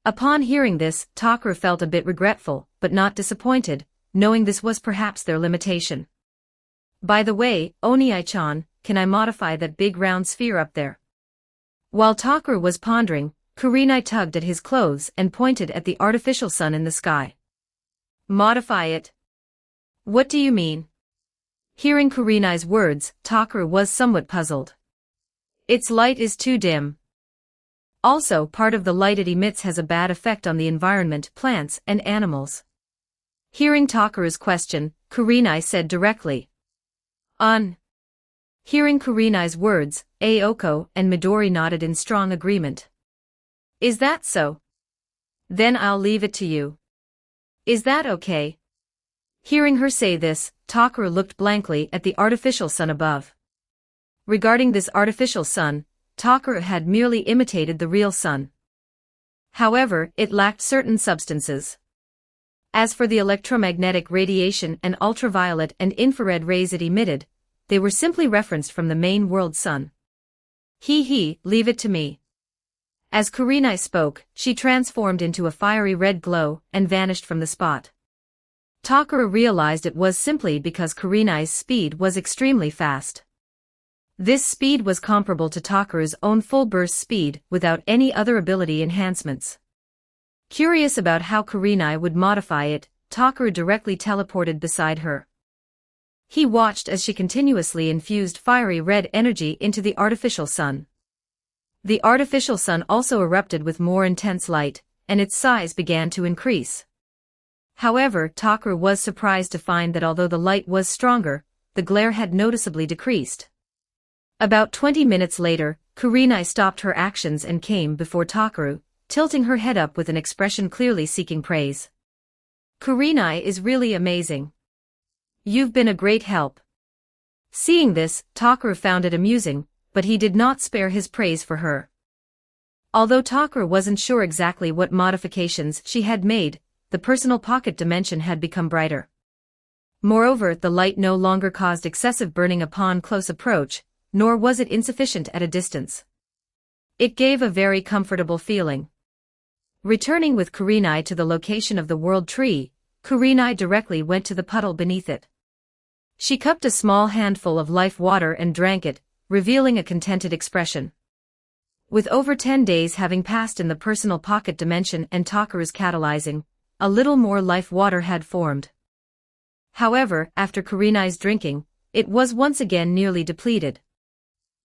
Upon hearing this, Takaru felt a bit regretful, but not disappointed, knowing this was perhaps their limitation. By the way, Oni-chan, can I modify that big round sphere up there? While Takaru was pondering, Kurenai tugged at his clothes and pointed at the artificial sun in the sky. Modify it? What do you mean? Hearing Kurenai's words, Takaru was somewhat puzzled. Its light is too dim. Also, part of the light it emits has a bad effect on the environment, plants, and animals. Hearing Takaru's question, Kurenai said directly. Hearing Kurenai's words, Ayako and Midori nodded in strong agreement. Is that so? Then I'll leave it to you. Is that okay? Hearing her say this, Takaru looked blankly at the artificial sun above. Regarding this artificial sun, Takaru had merely imitated the real sun. However, it lacked certain substances. As for the electromagnetic radiation and ultraviolet and infrared rays it emitted, they were simply referenced from the main world sun. Leave it to me. As Kurenai spoke, she transformed into a fiery red glow and vanished from the spot. Takaru realized it was simply because Kurenai's speed was extremely fast. This speed was comparable to Takaru's own full burst speed without any other ability enhancements. Curious about how Kurenai would modify it, Takaru directly teleported beside her. He watched as she continuously infused fiery red energy into the artificial sun. The artificial sun also erupted with more intense light, and its size began to increase. However, Takaru was surprised to find that although the light was stronger, the glare had noticeably decreased. About 20 minutes later, Kurenai stopped her actions and came before Takaru, tilting her head up with an expression clearly seeking praise. Kurenai is really amazing. You've been a great help. Seeing this, Takaru found it amusing, but he did not spare his praise for her. Although Takaru wasn't sure exactly what modifications she had made, the personal pocket dimension had become brighter. Moreover, the light no longer caused excessive burning upon close approach, nor was it insufficient at a distance. It gave a very comfortable feeling. Returning with Kurenai to the location of the world tree, Kurenai directly went to the puddle beneath it. She cupped a small handful of life water and drank it, revealing a contented expression. With over 10 days having passed in the personal pocket dimension and Takaru's catalyzing, a little more life water had formed. However, after Kurenai's drinking, it was once again nearly depleted.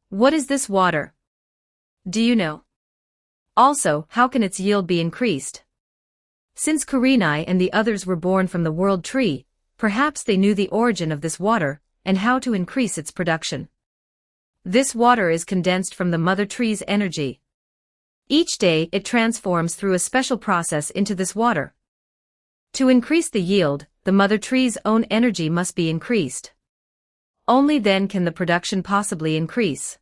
What is this water? Do you know? Also, how can its yield be increased? Since Kurenai and the others were born from the world tree, perhaps they knew the origin of this water, and how to increase its production. This water is condensed from the mother tree's energy. Each day it transforms through a special process into this water. To increase the yield, the mother tree's own energy must be increased. Only then can the production possibly increase.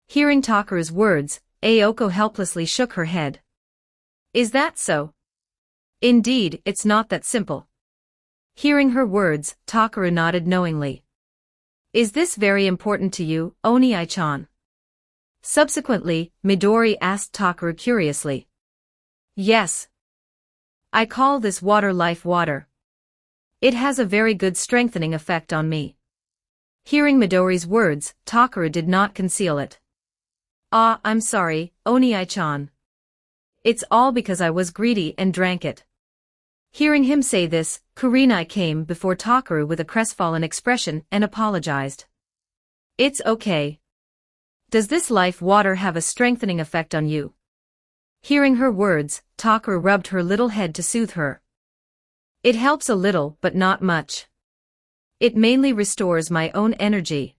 Hearing Takaru's words, Ayako helplessly shook her head. Is that so? Indeed, it's not that simple. Hearing her words, Takaru nodded knowingly. Is this very important to you, Oni-chan? Subsequently, Midori asked Takaru curiously. Yes. I call this water life water. It has a very good strengthening effect on me. Hearing Midori's words, Takaru did not conceal it. I'm sorry, Oni-chan. It's all because I was greedy and drank it. Hearing him say this, Kurenai came before Takaru with a crestfallen expression and apologized. It's okay. Does this life water have a strengthening effect on you? Hearing her words, Takara rubbed her little head to soothe her. It helps a little, but not much. It mainly restores my own energy.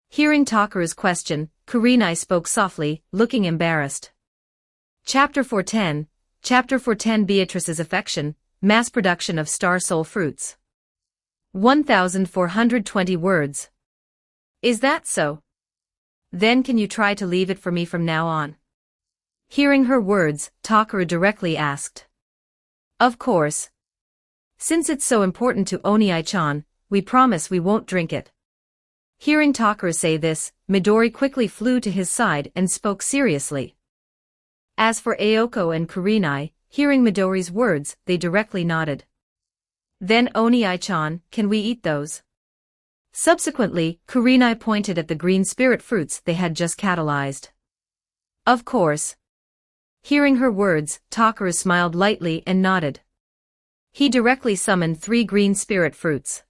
Hearing Takara's question, Kurenai spoke softly, looking embarrassed. Chapter 410, Chapter 410 Beatrice's Affection, Mass Production of Star Soul Fruits. 1420 words. Is that so? Then can you try to leave it for me from now on? Hearing her words, Takara directly asked. Of course. Since it's so important to Oni-chan, we promise we won't drink it. Hearing Takara say this, Midori quickly flew to his side and spoke seriously. As for Aoko and Kurenai, hearing Midori's words, they directly nodded. Then Oni-chan, can we eat those? Subsequently, Kurenai pointed at the green spirit fruits they had just catalyzed. Of course. Hearing her words, Takara smiled lightly and nodded. He directly summoned 3 green spirit fruits.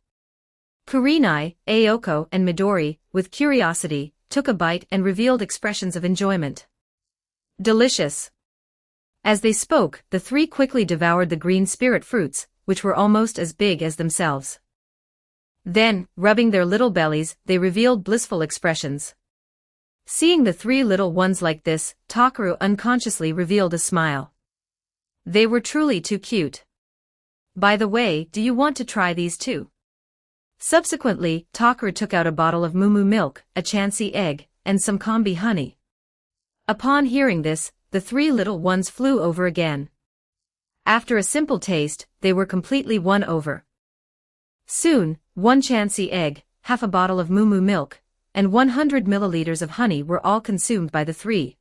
Kurenai, Aoko, and Midori, with curiosity, took a bite and revealed expressions of enjoyment. Delicious. As they spoke, the 3 quickly devoured the green spirit fruits, which were almost as big as themselves. Then, rubbing their little bellies, they revealed blissful expressions. Seeing the 3 little ones like this, Takara unconsciously revealed a smile. They were truly too cute. By the way, do you want to try these too? Subsequently, Takara took out a bottle of mumu milk, a chancy egg, and some kombi honey. Upon hearing this, the 3 little ones flew over again. After a simple taste, they were completely won over. Soon, 1 chancy egg, half a bottle of mumu milk, and 100 milliliters of honey were all consumed by the 3.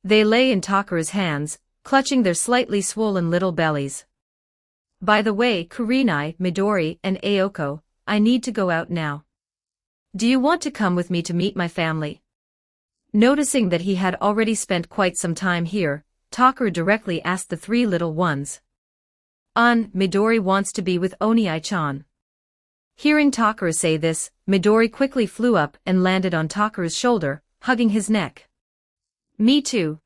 They lay in Takara's hands, clutching their slightly swollen little bellies. By the way, Kurenai, Midori, and Aoko, I need to go out now. Do you want to come with me to meet my family? Noticing that he had already spent quite some time here, Takara directly asked the 3 little ones. Midori wants to be with Oni-chan. Hearing Takara say this, Midori quickly flew up and landed on Takara's shoulder, hugging his neck. Me too.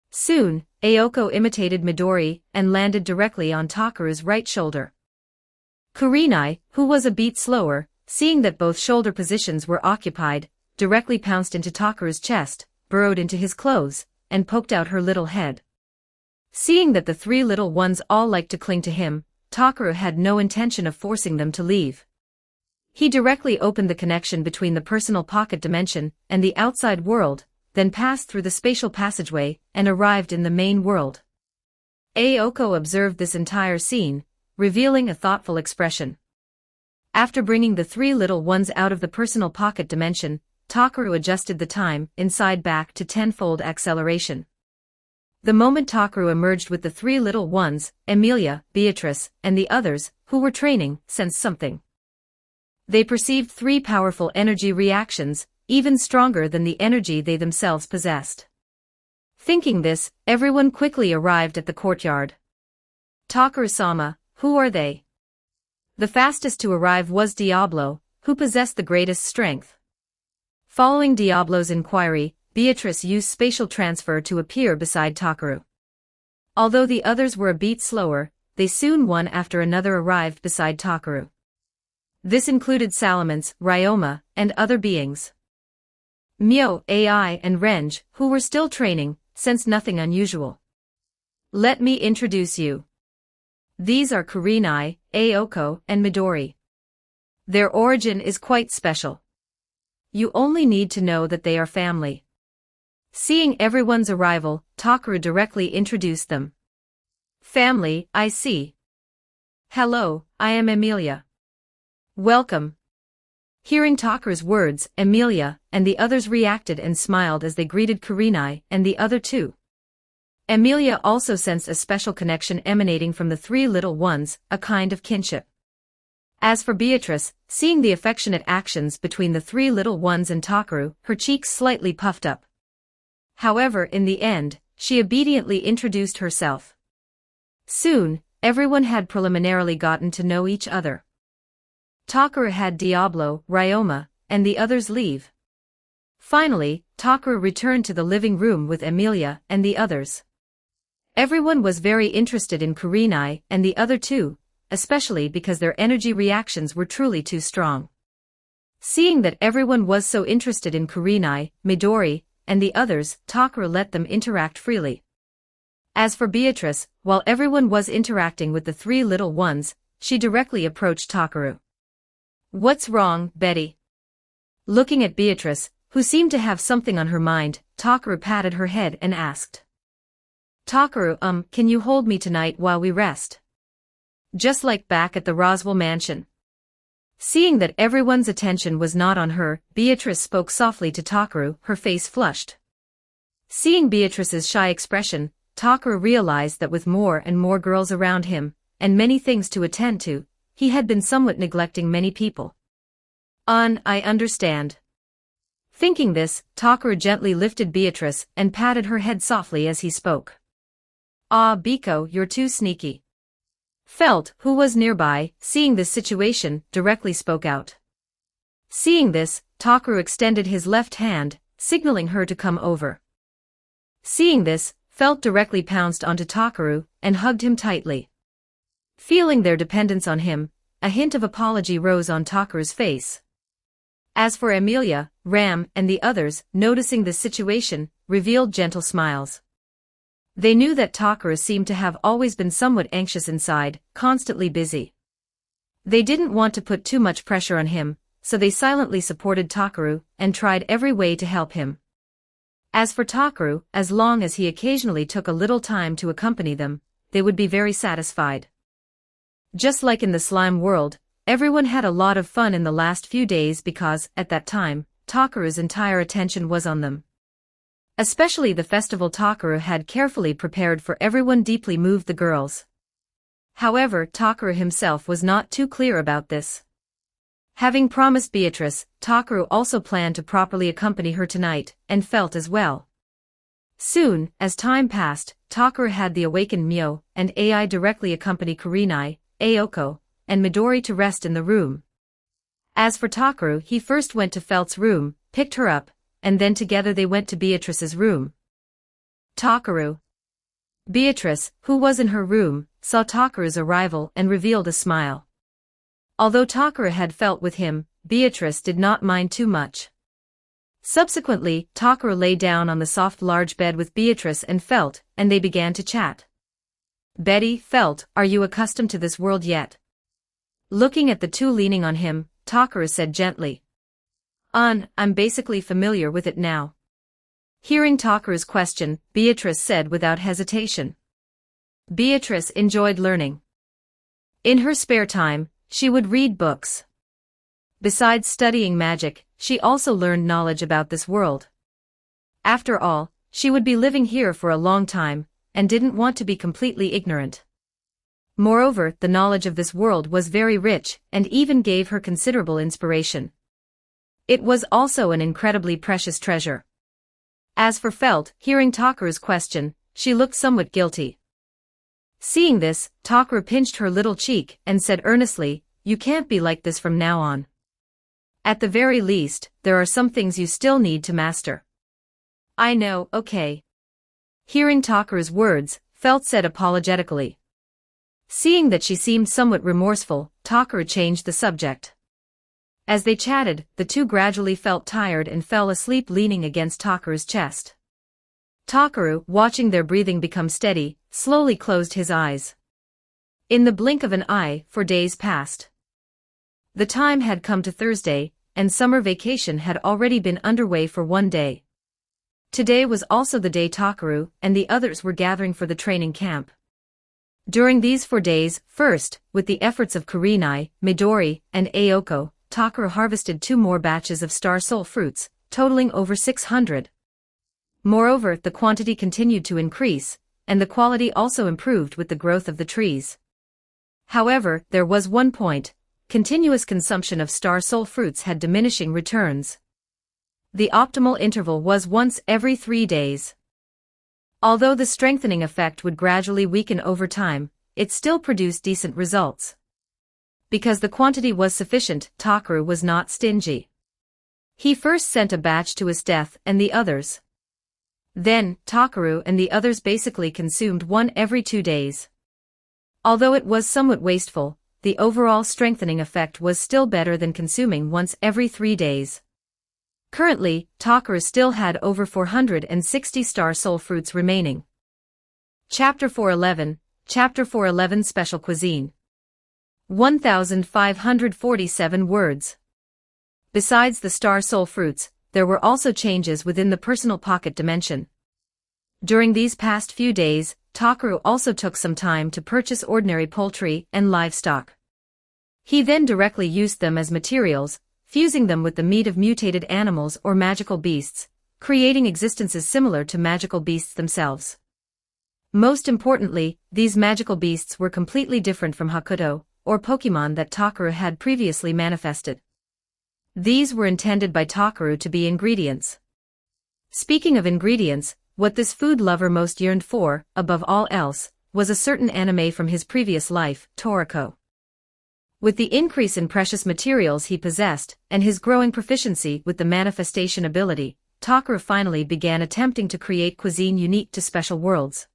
Soon, Aoko imitated Midori and landed directly on Takara's right shoulder. Kurenai, who was a beat slower, seeing that both shoulder positions were occupied, directly pounced into Takara's chest, burrowed into his clothes, and poked out her little head. Seeing that the 3 little ones all liked to cling to him, Takara had no intention of forcing them to leave. He directly opened the connection between the personal pocket dimension and the outside world, then passed through the spatial passageway and arrived in the main world. Aoko observed this entire scene, revealing a thoughtful expression. After bringing the 3 little ones out of the personal pocket dimension, Takara adjusted the time inside back to 10-fold acceleration. The moment Takara emerged with the 3 little ones, Emilia, Beatrice, and the others, who were training, sensed something. They perceived 3 powerful energy reactions, even stronger than the energy they themselves possessed. Thinking this, everyone quickly arrived at the courtyard. Takara-sama, who are they? The fastest to arrive was Diablo, who possessed the greatest strength. Following Diablo's inquiry, Beatrice used spatial transfer to appear beside Takara. Although the others were a beat slower, they soon one after another arrived beside Takara. This included Salamence, Ryoma, and other beings. Myo, AI, and Renge, who were still training, sensed nothing unusual. Let me introduce you. These are Kurenai, Aoko, and Midori. Their origin is quite special. You only need to know that they are family. Seeing everyone's arrival, Takara directly introduced them. Family, I see. Hello, I am Emilia. Welcome. Hearing Takara's words, Emilia and the others reacted and smiled as they greeted Kurenai and the other 2. Emilia also sensed a special connection emanating from the 3 little ones, a kind of kinship. As for Beatrice, seeing the affectionate actions between the 3 little ones and Takara, her cheeks slightly puffed up. However, in the end, she obediently introduced herself. Soon, everyone had preliminarily gotten to know each other. Takara had Diablo, Ryoma, and the others leave. Finally, Takaru returned to the living room with Emilia and the others. Everyone was very interested in Kurenai and the other two, especially because their energy reactions were truly too strong. Seeing that everyone was so interested in Kurenai, Midori, and the others, Takaru let them interact freely. As for Beatrice, while everyone was interacting with the three little ones, she directly approached Takaru. "What's wrong, Betty?" Looking at Beatrice, who seemed to have something on her mind, Takaru patted her head and asked. "Takaru, can you hold me tonight while we rest? Just like back at the Roswell mansion." Seeing that everyone's attention was not on her, Beatrice spoke softly to Takaru, her face flushed. Seeing Beatrice's shy expression, Takaru realized that with more and more girls around him, and many things to attend to, he had been somewhat neglecting many people. I understand." Thinking this, Takaru gently lifted Beatrice and patted her head softly as he spoke. "Ah, Biko, you're too sneaky." Felt, who was nearby, seeing this situation, directly spoke out. Seeing this, Takaru extended his left hand, signaling her to come over. Seeing this, Felt directly pounced onto Takaru and hugged him tightly. Feeling their dependence on him, a hint of apology rose on Takaru's face. As for Emilia, Ram, and the others, noticing this situation, revealed gentle smiles. They knew that Takaru seemed to have always been somewhat anxious inside, constantly busy. They didn't want to put too much pressure on him, so they silently supported Takaru and tried every way to help him. As for Takaru, as long as he occasionally took a little time to accompany them, they would be very satisfied. Just like in the slime world, everyone had a lot of fun in the last few days because, at that time, Takaru's entire attention was on them. Especially the festival Takaru had carefully prepared for everyone deeply moved the girls. However, Takaru himself was not too clear about this. Having promised Beatrice, Takaru also planned to properly accompany her tonight, and Felt as well. Soon, as time passed, Takaru had the awakened Mio and Ai directly accompany Kurenai, Aoko, and Midori to rest in the room. As for Takaru, he first went to Felt's room, picked her up, and then together they went to Beatrice's room. Takaru. Beatrice, who was in her room, saw Takaru's arrival and revealed a smile. Although Takaru had Felt with him, Beatrice did not mind too much. Subsequently, Takaru lay down on the soft large bed with Beatrice and Felt, and they began to chat. "Betty, Felt, are you accustomed to this world yet?" Looking at the two leaning on him, Takaru said gently. I'm basically familiar with it now." Hearing Takaru's question, Beatrice said without hesitation. Beatrice enjoyed learning. In her spare time, she would read books. Besides studying magic, she also learned knowledge about this world. After all, she would be living here for a long time, and didn't want to be completely ignorant. Moreover, the knowledge of this world was very rich, and even gave her considerable inspiration. It was also an incredibly precious treasure. As for Felt, hearing Takaru's question, she looked somewhat guilty. Seeing this, Takaru pinched her little cheek and said earnestly, "You can't be like this from now on. At the very least, there are some things you still need to master." "I know, okay." Hearing Takaru's words, Felt said apologetically. Seeing that she seemed somewhat remorseful, Takaru changed the subject. As they chatted, the two gradually felt tired and fell asleep leaning against Takaru's chest. Takaru, watching their breathing become steady, slowly closed his eyes. In the blink of an eye, 4 days passed. The time had come to Thursday, and summer vacation had already been underway for 1 day. Today was also the day Takaru and the others were gathering for the training camp. During these 4 days, first, with the efforts of Kurenai, Midori, and Aoko, Takaru harvested 2 more batches of star soul fruits, totaling over 600. Moreover, the quantity continued to increase, and the quality also improved with the growth of the trees. However, there was one point: continuous consumption of star soul fruits had diminishing returns. The optimal interval was once every 3 days. Although the strengthening effect would gradually weaken over time, it still produced decent results. Because the quantity was sufficient, Takaru was not stingy. He first sent a batch to his death and the others. Then, Takaru and the others basically consumed one every 2 days. Although it was somewhat wasteful, the overall strengthening effect was still better than consuming once every 3 days. Currently, Takaru still had over 460 star soul fruits remaining. Chapter 411, Chapter 411 Special Cuisine. 1547 words. Besides the star soul fruits, there were also changes within the personal pocket dimension. During these past few days, Takaru also took some time to purchase ordinary poultry and livestock. He then directly used them as materials, fusing them with the meat of mutated animals or magical beasts, creating existences similar to magical beasts themselves. Most importantly, these magical beasts were completely different from Hakuto, or Pokemon that Takaru had previously manifested. These were intended by Takaru to be ingredients. Speaking of ingredients, what this food lover most yearned for, above all else, was a certain anime from his previous life, Toriko. With the increase in precious materials he possessed, and his growing proficiency with the manifestation ability, Takaru finally began attempting to create cuisine unique to special worlds.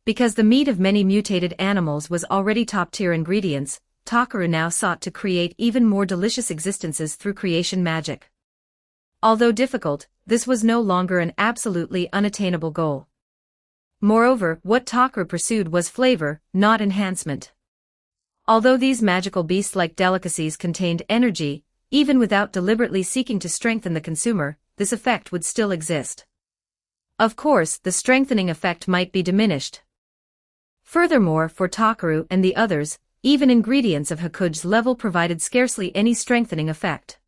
Because the meat of many mutated animals was already top-tier ingredients, Takaru now sought to create even more delicious existences through creation magic. Although difficult, this was no longer an absolutely unattainable goal. Moreover, what Takaru pursued was flavor, not enhancement. Although these magical beast-like delicacies contained energy, even without deliberately seeking to strengthen the consumer, this effect would still exist. Of course, the strengthening effect might be diminished. Furthermore, for Takaru and the others, even ingredients of Hakuto's level provided scarcely any strengthening effect.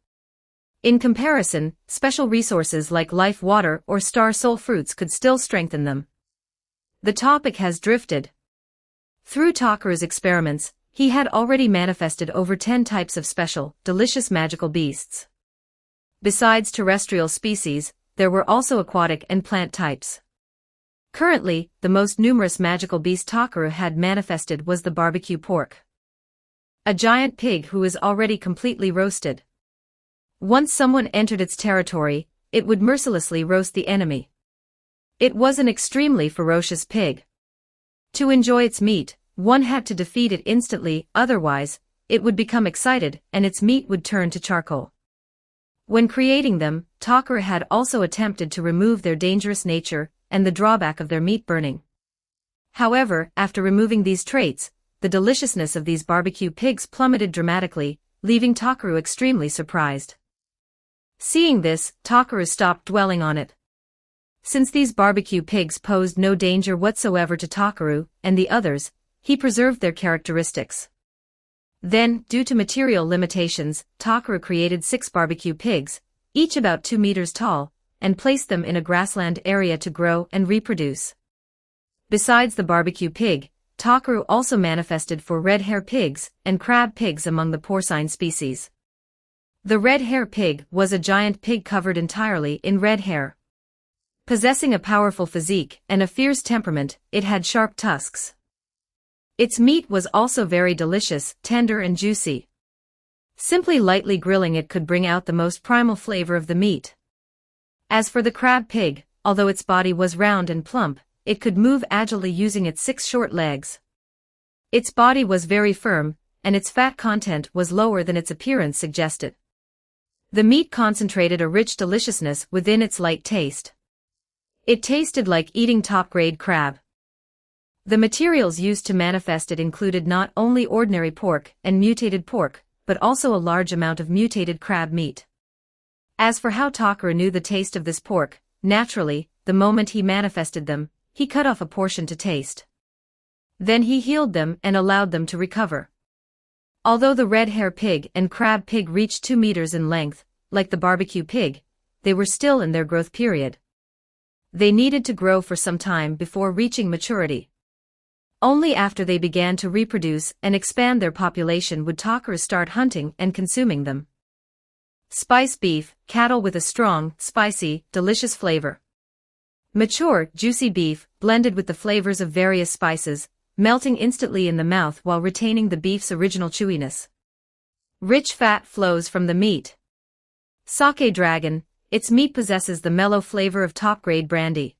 In comparison, special resources like life water or star soul fruits could still strengthen them. The topic has drifted. Through Takaru's experiments, he had already manifested over 10 types of special, delicious magical beasts. Besides terrestrial species, there were also aquatic and plant types. Currently, the most numerous magical beast Takaru had manifested was the barbecue pork. A giant pig who is already completely roasted. Once someone entered its territory, it would mercilessly roast the enemy. It was an extremely ferocious pig. To enjoy its meat, one had to defeat it instantly, otherwise, it would become excited and its meat would turn to charcoal. When creating them, Takaru had also attempted to remove their dangerous nature and the drawback of their meat burning. However, after removing these traits, the deliciousness of these barbecue pigs plummeted dramatically, leaving Takaru extremely surprised. Seeing this, Takaru stopped dwelling on it. Since these barbecue pigs posed no danger whatsoever to Takaru and the others, he preserved their characteristics. Then, due to material limitations, Takaru created 6 barbecue pigs, each about 2 meters tall, and placed them in a grassland area to grow and reproduce. Besides the barbecue pig, Takaru also manifested for red hair pigs and crab pigs among the porcine species. The red hair pig was a giant pig covered entirely in red hair. Possessing a powerful physique and a fierce temperament, it had sharp tusks. Its meat was also very delicious, tender and juicy. Simply lightly grilling it could bring out the most primal flavor of the meat. As for the crab pig, although its body was round and plump, it could move agilely using its 6 short legs. Its body was very firm, and its fat content was lower than its appearance suggested. The meat concentrated a rich deliciousness within its light taste. It tasted like eating top-grade crab. The materials used to manifest it included not only ordinary pork and mutated pork, but also a large amount of mutated crab meat. As for how Takaru knew the taste of this pork, naturally, the moment he manifested them, he cut off a portion to taste. Then he healed them and allowed them to recover. Although the red hair pig and crab pig reached 2 meters in length, like the barbecue pig, they were still in their growth period. They needed to grow for some time before reaching maturity. Only after they began to reproduce and expand their population would Takaru start hunting and consuming them. Spice beef, cattle with a strong, spicy, delicious flavor. Mature, juicy beef, blended with the flavors of various spices, melting instantly in the mouth while retaining the beef's original chewiness. Rich fat flows from the meat. Sake Dragon, its meat possesses the mellow flavor of top-grade brandy.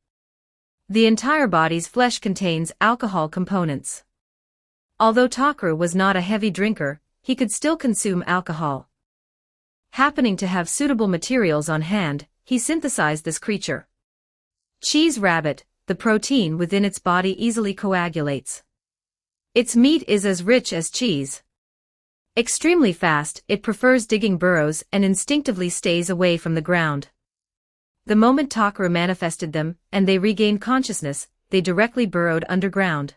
The entire body's flesh contains alcohol components. Although Takaru was not a heavy drinker, he could still consume alcohol. Happening to have suitable materials on hand, he synthesized this creature. Cheese rabbit, the protein within its body easily coagulates. Its meat is as rich as cheese. Extremely fast, it prefers digging burrows and instinctively stays away from the ground. The moment Takaru manifested them, and they regained consciousness, they directly burrowed underground.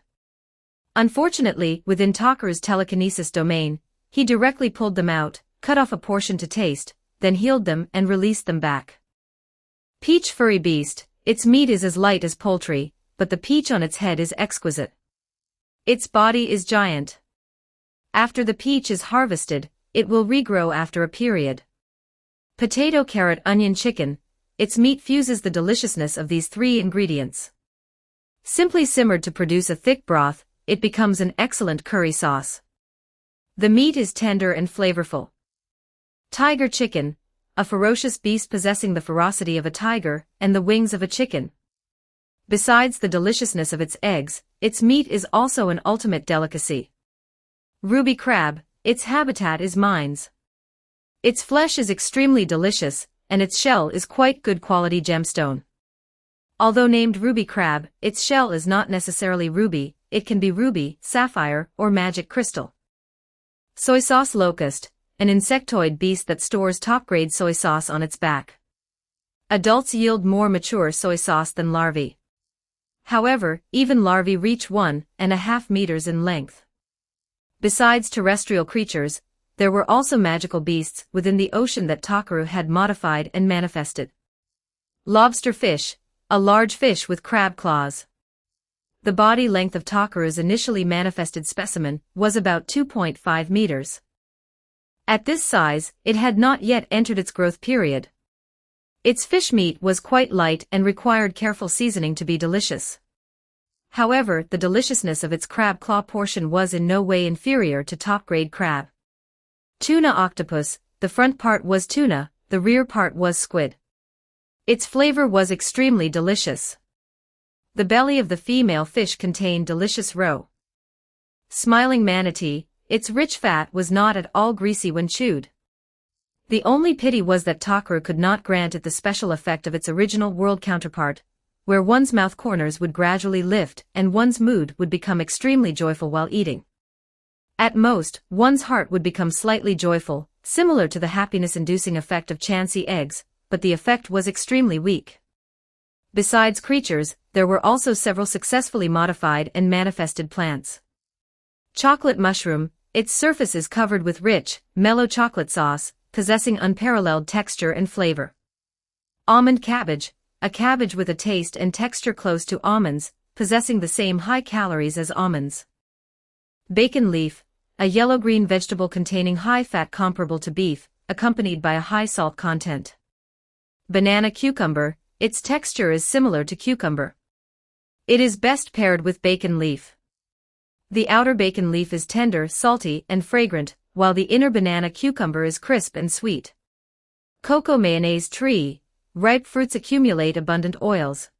Unfortunately, within Takaru's telekinesis domain, he directly pulled them out, cut off a portion to taste, then healed them and released them back. Peach furry beast, its meat is as light as poultry, but the peach on its head is exquisite. Its body is giant. After the peach is harvested, it will regrow after a period. Potato, carrot, onion, chicken, its meat fuses the deliciousness of these three ingredients. Simply simmered to produce a thick broth, it becomes an excellent curry sauce. The meat is tender and flavorful. Tiger chicken, a ferocious beast possessing the ferocity of a tiger and the wings of a chicken. Besides the deliciousness of its eggs, its meat is also an ultimate delicacy. Ruby crab, its habitat is mines. Its flesh is extremely delicious, and its shell is quite good quality gemstone. Although named ruby crab, its shell is not necessarily ruby, it can be ruby, sapphire, or magic crystal. Soy sauce locust, an insectoid beast that stores top-grade soy sauce on its back. Adults yield more mature soy sauce than larvae. However, even larvae reach 1.5 meters in length. Besides terrestrial creatures, there were also magical beasts within the ocean that Takaru had modified and manifested. Lobster fish, a large fish with crab claws. The body length of Takaru's initially manifested specimen was about 2.5 meters. At this size, it had not yet entered its growth period. Its fish meat was quite light and required careful seasoning to be delicious. However, the deliciousness of its crab claw portion was in no way inferior to top-grade crab. Tuna octopus, the front part was tuna, the rear part was squid. Its flavor was extremely delicious. The belly of the female fish contained delicious roe. Smiling manatee, its rich fat was not at all greasy when chewed. The only pity was that Takaru could not grant it the special effect of its original world counterpart, where one's mouth corners would gradually lift and one's mood would become extremely joyful while eating. At most, one's heart would become slightly joyful, similar to the happiness-inducing effect of Chansey eggs, but the effect was extremely weak. Besides creatures, there were also several successfully modified and manifested plants. Chocolate mushroom, its surface is covered with rich, mellow chocolate sauce, possessing unparalleled texture and flavor. Almond cabbage, a cabbage with a taste and texture close to almonds, possessing the same high calories as almonds. Bacon leaf, a yellow-green vegetable containing high fat comparable to beef, accompanied by a high salt content. Banana cucumber, its texture is similar to cucumber. It is best paired with bacon leaf. The outer bacon leaf is tender, salty, and fragrant, while the inner banana cucumber is crisp and sweet. Cocoa mayonnaise tree, ripe fruits accumulate abundant oils.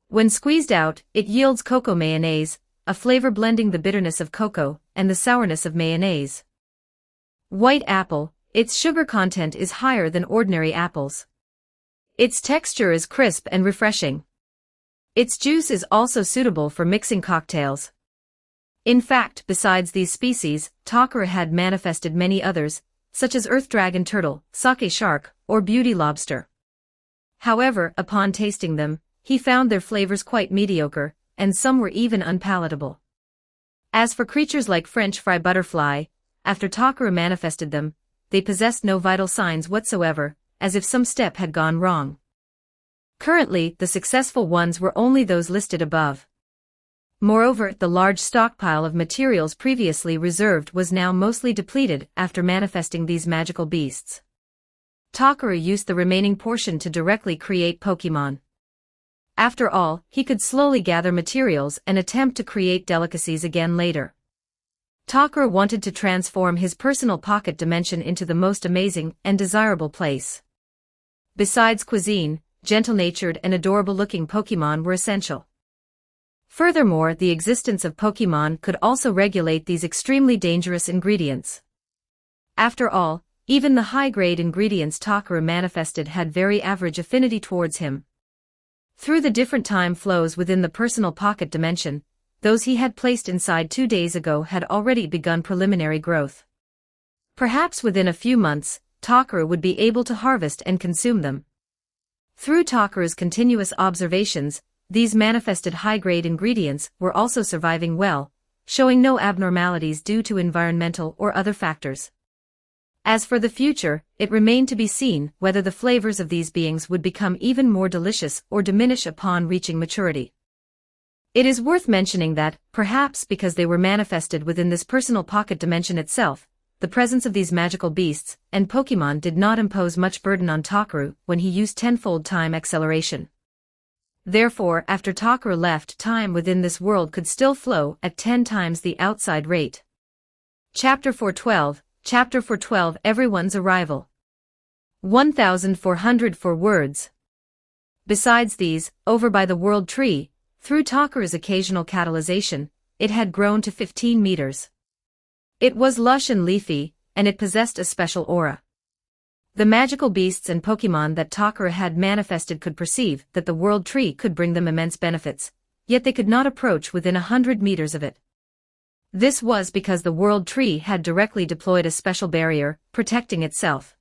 When squeezed out, it yields cocoa mayonnaise, a flavor blending the bitterness of cocoa and the sourness of mayonnaise. White apple, its sugar content is higher than ordinary apples. Its texture is crisp and refreshing. Its juice is also suitable for mixing cocktails. In fact, besides these species, Takaru had manifested many others, such as earth dragon turtle, sake shark, or beauty lobster. However, upon tasting them, he found their flavors quite mediocre, and some were even unpalatable. As for creatures like French fry butterfly, after Takaru manifested them, they possessed no vital signs whatsoever, as if some step had gone wrong. Currently, the successful ones were only those listed above. Moreover, the large stockpile of materials previously reserved was now mostly depleted after manifesting these magical beasts. Takaru used the remaining portion to directly create Pokémon. After all, he could slowly gather materials and attempt to create delicacies again later. Takara wanted to transform his personal pocket dimension into the most amazing and desirable place. Besides cuisine, gentle-natured and adorable-looking Pokémon were essential. Furthermore, the existence of Pokémon could also regulate these extremely dangerous ingredients. After all, even the high-grade ingredients Takara manifested had very average affinity towards him. Through the different time flows within the personal pocket dimension, those he had placed inside 2 days ago had already begun preliminary growth. Perhaps within a few months, Takara would be able to harvest and consume them. Through Takara's continuous observations, these manifested high-grade ingredients were also surviving well, showing no abnormalities due to environmental or other factors. As for the future, it remained to be seen whether the flavors of these beings would become even more delicious or diminish upon reaching maturity. It is worth mentioning that, perhaps because they were manifested within this personal pocket dimension itself, the presence of these magical beasts and Pokémon did not impose much burden on Takara when he used tenfold time acceleration. Therefore, after Takara left, time within this world could still flow at 10 times the outside rate. Chapter 412, Chapter 412 Everyone's Arrival. 1,404 words. Besides these, over by the World Tree, through Takara's occasional catalyzation, it had grown to 15 meters. It was lush and leafy, and it possessed a special aura. The magical beasts and Pokémon that Takara had manifested could perceive that the World Tree could bring them immense benefits, yet they could not approach within 100 meters of it. This was because the World Tree had directly deployed a special barrier, protecting itself.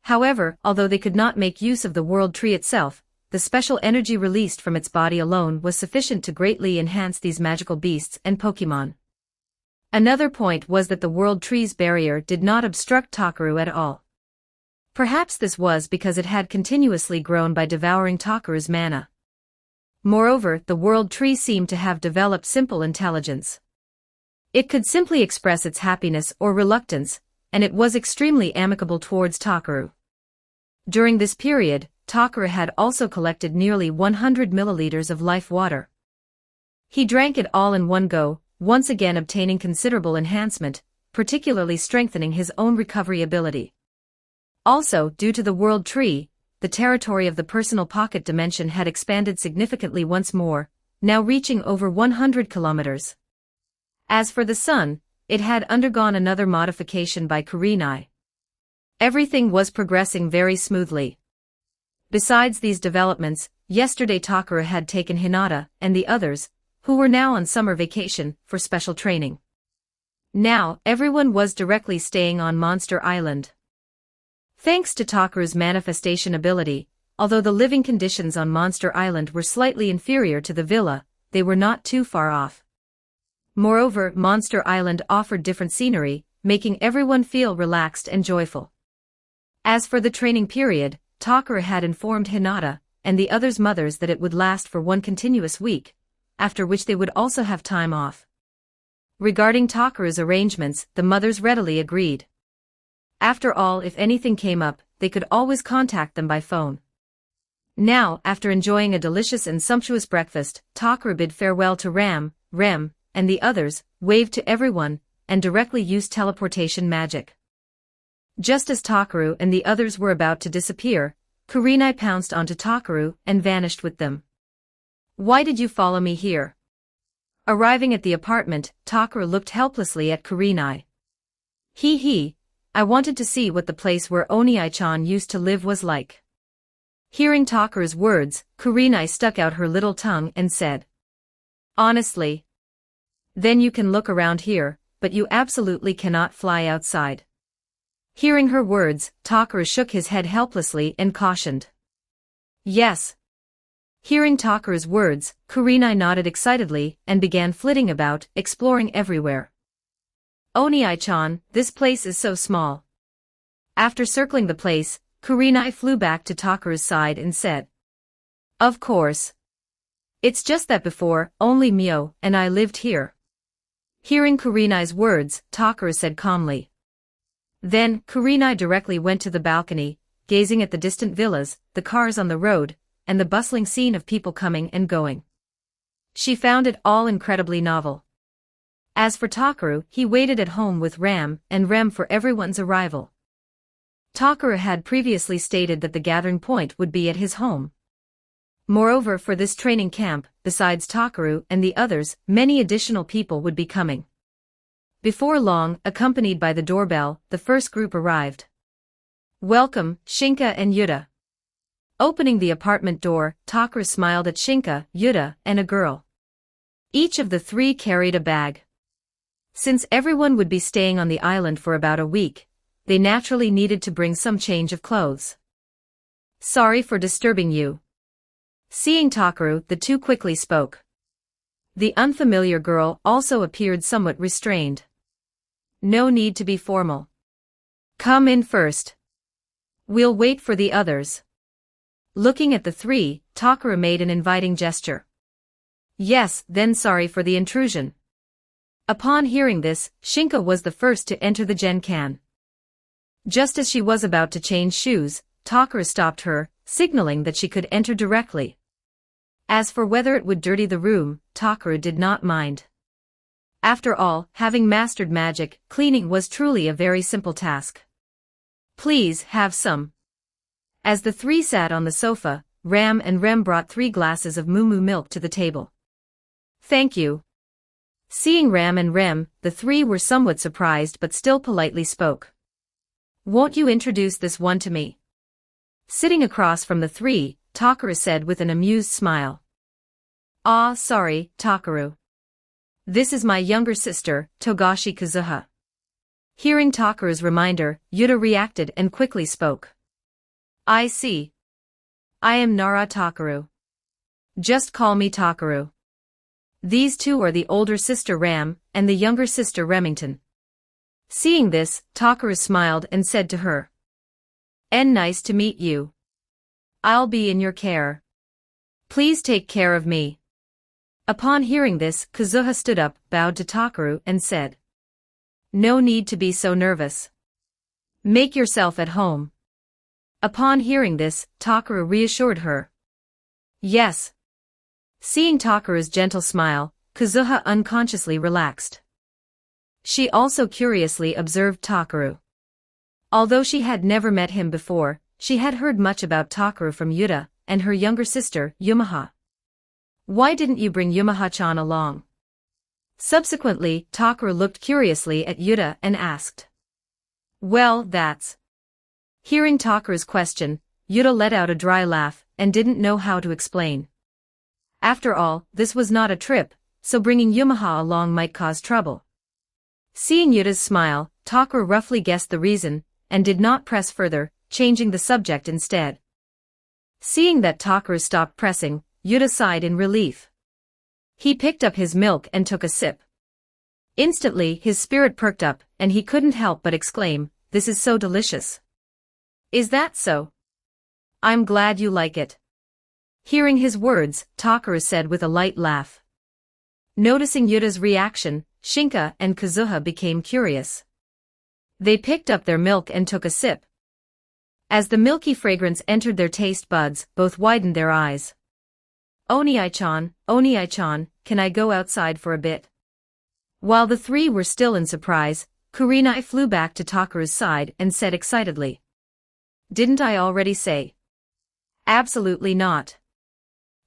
However, although they could not make use of the World Tree itself, the special energy released from its body alone was sufficient to greatly enhance these magical beasts and Pokémon. Another point was that the World Tree's barrier did not obstruct Takara at all. Perhaps this was because it had continuously grown by devouring Takara's mana. Moreover, the World Tree seemed to have developed simple intelligence. It could simply express its happiness or reluctance, and it was extremely amicable towards Takara. During this period, Takara had also collected nearly 100 milliliters of life water. He drank it all in one go, once again obtaining considerable enhancement, particularly strengthening his own recovery ability. Also, due to the World Tree, the territory of the personal pocket dimension had expanded significantly once more, now reaching over 100 kilometers. As for the sun, it had undergone another modification by Kurenai. Everything was progressing very smoothly. Besides these developments, yesterday Takara had taken Hinata and the others, who were now on summer vacation, for special training. Now, everyone was directly staying on Monster Island. Thanks to Takara's manifestation ability, although the living conditions on Monster Island were slightly inferior to the villa, they were not too far off. Moreover, Monster Island offered different scenery, making everyone feel relaxed and joyful. As for the training period, Takara had informed Hinata and the others' mothers that it would last for 1 continuous week, after which they would also have time off. Regarding Takara's arrangements, the mothers readily agreed. After all, if anything came up, they could always contact them by phone. Now, after enjoying a delicious and sumptuous breakfast, Takara bid farewell to Rem, and the others, waved to everyone, and directly used teleportation magic. Just as Takara and the others were about to disappear, Kurenai pounced onto Takara and vanished with them. "Why did you follow me here?" Arriving at the apartment, Takara looked helplessly at Kurenai. I wanted to see what the place where Oniai-chan used to live was like." Hearing Takara's words, Kurenai stuck out her little tongue and said, "Honestly? Then you can look around here, but you absolutely cannot fly outside." Hearing her words, Takara shook his head helplessly and cautioned, "Yes." Hearing Takara's words, Kurenai nodded excitedly and began flitting about, exploring everywhere. "Oniai-chan, this place is so small." After circling the place, Kurenai flew back to Takara's side and said, "Of course. It's just that before, only Mio and I lived here." Hearing Kurenai's words, Takara said calmly. Then, Kurenai directly went to the balcony, gazing at the distant villas, the cars on the road, and the bustling scene of people coming and going. She found it all incredibly novel. As for Takaru, he waited at home with Ram and Rem for everyone's arrival. Takaru had previously stated that the gathering point would be at his home. Moreover, for this training camp, besides Takaru and the others, many additional people would be coming. Before long, accompanied by the doorbell, the first group arrived. "Welcome, Shinka and Yuta." Opening the apartment door, Takaru smiled at Shinka, Yuta, and a girl. Each of the three carried a bag. Since everyone would be staying on the island for about a week, they naturally needed to bring some change of clothes. "Sorry for disturbing you." Seeing Takaru, the two quickly spoke. The unfamiliar girl also appeared somewhat restrained. "No need to be formal. Come in first. We'll wait for the others." Looking at the three, Takaru made an inviting gesture. "Yes, then sorry for the intrusion." Upon hearing this, Shinka was the first to enter the Genkan. Just as she was about to change shoes, Takaru stopped her, signaling that she could enter directly. As for whether it would dirty the room, Takaru did not mind. After all, having mastered magic, cleaning was truly a very simple task. "Please, have some." As the three sat on the sofa, Ram and Rem brought 3 glasses of moo milk to the table. "Thank you." Seeing Ram and Rem, the three were somewhat surprised but still politely spoke. "Won't you introduce this one to me?" Sitting across from the three, Takaru said with an amused smile. "Ah, sorry, Takaru. This is my younger sister, Togashi Kazuha." Hearing Takaru's reminder, Yuta reacted and quickly spoke. "I see. I am Nara Takaru. Just call me Takaru." These two are the older sister Ram and the younger sister Remington. Seeing this, Takaru smiled and said to her, Nice to meet you. I'll be in your care. Please take care of me." Upon hearing this, Kazuha stood up, bowed to Takaru and said, "No need to be so nervous. Make yourself at home." Upon hearing this, Takaru reassured her. "Yes." Seeing Takaru's gentle smile, Kazuha unconsciously relaxed. She also curiously observed Takaru. Although she had never met him before, she had heard much about Takaru from Yuta and her younger sister, Yumaha. "Why didn't you bring Yumaha-chan along?" Subsequently, Takaru looked curiously at Yuta and asked. "Well, that's..." Hearing Takaru's question, Yuta let out a dry laugh and didn't know how to explain. After all, this was not a trip, so bringing Yumaha along might cause trouble. Seeing Yuta's smile, Takaru roughly guessed the reason, and did not press further, changing the subject instead. Seeing that Takaru stopped pressing, Yuta sighed in relief. He picked up his milk and took a sip. Instantly, his spirit perked up, and he couldn't help but exclaim, "This is so delicious." "Is that so? I'm glad you like it." Hearing his words, Takaru said with a light laugh. Noticing Yuta's reaction, Shinka and Kazuha became curious. They picked up their milk and took a sip. As the milky fragrance entered their taste buds, both widened their eyes. Oni-chan, can I go outside for a bit?" While the three were still in surprise, Kurenai flew back to Takaru's side and said excitedly. "Didn't I already say?" "Absolutely not."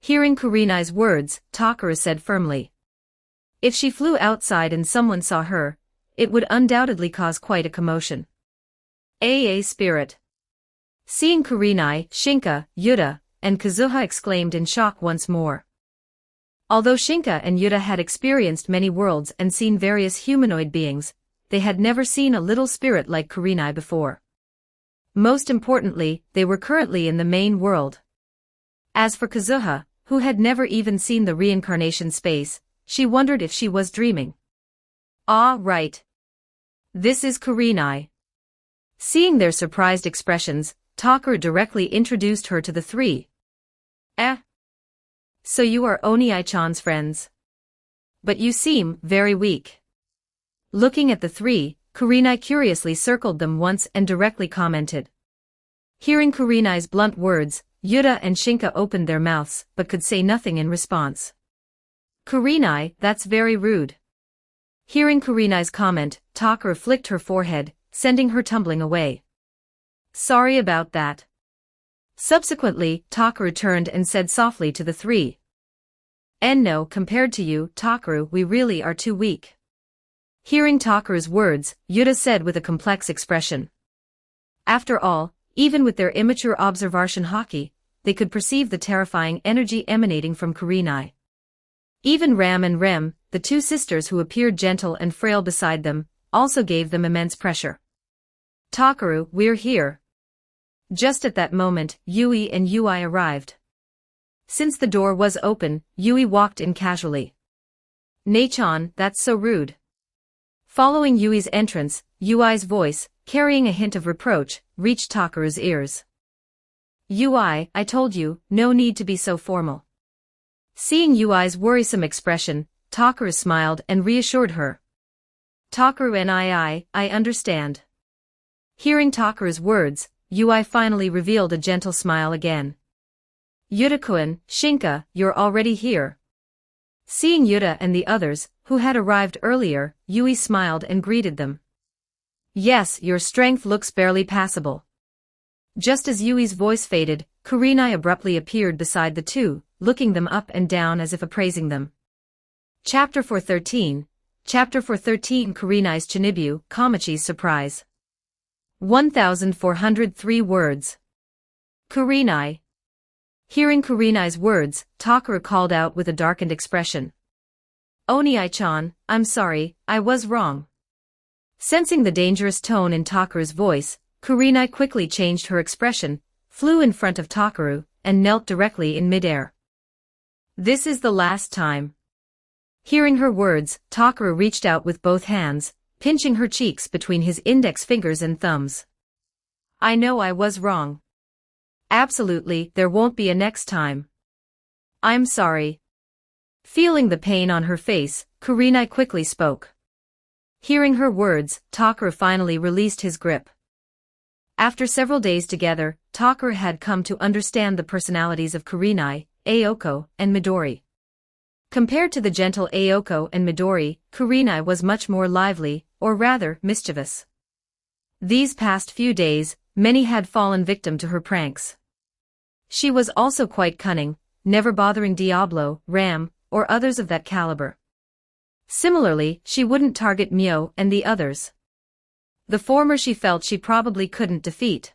Hearing Kurenai's words, Takaru said firmly. If she flew outside and someone saw her, it would undoubtedly cause quite a commotion. A spirit. Seeing Kurenai, Shinka, Yuta, and Kazuha exclaimed in shock once more. Although Shinka and Yuta had experienced many worlds and seen various humanoid beings, they had never seen a little spirit like Kurenai before. Most importantly, they were currently in the main world. As for Kazuha, who had never even seen the reincarnation space, she wondered if she was dreaming. "Ah, right. This is Kurenai." Seeing their surprised expressions, Takaru directly introduced her to the three. So you are Oni-chan's friends. But you seem very weak." Looking at the three, Kurenai curiously circled them once and directly commented. Hearing Kurenai's blunt words, Yuta and Shinka opened their mouths but could say nothing in response. "Kurenai, that's very rude." Hearing Kurenai's comment, Takara flicked her forehead, sending her tumbling away. Sorry about that. Subsequently, Takara turned and said softly to the three. No, compared to you, Takara, we really are too weak. Hearing Takara's words, Yuta said with a complex expression. After all, even with their immature observation haki, they could perceive the terrifying energy emanating from Kurenai. Even Ram and Rem, the two sisters who appeared gentle and frail beside them, also gave them immense pressure. Takaru, we're here. Just at that moment, Yui and Ui arrived. Since the door was open, Yui walked in casually. Nei-chan, that's so rude. Following Yui's entrance, Ui's voice, carrying a hint of reproach, reached Takaru's ears. Ui, I told you, no need to be so formal. Seeing Ui's worrisome expression, Takaru smiled and reassured her. Takaru and I understand. Hearing Takaru's words, Ui finally revealed a gentle smile again. Yuta-kun, Shinka, you're already here. Seeing Yuta and the others, who had arrived earlier, Yui smiled and greeted them. Yes, your strength looks barely passable. Just as Yui's voice faded, Kurenai abruptly appeared beside the two, looking them up and down as if appraising them. Chapter 413 Kurenai's Chinibu, Kamachi's surprise. 1403 words. Kurenai. Hearing Kurenai's words, Takara called out with a darkened expression. Onii-chan, I'm sorry, I was wrong. Sensing the dangerous tone in Takara's voice, Kurenai quickly changed her expression, flew in front of Takaru, and knelt directly in midair. This is the last time. Hearing her words, Takaru reached out with both hands, pinching her cheeks between his index fingers and thumbs. I know I was wrong. Absolutely, there won't be a next time. I'm sorry. Feeling the pain on her face, Kurenai quickly spoke. Hearing her words, Takaru finally released his grip. After several days together, Takaru had come to understand the personalities of Kurenai, Aoko, and Midori. Compared to the gentle Aoko and Midori, Kurenai was much more lively, or rather, mischievous. These past few days, many had fallen victim to her pranks. She was also quite cunning, never bothering Diablo, Ram, or others of that caliber. Similarly, she wouldn't target Mio and the others. The former she felt she probably couldn't defeat.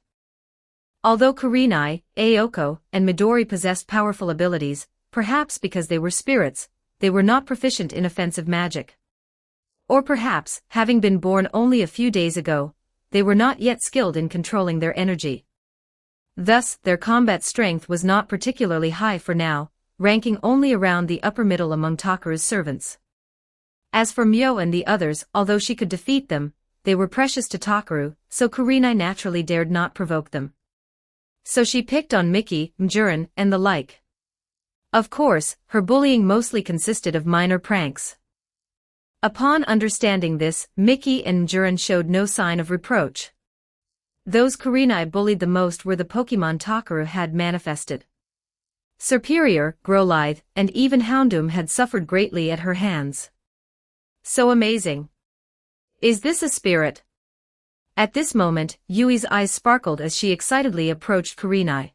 Although Kurenai, Aoko, and Midori possessed powerful abilities, perhaps because they were spirits, they were not proficient in offensive magic. Or perhaps, having been born only a few days ago, they were not yet skilled in controlling their energy. Thus, their combat strength was not particularly high for now, ranking only around the upper middle among Takaru's servants. As for Mio and the others, although she could defeat them, they were precious to Takaru, so Kurenai naturally dared not provoke them. So she picked on Miki, Mjurin, and the like. Of course, her bullying mostly consisted of minor pranks. Upon understanding this, Miki and Mjurin showed no sign of reproach. Those Kurenai bullied the most were the Pokemon Takaru had manifested. Superior, Growlithe, and even Houndoom had suffered greatly at her hands. So amazing. Is this a spirit? At this moment, Yui's eyes sparkled as she excitedly approached Kurenai.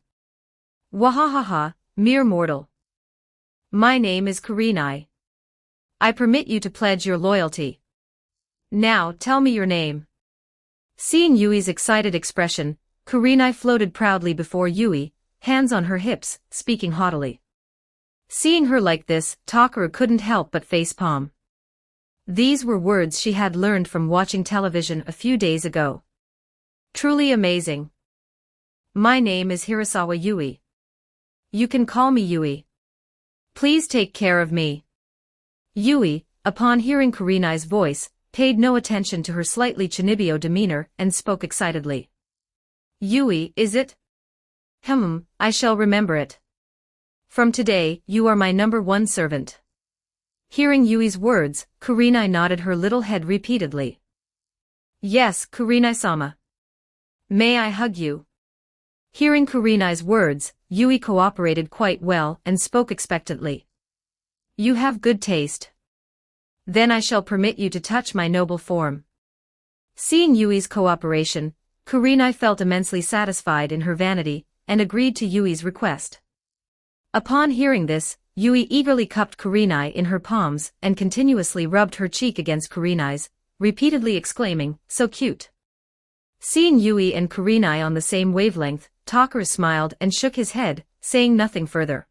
Wahahaha, mere mortal. My name is Kurenai. I permit you to pledge your loyalty. Now tell me your name. Seeing Yui's excited expression, Kurenai floated proudly before Yui, hands on her hips, speaking haughtily. Seeing her like this, Takaru couldn't help but facepalm. These were words she had learned from watching television a few days ago. Truly amazing. My name is Hirasawa Yui. You can call me Yui. Please take care of me. Yui, upon hearing Kurenai's voice, paid no attention to her slightly Chinibio demeanor and spoke excitedly. Yui, is it? I shall remember it. From today, you are my #1 servant. Hearing Yui's words, Kurenai nodded her little head repeatedly. Yes, Kurenai-sama. May I hug you? Hearing Kurenai's words, Yui cooperated quite well and spoke expectantly. You have good taste. Then I shall permit you to touch my noble form. Seeing Yui's cooperation, Kurenai felt immensely satisfied in her vanity, and agreed to Yui's request. Upon hearing this, Yui eagerly cupped Kurenai in her palms and continuously rubbed her cheek against Kurenai's, repeatedly exclaiming, "So cute." Seeing Yui and Kurenai on the same wavelength, Takara smiled and shook his head, saying nothing further.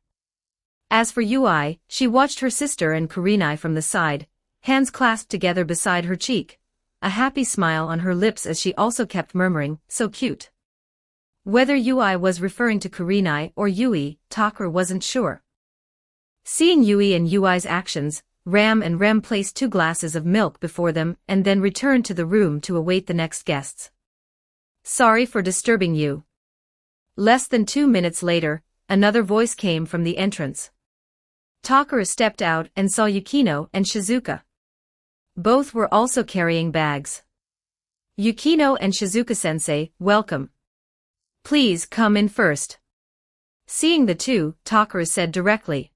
As for Yui, she watched her sister and Kurenai from the side, hands clasped together beside her cheek, a happy smile on her lips as she also kept murmuring, "So cute." Whether Yui was referring to Kurenai or Yui, Takara wasn't sure. Seeing Yui and Yui's actions, Ram and Rem placed 2 glasses of milk before them and then returned to the room to await the next guests. "Sorry for disturbing you." Less than 2 minutes later, another voice came from the entrance. Takara stepped out and saw Yukino and Shizuka. Both were also carrying bags. "Yukino and Shizuka-sensei, welcome. Please come in first." Seeing the two, Takara said directly.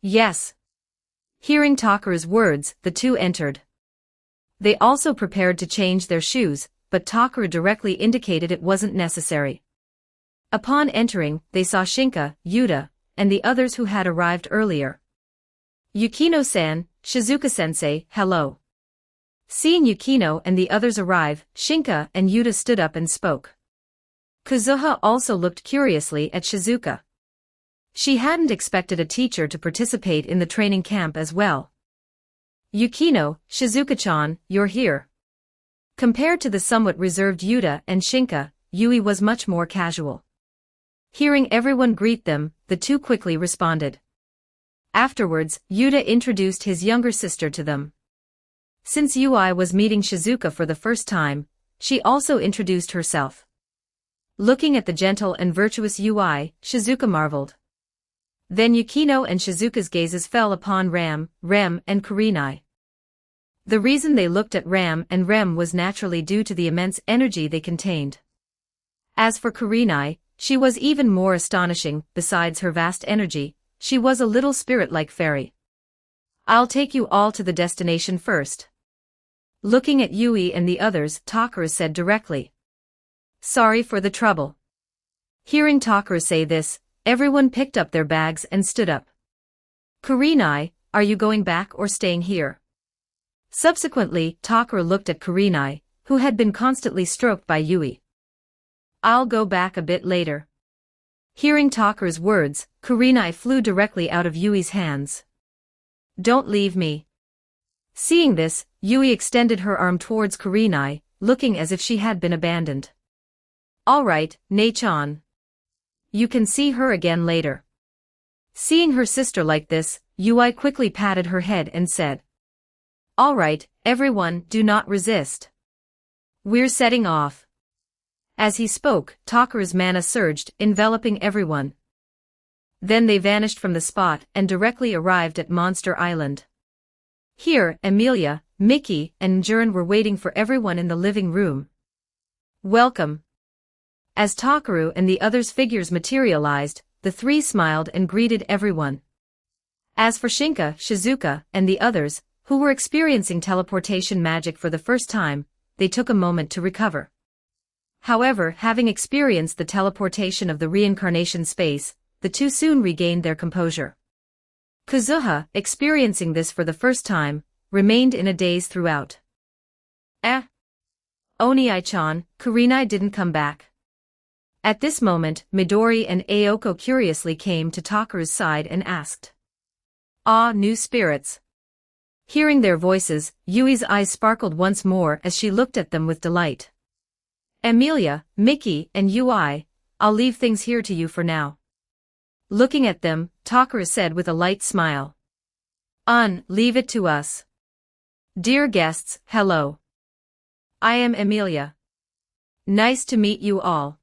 "Yes." Hearing Takara's words, the two entered. They also prepared to change their shoes, but Takara directly indicated it wasn't necessary. Upon entering, they saw Shinka, Yuta, and the others who had arrived earlier. "Yukino-san, Shizuka-sensei, hello." Seeing Yukino and the others arrive, Shinka and Yuta stood up and spoke. Kazuha also looked curiously at Shizuka. She hadn't expected a teacher to participate in the training camp as well. "Yukino, Shizuka-chan, you're here." Compared to the somewhat reserved Yuta and Shinka, Yui was much more casual. Hearing everyone greet them, the two quickly responded. Afterwards, Yuta introduced his younger sister to them. Since Yui was meeting Shizuka for the first time, she also introduced herself. Looking at the gentle and virtuous Yui, Shizuka marveled. Then Yukino and Shizuka's gazes fell upon Ram, Rem, and Kurenai. The reason they looked at Ram and Rem was naturally due to the immense energy they contained. As for Kurenai, she was even more astonishing. Besides her vast energy, she was a little spirit-like fairy. "I'll take you all to the destination first." Looking at Yui and the others, Takara said directly. "Sorry for the trouble." Hearing Takara say this, everyone picked up their bags and stood up. "Kurenai, are you going back or staying here?" Subsequently, Takara looked at Kurenai, who had been constantly stroked by Yui. "I'll go back a bit later." Hearing Takara's words, Kurenai flew directly out of Yui's hands. "Don't leave me." Seeing this, Yui extended her arm towards Kurenai, looking as if she had been abandoned. "All right, Nei-chan. You can see her again later." Seeing her sister like this, Yui quickly patted her head and said, "All right, everyone, do not resist. We're setting off." As he spoke, Takara's mana surged, enveloping everyone. Then they vanished from the spot and directly arrived at Monster Island. Here, Emilia, Mickey, and Jurin were waiting for everyone in the living room. "Welcome." As Takaru and the others' figures materialized, the three smiled and greeted everyone. As for Shinka, Shizuka, and the others, who were experiencing teleportation magic for the first time, they took a moment to recover. However, having experienced the teleportation of the reincarnation space, the two soon regained their composure. Kazuha, experiencing this for the first time, remained in a daze throughout. Oni-chan, Kurenai didn't come back." At this moment, Midori and Aoko curiously came to Takaru's side and asked. "Ah, new spirits." Hearing their voices, Yui's eyes sparkled once more as she looked at them with delight. "Emilia, Mickey, and Yui, I'll leave things here to you for now." Looking at them, Takaru said with a light smile. Leave it to us." "Dear guests, hello. I am Emilia. Nice to meet you all.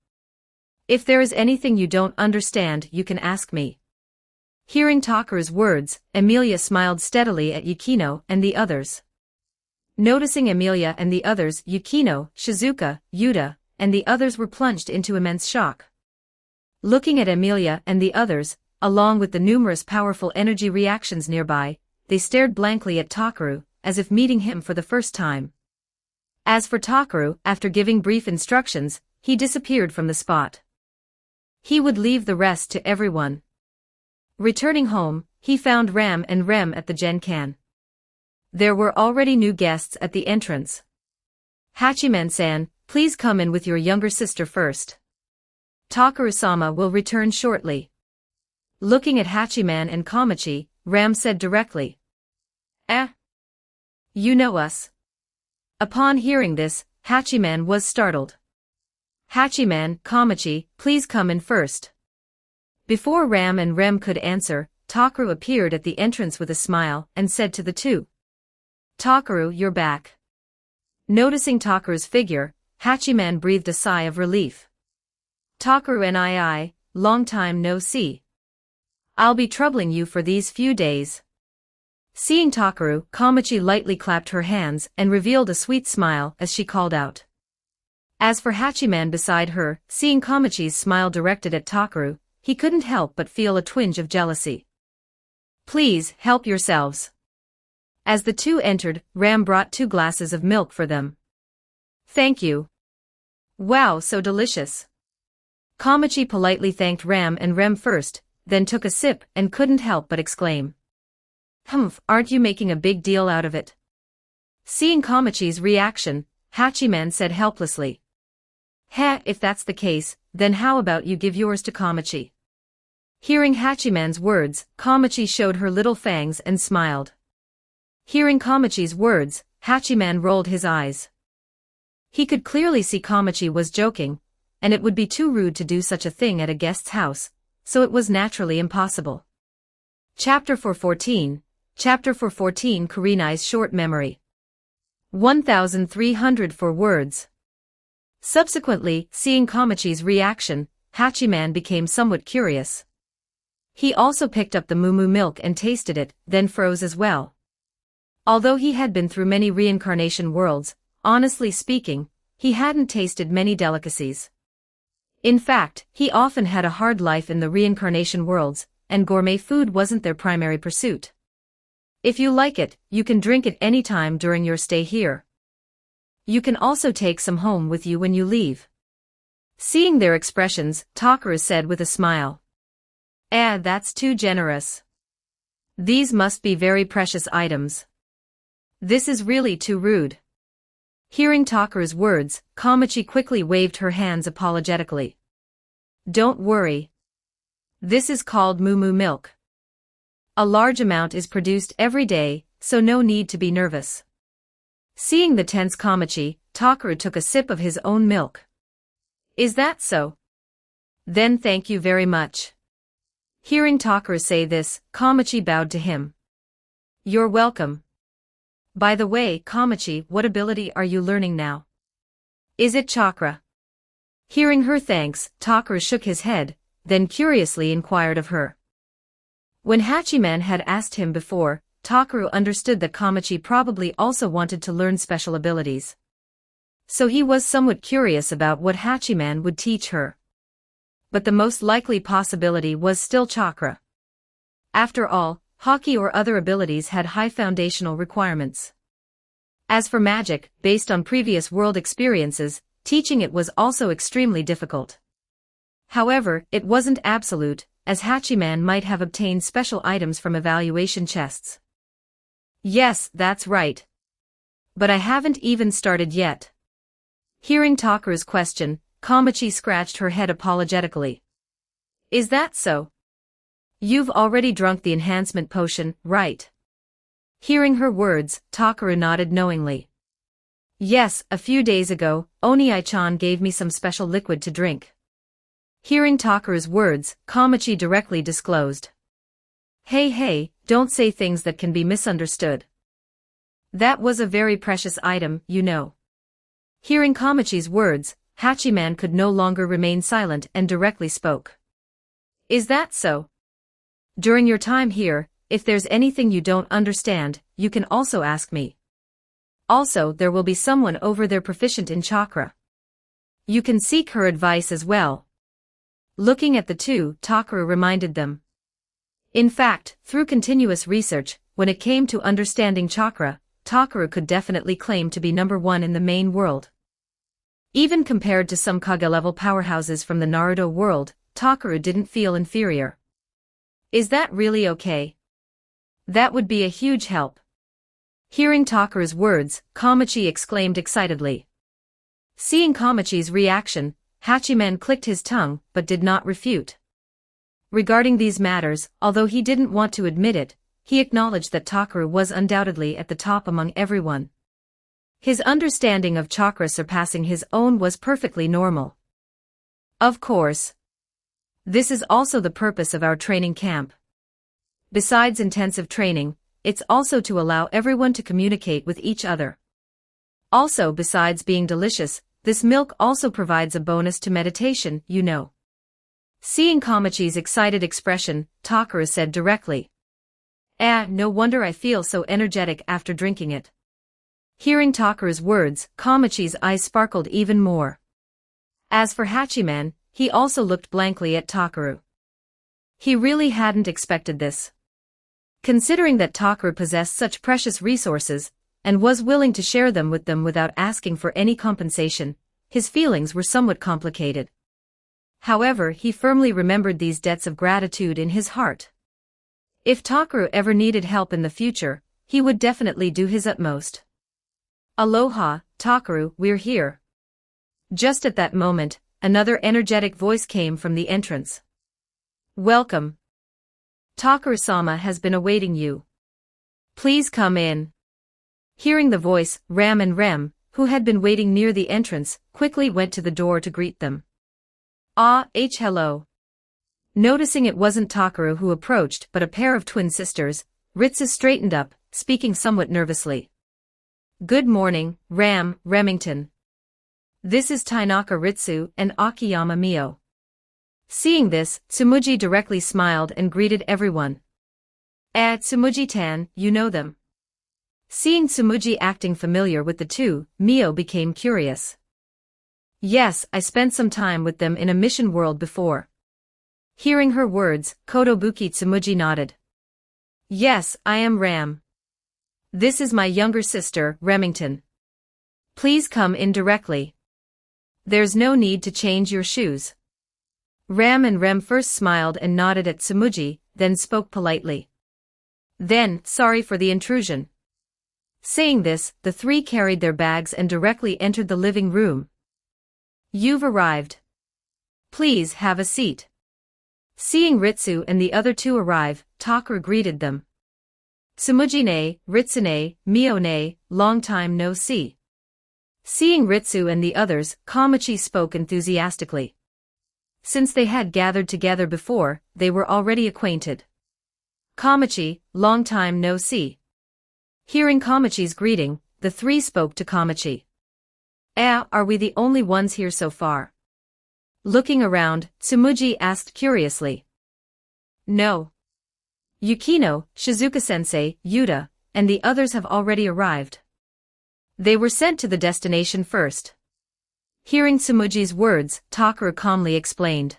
If there is anything you don't understand, you can ask me." Hearing Takaru's words, Emilia smiled steadily at Yukino and the others. Noticing Emilia and the others, Yukino, Shizuka, Yuta, and the others were plunged into immense shock. Looking at Emilia and the others, along with the numerous powerful energy reactions nearby, they stared blankly at Takaru, as if meeting him for the first time. As for Takaru, after giving brief instructions, he disappeared from the spot. He would leave the rest to everyone. Returning home, he found Ram and Rem at the Genkan. There were already new guests at the entrance. Hachiman-san, please come in with your younger sister first. Takaru-sama will return shortly. Looking at Hachiman and Kamachi, Ram said directly. You know us. Upon hearing this, Hachiman was startled. Hachiman, Kamachi, please come in first. Before Ram and Rem could answer, Takaru appeared at the entrance with a smile and said to the two. Takaru, you're back. Noticing Takaru's figure, Hachiman breathed a sigh of relief. Takaru and I, long time no see. I'll be troubling you for these few days. Seeing Takaru, Kamachi lightly clapped her hands and revealed a sweet smile as she called out. As for Hachiman beside her, seeing Kamachi's smile directed at Takaru, he couldn't help but feel a twinge of jealousy. Please, help yourselves. As the two entered, Ram brought 2 glasses of milk for them. Thank you. Wow, so delicious. Kamachi politely thanked Ram and Rem first, then took a sip and couldn't help but exclaim. Humph, aren't you making a big deal out of it? Seeing Kamachi's reaction, Hachiman said helplessly. If that's the case, then how about you give yours to Kamachi? Hearing Hachiman's words, Kamachi showed her little fangs and smiled. Hearing Kamachi's words, Hachiman rolled his eyes. He could clearly see Kamachi was joking, and it would be too rude to do such a thing at a guest's house, so it was naturally impossible. Chapter 414, Kurenai's Short Memory. 1,304 words. Subsequently, seeing Kamachi's reaction, Hachiman became somewhat curious. He also picked up the mumu milk and tasted it, then froze as well. Although he had been through many reincarnation worlds, honestly speaking, he hadn't tasted many delicacies. In fact, he often had a hard life in the reincarnation worlds, and gourmet food wasn't their primary pursuit. If you like it, you can drink it any time during your stay here. You can also take some home with you when you leave. Seeing their expressions, Takaru said with a smile. That's too generous. These must be very precious items. This is really too rude. Hearing Takaru's words, Kamachi quickly waved her hands apologetically. Don't worry. This is called mumu milk. A large amount is produced every day, so no need to be nervous. Seeing the tense Kamachi, Takaru took a sip of his own milk. Is that so? Then thank you very much. Hearing Takaru say this, Kamachi bowed to him. You're welcome. By the way, Kamachi, what ability are you learning now? Is it chakra? Hearing her thanks, Takaru shook his head, then curiously inquired of her. When Hachiman had asked him before, Takaru understood that Kamachi probably also wanted to learn special abilities. So he was somewhat curious about what Hachiman would teach her. But the most likely possibility was still chakra. After all, Haki or other abilities had high foundational requirements. As for magic, based on previous world experiences, teaching it was also extremely difficult. However, it wasn't absolute, as Hachiman might have obtained special items from evaluation chests. Yes, that's right. But I haven't even started yet. Hearing Takaru's question, Kamachi scratched her head apologetically. Is that so? You've already drunk the enhancement potion, right? Hearing her words, Takaru nodded knowingly. Yes, a few days ago, Oniai-chan gave me some special liquid to drink. Hearing Takaru's words, Kamachi directly disclosed. Hey, don't say things that can be misunderstood. That was a very precious item, you know. Hearing Kamachi's words, Hachiman could no longer remain silent and directly spoke. Is that so? During your time here, if there's anything you don't understand, you can also ask me. Also, there will be someone over there proficient in chakra. You can seek her advice as well. Looking at the two, Takaru reminded them. In fact, through continuous research, when it came to understanding chakra, Takaru could definitely claim to be number one in the main world. Even compared to some Kage-level powerhouses from the Naruto world, Takaru didn't feel inferior. Is that really okay? That would be a huge help. Hearing Takaru's words, Kamachi exclaimed excitedly. Seeing Kamachi's reaction, Hachiman clicked his tongue but did not refute. Regarding these matters, although he didn't want to admit it, he acknowledged that Takaru was undoubtedly at the top among everyone. His understanding of chakra surpassing his own was perfectly normal. Of course. This is also the purpose of our training camp. Besides intensive training, it's also to allow everyone to communicate with each other. Also, besides being delicious, this milk also provides a bonus to meditation, you know. Seeing Kamachi's excited expression, Takaru said directly. No wonder I feel so energetic after drinking it. Hearing Takaru's words, Kamachi's eyes sparkled even more. As for Hachiman, he also looked blankly at Takaru. He really hadn't expected this. Considering that Takaru possessed such precious resources, and was willing to share them with them without asking for any compensation, his feelings were somewhat complicated. However, he firmly remembered these debts of gratitude in his heart. If Takaru ever needed help in the future, he would definitely do his utmost. Aloha, Takaru, we're here. Just at that moment, another energetic voice came from the entrance. Welcome. Takaru-sama has been awaiting you. Please come in. Hearing the voice, Ram and Rem, who had been waiting near the entrance, quickly went to the door to greet them. Hello. Noticing it wasn't Takaru who approached but a pair of twin sisters, Ritsu straightened up, speaking somewhat nervously. Good morning, Remington. This is Tainaka Ritsu and Akiyama Mio. Seeing this, Tsumuji directly smiled and greeted everyone. Tsumuji-tan, you know them. Seeing Tsumuji acting familiar with the two, Mio became curious. Yes, I spent some time with them in a mission world before. Hearing her words, Kotobuki Tsumuji nodded. Yes, I am Ram. This is my younger sister, Remington. Please come in directly. There's no need to change your shoes. Ram and Rem first smiled and nodded at Tsumuji, then spoke politely. Then, sorry for the intrusion. Saying this, the three carried their bags and directly entered the living room. You've arrived. Please have a seat. Seeing Ritsu and the other two arrive, Takaru greeted them. Tsumuji-ne, Ritsu-ne, Mio-ne, long time no see. Seeing Ritsu and the others, Kamachi spoke enthusiastically. Since they had gathered together before, they were already acquainted. Kamachi, long time no see. Hearing Kamachi's greeting, the three spoke to Kamachi. Are we the only ones here so far? Looking around, Tsumuji asked curiously. No. Yukino, Shizuka-sensei, Yuta, and the others have already arrived. They were sent to the destination first. Hearing Tsumuji's words, Takaru calmly explained.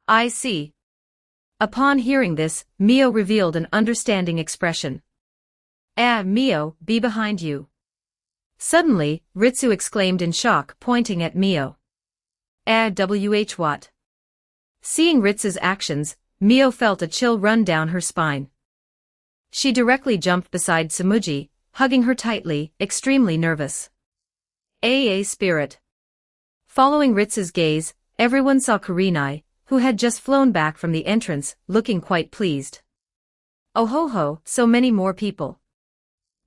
I see. Upon hearing this, Mio revealed an understanding expression. Mio, be behind you. Suddenly, Ritsu exclaimed in shock, pointing at Mio. What? Seeing Ritsu's actions, Mio felt a chill run down her spine. She directly jumped beside Tsumuji, hugging her tightly, extremely nervous. Spirit. Following Ritsu's gaze, everyone saw Kurenai, who had just flown back from the entrance, looking quite pleased. Oh ho ho, so many more people.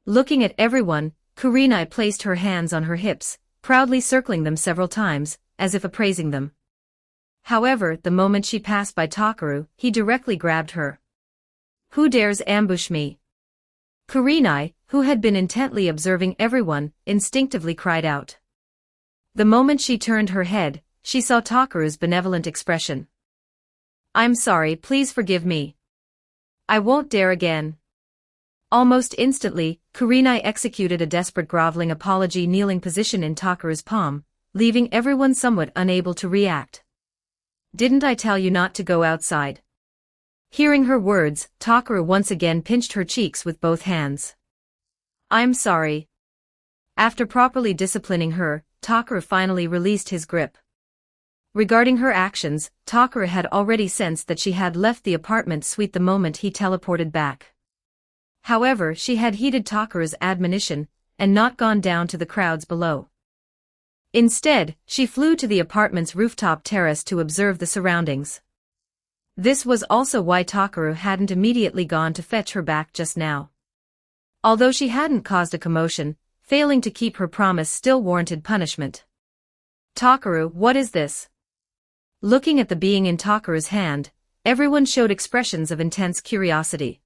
Looking at everyone, Kurenai placed her hands on her hips, proudly circling them several times, as if appraising them. However, the moment she passed by Takaru, he directly grabbed her. Who dares ambush me? Kurenai, who had been intently observing everyone, instinctively cried out. The moment she turned her head, she saw Takaru's benevolent expression. I'm sorry, please forgive me. I won't dare again. Almost instantly, Kurenai executed a desperate groveling apology kneeling position in Takaru's palm, leaving everyone somewhat unable to react. Didn't I tell you not to go outside? Hearing her words, Takaru once again pinched her cheeks with both hands. I'm sorry. After properly disciplining her, Takaru finally released his grip. Regarding her actions, Takaru had already sensed that she had left the apartment suite the moment he teleported back. However, she had heeded Takaru's admonition, and not gone down to the crowds below. Instead, she flew to the apartment's rooftop terrace to observe the surroundings. This was also why Takaru hadn't immediately gone to fetch her back just now. Although she hadn't caused a commotion, failing to keep her promise still warranted punishment. Takaru, what is this? Looking at the being in Takaru's hand, everyone showed expressions of intense curiosity.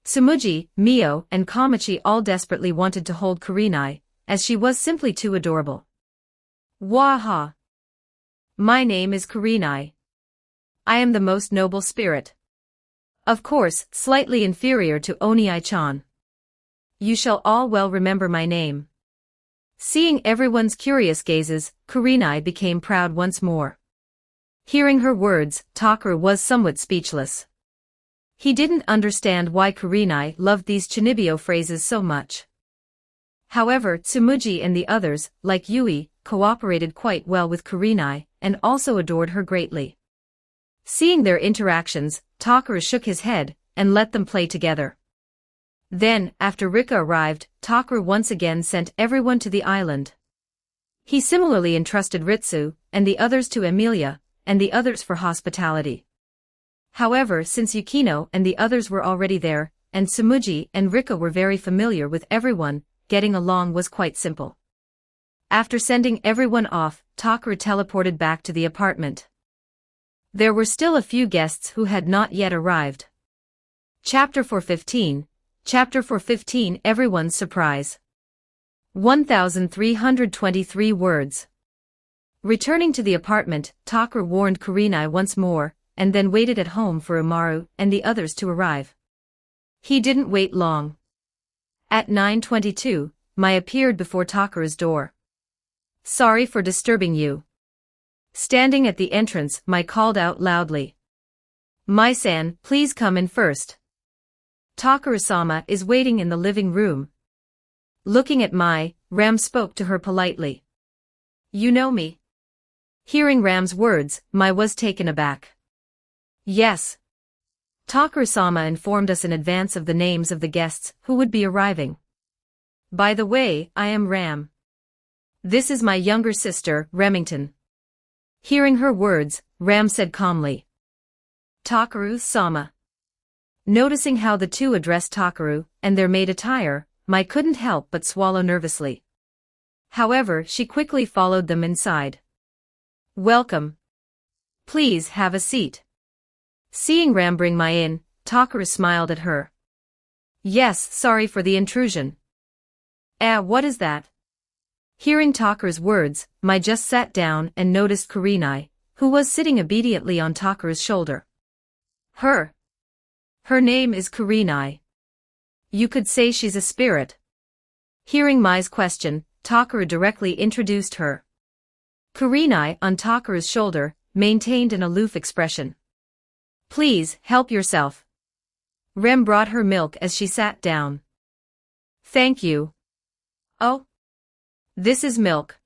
Tsumugi, Mio, and Kamachi all desperately wanted to hold Kurenai, as she was simply too adorable. Waha! My name is Kurenai. I am the most noble spirit. Of course, slightly inferior to Oniai-chan. You shall all well remember my name. Seeing everyone's curious gazes, Kurenai became proud once more. Hearing her words, Takaru was somewhat speechless. He didn't understand why Kurenai loved these Chinibyo phrases so much. However, Tsumugi and the others, like Yui, cooperated quite well with Kurenai, and also adored her greatly. Seeing their interactions, Takaru shook his head, and let them play together. Then, after Rika arrived, Takaru once again sent everyone to the island. He similarly entrusted Ritsu, and the others to Emilia, and the others for hospitality. However, since Yukino and the others were already there, and Tsumugi and Rika were very familiar with everyone, getting along was quite simple. After sending everyone off, Takaru teleported back to the apartment. There were still a few guests who had not yet arrived. Chapter 415, Chapter 415 Everyone's Surprise. 1,323 words. Returning to the apartment, Takaru warned Kurenai once more, and then waited at home for Umaru and the others to arrive. He didn't wait long. At 9:22, Mai appeared before Takaru's door. Sorry for disturbing you. Standing at the entrance, Mai called out loudly. Mai-san, please come in first. Takaru-sama is waiting in the living room. Looking at Mai, Ram spoke to her politely. You know me? Hearing Ram's words, Mai was taken aback. Yes. Takaru-sama informed us in advance of the names of the guests who would be arriving. By the way, I am Ram. This is my younger sister, Remington. Hearing her words, Ram said calmly. Takaru-sama. Noticing how the two addressed Takaru and their maid attire, Mai couldn't help but swallow nervously. However, she quickly followed them inside. Welcome. Please have a seat. Seeing Ram bring Mai in, Takaru smiled at her. Yes, sorry for the intrusion. What is that? Hearing Takaru's words, Mai just sat down and noticed Kurenai, who was sitting obediently on Takaru's shoulder. Her name is Kurenai. You could say she's a spirit. Hearing Mai's question, Takaru directly introduced her. Kurenai, on Takaru's shoulder, maintained an aloof expression. Please, help yourself. Rem brought her milk as she sat down. Thank you. Oh. This is milk.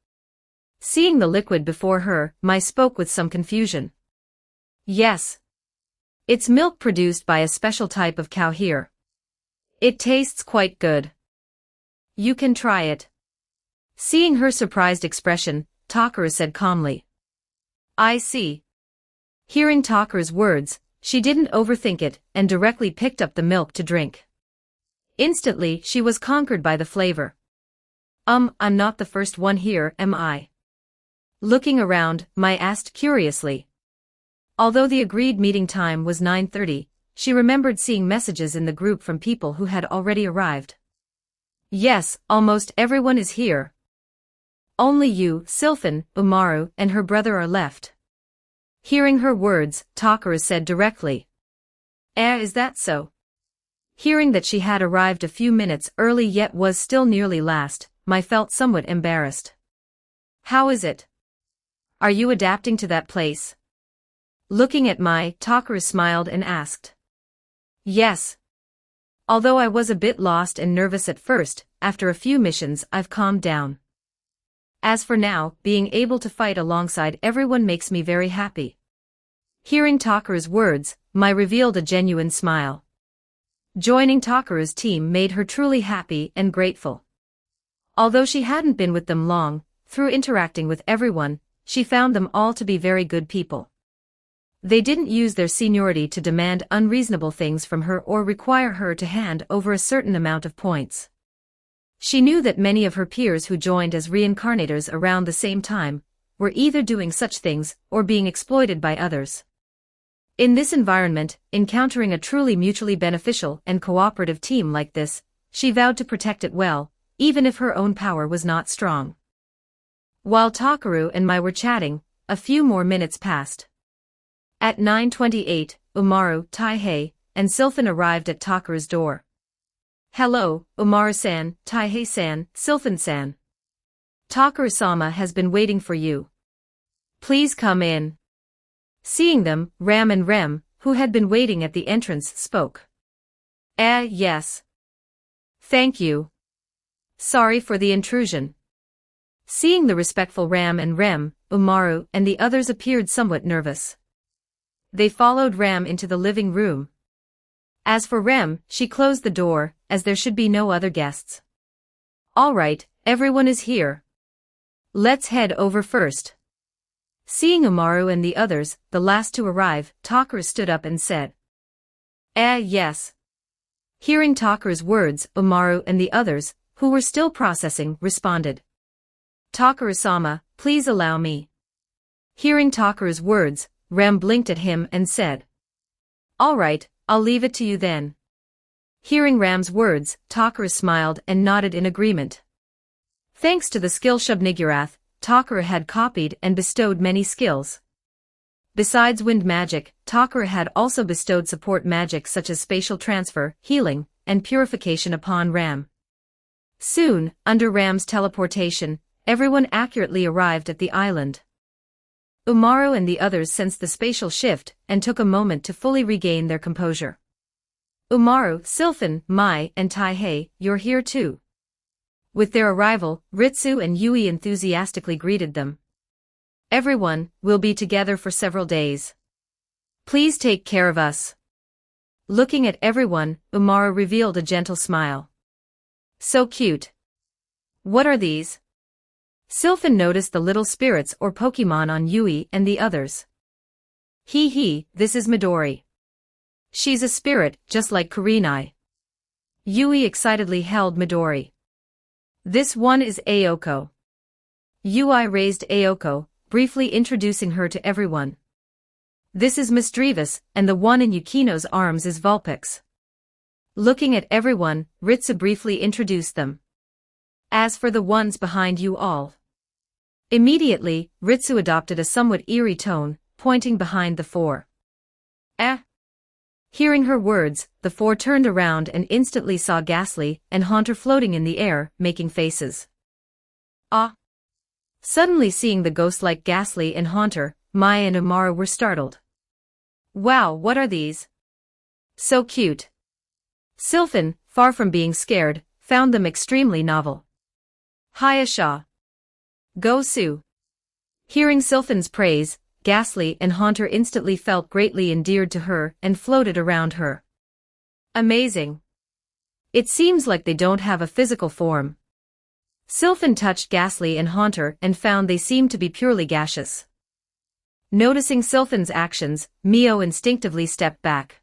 Seeing the liquid before her, Mai spoke with some confusion. Yes. It's milk produced by a special type of cow here. It tastes quite good. You can try it. Seeing her surprised expression, Takaru said calmly. I see. Hearing Takaru's words, she didn't overthink it and directly picked up the milk to drink. Instantly, she was conquered by the flavor. I'm not the first one here, am I? Looking around, Mai asked curiously. Although the agreed meeting time was 9:30, she remembered seeing messages in the group from people who had already arrived. Yes, almost everyone is here. Only you, Sylphan, Umaru, and her brother are left. Hearing her words, Takaru said directly. Is that so? Hearing that she had arrived a few minutes early yet was still nearly last, Mai felt somewhat embarrassed. How is it? Are you adapting to that place? Looking at Mai, Takaru smiled and asked. Yes. Although I was a bit lost and nervous at first, after a few missions I've calmed down. As for now, being able to fight alongside everyone makes me very happy. Hearing Takaru's words, Mai revealed a genuine smile. Joining Takaru's team made her truly happy and grateful. Although she hadn't been with them long, through interacting with everyone, she found them all to be very good people. They didn't use their seniority to demand unreasonable things from her or require her to hand over a certain amount of points. She knew that many of her peers who joined as reincarnators around the same time were either doing such things or being exploited by others. In this environment, encountering a truly mutually beneficial and cooperative team like this, she vowed to protect it well, even if her own power was not strong. While Takaru and Mai were chatting, a few more minutes passed. At 9:28, Umaru, Taihei, and Sylphan arrived at Takaru's door. Hello, Umaru-san, Taihei-san, Sylphan-san. Takaru-sama has been waiting for you. Please come in. Seeing them, Ram and Rem, who had been waiting at the entrance, spoke. Yes. Thank you. Sorry for the intrusion. Seeing the respectful Ram and Rem, Umaru and the others appeared somewhat nervous. They followed Ram into the living room. As for Rem, she closed the door, as there should be no other guests. All right, everyone is here. Let's head over first. Seeing Umaru and the others, the last to arrive, Takaru stood up and said. Yes. Hearing Takaru's words, Umaru and the others, who were still processing, responded. Takaru-sama, please allow me. Hearing Takaru's words, Rem blinked at him and said. All right, I'll leave it to you then. Hearing Ram's words, Takaru smiled and nodded in agreement. Thanks to the skill Shub-Nigurath, Takaru had copied and bestowed many skills. Besides wind magic, Takaru had also bestowed support magic such as spatial transfer, healing, and purification upon Ram. Soon, under Ram's teleportation, everyone accurately arrived at the island. Umaru and the others sensed the spatial shift and took a moment to fully regain their composure. Umaru, Sylphan, Mai, and Taihei, you're here too. With their arrival, Ritsu and Yui enthusiastically greeted them. Everyone, we'll be together for several days. Please take care of us. Looking at everyone, Umaru revealed a gentle smile. So cute. What are these? Sylphan noticed the little spirits or Pokemon on Yui and the others. This is Midori. She's a spirit, just like Kurenai. Yui excitedly held Midori. This one is Ayoko. Yui raised Ayoko, briefly introducing her to everyone. This is Misdreavus, and the one in Yukino's arms is Vulpix. Looking at everyone, Ritsu briefly introduced them. As for the ones behind you all. Immediately, Ritsu adopted a somewhat eerie tone, pointing behind the four. Hearing her words, the four turned around and instantly saw Ghastly and Haunter floating in the air, making faces. Suddenly seeing the ghost-like Ghastly and Haunter, Mai and Umaru were startled. Wow, what are these? So cute. Sylphan, far from being scared, found them extremely novel. Hayasha. Go Su. Hearing Sylphan's praise, Ghastly and Haunter instantly felt greatly endeared to her and floated around her. Amazing. It seems like they don't have a physical form. Sylphan touched Ghastly and Haunter and found they seemed to be purely gaseous. Noticing Sylphan's actions, Mio instinctively stepped back.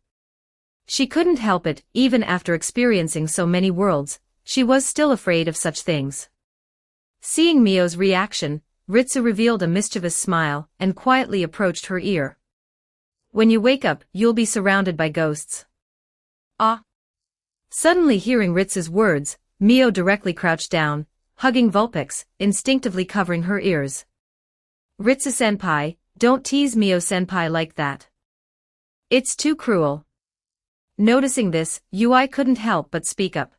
She couldn't help it, even after experiencing so many worlds, she was still afraid of such things. Seeing Mio's reaction, Ritsu revealed a mischievous smile and quietly approached her ear. When you wake up, you'll be surrounded by ghosts. Suddenly hearing Ritsu's words, Mio directly crouched down, hugging Vulpix, instinctively covering her ears. Ritsu-senpai, don't tease Mio-senpai like that. It's too cruel. Noticing this, Yui couldn't help but speak up.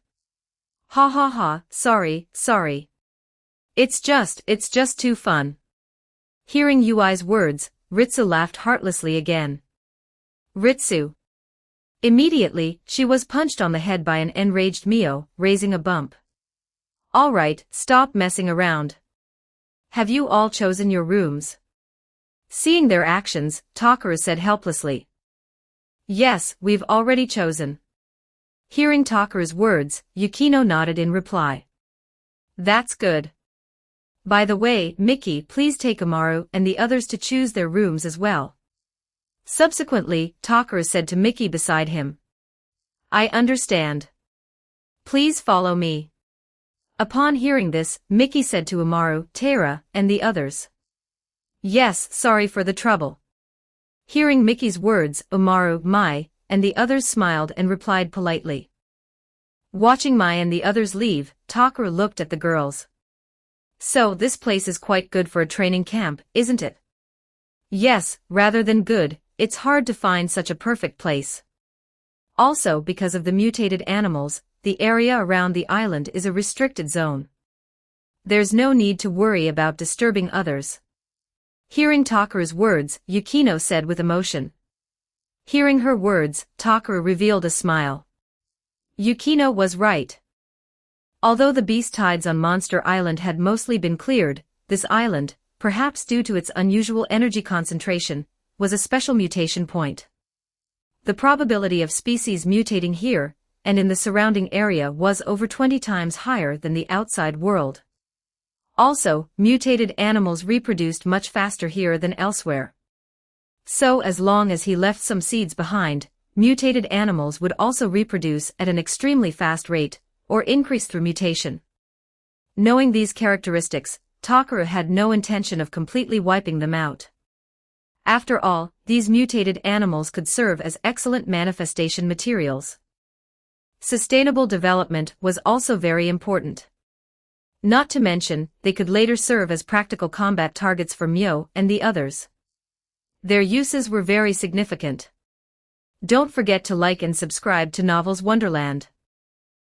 Sorry. It's just too fun. Hearing Yui's words, Ritsu laughed heartlessly again. Ritsu. Immediately, she was punched on the head by an enraged Mio, raising a bump. Alright, stop messing around. Have you all chosen your rooms? Seeing their actions, Takaru said helplessly. Yes, we've already chosen. Hearing Takaru's words, Yukino nodded in reply. That's good. By the way, Miki, please take Umaru and the others to choose their rooms as well. Subsequently, Takaru said to Miki beside him. I understand. Please follow me. Upon hearing this, Miki said to Umaru, Taira, and the others. Yes, sorry for the trouble. Hearing Miki's words, Umaru, Mai, and the others smiled and replied politely. Watching Mai and the others leave, Takaru looked at the girls. So this place is quite good for a training camp, isn't it? Yes, rather than good, it's hard to find such a perfect place. Also, because of the mutated animals, the area around the island is a restricted zone. There's no need to worry about disturbing others. Hearing Takaru's words, Yukino said with emotion. Hearing her words, Takaru revealed a smile. Yukino was right. Although the beast tides on Monster Island had mostly been cleared, this island, perhaps due to its unusual energy concentration, was a special mutation point. The probability of species mutating here, and in the surrounding area was over 20 times higher than the outside world. Also, mutated animals reproduced much faster here than elsewhere. So as long as he left some seeds behind, mutated animals would also reproduce at an extremely fast rate, or increase through mutation. Knowing these characteristics, Takaru had no intention of completely wiping them out. After all, these mutated animals could serve as excellent manifestation materials. Sustainable development was also very important. Not to mention, they could later serve as practical combat targets for Myo and the others. Their uses were very significant. Don't forget to like and subscribe to Novels Wonderland.